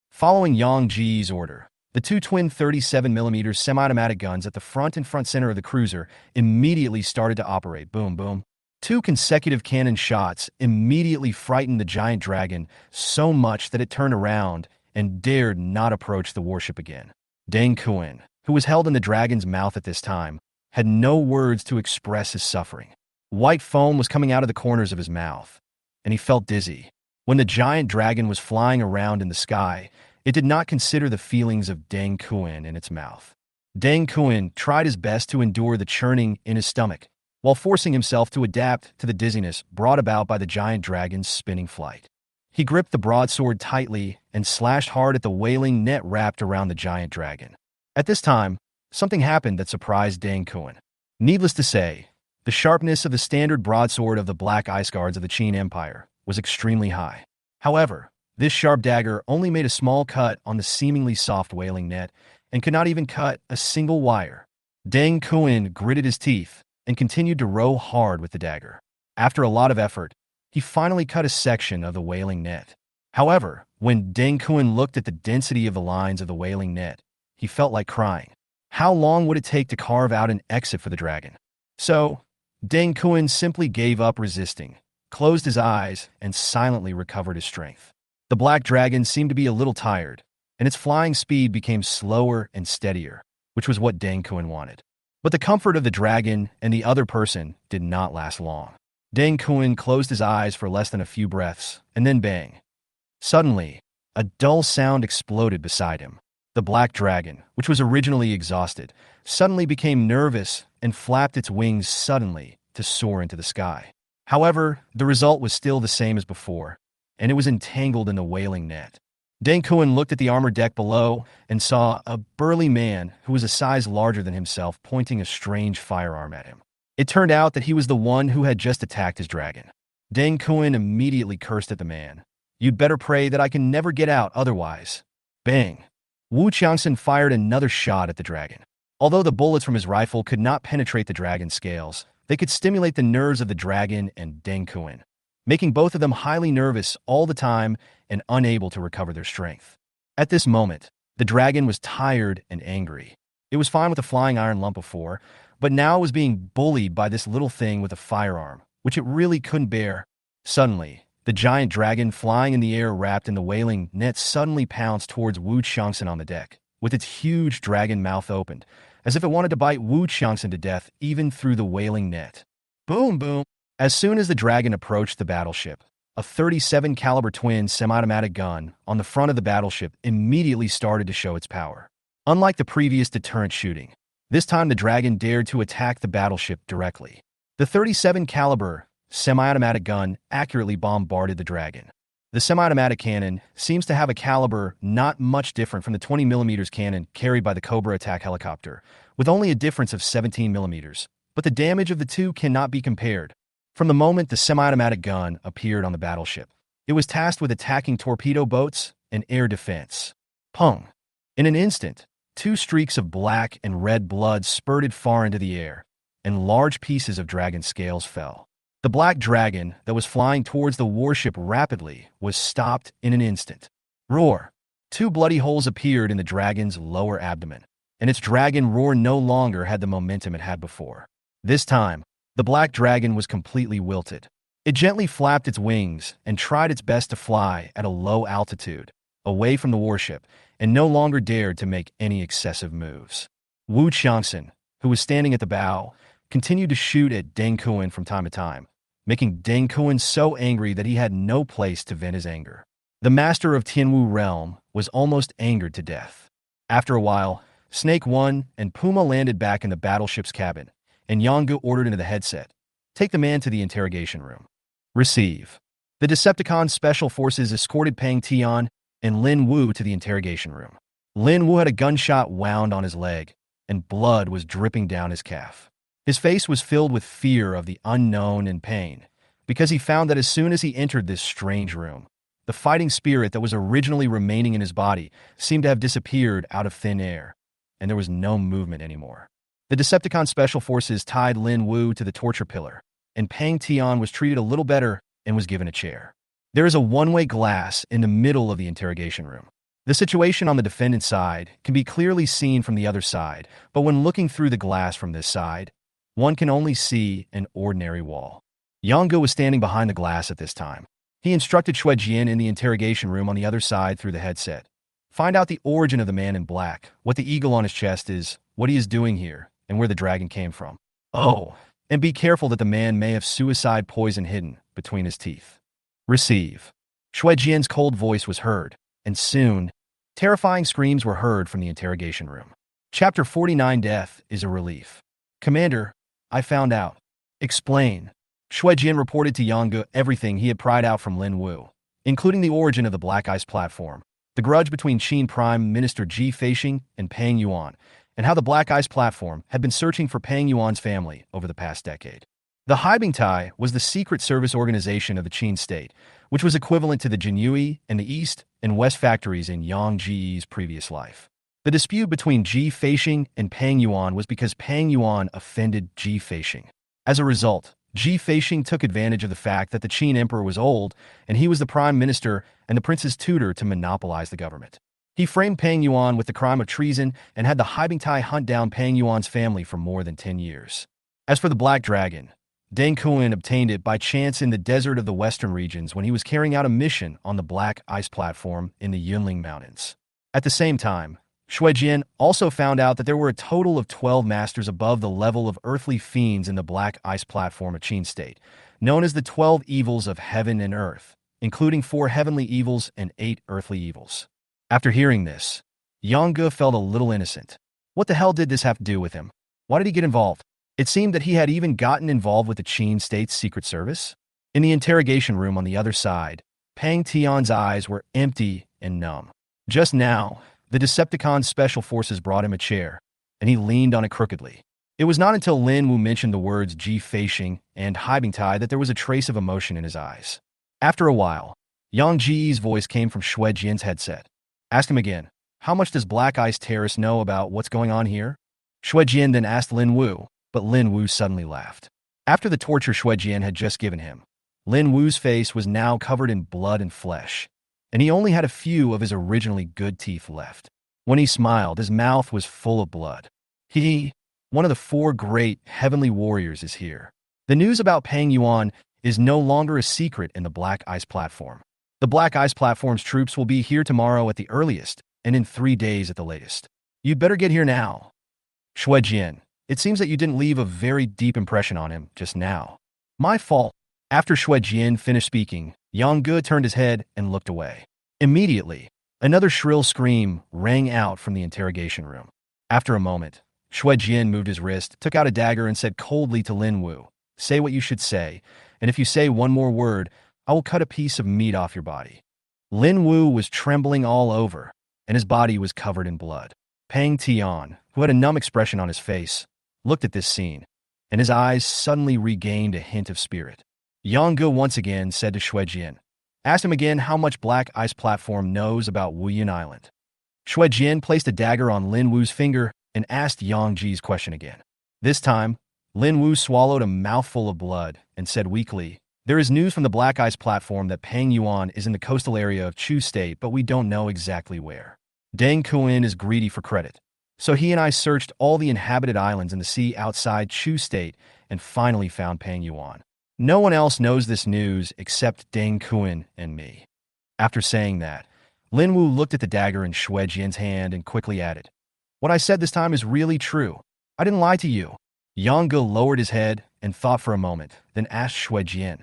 Following Yang order, the two twin 37mm semi-automatic guns at the front and front center of the cruiser immediately started to operate. Boom, boom. Two consecutive cannon shots immediately frightened the giant dragon so much that it turned around and dared not approach the warship again. Deng Kuan, who was held in the dragon's mouth at this time, had no words to express his suffering. White foam was coming out of the corners of his mouth, and he felt dizzy. When the giant dragon was flying around in the sky, it did not consider the feelings of Deng Kuan in its mouth. Deng Kuan tried his best to endure the churning in his stomach, while forcing himself to adapt to the dizziness brought about by the giant dragon's spinning flight. He gripped the broadsword tightly and slashed hard at the whaling net wrapped around the giant dragon. At this time, something happened that surprised Deng Kuan. Needless to say, the sharpness of the standard broadsword of the Black Ice Guards of the Qin Empire was extremely high. However, this sharp dagger only made a small cut on the seemingly soft whaling net and could not even cut a single wire. Deng Kuan gritted his teeth and continued to row hard with the dagger. After a lot of effort, he finally cut a section of the whaling net. However, when Deng Kuan looked at the density of the lines of the whaling net, he felt like crying. How long would it take to carve out an exit for the dragon? So, Deng Kuan simply gave up resisting, closed his eyes, and silently recovered his strength. The black dragon seemed to be a little tired, and its flying speed became slower and steadier, which was what Deng Kuan wanted. But the comfort of the dragon and the other person did not last long. Deng Kuan closed his eyes for less than a few breaths, and then bang. Suddenly, a dull sound exploded beside him. The black dragon, which was originally exhausted, suddenly became nervous and flapped its wings suddenly to soar into the sky. However, the result was still the same as before, and it was entangled in the whaling net. Deng Kuan looked at the armored deck below and saw a burly man who was a size larger than himself pointing a strange firearm at him. It turned out that he was the one who had just attacked his dragon. Deng Kuan immediately cursed at the man. "You'd better pray that I can never get out otherwise." Bang! Wu Qiangxin fired another shot at the dragon. Although the bullets from his rifle could not penetrate the dragon's scales, they could stimulate the nerves of the dragon and Deng Kuan, making both of them highly nervous all the time and unable to recover their strength. At this moment, the dragon was tired and angry. It was fine with the flying iron lump before, but now it was being bullied by this little thing with a firearm, which it really couldn't bear. Suddenly, the giant dragon flying in the air wrapped in the whaling net suddenly pounced towards Wu Qiangxin on the deck, with its huge dragon mouth opened, as if it wanted to bite Wu Qiangxin to death even through the whaling net. Boom, boom! As soon as the dragon approached the battleship, a 37 caliber twin semi-automatic gun on the front of the battleship immediately started to show its power. Unlike the previous deterrent shooting, This time the dragon dared to attack the battleship directly. The 37 caliber semi-automatic gun accurately bombarded the dragon. The semi-automatic cannon seems to have a caliber not much different from the 20mm cannon carried by the Cobra attack helicopter, with only a difference of 17mm, but the damage of the two cannot be compared. From the moment the semi-automatic gun appeared on the battleship, it was tasked with attacking torpedo boats and air defense. Pung! In an instant, two streaks of black and red blood spurted far into the air, and large pieces of dragon scales fell. The black dragon that was flying towards the warship rapidly was stopped in an instant. Roar! Two bloody holes appeared in the dragon's lower abdomen, and its dragon roar no longer had the momentum it had before. This time, the black dragon was completely wilted. It gently flapped its wings and tried its best to fly at a low altitude, away from the warship, and no longer dared to make any excessive moves. Wu Qiangxin, who was standing at the bow, continued to shoot at Deng Kuan from time to time, making Deng Kuan so angry that he had no place to vent his anger. The master of Tianwu realm was almost angered to death. After a while, Snake 1 and Puma landed back in the battleship's cabin, and Yanggu ordered into the headset, "Take the man to the interrogation room." Receive. The Decepticon Special Forces escorted Pang Tian and Lin Wu to the interrogation room. Lin Wu had a gunshot wound on his leg, and blood was dripping down his calf. His face was filled with fear of the unknown and pain, because he found that as soon as he entered this strange room, the fighting spirit that was originally remaining in his body seemed to have disappeared out of thin air, and there was no movement anymore. The Decepticon Special Forces tied Lin Wu to the torture pillar, and Pang Tian was treated a little better and was given a chair. There is a one-way glass in the middle of the interrogation room. The situation on the defendant's side can be clearly seen from the other side, but when looking through the glass from this side, one can only see an ordinary wall. Yanggu was standing behind the glass at this time. He instructed Xue Jian in the interrogation room on the other side through the headset. Find out the origin of the man in black, what the eagle on his chest is, what he is doing here, and where the dragon came from. Oh, and be careful that the man may have suicide poison hidden between his teeth. Receive. Xue Jian's cold voice was heard, and soon, terrifying screams were heard from the interrogation room. Chapter 49 Death is a relief. Commander, I found out. Explain. Xue Jian reported to Yanggu everything he had pried out from Lin Wu, including the origin of the Black Ice platform, the grudge between Qin Prime Minister Ji Feixing and Pang Yuan, and how the Black Ice platform had been searching for Pang Yuan's family over the past decade. The Haibingtai was the secret service organization of the Qin state, which was equivalent to the Jinyue and the East and West factories in Yang Ji's previous life. The dispute between Ji Feixing and Pang Yuan was because Pang Yuan offended Ji Feixing. As a result, Ji Feixing took advantage of the fact that the Qin emperor was old and he was the prime minister and the prince's tutor to monopolize the government. He framed Pang Yuan with the crime of treason and had the Haibingtai hunt down Pang Yuan's family for more than 10 years. As for the Black Dragon, Deng Kuan obtained it by chance in the desert of the western regions when he was carrying out a mission on the Black Ice platform in the Yunling Mountains. At the same time, Xue Jian also found out that there were a total of 12 masters above the level of earthly fiends in the Black Ice platform of Qin State, known as the 12 evils of heaven and earth, including 4 heavenly evils and 8 earthly evils. After hearing this, Yanggu felt a little innocent. What the hell did this have to do with him? Why did he get involved? It seemed that he had even gotten involved with the Qin State's secret service. In the interrogation room on the other side, Pang Tian's eyes were empty and numb. Just now, the Decepticon Special Forces brought him a chair, and he leaned on it crookedly. It was not until Lin Wu mentioned the words Ji Feixing and Haibingtai that there was a trace of emotion in his eyes. After a while, Yang Ji's voice came from Xue Jian's headset. Ask him again, how much does Black Ice terrorists know about what's going on here? Xue Jian then asked Lin Wu, but Lin Wu suddenly laughed. After the torture Xue Jian had just given him, Lin Wu's face was now covered in blood and flesh, and he only had a few of his originally good teeth left. When he smiled, his mouth was full of blood. One of the 4 great heavenly warriors is here. The news about Pang Yuan is no longer a secret in the Black Ice platform. The Black Ice platform's troops will be here tomorrow at the earliest, and in 3 days at the latest. You'd better get here now. Xue Jian, it seems that you didn't leave a very deep impression on him just now. My fault. After Xue Jian finished speaking, Yanggu turned his head and looked away. Immediately, another shrill scream rang out from the interrogation room. After a moment, Shui Jian moved his wrist, took out a dagger, and said coldly to Lin Wu, "Say what you should say, and if you say one more word, I will cut a piece of meat off your body." Lin Wu was trembling all over, and his body was covered in blood. Pang Tian, who had a numb expression on his face, looked at this scene, and his eyes suddenly regained a hint of spirit. Yang Ge once again said to Shui Jian, "Ask him again how much Black Ice Platform knows about Wuyan Island." Shui Jian placed a dagger on Lin Wu's finger and asked Yang Ji's question again. This time, Lin Wu swallowed a mouthful of blood and said weakly, "There is news from the Black Ice Platform that Pang Yuan is in the coastal area of Chu State, but we don't know exactly where. Deng Kuin is greedy for credit, so he and I searched all the inhabited islands in the sea outside Chu State and finally found Pang Yuan. No one else knows this news except Deng Kuin and me." After saying that, Lin Wu looked at the dagger in Shui Jian's hand and quickly added, "What I said this time is really true. I didn't lie to you." Yang Ge lowered his head and thought for a moment, then asked Shui Jian,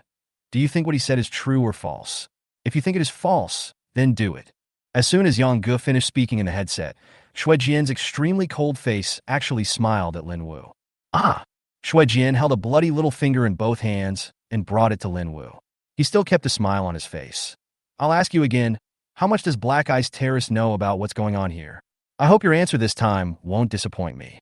"Do you think what he said is true or false? If you think it is false, then do it." As soon as Yang Ge finished speaking in the headset, Shui Jian's extremely cold face actually smiled at Lin Wu. "Ah!" Shui Jian held a bloody little finger in both hands and brought it to Lin Wu. He still kept a smile on his face. "I'll ask you again, how much does Black Ice Terrace know about what's going on here? I hope your answer this time won't disappoint me."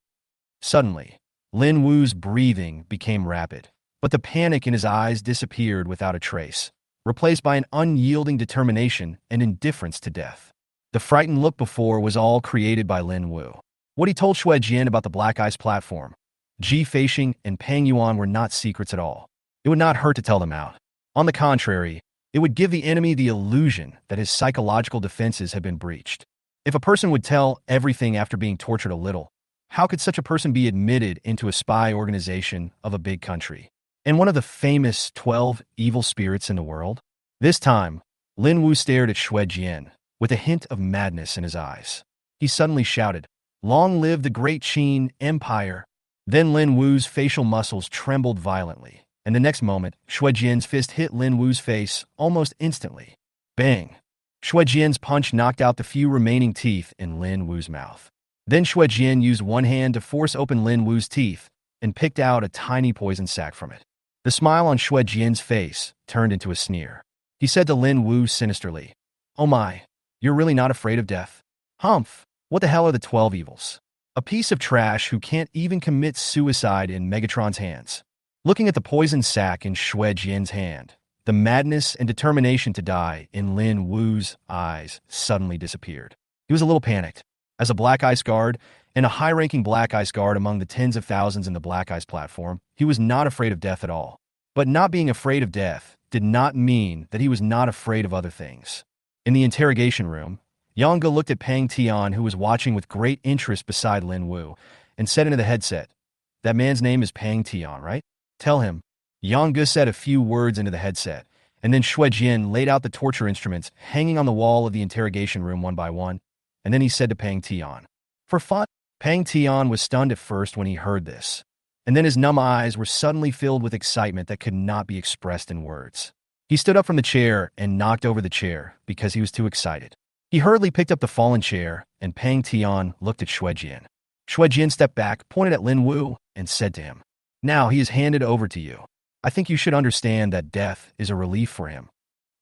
Suddenly, Lin Wu's breathing became rapid, but the panic in his eyes disappeared without a trace, replaced by an unyielding determination and indifference to death. The frightened look before was all created by Lin Wu. What he told Shui Jian about the Black Ice Platform, Ji Feixing and Pang Yuan were not secrets at all. It would not hurt to tell them out. On the contrary, it would give the enemy the illusion that his psychological defenses had been breached. If a person would tell everything after being tortured a little, how could such a person be admitted into a spy organization of a big country and one of the famous 12 evil spirits in the world? This time, Lin Wu stared at Shui Jian with a hint of madness in his eyes. He suddenly shouted, "Long live the great Qin Empire!" Then Lin Wu's facial muscles trembled violently, and the next moment, Shui Jian's fist hit Lin Wu's face almost instantly. Bang! Shui Jian's punch knocked out the few remaining teeth in Lin Wu's mouth. Then Shui Jian used one hand to force open Lin Wu's teeth and picked out a tiny poison sac from it. The smile on Shui Jian's face turned into a sneer. He said to Lin Wu sinisterly, "Oh my, you're really not afraid of death? Humph, what the hell are the 12 evils? A piece of trash who can't even commit suicide in Megatron's hands." Looking at the poison sac in Shui Jian's hand, the madness and determination to die in Lin Wu's eyes suddenly disappeared. He was a little panicked. As a Black Ice Guard, and a high-ranking Black Ice Guard among the tens of thousands in the Black Ice Platform, he was not afraid of death at all. But not being afraid of death did not mean that he was not afraid of other things. In the interrogation room, Yang Ge looked at Pang Tian, who was watching with great interest beside Lin Wu, and said into the headset, "That man's name is Pang Tian, right? Tell him." Yang Ge said a few words into the headset, and then Shui Jian laid out the torture instruments hanging on the wall of the interrogation room one by one, and then he said to Pang Tian, "For fun." Pang Tian was stunned at first when he heard this, and then his numb eyes were suddenly filled with excitement that could not be expressed in words. He stood up from the chair and knocked over the chair because he was too excited. He hurriedly picked up the fallen chair, and Pang Tian looked at Shui Jian. Shui Jian stepped back, pointed at Lin Wu, and said to him, "Now he is handed over to you. I think you should understand that death is a relief for him."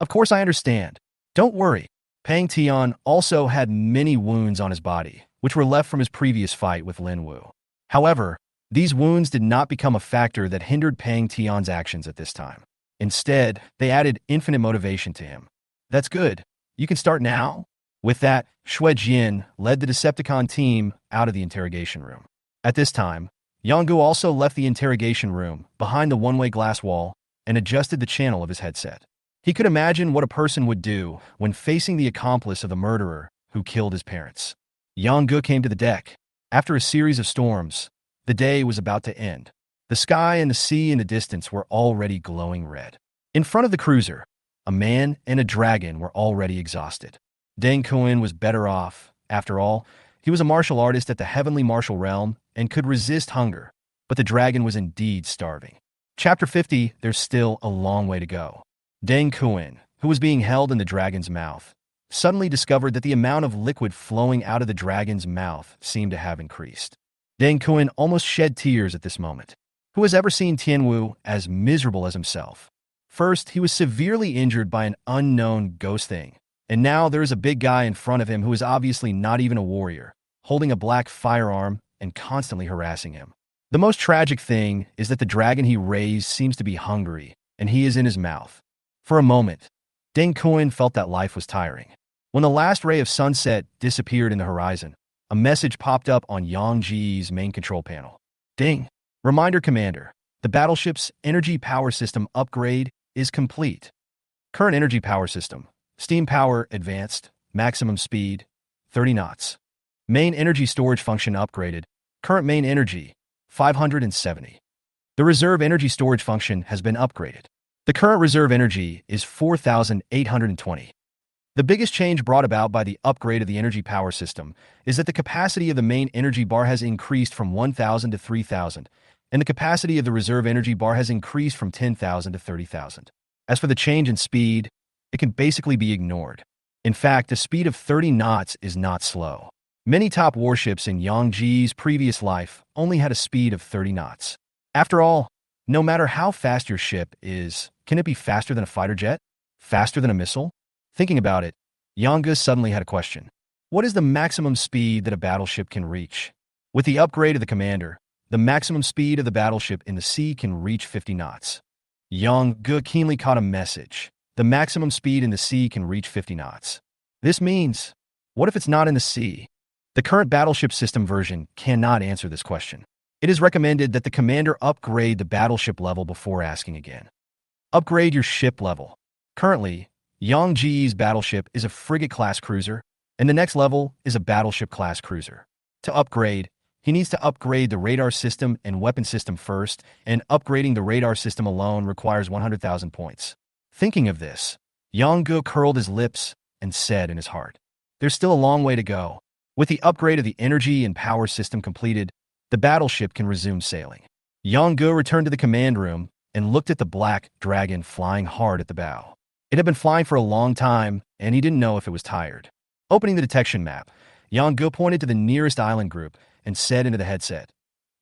"Of course I understand. Don't worry." Pang Tian also had many wounds on his body, which were left from his previous fight with Lin Wu. However, these wounds did not become a factor that hindered Pang Tian's actions at this time. Instead, they added infinite motivation to him. "That's good. You can start now." With that, Shui Jian led the Decepticon team out of the interrogation room. At this time, Yang Ge also left the interrogation room behind the one-way glass wall and adjusted the channel of his headset. He could imagine what a person would do when facing the accomplice of the murderer who killed his parents. Yang Ge came to the deck. After a series of storms, the day was about to end. The sky and the sea in the distance were already glowing red. In front of the cruiser, a man and a dragon were already exhausted. Deng Kuin was better off. After all, he was a martial artist at the heavenly martial realm and could resist hunger, but the dragon was indeed starving. Chapter 50, there's still a long way to go. Deng Kuin, who was being held in the dragon's mouth, suddenly discovered that the amount of liquid flowing out of the dragon's mouth seemed to have increased. Deng Kun almost shed tears at this moment. Who has ever seen Tianwu as miserable as himself? First, he was severely injured by an unknown ghost thing, and now there is a big guy in front of him who is obviously not even a warrior, holding a black firearm and constantly harassing him. The most tragic thing is that the dragon he raised seems to be hungry, and he is in his mouth. For a moment, Deng Kun felt that life was tiring. When the last ray of sunset disappeared in the horizon, a message popped up on Yang Ji's main control panel. Ding! Reminder, Commander. The battleship's energy power system upgrade is complete. Current energy power system. Steam power advanced. Maximum speed 30 knots. Main energy storage function upgraded. Current main energy 570. The reserve energy storage function has been upgraded. The current reserve energy is 4,820. The biggest change brought about by the upgrade of the energy power system is that the capacity of the main energy bar has increased from 1,000 to 3,000, and the capacity of the reserve energy bar has increased from 10,000 to 30,000. As for the change in speed, it can basically be ignored. In fact, a speed of 30 knots is not slow. Many top warships in Yang Ji's previous life only had a speed of 30 knots. After all, no matter how fast your ship is, can it be faster than a fighter jet? Faster than a missile? Thinking about it, Yang suddenly had a question. What is the maximum speed that a battleship can reach? With the upgrade of the commander, the maximum speed of the battleship in the sea can reach 50 knots. Yang keenly caught a message. The maximum speed in the sea can reach 50 knots. This means, what if it's not in the sea? The current battleship system version cannot answer this question. It is recommended that the commander upgrade the battleship level before asking again. Upgrade your ship level. Currently, Yang Ji's battleship is a frigate-class cruiser, and the next level is a battleship-class cruiser. To upgrade, he needs to upgrade the radar system and weapon system first, and upgrading the radar system alone requires 100,000 points. Thinking of this, Yang curled his lips and said in his heart, there's still a long way to go. With the upgrade of the energy and power system completed, the battleship can resume sailing. Yang returned to the command room and looked at the black dragon flying hard at the bow. It had been flying for a long time, and he didn't know if it was tired. Opening the detection map, Yang pointed to the nearest island group and said into the headset,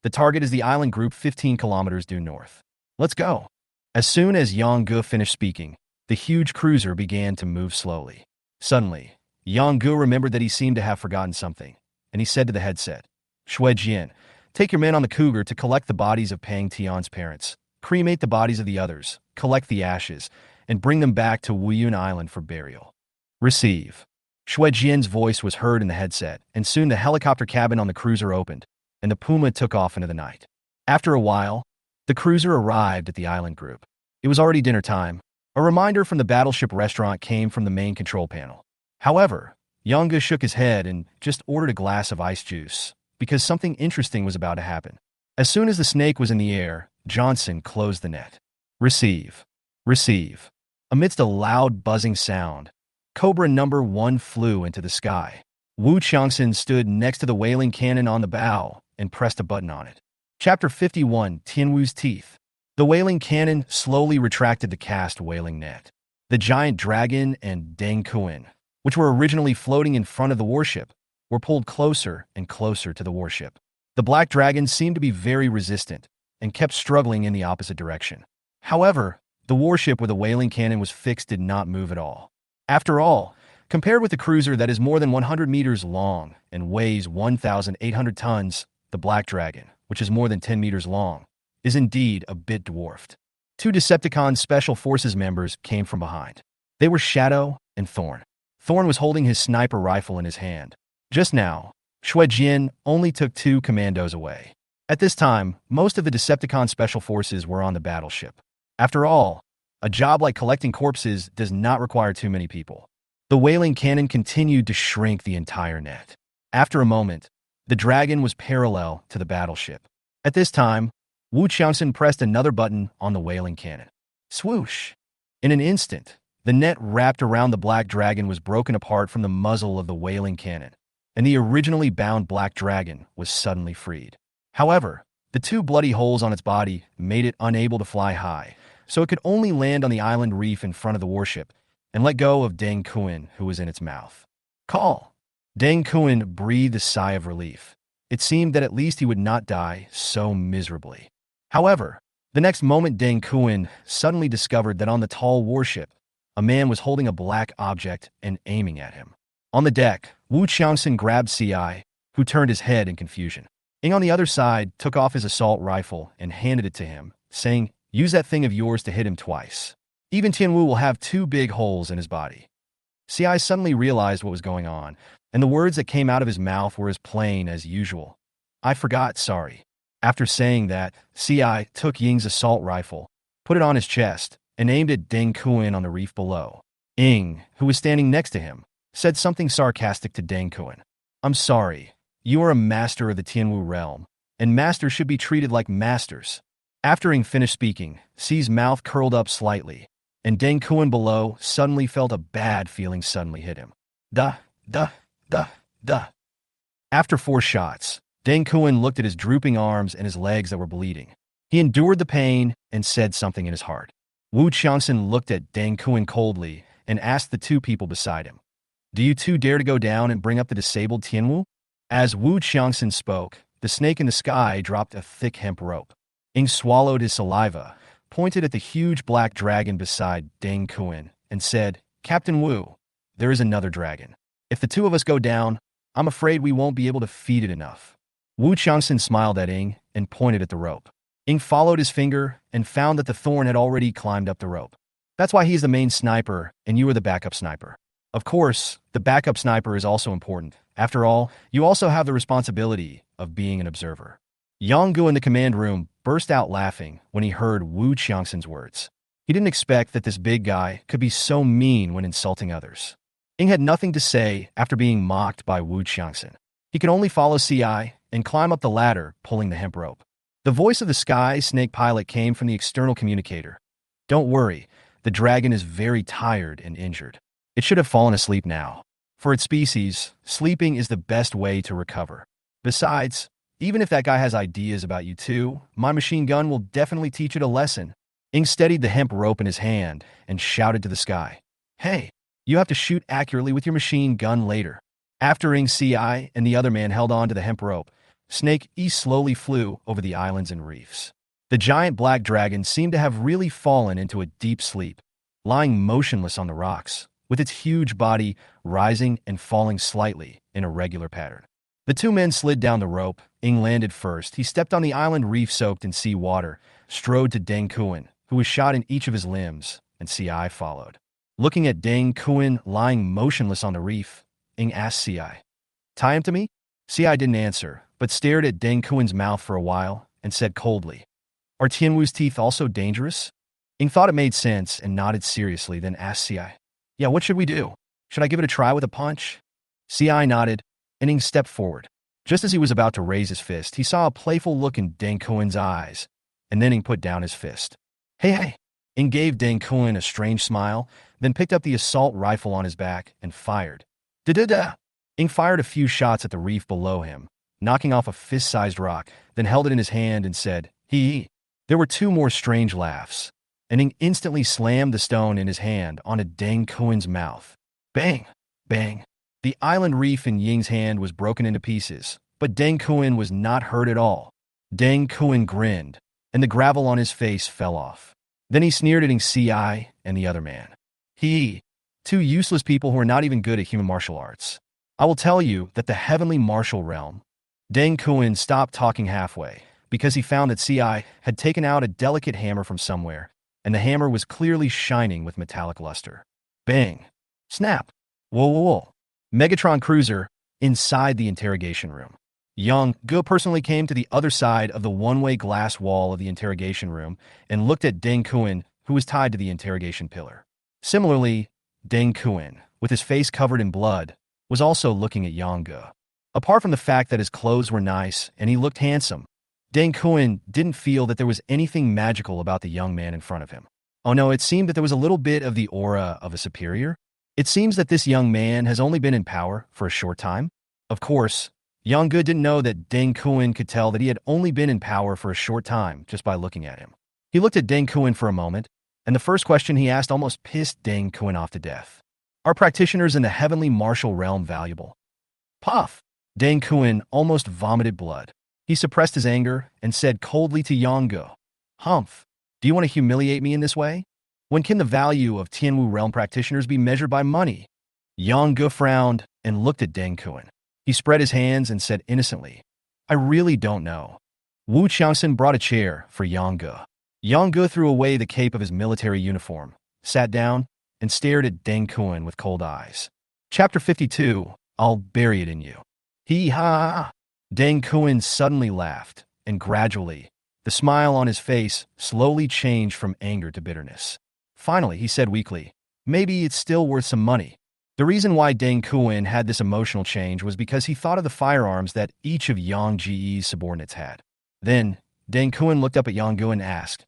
the target is the island group 15 kilometers due north. Let's go. As soon as Yang finished speaking, the huge cruiser began to move slowly. Suddenly, Yang remembered that he seemed to have forgotten something, and he said to the headset, Shuejian, take your men on the Cougar to collect the bodies of Pang Tian's parents, cremate the bodies of the others, collect the ashes, and bring them back to Wuyun Island for burial. Receive. Shuejian's voice was heard in the headset, and soon the helicopter cabin on the cruiser opened, and the Puma took off into the night. After a while, the cruiser arrived at the island group. It was already dinner time. A reminder from the battleship restaurant came from the main control panel. However, Yang shook his head and just ordered a glass of ice juice, because something interesting was about to happen. As soon as the snake was in the air, Johnson closed the net. Receive. Receive. Amidst a loud buzzing sound, Cobra number 1 flew into the sky. Wu Qiangxin stood next to the whaling cannon on the bow and pressed a button on it. Chapter 51, Tianwu's Teeth. The whaling cannon slowly retracted the cast whaling net. The giant dragon and Deng Kun, which were originally floating in front of the warship, were pulled closer and closer to the warship. The black dragon seemed to be very resistant and kept struggling in the opposite direction. However, the warship with a whaling cannon was fixed did not move at all. After all, compared with the cruiser that is more than 100 meters long and weighs 1,800 tons, the Black Dragon, which is more than 10 meters long, is indeed a bit dwarfed. 2 Decepticon Special Forces members came from behind. They were Shadow and Thorn. Thorn was holding his sniper rifle in his hand. Just now, Shuejian only took 2 commandos away. At this time, most of the Decepticon Special Forces were on the battleship. After all, a job like collecting corpses does not require too many people. The whaling cannon continued to shrink the entire net. After a moment, the dragon was parallel to the battleship. At this time, Wu Qiangxin pressed another button on the whaling cannon. Swoosh! In an instant, the net wrapped around the black dragon was broken apart from the muzzle of the whaling cannon, and the originally bound black dragon was suddenly freed. However, the 2 bloody holes on its body made it unable to fly high, so it could only land on the island reef in front of the warship and let go of Deng Kun, who was in its mouth. Call! Deng Kun breathed a sigh of relief. It seemed that at least he would not die so miserably. However, the next moment Deng Kuan suddenly discovered that on the tall warship, a man was holding a black object and aiming at him. On the deck, Wu Qiangxin grabbed CI, who turned his head in confusion. Ing on the other side took off his assault rifle and handed it to him, saying, "Use that thing of yours to hit him twice. Even Tianwu will have 2 big holes in his body." CI suddenly realized what was going on, and the words that came out of his mouth were as plain as usual. "I forgot, sorry." After saying that, CI took Ying's assault rifle, put it on his chest, and aimed at Deng Kuan on the reef below. Ying, who was standing next to him, said something sarcastic to Deng Kuan. "I'm sorry. You are a master of the Tianwu realm, and masters should be treated like masters." After Ying finished speaking, Ci's mouth curled up slightly, and Deng Kuan below suddenly felt a bad feeling suddenly hit him. Duh, duh, duh, duh. After 4 shots, Deng Kuan looked at his drooping arms and his legs that were bleeding. He endured the pain and said something in his heart. Wu Qiangxin looked at Deng Kuan coldly and asked the 2 people beside him, "Do you 2 dare to go down and bring up the disabled Tianwu?" As Wu Qiangxin spoke, the snake in the sky dropped a thick hemp rope. Ying swallowed his saliva, pointed at the huge black dragon beside Deng Kuan, and said, "Captain Wu, there is another dragon. If the 2 of us go down, I'm afraid we won't be able to feed it enough." Wu Qiangxin smiled at Ying and pointed at the rope. Ying followed his finger and found that the thorn had already climbed up the rope. "That's why he's the main sniper and you are the backup sniper. Of course, the backup sniper is also important. After all, you also have the responsibility of being an observer." Yang Gu in the command room burst out laughing when he heard Wu Qiangxin's words. He didn't expect that this big guy could be so mean when insulting others. Ying had nothing to say after being mocked by Wu Qiangxin. He could only follow CI and climb up the ladder, pulling the hemp rope. The voice of the sky snake pilot came from the external communicator. "Don't worry, the dragon is very tired and injured. It should have fallen asleep now. For its species, sleeping is the best way to recover. Besides, even if that guy has ideas about you too, my machine gun will definitely teach it a lesson." Ying steadied the hemp rope in his hand and shouted to the sky, "Hey, you have to shoot accurately with your machine gun later." After Ying, CI, and the other man held on to the hemp rope, Snake E slowly flew over the islands and reefs. The giant black dragon seemed to have really fallen into a deep sleep, lying motionless on the rocks, with its huge body rising and falling slightly in a regular pattern. The 2 men slid down the rope. Ying landed first. He stepped on the island reef soaked in sea water, strode to Deng Kuan, who was shot in each of his limbs, and CI followed. Looking at Deng Kuan lying motionless on the reef, Ying asked CI, "Tie him to me?" CI didn't answer, but stared at Deng Kuan's mouth for a while and said coldly, "Are Tianwu's teeth also dangerous?" Ying thought it made sense and nodded seriously, then asked CI, "Yeah, what should we do? Should I give it a try with a punch?" CI nodded, and Ying stepped forward. Just as he was about to raise his fist, he saw a playful look in Deng Kuan's eyes, and then Ying put down his fist. "Hey, hey!" Ying gave Deng Kuan a strange smile, then picked up the assault rifle on his back and fired. Da-da-da! Ying fired a few shots at the reef below him, knocking off a fist-sized rock, then held it in his hand and said, "Hee." There were 2 more strange laughs, and Ying instantly slammed the stone in his hand onto Deng Kuan's mouth. Bang! Bang! The island reef in Ying's hand was broken into pieces, but Deng Kuan was not hurt at all. Deng Kuan grinned, and the gravel on his face fell off. Then he sneered at Ying, CI, and the other man. "He, 2 useless people who are not even good at human martial arts. I will tell you that the heavenly martial realm." Deng Kuan stopped talking halfway, because he found that CI had taken out a delicate hammer from somewhere, and the hammer was clearly shining with metallic luster. Bang! Snap! Whoa, whoa, whoa! Megatron cruiser inside the interrogation room. Yang Gu personally came to the other side of the one-way glass wall of the interrogation room and looked at Deng Kuan, who was tied to the interrogation pillar. Similarly, Deng Kuan, with his face covered in blood, was also looking at Yang Gu. Apart from the fact that his clothes were nice and he looked handsome, Deng Kuan didn't feel that there was anything magical about the young man in front of him. Oh no, it seemed that there was a little bit of the aura of a superior. It seems that this young man has only been in power for a short time. Of course, Yang Gu didn't know that Deng Kuan could tell that he had only been in power for a short time just by looking at him. He looked at Deng Kuan for a moment, and the first question he asked almost pissed Deng Kuan off to death. "Are practitioners in the heavenly martial realm valuable?" Puff! Deng Kuan almost vomited blood. He suppressed his anger and said coldly to Yang Ge, "Humph, do you want to humiliate me in this way? When can the value of Tianwu realm practitioners be measured by money?" Yang Ge frowned and looked at Deng Kuan. He spread his hands and said innocently, "I really don't know." Wu Qiangxin brought a chair for Yang Ge. Yang Ge threw away the cape of his military uniform, sat down, and stared at Deng Kuan with cold eyes. Chapter 52, I'll bury it in you. Hee ha! Deng Kuan suddenly laughed, and gradually, the smile on his face slowly changed from anger to bitterness. Finally, he said weakly, "Maybe it's still worth some money." The reason why Deng Kuan had this emotional change was because he thought of the firearms that each of Yang Ji's subordinates had. Then, Deng Kuan looked up at Yang Ge and asked,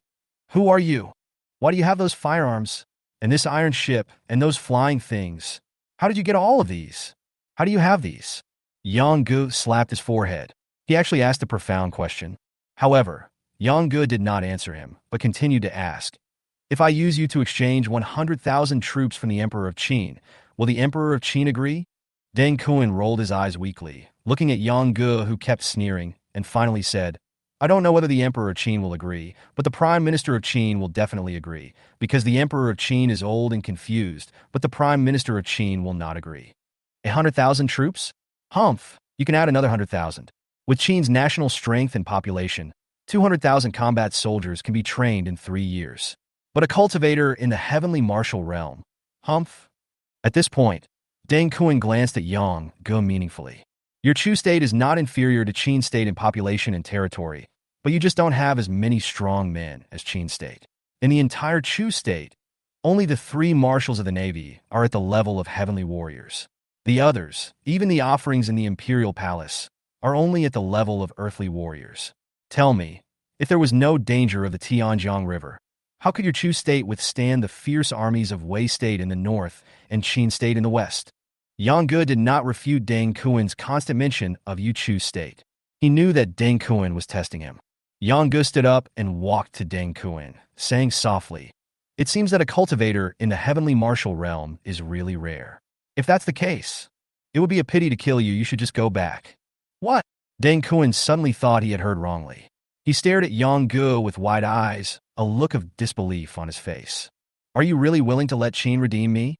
"Who are you? Why do you have those firearms, and this iron ship, and those flying things? How did you get all of these? How do you have these?" Yang Ge slapped his forehead. He actually asked a profound question. However, Yang Ge did not answer him, but continued to ask, "If I use you to exchange 100,000 troops from the Emperor of Qin, will the Emperor of Qin agree?" Deng Kuan rolled his eyes weakly, looking at Yang Ge, who kept sneering, and finally said, "I don't know whether the Emperor of Qin will agree, but the Prime Minister of Qin will definitely agree, because the Emperor of Qin is old and confused, but the Prime Minister of Qin will not agree." 100,000 troops? Humph, you can add another 100,000. With Qin's national strength and population, 200,000 combat soldiers can be trained in 3 years. But a cultivator in the heavenly martial realm? Humph? At this point, Deng Kuan glanced at Yang Ge meaningfully. Your Chu state is not inferior to Qin state in population and territory, but you just don't have as many strong men as Qin state. In the entire Chu state, only the 3 marshals of the navy are at the level of heavenly warriors. The others, even the offerings in the imperial palace, are only at the level of earthly warriors. Tell me, if there was no danger of the Tianjiang River, how could your Chu state withstand the fierce armies of Wei state in the north and Qin state in the west? Yang Ge did not refute Deng Kuan's constant mention of Yu Chu state. He knew that Deng Kuan was testing him. Yang Ge stood up and walked to Deng Kuan, saying softly, "It seems that a cultivator in the heavenly martial realm is really rare. If that's the case, it would be a pity to kill you. You should just go back." What? Deng Kuan suddenly thought he had heard wrongly. He stared at Yang Ge with wide eyes, a look of disbelief on his face. "Are you really willing to let Qin redeem me?"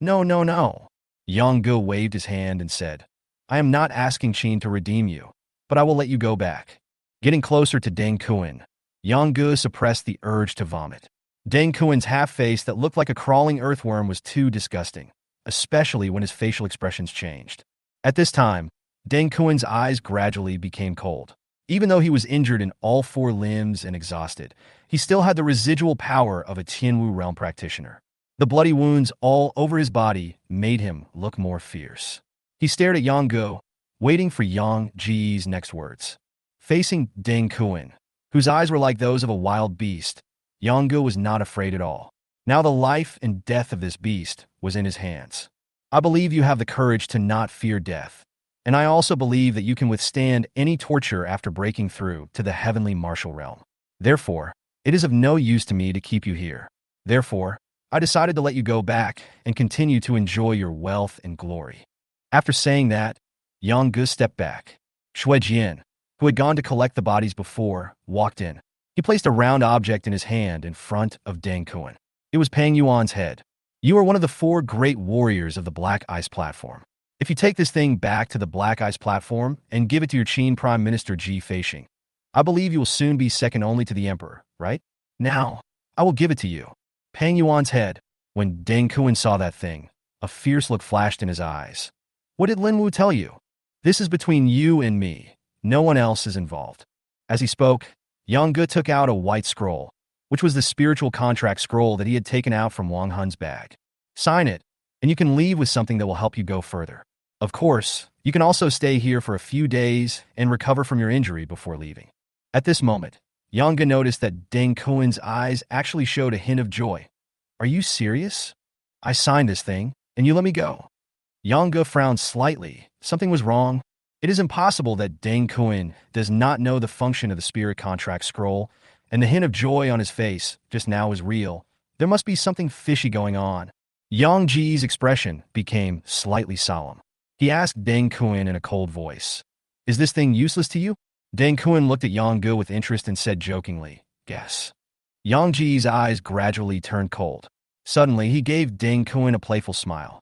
"No, no, no." Yang Ge waved his hand and said, "I am not asking Qin to redeem you, but I will let you go back." Getting closer to Deng Kuan, Yang Ge suppressed the urge to vomit. Deng Kuan's half-face that looked like a crawling earthworm was too disgusting, especially when his facial expressions changed. At this time, Deng Kuan's eyes gradually became cold. Even though he was injured in all 4 limbs and exhausted, he still had the residual power of a Tianwu realm practitioner. The bloody wounds all over his body made him look more fierce. He stared at Yang Ge, waiting for Yang Ji's next words. Facing Deng Kuan, whose eyes were like those of a wild beast, Yang Ge was not afraid at all. Now the life and death of this beast was in his hands. "I believe you have the courage to not fear death, and I also believe that you can withstand any torture after breaking through to the heavenly martial realm. Therefore, it is of no use to me to keep you here. Therefore, I decided to let you go back and continue to enjoy your wealth and glory." After saying that, Yang Ge stepped back. Shui Jian, who had gone to collect the bodies before, walked in. He placed a round object in his hand in front of Deng Kuan. It was Pang Yuan's head. "You are one of the 4 great warriors of the Black Ice Platform. If you take this thing back to the Black Ice Platform and give it to your Qin Prime Minister Ji Feixing, I believe you will soon be second only to the Emperor, right? Now, I will give it to you." Pang Yuan's head. When Deng Kuan saw that thing, a fierce look flashed in his eyes. "What did Lin Wu tell you? This is between you and me. No one else is involved." As he spoke, Yang Ge took out a white scroll, which was the spiritual contract scroll that he had taken out from Wang Hun's bag. "Sign it, and you can leave with something that will help you go further. Of course, you can also stay here for a few days and recover from your injury before leaving." At this moment, Yang Ge noticed that Deng Kuan's eyes actually showed a hint of joy. "Are you serious? I signed this thing, and you let me go?" Yang Ge frowned slightly. Something was wrong. It is impossible that Deng Kuan does not know the function of the spirit contract scroll, and the hint of joy on his face just now is real. There must be something fishy going on. Yang Ji's expression became slightly solemn. He asked Deng Kun in a cold voice. Is this thing useless to you? Deng Kun looked at Yang Ge with interest and said jokingly, Guess. Yang Ji's eyes gradually turned cold. Suddenly, he gave Deng Kun a playful smile.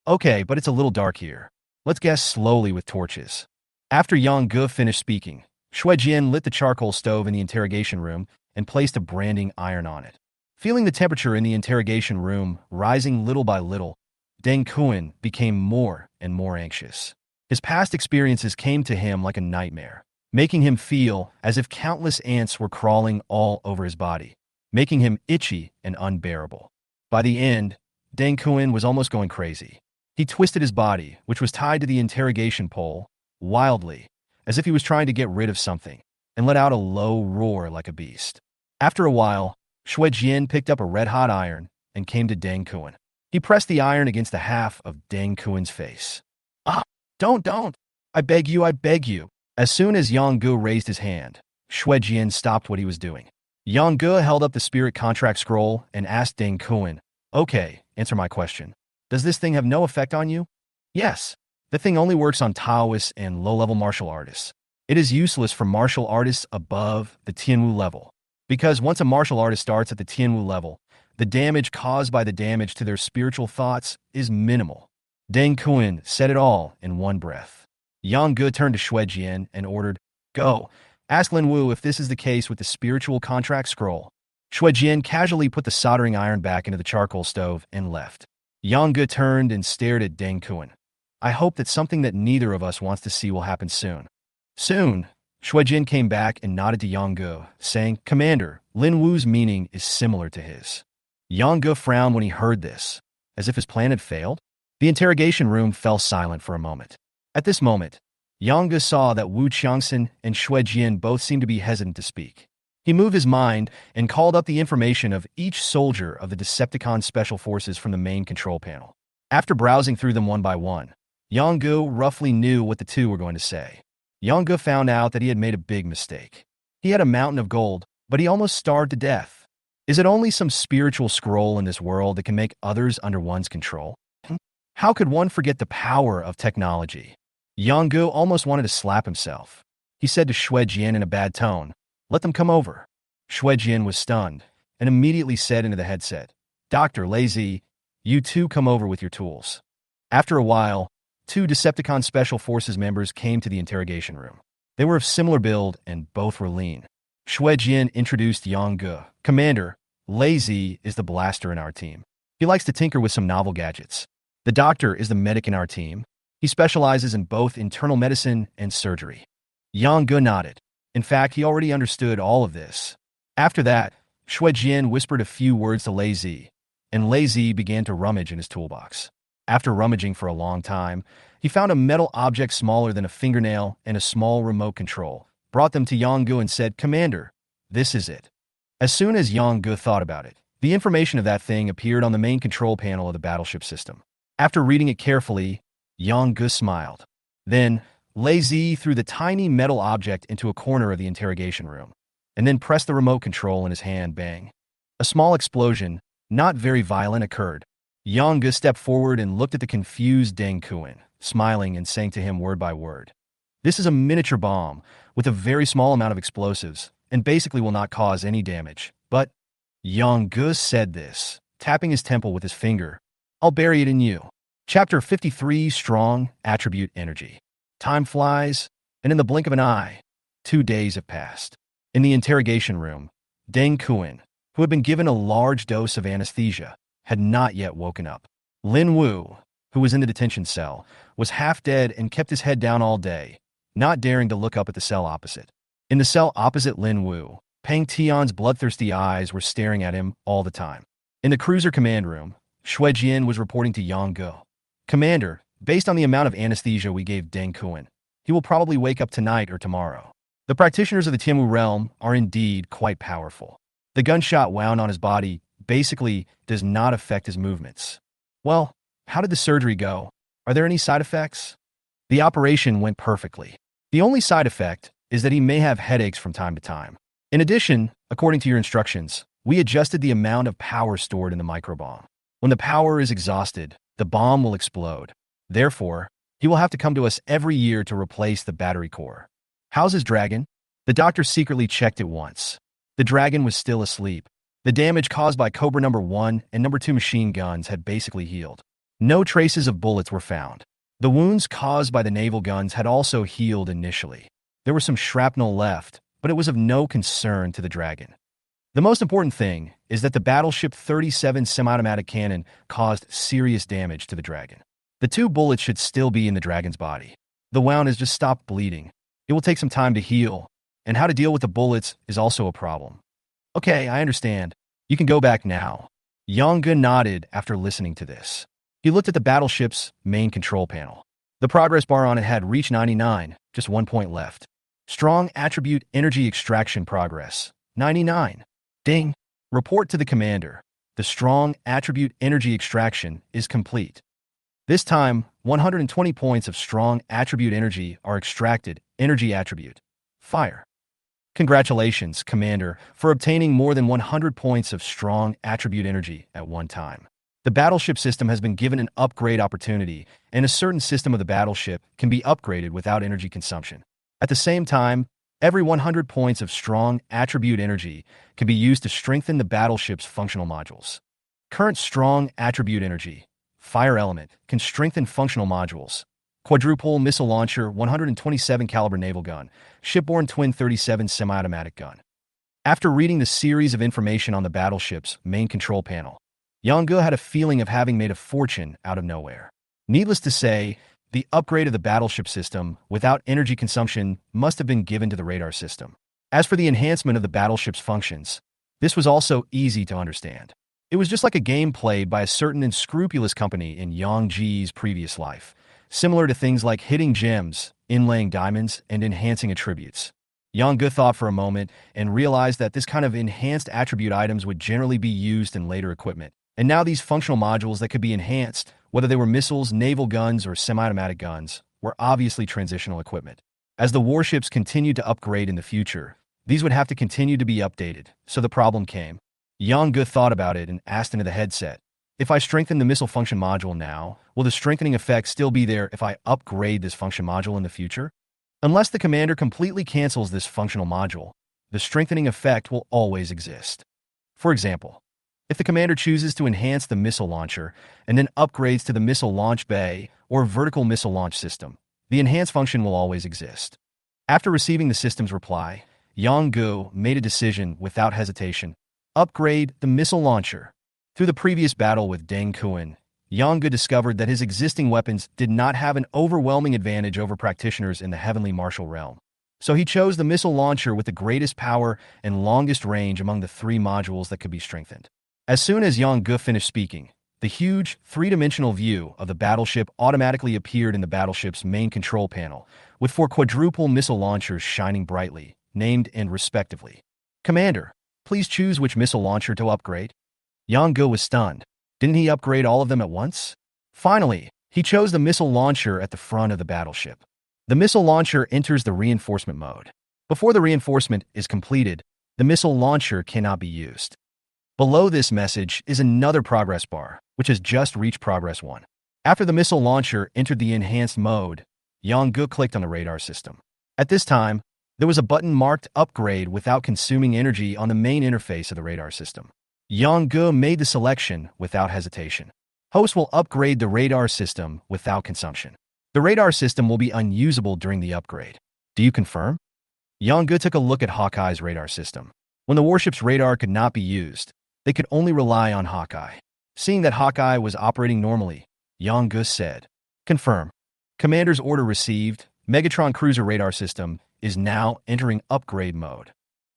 Okay, but it's a little dark here. Let's guess slowly with torches. After Yang Ge finished speaking, Shui Jian lit the charcoal stove in the interrogation room and placed a branding iron on it. Feeling the temperature in the interrogation room rising little by little, Deng Kun became more and more anxious. His past experiences came to him like a nightmare, making him feel as if countless ants were crawling all over his body, making him itchy and unbearable. By the end, Deng Kun was almost going crazy. He twisted his body, which was tied to the interrogation pole, wildly, as if he was trying to get rid of something, and let out a low roar like a beast. After a while, Shui Jian picked up a red-hot iron and came to Deng Kun. He pressed the iron against the half of Deng Kun's face. Ah, don't! I beg you, I beg you. As soon as Yang Ge raised his hand, Shui Jian stopped what he was doing. Yang Ge held up the spirit contract scroll and asked Deng Kun, Okay, answer my question. Does this thing have no effect on you? Yes. The thing only works on Taoists and low-level martial artists. It is useless for martial artists above the Tianwu level. Because once a martial artist starts at the Tianwu level, the damage caused by the damage to their spiritual thoughts is minimal. Deng Kun said it all in one breath. Yang Ge turned to Shui Jian and ordered, Go, ask Lin Wu if this is the case with the spiritual contract scroll. Shui Jian casually put the soldering iron back into the charcoal stove and left. Yang Ge turned and stared at Deng Kun. I hope that something that neither of us wants to see will happen soon. Soon, Shui Jian came back and nodded to Yang Ge, saying, Commander, Lin Wu's meaning is similar to his. Yang Ge frowned when he heard this, as if his plan had failed. The interrogation room fell silent for a moment. At this moment, Yang Ge saw that Wu Qiangxin and Shui Jian both seemed to be hesitant to speak. He moved his mind and called up the information of each soldier of the Decepticon Special Forces from the main control panel. After browsing through them one by one, Yang Ge roughly knew what the two were going to say. Yang Ge found out that he had made a big mistake. He had a mountain of gold, but he almost starved to death. Is it only some spiritual scroll in this world that can make others under one's control? How could one forget the power of technology? Yang Ge almost wanted to slap himself. He said to Shui Jian in a bad tone, Let them come over. Shui Jian was stunned and immediately said into the headset, Dr. Lazy, you two come over with your tools. After a while, two Decepticon Special Forces members came to the interrogation room. They were of similar build and both were lean. Shui Jian introduced Yang Ge. Commander, Lazy is the blaster in our team. He likes to tinker with some novel gadgets. The doctor is the medic in our team. He specializes in both internal medicine and surgery. Yang Ge nodded. In fact, he already understood all of this. After that, Shui Jian whispered a few words to Lazy, and Lazy began to rummage in his toolbox. After rummaging for a long time, he found a metal object smaller than a fingernail and a small remote control, brought them to Yang Ge and said, Commander, this is it. As soon as Yang Ge thought about it, the information of that thing appeared on the main control panel of the battleship system. After reading it carefully, Yang Ge smiled. Then, Lazy threw the tiny metal object into a corner of the interrogation room, and then pressed the remote control in his hand. Bang. A small explosion, not very violent, occurred. Yang Ge stepped forward and looked at the confused Deng Kun, smiling and saying to him word by word, This is a miniature bomb with a very small amount of explosives and basically will not cause any damage. But Yang Ge said this, tapping his temple with his finger, I'll bury it in you. Chapter 53, Strong Attribute Energy. Time flies, and in the blink of an eye, 2 days have passed. In the interrogation room, Deng Kun, who had been given a large dose of anesthesia, had not yet woken up. Lin Wu, who was in the detention cell, was half dead and kept his head down all day, not daring to look up at the cell opposite. In the cell opposite Lin Wu, Pang Tian's bloodthirsty eyes were staring at him all the time. In the cruiser command room, Shui Jian was reporting to Yang Ge. Commander, based on the amount of anesthesia we gave Deng Kun, he will probably wake up tonight or tomorrow. The practitioners of the Tianwu realm are indeed quite powerful. The gunshot wound on his body basically does not affect his movements. Well, how did the surgery go? Are there any side effects? The operation went perfectly. The only side effect is that he may have headaches from time to time. In addition, according to your instructions, we adjusted the amount of power stored in the microbomb. When the power is exhausted, the bomb will explode. Therefore, He will have to come to us every year to replace the battery core. How's his dragon? The doctor secretly checked it once. The dragon was still asleep. The damage caused by Cobra number 1 and number 2 machine guns had basically healed. No traces of bullets were found. The wounds caused by the naval guns had also healed initially. There was some shrapnel left, but it was of no concern to the dragon. The most important thing is that the Battleship 37 semi-automatic cannon caused serious damage to the dragon. The 2 bullets should still be in the dragon's body. The wound has just stopped bleeding. It will take some time to heal, and how to deal with the bullets is also a problem. Okay, I understand. You can go back now. Yonga nodded after listening to this. He looked at the battleship's main control panel. The progress bar on it had reached 99, just 1 point left. Strong attribute energy extraction progress, 99. Ding. Report to the commander. The strong attribute energy extraction is complete. This time, 120 points of strong attribute energy are extracted. Energy attribute. Fire. Congratulations, Commander, for obtaining more than 100 points of strong attribute energy at one time. The battleship system has been given an upgrade opportunity, and a certain system of the battleship can be upgraded without energy consumption. At the same time, every 100 points of strong attribute energy can be used to strengthen the battleship's functional modules. Current strong attribute energy, fire element, can strengthen functional modules. Quadruple missile launcher, 127 caliber naval gun, shipborne twin 37 semi-automatic gun. After reading the series of information on the battleship's main control panel, Yonga had a feeling of having made a fortune out of nowhere. Needless to say, the upgrade of the battleship system without energy consumption must have been given to the radar system. As for the enhancement of the battleship's functions, this was also easy to understand. It was just like a game played by a certain unscrupulous company in Yongji's previous life, similar to things like hitting gems, inlaying diamonds, and enhancing attributes. Yonga thought for a moment and realized that this kind of enhanced attribute items would generally be used in later equipment. And now these functional modules that could be enhanced, whether they were missiles, naval guns, or semi-automatic guns, were obviously transitional equipment. As the warships continued to upgrade in the future, these would have to continue to be updated, so the problem came. Yonga thought about it and asked into the headset, if I strengthen the missile function module now, will the strengthening effect still be there if I upgrade this function module in the future? Unless the commander completely cancels this functional module, the strengthening effect will always exist. For example, if the commander chooses to enhance the missile launcher and then upgrades to the missile launch bay or vertical missile launch system, the enhanced function will always exist. After receiving the system's reply, Yongu made a decision without hesitation. Upgrade the missile launcher. Through the previous battle with Deng Kuan, Yongu discovered that his existing weapons did not have an overwhelming advantage over practitioners in the heavenly martial realm. So he chose the missile launcher with the greatest power and longest range among the 3 modules that could be strengthened. As soon as Yongu finished speaking, the huge, 3-dimensional view of the battleship automatically appeared in the battleship's main control panel, with 4 quadruple missile launchers shining brightly, named and respectively. Commander, please choose which missile launcher to upgrade. Yongu was stunned. Didn't he upgrade all of them at once? Finally, he chose the missile launcher at the front of the battleship. The missile launcher enters the reinforcement mode. Before the reinforcement is completed, the missile launcher cannot be used. Below this message is another progress bar, which has just reached progress 1. After the missile launcher entered the enhanced mode, Yongu clicked on the radar system. At this time, there was a button marked Upgrade without consuming energy on the main interface of the radar system. Yongu made the selection without hesitation. Host will upgrade the radar system without consumption. The radar system will be unusable during the upgrade. Do you confirm? Yongu took a look at Hawkeye's radar system. When the warship's radar could not be used, they could only rely on Hawkeye. Seeing that Hawkeye was operating normally, Yongu said, confirm. Commander's order received. Megatron cruiser radar system is now entering upgrade mode.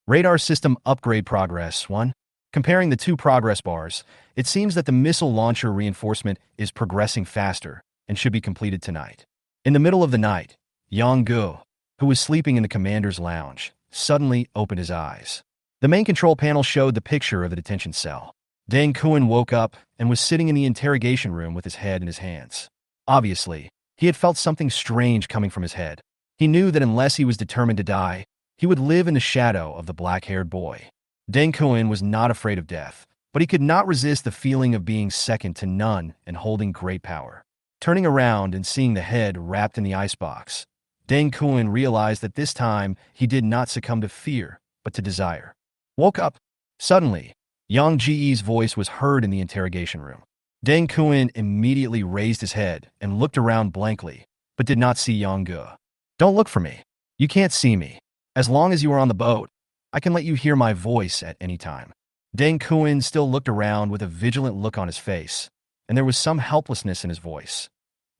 Radar system upgrade progress 1. Comparing the 2 progress bars, it seems that the missile launcher reinforcement is progressing faster and should be completed tonight. In the middle of the night, Yongu, who was sleeping in the commander's lounge, suddenly opened his eyes. The main control panel showed the picture of the detention cell. Deng Kuan woke up and was sitting in the interrogation room with his head in his hands. Obviously, he had felt something strange coming from his head. He knew that unless he was determined to die, he would live in the shadow of the black-haired boy. Deng Kuan was not afraid of death, but he could not resist the feeling of being second to none and holding great power. Turning around and seeing the head wrapped in the icebox, Deng Kun realized that this time he did not succumb to fear, but to desire. Woke up. Suddenly, Yang Ji's voice was heard in the interrogation room. Deng Kun immediately raised his head and looked around blankly, but did not see Yang Ge. Don't look for me. You can't see me. As long as you are on the boat, I can let you hear my voice at any time. Deng Kun still looked around with a vigilant look on his face, and there was some helplessness in his voice.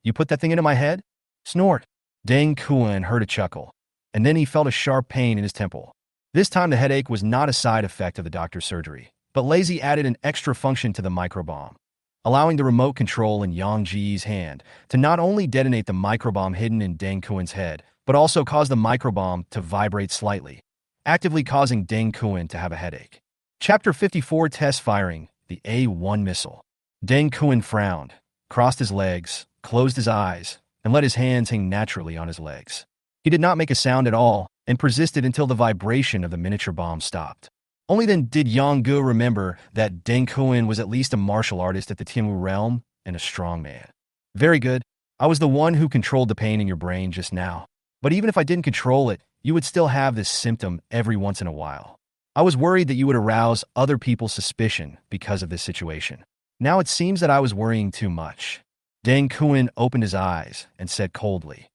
You put that thing into my head? Snort. Deng Kun heard a chuckle, and then he felt a sharp pain in his temple. This time the headache was not a side effect of the doctor's surgery, but Lazy added an extra function to the microbomb, allowing the remote control in Yang Ji's hand to not only detonate the microbomb hidden in Deng Kun's head, but also cause the microbomb to vibrate slightly, actively causing Deng Kun to have a headache. Chapter 54 Test Firing the A-1 Missile. Deng Kun frowned, crossed his legs, closed his eyes, and let his hands hang naturally on his legs. He did not make a sound at all and persisted until the vibration of the miniature bomb stopped. Only then did Yang Ge remember that Deng Kun was at least a martial artist at the Tianwu realm and a strong man. Very good. I was the one who controlled the pain in your brain just now. But even if I didn't control it, you would still have this symptom every once in a while. I was worried that you would arouse other people's suspicion because of this situation. Now it seems that I was worrying too much. Deng Kun opened his eyes and said coldly,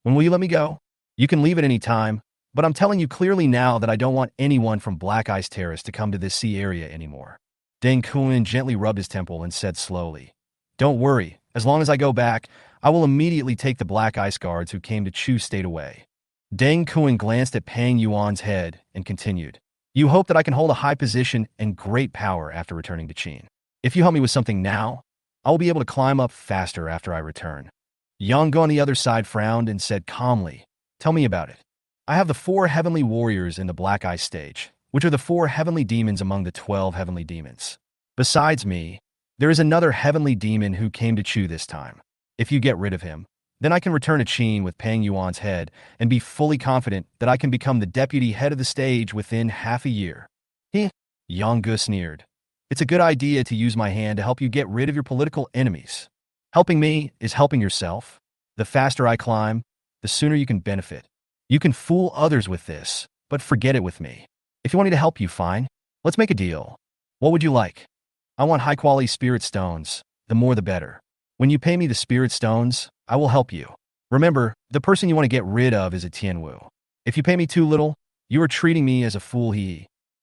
"When will you let me go? You can leave at any time, but I'm telling you clearly now that I don't want anyone from Black Ice Terrace to come to this sea area anymore." Deng Kun gently rubbed his temple and said slowly, "Don't worry, as long as I go back, I will immediately take the Black Ice Guards who came to Chu State away." Deng Kun glanced at Pang Yuan's head and continued, "You hope that I can hold a high position and great power after returning to Qin. If you help me with something now, I will be able to climb up faster after I return." Yang Ge on the other side frowned and said calmly, "Tell me about it." "I have the 4 heavenly warriors in the Black Ice stage, which are the 4 heavenly demons among the 12 heavenly demons. Besides me, there is another heavenly demon who came to Chu this time. If you get rid of him, then I can return to Qin with Pang Yuan's head and be fully confident that I can become the deputy head of the stage within half a year." Yang Ge sneered. "It's a good idea to use my hand to help you get rid of your political enemies. Helping me is helping yourself. The faster I climb, the sooner you can benefit. You can fool others with this, but forget it with me. If you want me to help you, fine. Let's make a deal. What would you like?" "I want high-quality spirit stones. The more the better. When you pay me the spirit stones, I will help you. Remember, the person you want to get rid of is a Tianwu. If you pay me too little, you are treating me as a fool.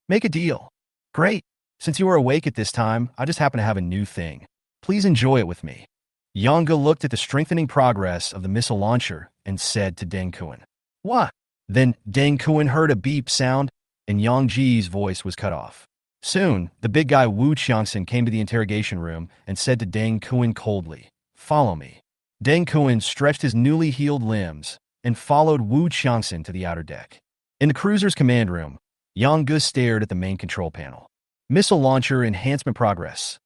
Make a deal." "Great. Since you are awake at this time, I just happen to have a new thing. Please enjoy it with me." Yang Ge looked at the strengthening progress of the missile launcher and said to Deng Kun, "What?" Then Deng Kun heard a beep sound, and Yang Ji's voice was cut off. Soon, the big guy Wu Qiangxin came to the interrogation room and said to Deng Kun coldly, "Follow me." Deng Kun stretched his newly healed limbs and followed Wu Qiangxin to the outer deck. In the cruiser's command room, Yang Ge stared at the main control panel. Missile launcher enhancement progress.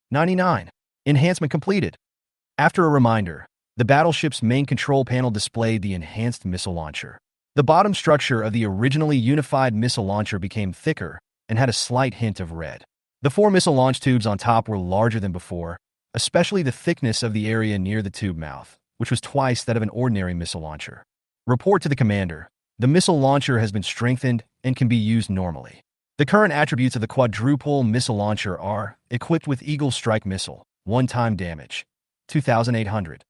99. Enhancement completed. After a reminder, the battleship's main control panel displayed the enhanced missile launcher. The bottom structure of the originally unified missile launcher became thicker and had a slight hint of red. The 4 missile launch tubes on top were larger than before, especially the thickness of the area near the tube mouth, which was twice that of an ordinary missile launcher. Report to the commander. The missile launcher has been strengthened and can be used normally. The current attributes of the quadruple missile launcher are equipped with Eagle Strike Missile, 1-time damage, 2,800.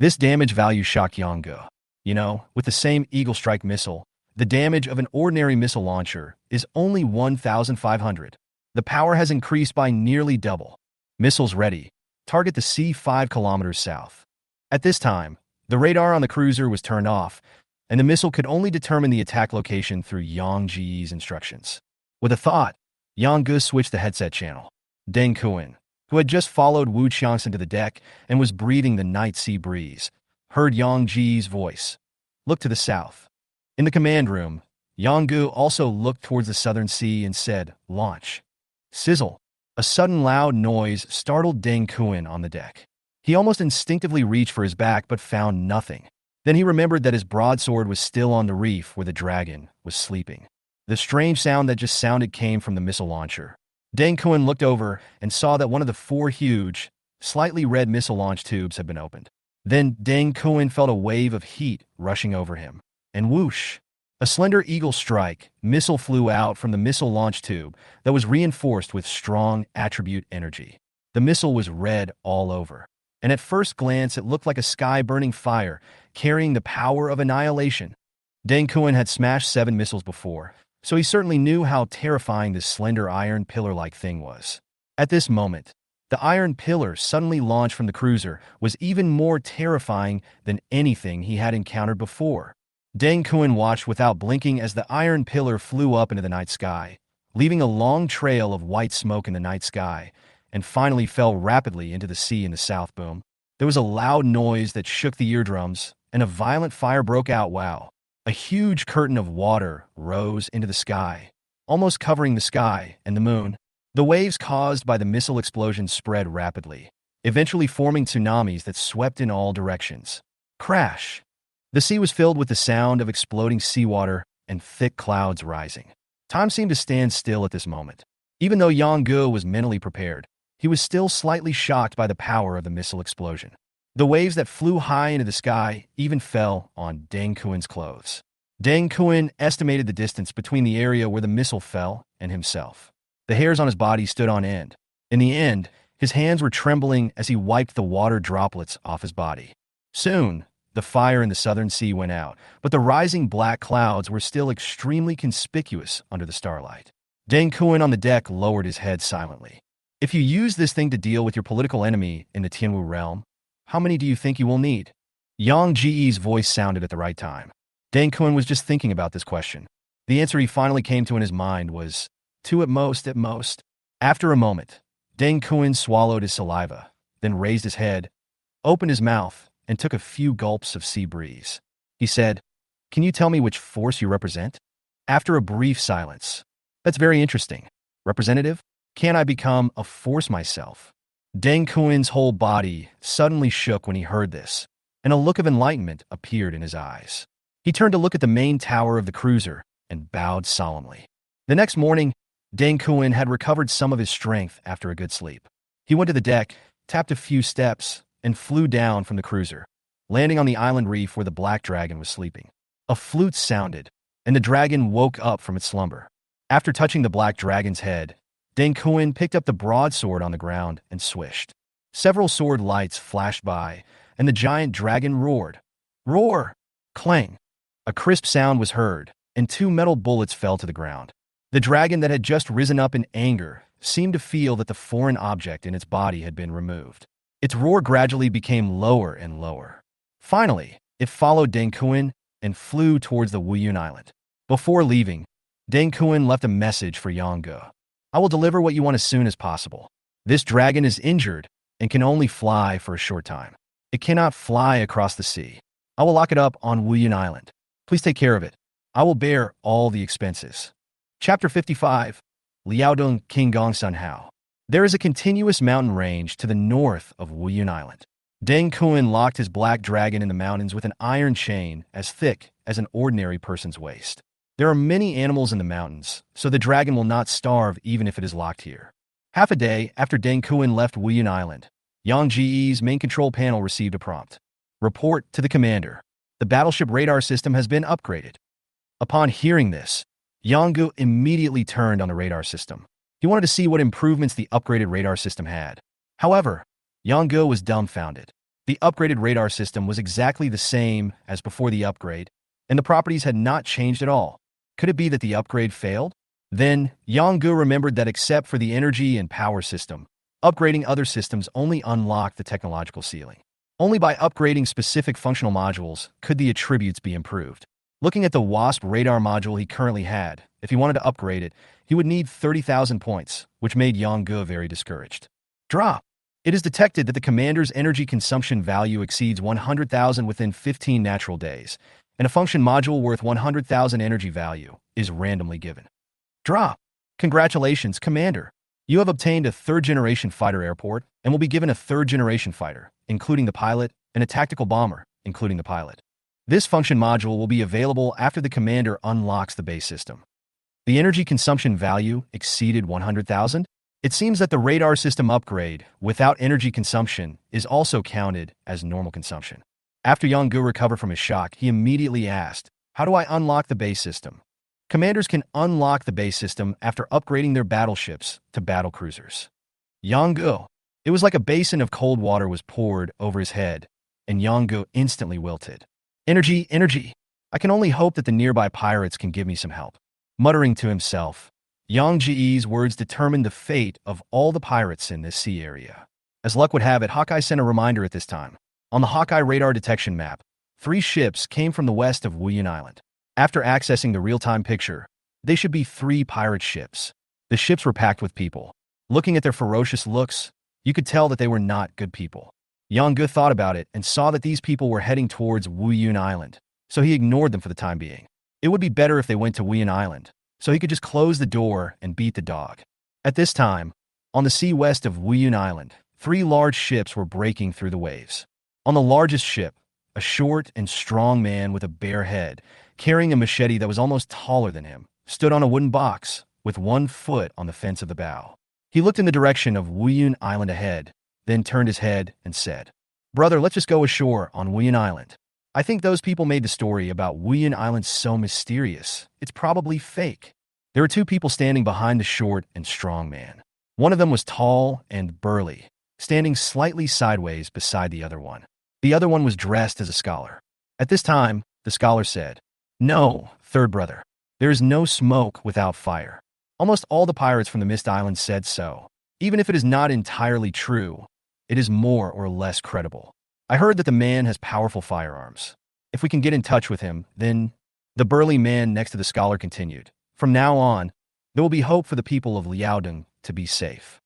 This damage value shocked Yang Ge. You know, with the same Eagle Strike Missile, the damage of an ordinary missile launcher is only 1,500. The power has increased by nearly double. Missiles ready. Target the sea 5 kilometers south. At this time, the radar on the cruiser was turned off, and the missile could only determine the attack location through Yang Ji's instructions. With a thought, Yang Ge switched the headset channel. Deng Kun, who had just followed Wu Qiangxin to the deck and was breathing the night sea breeze, heard Yang Ji's voice. Look to the south. In the command room, Yang Ge also looked towards the southern sea and said, "Launch." Sizzle. A sudden loud noise startled Deng Kun on the deck. He almost instinctively reached for his back but found nothing. Then he remembered that his broadsword was still on the reef where the dragon was sleeping. The strange sound that just sounded came from the missile launcher. Deng Kun looked over and saw that one of the 4 huge, slightly red missile launch tubes had been opened. Then Deng Kuan felt a wave of heat rushing over him. And whoosh! A slender eagle strike missile flew out from the missile launch tube that was reinforced with strong attribute energy. The missile was red all over, and at first glance it looked like a sky-burning fire carrying the power of annihilation. Deng Kuan had smashed 7 missiles before, so he certainly knew how terrifying this slender iron pillar-like thing was. At this moment, the iron pillar suddenly launched from the cruiser was even more terrifying than anything he had encountered before. Deng Kuan watched without blinking as the iron pillar flew up into the night sky, leaving a long trail of white smoke in the night sky, and finally fell rapidly into the sea in the south. Boom. There was a loud noise that shook the eardrums, and a violent fire broke out. Wow. A huge curtain of water rose into the sky, almost covering the sky and the moon. The waves caused by the missile explosion spread rapidly, eventually forming tsunamis that swept in all directions. Crash! The sea was filled with the sound of exploding seawater and thick clouds rising. Time seemed to stand still at this moment. Even though Yang Gu was mentally prepared, he was still slightly shocked by the power of the missile explosion. The waves that flew high into the sky even fell on Deng Kuan's clothes. Deng Kuan estimated the distance between the area where the missile fell and himself. The hairs on his body stood on end. In the end, his hands were trembling as he wiped the water droplets off his body. Soon, the fire in the southern sea went out, but the rising black clouds were still extremely conspicuous under the starlight. Deng Kuan on the deck lowered his head silently. If you use this thing to deal with your political enemy in the Tianwu realm, how many do you think you will need? Yang Ji's voice sounded at the right time. Deng Kuan was just thinking about this question. The answer he finally came to in his mind was 2 at most, at most. After a moment, Deng Kuan swallowed his saliva, then raised his head, opened his mouth, and took a few gulps of sea breeze. He said, "Can you tell me which force you represent?" After a brief silence, "That's very interesting. Representative, can I become a force myself?" Deng Kuan's whole body suddenly shook when he heard this, and a look of enlightenment appeared in his eyes. He turned to look at the main tower of the cruiser and bowed solemnly. The next morning, Deng Kuan had recovered some of his strength after a good sleep. He went to the deck, tapped a few steps, and flew down from the cruiser, landing on the island reef where the black dragon was sleeping. A flute sounded, and the dragon woke up from its slumber. After touching the black dragon's head, Deng Kuan picked up the broadsword on the ground and swished. Several sword lights flashed by, and the giant dragon roared. Roar! Clang! A crisp sound was heard, and 2 metal bullets fell to the ground. The dragon that had just risen up in anger seemed to feel that the foreign object in its body had been removed. Its roar gradually became lower and lower. Finally, it followed Deng Kuan and flew towards the Wuyun Island. Before leaving, Deng Kuan left a message for Yang Gu. "I will deliver what you want as soon as possible. This dragon is injured and can only fly for a short time. It cannot fly across the sea. I will lock it up on Wuyun Island. Please take care of it. I will bear all the expenses." Chapter 55. Liaodong King Gongsun Hao. There is a continuous mountain range to the north of Wuyun Island. Deng Kuan locked his black dragon in the mountains with an iron chain as thick as an ordinary person's waist. There are many animals in the mountains, so the dragon will not starve even if it is locked here. Half a day after Deng Kuan left Wuyun Island, Yang Ji's main control panel received a prompt. Report to the commander. The battleship radar system has been upgraded. Upon hearing this, Yang Gu immediately turned on the radar system. He wanted to see what improvements the upgraded radar system had. However, Yang Gu was dumbfounded. The upgraded radar system was exactly the same as before the upgrade, and the properties had not changed at all. Could it be that the upgrade failed? Then, Yang Gu remembered that except for the energy and power system, upgrading other systems only unlocked the technological ceiling. Only by upgrading specific functional modules could the attributes be improved. Looking at the WASP radar module he currently had, if he wanted to upgrade it, he would need 30,000 points, which made Yang Gu very discouraged. Drop! It is detected that the commander's energy consumption value exceeds 100,000 within 15 natural days, and a function module worth 100,000 energy value is randomly given. Drop! Congratulations, Commander! You have obtained a 3rd-generation fighter airport and will be given a 3rd-generation fighter, including the pilot, and a tactical bomber, including the pilot. This function module will be available after the commander unlocks the base system. The energy consumption value exceeded 100,000? It seems that the radar system upgrade, without energy consumption, is also counted as normal consumption. After Yongu recovered from his shock, he immediately asked, "How do I unlock the base system?" Commanders can unlock the base system after upgrading their battleships to battle cruisers. Yongu. It was like a basin of cold water was poured over his head, and Yongu instantly wilted. Energy, energy. I can only hope that the nearby pirates can give me some help. Muttering to himself, Yang Ji's words determined the fate of all the pirates in this sea area. As luck would have it, Hawkeye sent a reminder at this time. On the Hawkeye radar detection map, 3 ships came from the west of Wuyan Island. After accessing the real-time picture, they should be 3 pirate ships. The ships were packed with people. Looking at their ferocious looks, you could tell that they were not good people. Yongu thought about it and saw that these people were heading towards Wuyan Island, so he ignored them for the time being. It would be better if they went to Wuyan Island, so he could just close the door and beat the dog. At this time, on the sea west of Wuyan Island, 3 large ships were breaking through the waves. On the largest ship, a short and strong man with a bare head, carrying a machete that was almost taller than him, stood on a wooden box with 1 foot on the fence of the bow. He looked in the direction of Wuyan Island ahead, then turned his head and said, "Brother, let's just go ashore on Wuyan Island. I think those people made the story about Wuyan Island so mysterious. It's probably fake." There were 2 people standing behind the short and strong man. One of them was tall and burly, standing slightly sideways beside the other one. The other one was dressed as a scholar. At this time, the scholar said, "No, third brother. There is no smoke without fire." Almost all the pirates from the Mist Island said so. Even if it is not entirely true, it is more or less credible. I heard that the man has powerful firearms. If we can get in touch with him, then... The burly man next to the scholar continued, "From now on, there will be hope for the people of Liaodong to be safe."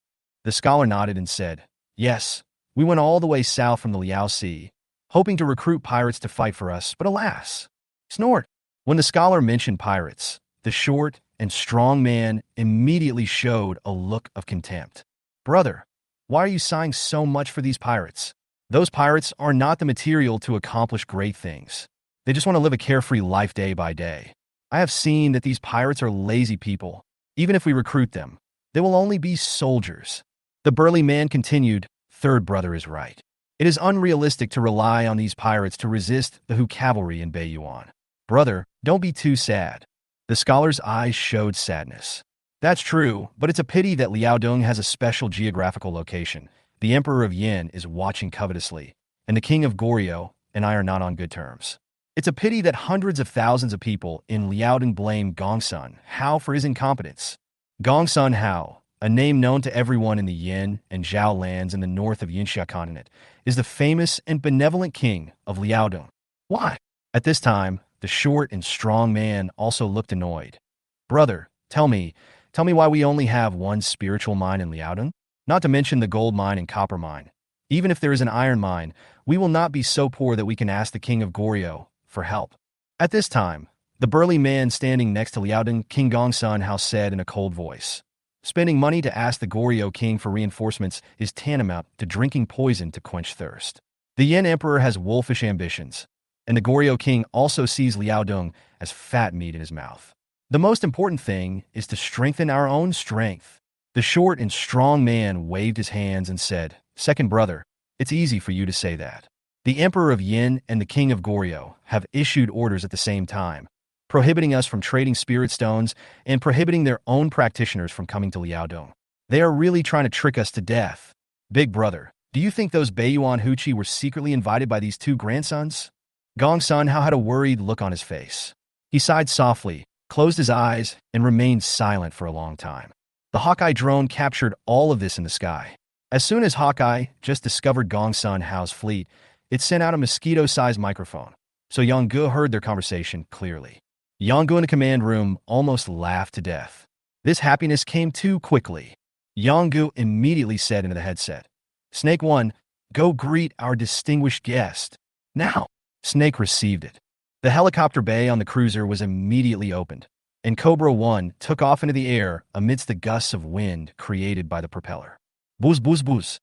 The scholar nodded and said, "Yes, we went all the way south from the Liao Sea, hoping to recruit pirates to fight for us, but alas." Snort. When the scholar mentioned pirates, the short and strong man immediately showed a look of contempt. "Brother, why are you sighing so much for these pirates? Those pirates are not the material to accomplish great things. They just want to live a carefree life day by day. I have seen that these pirates are lazy people. Even if we recruit them, they will only be soldiers." The burly man continued, "Third brother is right. It is unrealistic to rely on these pirates to resist the Hu cavalry in Beiyuan. Brother, don't be too sad." The scholar's eyes showed sadness. "That's true, but it's a pity that Liaodong has a special geographical location. The Emperor of Yin is watching covetously, and the King of Goryeo and I are not on good terms. It's a pity that hundreds of thousands of people in Liaodong blame Gongsun Hao for his incompetence. Gongsun Hao, a name known to everyone in the Yin and Zhao lands in the north of Yinxia continent, is the famous and benevolent king of Liaodong. Why?" At this time, the short and strong man also looked annoyed. "Brother, tell me why we only have one spiritual mine in Liaodong? Not to mention the gold mine and copper mine. Even if there is an iron mine, we will not be so poor that we can ask the king of Goryeo for help." At this time, the burly man standing next to Liaodong King Gongsun Hao said in a cold voice, "Spending money to ask the Goryeo king for reinforcements is tantamount to drinking poison to quench thirst. The Yin emperor has wolfish ambitions, and the Goryeo king also sees Liaodong as fat meat in his mouth. The most important thing is to strengthen our own strength." The short and strong man waved his hands and said, "Second brother, it's easy for you to say that. The Emperor of Yin and the King of Goryeo have issued orders at the same time, prohibiting us from trading spirit stones and prohibiting their own practitioners from coming to Liaodong. They are really trying to trick us to death. Big brother, do you think those Beiyuan Huchi were secretly invited by these 2 grandsons?" Gongsun Hao had a worried look on his face. He sighed softly, closed his eyes, and remained silent for a long time. The Hawkeye drone captured all of this in the sky. As soon as Hawkeye just discovered Gongsun Hao's fleet, it sent out a mosquito-sized microphone, so Yongu heard their conversation clearly. Yongu in the command room almost laughed to death. This happiness came too quickly. Yongu immediately said into the headset, "Snake 1, go greet our distinguished guest. Now." Snake received it. The helicopter bay on the cruiser was immediately opened, and Cobra 1 took off into the air amidst the gusts of wind created by the propeller. Buzz, buzz, buzz.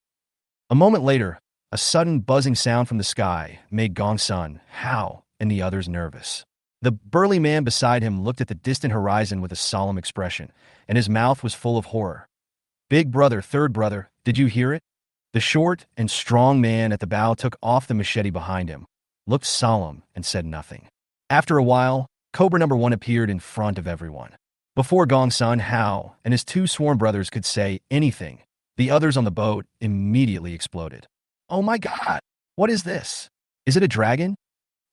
A moment later, a sudden buzzing sound from the sky made Gongsun Hao and the others nervous. The burly man beside him looked at the distant horizon with a solemn expression, and his mouth was full of horror. Big brother, third brother, did you hear it? The short and strong man at the bow took off the machete behind him, looked solemn, and said nothing. After a while, Cobra number 1 appeared in front of everyone. Before Gongsun Hao and his two sworn brothers could say anything, the others on the boat immediately exploded. Oh my god! What is this? Is it a dragon?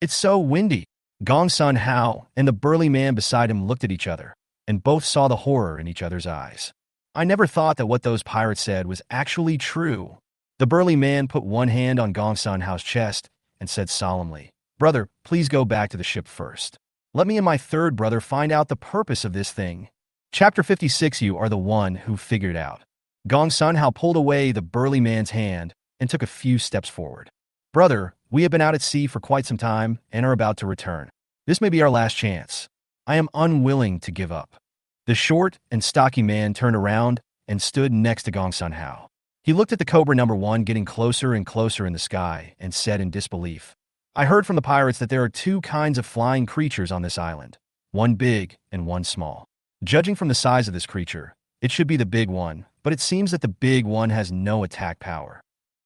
It's so windy. Gongsun Hao and the burly man beside him looked at each other, and both saw the horror in each other's eyes. I never thought that what those pirates said was actually true. The burly man put one hand on Gongsun Hao's chest and said solemnly, Brother, please go back to the ship first. Let me and my third brother find out the purpose of this thing. Chapter 56. You are the one who figured out. Gongsun Hao pulled away the burly man's hand and took a few steps forward. Brother, we have been out at sea for quite some time and are about to return. This may be our last chance. I am unwilling to give up. The short and stocky man turned around and stood next to Gongsun Hao. He looked at the Cobra number 1 getting closer and closer in the sky and said in disbelief, I heard from the pirates that there are two kinds of flying creatures on this island, one big and one small. Judging from the size of this creature, it should be the big one, but it seems that the big one has no attack power.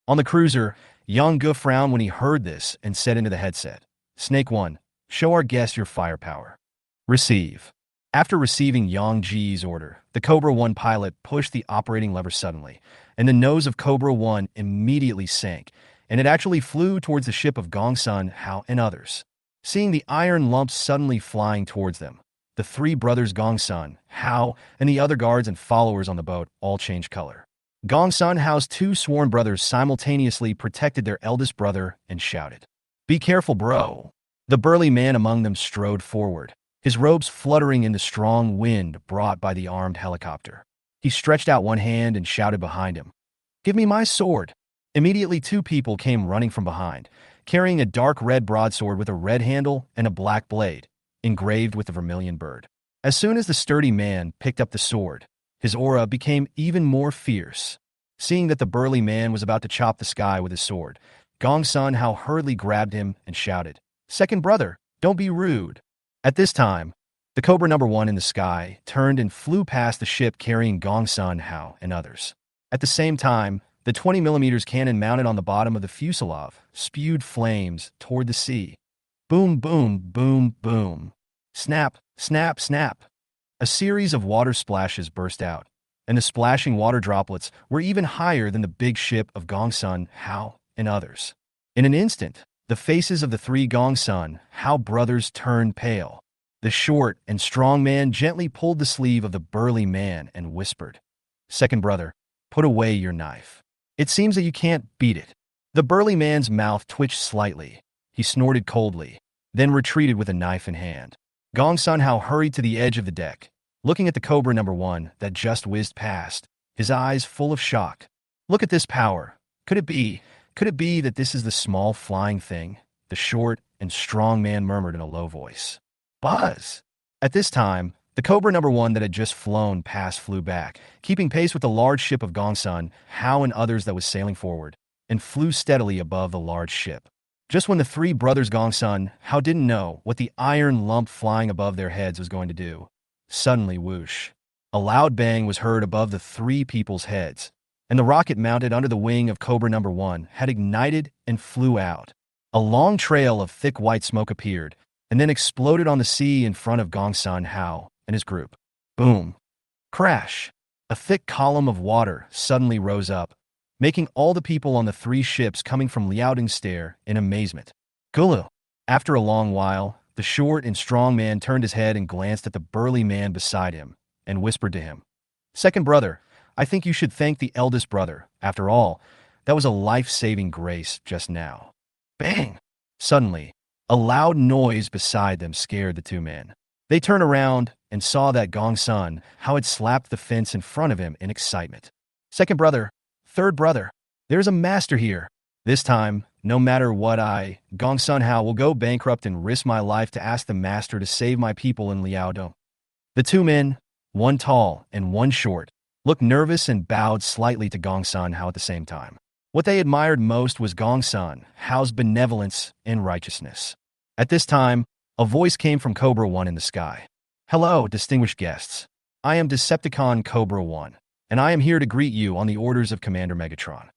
On the cruiser, Yang Gu frowned when he heard this and said into the headset, Snake 1, show our guest your firepower. Receive. After receiving Yang Ji's order, the Cobra 1 pilot pushed the operating lever suddenly, and the nose of Cobra 1 immediately sank, and it actually flew towards the ship of Gongsun Hao and others. Seeing the iron lumps suddenly flying towards them, the three brothers Gongsun, Hao, and the other guards and followers on the boat all changed color. Gongsun Hao's two sworn brothers simultaneously protected their eldest brother and shouted, Be careful, bro. The burly man among them strode forward, his robes fluttering in the strong wind brought by the armed helicopter. He stretched out one hand and shouted behind him, Give me my sword. Immediately 2 people came running from behind, carrying a dark red broadsword with a red handle and a black blade, engraved with a vermilion bird. As soon as the sturdy man picked up the sword, his aura became even more fierce. Seeing that the burly man was about to chop the sky with his sword, Gongsun Hao hurriedly grabbed him and shouted, Second brother, don't be rude. At this time, the Cobra number 1 in the sky turned and flew past the ship carrying Gongsun Hao and others. At the same time, the 20mm cannon mounted on the bottom of the fuselage spewed flames toward the sea. Boom, boom, boom, boom. Snap, snap, snap. A series of water splashes burst out, and the splashing water droplets were even higher than the big ship of Gongsun Hao and others. In an instant, the faces of the 3 Gongsun Hao brothers turned pale. The short and strong man gently pulled the sleeve of the burly man and whispered, Second brother, put away your knife. It seems that you can't beat it. The burly man's mouth twitched slightly. He snorted coldly, then retreated with a knife in hand. Gongsun Hao hurried to the edge of the deck, looking at the Cobra number 1 that just whizzed past, his eyes full of shock. Look at this power. Could it be that this is the small flying thing? The short and strong man murmured in a low voice. Buzz! At this time, the Cobra number 1 that had just flown past flew back, keeping pace with the large ship of Gongsun Hao and others that was sailing forward, and flew steadily above the large ship. Just when the 3 brothers Gongsun Hao didn't know what the iron lump flying above their heads was going to do, suddenly whoosh. A loud bang was heard above the 3 people's heads, and the rocket mounted under the wing of Cobra number 1 had ignited and flew out. A long trail of thick white smoke appeared, and then exploded on the sea in front of Gongsun Hao and his group. Boom. Crash. A thick column of water suddenly rose up, making all the people on the 3 ships coming from Liaoding stare in amazement. Gulu. After a long while, the short and strong man turned his head and glanced at the burly man beside him and whispered to him, Second brother, I think you should thank the eldest brother. After all, that was a life-saving grace just now. Bang! Suddenly, a loud noise beside them scared the 2 men. They turned around and saw that Gongsun Hao had slapped the fence in front of him in excitement. Second brother, third brother, there's a master here. This time, no matter what Gongsun Hao will go bankrupt and risk my life to ask the master to save my people in Liaodong. The 2 men, one tall and one short, looked nervous and bowed slightly to Gongsun Hao at the same time. What they admired most was Gongsun Hao's benevolence and righteousness. At this time, a voice came from Cobra 1 in the sky. Hello, distinguished guests. I am Decepticon Cobra 1, and I am here to greet you on the orders of Commander Megatron.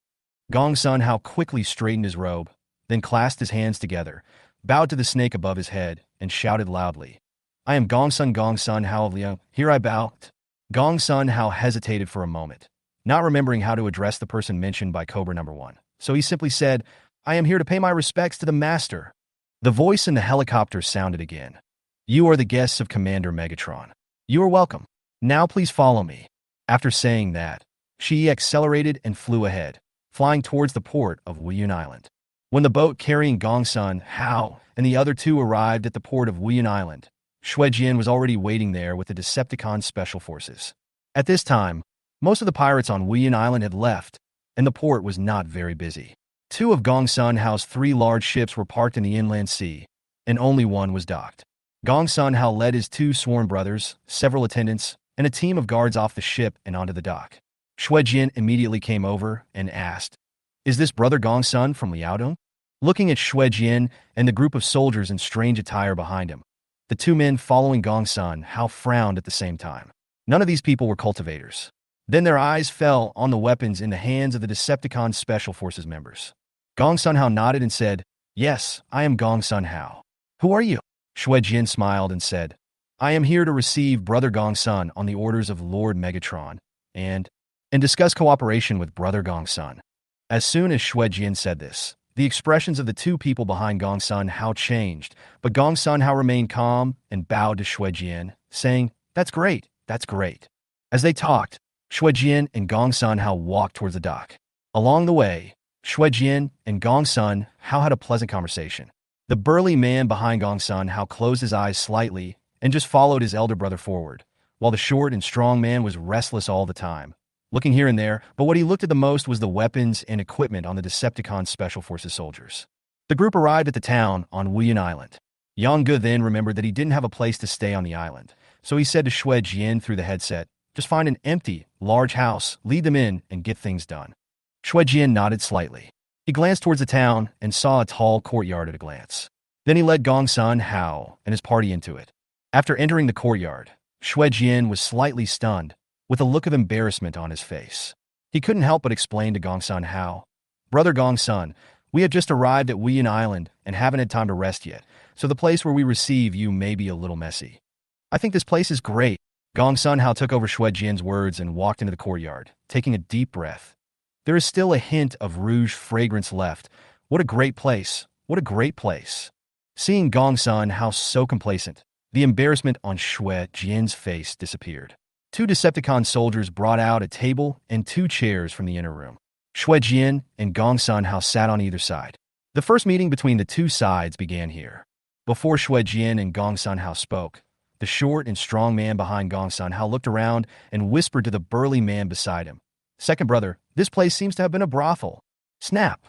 Gong Sun Hao quickly straightened his robe, then clasped his hands together, bowed to the snake above his head, and shouted loudly, I am Gong Sun Hao of Liang, here I bow. Gong Sun Hao hesitated for a moment, not remembering how to address the person mentioned by Cobra Number 1. So he simply said, I am here to pay my respects to the master. The voice in the helicopter sounded again. You are the guests of Commander Megatron. You are welcome. Now please follow me. After saying that, she accelerated and flew ahead, flying towards the port of Wuyun Island. When the boat carrying Gong Sun Hao and the other two arrived at the port of Wuyun Island, Xue Jian was already waiting there with the Decepticon Special Forces. At this time, most of the pirates on Wuyun Island had left, and the port was not very busy. Two of Gong Sun Hao's 3 large ships were parked in the inland sea, and only one was docked. Gong Sun Hao led his 2 sworn brothers, several attendants, and a team of guards off the ship and onto the dock. Xue Jian immediately came over and asked, Is this brother Gong Sun from Liaodong? Looking at Xue Jian and the group of soldiers in strange attire behind him, the 2 men following Gong Sun Hao frowned at the same time. None of these people were cultivators. Then their eyes fell on the weapons in the hands of the Decepticon Special Forces members. Gong Sun Hao nodded and said, Yes, I am Gong Sun Hao. Who are you? Xue Jian smiled and said, I am here to receive Brother Gong Sun on the orders of Lord Megatron and discuss cooperation with Brother Gong Sun. As soon as Xue Jian said this, the expressions of the 2 people behind Gong Sun Hao changed, but Gong Sun Hao remained calm and bowed to Xue Jian, saying, That's great, that's great. As they talked, Xue Jian and Gong Sun Hao walked towards the dock. Along the way, Xue Jian and Gong Sun Hao had a pleasant conversation. The burly man behind Gong Sun Hao closed his eyes slightly and just followed his elder brother forward, while the short and strong man was restless all the time, looking here and there, but what he looked at the most was the weapons and equipment on the Decepticon Special Forces soldiers. The group arrived at the town on Wuyun Island. Yang Ge then remembered that he didn't have a place to stay on the island, so he said to Xue Jian through the headset, Just find an empty, large house, lead them in, and get things done. Xue Jian nodded slightly. He glanced towards the town and saw a tall courtyard at a glance. Then he led Gong Sun Hao and his party into it. After entering the courtyard, Xue Jian was slightly stunned, with a look of embarrassment on his face. He couldn't help but explain to Gong Sun Hao, Brother Gong Sun, we have just arrived at Wuyun Island and haven't had time to rest yet, so the place where we receive you may be a little messy. I think this place is great. Gong Sun Hao took over Xue Jian's words and walked into the courtyard, taking a deep breath. There is still a hint of rouge fragrance left. What a great place. What a great place. Seeing Gong Sun Hao so complacent, the embarrassment on Xue Jian's face disappeared. 2 Decepticon soldiers brought out a table and 2 chairs from the inner room. Xue Jian and Gong Sun Hao sat on either side. The first meeting between the 2 sides began here. Before Xue Jian and Gong Sun Hao spoke, the short and strong man behind Gong Sun Hao looked around and whispered to the burly man beside him, Second brother, this place seems to have been a brothel. Snap!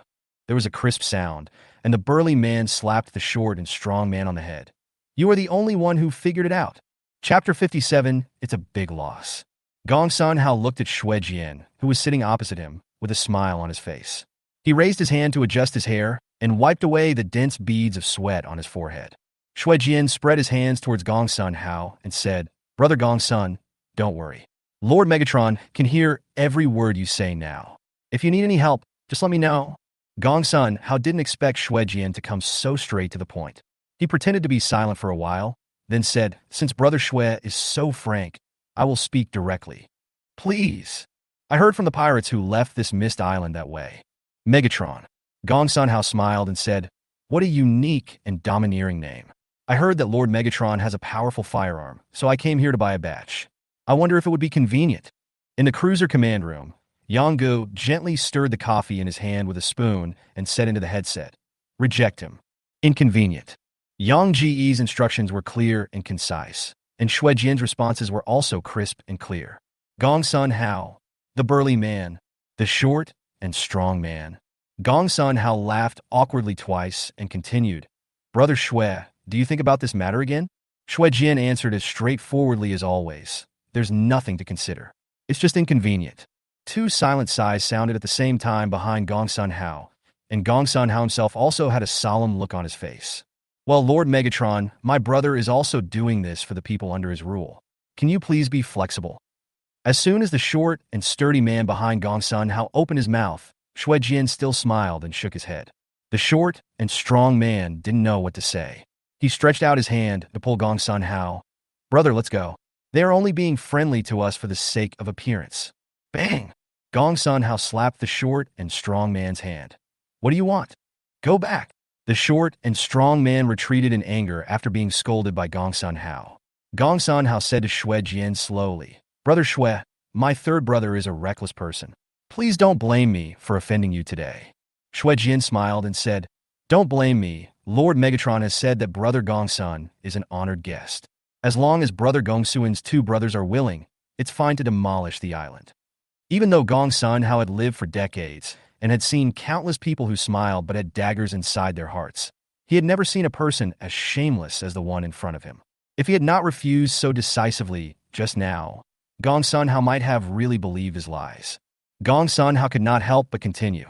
There was a crisp sound, and the burly man slapped the short and strong man on the head. You are the only one who figured it out. Chapter 57, It's a Big Loss. Gong Sun Hao looked at Xue Jian, who was sitting opposite him, with a smile on his face. He raised his hand to adjust his hair and wiped away the dense beads of sweat on his forehead. Xue Jian spread his hands towards Gong Sun Hao and said, Brother Gong Sun, don't worry. Lord Megatron can hear every word you say now. If you need any help, just let me know. Gong Sun Hao didn't expect Xue Jian to come so straight to the point. He pretended to be silent for a while, then said, Since Brother Xue is so frank, I will speak directly. Please. I heard from the pirates who left this mist island that way. Megatron. Gong Sun Hao smiled and said, What a unique and domineering name. I heard that Lord Megatron has a powerful firearm, so I came here to buy a batch. I wonder if it would be convenient. In the cruiser command room, Yang Gu gently stirred the coffee in his hand with a spoon and said into the headset, Reject him. Inconvenient. Yang Ji's instructions were clear and concise, and Xue Jian's responses were also crisp and clear. Gong Sun Hao, the burly man, the short and strong man. Gong Sun Hao laughed awkwardly twice and continued, Brother Xue, do you think about this matter again? Xue Jian answered as straightforwardly as always. There's nothing to consider. It's just inconvenient. 2 silent sighs sounded at the same time behind Gong Sun Hao, and Gong Sun Hao himself also had a solemn look on his face. Well, Lord Megatron, my brother is also doing this for the people under his rule. Can you please be flexible? As soon as the short and sturdy man behind Gong Sun Hao opened his mouth, Xue Jian still smiled and shook his head. The short and strong man didn't know what to say. He stretched out his hand to pull Gong Sun Hao. Brother, let's go. They are only being friendly to us for the sake of appearance. Bang! Gong Sun Hao slapped the short and strong man's hand. What do you want? Go back. The short and strong man retreated in anger after being scolded by Gong Sun Hao. Gong Sun Hao said to Xue Jian slowly, Brother Xue, my third brother is a reckless person. Please don't blame me for offending you today. Xue Jian smiled and said, Don't blame me. Lord Megatron has said that Brother Gongsun is an honored guest. As long as Brother Gongsuan's two brothers are willing, it's fine to demolish the island. Even though Gongsun Hao had lived for decades and had seen countless people who smiled but had daggers inside their hearts, he had never seen a person as shameless as the one in front of him. If he had not refused so decisively just now, Gongsun Hao might have really believed his lies. Gongsun Hao could not help but continue.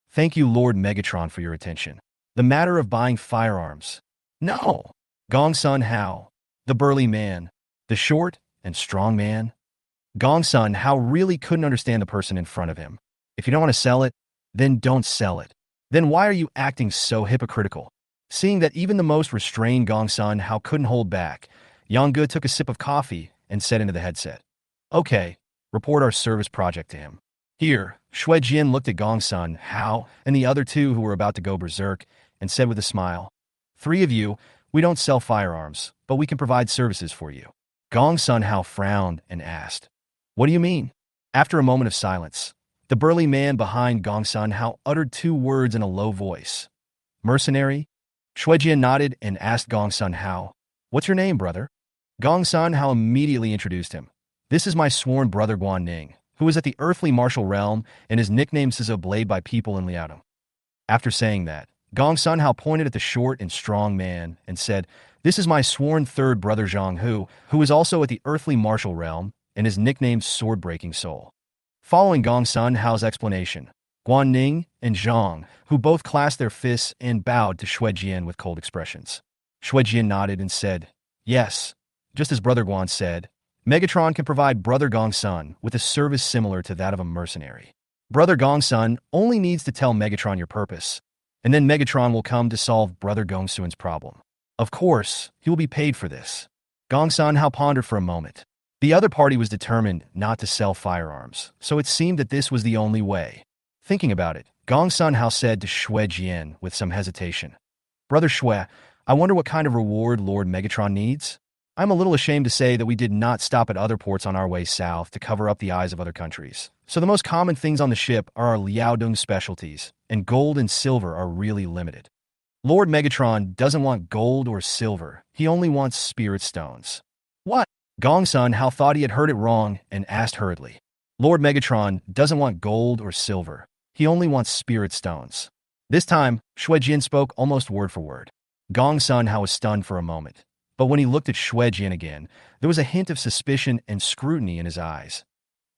Thank you, Lord Megatron, for your attention. The matter of buying firearms. No! Gongsun Hao, the burly man, the short and strong man. Gongsun Hao really couldn't understand the person in front of him. If you don't want to sell it, then don't sell it. Then why are you acting so hypocritical? Seeing that even the most restrained Gongsun Hao couldn't hold back, Yang took a sip of coffee and said into the headset, Okay, report our service project to him. Here, Xue Jian looked at Gongsun Hao and the other two who were about to go berserk and said with a smile, 3 of you, we don't sell firearms, but we can provide services for you. Gongsun Hao frowned and asked, What do you mean? After a moment of silence, the burly man behind Gongsun Hao uttered 2 words in a low voice. Mercenary? Xue Jian nodded and asked Gongsun Hao, What's your name, brother? Gongsun Hao immediately introduced him. This is my sworn brother Guan Ning, who is at the earthly martial realm and is nicknamed Scissor Blade by people in Liaodong. After saying that, Gongsun Hao pointed at the short and strong man and said, This is my sworn third brother Zhang Hu, who is also at the earthly martial realm and is nicknamed Sword-Breaking Soul. Following Gongsun Hao's explanation, Guan Ning and Zhang, who both clasped their fists and bowed to Xue Jian with cold expressions. Xue Jian nodded and said, Yes, just as Brother Guan said, Megatron can provide Brother Gongsun with a service similar to that of a mercenary. Brother Gongsun only needs to tell Megatron your purpose, and then Megatron will come to solve Brother Gongsun's problem. Of course, he will be paid for this. Gongsun Hao pondered for a moment. The other party was determined not to sell firearms, so it seemed that this was the only way. Thinking about it, Gongsun Hao said to Xue Jian with some hesitation, Brother Xue, I wonder what kind of reward Lord Megatron needs? I'm a little ashamed to say that we did not stop at other ports on our way south to cover up the eyes of other countries. So the most common things on the ship are our Liaodong specialties, and gold and silver are really limited. Lord Megatron doesn't want gold or silver, he only wants spirit stones. What? Gongsun Hao thought he had heard it wrong and asked hurriedly. Lord Megatron doesn't want gold or silver, he only wants spirit stones. This time, Xue Jian spoke almost word for word. Gongsun Hao was stunned for a moment. But when he looked at Xue Jian again, there was a hint of suspicion and scrutiny in his eyes.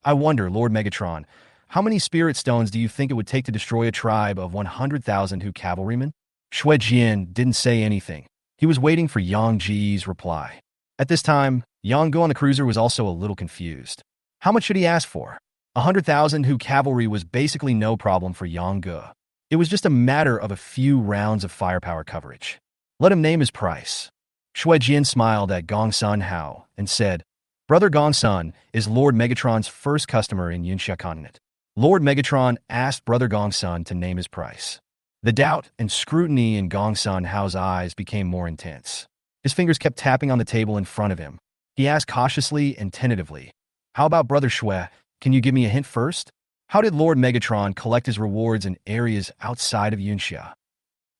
I wonder, Lord Megatron, how many spirit stones do you think it would take to destroy a tribe of 100,000 Hu cavalrymen? Xue Jian didn't say anything. He was waiting for Yang Ji's reply. At this time, Yang Gu on the cruiser was also a little confused. How much should he ask for? 100,000 Hu cavalry was basically no problem for Yang Gu. It was just a matter of a few rounds of firepower coverage. Let him name his price. Xue Jian smiled at Gongsun Hao and said, Brother Gongsun is Lord Megatron's first customer in Yunxia continent. Lord Megatron asked Brother Gongsun to name his price. The doubt and scrutiny in Gongsun Hao's eyes became more intense. His fingers kept tapping on the table in front of him. He asked cautiously and tentatively, How about Brother Xue? Can you give me a hint first? How did Lord Megatron collect his rewards in areas outside of Yunxia?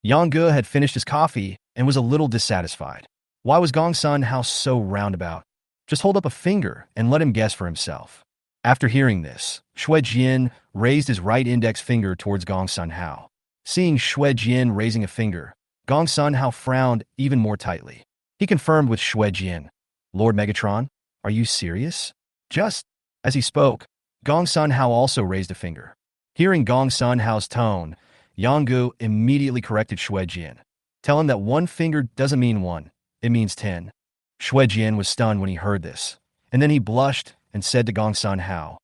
Yang Gu had finished his coffee and was a little dissatisfied. Why was Gongsun Hao so roundabout? Just hold up a finger and let him guess for himself. After hearing this, Xue Jian raised his right index finger towards Gongsun Hao. Seeing Xue Jian raising a finger, Gongsun Hao frowned even more tightly. He confirmed with Xue Jian, Lord Megatron, are you serious? Just as he spoke, Gongsun Hao also raised a finger. Hearing Gongsun Hao's tone, Yang Gu immediately corrected Xue Jian. Tell him that 1 finger doesn't mean 1. It means 10. Xue Jian was stunned when he heard this, and then he blushed and said to Gongsun Hao,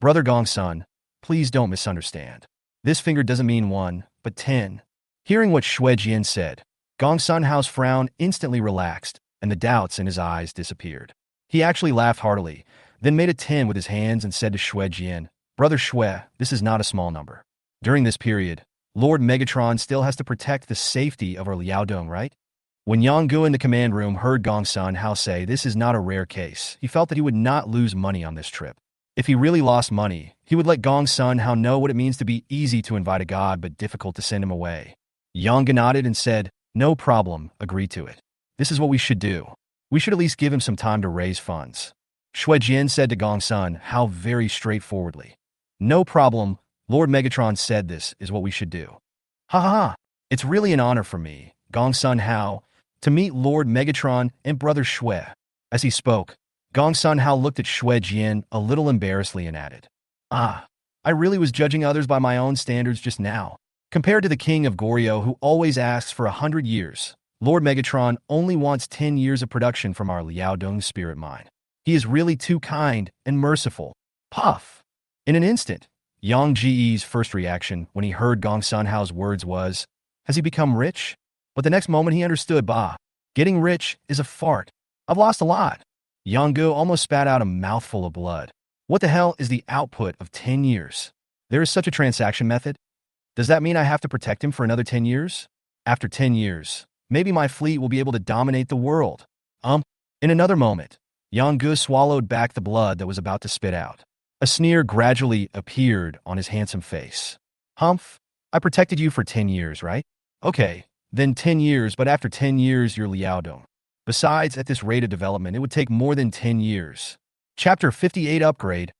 "Brother Gongsun, please don't misunderstand. This finger doesn't mean 1, but 10. Hearing what Shui Jian said, Gongsun Hao's frown instantly relaxed, and the doubts in his eyes disappeared. He actually laughed heartily, then made a 10 with his hands and said to Shui Jian, "Brother Shui, this is not a small number. During this period, Lord Megatron still has to protect the safety of our Liaodong, right?" When Yang Gu in the command room heard Gongsun Hao say this is not a rare case, he felt that he would not lose money on this trip. If he really lost money, he would let Gongsun Hao know what it means to be easy to invite a god but difficult to send him away. Yang Gu nodded and said, "No problem, agree to it. This is what we should do. We should at least give him some time to raise funds." Shui Jian said to Gongsun Hao very straightforwardly, "No problem, Lord Megatron said this is what we should do." "Ha ha ha, it's really an honor for me, Gongsun Hao, to meet Lord Megatron and Brother Shui." As he spoke, Gongsun Hao looked at Shui Jian a little embarrassedly and added, "Ah, I really was judging others by my own standards just now. Compared to the king of Goryeo who always asks for 100 years, Lord Megatron only wants 10 years of production from our Liaodong spirit mine. He is really too kind and merciful." Puff! In an instant, Yang Ji's first reaction when he heard Gongsun Hao's words was, "Has he become rich?" But the next moment he understood, "Bah, getting rich is a fart. I've lost a lot." Yang Gu almost spat out a mouthful of blood. What the hell is the output of 10 years? There is such a transaction method? Does that mean I have to protect him for another 10 years? After 10 years, maybe my fleet will be able to dominate the world. In another moment, Yang Gu swallowed back the blood that was about to spit out. A sneer gradually appeared on his handsome face. "Humph, I protected you for 10 years, right? Okay, then 10 years, but after 10 years you're Liaodong. Besides, at this rate of development, it would take more than 10 years. Chapter 58 Upgrade.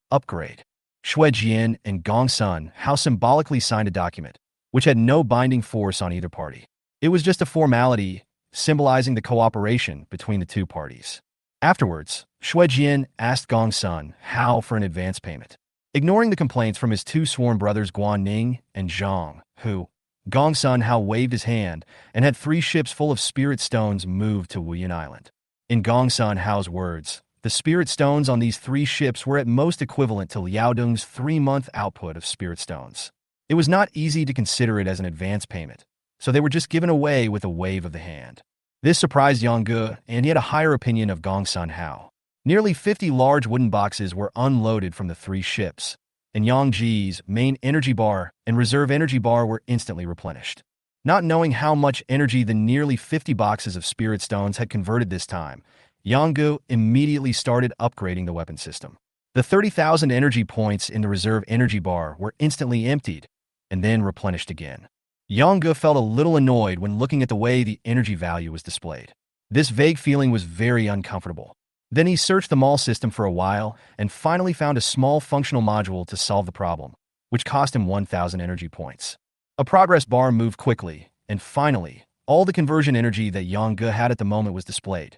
Shui Jian and Gongsun Hao symbolically signed a document, which had no binding force on either party. It was just a formality, symbolizing the cooperation between the two parties. Afterwards, Shui Jian asked Gongsun Hao for an advance payment. Ignoring the complaints from his two sworn brothers Guan Ning and Zhang, who, Gongsun Hao waved his hand and had 3 ships full of spirit stones moved to Wuyan Island. In Gongsun Hao's words, the spirit stones on these 3 ships were at most equivalent to Liaodong's 3-month output of spirit stones. It was not easy to consider it as an advance payment, so they were just given away with a wave of the hand. This surprised Yang Gu, and he had a higher opinion of Gongsun Hao. Nearly 50 large wooden boxes were unloaded from the 3 ships, and Yang Ji's main energy bar and reserve energy bar were instantly replenished. Not knowing how much energy the nearly 50 boxes of spirit stones had converted this time, Yang Gu immediately started upgrading the weapon system. The 30,000 energy points in the reserve energy bar were instantly emptied and then replenished again. Yang Gu felt a little annoyed when looking at the way the energy value was displayed. This vague feeling was very uncomfortable. Then he searched the mall system for a while and finally found a small functional module to solve the problem, which cost him 1,000 energy points. A progress bar moved quickly, and finally, all the conversion energy that Yang Gu had at the moment was displayed.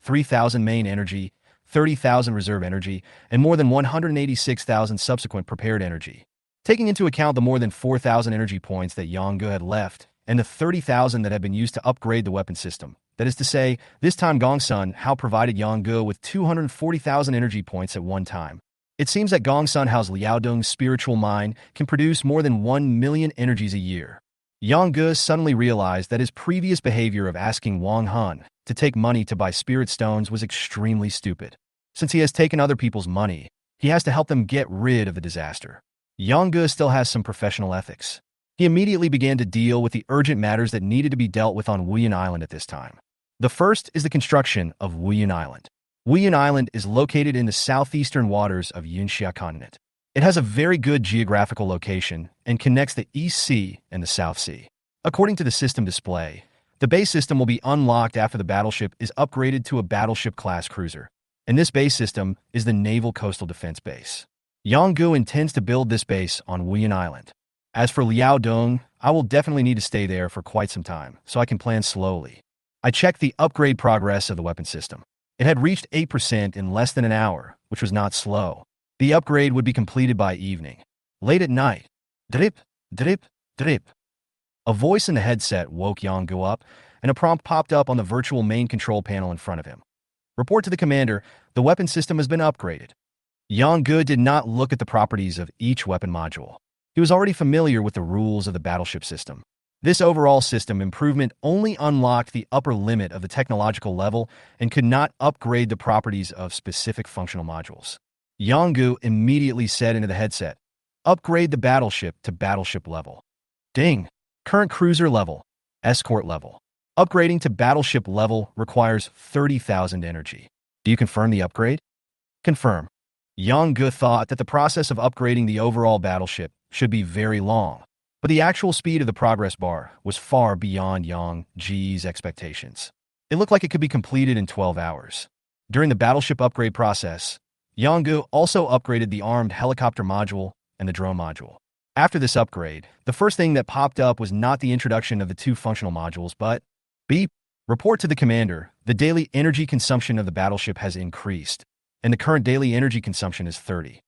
3,000 main energy, 30,000 reserve energy, and more than 186,000 subsequent prepared energy. Taking into account the more than 4,000 energy points that Yang Gu had left and the 30,000 that had been used to upgrade the weapon system, that is to say, this time Gongsun Hao provided Yang Gu with 240,000 energy points at one time. It seems that Gongsun Hao's Liaodong spiritual mine can produce more than 1 million energies a year. Yang Gu suddenly realized that his previous behavior of asking Wang Han to take money to buy spirit stones was extremely stupid. Since he has taken other people's money, he has to help them get rid of the disaster. Yang Gu still has some professional ethics. He immediately began to deal with the urgent matters that needed to be dealt with on Wuyan Island at this time. The first is the construction of Wuyan Island. Wuyan Island is located in the southeastern waters of Yunxia continent. It has a very good geographical location and connects the East Sea and the South Sea. According to the system display, the base system will be unlocked after the battleship is upgraded to a battleship-class cruiser, and this base system is the Naval Coastal Defense Base. Yang Gu intends to build this base on Wuyan Island. As for Liaodong, I will definitely need to stay there for quite some time, so I can plan slowly. I checked the upgrade progress of the weapon system. It had reached 8% in less than an hour, which was not slow. The upgrade would be completed by evening. Late at night, drip, drip, drip. A voice in the headset woke Yang Gu up, and a prompt popped up on the virtual main control panel in front of him. Report to the commander, the weapon system has been upgraded. Yang did not look at the properties of each weapon module. He was already familiar with the rules of the battleship system. This overall system improvement only unlocked the upper limit of the technological level and could not upgrade the properties of specific functional modules. Yang immediately said into the headset, "Upgrade the battleship to battleship level." Ding! Current cruiser level. Escort level. Upgrading to battleship level requires 30,000 energy. Do you confirm the upgrade? Confirm. Yang thought that the process of upgrading the overall battleship should be very long, but the actual speed of the progress bar was far beyond Yang's expectations. It looked like it could be completed in 12 hours. During the battleship upgrade process, Yang also upgraded the armed helicopter module and the drone module. After this upgrade, the first thing that popped up was not the introduction of the two functional modules, but beep. Report to the commander, the daily energy consumption of the battleship has increased, and the current daily energy consumption is 30.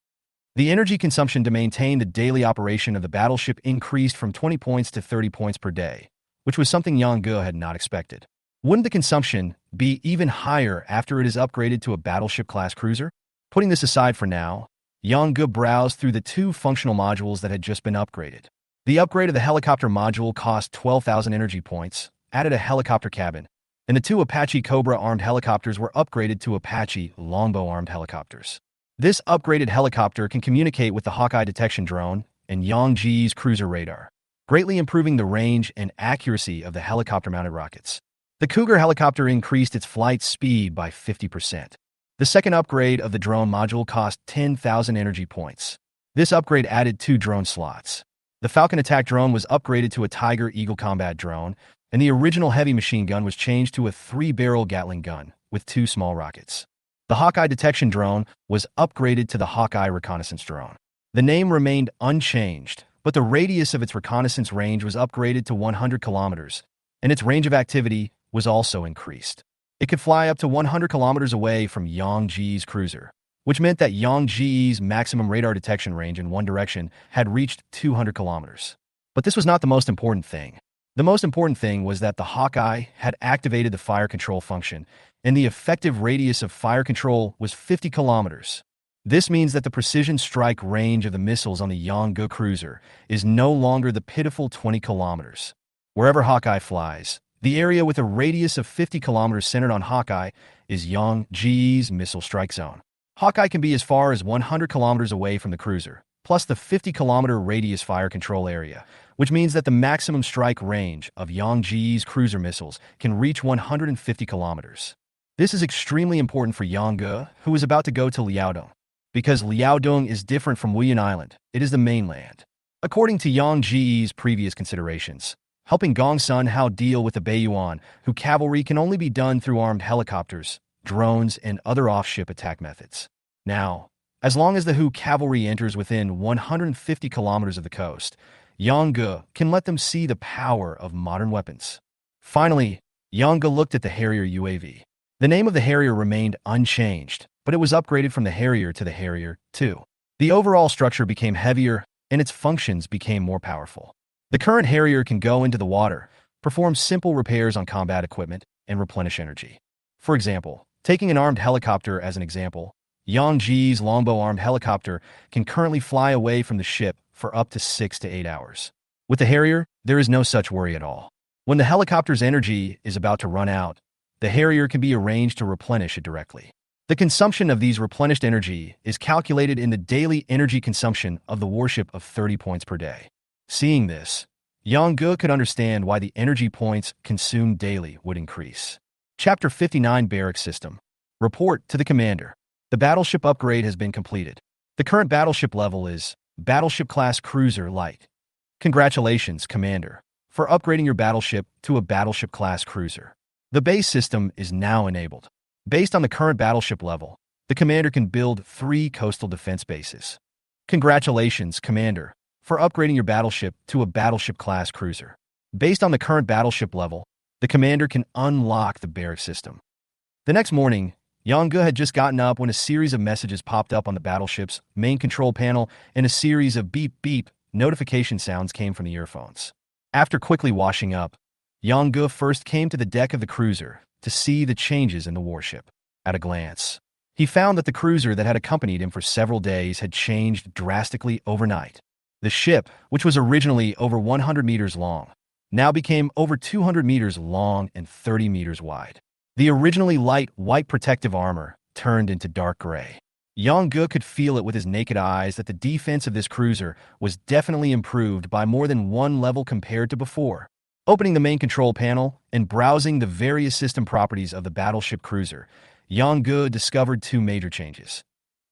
The energy consumption to maintain the daily operation of the battleship increased from 20 points to 30 points per day, which was something Yang had not expected. Wouldn't the consumption be even higher after it is upgraded to a battleship-class cruiser? Putting this aside for now, Yang browsed through the two functional modules that had just been upgraded. The upgrade of the helicopter module cost 12,000 energy points, added a helicopter cabin, and the two Apache Cobra armed helicopters were upgraded to Apache Longbow armed helicopters. This upgraded helicopter can communicate with the Hawkeye detection drone and Yang's cruiser radar, greatly improving the range and accuracy of the helicopter-mounted rockets. The Cougar helicopter increased its flight speed by 50%. The second upgrade of the drone module cost 10,000 energy points. This upgrade added 2 drone slots. The Falcon attack drone was upgraded to a Tiger Eagle combat drone, and the original heavy machine gun was changed to a 3-barrel Gatling gun with 2 small rockets. The Hawkeye detection drone was upgraded to the Hawkeye reconnaissance drone. The name remained unchanged, but the radius of its reconnaissance range was upgraded to 100 kilometers, and its range of activity was also increased. It could fly up to 100 kilometers away from Yang's cruiser, which meant that Yang's maximum radar detection range in one direction had reached 200 kilometers. But this was not the most important thing. The most important thing was that the Hawkeye had activated the fire control function, and the effective radius of fire control was 50 kilometers. This means that the precision strike range of the missiles on the Yang cruiser is no longer the pitiful 20 kilometers. Wherever Hawkeye flies, the area with a radius of 50 kilometers centered on Hawkeye is Yang's missile strike zone. Hawkeye can be as far as 100 kilometers away from the cruiser, plus the 50-kilometer radius fire control area, which means that the maximum strike range of Yang's cruiser missiles can reach 150 kilometers. This is extremely important for Yang, who is about to go to Liaodong. Because Liaodong is different from Wuyan Island, it is the mainland. According to Yang's previous considerations, helping Gongsun Hao deal with the Beiyuan, who cavalry can only be done through armed helicopters, drones, and other off-ship attack methods. Now, as long as the Hu cavalry enters within 150 kilometers of the coast, Yang can let them see the power of modern weapons. Finally, Yang looked at the Harrier UAV. The name of the Harrier remained unchanged, but it was upgraded from the Harrier to the Harrier 2. The overall structure became heavier, and its functions became more powerful. The current Harrier can go into the water, perform simple repairs on combat equipment, and replenish energy. For example, taking an armed helicopter as an example, Yang's Longbow armed helicopter can currently fly away from the ship for up to 6 to 8 hours. With the Harrier, there is no such worry at all. When the helicopter's energy is about to run out, the Harrier can be arranged to replenish it directly. The consumption of these replenished energy is calculated in the daily energy consumption of the warship of 30 points per day. Seeing this, Yang could understand why the energy points consumed daily would increase. Chapter 59 Barracks System. Report to the Commander. The battleship upgrade has been completed. The current battleship level is Battleship-class Cruiser Light. Congratulations, Commander, for upgrading your battleship to a Battleship-class cruiser. The base system is now enabled. Based on the current battleship level, the Commander can build 3 coastal defense bases. Congratulations, Commander, for upgrading your battleship to a Battleship-class cruiser. Based on the current battleship level, the Commander can unlock the barrack system. The next morning, Yang had just gotten up when a series of messages popped up on the battleship's main control panel, and a series of beep-beep notification sounds came from the earphones. After quickly washing up, Yang first came to the deck of the cruiser to see the changes in the warship. At a glance, He found that the cruiser that had accompanied him for several days had changed drastically overnight. The ship, which was originally over 100 meters long, now became over 200 meters long and 30 meters wide. The originally light white protective armor turned into dark gray. Yong-ge could feel it with his naked eyes that the defense of this cruiser was definitely improved by more than one level compared to before. Opening the main control panel and browsing the various system properties of the battleship cruiser, Yong-ge discovered two major changes.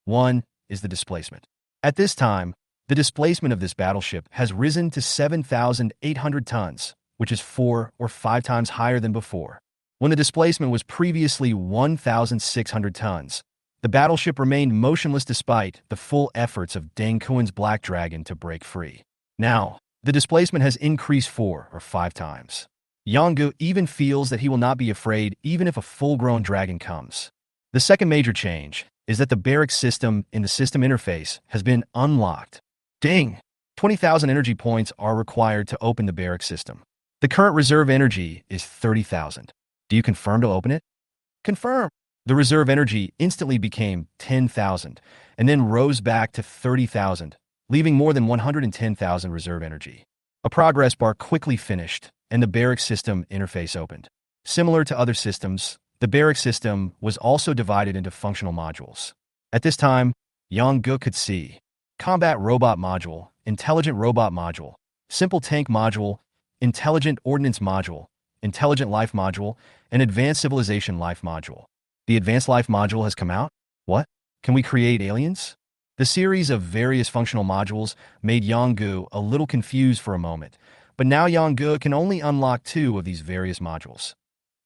One is the displacement. At this time, the displacement of this battleship has risen to 7,800 tons, which is 4 or 5 times higher than before. When the displacement was previously 1,600 tons, the battleship remained motionless despite the full efforts of Deng Kuan's Black Dragon to break free. Now, the displacement has increased 4 or 5 times. Yong-ge even feels that he will not be afraid even if a full-grown dragon comes. The second major change is that the barracks system in the system interface has been unlocked. Ding! 20,000 energy points are required to open the barracks system. The current reserve energy is 30,000. Do you confirm to open it? Confirm! The reserve energy instantly became 10,000 and then rose back to 30,000, leaving more than 110,000 reserve energy. A progress bar quickly finished, and the barracks system interface opened. Similar to other systems, the barracks system was also divided into functional modules. At this time, Yong-ge could see Combat Robot Module, Intelligent Robot Module, Simple Tank Module, Intelligent Ordnance Module, Intelligent Life Module, and Advanced Civilization Life Module. The Advanced Life Module has come out? What? Can we create aliens? The series of various functional modules made Yong-ge a little confused for a moment, but now Yong-ge can only unlock 2 of these various modules: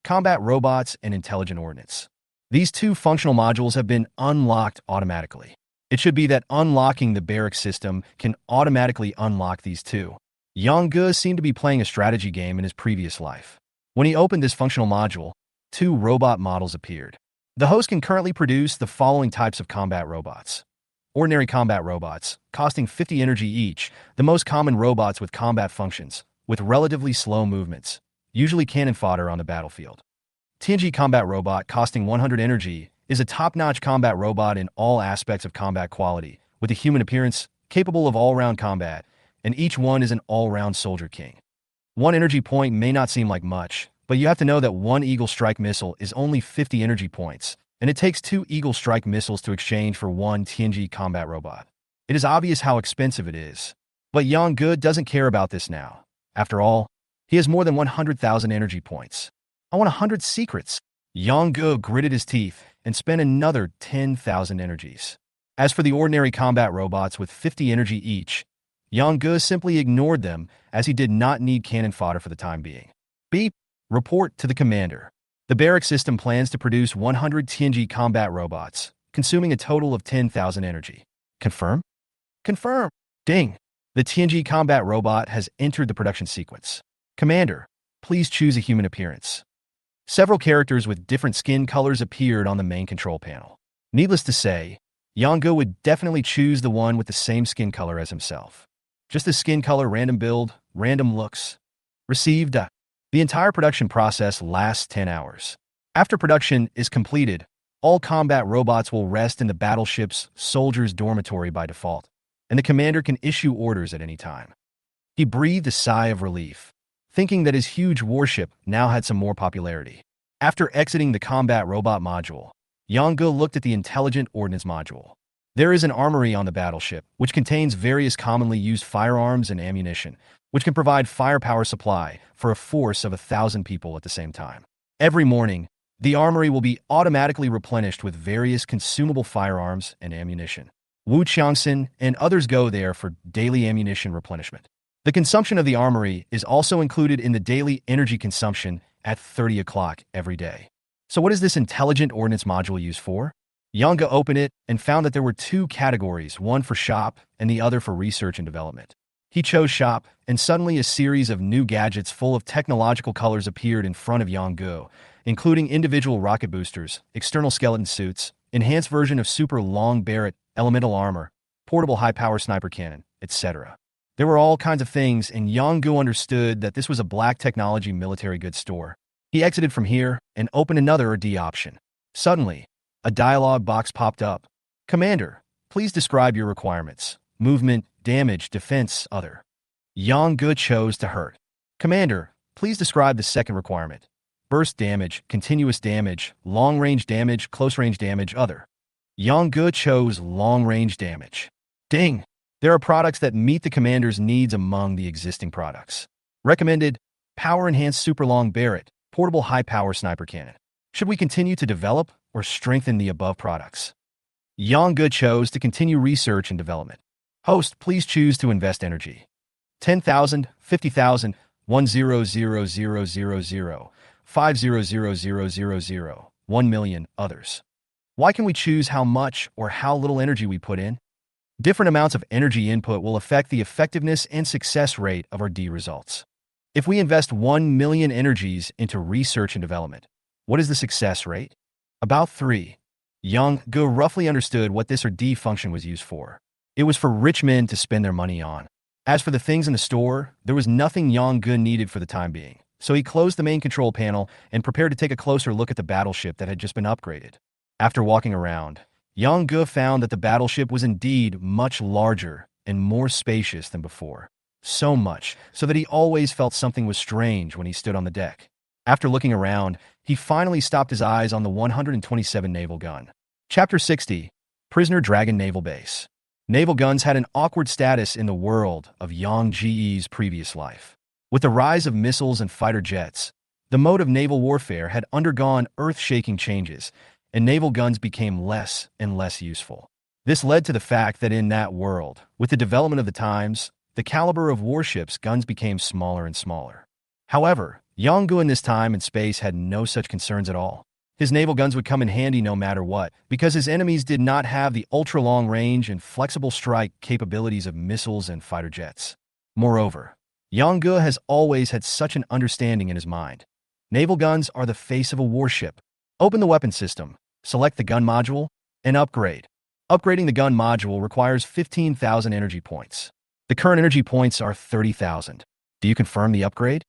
Combat Robots and Intelligent Ordnance. These 2 functional modules have been unlocked automatically. It should be that unlocking the barracks system can automatically unlock these 2. Yong-ge seemed to be playing a strategy game in his previous life. When he opened this functional module, 2 robot models appeared. The host can currently produce the following types of combat robots. Ordinary combat robots, costing 50 energy each, the most common robots with combat functions, with relatively slow movements, usually cannon fodder on the battlefield. TNG combat robot, costing 100 energy, is a top-notch combat robot in all aspects of combat quality, with a human appearance, capable of all-round combat, and each one is an all-round soldier king. 1 energy point may not seem like much, but you have to know that 1 Eagle Strike missile is only 50 energy points, and it takes 2 Eagle Strike missiles to exchange for 1 TNG combat robot. It is obvious how expensive it is. But Yong-ge doesn't care about this now. After all, he has more than 100,000 energy points. I want 100 secrets. Yong-ge gritted his teeth and spent another 10,000 energies. As for the ordinary combat robots with 50 energy each, Yong-ge simply ignored them as he did not need cannon fodder for the time being. Beep! Report to the commander. The barrack system plans to produce 100 TNG combat robots, consuming a total of 10,000 energy. Confirm? Confirm! Ding! The TNG combat robot has entered the production sequence. Commander, please choose a human appearance. Several characters with different skin colors appeared on the main control panel. Needless to say, Yong-ge would definitely choose the one with the same skin color as himself. Just the skin color, random build, random looks. Received. The entire production process lasts 10 hours. After production is completed, all combat robots will rest in the battleship's soldiers' dormitory by default, and the commander can issue orders at any time. He breathed a sigh of relief, thinking that his huge warship now had some more popularity. After exiting the combat robot module, Yong-ge looked at the intelligent ordnance module. There is an armory on the battleship, which contains various commonly used firearms and ammunition, which can provide firepower supply for a force of 1,000 people at the same time. Every morning, the armory will be automatically replenished with various consumable firearms and ammunition. Wu Qiangxin and others go there for daily ammunition replenishment. The consumption of the armory is also included in the daily energy consumption at 30 o'clock every day. So what is this intelligent ordnance module used for? Yong-ge opened it and found that there were 2 categories, one for shop and the other for research and development. He chose shop, and suddenly a series of new gadgets full of technological colors appeared in front of Yong-ge, including individual rocket boosters, external skeleton suits, enhanced version of super long Barrett, elemental armor, portable high-power sniper cannon, etc. There were all kinds of things, and Yong-ge understood that this was a black technology military goods store. He exited from here and opened another D option. Suddenly, A dialog box popped up. Commander, please describe your requirements. Movement, damage, defense, other. Yang chose to hurt. Commander, please describe the second requirement. Burst damage, continuous damage, long-range damage, close-range damage, other. Yang chose long-range damage. Ding! There are products that meet the commander's needs among the existing products. Recommended, power-enhanced super long Barrett, portable high-power sniper cannon. Should we continue to develop or strengthen the above products? Yang chose to continue research and development. Host, please choose to invest energy. 10,000, 50,000, 100,000, 500,000, 1 million, others. Why can we choose how much or how little energy we put in? Different amounts of energy input will affect the effectiveness and success rate of our D results. If we invest 1 million energies into research and development, what is the success rate? About 3. Yang roughly understood what this or D function was used for. It was for rich men to spend their money on. As for the things in the store, there was nothing Yang needed for the time being, so he closed the main control panel and prepared to take a closer look at the battleship that had just been upgraded. After walking around, Yang found that the battleship was indeed much larger and more spacious than before. So much, so that he always felt something was strange when he stood on the deck. After looking around, he finally stopped his eyes on the 127 naval gun. Chapter 60, Prisoner Dragon Naval Base. Naval guns had an awkward status in the world of Yang previous life. With the rise of missiles and fighter jets, the mode of naval warfare had undergone earth-shaking changes, and naval guns became less and less useful. This led to the fact that in that world, with the development of the times, the caliber of warships guns became smaller and smaller. However, Yang in this time and space had no such concerns at all. His naval guns would come in handy no matter what, because his enemies did not have the ultra-long range and flexible strike capabilities of missiles and fighter jets. Moreover, Yang has always had such an understanding in his mind. Naval guns are the face of a warship. Open the weapon system, select the gun module, and upgrade. Upgrading the gun module requires 15,000 energy points. The current energy points are 30,000. Do you confirm the upgrade?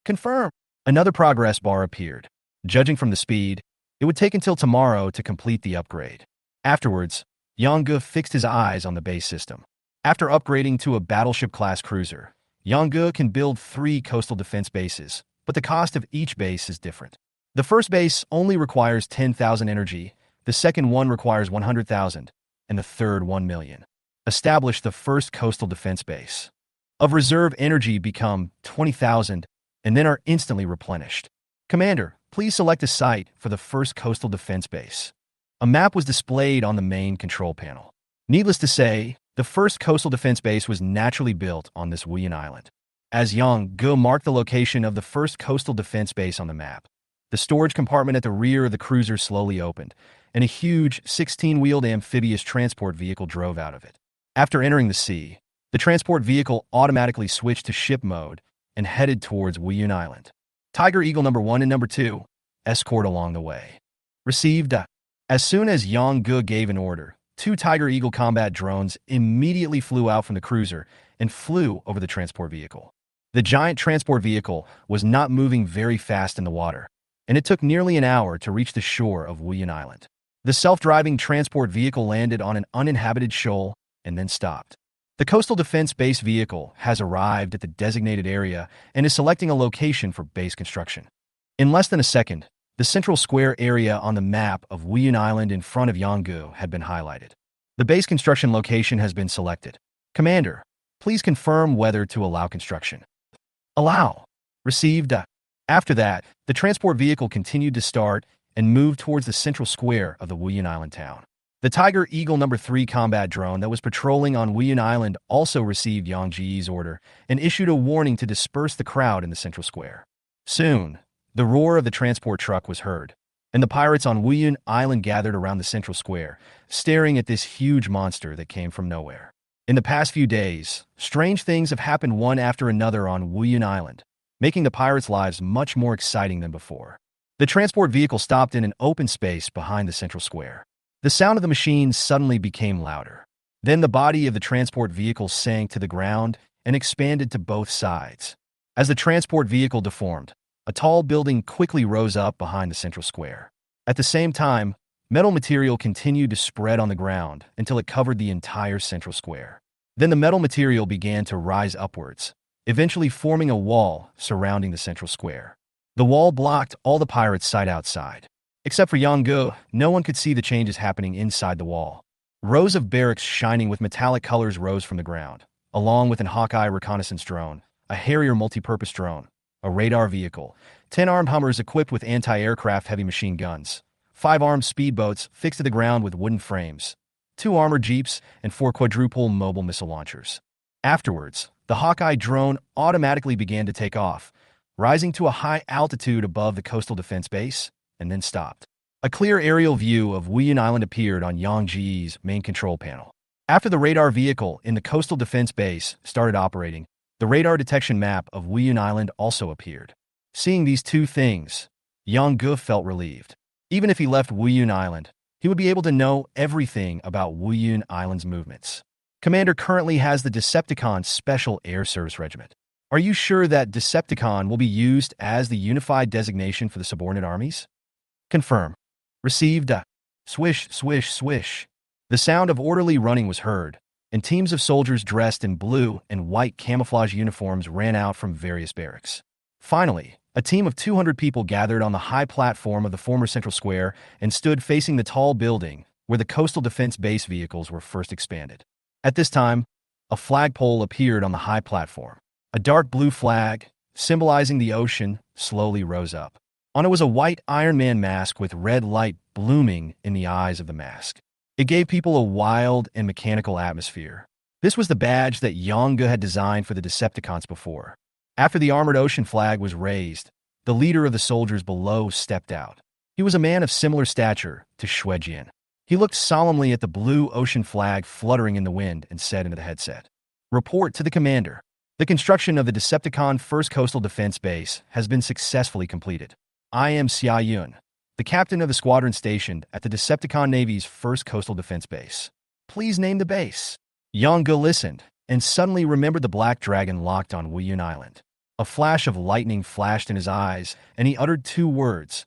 Confirm. Another progress bar appeared. Judging from the speed, it would take until tomorrow to complete the upgrade. Afterwards, Yang fixed his eyes on the base system. After upgrading to a battleship-class cruiser, Yang can build 3 coastal defense bases, but the cost of each base is different. The first base only requires 10,000 energy, the second one requires 100,000, and the third 1 million. Establish the first coastal defense base. Of reserve energy become 20,000, and then are instantly replenished. Commander, please select a site for the first coastal defense base. A map was displayed on the main control panel. Needless to say, the first coastal defense base was naturally built on this Wuyan Island. As Yang marked the location of the first coastal defense base on the map, the storage compartment at the rear of the cruiser slowly opened, and a huge 16-wheeled amphibious transport vehicle drove out of it. After entering the sea, the transport vehicle automatically switched to ship mode and headed towards Wuyan Island. Tiger Eagle number 1 and number 2, escort along the way. Received. As soon as Yang gave an order, 2 Tiger Eagle combat drones immediately flew out from the cruiser and flew over the transport vehicle. The giant transport vehicle was not moving very fast in the water, and it took nearly an hour to reach the shore of Wuyan Island. The self-driving transport vehicle landed on an uninhabited shoal and then stopped. The Coastal Defense Base vehicle has arrived at the designated area and is selecting a location for base construction. In less than a second, the central square area on the map of Wuyan Island in front of Yang had been highlighted. The base construction location has been selected. Commander, please confirm whether to allow construction. Allow. Received. After that, the transport vehicle continued to start and move towards the central square of the Wuyan Island town. The Tiger Eagle number 3 combat drone that was patrolling on Wuyan Island also received Yang order and issued a warning to disperse the crowd in the central square. Soon, the roar of the transport truck was heard, and the pirates on Wuyan Island gathered around the central square, staring at this huge monster that came from nowhere. In the past few days, strange things have happened one after another on Wuyan Island, making the pirates' lives much more exciting than before. The transport vehicle stopped in an open space behind the central square. The sound of the machine suddenly became louder. Then the body of the transport vehicle sank to the ground and expanded to both sides. As the transport vehicle deformed, a tall building quickly rose up behind the central square. At the same time, Metal material continued to spread on the ground until it covered the entire central square. Then the metal material began to rise upwards, eventually forming a wall surrounding the central square. The wall blocked all the pirates' sight outside. Except for Yanggu, no one could see the changes happening inside the wall. Rows of barracks shining with metallic colors rose from the ground, along with an Hawkeye reconnaissance drone, a Harrier multi-purpose drone, a radar vehicle, 10 armed Hummers equipped with anti-aircraft heavy machine guns, 5 armed speedboats fixed to the ground with wooden frames, 2 armored jeeps, and 4 quadruple mobile missile launchers. Afterwards, the Hawkeye drone automatically began to take off, rising to a high altitude above the coastal defense base, and then stopped. A clear aerial view of Wuyun Island appeared on Yang Ji's main control panel. After the radar vehicle in the coastal defense base started operating, the radar detection map of Wuyun Island also appeared. Seeing these two things, Yang Gu felt relieved. Even if he left Wuyun Island, he would be able to know everything about Wuyun Island's movements. Commander currently has the Decepticon Special Air Service Regiment. Are you sure that Decepticon will be used as the unified designation for the subordinate armies? Confirm. Received. Swish, swish, swish. The sound of orderly running was heard, and teams of soldiers dressed in blue and white camouflage uniforms ran out from various barracks. Finally, a team of 200 people gathered on the high platform of the former Central Square and stood facing the tall building where the coastal defense base vehicles were first expanded. At this time, a flagpole appeared on the high platform. A dark blue flag, symbolizing the ocean, slowly rose up. On it was a white Iron Man mask with red light blooming in the eyes of the mask. It gave people a wild and mechanical atmosphere. This was the badge that Yanggu had designed for the Decepticons before. After the armored ocean flag was raised, the leader of the soldiers below stepped out. He was a man of similar stature to Shuejian. He looked solemnly at the blue ocean flag fluttering in the wind and said into the headset, "Report to the commander. The construction of the Decepticon First Coastal Defense Base has been successfully completed. I am Xia Yun, the captain of the squadron stationed at the Decepticon Navy's First Coastal Defense Base. Please name the base." Yanggu listened and suddenly remembered the black dragon locked on Wuyun Island. A flash of lightning flashed in his eyes, and he uttered 2 words.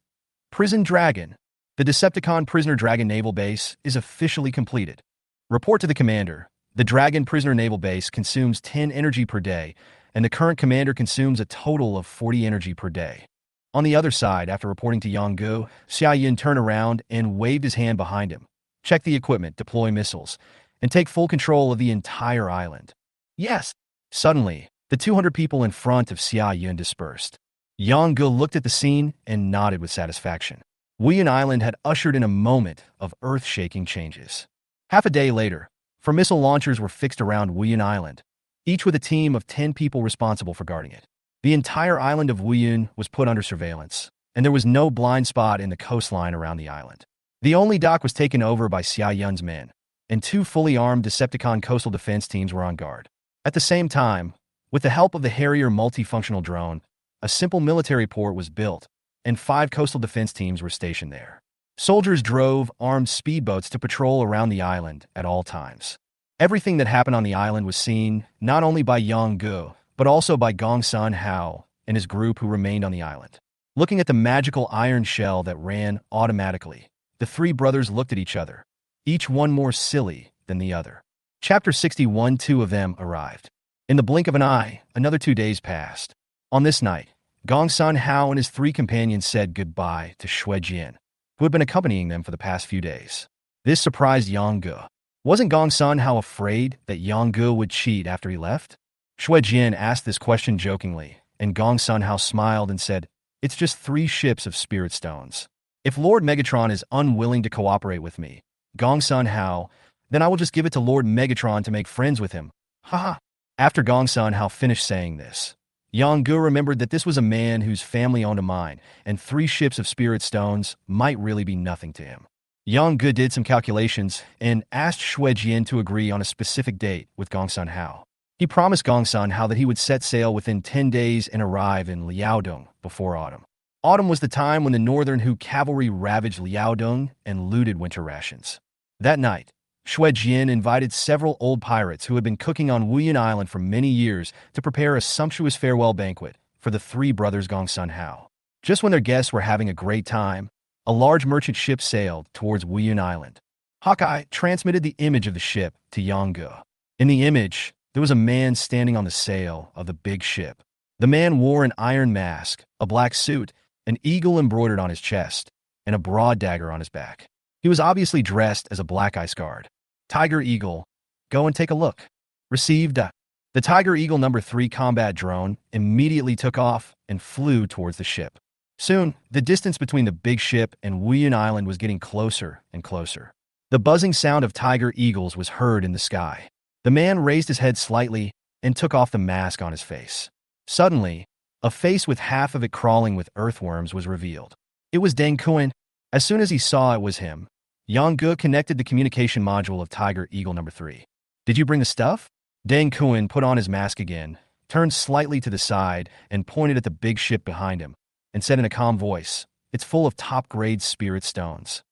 "Prison Dragon." The Decepticon Prisoner Dragon Naval Base is officially completed. Report to the commander. The Dragon Prisoner Naval Base consumes 10 energy per day, and the current commander consumes a total of 40 energy per day. On the other side, after reporting to Yanggu, Xia Yin turned around and waved his hand behind him. Check the equipment, deploy missiles, and take full control of the entire island. Yes. Suddenly, the 200 people in front of Xia Yun dispersed. Yanggu looked at the scene and nodded with satisfaction. Wuyun Island had ushered in a moment of earth-shaking changes. Half a day later, 4 missile launchers were fixed around Wuyun Island, each with a team of 10 people responsible for guarding it. The entire island of Wuyun was put under surveillance, and there was no blind spot in the coastline around the island. The only dock was taken over by Xia Yun's men, and 2 fully armed Decepticon coastal defense teams were on guard. At the same time, with the help of the Harrier multifunctional drone, a simple military port was built, and 5 coastal defense teams were stationed there. Soldiers drove armed speedboats to patrol around the island at all times. Everything that happened on the island was seen not only by Yanggu, but also by Gongsun Hao and his group who remained on the island. Looking at the magical iron shell that ran automatically, the 3 brothers looked at each other, each one more silly than the other. Chapter 61. 2 of them arrived. In the blink of an eye, another 2 days passed. On this night, Gongsun Hao and his 3 companions said goodbye to Shuejian, who had been accompanying them for the past few days. This surprised Yanggu. Wasn't Gongsun Hao afraid that Yanggu would cheat after he left? Shuejian asked this question jokingly, and Gongsun Hao smiled and said, "It's just 3 ships of spirit stones. If Lord Megatron is unwilling to cooperate with me, Gongsun Hao, then I will just give it to Lord Megatron to make friends with him. Haha." After Gongsun Hao finished saying this, Yanggu remembered that this was a man whose family owned a mine, and 3 ships of spirit stones might really be nothing to him. Yanggu did some calculations and asked Shuejian to agree on a specific date with Gongsun Hao. He promised Gongsun Hao that he would set sail within 10 days and arrive in Liaodong before autumn. Autumn was the time when the Northern Hu cavalry ravaged Liaodong and looted winter rations. That night, Shuejian invited several old pirates who had been cooking on Wuyun Island for many years to prepare a sumptuous farewell banquet for the 3 brothers Gongsun Hao. Just when their guests were having a great time, a large merchant ship sailed towards Wuyun Island. Hawkeye transmitted the image of the ship to Yangge. In the image, there was a man standing on the sail of the big ship. The man wore an iron mask, a black suit, an eagle embroidered on his chest, and a broad dagger on his back. He was obviously dressed as a Black Ice Guard. Tiger Eagle, go and take a look. Received. The Tiger Eagle number 3 combat drone immediately took off and flew towards the ship. Soon, the distance between the big ship and Wuyun Island was getting closer and closer. The buzzing sound of Tiger Eagles was heard in the sky. The man raised his head slightly and took off the mask on his face. Suddenly, a face with half of it crawling with earthworms was revealed. It was Deng Kuan. As soon as he saw it was him, Yang Ge connected the communication module of Tiger Eagle number 3. Did you bring the stuff? Deng Kuan put on his mask again, turned slightly to the side, and pointed at the big ship behind him, and said in a calm voice, "It's full of top-grade spirit stones."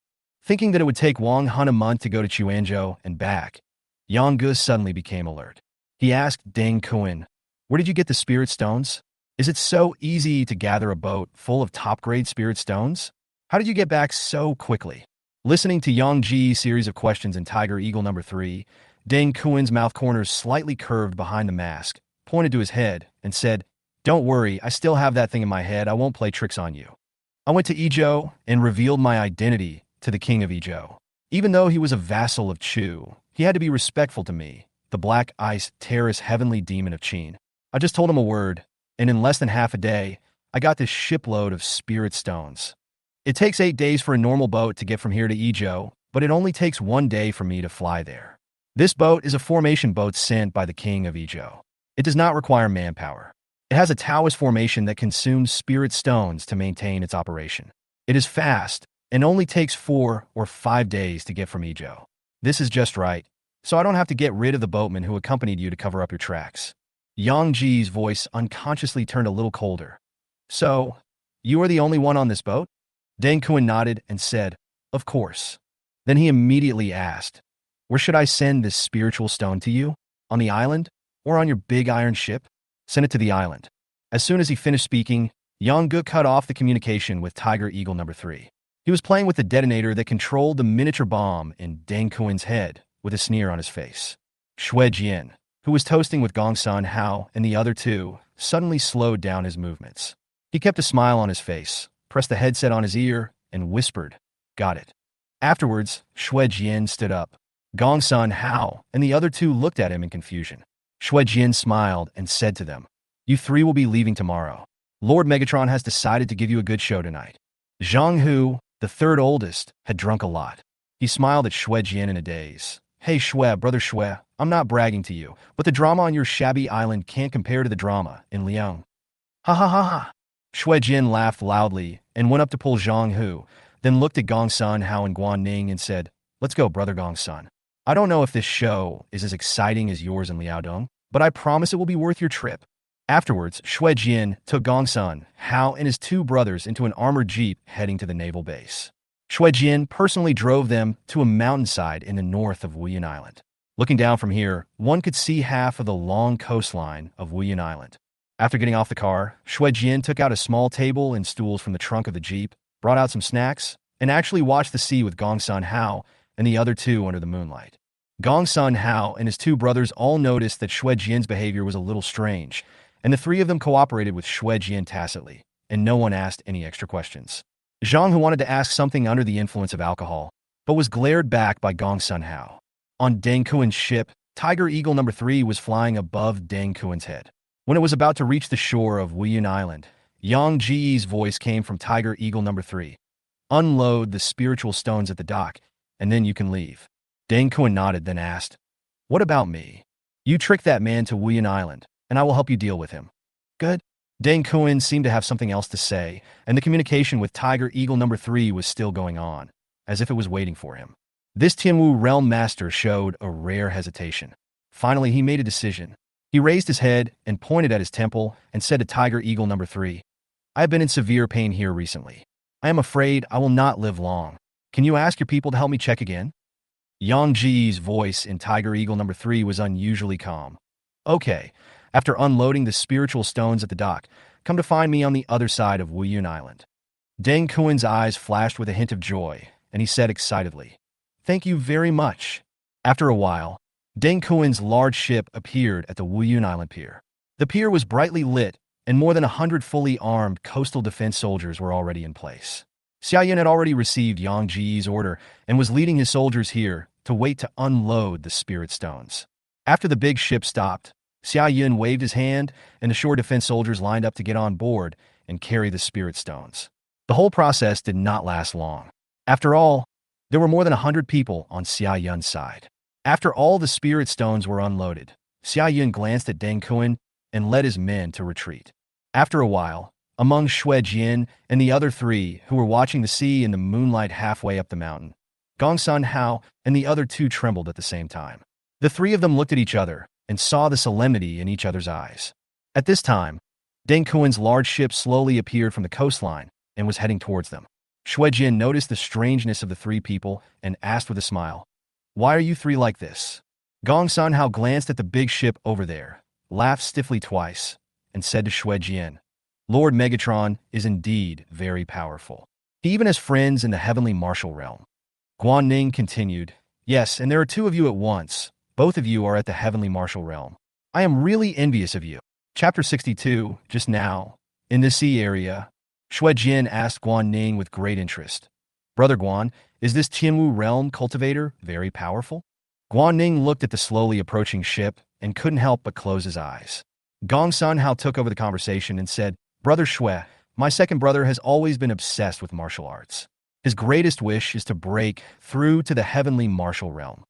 Thinking that it would take Wang Hun a month to go to Chuanzhou and back, Yang Ge suddenly became alert. He asked Deng Kuan, "Where did you get the spirit stones? Is it so easy to gather a boat full of top-grade spirit stones? How did you get back so quickly?" Listening to Yang Ji's series of questions in Tiger Eagle number 3, Deng Kuan's mouth corners slightly curved behind the mask, pointed to his head, and said, "Don't worry, I still have that thing in my head. I won't play tricks on you. I went to Yizhou and revealed my identity to the king of Yizhou. Even though he was a vassal of Chu, he had to be respectful to me, the Black Ice Terrace Heavenly Demon of Qin. I just told him a word, and in less than half a day, I got this shipload of spirit stones. It takes 8 days for a normal boat to get from here to Yizhou, but it only takes 1 day for me to fly there. This boat is a formation boat sent by the king of Yizhou. It does not require manpower. It has a Taoist formation that consumes spirit stones to maintain its operation. It is fast and only takes 4 or 5 days to get from Yizhou. This is just right, so I don't have to get rid of the boatman who accompanied you to cover up your tracks." Yang Ji's voice unconsciously turned a little colder. "So, you are the only one on this boat?" Deng Kuan nodded and said, "Of course." Then he immediately asked, "Where should I send this spiritual stone to you? On the island? Or on your big iron ship? Send it to the island." As soon as he finished speaking, Yang Ge cut off the communication with Tiger Eagle number 3. He was playing with the detonator that controlled the miniature bomb in Deng Kuan's head with a sneer on his face. Xue Jian, who was toasting with Gongsun Hao and the other two, suddenly slowed down his movements. He kept a smile on his face, pressed the headset on his ear, and whispered, "Got it." Afterwards, Xue Jian stood up. Gongsun Hao and the other two looked at him in confusion. Xue Jian smiled and said to them, "You 3 will be leaving tomorrow. Lord Megatron has decided to give you a good show tonight." Zhang Hu, the 3rd oldest, had drunk a lot. He smiled at Xue Jian in a daze. "Hey Xue, brother Xue, I'm not bragging to you, but the drama on your shabby island can't compare to the drama in Liang." "Ha ha ha ha." Xue Jian laughed loudly and went up to pull Zhang Hu, then looked at Gongsun Hao and Guan Ning and said, "Let's go, brother Gongsun. I don't know if this show is as exciting as yours in Liaodong, but I promise it will be worth your trip." Afterwards, Xue Jian took Gongsun Hao and his 2 brothers into an armored jeep heading to the naval base. Xue Jian personally drove them to a mountainside in the north of Wuyun Island. Looking down from here, one could see half of the long coastline of Wuyun Island. After getting off the car, Xue Jian took out a small table and stools from the trunk of the jeep, brought out some snacks, and actually watched the sea with Gongsun Hao and the other 2 under the moonlight. Gongsun Hao and his 2 brothers all noticed that Xue Jian's behavior was a little strange, and the 3 of them cooperated with Xue Jian tacitly, and no one asked any extra questions. Zhang, who wanted to ask something under the influence of alcohol, but was glared back by Gongsun Hao. On Deng Kuan's ship, Tiger Eagle number 3 was flying above Deng Kuan's head. When it was about to reach the shore of Wuyun Island, Yang Ji's voice came from Tiger Eagle number 3. "Unload the spiritual stones at the dock, and then you can leave." Deng Kuan nodded, then asked, "What about me? You tricked that man to Wuyun Island, and I will help you deal with him." "Good." Deng Kuan seemed to have something else to say, and the communication with Tiger Eagle number 3 was still going on, as if it was waiting for him. This Tianwu realm master showed a rare hesitation. Finally, he made a decision. He raised his head and pointed at his temple and said to Tiger Eagle number 3, "I have been in severe pain here recently. I am afraid I will not live long. Can you ask your people to help me check again?" Yang Ji's voice in Tiger Eagle number 3 was unusually calm. "Okay, after unloading the spiritual stones at the dock, come to find me on the other side of Wuyun Island." Deng Kuin's eyes flashed with a hint of joy, and he said excitedly, "Thank you very much." After a while, Deng Kuin's large ship appeared at the Wuyun Island pier. The pier was brightly lit, and more than 100 fully armed coastal defense soldiers were already in place. Xia Yun had already received Yang Ji's order and was leading his soldiers here to wait to unload the spirit stones. After the big ship stopped, Xia Yun waved his hand, and the shore defense soldiers lined up to get on board and carry the spirit stones. The whole process did not last long. After all, there were more than 100 people on Xia Yun's side. After all the spirit stones were unloaded, Xia Yun glanced at Deng Kuin and led his men to retreat. After a while, among Xue Jin and the other three who were watching the sea in the moonlight halfway up the mountain, Gong Sun Hao and the other two trembled at the same time. The three of them looked at each other and saw the solemnity in each other's eyes. At this time, Deng Kuin's large ship slowly appeared from the coastline and was heading towards them. Xue Jin noticed the strangeness of the three people and asked with a smile, "Why are you three like this?" Gong Sun Hao glanced at the big ship over there, laughed stiffly twice, and said to Xue Jin, "Lord Megatron is indeed very powerful. He even has friends in the heavenly martial realm." Guan Ning continued, "Yes, and there are two of you at once. Both of you are at the heavenly martial realm. I am really envious of you." Chapter 62, just now, in the sea area, Xue Jin asked Guan Ning with great interest, "Brother Guan, is this Tianwu realm cultivator very powerful?" Guan Ning looked at the slowly approaching ship and couldn't help but close his eyes. Gong Sun Hao took over the conversation and said, "Brother Xue, my second brother has always been obsessed with martial arts. His greatest wish is to break through to the heavenly martial realm."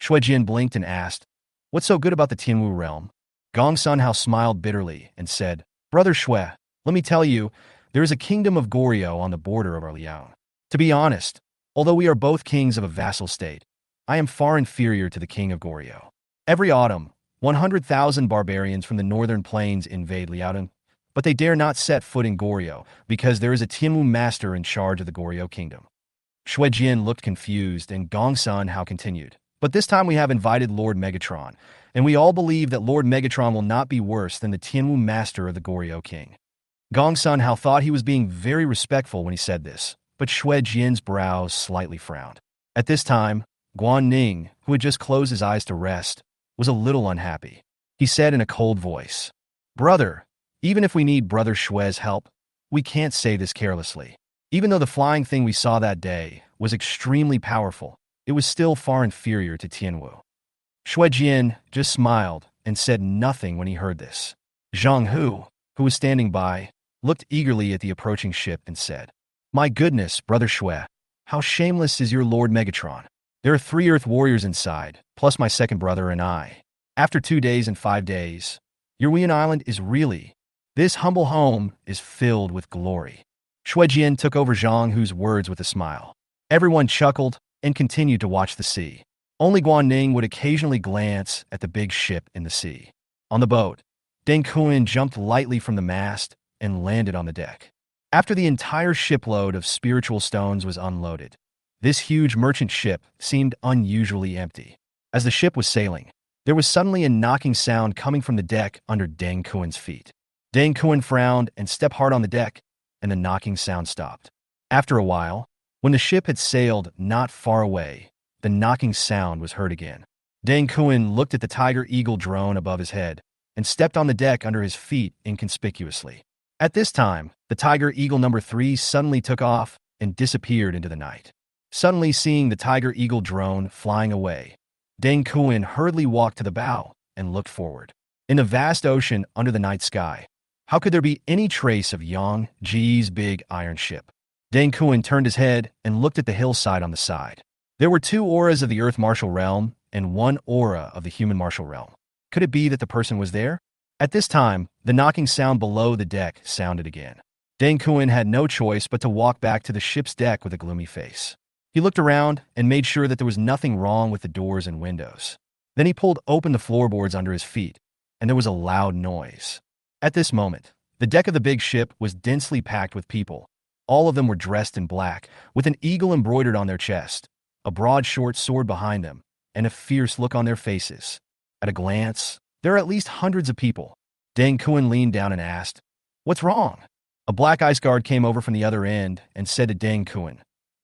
Xue Jin blinked and asked, "What's so good about the Tianwu realm?" Gong Sun Hao smiled bitterly and said, "Brother Xue, let me tell you, there is a kingdom of Goryeo on the border of our Liao. To be honest, although we are both kings of a vassal state, I am far inferior to the king of Goryeo. Every autumn, 100,000 barbarians from the northern plains invade Liaodong, but they dare not set foot in Goryeo because there is a Tianwu master in charge of the Goryeo kingdom." Xue Jin looked confused, and Gong Sun Hao continued, "But this time we have invited Lord Megatron, and we all believe that Lord Megatron will not be worse than the Tianwu master of the Goryeo king." Gong Sun Hao thought he was being very respectful when he said this, but Xue Jin's brows slightly frowned. At this time, Guan Ning, who had just closed his eyes to rest, was a little unhappy. He said in a cold voice, "Brother, even if we need Brother Xue's help, we can't say this carelessly. Even though the flying thing we saw that day was extremely powerful, it was still far inferior to Tianwu." Xue Jin just smiled and said nothing when he heard this. Zhang Hu, who was standing by, looked eagerly at the approaching ship and said, "My goodness, Brother Xue, how shameless is your Lord Megatron. There are 3 Earth warriors inside, plus my second brother and I. After 2 days and 5 days, your Wuyun Island is really... This humble home is filled with glory." Xue Jin took over Zhang Hu's words with a smile. Everyone chuckled and continued to watch the sea. Only Guan Ning would occasionally glance at the big ship in the sea. On the boat, Deng Kuin jumped lightly from the mast and landed on the deck. After the entire shipload of spiritual stones was unloaded, this huge merchant ship seemed unusually empty. As the ship was sailing, there was suddenly a knocking sound coming from the deck under Deng Kuin's feet. Deng Kuin frowned and stepped hard on the deck, and the knocking sound stopped. After a while, when the ship had sailed not far away, the knocking sound was heard again. Deng Kuin looked at the Tiger Eagle drone above his head and stepped on the deck under his feet inconspicuously. At this time, the Tiger Eagle number 3 suddenly took off and disappeared into the night. Suddenly seeing the Tiger Eagle drone flying away, Deng Kuin hurriedly walked to the bow and looked forward. In the vast ocean under the night sky, how could there be any trace of Yang Ji's big iron ship? Deng Kuin turned his head and looked at the hillside on the side. There were 2 auras of the Earth martial realm and 1 aura of the human martial realm. Could it be that the person was there? At this time, the knocking sound below the deck sounded again. Deng Kuin had no choice but to walk back to the ship's deck with a gloomy face. He looked around and made sure that there was nothing wrong with the doors and windows. Then he pulled open the floorboards under his feet, and there was a loud noise. At this moment, the deck of the big ship was densely packed with people. All of them were dressed in black, with an eagle embroidered on their chest, a broad short sword behind them, and a fierce look on their faces. At a glance, there are at least hundreds of people. Deng Kuin leaned down and asked, "What's wrong?" A black ice guard came over from the other end and said to Deng Kuan,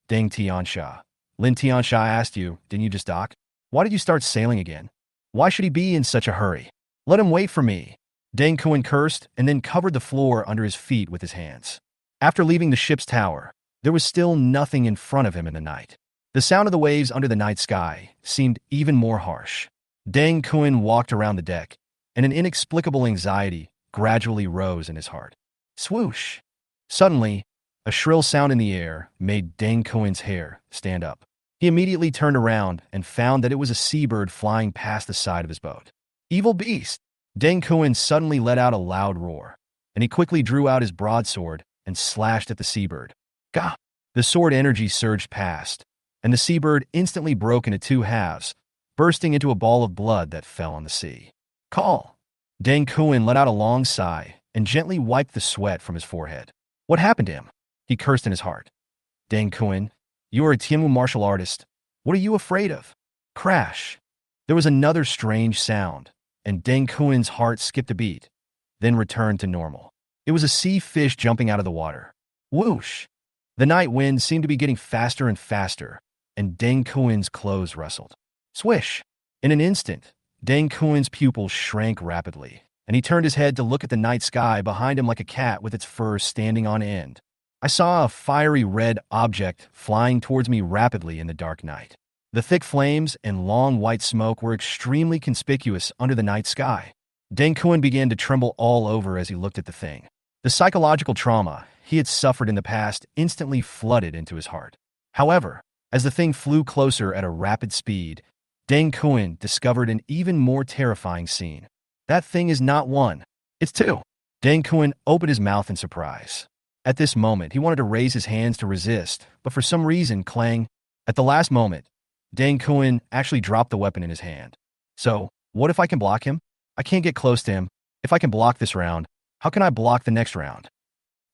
Deng Tiansha. Lin Tiansha asked you, didn't you just dock? Why did you start sailing again? Why should he be in such a hurry? Let him wait for me. Deng Kuan cursed and then covered the floor under his feet with his hands. After leaving the ship's tower, there was still nothing in front of him in the night. The sound of the waves under the night sky seemed even more harsh. Deng Kuan walked around the deck, and an inexplicable anxiety gradually rose in his heart. Swoosh! Suddenly, a shrill sound in the air made Deng Kuan's hair stand up. He immediately turned around and found that it was a seabird flying past the side of his boat. Evil beast! Deng Kuan suddenly let out a loud roar, and he quickly drew out his broadsword and slashed at the seabird. Gah! The sword energy surged past, and the seabird instantly broke into two halves, bursting into a ball of blood that fell on the sea. Call! Deng Kuan let out a long sigh and gently wiped the sweat from his forehead. What happened to him? He cursed in his heart. Deng Kuan, you are a Tianwu martial artist. What are you afraid of? Crash! There was another strange sound, and Deng Kuan's heart skipped a beat, then returned to normal. It was a sea fish jumping out of the water. Whoosh! The night wind seemed to be getting faster and faster, and Deng Kuan's clothes rustled. Swish! In an instant, Deng Kuan's pupils shrank rapidly, and he turned his head to look at the night sky behind him like a cat with its fur standing on end. I saw a fiery red object flying towards me rapidly in the dark night. The thick flames and long white smoke were extremely conspicuous under the night sky. Deng Kuan began to tremble all over as he looked at the thing. The psychological trauma he had suffered in the past instantly flooded into his heart. However, as the thing flew closer at a rapid speed, Deng Kuan discovered an even more terrifying scene. That thing is not one, it's two. Deng Kuan opened his mouth in surprise. At this moment, he wanted to raise his hands to resist, but for some reason, clang. At the last moment, Deng Kuan actually dropped the weapon in his hand. So, what if I can block him? I can't get close to him. If I can block this round, how can I block the next round?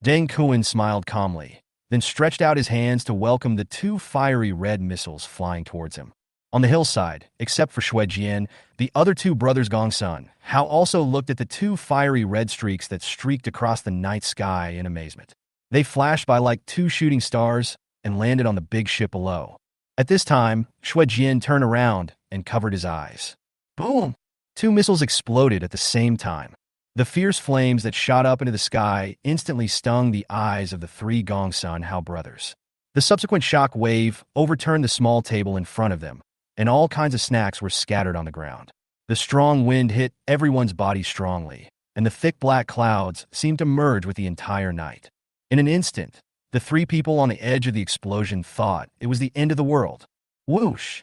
Deng Kuan smiled calmly, then stretched out his hands to welcome the two fiery red missiles flying towards him. On the hillside, except for Xue Jian, the other two brothers Gongsun, Hao also looked at the two fiery red streaks that streaked across the night sky in amazement. They flashed by like two shooting stars and landed on the big ship below. At this time, Xue Jian turned around and covered his eyes. Boom! Two missiles exploded at the same time. The fierce flames that shot up into the sky instantly stung the eyes of the three Gongsun Hao brothers. The subsequent shock wave overturned the small table in front of them, and all kinds of snacks were scattered on the ground. The strong wind hit everyone's body strongly, and the thick black clouds seemed to merge with the entire night. In an instant, the three people on the edge of the explosion thought it was the end of the world. Whoosh!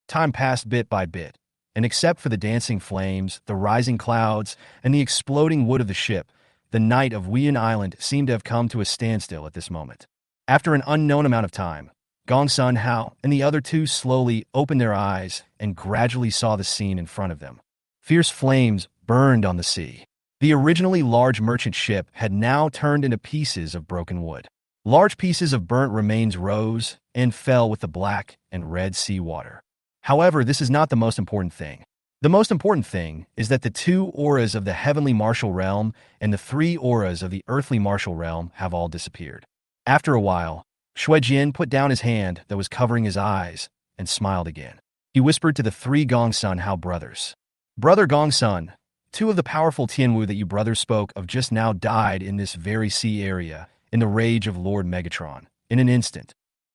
Time passed bit by bit, and except for the dancing flames, the rising clouds, and the exploding wood of the ship, the night of Weian Island seemed to have come to a standstill at this moment. After an unknown amount of time, Gongsun Hao and the other two slowly opened their eyes and gradually saw the scene in front of them. Fierce flames burned on the sea. The originally large merchant ship had now turned into pieces of broken wood. Large pieces of burnt remains rose and fell with the black and red sea water. However, this is not the most important thing. The most important thing is that the two auras of the heavenly martial realm and the three auras of the earthly martial realm have all disappeared. After a while, Xue Jian put down his hand that was covering his eyes and smiled again. He whispered to the three Gongsun Hao brothers. Brother Gongsun, two of the powerful Tianwu that you brothers spoke of just now died in this very sea area in the rage of Lord Megatron, in an instant.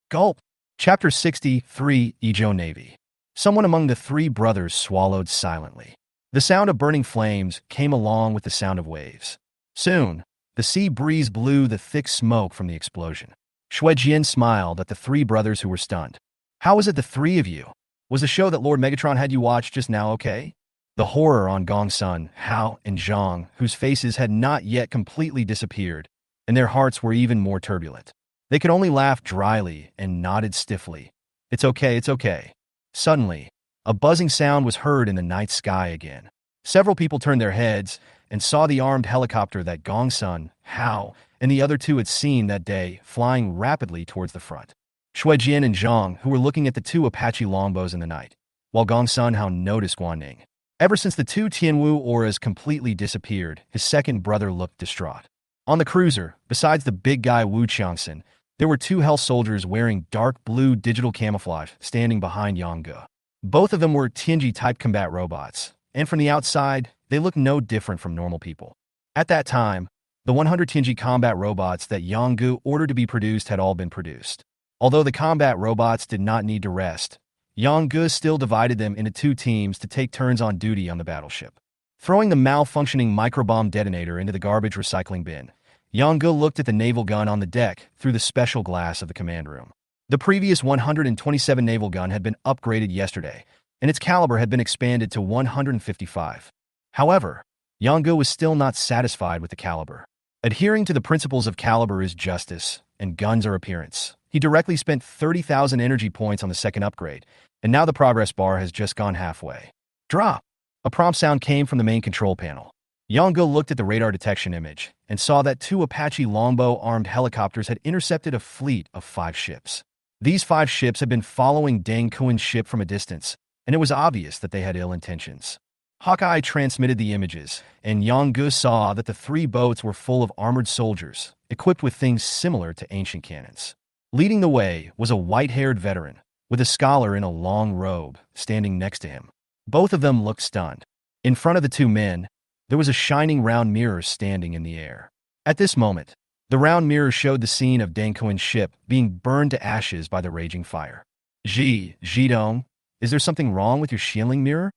Gulp! Chapter 63, Ejo Navy. Someone among the three brothers swallowed silently. The sound of burning flames came along with the sound of waves. Soon, the sea breeze blew the thick smoke from the explosion. Xue Jian smiled at the three brothers who were stunned. How is it the three of you? Was the show that Lord Megatron had you watch just now okay? The horror on Gongsun, Hao, and Zhang, whose faces had not yet completely disappeared, and their hearts were even more turbulent. They could only laugh dryly and nodded stiffly. It's okay, it's okay. Suddenly, a buzzing sound was heard in the night sky again. Several people turned their heads and saw the armed helicopter that Gongsun, Hao, and the other two had seen that day flying rapidly towards the front. Xue Jian and Zhang, who were looking at the two Apache longbows in the night, while Gongsun Hao noticed Guanning. Ever since the two Tianwu auras completely disappeared, his second brother looked distraught. On the cruiser, besides the big guy Wu Qiangxin, there were two Hell soldiers wearing dark blue digital camouflage standing behind Yangge. Both of them were Tianji-type combat robots, and from the outside, they looked no different from normal people. At that time, the 100 Tianji combat robots that Yangge ordered to be produced had all been produced. Although the combat robots did not need to rest, Yangge still divided them into two teams to take turns on duty on the battleship. Throwing the malfunctioning microbomb detonator into the garbage recycling bin, Yangge looked at the naval gun on the deck through the special glass of the command room. The previous 127 naval gun had been upgraded yesterday, and its caliber had been expanded to 155. However, Yangge was still not satisfied with the caliber. Adhering to the principles of caliber is justice, and guns are appearance. He directly spent 30,000 energy points on the second upgrade, and now the progress bar has just gone halfway. Drop! A prompt sound came from the main control panel. Yangge looked at the radar detection image and saw that two Apache longbow-armed helicopters had intercepted a fleet of 5 ships. These 5 ships had been following Deng Kuin's ship from a distance, and it was obvious that they had ill intentions. Hawkeye transmitted the images, and Yangge saw that the 3 boats were full of armored soldiers, equipped with things similar to ancient cannons. Leading the way was a white-haired veteran, with a scholar in a long robe standing next to him. Both of them looked stunned. In front of the 2 men, there was a shining round mirror standing in the air. At this moment, the round mirror showed the scene of Deng Kuin's ship being burned to ashes by the raging fire. Zhidong, is there something wrong with your Xianling mirror?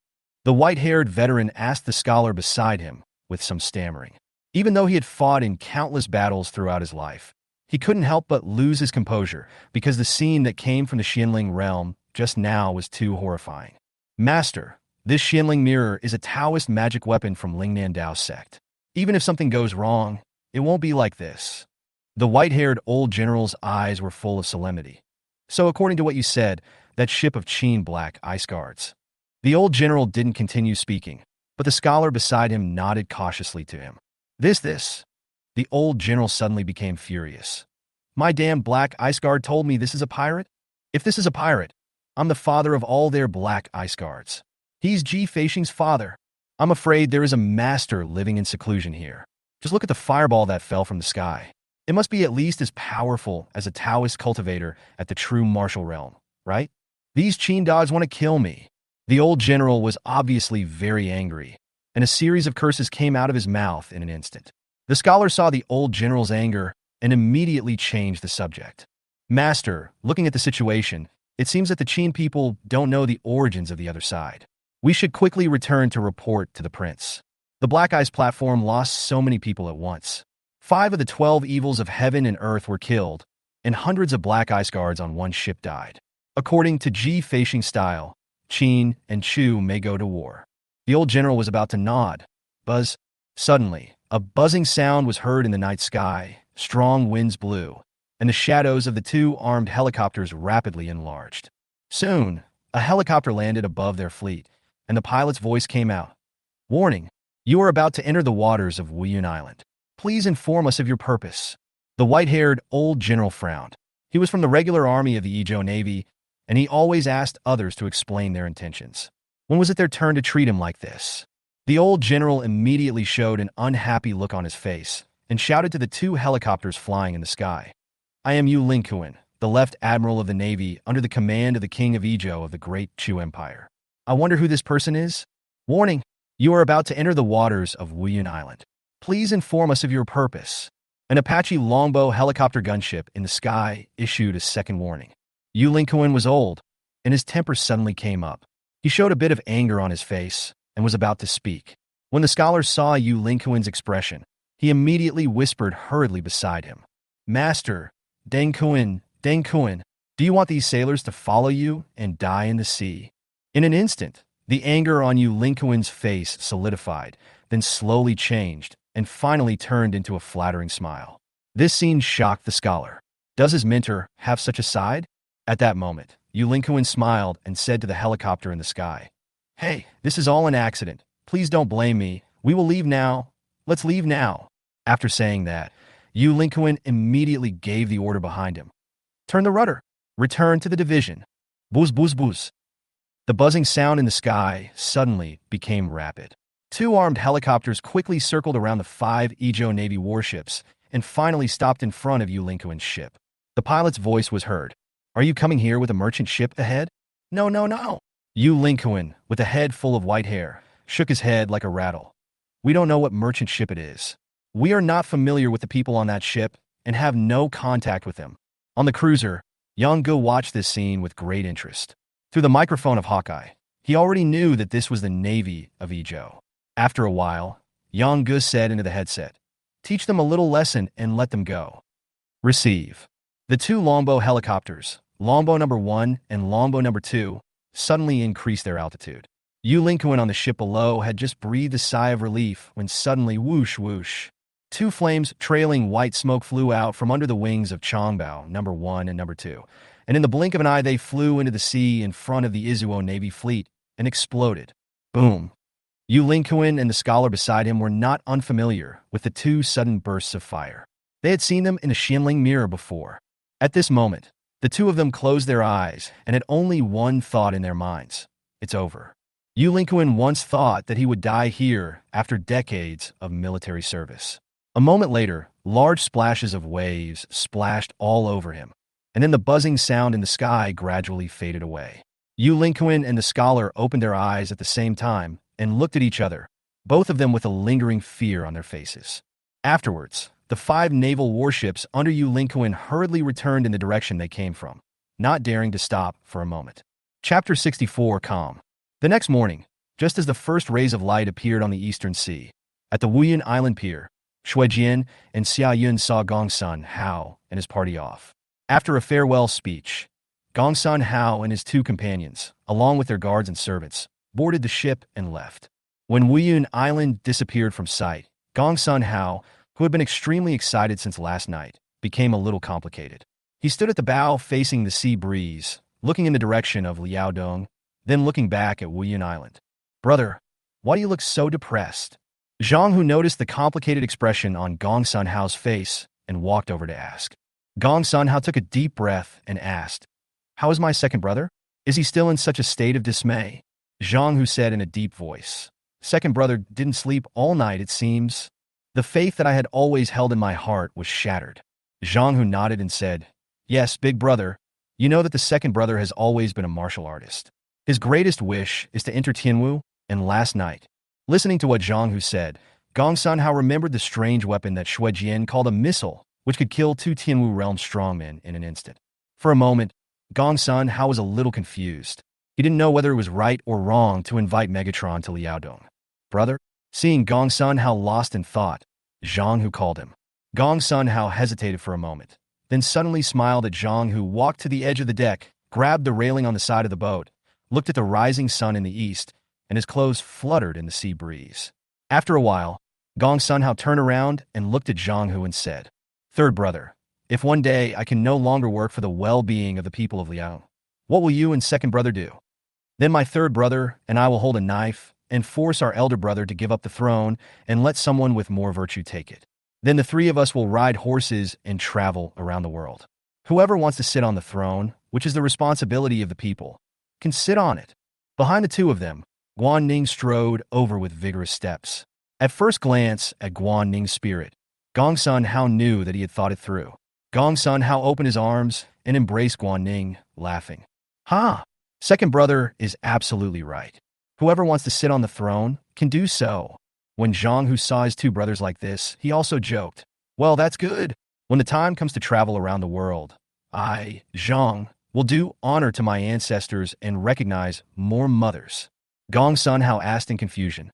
The white-haired veteran asked the scholar beside him, with some stammering. Even though he had fought in countless battles throughout his life, he couldn't help but lose his composure because the scene that came from the Xianling realm just now was too horrifying. Master, this Xianling mirror is a Taoist magic weapon from Lingnan Dao sect. Even if something goes wrong, it won't be like this. The white-haired old general's eyes were full of solemnity. So according to what you said, that ship of Qin Black Ice Guards. The old general didn't continue speaking, but the scholar beside him nodded cautiously to him. This. The old general suddenly became furious. My damn Black Ice Guard told me this is a pirate? If this is a pirate, I'm the father of all their Black Ice Guards. He's Ji Feixing's father. I'm afraid there is a master living in seclusion here. Just look at the fireball that fell from the sky. It must be at least as powerful as a Taoist cultivator at the true martial realm, right? These Qin dogs want to kill me. The old general was obviously very angry, and a series of curses came out of his mouth in an instant. The scholar saw the old general's anger and immediately changed the subject. Master, looking at the situation, it seems that the Qin people don't know the origins of the other side. We should quickly return to report to the prince. The Black Eyes platform lost so many people at once. 5 of the 12 evils of heaven and earth were killed, and hundreds of Black Ice Guards on one ship died. According to Ji Feixing style, Qin and Chu may go to war. The old general was about to nod. Buzz. Suddenly, a buzzing sound was heard in the night sky, strong winds blew, and the shadows of the 2 armed helicopters rapidly enlarged. Soon, a helicopter landed above their fleet, and the pilot's voice came out. Warning, you are about to enter the waters of Wuyun Island. Please inform us of your purpose. The white-haired old general frowned. He was from the regular army of the Izhou Navy, and he always asked others to explain their intentions. When was it their turn to treat him like this? The old general immediately showed an unhappy look on his face and shouted to the 2 helicopters flying in the sky. I am Yu Lingkuan, the left admiral of the Navy under the command of the king of Izhou of the great Chu Empire. I wonder who this person is? Warning, you are about to enter the waters of Wuyun Island. Please inform us of your purpose. An Apache longbow helicopter gunship in the sky issued a second warning. Yu Lingkuan was old, and his temper suddenly came up. He showed a bit of anger on his face and was about to speak. When the scholar saw Yu Lingkuan's expression, he immediately whispered hurriedly beside him. Master, Deng Kuin, do you want these sailors to follow you and die in the sea? In an instant, the anger on Yu Lingkuan's face solidified, then slowly changed, and finally turned into a flattering smile. This scene shocked the scholar. Does his mentor have such a side? At that moment, Yu Lingkuan smiled and said to the helicopter in the sky, Hey, this is all an accident. Please don't blame me. We will leave now. Let's leave now. After saying that, Yu Lingkuan immediately gave the order behind him. Turn the rudder. Return to the division. Buzz, buzz, buzz. The buzzing sound in the sky suddenly became rapid. 2 armed helicopters quickly circled around the 5 Izhou Navy warships and finally stopped in front of Yu Linkuin's ship. The pilot's voice was heard. "Are you coming here with a merchant ship ahead?" "No, no, no." Yu Linkuin, with a head full of white hair, shook his head like a rattle. "We don't know what merchant ship it is. We are not familiar with the people on that ship and have no contact with them." On the cruiser, Yang-gu watched this scene with great interest. Through the microphone of Hawkeye, he already knew that this was the Navy of Ijo. After a while, Yang-gu said into the headset, "Teach them a little lesson and let them go." Receive. The two longbow helicopters, longbow number 1 and longbow number 2, suddenly increased their altitude. Yu Linkuin on the ship below had just breathed a sigh of relief when suddenly whoosh whoosh. Two flames trailing white smoke flew out from under the wings of Chongbao number 1 and number 2, and in the blink of an eye they flew into the sea in front of the Izuo Navy fleet and exploded. Boom. Yu Linkuin and the scholar beside him were not unfamiliar with the two sudden bursts of fire. They had seen them in a Xianling mirror before. At this moment, the two of them closed their eyes and had only one thought in their minds. It's over. Yu Linkuin once thought that he would die here after decades of military service. A moment later, large splashes of waves splashed all over him, and then the buzzing sound in the sky gradually faded away. Yu Linkuin and the scholar opened their eyes at the same time and looked at each other, both of them with a lingering fear on their faces. Afterwards, the 5 naval warships under Yu Linkuin hurriedly returned in the direction they came from, not daring to stop for a moment. Chapter 64 Calm. The next morning, just as the first rays of light appeared on the eastern sea, at the Wuyun Island Pier, Shuijian and Xiaoyun saw Gongsun Hao and his party off. After a farewell speech, Gongsun Hao and his 2 companions, along with their guards and servants, boarded the ship and left. When Wuyun Island disappeared from sight, Gongsun Hao, who had been extremely excited since last night, became a little complicated. He stood at the bow facing the sea breeze, looking in the direction of Liaodong, then looking back at Wuyun Island. "Brother, why do you look so depressed?" Zhang Hu noticed the complicated expression on Gongsun Hao's face and walked over to ask. Gongsun Hao took a deep breath and asked, "How is my second brother? Is he still in such a state of dismay?" Zhang Hu said in a deep voice, "Second brother didn't sleep all night, it seems. The faith that I had always held in my heart was shattered." Zhang Hu nodded and said, "Yes, big brother, you know that the second brother has always been a martial artist. His greatest wish is to enter Tianwu, and last night." Listening to what Zhang Hu said, Gongsun Hao remembered the strange weapon that Shuijian called a missile, which could kill 2 Tianwu realm strongmen in an instant. For a moment, Gongsun Hao was a little confused. He didn't know whether it was right or wrong to invite Megatron to Liaodong. "Brother?" Seeing Gongsun Hao lost in thought, Zhang Hu called him. Gongsun Hao hesitated for a moment, then suddenly smiled at Zhang Hu, walked to the edge of the deck, grabbed the railing on the side of the boat, looked at the rising sun in the east, and his clothes fluttered in the sea breeze. After a while, Gongsun Hao turned around and looked at Zhang Hu and said, "Third brother, if one day I can no longer work for the well-being of the people of Liao, what will you and second brother do? Then my third brother and I will hold a knife and force our elder brother to give up the throne and let someone with more virtue take it. Then the 3 of us will ride horses and travel around the world. Whoever wants to sit on the throne, which is the responsibility of the people, can sit on it." Behind the 2 of them, Guan Ning strode over with vigorous steps. At first glance at Guan Ning's spirit, Gongsun Hao knew that he had thought it through. Gongsun Hao opened his arms and embraced Guan Ning, laughing. "Ha! Second brother is absolutely right. Whoever wants to sit on the throne can do so." When Zhang Hu saw his 2 brothers like this, he also joked, "Well, that's good. When the time comes to travel around the world, I, Zhang, will do honor to my ancestors and recognize more mothers." Gongsun Hao asked in confusion,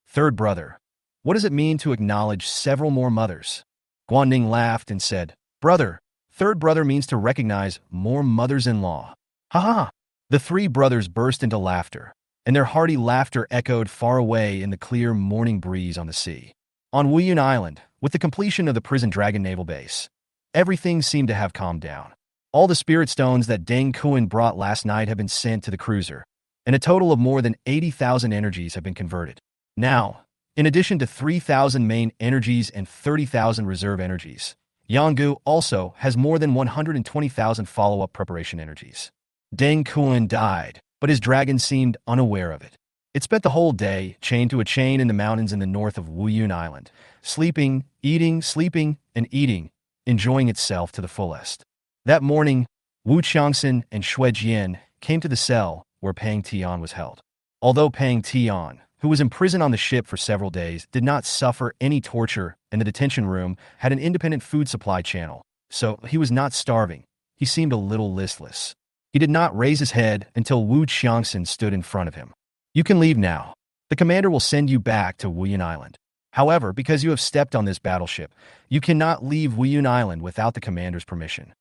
Third brother, what does it mean to acknowledge several more mothers?" Guan Ning laughed and said, "Brother, third brother means to recognize more mothers-in-law." "Ha ha!" The 3 brothers burst into laughter, and their hearty laughter echoed far away in the clear morning breeze on the sea. On Wuyun Island, with the completion of the Prison Dragon naval base, everything seemed to have calmed down. All the spirit stones that Deng Kuan brought last night have been sent to the cruiser, and a total of more than 80,000 energies have been converted. Now, in addition to 3,000 main energies and 30,000 reserve energies, Yang-gu also has more than 120,000 follow-up preparation energies. Deng Kuan died, but his dragon seemed unaware of it. It spent the whole day chained to a chain in the mountains in the north of Wuyun Island, sleeping, sleeping, and eating, enjoying itself to the fullest. That morning, Wu Qiangxin and Xue Jian came to the cell where Pang Tian was held. Although Pang Tian, who was imprisoned on the ship for several days, did not suffer any torture, and the detention room had an independent food supply channel, so he was not starving. He seemed a little listless. He did not raise his head until Wu Qiangxin stood in front of him. You can leave now. The commander will send you back to Wuyun Island. However, because you have stepped on this battleship, you cannot leave Wuyun Island without the commander's permission.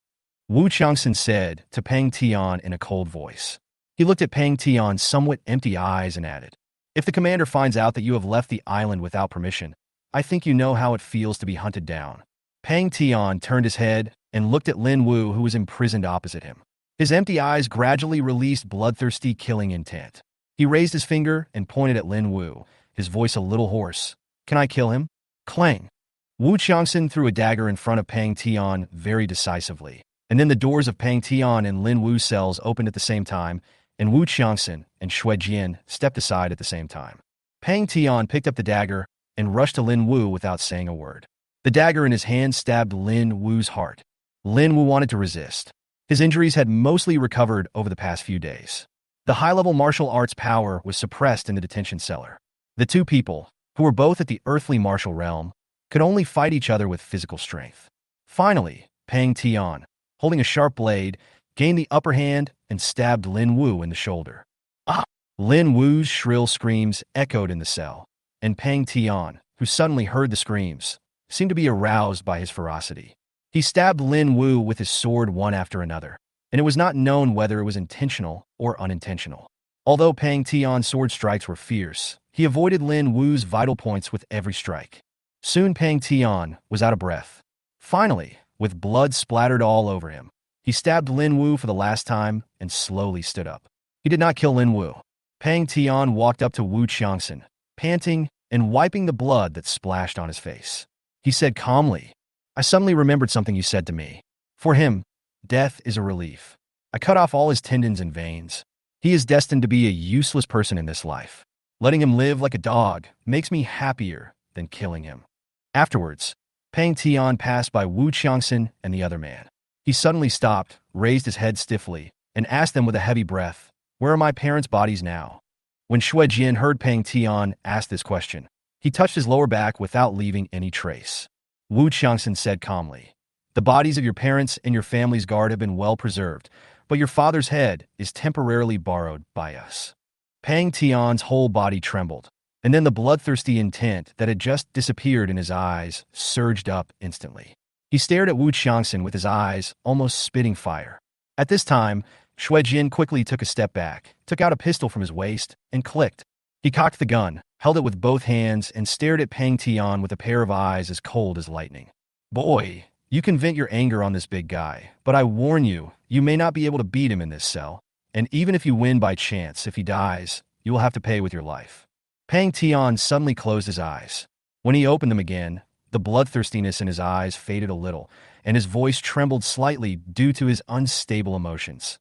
Wu Qiangxin said to Pang Tian in a cold voice. He looked at Pang Tian's somewhat empty eyes and added, "If the commander finds out that you have left the island without permission, I think you know how it feels to be hunted down." Pang Tian turned his head and looked at Lin Wu, who was imprisoned opposite him. His empty eyes gradually released bloodthirsty killing intent. He raised his finger and pointed at Lin Wu, his voice a little hoarse. "Can I kill him?" Clang! Wu Qiangxin threw a dagger in front of Pang Tian very decisively, and then the doors of Pang Tian and Lin Wu's cells opened at the same time, and Wu Qiangxin and Xue Jian stepped aside at the same time. Pang Tian picked up the dagger and rushed to Lin Wu without saying a word. The dagger in his hand stabbed Lin Wu's heart. Lin Wu wanted to resist. His injuries had mostly recovered over the past few days. The high-level martial arts power was suppressed in the detention cellar. The two people, who were both at the earthly martial realm, could only fight each other with physical strength. Finally, Pang Tian, holding a sharp blade, gained the upper hand and stabbed Lin Wu in the shoulder. Ah! Lin Wu's shrill screams echoed in the cell, and Pang Tian, who suddenly heard the screams, seemed to be aroused by his ferocity. He stabbed Lin Wu with his sword one after another, and it was not known whether it was intentional or unintentional. Although Pang Tian's sword strikes were fierce, he avoided Lin Wu's vital points with every strike. Soon Pang Tian was out of breath. Finally, with blood splattered all over him, he stabbed Lin Wu for the last time and slowly stood up. He did not kill Lin Wu. Pang Tian walked up to Wu Qiangxin, panting and wiping the blood that splashed on his face. He said calmly, "I suddenly remembered something you said to me. For him, death is a relief. I cut off all his tendons and veins. He is destined to be a useless person in this life. Letting him live like a dog makes me happier than killing him." Afterwards, Pang Tian passed by Wu Qiangxin and the other man. He suddenly stopped, raised his head stiffly, and asked them with a heavy breath, "Where are my parents' bodies now?" When Xue Jian heard Pang Tian ask this question, he touched his lower back without leaving any trace. Wu Qiangxin said calmly, "The bodies of your parents and your family's guard have been well preserved, but your father's head is temporarily borrowed by us." Pang Tian's whole body trembled, and then the bloodthirsty intent that had just disappeared in his eyes surged up instantly. He stared at Wu Qiangxin with his eyes almost spitting fire. At this time, Xue Jian quickly took a step back, took out a pistol from his waist, and clicked. He cocked the gun, held it with both hands, and stared at Pang Tian with a pair of eyes as cold as lightning. "Boy, you can vent your anger on this big guy, but I warn you, you may not be able to beat him in this cell. And even if you win by chance, if he dies, you will have to pay with your life." Pang Tian suddenly closed his eyes. When he opened them again, the bloodthirstiness in his eyes faded a little, and his voice trembled slightly due to his unstable emotions.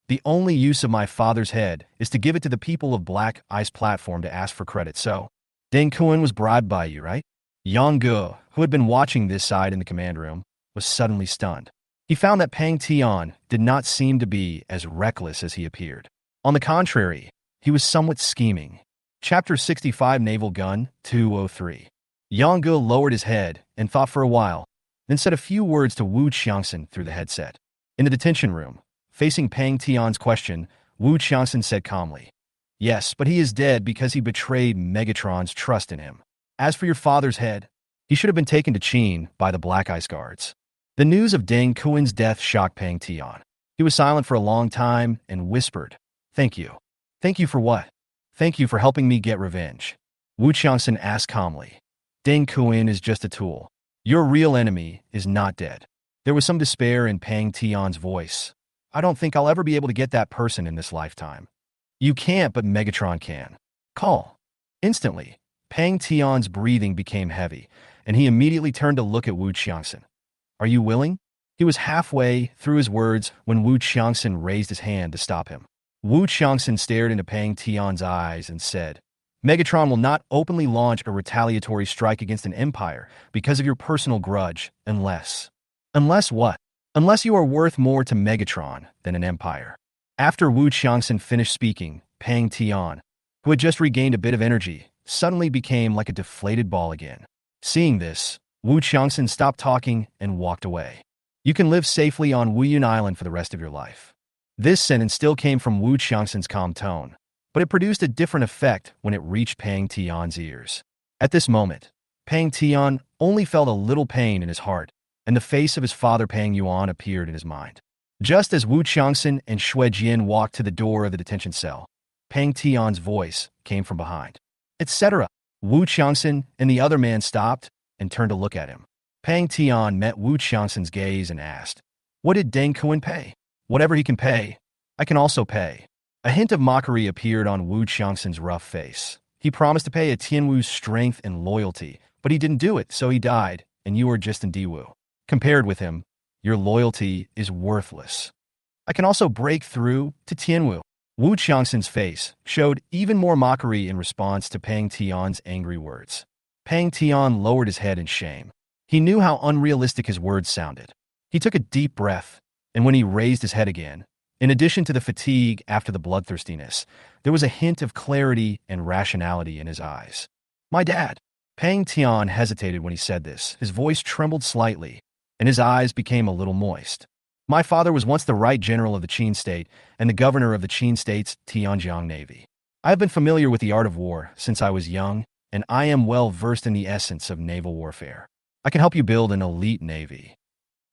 "The only use of my father's head is to give it to the people of Black Ice Platform to ask for credit, so Deng Kuan was bribed by you, right?" Yang Ge, who had been watching this side in the command room, was suddenly stunned. He found that Pang Tian did not seem to be as reckless as he appeared. On the contrary, he was somewhat scheming. Chapter 65 Naval Gun 203. Yang Ge lowered his head and thought for a while, then said a few words to Wu Qiangxin through the headset. In the detention room, facing Pang Tian's question, Wu Qiangxin said calmly, "Yes, but he is dead because he betrayed Megatron's trust in him. As for your father's head, he should have been taken to Qin by the Black Ice Guards." The news of Deng Kuan's death shocked Pang Tian. He was silent for a long time and whispered, "Thank you." "Thank you for what?" "Thank you for helping me get revenge." Wu Qiangxin asked calmly. "Deng Kuan is just a tool. Your real enemy is not dead." There was some despair in Pang Tian's voice. "I don't think I'll ever be able to get that person in this lifetime." "You can't, but Megatron can. Call." Instantly, Pang Tian's breathing became heavy, and he immediately turned to look at Wu Qiangxin. "Are you willing?" He was halfway through his words when Wu Qiangxin raised his hand to stop him. Wu Qiangxin stared into Pang Tian's eyes and said, Megatron will not openly launch a retaliatory strike against an empire because of your personal grudge unless... Unless what? Unless you are worth more to Megatron than an empire. After Wu Qiangxin finished speaking, Pang Tian, who had just regained a bit of energy, suddenly became like a deflated ball again. Seeing this, Wu Qiangxin stopped talking and walked away. You can live safely on Wuyun Island for the rest of your life. This sentence still came from Wu Qiangxin's calm tone, but it produced a different effect when it reached Pang Tian's ears. At this moment, Pang Tian only felt a little pain in his heart, and the face of his father Pang Yuan appeared in his mind. Just as Wu Qiangxin and Xue Jian walked to the door of the detention cell, Pang Tian's voice came from behind. Etc. Wu Qiangxin and the other man stopped and turned to look at him. Pang Tian met Wu Qiangxin's gaze and asked, What did Deng Kuan pay? Whatever he can pay, I can also pay. A hint of mockery appeared on Wu Qiangxin's rough face. He promised to pay a Tianwu's strength and loyalty, but he didn't do it, so he died, and you are just in Diwu. Compared with him, your loyalty is worthless. I can also break through to Tianwu. Wu Qiangxin's face showed even more mockery in response to Pang Tian's angry words. Pang Tian lowered his head in shame. He knew how unrealistic his words sounded. He took a deep breath, and when he raised his head again, in addition to the fatigue after the bloodthirstiness, there was a hint of clarity and rationality in his eyes. My dad. Pang Tian hesitated when he said this. His voice trembled slightly, and his eyes became a little moist. My father was once the right general of the Qin state and the governor of the Qin state's Tianjiang Navy. I have been familiar with the art of war since I was young, and I am well versed in the essence of naval warfare. I can help you build an elite navy.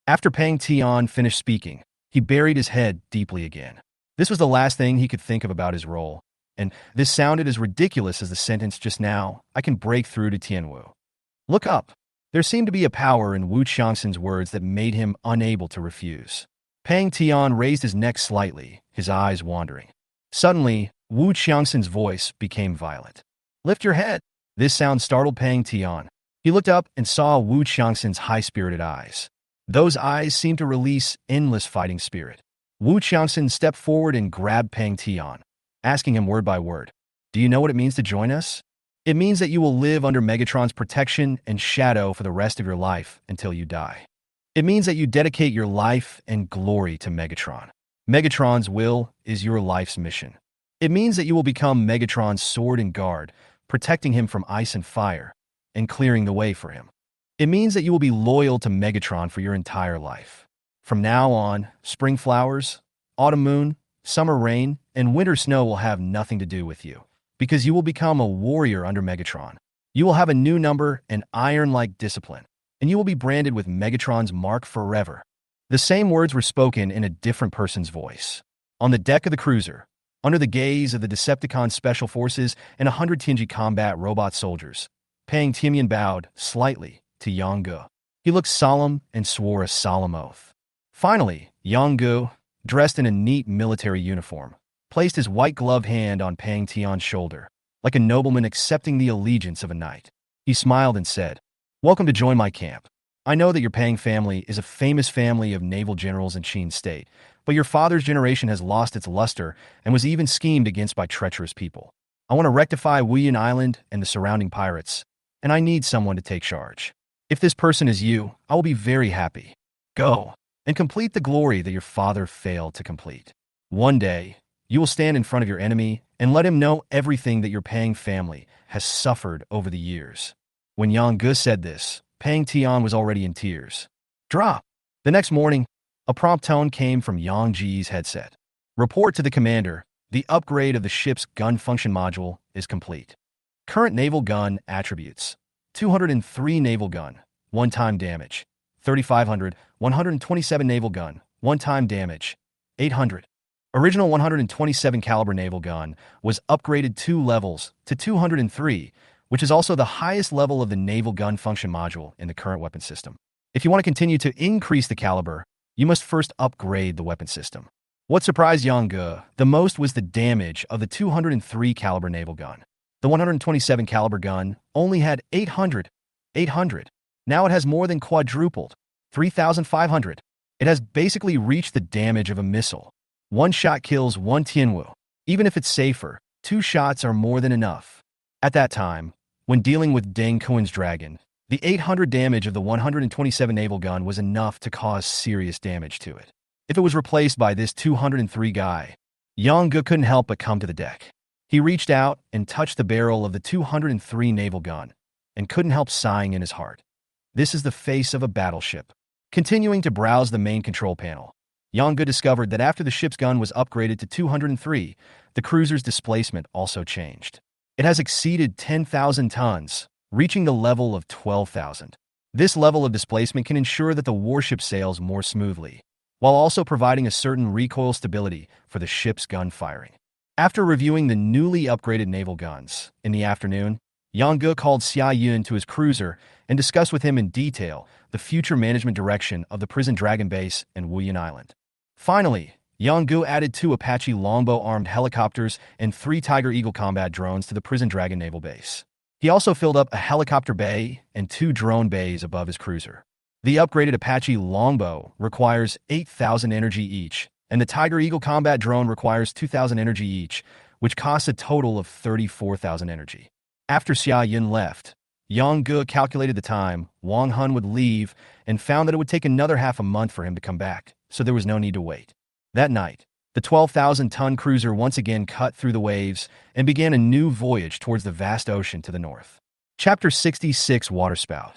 After Pang Tian finished speaking, he buried his head deeply again. This was the last thing he could think of about his role, and this sounded as ridiculous as the sentence just now, I can break through to Tianwu. Look up. There seemed to be a power in Wu Qiangxin's words that made him unable to refuse. Pang Tian raised his neck slightly, his eyes wandering. Suddenly, Wu Qiangxin's voice became violent. Lift your head. This sound startled Pang Tian. He looked up and saw Wu Qiangxin's high-spirited eyes. Those eyes seemed to release endless fighting spirit. Wu Qiangxin stepped forward and grabbed Pang Tian, asking him word by word, Do you know what it means to join us? It means that you will live under Megatron's protection and shadow for the rest of your life until you die. It means that you dedicate your life and glory to Megatron. Megatron's will is your life's mission. It means that you will become Megatron's sword and guard, protecting him from ice and fire, and clearing the way for him. It means that you will be loyal to Megatron for your entire life. From now on, spring flowers, autumn moon, summer rain, and winter snow will have nothing to do with you, because you will become a warrior under Megatron. You will have a new number and iron-like discipline, and you will be branded with Megatron's mark forever. The same words were spoken in a different person's voice. On the deck of the cruiser, under the gaze of the Decepticon Special Forces and 100 Tianji combat robot soldiers, Pang Tian bowed slightly to Yang Ge. He looked solemn and swore a solemn oath. Finally, Yang Ge, dressed in a neat military uniform, placed his white-gloved hand on Pang Tian's shoulder, like a nobleman accepting the allegiance of a knight. He smiled and said, Welcome to join my camp. I know that your Pang family is a famous family of naval generals in Qin State, but your father's generation has lost its luster and was even schemed against by treacherous people. I want to rectify Wuyun Island and the surrounding pirates, and I need someone to take charge. If this person is you, I will be very happy. Go and complete the glory that your father failed to complete. One day, you will stand in front of your enemy and let him know everything that your Pang family has suffered over the years. When Yang Ge said this, Pang Tian was already in tears. Drop! The next morning, a prompt tone came from Yang Ji's headset. Report to the commander, the upgrade of the ship's gun function module is complete. Current naval gun attributes. 203 naval gun, one-time damage. 3500, 127 naval gun, one-time damage. 800. Original 127 caliber naval gun was upgraded 2 levels to 203, which is also the highest level of the naval gun function module in the current weapon system. If you want to continue to increase the caliber, you must first upgrade the weapon system. What surprised Yang Ge the most was the damage of the 203 caliber naval gun. The 127 caliber gun only had 800. Now it has more than quadrupled, 3,500. It has basically reached the damage of a missile. One shot kills one Tianwu. Even if it's safer, 2 shots are more than enough. At that time, when dealing with Deng Kuan's dragon, the 800 damage of the 127 naval gun was enough to cause serious damage to it. If it was replaced by this 203 guy, Yang Ge couldn't help but come to the deck. He reached out and touched the barrel of the 203 naval gun, and couldn't help sighing in his heart. This is the face of a battleship. Continuing to browse the main control panel, Yang Ge discovered that after the ship's gun was upgraded to 203, the cruiser's displacement also changed. It has exceeded 10,000 tons, reaching the level of 12,000. This level of displacement can ensure that the warship sails more smoothly, while also providing a certain recoil stability for the ship's gun firing. After reviewing the newly upgraded naval guns, in the afternoon, Yang Ge called Xia Yun to his cruiser and discussed with him in detail the future management direction of the Prison Dragon base and Wuyan Island. Finally, Yang Ge added 2 Apache longbow-armed helicopters and 3 Tiger Eagle combat drones to the Prison Dragon naval base. He also filled up a helicopter bay and 2 drone bays above his cruiser. The upgraded Apache longbow requires 8,000 energy each, and the Tiger Eagle combat drone requires 2,000 energy each, which costs a total of 34,000 energy. After Xia Yun left, Yang Ge calculated the time Wang Hun would leave and found that it would take another half a month for him to come back, so there was no need to wait. That night, the 12,000-ton cruiser once again cut through the waves and began a new voyage towards the vast ocean to the north. Chapter 66 Waterspout.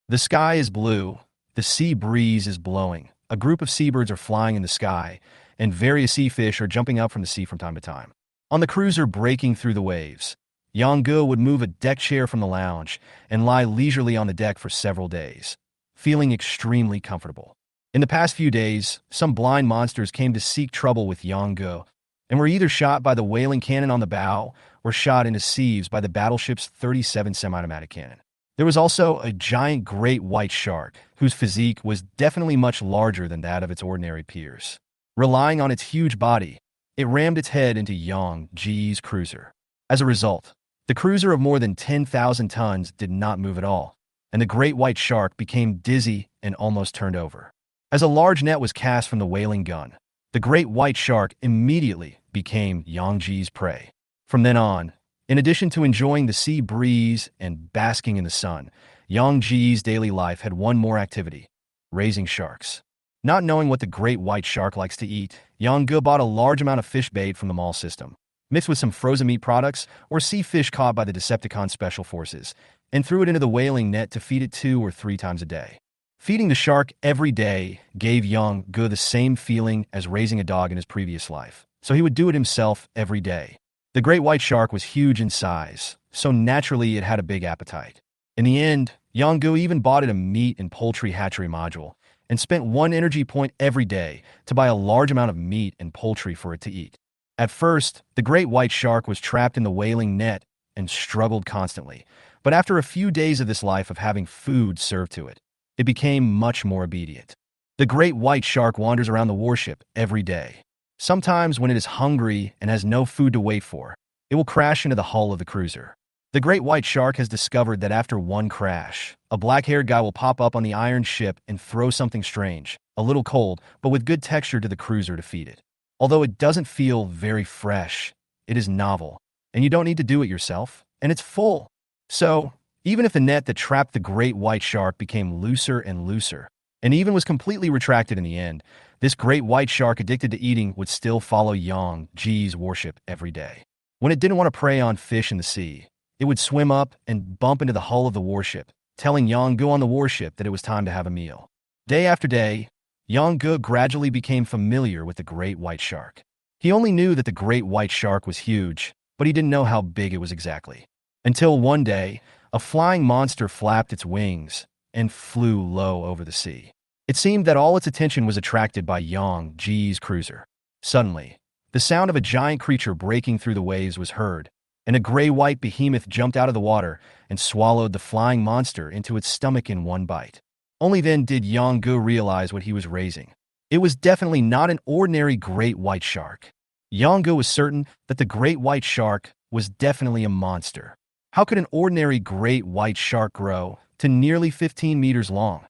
The sky is blue, the sea breeze is blowing, a group of seabirds are flying in the sky, and various sea fish are jumping up from the sea from time to time. On the cruiser breaking through the waves, Yang Ge would move a deck chair from the lounge and lie leisurely on the deck for several days, feeling extremely comfortable. In the past few days, some blind monsters came to seek trouble with Yang Ge, and were either shot by the whaling cannon on the bow or shot into sieves by the battleship's 37 semi-automatic cannon. There was also a giant great white shark, whose physique was definitely much larger than that of its ordinary peers. Relying on its huge body, it rammed its head into Yang Ge's cruiser. As a result, the cruiser of more than 10,000 tons did not move at all, and the great white shark became dizzy and almost turned over. As a large net was cast from the whaling gun, the great white shark immediately became Yang Ge's prey. From then on, in addition to enjoying the sea breeze and basking in the sun, Yang Ge's daily life had one more activity: raising sharks. Not knowing what the great white shark likes to eat, Yang Ge bought a large amount of fish bait from the mall system, mixed with some frozen meat products or sea fish caught by the Decepticon Special Forces, and threw it into the whaling net to feed it 2 or 3 times a day. Feeding the shark every day gave Yang Ge the same feeling as raising a dog in his previous life, so he would do it himself every day. The great white shark was huge in size, so naturally it had a big appetite. In the end, Yang Ge even bought it a meat and poultry hatchery module, and spent 1 energy point every day to buy a large amount of meat and poultry for it to eat. At first, the great white shark was trapped in the whaling net and struggled constantly, but after a few days of this life of having food served to it, it became much more obedient. The great white shark wanders around the warship every day. Sometimes when it is hungry and has no food to wait for, it will crash into the hull of the cruiser. The great white shark has discovered that after one crash, a black-haired guy will pop up on the iron ship and throw something strange, a little cold, but with good texture to the cruiser to feed it. Although it doesn't feel very fresh, it is novel, and you don't need to do it yourself, and it's full. So, even if the net that trapped the great white shark became looser and looser, and even was completely retracted in the end, this great white shark addicted to eating would still follow Yang Ge's warship every day. When it didn't want to prey on fish in the sea, it would swim up and bump into the hull of the warship, telling Yang Ge on the warship that it was time to have a meal. Day after day, Yang Ge gradually became familiar with the great white shark. He only knew that the great white shark was huge, but he didn't know how big it was exactly. Until one day, a flying monster flapped its wings and flew low over the sea. It seemed that all its attention was attracted by Yang Ge's cruiser. Suddenly, the sound of a giant creature breaking through the waves was heard, and a gray-white behemoth jumped out of the water and swallowed the flying monster into its stomach in one bite. Only then did Yang Ge realize what he was raising. It was definitely not an ordinary great white shark. Yang Ge was certain that the great white shark was definitely a monster. How could an ordinary great white shark grow to nearly 15 meters long?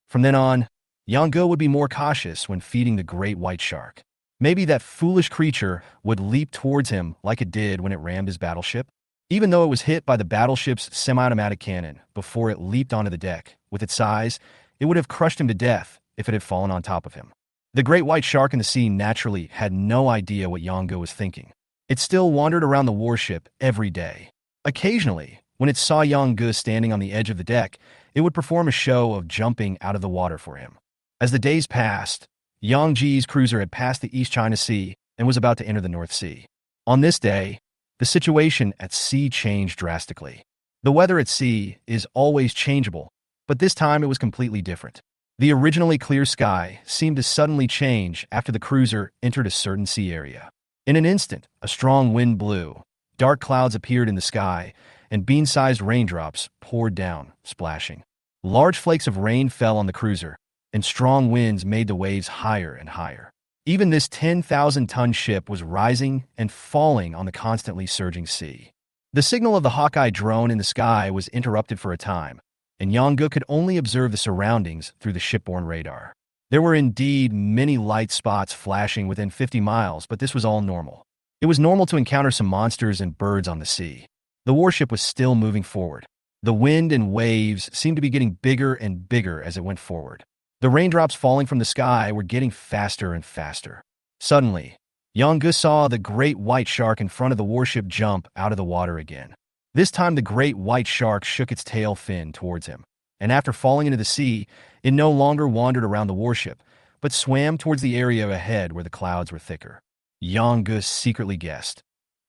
From then on, Yang Ge would be more cautious when feeding the great white shark. Maybe that foolish creature would leap towards him like it did when it rammed his battleship? Even though it was hit by the battleship's semi-automatic cannon before it leaped onto the deck, with its size, it would have crushed him to death if it had fallen on top of him. The great white shark in the sea naturally had no idea what Yongu was thinking. It still wandered around the warship every day. Occasionally, when it saw Yongu standing on the edge of the deck, it would perform a show of jumping out of the water for him. As the days passed, Yangji's cruiser had passed the East China Sea and was about to enter the North Sea. On this day, the situation at sea changed drastically. The weather at sea is always changeable, but this time it was completely different. The originally clear sky seemed to suddenly change after the cruiser entered a certain sea area. In an instant, a strong wind blew, dark clouds appeared in the sky, and bean-sized raindrops poured down, splashing. Large flakes of rain fell on the cruiser, and strong winds made the waves higher and higher. Even this 10,000-ton ship was rising and falling on the constantly surging sea. The signal of the Hawkeye drone in the sky was interrupted for a time, and Yongu could only observe the surroundings through the shipborne radar. There were indeed many light spots flashing within 50 miles, but this was all normal. It was normal to encounter some monsters and birds on the sea. The warship was still moving forward. The wind and waves seemed to be getting bigger and bigger as it went forward. The raindrops falling from the sky were getting faster and faster. Suddenly, Yongu saw the great white shark in front of the warship jump out of the water again. This time the great white shark shook its tail fin towards him, and after falling into the sea, it no longer wandered around the warship, but swam towards the area ahead where the clouds were thicker. Yongu secretly guessed,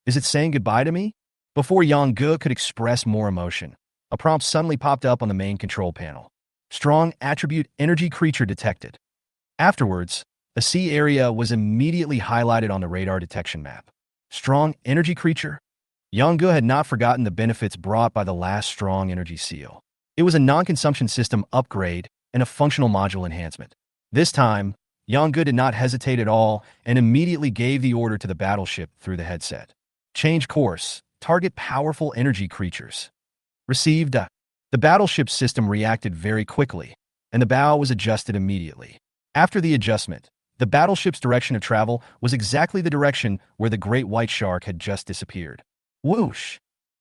"Is it saying goodbye to me?" Before Yongu could express more emotion, a prompt suddenly popped up on the main control panel. Strong attribute energy creature detected. Afterwards, a sea area was immediately highlighted on the radar detection map. Strong energy creature? Yongu had not forgotten the benefits brought by the last strong energy seal. It was a non-consumption system upgrade and a functional module enhancement. This time, Yongu did not hesitate at all and immediately gave the order to the battleship through the headset. Change course. Target powerful energy creatures. Received. The battleship system reacted very quickly, and the bow was adjusted immediately. After the adjustment, the battleship's direction of travel was exactly the direction where the great white shark had just disappeared. Whoosh!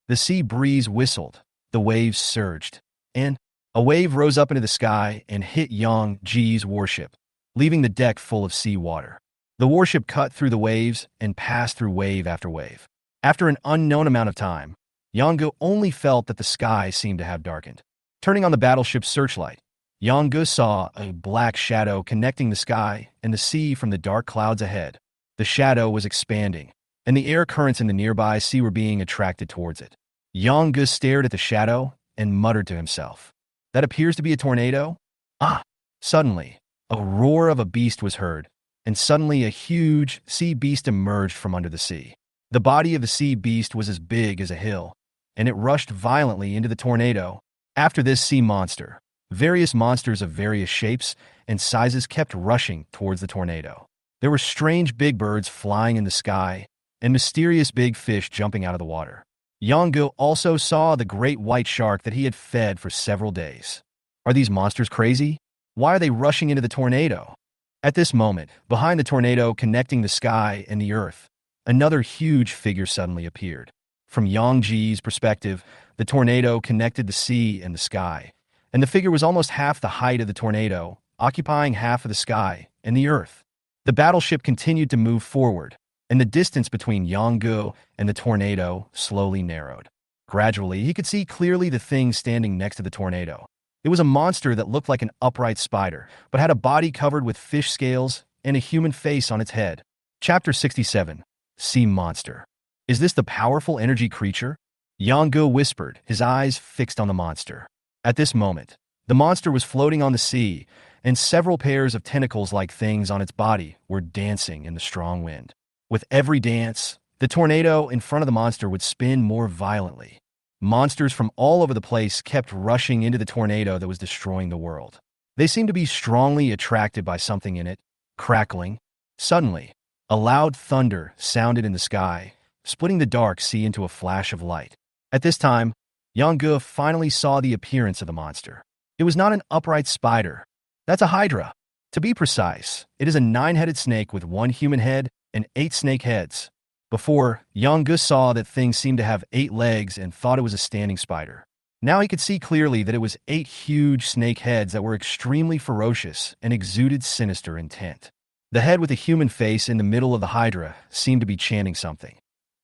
The sea breeze whistled, the waves surged, and a wave rose up into the sky and hit Yangji's warship, leaving the deck full of sea water. The warship cut through the waves and passed through wave after wave. After an unknown amount of time, Yongu only felt that the sky seemed to have darkened. Turning on the battleship's searchlight, Yongu saw a black shadow connecting the sky and the sea from the dark clouds ahead. The shadow was expanding, and the air currents in the nearby sea were being attracted towards it. Yongu stared at the shadow and muttered to himself, "That appears to be a tornado?" Ah! Suddenly, a roar of a beast was heard, and suddenly a huge sea beast emerged from under the sea. The body of the sea beast was as big as a hill, and it rushed violently into the tornado. After this sea monster, various monsters of various shapes and sizes kept rushing towards the tornado. There were strange big birds flying in the sky, and mysterious big fish jumping out of the water. Yongu also saw the great white shark that he had fed for several days. Are these monsters crazy? Why are they rushing into the tornado? At this moment, behind the tornado connecting the sky and the earth, another huge figure suddenly appeared. From Yangji's perspective, the tornado connected the sea and the sky, and the figure was almost half the height of the tornado, occupying half of the sky and the earth. The battleship continued to move forward, and the distance between Yongu and the tornado slowly narrowed. Gradually, he could see clearly the thing standing next to the tornado. It was a monster that looked like an upright spider, but had a body covered with fish scales and a human face on its head. Chapter 67. Sea Monster. Is this the powerful energy creature? Yongu whispered, his eyes fixed on the monster. At this moment, the monster was floating on the sea, and several pairs of tentacles-like things on its body were dancing in the strong wind. With every dance, the tornado in front of the monster would spin more violently. Monsters from all over the place kept rushing into the tornado that was destroying the world. They seemed to be strongly attracted by something in it, crackling. Suddenly, a loud thunder sounded in the sky, splitting the dark sea into a flash of light. At this time, Yongu finally saw the appearance of the monster. It was not an upright spider. That's a Hydra. To be precise, it is a 9-headed snake with 1 human head and 8 snake heads. Before, Yong-gu saw that thing seemed to have 8 legs and thought it was a standing spider. Now he could see clearly that it was 8 huge snake heads that were extremely ferocious and exuded sinister intent. The head with a human face in the middle of the Hydra seemed to be chanting something.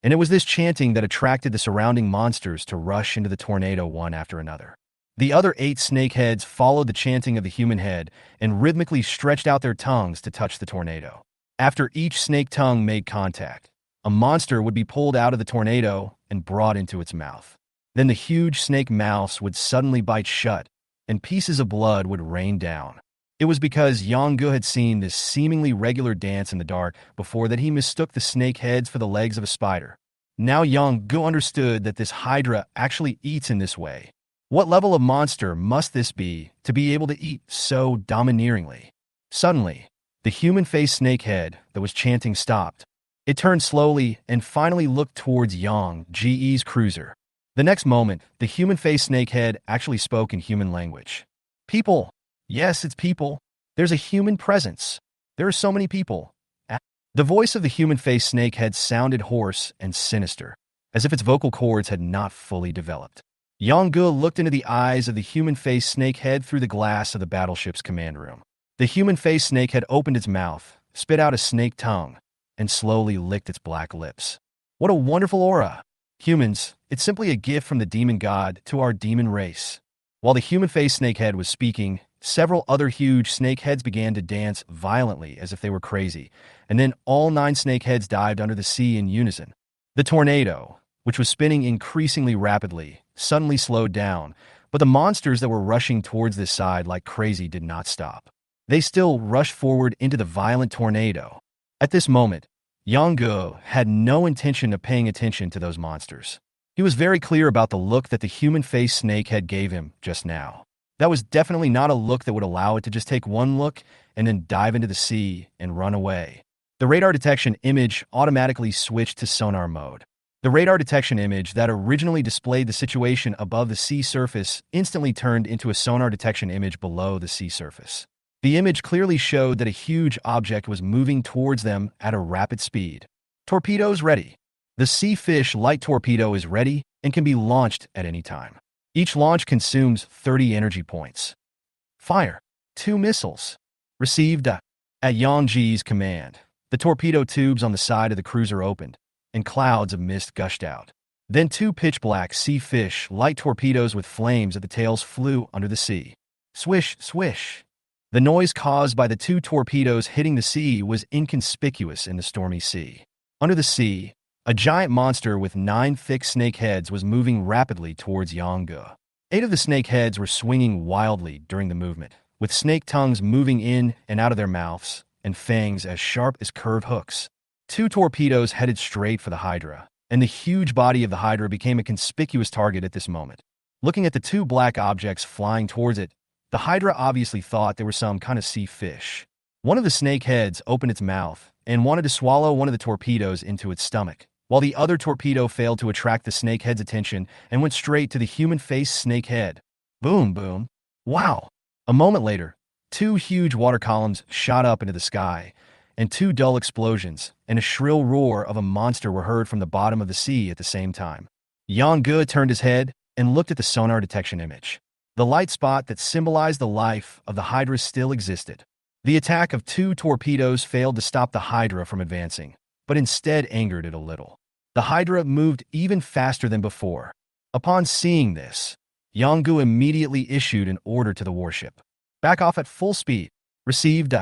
And it was this chanting that attracted the surrounding monsters to rush into the tornado one after another. The other 8 snake heads followed the chanting of the human head and rhythmically stretched out their tongues to touch the tornado. After each snake tongue made contact, a monster would be pulled out of the tornado and brought into its mouth. Then the huge snake mouths would suddenly bite shut, and pieces of blood would rain down. It was because Yong-gu had seen this seemingly regular dance in the dark before that he mistook the snake heads for the legs of a spider. Now Yong-gu understood that this Hydra actually eats in this way. What level of monster must this be to be able to eat so domineeringly? Suddenly, the human-faced snake head that was chanting stopped. It turned slowly and finally looked towards Yang-ge's cruiser. The next moment, the human-faced snakehead actually spoke in human language. People. Yes, it's people. There's a human presence. There are so many people. The voice of the human-faced snakehead sounded hoarse and sinister, as if its vocal cords had not fully developed. Yong-gu looked into the eyes of the human-faced snakehead through the glass of the battleship's command room. The human-faced snakehead opened its mouth, spit out a snake tongue, and slowly licked its black lips. What a wonderful aura! Humans, it's simply a gift from the demon god to our demon race. While the human-faced snakehead was speaking, several other huge snakeheads began to dance violently as if they were crazy, and then all 9 snakeheads dived under the sea in unison. The tornado, which was spinning increasingly rapidly, suddenly slowed down, but the monsters that were rushing towards this side like crazy did not stop. They still rushed forward into the violent tornado. At this moment, Yong-gu had no intention of paying attention to those monsters. He was very clear about the look that the human-faced snakehead gave him just now. That was definitely not a look that would allow it to just take one look and then dive into the sea and run away. The radar detection image automatically switched to sonar mode. The radar detection image that originally displayed the situation above the sea surface instantly turned into a sonar detection image below the sea surface. The image clearly showed that a huge object was moving towards them at a rapid speed. Torpedoes ready. The Sea Fish light torpedo is ready and can be launched at any time. Each launch consumes 30 energy points. Fire. 2 missiles. Received. At Yang-ge's command, the torpedo tubes on the side of the cruiser opened, and clouds of mist gushed out. Then 2 pitch-black Sea Fish light torpedoes with flames at the tails flew under the sea. Swish, swish. The noise caused by the 2 torpedoes hitting the sea was inconspicuous in the stormy sea. Under the sea, a giant monster with 9 thick snake heads was moving rapidly towards Yong-gu. 8 of the snake heads were swinging wildly during the movement, with snake tongues moving in and out of their mouths and fangs as sharp as curved hooks. 2 torpedoes headed straight for the Hydra, and the huge body of the Hydra became a conspicuous target at this moment. Looking at the 2 black objects flying towards it, the Hydra obviously thought they were some kind of sea fish. One of the snake heads opened its mouth and wanted to swallow one of the torpedoes into its stomach, while the other torpedo failed to attract the snake head's attention and went straight to the human-faced snake head. Boom, boom. Wow! A moment later, 2 huge water columns shot up into the sky, and 2 dull explosions and a shrill roar of a monster were heard from the bottom of the sea at the same time. Yong-gu turned his head and looked at the sonar detection image. The light spot that symbolized the life of the Hydra still existed. The attack of 2 torpedoes failed to stop the Hydra from advancing, but instead angered it a little. The Hydra moved even faster than before. Upon seeing this, Yong-gu immediately issued an order to the warship. Back off at full speed. Received.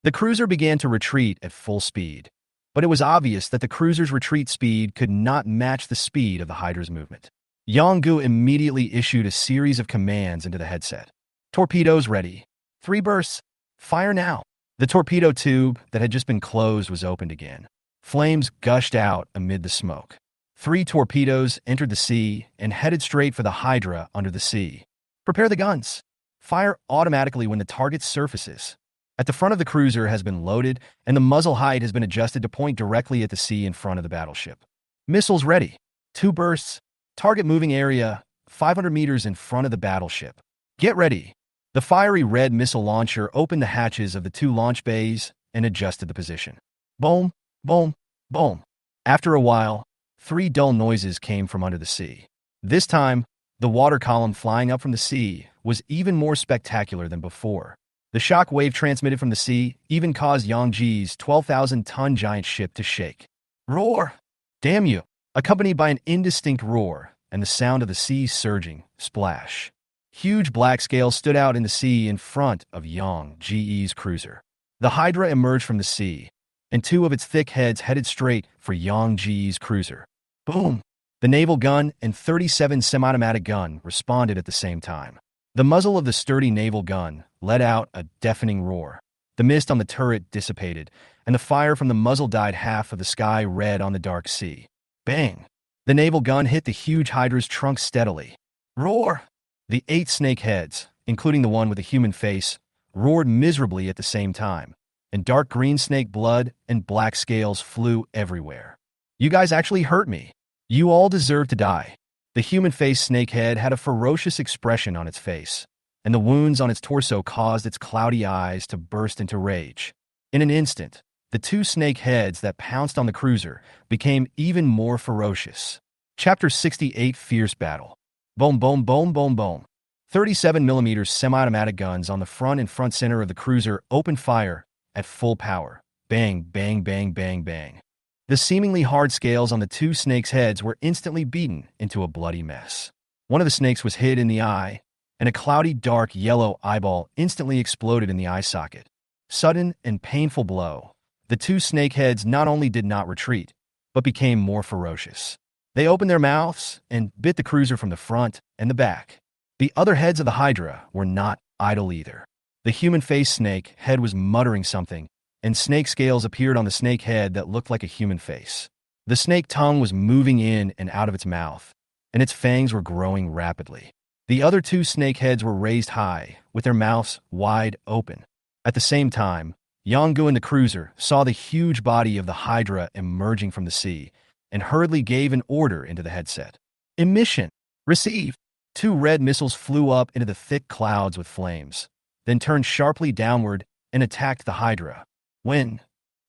The cruiser began to retreat at full speed, but it was obvious that the cruiser's retreat speed could not match the speed of the Hydra's movement. Yong-gu immediately issued a series of commands into the headset. Torpedoes ready. 3 bursts. Fire now. The torpedo tube that had just been closed was opened again. Flames gushed out amid the smoke. 3 torpedoes entered the sea and headed straight for the Hydra under the sea. Prepare the guns. Fire automatically when the target surfaces. At the front of the cruiser has been loaded, and the muzzle height has been adjusted to point directly at the sea in front of the battleship. Missiles ready. 2 bursts. Target moving area 500 meters in front of the battleship. Get ready. The fiery red missile launcher opened the hatches of the two launch bays and adjusted the position. Boom, boom, boom. After a while, three dull noises came from under the sea. This time, the water column flying up from the sea was even more spectacular than before. The shock wave transmitted from the sea even caused Yangji's 12,000-ton giant ship to shake. Roar! Damn you! Accompanied by an indistinct roar and the sound of the sea surging, splash. Huge black scales stood out in the sea in front of Yang Ji's cruiser. The Hydra emerged from the sea, and two of its thick heads headed straight for Yang Ji's cruiser. Boom! The naval gun and 37 semi-automatic gun responded at the same time. The muzzle of the sturdy naval gun let out a deafening roar. The mist on the turret dissipated, and the fire from the muzzle dyed half of the sky red on the dark sea. Bang! The naval gun hit the huge Hydra's trunk steadily. Roar! The 8 snake heads, including the one with a human face, roared miserably at the same time, and dark green snake blood and black scales flew everywhere. You guys actually hurt me. You all deserve to die. The human-faced snakehead had a ferocious expression on its face, and the wounds on its torso caused its cloudy eyes to burst into rage. In an instant, the two snake heads that pounced on the cruiser became even more ferocious. Chapter 68 Fierce Battle. Boom, boom, boom, boom, boom. 37mm semi-automatic guns on the front and front center of the cruiser opened fire at full power. Bang, bang, bang, bang, bang. The seemingly hard scales on the two snakes' heads were instantly beaten into a bloody mess. One of the snakes was hit in the eye, and a cloudy, dark, yellow eyeball instantly exploded in the eye socket. Sudden and painful blow. The two snake heads not only did not retreat, but became more ferocious. They opened their mouths and bit the cruiser from the front and the back. The other heads of the Hydra were not idle either. The human-faced snake head was muttering something, and snake scales appeared on the snake head that looked like a human face. The snake tongue was moving in and out of its mouth, and its fangs were growing rapidly. The other two snake heads were raised high, with their mouths wide open. At the same time, Yanggu and the cruiser saw the huge body of the Hydra emerging from the sea, and hurriedly gave an order into the headset. Emission! Receive! 2 red missiles flew up into the thick clouds with flames, then turned sharply downward and attacked the Hydra. When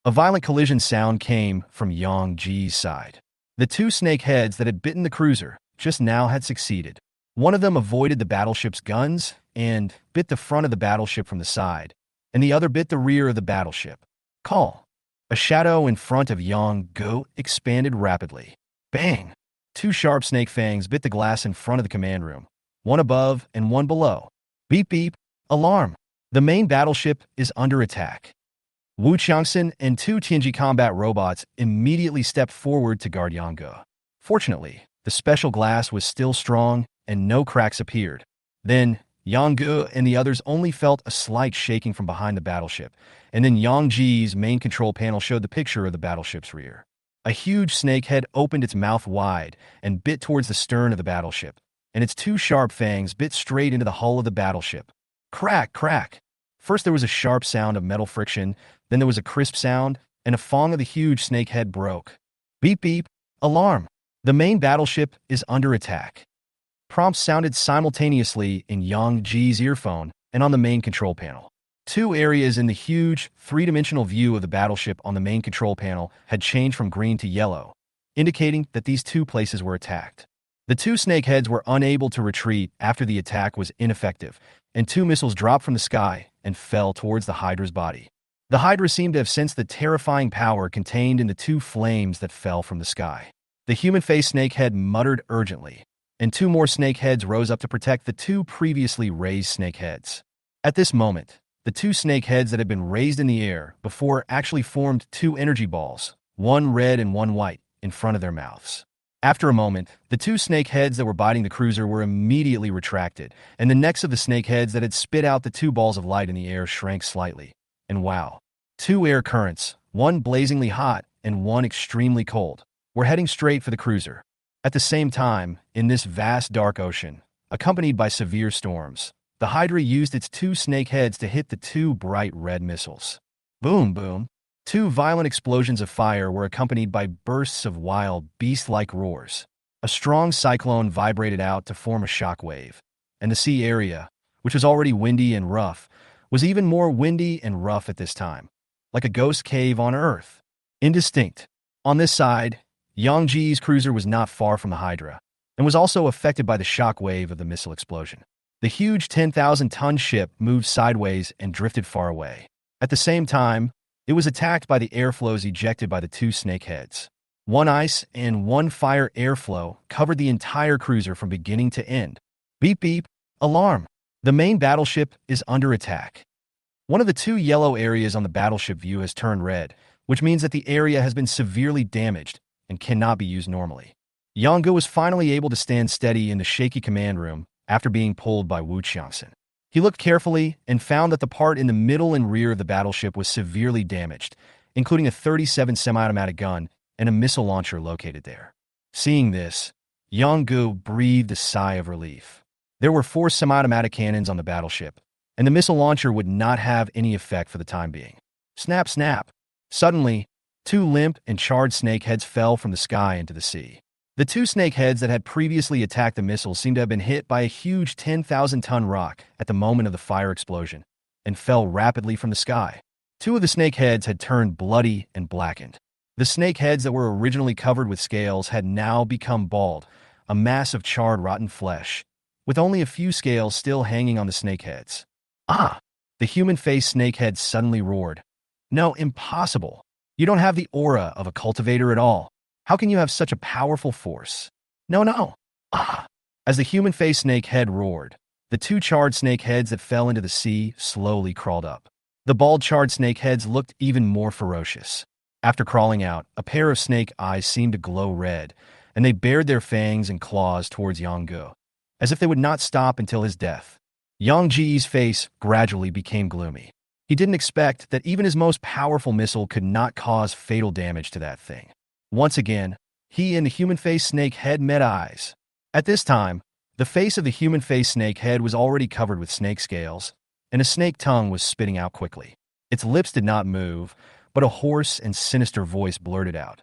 a violent collision sound came from Yang Ji's side. The two snake heads that had bitten the cruiser just now had succeeded. One of them avoided the battleship's guns and bit the front of the battleship from the side, and the other bit the rear of the battleship. Call. A shadow in front of Yang Gu expanded rapidly. Bang! 2 sharp snake fangs bit the glass in front of the command room, one above and one below. Beep beep. Alarm. The main battleship is under attack. Wu Qiangxin and 2 Tianji combat robots immediately stepped forward to guard Yanggu. Fortunately, the special glass was still strong and no cracks appeared. Then, Yanggu and the others only felt a slight shaking from behind the battleship, and then Yang Ji's main control panel showed the picture of the battleship's rear. A huge snake head opened its mouth wide and bit towards the stern of the battleship, and its 2 sharp fangs bit straight into the hull of the battleship. Crack, crack! First there was a sharp sound of metal friction, then there was a crisp sound, and a fang of the huge snake head broke. Beep beep, alarm! The main battleship is under attack. Prompts sounded simultaneously in Yang Ji's earphone and on the main control panel. 2 areas in the huge, 3-dimensional view of the battleship on the main control panel had changed from green to yellow, indicating that these 2 places were attacked. The 2 snakeheads were unable to retreat after the attack was ineffective, and 2 missiles dropped from the sky and fell towards the Hydra's body. The Hydra seemed to have sensed the terrifying power contained in the 2 flames that fell from the sky. The human-faced snakehead muttered urgently, and 2 more snakeheads rose up to protect the 2 previously raised snakeheads. At this moment, the 2 snakeheads that had been raised in the air before actually formed 2 energy balls, one red and one white, in front of their mouths. After a moment, the 2 snakeheads that were biting the cruiser were immediately retracted, and the necks of the snakeheads that had spit out the 2 balls of light in the air shrank slightly. And wow, 2 air currents, one blazingly hot and one extremely cold, were heading straight for the cruiser. At the same time, in this vast dark ocean, accompanied by severe storms, the Hydra used its 2 snakeheads to hit the 2 bright red missiles. Boom, boom. 2 violent explosions of fire were accompanied by bursts of wild, beast-like roars. A strong cyclone vibrated out to form a shock wave, and the sea area, which was already windy and rough, was even more windy and rough at this time, like a ghost cave on Earth. Indistinct. On this side, Yang Ji's cruiser was not far from the Hydra, and was also affected by the shock wave of the missile explosion. The huge 10,000-ton ship moved sideways and drifted far away. At the same time, it was attacked by the airflows ejected by the two snakeheads. One ice and one fire airflow covered the entire cruiser from beginning to end. Beep beep, alarm. The main battleship is under attack. One of the two yellow areas on the battleship view has turned red, which means that the area has been severely damaged and cannot be used normally. Yanggu was finally able to stand steady in the shaky command room after being pulled by Wu Qiangxin. He looked carefully and found that the part in the middle and rear of the battleship was severely damaged, including a 37 semi-automatic gun and a missile launcher located there. Seeing this, Yanggu breathed a sigh of relief. There were 4 semi-automatic cannons on the battleship, and the missile launcher would not have any effect for the time being. Snap, snap. Suddenly, 2 limp and charred snakeheads fell from the sky into the sea. The 2 snakeheads that had previously attacked the missile seemed to have been hit by a huge 10,000-ton rock at the moment of the fire explosion and fell rapidly from the sky. 2 of the snakeheads had turned bloody and blackened. The snakeheads that were originally covered with scales had now become bald, a mass of charred, rotten flesh, with only a few scales still hanging on the snakeheads. Ah! The human-faced snakehead suddenly roared. No, impossible. You don't have the aura of a cultivator at all. How can you have such a powerful force? No, no. Ah! As the human-faced snakehead roared, the 2 charred snakeheads that fell into the sea slowly crawled up. The bald charred snakeheads looked even more ferocious. After crawling out, a pair of snake eyes seemed to glow red, and they bared their fangs and claws towards Yanggu, as if they would not stop until his death. Yang Ji's face gradually became gloomy. He didn't expect that even his most powerful missile could not cause fatal damage to that thing. Once again, he and the human-faced snakehead met eyes. At this time, the face of the human-faced snakehead was already covered with snake scales, and a snake tongue was spitting out quickly. Its lips did not move, but a hoarse and sinister voice blurted out.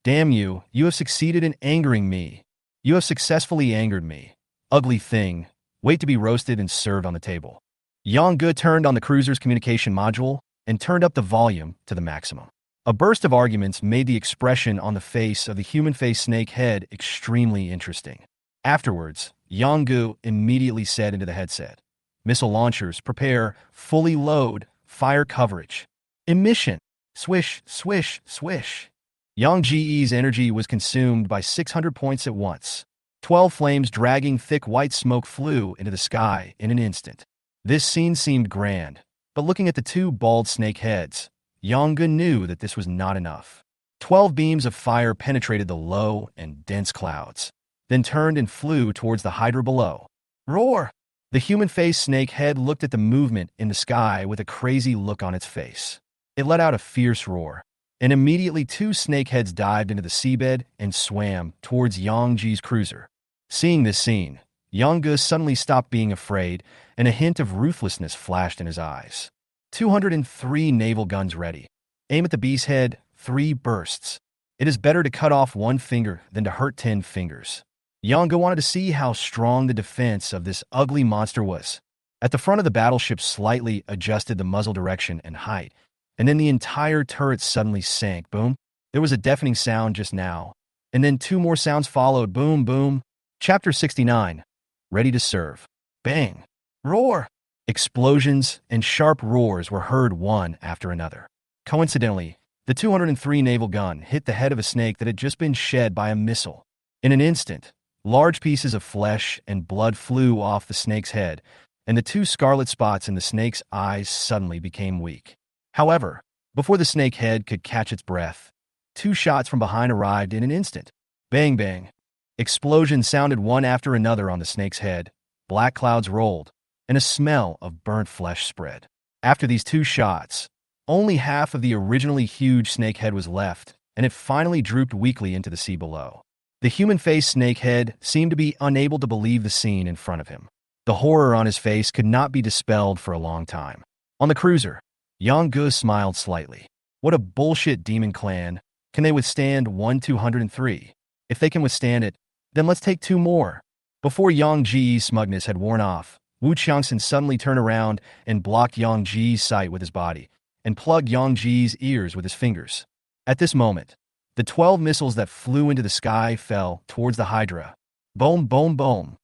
Damn you, you have succeeded in angering me. You have successfully angered me. Ugly thing, wait to be roasted and served on the table. Yanggu turned on the cruiser's communication module and turned up the volume to the maximum. A burst of arguments made the expression on the face of the human-faced snakehead extremely interesting. Afterwards, Yanggu immediately said into the headset, Missile launchers, prepare, fully load, fire coverage. Emission. Swish, swish, swish. Yang Ji's energy was consumed by 600 points at once. 12 flames dragging thick white smoke flew into the sky in an instant. This scene seemed grand, but looking at the 2 bald snake heads, Yanggu knew that this was not enough. 12 beams of fire penetrated the low and dense clouds, then turned and flew towards the Hydra below. Roar! The human-faced snake head looked at the movement in the sky with a crazy look on its face. It let out a fierce roar, and immediately 2 snakeheads dived into the seabed and swam towards Yang Ji's cruiser. Seeing this scene, Yanggu suddenly stopped being afraid, and a hint of ruthlessness flashed in his eyes. 203 naval guns ready. Aim at the beast's head, 3 bursts. It is better to cut off 1 finger than to hurt 10 fingers. Yanggu wanted to see how strong the defense of this ugly monster was. At the front of the battleship slightly adjusted the muzzle direction and height, and then the entire turret suddenly sank. Boom. There was a deafening sound just now, and then 2 more sounds followed. Boom, boom. Chapter 69. Ready to serve. Bang. Roar. Explosions and sharp roars were heard one after another. Coincidentally, the 203 naval gun hit the head of a snake that had just been shed by a missile. In an instant, large pieces of flesh and blood flew off the snake's head, and the 2 scarlet spots in the snake's eyes suddenly became weak. However, before the snake head could catch its breath, 2 shots from behind arrived in an instant. Bang, bang. Explosions sounded one after another on the snake's head. Black clouds rolled, and a smell of burnt flesh spread. After these 2 shots, only half of the originally huge snake head was left, and it finally drooped weakly into the sea below. The human-faced snake head seemed to be unable to believe the scene in front of him. The horror on his face could not be dispelled for a long time. On the cruiser, Yanggu smiled slightly. What a bullshit demon clan. Can they withstand 203? If they can withstand it, then let's take 2 more. Before Yang Ji's smugness had worn off, Wu Qiangxin suddenly turned around and blocked Yang Ji's sight with his body, and plugged Yang Ji's ears with his fingers. At this moment, the 12 missiles that flew into the sky fell towards the Hydra. Boom, boom, boom.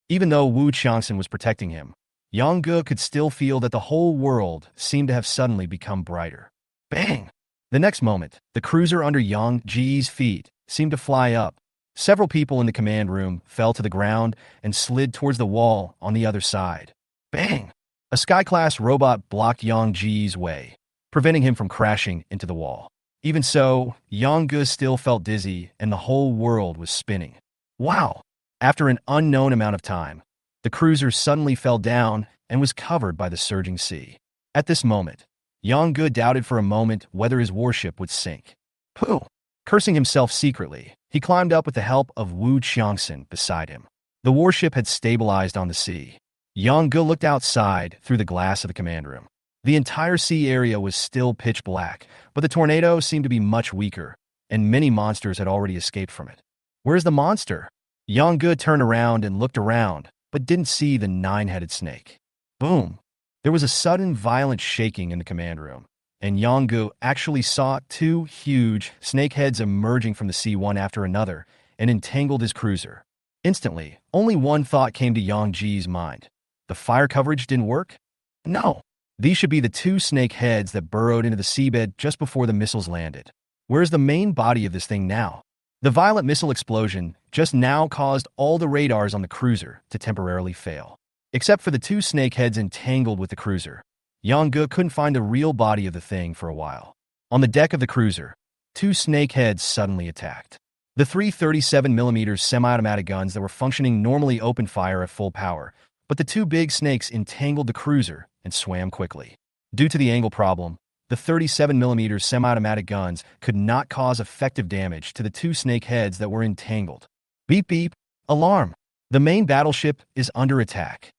Even though Wu Qiangxin was protecting him, Yang Ge could still feel that the whole world seemed to have suddenly become brighter. Bang! The next moment, the cruiser under Yang Ji's feet seemed to fly up. Several people in the command room fell to the ground and slid towards the wall on the other side. Bang! A Sky-class robot blocked Yang Ji's way, preventing him from crashing into the wall. Even so, Yang Ge still felt dizzy and the whole world was spinning. Wow! After an unknown amount of time, the cruiser suddenly fell down and was covered by the surging sea. At this moment, Yang Ge doubted for a moment whether his warship would sink. Pooh! Cursing himself secretly, he climbed up with the help of Wu Qiangxin beside him. The warship had stabilized on the sea. Yang Ge looked outside through the glass of the command room. The entire sea area was still pitch black, but the tornado seemed to be much weaker, and many monsters had already escaped from it. Where's the monster? Yang Ge turned around and looked around, but didn't see the nine-headed snake. Boom! There was a sudden violent shaking in the command room, and Yang Ge actually saw two huge snake heads emerging from the sea one after another and entangled his cruiser. Instantly, only one thought came to Yang Ji's mind. The fire coverage didn't work? No! These should be the two snake heads that burrowed into the seabed just before the missiles landed. Where's the main body of this thing now? The violent missile explosion just now caused all the radars on the cruiser to temporarily fail. Except for the two snake heads entangled with the cruiser, Yang Ge couldn't find the real body of the thing for a while. On the deck of the cruiser, two snake heads suddenly attacked. The three 37mm semi-automatic guns that were functioning normally opened fire at full power, but the two big snakes entangled the cruiser and swam quickly. Due to the angle problem, the 37mm semi-automatic guns could not cause effective damage to the two snake heads that were entangled. Beep beep, alarm! The main battleship is under attack.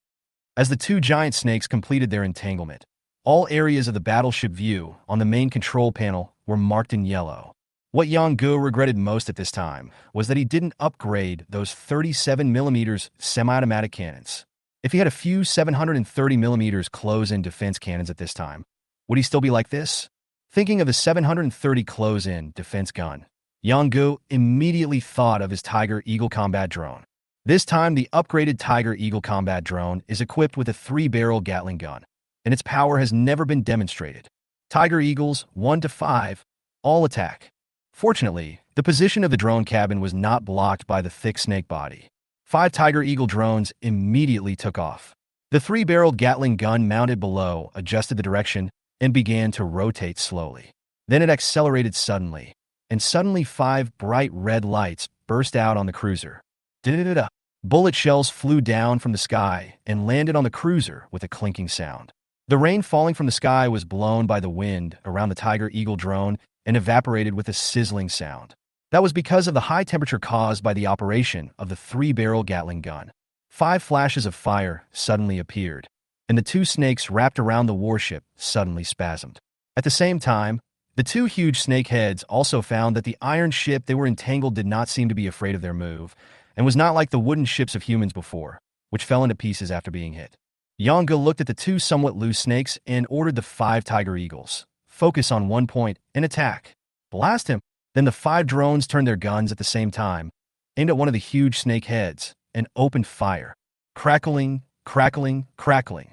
As the two giant snakes completed their entanglement, all areas of the battleship view on the main control panel were marked in yellow. What Yang Ge regretted most at this time was that he didn't upgrade those 37mm semi-automatic cannons. If he had a few 730mm close-in defense cannons at this time, would he still be like this? Thinking of the 730 close-in defense gun, Yang Ge immediately thought of his Tiger Eagle combat drone. This time, the upgraded Tiger Eagle combat drone is equipped with a 3-barrel Gatling gun, and its power has never been demonstrated. Tiger Eagles 1 to 5, all attack. Fortunately, the position of the drone cabin was not blocked by the thick snake body. 5 Tiger Eagle drones immediately took off. The 3-barreled Gatling gun mounted below adjusted the direction and began to rotate slowly. Then it accelerated suddenly, and suddenly 5 bright red lights burst out on the cruiser. Da-da-da-da. Bullet shells flew down from the sky and landed on the cruiser with a clinking sound. The rain falling from the sky was blown by the wind around the Tiger Eagle drone and evaporated with a sizzling sound. That was because of the high temperature caused by the operation of the 3-barrel Gatling gun. 5 flashes of fire suddenly appeared, and the two snakes wrapped around the warship suddenly spasmed. At the same time, the two huge snake heads also found that the iron ship they were entangled did not seem to be afraid of their move, and was not like the wooden ships of humans before, which fell into pieces after being hit. Yang Ge looked at the two somewhat loose snakes and ordered the 5 Tiger Eagles. Focus on one point and attack. Blast him! Then the 5 drones turned their guns at the same time, aimed at one of the huge snake heads, and opened fire. Crackling, crackling, crackling.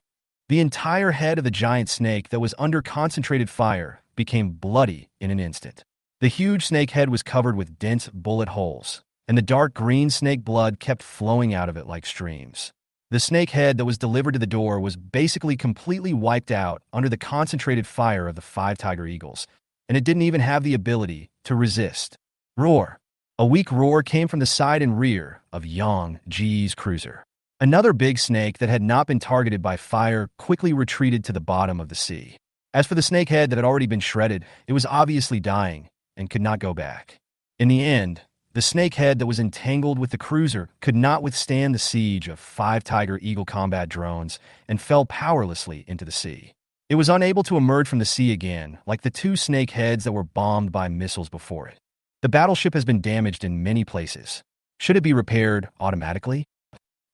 The entire head of the giant snake that was under concentrated fire became bloody in an instant. The huge snake head was covered with dense bullet holes, and the dark green snake blood kept flowing out of it like streams. The snake head that was delivered to the door was basically completely wiped out under the concentrated fire of the 5 Tiger Eagles, and it didn't even have the ability to resist. Roar! A weak roar came from the side and rear of Yang Ji's cruiser. Another big snake that had not been targeted by fire quickly retreated to the bottom of the sea. As for the snake head that had already been shredded, it was obviously dying and could not go back. In the end, the snake head that was entangled with the cruiser could not withstand the siege of 5 Tiger Eagle combat drones and fell powerlessly into the sea. It was unable to emerge from the sea again, like the 2 snake heads that were bombed by missiles before it. The battleship has been damaged in many places. Should it be repaired automatically?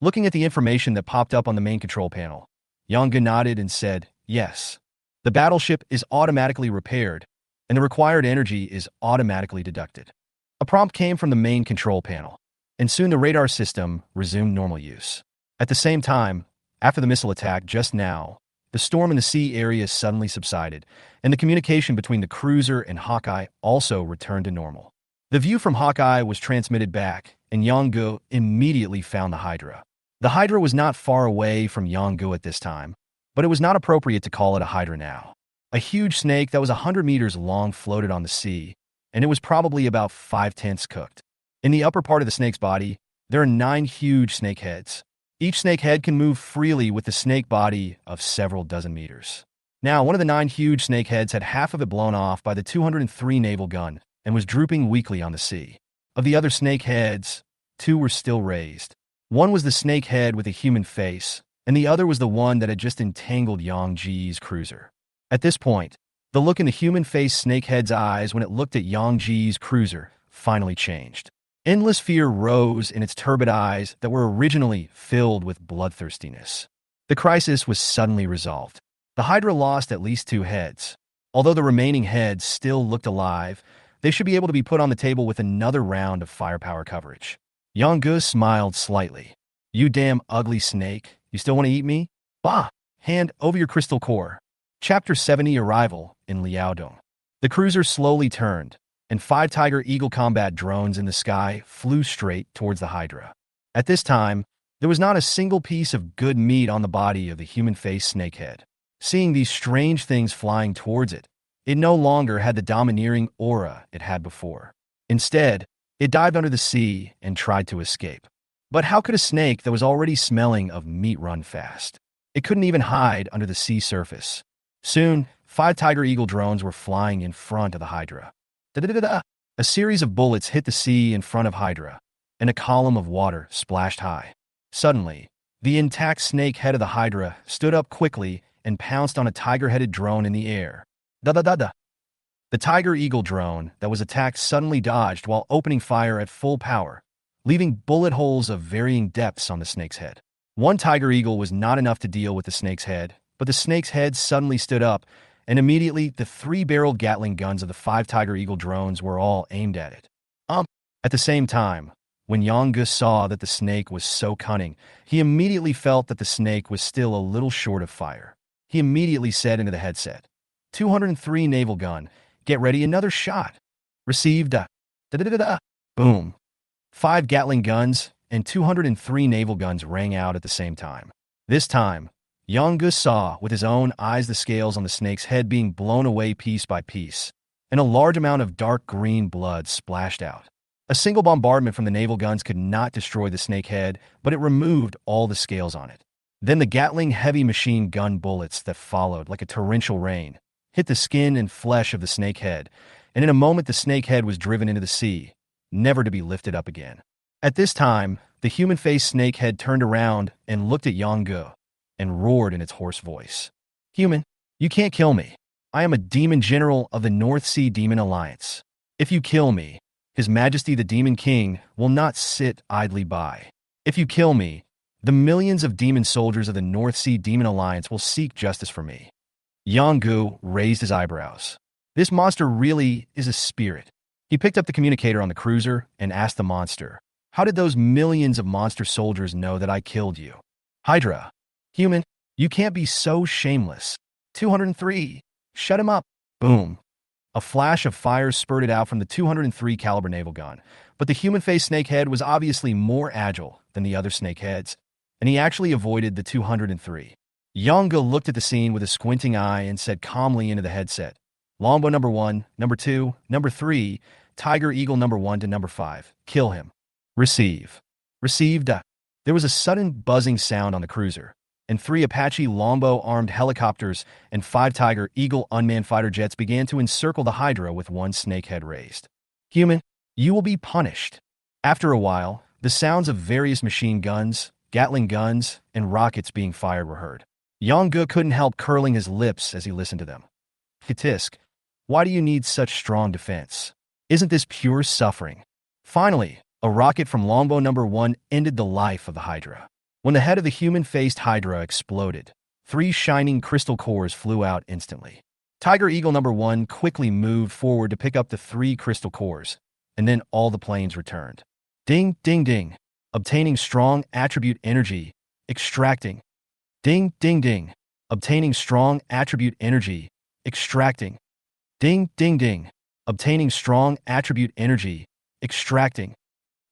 Looking at the information that popped up on the main control panel, Yongu nodded and said, yes. The battleship is automatically repaired, and the required energy is automatically deducted. A prompt came from the main control panel, and soon the radar system resumed normal use. At the same time, after the missile attack just now, the storm in the sea area suddenly subsided, and the communication between the cruiser and Hawkeye also returned to normal. The view from Hawkeye was transmitted back, and Yongu immediately found the Hydra. The Hydra was not far away from Yongu at this time, but it was not appropriate to call it a Hydra now. A huge snake that was 100 meters long floated on the sea, and it was probably about 5/10 cooked. In the upper part of the snake's body, there are 9 huge snake heads. Each snake head can move freely with the snake body of several dozen meters. Now, one of the 9 huge snake heads had half of it blown off by the 203 naval gun and was drooping weakly on the sea. Of the other snake heads, 2 were still raised. One was the snake head with a human face, and the other was the one that had just entangled Yang Ji's cruiser. At this point, the look in the human-faced snakehead's eyes when it looked at Yang Ji's cruiser finally changed. Endless fear rose in its turbid eyes that were originally filled with bloodthirstiness. The crisis was suddenly resolved. The Hydra lost at least 2 heads. Although the remaining heads still looked alive, they should be able to be put on the table with another round of firepower coverage. Yongu smiled slightly. You damn ugly snake. You still want to eat me? Bah! Hand over your crystal core. Chapter 70 Arrival in Liaodong. The cruiser slowly turned, and 5 Tiger Eagle combat drones in the sky flew straight towards the Hydra. At this time, there was not a single piece of good meat on the body of the human-faced snakehead. Seeing these strange things flying towards it, it no longer had the domineering aura it had before. Instead, it dived under the sea and tried to escape. But how could a snake that was already smelling of meat run fast? It couldn't even hide under the sea surface. Soon, 5 Tiger Eagle drones were flying in front of the Hydra. Da-da-da-da! A series of bullets hit the sea in front of Hydra, and a column of water splashed high. Suddenly, the intact snake head of the Hydra stood up quickly and pounced on a tiger-headed drone in the air. Da-da-da-da! The Tiger Eagle drone that was attacked suddenly dodged while opening fire at full power, leaving bullet holes of varying depths on the snake's head. One Tiger Eagle was not enough to deal with the snake's head, but the snake's head suddenly stood up, and immediately the 3-barreled Gatling guns of the 5 Tiger Eagle drones were all aimed at it. At the same time, when Yongu saw that the snake was so cunning, he immediately felt that the snake was still a little short of fire. He immediately said into the headset, 203 naval gun, get ready another shot. Received. Da-da-da-da. Boom. 5 Gatling guns and 203 naval guns rang out at the same time. This time, Yongu saw with his own eyes the scales on the snake's head being blown away piece by piece, and a large amount of dark green blood splashed out. A single bombardment from the naval guns could not destroy the snake head, but it removed all the scales on it. Then the Gatling heavy machine gun bullets that followed like a torrential rain hit the skin and flesh of the snake head, and in a moment the snake head was driven into the sea, never to be lifted up again. At this time, the human-faced snake head turned around and looked at Yongu and roared in its hoarse voice. Human, you can't kill me. I am a demon general of the North Sea Demon Alliance. If you kill me, His Majesty the Demon King will not sit idly by. If you kill me, the millions of demon soldiers of the North Sea Demon Alliance will seek justice for me. Yongu raised his eyebrows. This monster really is a spirit. He picked up the communicator on the cruiser and asked the monster, how did those millions of monster soldiers know that I killed you? Hydra. Human, you can't be so shameless. 203. Shut him up. Boom. A flash of fire spurted out from the 203 caliber naval gun, but the human-faced snakehead was obviously more agile than the other snakeheads, and he actually avoided the 203. Yongu looked at the scene with a squinting eye and said calmly into the headset, Longbow number 1, number 2, number 3, Tiger Eagle number 1 to number 5. Kill him. Receive. Received. There was a sudden buzzing sound on the cruiser, and 3 Apache Longbow-armed helicopters and 5 Tiger Eagle unmanned fighter jets began to encircle the Hydra with one snakehead raised. Human, you will be punished. After a while, the sounds of various machine guns, Gatling guns, and rockets being fired were heard. Yongu couldn't help curling his lips as he listened to them. Hitisk, why do you need such strong defense? Isn't this pure suffering? Finally, a rocket from Longbow number 1 ended the life of the Hydra. When the head of the human-faced Hydra exploded, 3 shining crystal cores flew out instantly. Tiger Eagle number 1 quickly moved forward to pick up the 3 crystal cores, and then all the planes returned. Ding, ding, ding. Obtaining strong attribute energy. Extracting. Ding, ding, ding. Obtaining strong attribute energy. Extracting. Ding, ding, ding. Obtaining strong attribute energy. Extracting.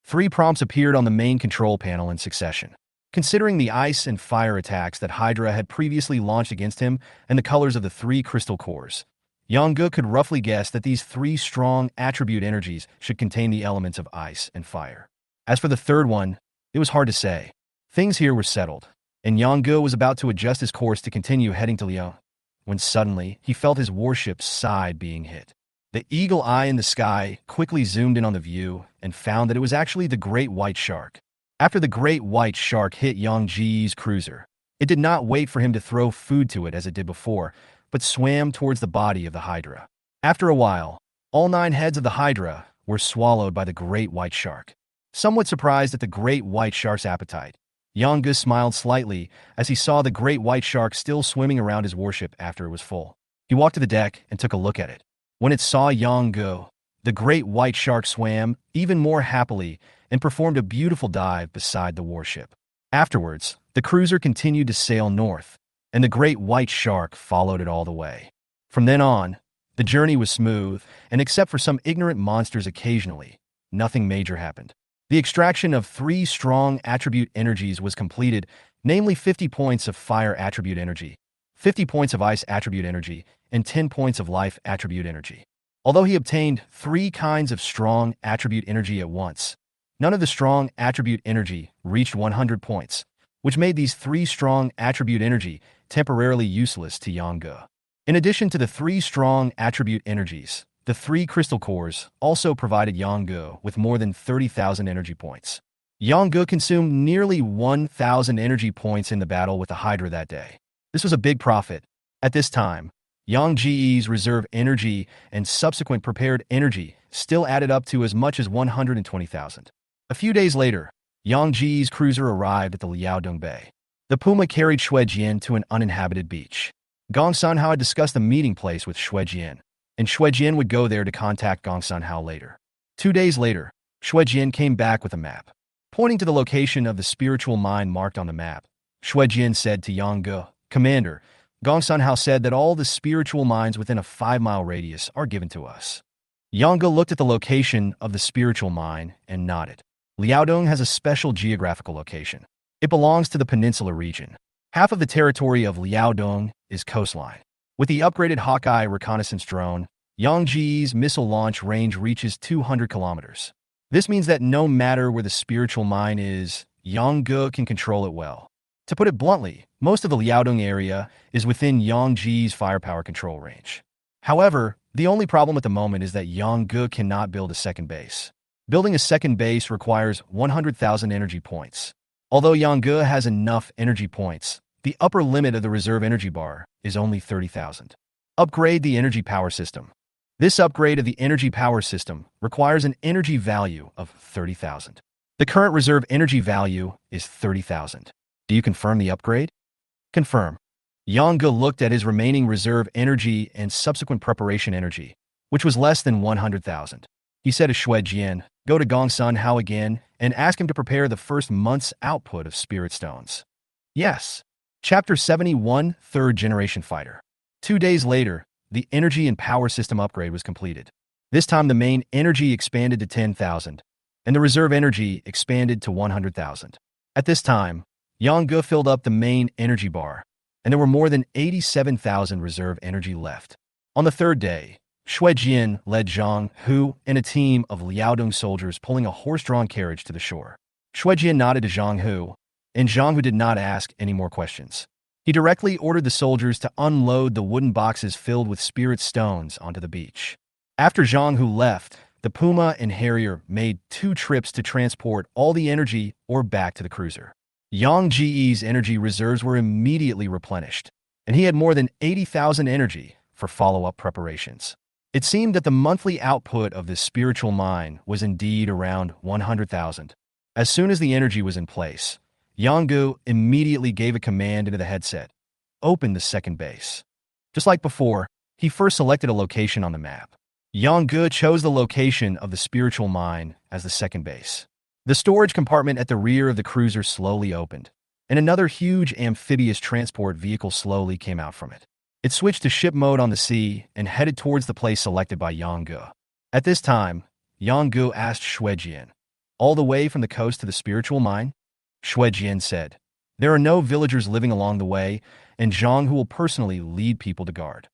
3 prompts appeared on the main control panel in succession. Considering the ice and fire attacks that Hydra had previously launched against him and the colors of the 3 crystal cores, Yangge could roughly guess that these 3 strong attribute energies should contain the elements of ice and fire. As for the third one, it was hard to say. Things here were settled, and Yangge was about to adjust his course to continue heading to Lyon, when suddenly he felt his warship's side being hit. The eagle eye in the sky quickly zoomed in on the view and found that it was actually the great white shark. After the great white shark hit Yang Ji's cruiser, it did not wait for him to throw food to it as it did before, but swam towards the body of the Hydra. After a while, all 9 heads of the Hydra were swallowed by the great white shark. Somewhat surprised at the great white shark's appetite, Yangge smiled slightly as he saw the great white shark still swimming around his warship after it was full. He walked to the deck and took a look at it. When it saw Yangge, the great white shark swam even more happily and performed a beautiful dive beside the warship. Afterwards, the cruiser continued to sail north, and the great white shark followed it all the way. From then on, the journey was smooth, and except for some ignorant monsters occasionally, nothing major happened. The extraction of 3 strong attribute energies was completed, namely 50 points of fire attribute energy, 50 points of ice attribute energy, and 10 points of life attribute energy. Although he obtained 3 kinds of strong attribute energy at once, none of the strong attribute energy reached 100 points, which made these 3 strong attribute energy temporarily useless to Yangge. In addition to the 3 strong attribute energies, the 3 crystal cores also provided Yangge with more than 30,000 energy points. Yangge consumed nearly 1,000 energy points in the battle with the Hydra that day. This was a big profit. At this time, Yang Ji's reserve energy and subsequent prepared energy still added up to as much as 120,000. A few days later, Yang Ji's cruiser arrived at the Liaodong Bay. The Puma carried Xue Jian to an uninhabited beach. Gong Sanhao had discussed the meeting place with Xue Jian, and Xue Jian would go there to contact Gong Sanhao later. 2 days later, Xue Jian came back with a map. Pointing to the location of the spiritual mine marked on the map, Xue Jian said to Yangge, "Commander, Gong Sanhao said that all the spiritual mines within a 5-mile radius are given to us." Yangge looked at the location of the spiritual mine and nodded. Liaodong has a special geographical location. It belongs to the peninsula region. Half of the territory of Liaodong is coastline. With the upgraded Hawkeye reconnaissance drone, Yang Ji's missile launch range reaches 200 kilometers. This means that no matter where the spiritual mine is, Yangge can control it well. To put it bluntly, most of the Liaodong area is within Yang Ji's firepower control range. However, the only problem at the moment is that Yangge cannot build a second base. Building a second base requires 100,000 energy points. Although Yangge has enough energy points, the upper limit of the reserve energy bar is only 30,000. Upgrade the energy power system. This upgrade of the energy power system requires an energy value of 30,000. The current reserve energy value is 30,000. Do you confirm the upgrade? Confirm. Yangge looked at his remaining reserve energy and subsequent preparation energy, which was less than 100,000. He said to Xue Jian, "Go to Gong Sanhao again and ask him to prepare the first month's output of spirit stones." Yes. Chapter 71, Third Generation Fighter. 2 days later, the energy and power system upgrade was completed. This time the main energy expanded to 10,000, and the reserve energy expanded to 100,000. At this time, Yangge filled up the main energy bar, and there were more than 87,000 reserve energy left. On the 3rd day, Xue Jian led Zhang Hu and a team of Liaodong soldiers pulling a horse-drawn carriage to the shore. Xue Jian nodded to Zhang Hu, and Zhang Hu did not ask any more questions. He directly ordered the soldiers to unload the wooden boxes filled with spirit stones onto the beach. After Zhang Hu left, the Puma and Harrier made 2 trips to transport all the energy or back to the cruiser. Yang Ji's energy reserves were immediately replenished, and he had more than 80,000 energy for follow-up preparations. It seemed that the monthly output of this spiritual mine was indeed around 100,000. As soon as the energy was in place, Yanggu immediately gave a command into the headset. Open the second base. Just like before, he first selected a location on the map. Yanggu chose the location of the spiritual mine as the second base. The storage compartment at the rear of the cruiser slowly opened, and another huge amphibious transport vehicle slowly came out from it. It switched to ship mode on the sea and headed towards the place selected by Yanggu. At this time, Yanggu asked Shuejian, all the way from the coast to the spiritual mine? Shuejian said, there are no villagers living along the way, and Zhang who will personally lead people to guard.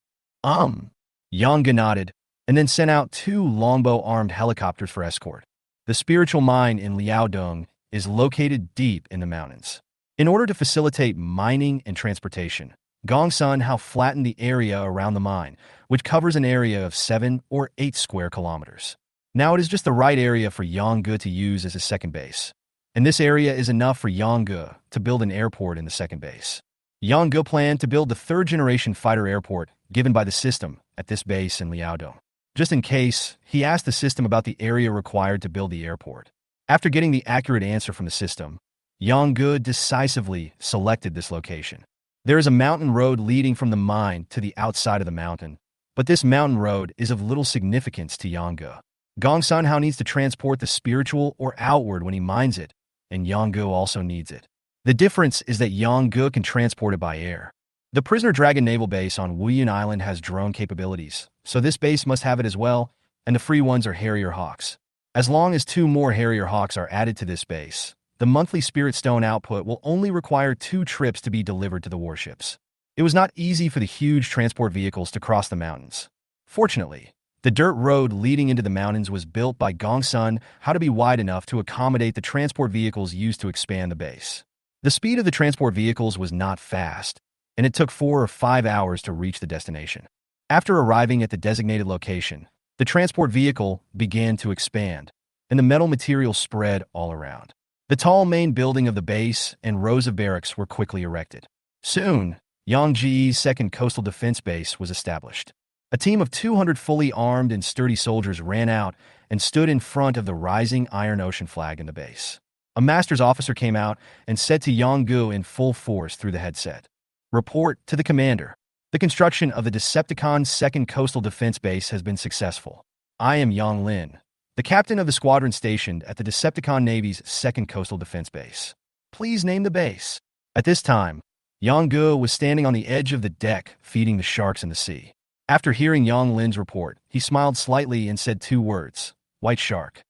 Yanggu nodded, and then sent out 2 longbow-armed helicopters for escort. The spiritual mine in Liaodong is located deep in the mountains. In order to facilitate mining and transportation, Gongsun Hao flattened the area around the mine, which covers an area of 7 or 8 square kilometers. Now it is just the right area for Yanggu to use as a second base. And this area is enough for Yanggu to build an airport in the second base. Yanggu planned to build the 3rd-generation fighter airport given by the system at this base in Liaodong. Just in case, he asked the system about the area required to build the airport. After getting the accurate answer from the system, Yanggu decisively selected this location. There is a mountain road leading from the mine to the outside of the mountain, but this mountain road is of little significance to Yanggu. Gongsun Hao needs to transport the spiritual or outward when he mines it, and Yanggu also needs it. The difference is that Yanggu can transport it by air. The Prisoner Dragon Naval Base on Wuyun Island has drone capabilities, so this base must have it as well, and the free ones are Harrier Hawks. As long as 2 more Harrier Hawks are added to this base, the monthly Spirit Stone output will only require 2 trips to be delivered to the warships. It was not easy for the huge transport vehicles to cross the mountains. Fortunately, the dirt road leading into the mountains was built by Gongsun Hao to be wide enough to accommodate the transport vehicles used to expand the base. The speed of the transport vehicles was not fast, and it took 4 or 5 hours to reach the destination. After arriving at the designated location, the transport vehicle began to expand, and the metal material spread all around. The tall main building of the base and rows of barracks were quickly erected. Soon, Yangji's 2nd Coastal Defense Base was established. A team of 200 fully armed and sturdy soldiers ran out and stood in front of the rising Iron Ocean flag in the base. A master's officer came out and said to Yanggu in full force through the headset, "Report to the commander. The construction of the Decepticon's 2nd Coastal Defense Base has been successful. I am Yang Lin, the captain of the squadron stationed at the Decepticon Navy's 2nd Coastal Defense Base. Please name the base." At this time, Yanggu was standing on the edge of the deck feeding the sharks in the sea. After hearing Yang Lin's report, he smiled slightly and said 2 words, "White Shark."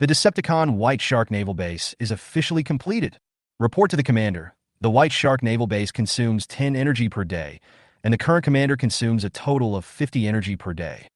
The Decepticon White Shark Naval Base is officially completed. Report to the commander. The White Shark Naval Base consumes 10 energy per day, and the current commander consumes a total of 50 energy per day.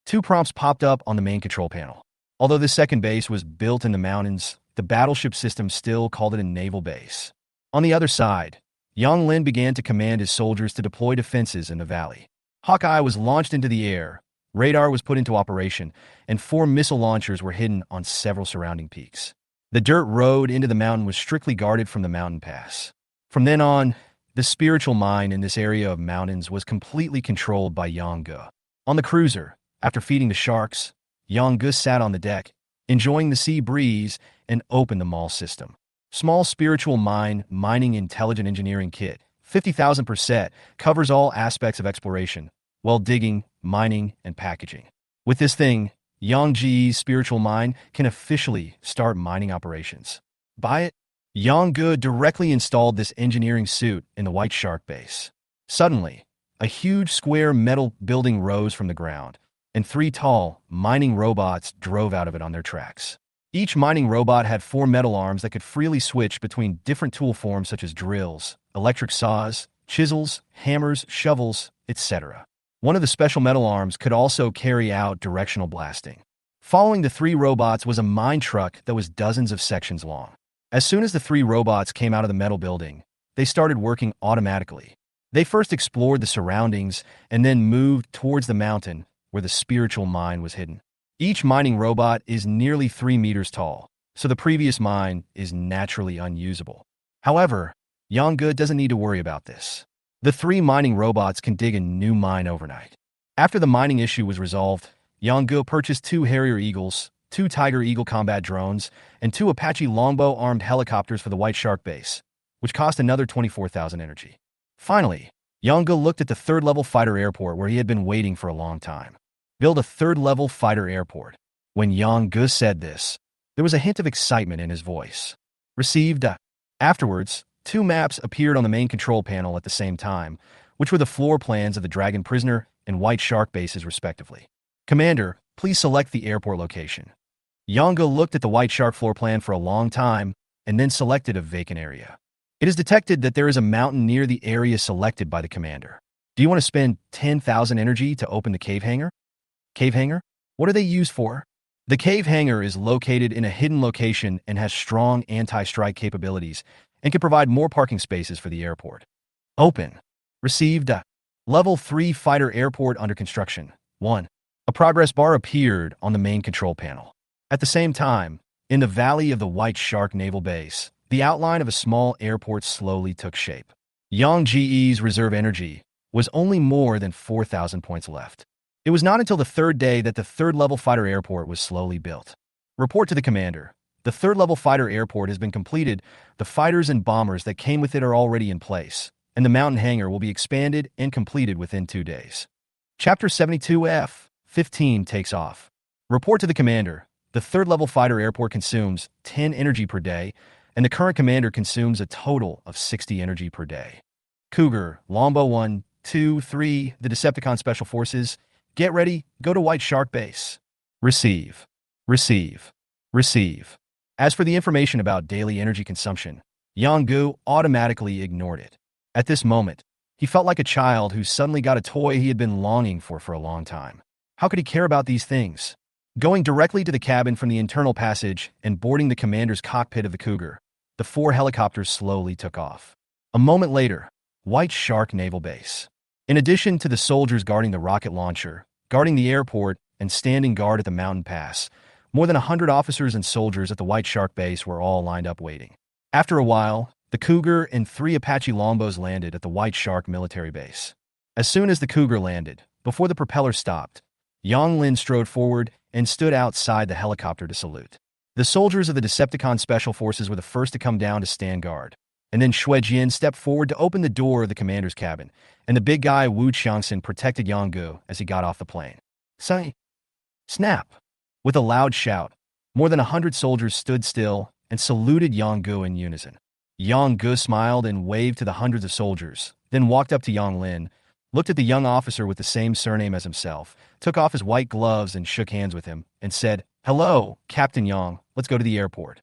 2 prompts popped up on the main control panel. Although the second base was built in the mountains, the battleship system still called it a naval base. On the other side, Yang Lin began to command his soldiers to deploy defenses in the valley. Hawkeye was launched into the air, radar was put into operation, and 4 missile launchers were hidden on several surrounding peaks. The dirt road into the mountain was strictly guarded from the mountain pass. From then on, the spiritual mine in this area of mountains was completely controlled by Yanggu. On the cruiser, after feeding the sharks, Yanggu sat on the deck, enjoying the sea breeze, and opened the MAL system. Small Spiritual Mine Mining Intelligent Engineering Kit, 50,000 per set, covers all aspects of exploration, well digging, mining, and packaging. With this thing, Yangji's spiritual mine can officially start mining operations. Buy it? Yanggu directly installed this engineering suit in the White Shark base. Suddenly, a huge square metal building rose from the ground, and 3 tall, mining robots drove out of it on their tracks. Each mining robot had 4 metal arms that could freely switch between different tool forms such as drills, electric saws, chisels, hammers, shovels, etc. One of the special metal arms could also carry out directional blasting. Following the 3 robots was a mine truck that was dozens of sections long. As soon as the 3 robots came out of the metal building, they started working automatically. They first explored the surroundings and then moved towards the mountain where the spiritual mine was hidden. Each mining robot is nearly 3 meters tall, so the previous mine is naturally unusable. However, Yanggu doesn't need to worry about this. The 3 mining robots can dig a new mine overnight. After the mining issue was resolved, Yanggu purchased 2 Harrier Eagles, 2 Tiger Eagle combat drones, and 2 Apache Longbow armed helicopters for the White Shark base. which cost another 24,000 energy. Finally, Yonga looked at the third-level fighter airport where he had been waiting for a long time. Build a third-level fighter airport. When Yonga said this, there was a hint of excitement in his voice. Received. Afterwards, two maps appeared on the main control panel at the same time, which were the floor plans of the Dragon Prisoner and White Shark bases respectively. Commander, please select the airport location. Yonga looked at the White Shark floor plan for a long time and then selected a vacant area. It is detected that there is a mountain near the area selected by the commander. Do you want to spend 10,000 energy to open the cave hangar? Cave hangar? What are they used for? The cave hangar is located in a hidden location and has strong anti-strike capabilities and can provide more parking spaces for the airport. Open. Received. Level 3 fighter airport under construction. 1. A progress bar appeared on the main control panel. At the same time, in the valley of the White Shark Naval Base, the outline of a small airport slowly took shape. Yangji's reserve energy was only more than 4,000 points left. It was not until the third day that the third-level fighter airport was slowly built. Report to the commander. The third-level fighter airport has been completed, the fighters and bombers that came with it are already in place, and the mountain hangar will be expanded and completed within 2 days. Chapter 72F 15 takes off. Report to the commander. The third-level fighter airport consumes 10 energy per day, and the current commander consumes a total of 60 energy per day. Cougar, Lombo 1, 2, 3, the Decepticon Special Forces, get ready, go to White Shark Base. Receive. Receive. Receive. As for the information about daily energy consumption, Yongu automatically ignored it. At this moment, he felt like a child who suddenly got a toy he had been longing for a long time. How could he care about these things? Going directly to the cabin from the internal passage and boarding the commander's cockpit of the Cougar, the 4 helicopters slowly took off. A moment later, White Shark Naval Base. In addition to the soldiers guarding the rocket launcher, guarding the airport, and standing guard at the mountain pass, more than 100 officers and soldiers at the White Shark Base were all lined up waiting. After a while, the Cougar and 3 Apache Lombos landed at the White Shark military base. As soon as the Cougar landed, before the propeller stopped, Yang Lin strode forward and stood outside the helicopter to salute. The soldiers of the Decepticon Special Forces were the first to come down to stand guard, and then Xue Jian stepped forward to open the door of the commander's cabin, and the big guy Wu Qiangxin protected Yanggu as he got off the plane. Say, snap! With a loud shout, more than 100 soldiers stood still and saluted Yanggu in unison. Yanggu smiled and waved to the hundreds of soldiers, then walked up to Yang Lin, looked at the young officer with the same surname as himself, took off his white gloves and shook hands with him, and said, "Hello, Captain Yang, let's go to the airport."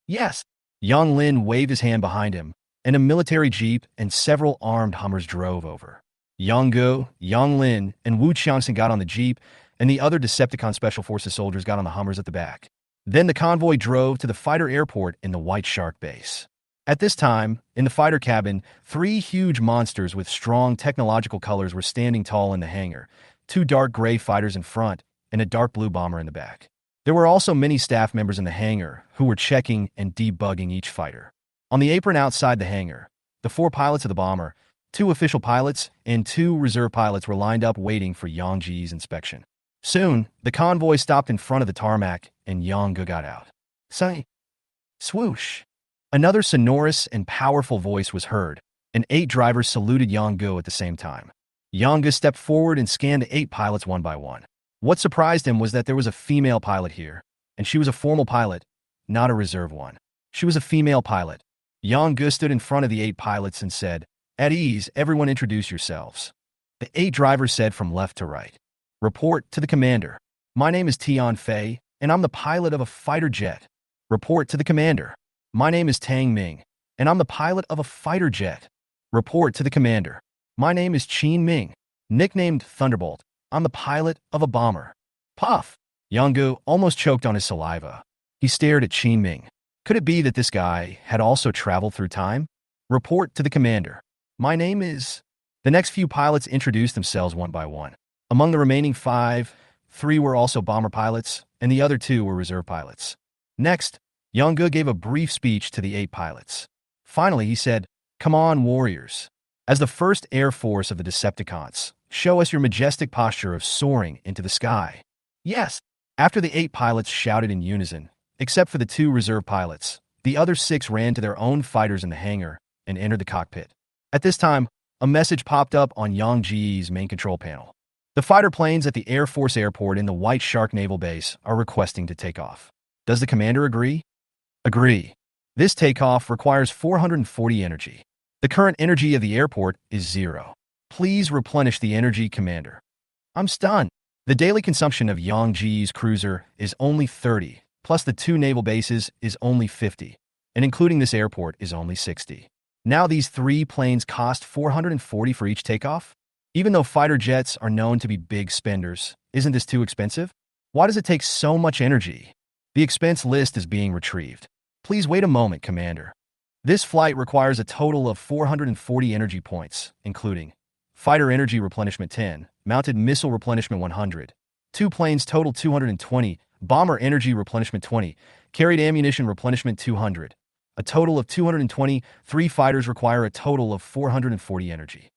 "Yes." Yang Lin waved his hand behind him, and a military jeep and several armed Hummers drove over. Yanggu, Yang Lin, and Wu Qiangxin got on the jeep, and the other Decepticon Special Forces soldiers got on the Hummers at the back. Then the convoy drove to the fighter airport in the White Shark Base. At this time, in the fighter cabin, 3 huge monsters with strong technological colors were standing tall in the hangar, 2 dark gray fighters in front, and a dark blue bomber in the back. There were also many staff members in the hangar who were checking and debugging each fighter. On the apron outside the hangar, the 4 pilots of the bomber, 2 official pilots, and 2 reserve pilots were lined up waiting for Yangji's inspection. Soon, the convoy stopped in front of the tarmac, and Yanggu got out. Say, swoosh! Another sonorous and powerful voice was heard, and 8 drivers saluted Yanggu at the same time. Yanggu stepped forward and scanned the 8 pilots one by one. What surprised him was that there was a female pilot here, and she was a formal pilot, not a reserve one. She was a female pilot. Yanggu stood in front of the 8 pilots and said, "At ease, everyone introduce yourselves." The 8 drivers said from left to right, "Report to the commander. My name is Tian Fei, and I'm the pilot of a fighter jet." "Report to the commander. My name is Tang Ming, and I'm the pilot of a fighter jet." "Report to the commander. My name is Qin Ming, nicknamed Thunderbolt. I'm the pilot of a bomber." Puff! Yanggu almost choked on his saliva. He stared at Qin Ming. Could it be that this guy had also traveled through time? "Report to the commander. My name is..." The next few pilots introduced themselves one by one. Among the remaining 5, 3 were also bomber pilots, and the other 2 were reserve pilots. Next, Yanggu gave a brief speech to the 8 pilots. Finally, he said, "Come on, warriors. As the first air force of the Decepticons, show us your majestic posture of soaring into the sky." "Yes." After the 8 pilots shouted in unison, except for the 2 reserve pilots, the other 6 ran to their own fighters in the hangar and entered the cockpit. At this time, a message popped up on Yang Ji's main control panel. The fighter planes at the Air Force Airport in the White Shark Naval Base are requesting to take off. Does the commander agree? Agree. This takeoff requires 440 energy. The current energy of the airport is 0. Please replenish the energy, commander. I'm stunned. The daily consumption of Yang Ji's cruiser is only 30, plus the 2 naval bases is only 50, and including this airport is only 60. Now these 3 planes cost 440 for each takeoff? Even though fighter jets are known to be big spenders, isn't this too expensive? Why does it take so much energy? The expense list is being retrieved. Please wait a moment, commander. This flight requires a total of 440 energy points, including fighter energy replenishment 10, mounted missile replenishment 100, 2 planes total 220, bomber energy replenishment 20, carried ammunition replenishment 200. A total of 220, 3 fighters require a total of 440 energy.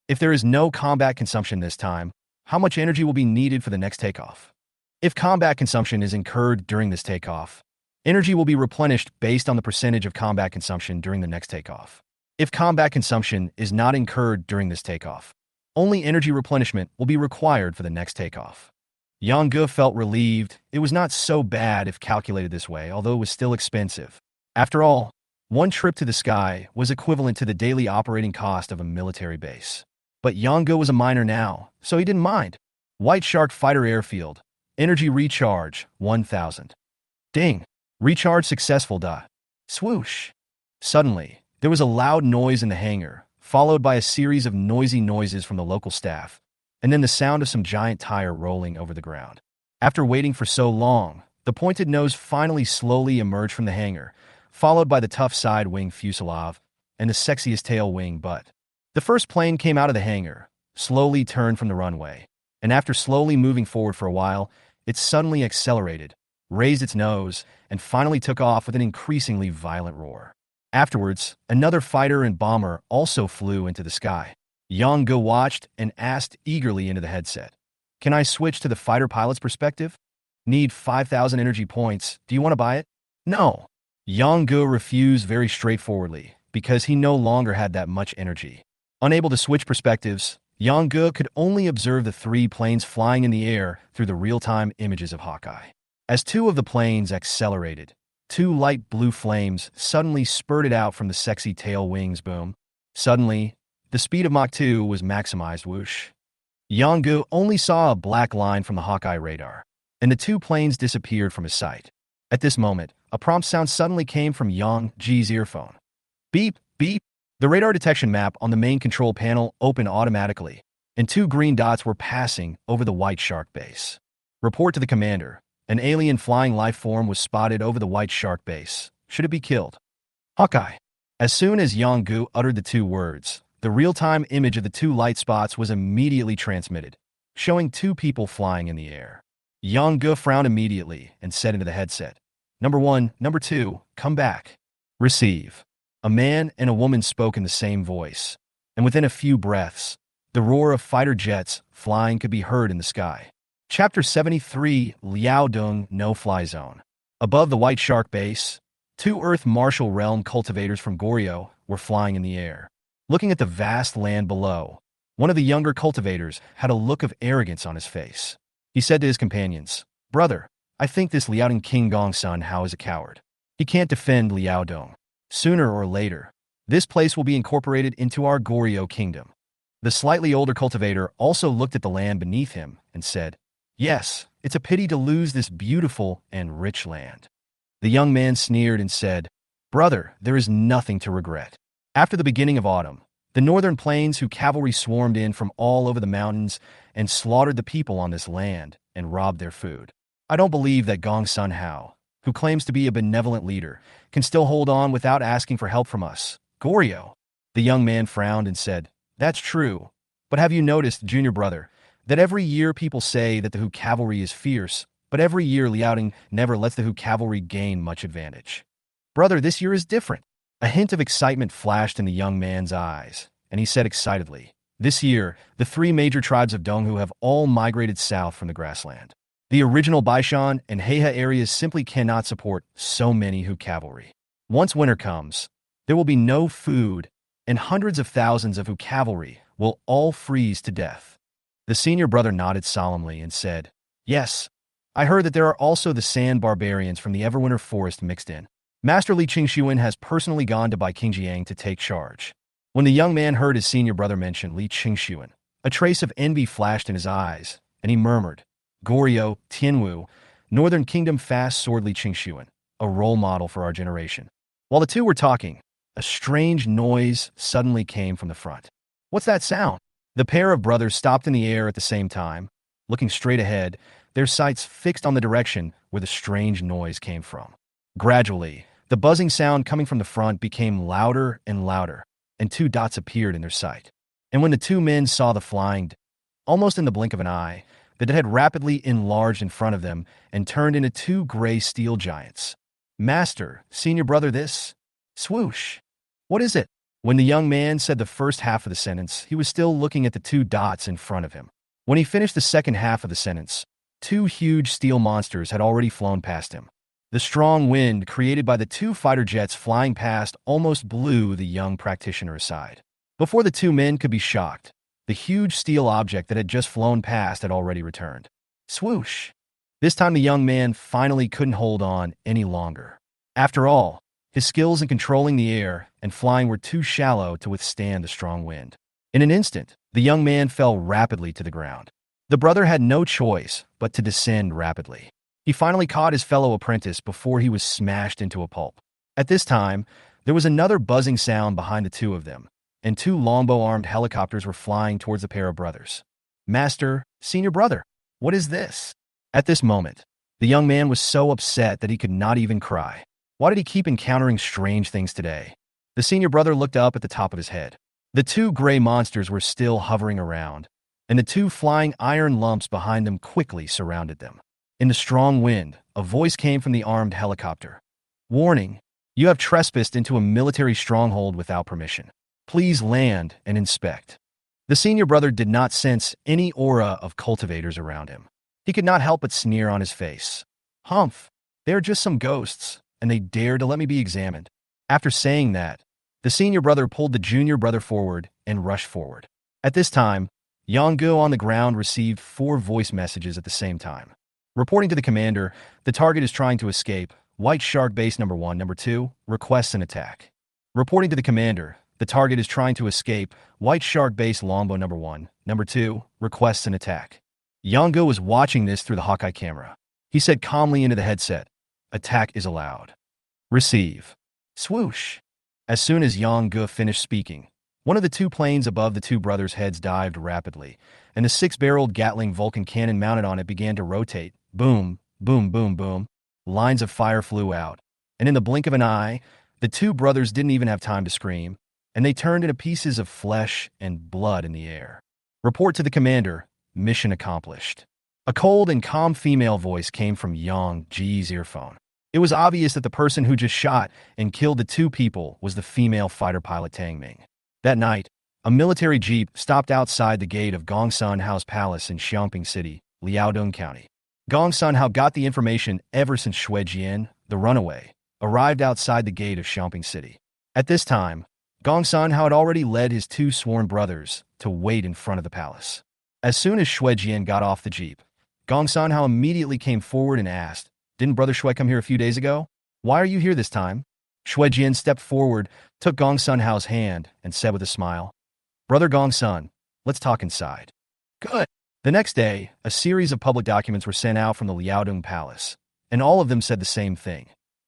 If there is no combat consumption this time, how much energy will be needed for the next takeoff? If combat consumption is incurred during this takeoff, energy will be replenished based on the percentage of combat consumption during the next takeoff. If combat consumption is not incurred during this takeoff, only energy replenishment will be required for the next takeoff. Yang Ge felt relieved. It was not so bad if calculated this way, although it was still expensive. After all, one trip to the sky was equivalent to the daily operating cost of a military base. But Yang Ge was a miner now, so he didn't mind. White Shark Fighter Airfield. Energy recharge, 1000. Ding. Recharge successful. Swoosh. Suddenly, there was a loud noise in the hangar, followed by a series of noisy noises from the local staff, and then the sound of some giant tire rolling over the ground. After waiting for so long, the pointed nose finally slowly emerged from the hangar, followed by the tough side wing fuselage and the sexiest tail wing butt. The first plane came out of the hangar, slowly turned from the runway, and after slowly moving forward for a while, it suddenly accelerated, raised its nose, and finally took off with an increasingly violent roar. Afterwards, another fighter and bomber also flew into the sky. Yang Ge watched and asked eagerly into the headset, "Can I switch to the fighter pilot's perspective? Need 5,000 energy points. Do you want to buy it?" No. Yang Ge refused very straightforwardly because he no longer had that much energy. Unable to switch perspectives, Yang Ge could only observe the 3 planes flying in the air through the real-time images of Hawkeye. As 2 of the planes accelerated, 2 light blue flames suddenly spurted out from the sexy tail wings. Boom. Suddenly, the speed of Mach 2 was maximized. Whoosh. Yang Ge only saw a black line from the Hawkeye radar, and the 2 planes disappeared from his sight. At this moment, a prompt sound suddenly came from Yang Ji's earphone. Beep, beep. The radar detection map on the main control panel opened automatically, and 2 green dots were passing over the White Shark base. Report to the commander. An alien flying life form was spotted over the White Shark base. Should it be killed? Hawkeye. As soon as Yang Ge uttered the 2 words, the real-time image of the 2 light spots was immediately transmitted, showing 2 people flying in the air. Yang Ge frowned immediately and said into the headset, "Number 1, number 2, come back." Receive. A man and a woman spoke in the same voice, and within a few breaths, the roar of fighter jets flying could be heard in the sky. Chapter 73, Liaodong No-Fly Zone. Above the White Shark base, 2 Earth Martial Realm cultivators from Goryeo were flying in the air. Looking at the vast land below, one of the younger cultivators had a look of arrogance on his face. He said to his companions, "Brother, I think this Liaodong King Gongsun Hao is a coward. He can't defend Liaodong. Sooner or later, this place will be incorporated into our Goryeo kingdom." The slightly older cultivator also looked at the land beneath him and said, "Yes, it's a pity to lose this beautiful and rich land." The young man sneered and said, "Brother, there is nothing to regret." After the beginning of autumn, the northern plains whose cavalry swarmed in from all over the mountains and slaughtered the people on this land and robbed their food. I don't believe that Gongsun Hao, who claims to be a benevolent leader, can still hold on without asking for help from us. Goryeo. The young man frowned and said, "That's true, but have you noticed, junior brother, that every year people say that the Hu cavalry is fierce, but every year Liaodong never lets the Hu cavalry gain much advantage. Brother, this year is different." A hint of excitement flashed in the young man's eyes, and he said excitedly, "This year, the 3 major tribes of Donghu have all migrated south from the grassland. The original Baishan and Heiha areas simply cannot support so many Hu cavalry. Once winter comes, there will be no food and hundreds of thousands of cavalry will all freeze to death. The senior brother nodded solemnly and said, "Yes, I heard that there are also the sand barbarians from the Everwinter Forest mixed in. Master Li Qingxuan has personally gone to Bai Qingjiang to take charge." When the young man heard his senior brother mention Li Qingxuan, a trace of envy flashed in his eyes, and he murmured, "Goryeo, Tianwu, Northern Kingdom fast sword Li Qingxuan, a role model for our generation." While the two were talking, a strange noise suddenly came from the front. "What's that sound?" The pair of brothers stopped in the air at the same time, looking straight ahead, their sights fixed on the direction where the strange noise came from. Gradually, the buzzing sound coming from the front became louder and louder, and two dots appeared in their sight. And when the two men saw the flying, almost in the blink of an eye, the dot had rapidly enlarged in front of them and turned into two gray steel giants. "Master, senior brother, this?" Swoosh. "What is it?" When the young man said the first half of the sentence, he was still looking at the two dots in front of him. When he finished the second half of the sentence, two huge steel monsters had already flown past him. The strong wind created by the two fighter jets flying past almost blew the young practitioner aside. Before the two men could be shocked, the huge steel object that had just flown past had already returned. Swoosh! This time the young man finally couldn't hold on any longer. After all, his skills in controlling the air and flying were too shallow to withstand the strong wind. In an instant, the young man fell rapidly to the ground. The brother had no choice but to descend rapidly. He finally caught his fellow apprentice before he was smashed into a pulp. At this time, there was another buzzing sound behind the two of them, and two longbow-armed helicopters were flying towards the pair of brothers. "Master, senior brother, what is this?" At this moment, the young man was so upset that he could not even cry. Why did he keep encountering strange things today? The senior brother looked up at the top of his head. The two gray monsters were still hovering around, and the two flying iron lumps behind them quickly surrounded them. In the strong wind, a voice came from the armed helicopter. "Warning, you have trespassed into a military stronghold without permission. Please land and inspect." The senior brother did not sense any aura of cultivators around him. He could not help but sneer on his face. "Humph, they are just some ghosts, and they dare to let me be examined." After saying that, the senior brother pulled the junior brother forward and rushed forward. At this time, Yonggu on the ground received 4 voice messages at the same time. Reporting to the commander, the target is trying to escape. White Shark Base number 1, number 2, requests an attack. Reporting to the commander, the target is trying to escape. White Shark Base Longbow number 1, number 2, requests an attack. Yonggu was watching this through the Hawkeye camera. He said calmly into the headset, "Attack is allowed. Receive." Swoosh! As soon as Yonggu finished speaking, one of the two planes above the two brothers' heads dived rapidly, and the 6-barreled Gatling Vulcan cannon mounted on it began to rotate. Boom, boom, boom, boom. Lines of fire flew out, and in the blink of an eye, the two brothers didn't even have time to scream, and they turned into pieces of flesh and blood in the air. Report to the commander, mission accomplished. A cold and calm female voice came from Yang Ji's earphone. It was obvious that the person who just shot and killed the two people was the female fighter pilot Tang Ming. That night, a military jeep stopped outside the gate of Gong Sun Hao's palace in Xiangping City, Liaodong County. Gong Sun Hao got the information ever since Xue Jian, the runaway, arrived outside the gate of Xiangping City. At this time, Gong Sun Hao had already led his 2 sworn brothers to wait in front of the palace. As soon as Xue Jian got off the jeep, Gong Sun Hao immediately came forward and asked, "Didn't Brother Xue come here a few days ago? Why are you here this time?" Xue Jian stepped forward, took Gong Sun Hao's hand, and said with a smile, "Brother Gong Sun, let's talk inside." "Good." The next day, a series of public documents were sent out from the Liaodong Palace, and all of them said the same thing.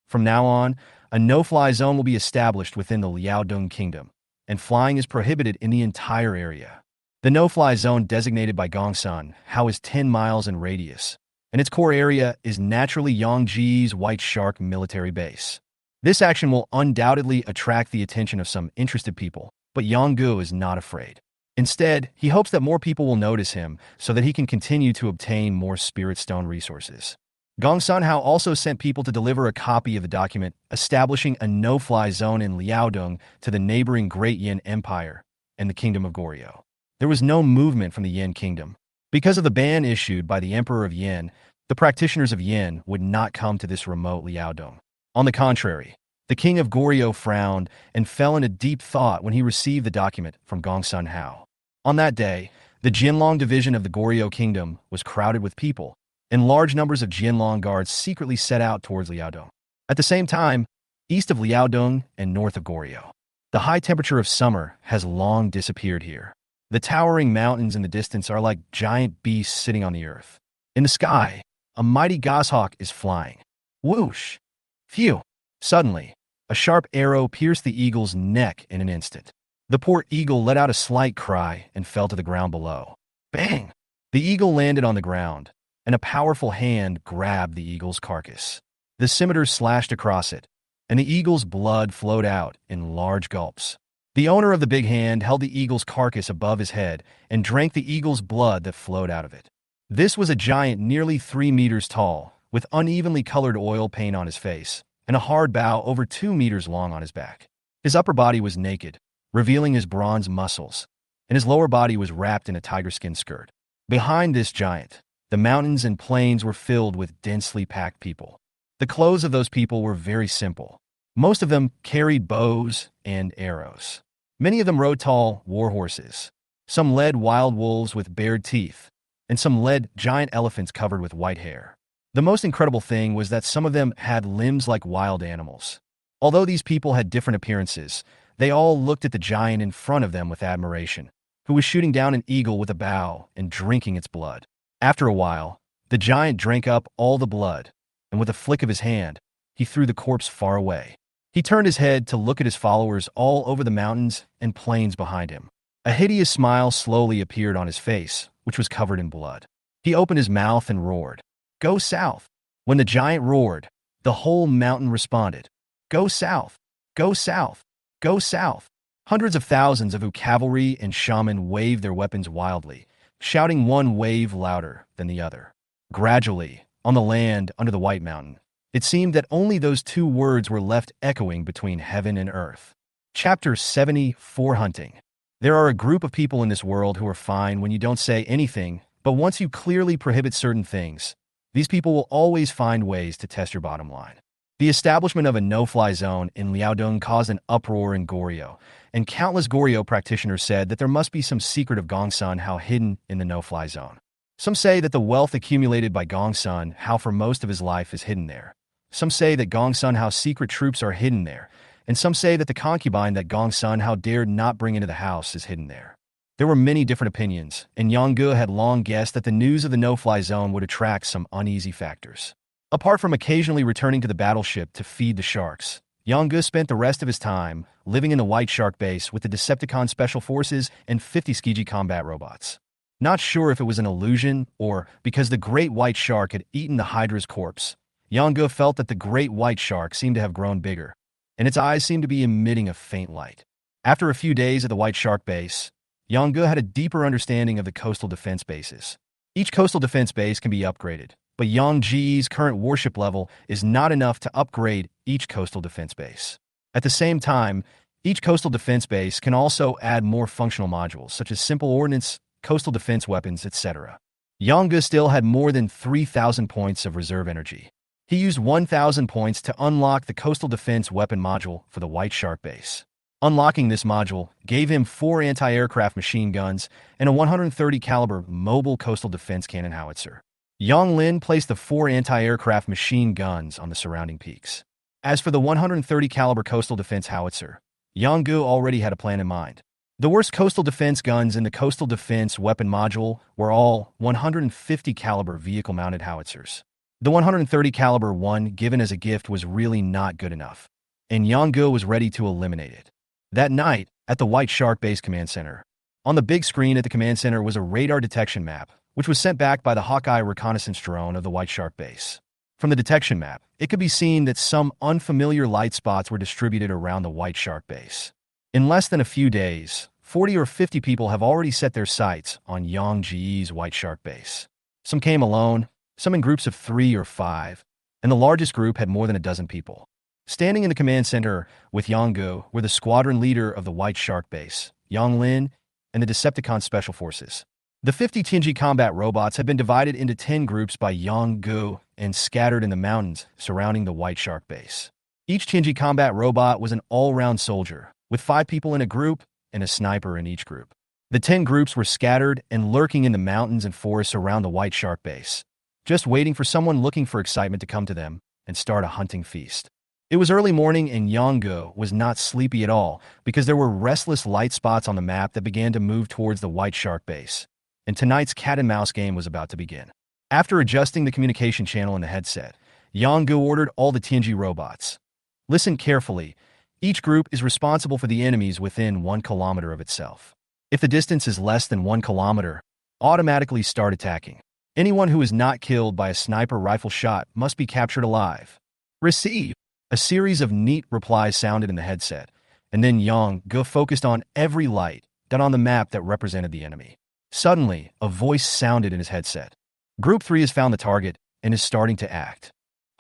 From now on, a no-fly zone will be established within the Liaodong Kingdom, and flying is prohibited in the entire area. The no-fly zone designated by Gong Sun Hao is 10 miles in radius, and its core area is naturally Yangji's White Shark military base. This action will undoubtedly attract the attention of some interested people, but Yonggu is not afraid. Instead, he hopes that more people will notice him so that he can continue to obtain more Spirit Stone resources. Gong Sun Hao also sent people to deliver a copy of the document establishing a no-fly zone in Liaodong to the neighboring Great Yin Empire and the Kingdom of Goryeo. There was no movement from the Yin Kingdom. Because of the ban issued by the Emperor of Yin, the practitioners of Yin would not come to this remote Liaodong. On the contrary, The king of Goryeo frowned and fell into deep thought when he received the document from Gongsun Hao. On that day, the Jianlong division of the Goryeo kingdom was crowded with people, and large numbers of Jianlong guards secretly set out towards Liaodong. At the same time, east of Liaodong and north of Goryeo, the high temperature of summer has long disappeared here. The towering mountains in the distance are like giant beasts sitting on the earth. In the sky, a mighty goshawk is flying. Whoosh! Phew! Suddenly, a sharp arrow pierced the eagle's neck in an instant. The poor eagle let out a slight cry and fell to the ground below. Bang! The eagle landed on the ground, and a powerful hand grabbed the eagle's carcass. The scimitar slashed across it, and the eagle's blood flowed out in large gulps. The owner of the big hand held the eagle's carcass above his head and drank the eagle's blood that flowed out of it. This was a giant nearly 3 meters tall, with unevenly colored oil paint on his face, and a hard bow over 2 meters long on his back. His upper body was naked, revealing his bronze muscles, and his lower body was wrapped in a tiger skin skirt. Behind this giant, the mountains and plains were filled with densely packed people. The clothes of those people were very simple. Most of them carried bows and arrows. Many of them rode tall war horses. Some led wild wolves with bared teeth, and some led giant elephants covered with white hair. The most incredible thing was that some of them had limbs like wild animals. Although these people had different appearances, they all looked at the giant in front of them with admiration, who was shooting down an eagle with a bow and drinking its blood. After a while, the giant drank up all the blood, and with a flick of his hand, he threw the corpse far away. He turned his head to look at his followers all over the mountains and plains behind him. A hideous smile slowly appeared on his face, which was covered in blood. He opened his mouth and roared, "Go south!" When the giant roared, the whole mountain responded, "Go south! Go south! Go south!" Hundreds of thousands of cavalry and shaman waved their weapons wildly, shouting one wave louder than the other. Gradually, on the land under the White Mountain, it seemed that only those 2 words were left echoing between heaven and earth. Chapter 74: Hunting. There are a group of people in this world who are fine when you don't say anything, but once you clearly prohibit certain things, these people will always find ways to test your bottom line. The establishment of a no-fly zone in Liaodong caused an uproar in Goryeo, and countless Goryeo practitioners said that there must be some secret of Gongsun Hao hidden in the no-fly zone. Some say that the wealth accumulated by Gongsun Hao for most of his life is hidden there. Some say that Gongsun Hao's secret troops are hidden there, and some say that the concubine that Gongsun Hao dared not bring into the house is hidden there. There were many different opinions, and Yang Ge had long guessed that the news of the no-fly zone would attract some uneasy factors. Apart from occasionally returning to the battleship to feed the sharks, Yang Ge spent the rest of his time living in the White Shark base with the Decepticon Special Forces and 50 Skiji combat robots. Not sure if it was an illusion or because the great white shark had eaten the Hydra's corpse, Yang Ge felt that the great white shark seemed to have grown bigger, and its eyes seemed to be emitting a faint light. After a few days at the White Shark base, Yang Ge had a deeper understanding of the coastal defense bases. Each coastal defense base can be upgraded, but Yang Ji's current warship level is not enough to upgrade each coastal defense base. At the same time, each coastal defense base can also add more functional modules, such as simple ordnance, coastal defense weapons, etc. Yang Ge still had more than 3,000 points of reserve energy. He used 1,000 points to unlock the coastal defense weapon module for the White Shark base. Unlocking this module gave him 4 anti-aircraft machine guns and a 130 caliber mobile coastal defense cannon howitzer. Yang Lin placed the 4 anti-aircraft machine guns on the surrounding peaks. As for the 130 caliber coastal defense howitzer, Yang Ge already had a plan in mind. The worst coastal defense guns in the coastal defense weapon module were all 150 caliber vehicle-mounted howitzers. The 130 caliber one given as a gift was really not good enough, and Yang Ge was ready to eliminate it. That night, at the White Shark Base Command Center, on the big screen at the command center was a radar detection map, which was sent back by the Hawkeye reconnaissance drone of the White Shark Base. From the detection map, it could be seen that some unfamiliar light spots were distributed around the White Shark Base. In less than a few days, 40 or 50 people have already set their sights on Yang Ji's White Shark Base. Some came alone, some in groups of 3 or 5, and the largest group had more than a dozen people. Standing in the command center with Yang Ge were the squadron leader of the White Shark Base, Yang Lin, and the Decepticon Special Forces. The 50 Tinji combat robots had been divided into 10 groups by Yang Ge and scattered in the mountains surrounding the White Shark Base. Each Tianji combat robot was an all-round soldier, with 5 people in a group and a sniper in each group. The 10 groups were scattered and lurking in the mountains and forests around the White Shark base, just waiting for someone looking for excitement to come to them and start a hunting feast. It was early morning and Yonggu was not sleepy at all because there were restless light spots on the map that began to move towards the White Shark base, and tonight's cat-and-mouse game was about to begin. After adjusting the communication channel in the headset, Yonggu ordered all the Tianji robots. Listen carefully. Each group is responsible for the enemies within 1 kilometer of itself. If the distance is less than 1 kilometer, automatically start attacking. Anyone who is not killed by a sniper rifle shot must be captured alive. Receive. A series of neat replies sounded in the headset, and then Yonggu focused on every light dot on the map that represented the enemy. Suddenly, a voice sounded in his headset. Group 3 has found the target and is starting to act.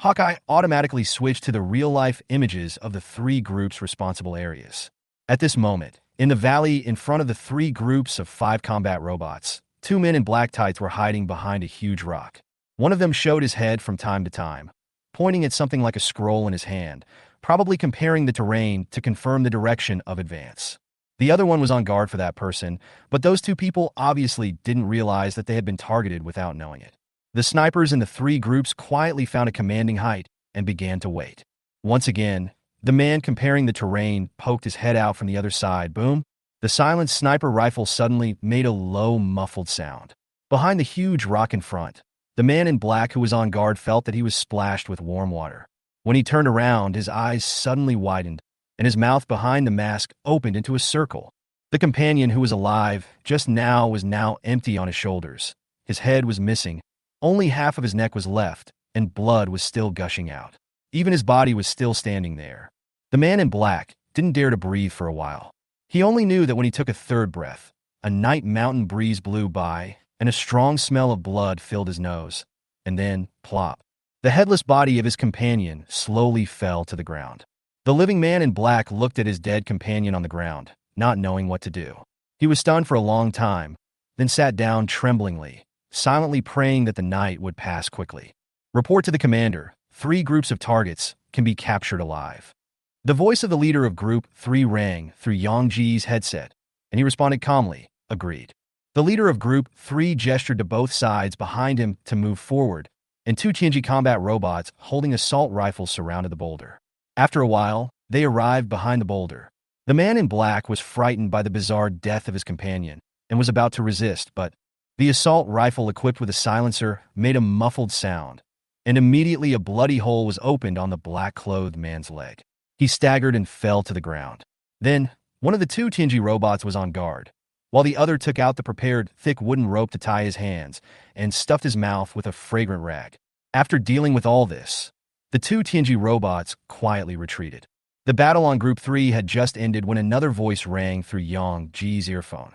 Hawkeye automatically switched to the real-life images of the 3 groups' responsible areas. At this moment, in the valley in front of the 3 groups of 5 combat robots, 2 men in black tights were hiding behind a huge rock. One of them showed his head from time to time, pointing at something like a scroll in his hand, probably comparing the terrain to confirm the direction of advance. The other one was on guard for that person, but those 2 people obviously didn't realize that they had been targeted without knowing it. The snipers in the 3 groups quietly found a commanding height and began to wait. Once again, the man comparing the terrain poked his head out from the other side. Boom! The silenced sniper rifle suddenly made a low, muffled sound. Behind the huge rock in front, the man in black who was on guard felt that he was splashed with warm water. When he turned around, his eyes suddenly widened, and his mouth behind the mask opened into a circle. The companion who was alive just now was now empty on his shoulders. His head was missing. Only half of his neck was left, and blood was still gushing out. Even his body was still standing there. The man in black didn't dare to breathe for a while. He only knew that when he took a third breath, a night mountain breeze blew by, and a strong smell of blood filled his nose. And then, plop, the headless body of his companion slowly fell to the ground. The living man in black looked at his dead companion on the ground, not knowing what to do. He was stunned for a long time, then sat down tremblingly, silently praying that the night would pass quickly. Report to the commander. 3 groups of targets can be captured alive. The voice of the leader of Group 3 rang through Yongji's headset, and he responded calmly, agreed. The leader of Group 3 gestured to both sides behind him to move forward, and 2 Tianji combat robots holding assault rifles surrounded the boulder. After a while, they arrived behind the boulder. The man in black was frightened by the bizarre death of his companion and was about to resist, but the assault rifle equipped with a silencer made a muffled sound, and immediately a bloody hole was opened on the black-clothed man's leg. He staggered and fell to the ground. Then, one of the 2 Tianji robots was on guard, while the other took out the prepared thick wooden rope to tie his hands and stuffed his mouth with a fragrant rag. After dealing with all this, the 2 Tianji robots quietly retreated. The battle on Group 3 had just ended when another voice rang through Yongji's earphone.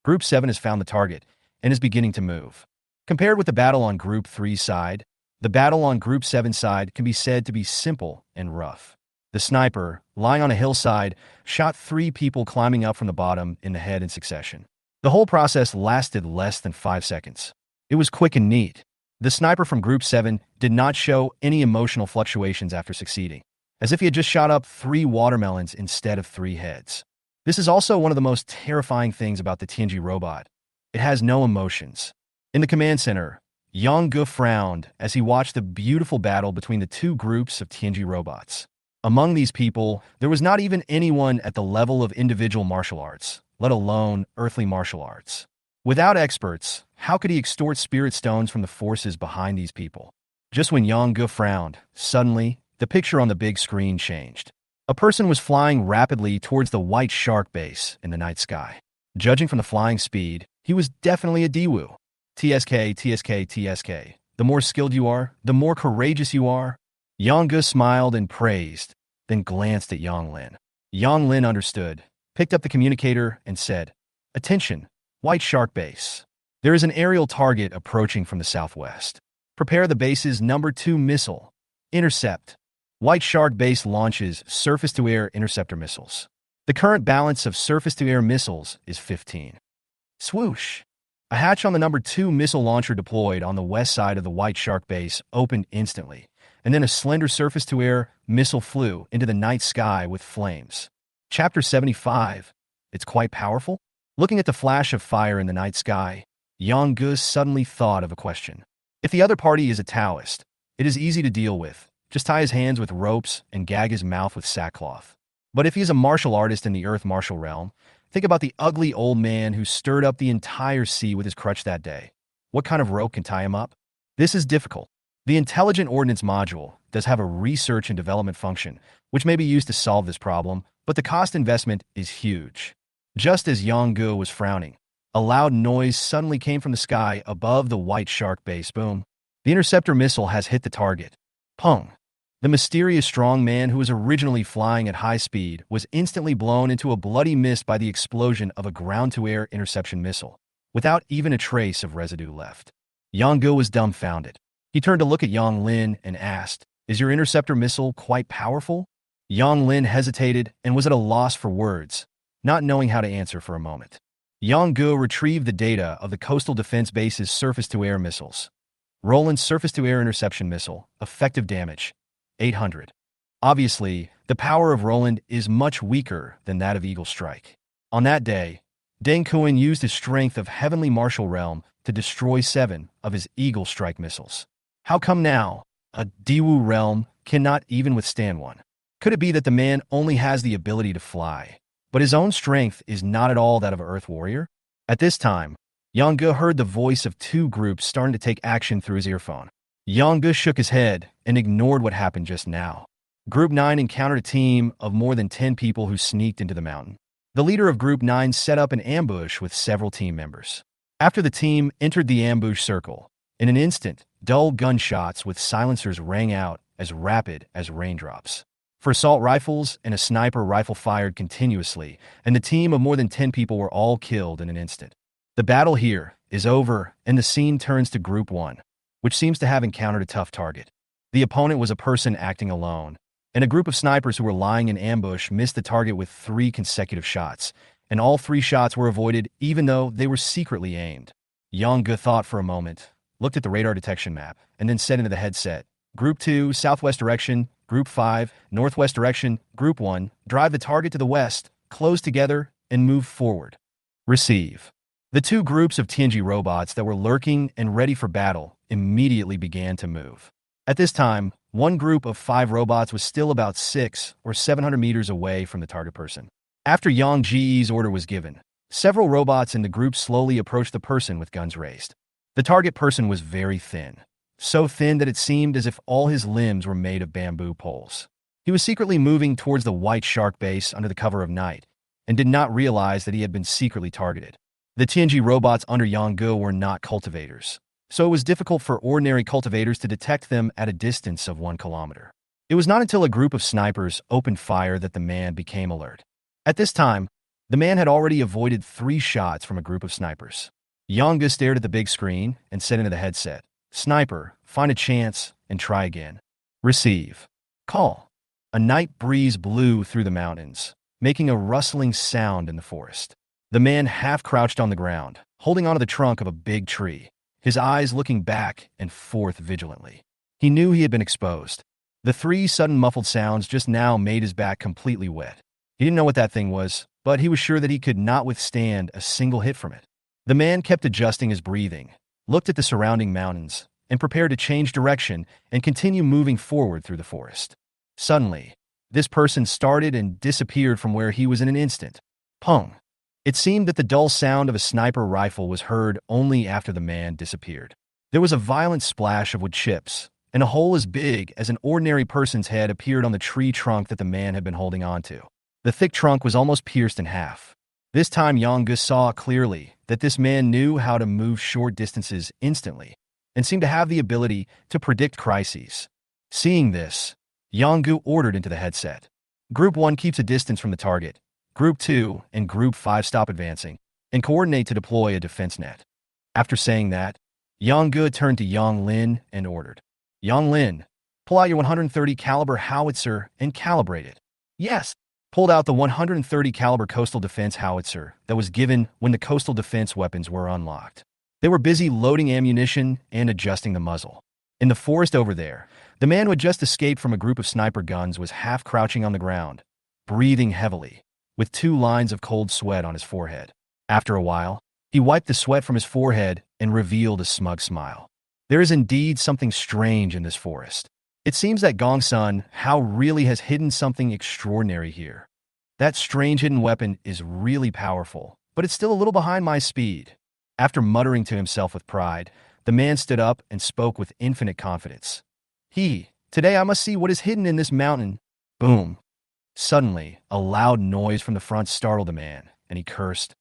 Group 7 has found the target and is beginning to move. Compared with the battle on Group 3's side, the battle on Group 7's side can be said to be simple and rough. The sniper, lying on a hillside, shot 3 people climbing up from the bottom in the head in succession. The whole process lasted less than 5 seconds. It was quick and neat. The sniper from Group 7 did not show any emotional fluctuations after succeeding, as if he had just shot up 3 watermelons instead of 3 heads. This is also one of the most terrifying things about the Tianji robot. It has no emotions. In the command center, Yonggu frowned as he watched the beautiful battle between the 2 groups of Tianji robots. Among these people, there was not even anyone at the level of individual martial arts, let alone earthly martial arts. Without experts, how could he extort spirit stones from the forces behind these people? Just when Yonggu frowned, suddenly, the picture on the big screen changed. A person was flying rapidly towards the White Shark base in the night sky. Judging from the flying speed, he was definitely a Diwu. TSK, TSK, TSK. The more skilled you are, the more courageous you are. Yonggu smiled and praised, then glanced at Yonglin. Yonglin understood, picked up the communicator, and said, "Attention, White Shark Base. There is an aerial target approaching from the southwest. Prepare the base's number 2 missile. Intercept. White Shark Base launches surface-to-air interceptor missiles. The current balance of surface-to-air missiles is 15. Swoosh. A hatch on the number 2 missile launcher deployed on the west side of the White Shark Base opened instantly, and then a slender surface-to-air missile flew into the night sky with flames. Chapter 75. It's quite powerful? Looking at the flash of fire in the night sky, Yang Gu suddenly thought of a question. If the other party is a Taoist, it is easy to deal with. Just tie his hands with ropes and gag his mouth with sackcloth. But if he's a martial artist in the Earth martial realm, think about the ugly old man who stirred up the entire sea with his crutch that day. What kind of rope can tie him up? This is difficult. The Intelligent Ordnance module does have a research and development function, which may be used to solve this problem, but the cost investment is huge. Just as Yang Gu was frowning, a loud noise suddenly came from the sky above the White Shark base. Boom. The interceptor missile has hit the target. Pung. The mysterious strong man who was originally flying at high speed was instantly blown into a bloody mist by the explosion of a ground-to-air interception missile, without even a trace of residue left. Yang Gu was dumbfounded. He turned to look at Yang Lin and asked, "Is your interceptor missile quite powerful?" Yang Lin hesitated and was at a loss for words, not knowing how to answer for a moment. Yang Gu retrieved the data of the Coastal Defense Base's surface-to-air missiles. Roland's surface-to-air interception missile, effective damage, 800. Obviously, the power of Roland is much weaker than that of Eagle Strike. On that day, Deng Kuan used his strength of Heavenly Martial Realm to destroy 7 of his Eagle Strike missiles. How come now a Diwu realm cannot even withstand one? Could it be that the man only has the ability to fly, but his own strength is not at all that of an Earth warrior? At this time, Yang Gu heard the voice of 2 groups starting to take action through his earphone. Yang Gu shook his head and ignored what happened just now. Group 9 encountered a team of more than 10 people who sneaked into the mountain. The leader of Group 9 set up an ambush with several team members. After the team entered the ambush circle, in an instant, dull gunshots with silencers rang out as rapid as raindrops. For assault rifles and a sniper rifle fired continuously, and the team of more than 10 people were all killed in an instant. The battle here is over, and the scene turns to Group 1, which seems to have encountered a tough target. The opponent was a person acting alone, and a group of snipers who were lying in ambush missed the target with 3 consecutive shots, and all 3 shots were avoided even though they were secretly aimed. Yang Gu thought for a moment, looked at the radar detection map, and then said into the headset, "Group 2, southwest direction. Group 5, northwest direction. Group 1, drive the target to the west, close together, and move forward. Receive." The 2 groups of Tianji robots that were lurking and ready for battle immediately began to move. At this time, one group of 5 robots was still about 600 or 700 meters away from the target person. After Yang Ji's order was given, several robots in the group slowly approached the person with guns raised. The target person was very thin, so thin that it seemed as if all his limbs were made of bamboo poles. He was secretly moving towards the White Shark base under the cover of night, and did not realize that he had been secretly targeted. The Tianji robots under Yang Gu were not cultivators, so it was difficult for ordinary cultivators to detect them at a distance of 1 kilometer. It was not until a group of snipers opened fire that the man became alert. At this time, the man had already avoided 3 shots from a group of snipers. Yang Gu stared at the big screen and said into the headset, "Sniper, find a chance and try again. Receive. Call." A night breeze blew through the mountains, making a rustling sound in the forest. The man half-crouched on the ground, holding onto the trunk of a big tree, his eyes looking back and forth vigilantly. He knew he had been exposed. The 3 sudden muffled sounds just now made his back completely wet. He didn't know what that thing was, but he was sure that he could not withstand a single hit from it. The man kept adjusting his breathing, looked at the surrounding mountains, and prepared to change direction and continue moving forward through the forest. Suddenly, this person started and disappeared from where he was in an instant. Pung. It seemed that the dull sound of a sniper rifle was heard only after the man disappeared. There was a violent splash of wood chips, and a hole as big as an ordinary person's head appeared on the tree trunk that the man had been holding onto. The thick trunk was almost pierced in half. This time Yang Gu saw clearly that this man knew how to move short distances instantly, and seemed to have the ability to predict crises. Seeing this, Yang Gu ordered into the headset. Group 1 keeps a distance from the target. Group 2 and Group 5 stop advancing, and coordinate to deploy a defense net. After saying that, Yang Gu turned to Yang Lin and ordered, "Yang Lin, pull out your 130 caliber howitzer and calibrate it." "Yes." Pulled out the 130 caliber coastal defense howitzer that was given when the coastal defense weapons were unlocked. They were busy loading ammunition and adjusting the muzzle. In the forest over there, The man who had just escaped from a group of sniper guns was half crouching on the ground, breathing heavily, with 2 lines of cold sweat on his forehead. After a while, he wiped the sweat from his forehead and revealed a smug smile. There is indeed something strange in this forest. It seems that Gongsun Hao really has hidden something extraordinary here. That strange hidden weapon is really powerful, but it's still a little behind my speed. After muttering to himself with pride, the man stood up and spoke with infinite confidence. Today I must see what is hidden in this mountain. Boom. Suddenly, a loud noise from the front startled the man, and he cursed.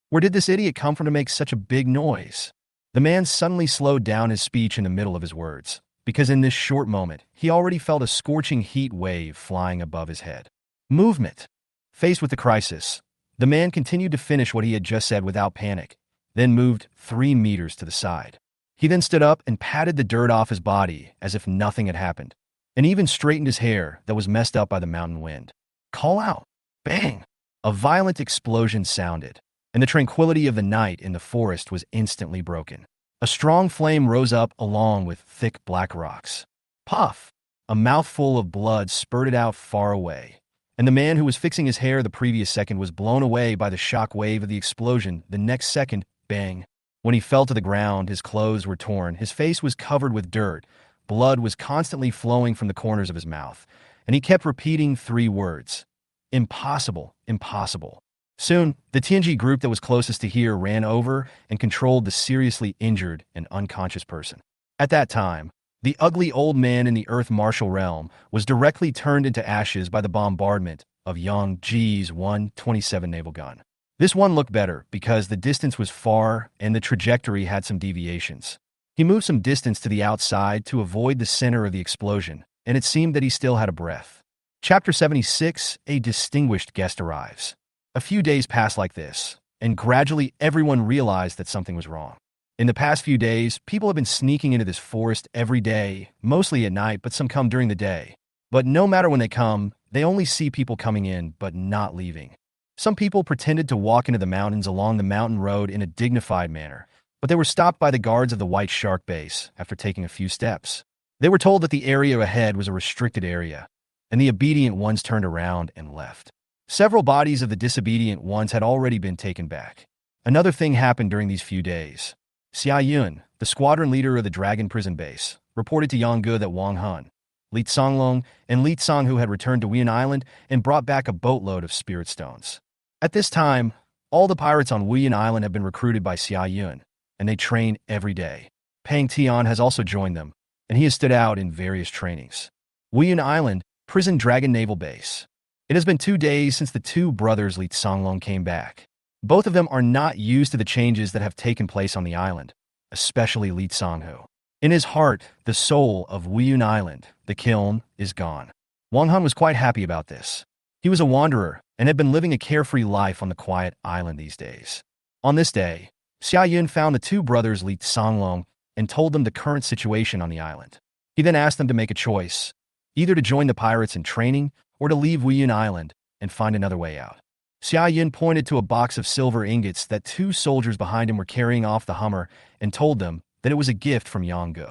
Where did this idiot come from to make such a big noise? The man suddenly slowed down his speech in the middle of his words, because in this short moment, he already felt a scorching heat wave flying above his head. Movement. Faced with the crisis, the man continued to finish what he had just said without panic, then moved 3 meters to the side. He then stood up and patted the dirt off his body as if nothing had happened, and even straightened his hair that was messed up by the mountain wind. Call out. Bang! A violent explosion sounded, and the tranquility of the night in the forest was instantly broken. A strong flame rose up along with thick black rocks. Puff! A mouthful of blood spurted out far away, and the man who was fixing his hair the previous second was blown away by the shock wave of the explosion the next second. Bang! When he fell to the ground, his clothes were torn, his face was covered with dirt, blood was constantly flowing from the corners of his mouth, and he kept repeating 3 words. Impossible, impossible. Soon, the Tianji group that was closest to here ran over and controlled the seriously injured and unconscious person. At that time, the ugly old man in the Earth Martial Realm was directly turned into ashes by the bombardment of Yang Ji's 127 naval gun. This one looked better because the distance was far and the trajectory had some deviations. He moved some distance to the outside to avoid the center of the explosion, and it seemed that he still had a breath. Chapter 76, A Distinguished Guest Arrives. A few days passed like this, and gradually everyone realized that something was wrong. In the past few days, people have been sneaking into this forest every day, mostly at night, but some come during the day. But no matter when they come, they only see people coming in, but not leaving. Some people pretended to walk into the mountains along the mountain road in a dignified manner, but they were stopped by the guards of the White Shark Base after taking a few steps. They were told that the area ahead was a restricted area, and the obedient ones turned around and left. Several bodies of the disobedient ones had already been taken back. Another thing happened during these few days. Xia Yun, the squadron leader of the Dragon Prison Base, reported to Yang Ge that Wang Hun, Li Songlong, and Li Tsanghu had returned to Wuyan Island and brought back a boatload of spirit stones. At this time, all the pirates on Wuyan Island have been recruited by Xia Yun, and they train every day. Pang Tian has also joined them, and he has stood out in various trainings. Wuyan Island, Prison Dragon Naval Base. It has been 2 days since the 2 brothers Li Songlong came back. Both of them are not used to the changes that have taken place on the island, especially Li Tsanghu. In his heart, the soul of Wuyan Island, the kiln, is gone. Wang Hun was quite happy about this. He was a wanderer and had been living a carefree life on the quiet island these days. On this day, Xia Yun found the 2 brothers Li Songlong and told them the current situation on the island. He then asked them to make a choice, either to join the pirates in training or to leave Wuyan Island and find another way out. Xia Yun pointed to a box of silver ingots that 2 soldiers behind him were carrying off the Hummer and told them that it was a gift from Yang Ge.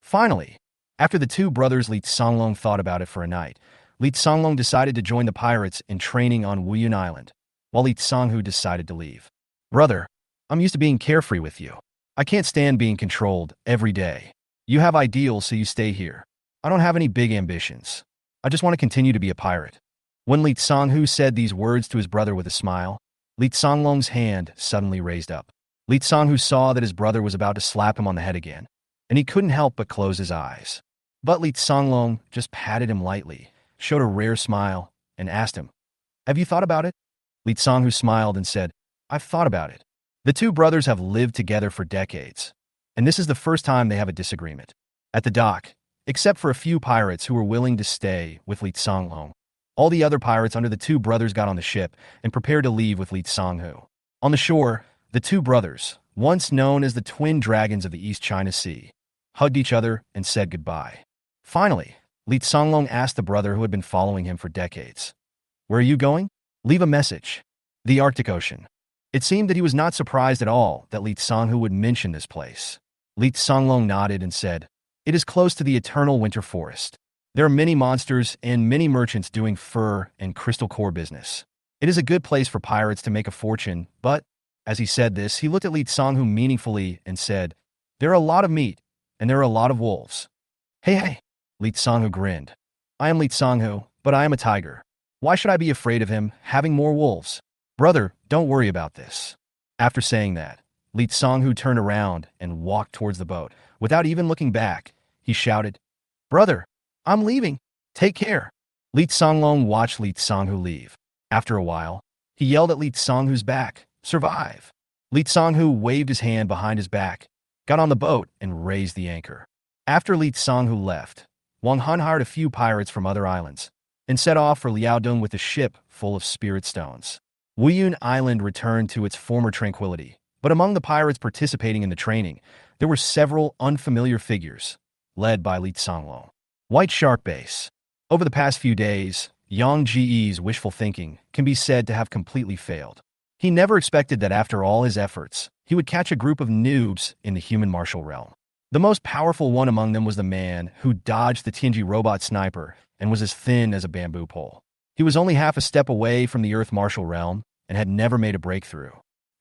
Finally, after the 2 brothers Li Songlong thought about it for a night, Li Songlong decided to join the pirates in training on Wuyan Island, while Li Tsanghu decided to leave. Brother, I'm used to being carefree with you. I can't stand being controlled every day. You have ideals, so you stay here. I don't have any big ambitions. I just want to continue to be a pirate. When Li Tsanghu said these words to his brother with a smile, Li Songlong's hand suddenly raised up. Li Tsanghu saw that his brother was about to slap him on the head again, and he couldn't help but close his eyes. But Li Songlong just patted him lightly, showed a rare smile, and asked him, "Have you thought about it?" Li Tsanghu smiled and said, "I've thought about it." The 2 brothers have lived together for decades, and this is the first time they have a disagreement. At the dock, except for a few pirates who were willing to stay with Li Songlong, all the other pirates under the 2 brothers got on the ship and prepared to leave with Li Tsanghu. On the shore, the 2 brothers, once known as the twin dragons of the East China Sea, hugged each other and said goodbye. Finally, Li Songlong asked the brother who had been following him for decades, "Where are you going?" "Leave a message." The Arctic Ocean. It seemed that he was not surprised at all that Li Tsanghu would mention this place. Li Songlong nodded and said, It is close to the eternal winter forest. There are many monsters and many merchants doing fur and crystal core business. It is a good place for pirates to make a fortune, but, as he said this, he looked at Li Tsanghu meaningfully and said, "There are a lot of meat, and there are a lot of wolves." Hey, Li Tsanghu grinned. "I am Li Tsanghu, but I am a tiger. Why should I be afraid of him having more wolves? Brother, don't worry about this." After saying that, Li Tsanghu turned around and walked towards the boat. Without even looking back, he shouted, "Brother, I'm leaving. Take care." Li Tsanglong watched Li Tsanghu leave. After a while, he yelled at Li Tsanghu's back, "Survive!" Li Tsanghu waved his hand behind his back, got on the boat, and raised the anchor. After Li Tsanghu left, Wang Han hired a few pirates from other islands and set off for Liaodong with a ship full of spirit stones. Wuyun Island returned to its former tranquility, but among the pirates participating in the training, there were several unfamiliar figures, led by Li Tsanglong. White Shark Base. Over the past few days, Yang Ji's wishful thinking can be said to have completely failed. He never expected that after all his efforts, he would catch a group of noobs in the human martial realm. The most powerful one among them was the man who dodged the Tianji robot sniper and was as thin as a bamboo pole. He was only half a step away from the Earth martial realm and had never made a breakthrough.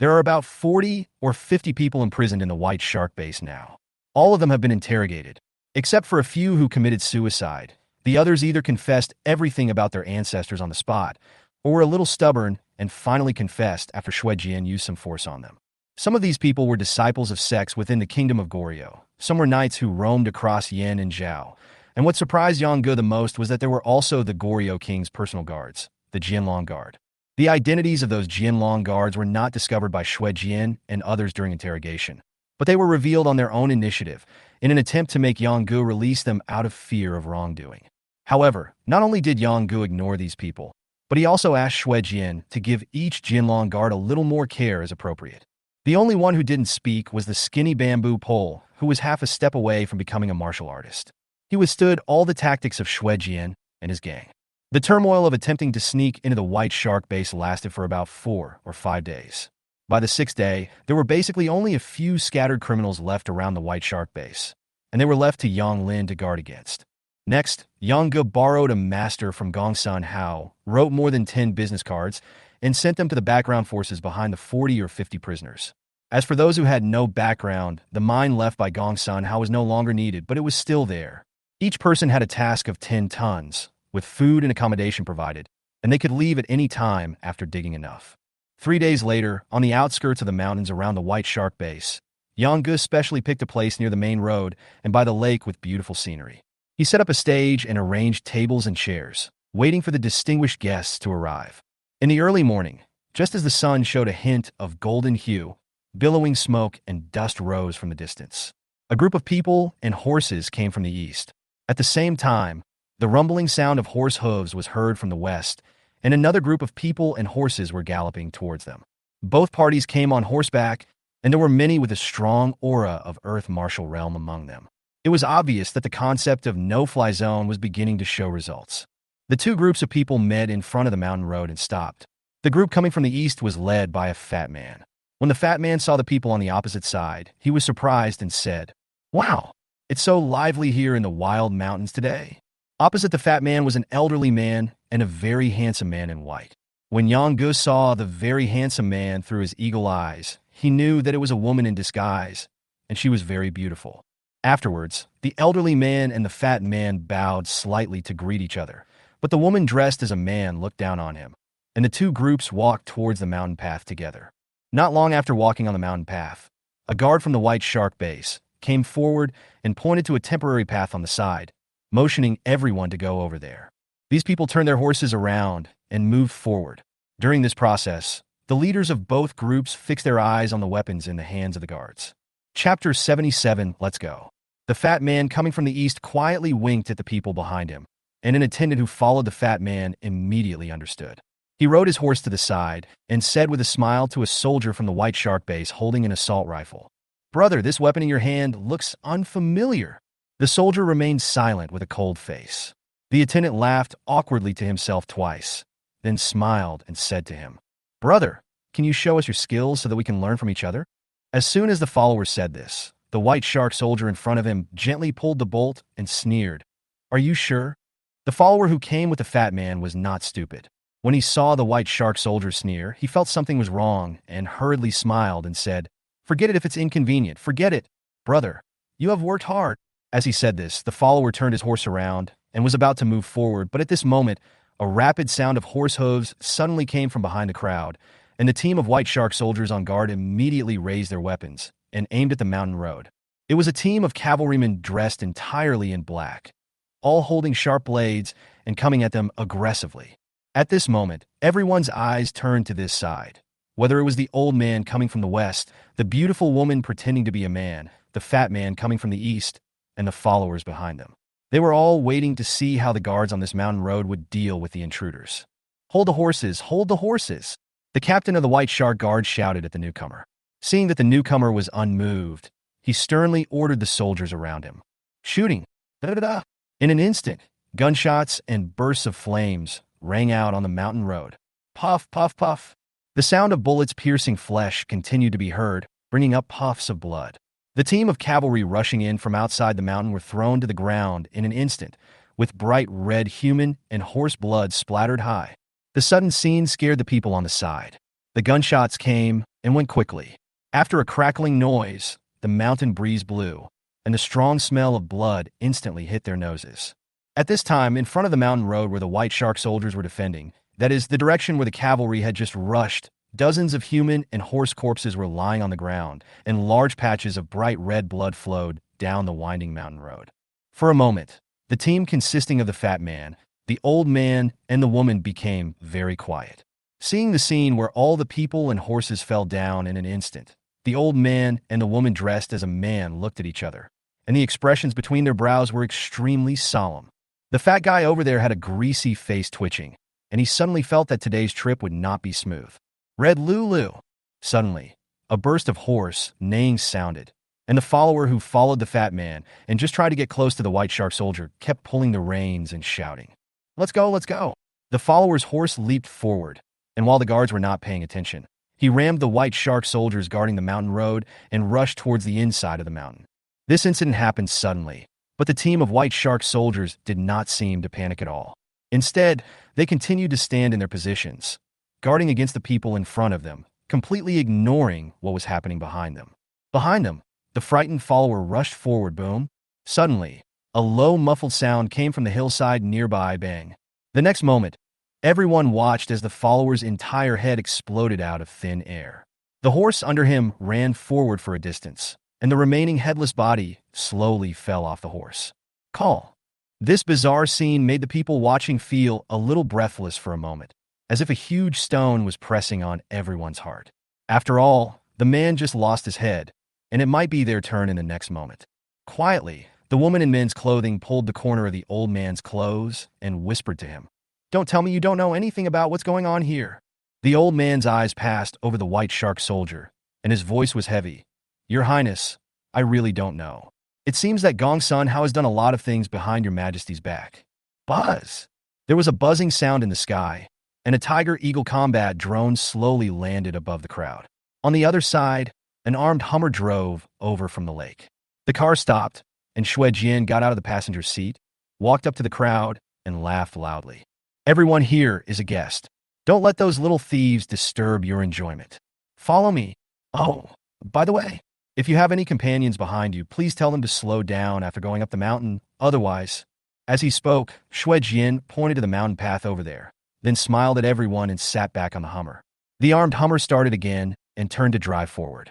There are about 40 or 50 people imprisoned in the White Shark Base now. All of them have been interrogated, except for a few who committed suicide. The others either confessed everything about their ancestors on the spot, or were a little stubborn and finally confessed after Xue Jian used some force on them. Some of these people were disciples of sects within the kingdom of Goryeo. Some were knights who roamed across Yen and Zhao. And what surprised Yang Ge the most was that there were also the Goryeo king's personal guards, the Jianlong Guard. The identities of those Jianlong guards were not discovered by Xue Jian and others during interrogation, but they were revealed on their own initiative in an attempt to make Yang Ge release them out of fear of wrongdoing. However, not only did Yang Ge ignore these people, but he also asked Xue Jian to give each Jianlong guard a little more care as appropriate. The only one who didn't speak was the skinny bamboo pole, who was half a step away from becoming a martial artist. He withstood all the tactics of Xue Jian and his gang. The turmoil of attempting to sneak into the White Shark Base lasted for about 4 or 5 days. By the 6th day, there were basically only a few scattered criminals left around the White Shark Base, and they were left to Yang Lin to guard against. Next, Yang Ge borrowed a master from Gongsun Hao, wrote more than 10 business cards, and sent them to the background forces behind the 40 or 50 prisoners. As for those who had no background, the mine left by Gongsun Hao was no longer needed, but it was still there. Each person had a task of 10 tons, with food and accommodation provided, and they could leave at any time after digging enough. 3 days later, on the outskirts of the mountains around the White Shark Base, Yang Ge specially picked a place near the main road and by the lake with beautiful scenery. He set up a stage and arranged tables and chairs, waiting for the distinguished guests to arrive. In the early morning, just as the sun showed a hint of golden hue, billowing smoke and dust rose from the distance. A group of people and horses came from the east. At the same time, the rumbling sound of horse hooves was heard from the west, and another group of people and horses were galloping towards them. Both parties came on horseback, and there were many with a strong aura of Earth martial realm among them. It was obvious that the concept of no-fly zone was beginning to show results. The two groups of people met in front of the mountain road and stopped. The group coming from the east was led by a fat man. When the fat man saw the people on the opposite side, he was surprised and said, "Wow, it's so lively here in the wild mountains today." Opposite the fat man was an elderly man and a very handsome man in white. When Yang Ge saw the very handsome man through his eagle eyes, he knew that it was a woman in disguise, and she was very beautiful. Afterwards, the elderly man and the fat man bowed slightly to greet each other, but the woman dressed as a man looked down on him, and the two groups walked towards the mountain path together. Not long after walking on the mountain path, a guard from the White Shark Base came forward and pointed to a temporary path on the side, motioning everyone to go over there. These people turned their horses around and moved forward. During this process, the leaders of both groups fixed their eyes on the weapons in the hands of the guards. Chapter 77, Let's Go. The fat man coming from the east quietly winked at the people behind him, and an attendant who followed the fat man immediately understood. He rode his horse to the side and said with a smile to a soldier from the White Shark Base holding an assault rifle, "Brother, this weapon in your hand looks unfamiliar." The soldier remained silent with a cold face. The attendant laughed awkwardly to himself twice, then smiled and said to him, "Brother, can you show us your skills so that we can learn from each other?" As soon as the follower said this, the white shark soldier in front of him gently pulled the bolt and sneered. "Are you sure?" The follower who came with the fat man was not stupid. When he saw the white shark soldier sneer, he felt something was wrong and hurriedly smiled and said, "Forget it if it's inconvenient. Forget it. Brother, you have worked hard." As he said this, the follower turned his horse around and was about to move forward, but at this moment, a rapid sound of horse hooves suddenly came from behind the crowd, and the team of white shark soldiers on guard immediately raised their weapons and aimed at the mountain road. It was a team of cavalrymen dressed entirely in black, all holding sharp blades and coming at them aggressively. At this moment, everyone's eyes turned to this side. Whether it was the old man coming from the west, the beautiful woman pretending to be a man, the fat man coming from the east, and the followers behind them. They were all waiting to see how the guards on this mountain road would deal with the intruders. "Hold the horses! Hold the horses!" The captain of the White Shark Guard shouted at the newcomer. Seeing that the newcomer was unmoved, he sternly ordered the soldiers around him. Shooting! Da-da-da! In an instant, gunshots and bursts of flames rang out on the mountain road. Puff, puff, puff. The sound of bullets piercing flesh continued to be heard, bringing up puffs of blood. The team of cavalry rushing in from outside the mountain were thrown to the ground in an instant, with bright red human and horse blood splattered high. The sudden scene scared the people on the side. The gunshots came and went quickly. After a crackling noise, the mountain breeze blew, and the strong smell of blood instantly hit their noses. At this time, in front of the mountain road where the White Shark soldiers were defending, that is, the direction where the cavalry had just rushed, dozens of human and horse corpses were lying on the ground, and large patches of bright red blood flowed down the winding mountain road. For a moment, the team consisting of the fat man, the old man, and the woman became very quiet. Seeing the scene where all the people and horses fell down in an instant, the old man and the woman dressed as a man looked at each other, and the expressions between their brows were extremely solemn. The fat guy over there had a greasy face twitching, and he suddenly felt that today's trip would not be smooth. Red Lulu! Suddenly, a burst of horse neighing sounded, and the follower who followed the fat man and just tried to get close to the White Shark soldier kept pulling the reins and shouting, "Let's go, let's go!" The follower's horse leaped forward, and while the guards were not paying attention, he rammed the White Shark soldiers guarding the mountain road and rushed towards the inside of the mountain. This incident happened suddenly, but the team of White Shark soldiers did not seem to panic at all. Instead, they continued to stand in their positions, guarding against the people in front of them, completely ignoring what was happening behind them. Behind them, the frightened follower rushed forward. Boom! Suddenly, a low muffled sound came from the hillside nearby. Bang! The next moment, everyone watched as the follower's entire head exploded out of thin air. The horse under him ran forward for a distance, and the remaining headless body slowly fell off the horse. Call. This bizarre scene made the people watching feel a little breathless for a moment, as if a huge stone was pressing on everyone's heart. After all, the man just lost his head, and it might be their turn in the next moment. Quietly, the woman in men's clothing pulled the corner of the old man's clothes and whispered to him, "Don't tell me you don't know anything about what's going on here." The old man's eyes passed over the White Shark soldier, and his voice was heavy. "Your Highness, I really don't know. It seems that Gong Sun Hao has done a lot of things behind your Majesty's back." Buzz! There was a buzzing sound in the sky, and a Tiger Eagle combat drone slowly landed above the crowd. On the other side, an armed Hummer drove over from the lake. The car stopped, and Xue Jian got out of the passenger seat, walked up to the crowd, and laughed loudly. "Everyone here is a guest. Don't let those little thieves disturb your enjoyment. Follow me. Oh, by the way, if you have any companions behind you, please tell them to slow down after going up the mountain. Otherwise..." As he spoke, Xue Jian pointed to the mountain path over there, then smiled at everyone and sat back on the Hummer. The armed Hummer started again and turned to drive forward.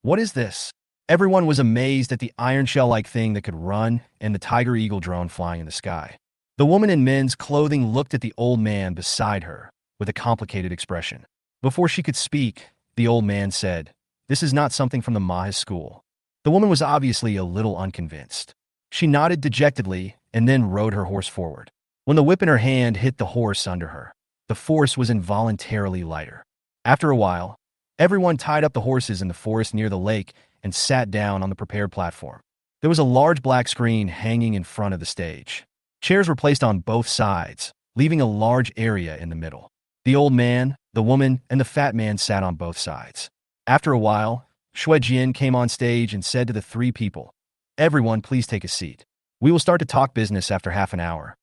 What is this?" Everyone was amazed at the iron shell-like thing that could run and the Tiger Eagle drone flying in the sky. The woman in men's clothing looked at the old man beside her with a complicated expression. Before she could speak, the old man said, "This is not something from the Mahe school." The woman was obviously a little unconvinced. She nodded dejectedly and then rode her horse forward. When the whip in her hand hit the horse under her, the force was involuntarily lighter. After a while, everyone tied up the horses in the forest near the lake and sat down on the prepared platform. There was a large black screen hanging in front of the stage. Chairs were placed on both sides, leaving a large area in the middle. The old man, the woman, and the fat man sat on both sides. After a while, Jian came on stage and said to the three people, "Everyone, please take a seat. We will start to talk business after half an hour."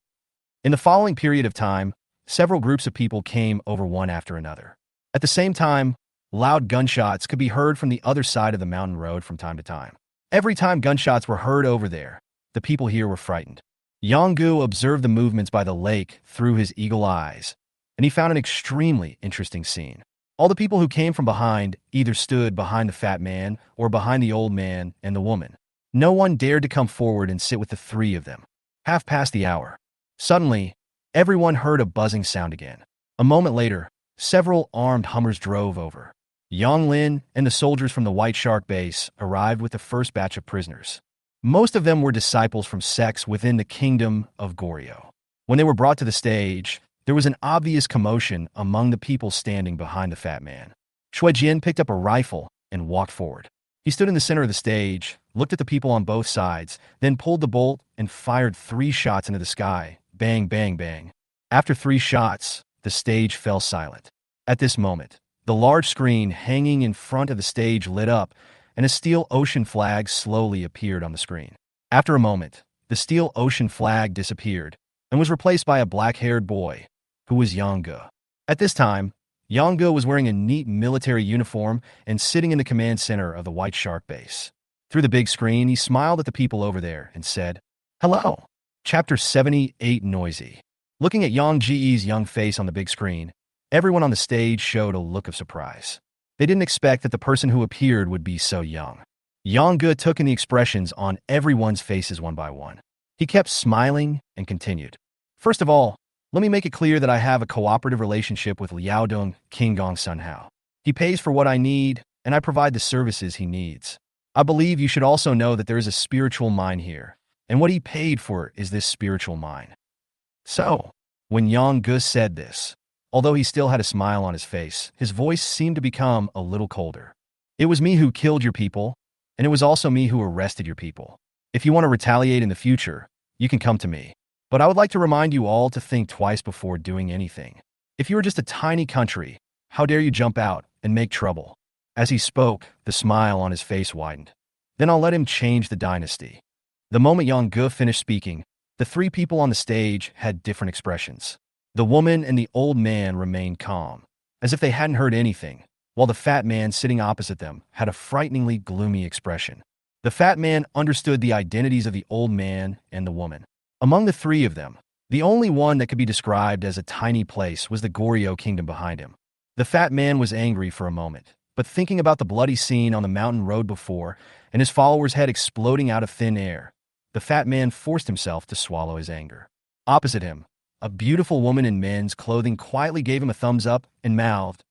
In the following period of time, several groups of people came over one after another. At the same time, loud gunshots could be heard from the other side of the mountain road from time to time. Every time gunshots were heard over there, the people here were frightened. Yonggu observed the movements by the lake through his eagle eyes, and he found an extremely interesting scene. All the people who came from behind either stood behind the fat man or behind the old man and the woman. No one dared to come forward and sit with the three of them. Half past the hour. Suddenly, everyone heard a buzzing sound again. A moment later, several armed Hummers drove over. Yang Lin and the soldiers from the White Shark base arrived with the first batch of prisoners. Most of them were disciples from sects within the kingdom of Goryeo. When they were brought to the stage, there was an obvious commotion among the people standing behind the fat man. Jian picked up a rifle and walked forward. He stood in the center of the stage, looked at the people on both sides, then pulled the bolt and fired 3 shots into the sky. Bang, bang, bang. After 3 shots, the stage fell silent. At this moment, the large screen hanging in front of the stage lit up, and a steel ocean flag slowly appeared on the screen. After a moment, the steel ocean flag disappeared and was replaced by a black-haired boy, who was Yonggu. At this time, Yonggu was wearing a neat military uniform and sitting in the command center of the White Shark base. Through the big screen, he smiled at the people over there and said, "Hello." Chapter 78, Noisy. Looking at Yang Ji's young face on the big screen, everyone on the stage showed a look of surprise. They didn't expect that the person who appeared would be so young. Yonggu took in the expressions on everyone's faces one by one. He kept smiling and continued. "First of all, let me make it clear that I have a cooperative relationship with Liaodong King Gong Sunhao. He pays for what I need, and I provide the services he needs. I believe you should also know that there is a spiritual mine here, and what he paid for is this spiritual mine." So, when Yonggu said this, although he still had a smile on his face, his voice seemed to become a little colder. "It was me who killed your people, and it was also me who arrested your people. If you want to retaliate in the future, you can come to me. But I would like to remind you all to think twice before doing anything. If you are just a tiny country, how dare you jump out and make trouble?" As he spoke, the smile on his face widened. "Then I'll let him change the dynasty." The moment Yonggu finished speaking, the 3 people on the stage had different expressions. The woman and the old man remained calm, as if they hadn't heard anything, while the fat man sitting opposite them had a frighteningly gloomy expression. The fat man understood the identities of the old man and the woman. Among the 3 of them, the only one that could be described as a tiny place was the Goryeo kingdom behind him. The fat man was angry for a moment, but thinking about the bloody scene on the mountain road before and his followers' head exploding out of thin air, the fat man forced himself to swallow his anger. Opposite him, a beautiful woman in men's clothing quietly gave him a thumbs up and mouthed,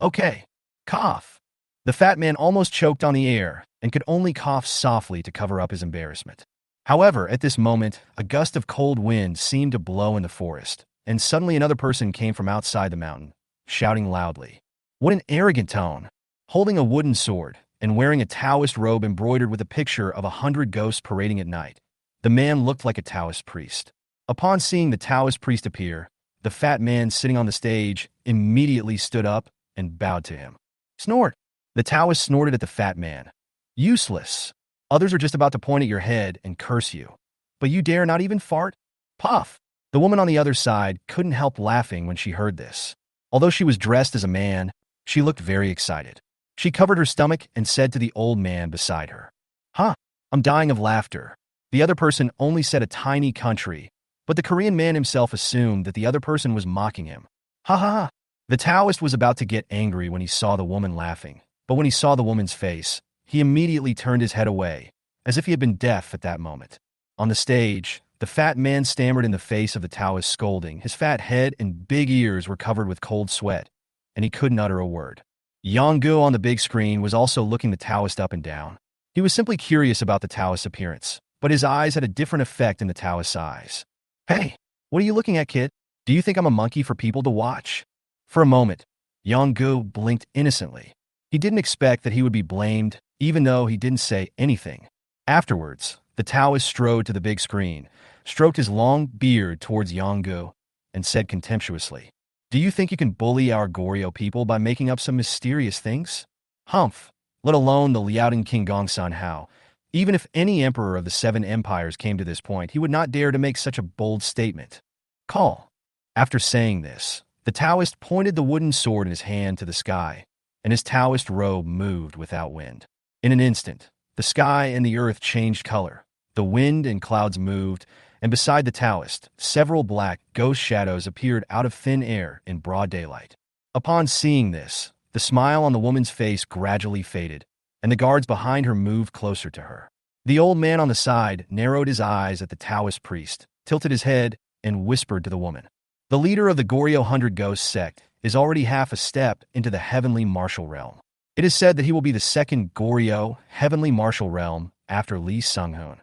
"Okay, cough." The fat man almost choked on the air and could only cough softly to cover up his embarrassment. However, at this moment, a gust of cold wind seemed to blow in the forest, and suddenly another person came from outside the mountain, shouting loudly. What an arrogant tone! Holding a wooden sword and wearing a Taoist robe embroidered with a picture of 100 ghosts parading at night, the man looked like a Taoist priest. Upon seeing the Taoist priest appear, the fat man sitting on the stage immediately stood up and bowed to him. Snort! The Taoist snorted at the fat man. Useless! Others are just about to point at your head and curse you. But you dare not even fart? Puff! The woman on the other side couldn't help laughing when she heard this. Although she was dressed as a man, she looked very excited. She covered her stomach and said to the old man beside her, "Huh, I'm dying of laughter." The other person only said a tiny country, but the Korean man himself assumed that the other person was mocking him. Ha ha ha! The Taoist was about to get angry when he saw the woman laughing, but when he saw the woman's face, he immediately turned his head away, as if he had been deaf at that moment. On the stage, the fat man stammered in the face of the Taoist scolding. His fat head and big ears were covered with cold sweat, and he couldn't utter a word. Yonggu on the big screen was also looking the Taoist up and down. He was simply curious about the Taoist's appearance, but his eyes had a different effect in the Taoist's eyes. Hey, what are you looking at, kid? Do you think I'm a monkey for people to watch? For a moment, Yonggu blinked innocently. He didn't expect that he would be blamed, even though he didn't say anything. Afterwards, the Taoist strode to the big screen, stroked his long beard towards Yonggu, and said contemptuously, "Do you think you can bully our Goryeo people by making up some mysterious things? Humph! let alone the Liaodong King Gongsun Hao. Even if any emperor of the Seven Empires came to this point, he would not dare to make such a bold statement. Call. After saying this, the Taoist pointed the wooden sword in his hand to the sky, and his Taoist robe moved without wind. In an instant, the sky and the earth changed color. The wind and clouds moved, and beside the Taoist, several black ghost shadows appeared out of thin air in broad daylight. Upon seeing this, the smile on the woman's face gradually faded, and the guards behind her moved closer to her. The old man on the side narrowed his eyes at the Taoist priest, tilted his head, and whispered to the woman. The leader of the Goryeo 100 Ghost sect is already half a step into the heavenly martial realm. It is said that he will be the second Goryeo heavenly martial realm after Li Sunghoon.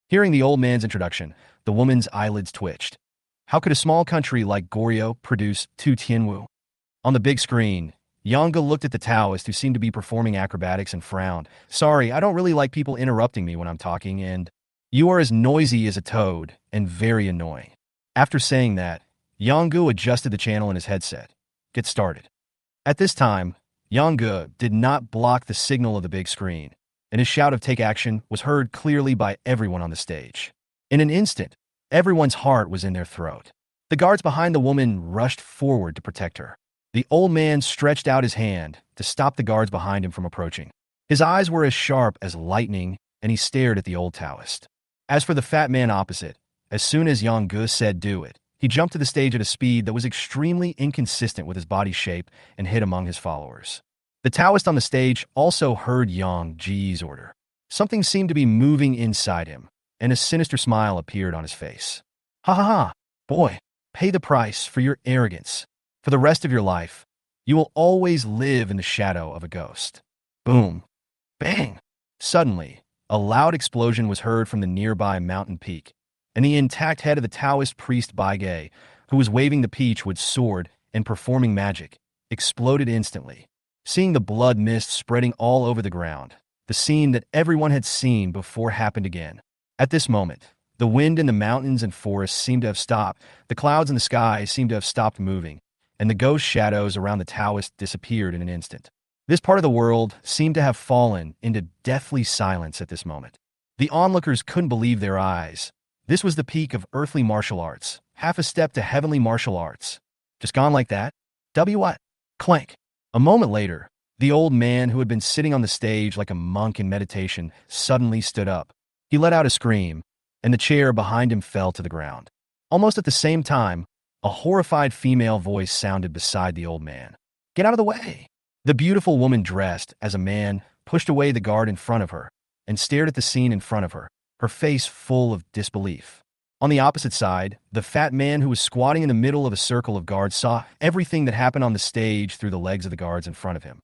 Hearing the old man's introduction, the woman's eyelids twitched. How could a small country like Goryeo produce two Tianwu? On the big screen, Yanga looked at the Taoist who seemed to be performing acrobatics and frowned. Sorry, I don't really like people interrupting me when I'm talking, and you are as noisy as a toad and very annoying. After saying that, Yanggu adjusted the channel in his headset. Get started. At this time, Yanggu did not block the signal of the big screen, and his shout of take action was heard clearly by everyone on the stage. In an instant, everyone's heart was in their throat. The guards behind the woman rushed forward to protect her. The old man stretched out his hand to stop the guards behind him from approaching. His eyes were as sharp as lightning, and he stared at the old Taoist. As for the fat man opposite, as soon as Yanggu said do it, he jumped to the stage at a speed that was extremely inconsistent with his body shape and hid among his followers. The Taoist on the stage also heard Yang Ji's order. Something seemed to be moving inside him, and a sinister smile appeared on his face. Ha ha ha, boy, pay the price for your arrogance. For the rest of your life, you will always live in the shadow of a ghost. Boom. Bang. Suddenly, a loud explosion was heard from the nearby mountain peak, and the intact head of the Taoist priest Baigay, who was waving the peachwood sword and performing magic, exploded instantly. Seeing the blood mist spreading all over the ground, the scene that everyone had seen before happened again. At this moment, the wind in the mountains and forests seemed to have stopped, the clouds in the sky seemed to have stopped moving, and the ghost shadows around the Taoist disappeared in an instant. This part of the world seemed to have fallen into deathly silence at this moment. The onlookers couldn't believe their eyes. This was the peak of earthly martial arts, half a step to heavenly martial arts. Just gone like that? What? Clank. A moment later, the old man who had been sitting on the stage like a monk in meditation suddenly stood up. He let out a scream, and the chair behind him fell to the ground. Almost at the same time, a horrified female voice sounded beside the old man. Get out of the way! The beautiful woman dressed as a man pushed away the guard in front of her and stared at the scene in front of her, her face full of disbelief. On the opposite side, the fat man who was squatting in the middle of a circle of guards saw everything that happened on the stage through the legs of the guards in front of him,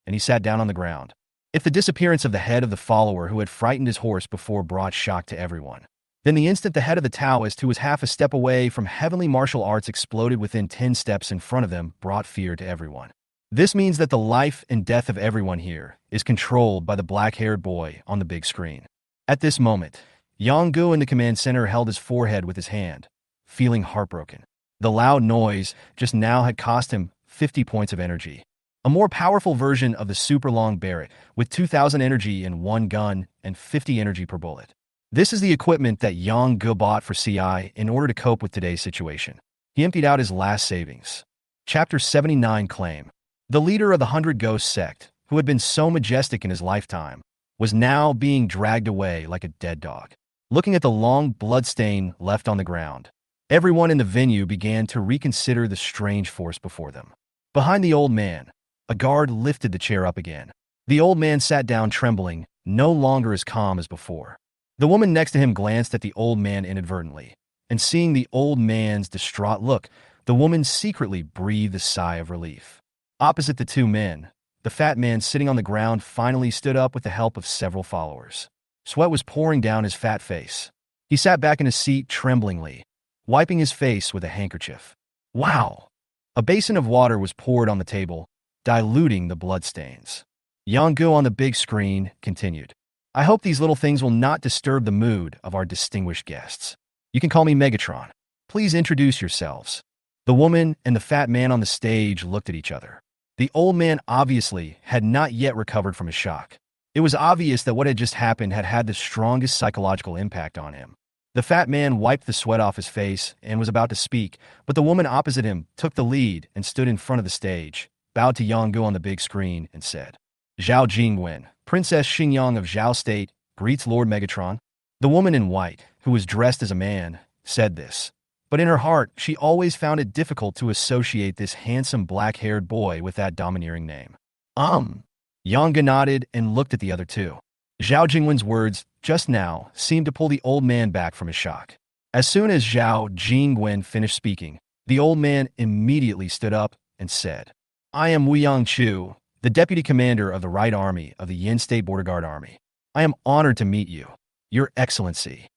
and he sat down on the ground. If the disappearance of the head of the follower who had frightened his horse before brought shock to everyone, then the instant the head of the Taoist who was half a step away from heavenly martial arts exploded within 10 steps in front of them brought fear to everyone. This means that the life and death of everyone here is controlled by the black-haired boy on the big screen. At this moment, Yanggu in the command center held his forehead with his hand, feeling heartbroken. The loud noise just now had cost him 50 points of energy. A more powerful version of the super long Barrett with 2,000 energy in one gun and 50 energy per bullet. This is the equipment that Yanggu bought for CI in order to cope with today's situation. He emptied out his last savings. Chapter 79 Claim. The leader of the 100 Ghost sect, who had been so majestic in his lifetime, was now being dragged away like a dead dog. Looking at the long bloodstain left on the ground, everyone in the venue began to reconsider the strange force before them. Behind the old man, a guard lifted the chair up again. The old man sat down trembling, no longer as calm as before. The woman next to him glanced at the old man inadvertently, and seeing the old man's distraught look, the woman secretly breathed a sigh of relief. Opposite the two men, the fat man sitting on the ground finally stood up with the help of several followers. Sweat was pouring down his fat face. He sat back in his seat tremblingly, wiping his face with a handkerchief. Wow! A basin of water was poured on the table, diluting the bloodstains. Yanggu on the big screen continued. I hope these little things will not disturb the mood of our distinguished guests. You can call me Megatron. Please introduce yourselves. The woman and the fat man on the stage looked at each other. The old man obviously had not yet recovered from his shock. It was obvious that what had just happened had had the strongest psychological impact on him. The fat man wiped the sweat off his face and was about to speak, but the woman opposite him took the lead and stood in front of the stage, bowed to Yanggu on the big screen, and said, "Zhao Jingwen, Princess Xingyang of Zhao State, greets Lord Megatron." The woman in white, who was dressed as a man, said this. But in her heart, she always found it difficult to associate this handsome black-haired boy with that domineering name. Yanggu nodded and looked at the other two. Zhao Jingwen's words just now seemed to pull the old man back from his shock. As soon as Zhao Jingwen finished speaking, the old man immediately stood up and said, "I am Wu Yangchu, the deputy commander of the Right Army of the Yin State Border Guard Army. I am honored to meet you, Your Excellency."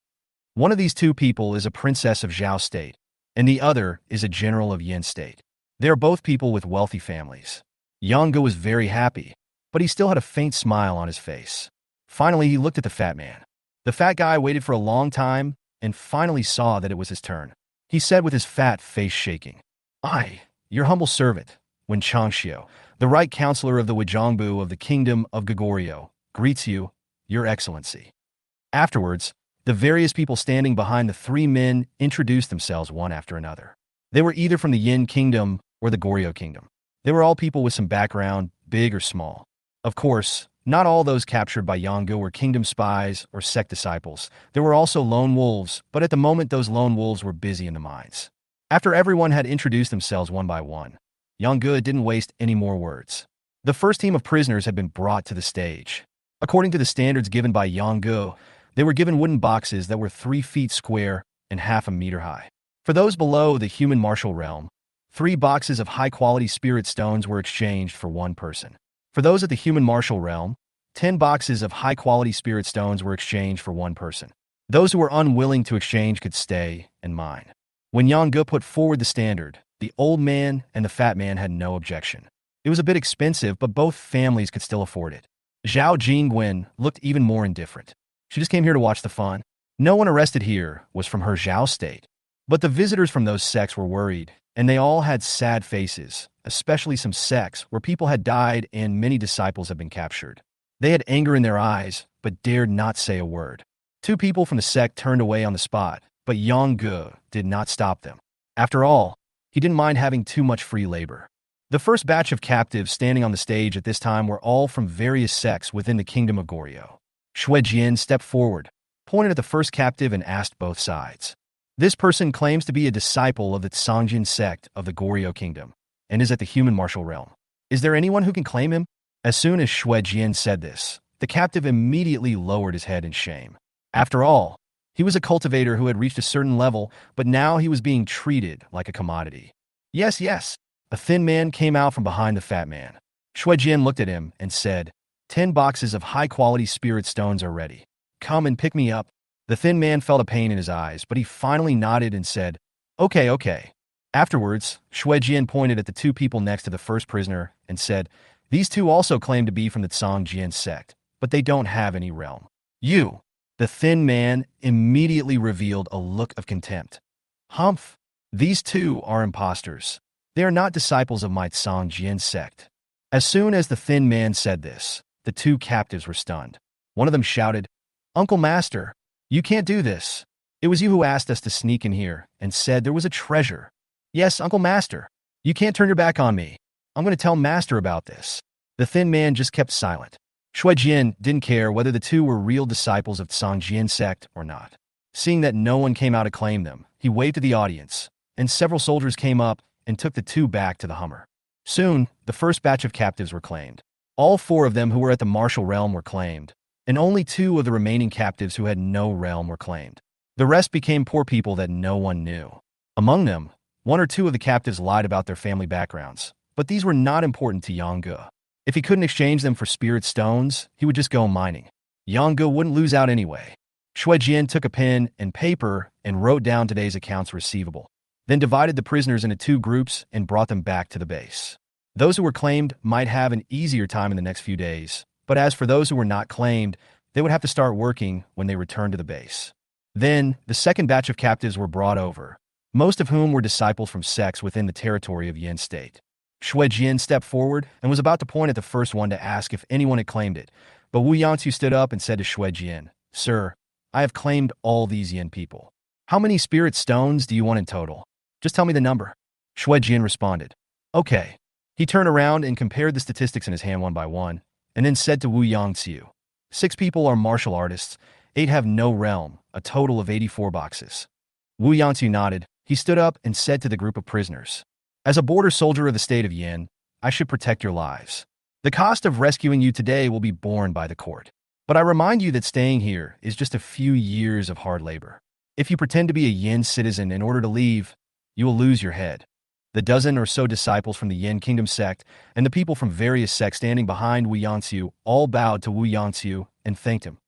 One of these two people is a princess of Zhao State, and the other is a general of Yin State. They are both people with wealthy families. Yanggu was very happy, but he still had a faint smile on his face. Finally, he looked at the fat man. The fat guy waited for a long time and finally saw that it was his turn. He said with his fat face shaking, "I, your humble servant, Wen Changxiu, the right counselor of the Wejongbu of the Kingdom of Goguryeo, greets you, Your Excellency." Afterwards, the various people standing behind the three men introduced themselves one after another. They were either from the Yin Kingdom or the Goryeo Kingdom. They were all people with some background, big or small. Of course, not all those captured by Yanggu were kingdom spies or sect disciples. There were also lone wolves, but at the moment those lone wolves were busy in the mines. After everyone had introduced themselves one by one, Yanggu didn't waste any more words. The first team of prisoners had been brought to the stage. According to the standards given by Yanggu, they were given wooden boxes that were 3 feet square and half a meter high. For those below the human martial realm, 3 boxes of high-quality spirit stones were exchanged for 1 person. For those at the human martial realm, 10 boxes of high-quality spirit stones were exchanged for 1 person. Those who were unwilling to exchange could stay and mine. When Yanggu put forward the standard, the old man and the fat man had no objection. It was a bit expensive, but both families could still afford it. Zhao Jingwen looked even more indifferent. She just came here to watch the fun. No one arrested here was from her Zhao state. But the visitors from those sects were worried, and they all had sad faces, especially some sects where people had died and many disciples had been captured. They had anger in their eyes, but dared not say a word. 2 people from the sect turned away on the spot, but Yanggu did not stop them. After all, he didn't mind having too much free labor. The first batch of captives standing on the stage at this time were all from various sects within the Kingdom of Goryeo. Shuejian stepped forward, pointed at the first captive and asked both sides. This person claims to be a disciple of the Songjin sect of the Goryeo Kingdom, and is at the human martial realm. Is there anyone who can claim him? As soon as Shuejian said this, the captive immediately lowered his head in shame. After all, he was a cultivator who had reached a certain level, but now he was being treated like a commodity. Yes, yes. A thin man came out from behind the fat man. Shuejian looked at him and said, 10 boxes of high-quality spirit stones are ready. Come and pick me up. The thin man felt a pain in his eyes, but he finally nodded and said, Okay. Afterwards, Shuejian pointed at the 2 people next to the first prisoner and said, These 2 also claim to be from the Songjin sect, but they don't have any realm. You. The thin man immediately revealed a look of contempt. Humph. These 2 are imposters. They are not disciples of my Songjin sect. As soon as the thin man said this, the 2 captives were stunned. One of them shouted, Uncle Master, you can't do this. It was you who asked us to sneak in here and said there was a treasure. Yes, Uncle Master. You can't turn your back on me. I'm going to tell Master about this. The thin man just kept silent. Shuejian didn't care whether the 2 were real disciples of Songjin sect or not. Seeing that no one came out to claim them, he waved to the audience, and several soldiers came up and took the 2 back to the Hummer. Soon, the first batch of captives were claimed. All 4 of them who were at the martial realm were claimed, and only 2 of the remaining captives who had no realm were claimed. The rest became poor people that no one knew. Among them, 1 or 2 of the captives lied about their family backgrounds, but these were not important to Yanggu. If he couldn't exchange them for spirit stones, he would just go mining. Yanggu wouldn't lose out anyway. Shuejian took a pen and paper and wrote down today's accounts receivable, then divided the prisoners into 2 groups and brought them back to the base. Those who were claimed might have an easier time in the next few days, but as for those who were not claimed, they would have to start working when they returned to the base. Then, the second batch of captives were brought over, most of whom were disciples from sects within the territory of Yin State. Shui Jian stepped forward and was about to point at the first one to ask if anyone had claimed it, but Wu Yangtze stood up and said to Shui Jian, "Sir, I have claimed all these yin people. How many spirit stones do you want in total? Just tell me the number." Shui Jian responded, "Okay." He turned around and compared the statistics in his hand one by one, and then said to Wu Yangtze, "6 people are martial artists, 8 have no realm, a total of 84 boxes." Wu Yangtze nodded. He stood up and said to the group of prisoners, "As a border soldier of the state of Yin, I should protect your lives. The cost of rescuing you today will be borne by the court. But I remind you that staying here is just a few years of hard labor. If you pretend to be a Yin citizen in order to leave, you will lose your head." The dozen or so disciples from the Yin Kingdom sect and the people from various sects standing behind Wu Yangtze all bowed to Wu Yangtze and thanked him.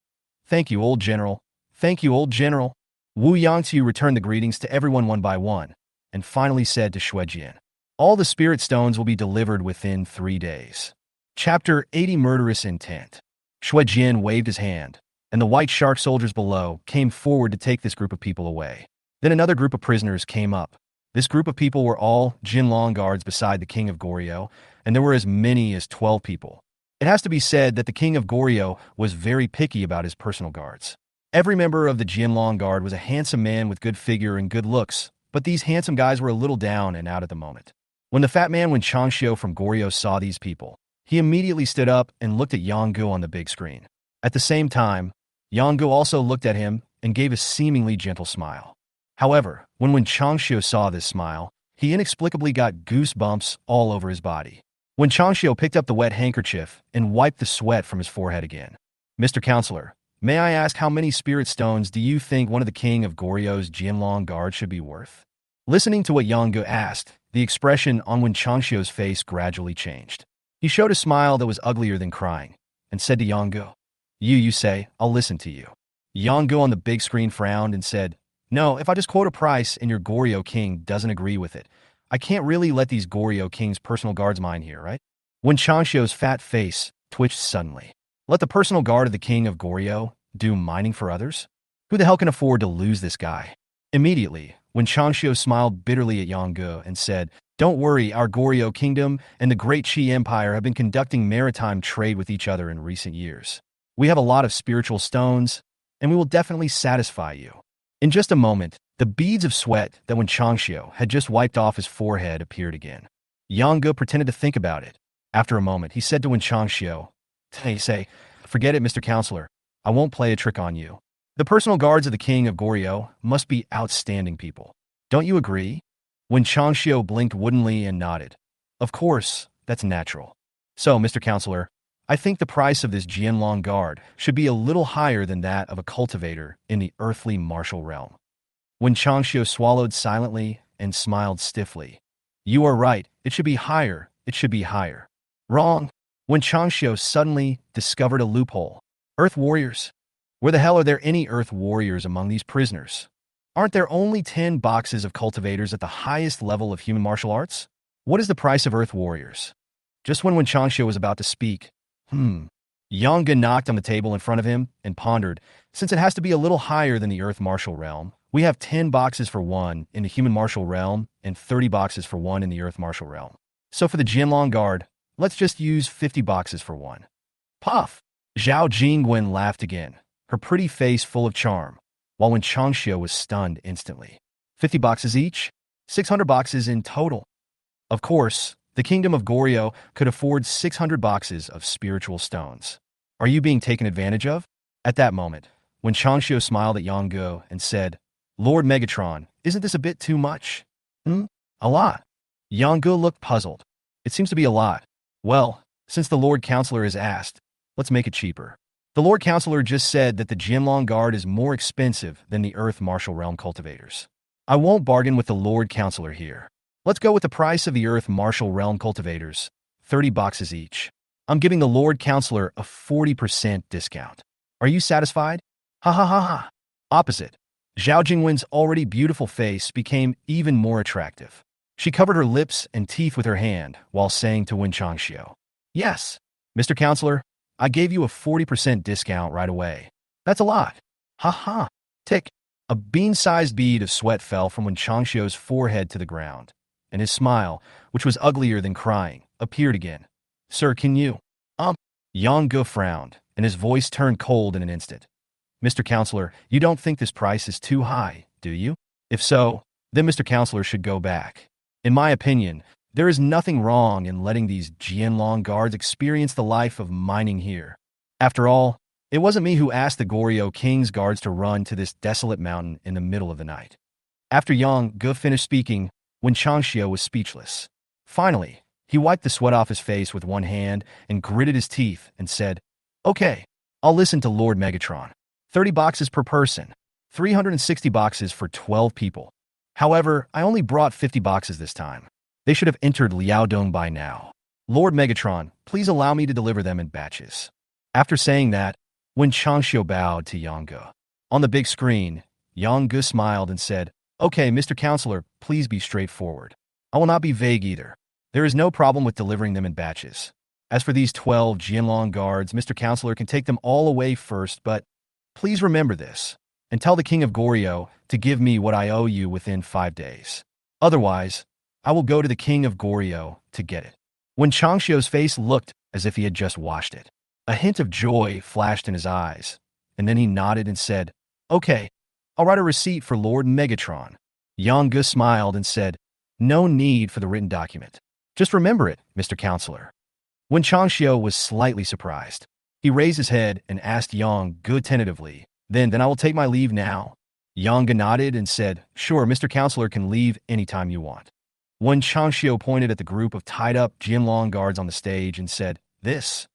"Thank you, old general. Thank you, old general." Wu Yangtze returned the greetings to everyone one by one, and finally said to Shui Jian, "All the spirit stones will be delivered within 3 days." Chapter 80 Murderous Intent. Shui Jian waved his hand, and the white shark soldiers below came forward to take this group of people away. Then another group of prisoners came up. This group of people were all Jinlong guards beside the king of Goryeo, and there were as many as 12 people. It has to be said that the king of Goryeo was very picky about his personal guards. Every member of the Jinlong Guard was a handsome man with good figure and good looks, but these handsome guys were a little down and out at the moment. When the fat man Wen Changxiu from Goryeo saw these people, he immediately stood up and looked at Yanggu on the big screen. At the same time, Yanggu also looked at him and gave a seemingly gentle smile. However, when Wen Changxiu saw this smile, he inexplicably got goosebumps all over his body. Wen Changxiu picked up the wet handkerchief and wiped the sweat from his forehead again. "Mr. Counselor, may I ask how many spirit stones do you think one of the king of Goryeo's Jianlong guard should be worth?" Listening to what Yanggu asked, the expression on Wen Changxiu's face gradually changed. He showed a smile that was uglier than crying, and said to Yanggu, You say, I'll listen to you." Yanggu on the big screen frowned and said, "No, if I just quote a price and your Goryeo king doesn't agree with it, I can't really let these Goryeo king's personal guards mine here, right?" Wen Changxiu's fat face twitched suddenly. Let the personal guard of the king of Goryeo do mining for others? Who the hell can afford to lose this guy? Immediately, Wen Changxiu smiled bitterly at Yanggu and said, "Don't worry, our Goryeo kingdom and the Great Qi Empire have been conducting maritime trade with each other in recent years. We have a lot of spiritual stones, and we will definitely satisfy you." In just a moment, the beads of sweat that Wen Changxiu had just wiped off his forehead appeared again. Yanggu pretended to think about it. After a moment, he said to Wen Changxiu, Say, "Forget it, Mr. Counselor. I won't play a trick on you. The personal guards of the king of Goryeo must be outstanding people. Don't you agree?" Wen Changxiu blinked woodenly and nodded. "Of course, that's natural. So, Mr. Counselor, I think the price of this Jianlong guard should be a little higher than that of a cultivator in the earthly martial realm." Wen Changxiu swallowed silently and smiled stiffly. "You are right. It should be higher. It should be higher." "Wrong." Wen Changxiu suddenly discovered a loophole. "Earth warriors? Where the hell are there any earth warriors among these prisoners? Aren't there only 10 boxes of cultivators at the highest level of human martial arts? What is the price of earth warriors?" Just when Wen Changxiu was about to speak, Yanggu knocked on the table in front of him and pondered, "Since it has to be a little higher than the earth martial realm, we have 10 boxes for one in the human martial realm and 30 boxes for one in the earth martial realm. So for the Jianlong guard, let's just use 50 boxes for one." Puff! Zhao Jingwen laughed again, her pretty face full of charm, while Wen Changxiu was stunned instantly. 50 boxes each? 600 boxes in total. Of course, the kingdom of Goryeo could afford 600 boxes of spiritual stones. Are you being taken advantage of? At that moment, Wen Changxiu smiled at Yanggu and said, "Lord Megatron, isn't this a bit too much?" A lot." Yanggu looked puzzled. "It seems to be a lot. Well, since the Lord Counselor has asked, let's make it cheaper. The Lord Counselor just said that the Jianlong Guard is more expensive than the Earth Martial Realm cultivators. I won't bargain with the Lord Counselor here. Let's go with the price of the Earth Martial Realm cultivators, 30 boxes each. I'm giving the Lord Counselor a 40% discount. Are you satisfied?" Ha ha ha ha. Opposite, Zhao Jingwen's already beautiful face became even more attractive. She covered her lips and teeth with her hand while saying to Wen Changxiu, "Yes, Mr. Counselor, I gave you a 40% discount right away. That's a lot." Ha ha. Tick. A bean-sized bead of sweat fell from Wen Changxiu's forehead to the ground, and his smile, which was uglier than crying, appeared again. Sir, can you? Yang Gu frowned, and his voice turned cold in an instant. Mr. Counselor, you don't think this price is too high, do you? If so, then Mr. Counselor should go back. In my opinion, there is nothing wrong in letting these Jianlong guards experience the life of mining here. After all, it wasn't me who asked the Goryeo King's guards to run to this desolate mountain in the middle of the night. After Yang Gu finished speaking, Wen Changxiu was speechless. Finally, he wiped the sweat off his face with one hand and gritted his teeth and said, "Okay, I'll listen to Lord Megatron. 30 boxes per person, 360 boxes for 12 people. However, I only brought 50 boxes this time. They should have entered Liaodong by now. Lord Megatron, please allow me to deliver them in batches." After saying that, Wen Changxiu bowed to Yang Gu. On the big screen, Yang Gu smiled and said, "Okay, Mr. Counselor, please be straightforward. I will not be vague either. There is no problem with delivering them in batches. As for these 12 Jianlong guards, Mr. Counselor can take them all away first, but please remember this, and tell the King of Goryeo to give me what I owe you within 5 days. Otherwise, I will go to the King of Goryeo to get it." When Changxiu's face looked as if he had just washed it, a hint of joy flashed in his eyes, and then he nodded and said, "Okay, I'll write a receipt for Lord Megatron." Yang Gu smiled and said, "No need for the written document. Just remember it, Mr. Counselor." When Changxiu was slightly surprised, he raised his head and asked Yang Gu tentatively, Then I will take my leave now." Yang Gu nodded and said, "Sure, Mr. Counselor can leave anytime you want." When Changxiu pointed at the group of tied-up Jianlong guards on the stage and said, "This."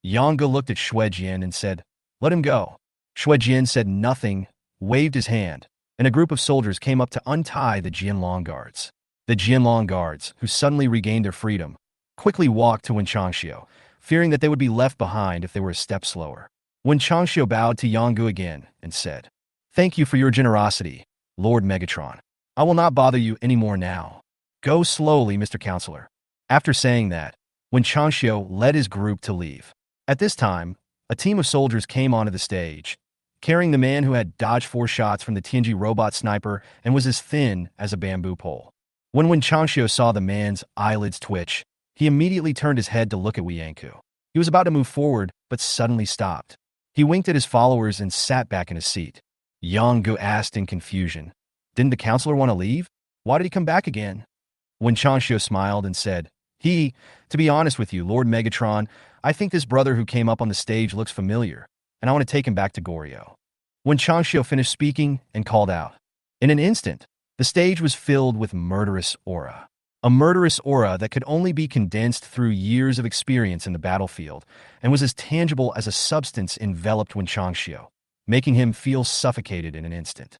Yang Gu looked at Shuejian and said, "Let him go." Shuejian said nothing, waved his hand, and a group of soldiers came up to untie the Jianlong guards. The Jianlong guards, who suddenly regained their freedom, quickly walked to Wen Changxiu, fearing that they would be left behind if they were a step slower. Wen Changxiu bowed to Yang Gu again and said, "Thank you for your generosity, Lord Megatron. I will not bother you any more now. Go slowly, Mr. Counselor." After saying that, Wen Changxiu led his group to leave. At this time, a team of soldiers came onto the stage, carrying the man who had dodged 4 shots from the Tianji robot sniper and was as thin as a bamboo pole. When Wen Changxiu saw the man's eyelids twitch, he immediately turned his head to look at Wei Yanku. He was about to move forward, but suddenly stopped. He winked at his followers and sat back in his seat. Yang Gu asked in confusion, "Didn't the counselor want to leave? Why did he come back again?" Wen Changxiu smiled and said, To be honest with you, Lord Megatron, I think this brother who came up on the stage looks familiar, and I want to take him back to Goryeo." When Changxiu finished speaking and called out, in an instant, the stage was filled with murderous aura. A murderous aura that could only be condensed through years of experience in the battlefield and was as tangible as a substance enveloped Wen Changxiu, making him feel suffocated in an instant.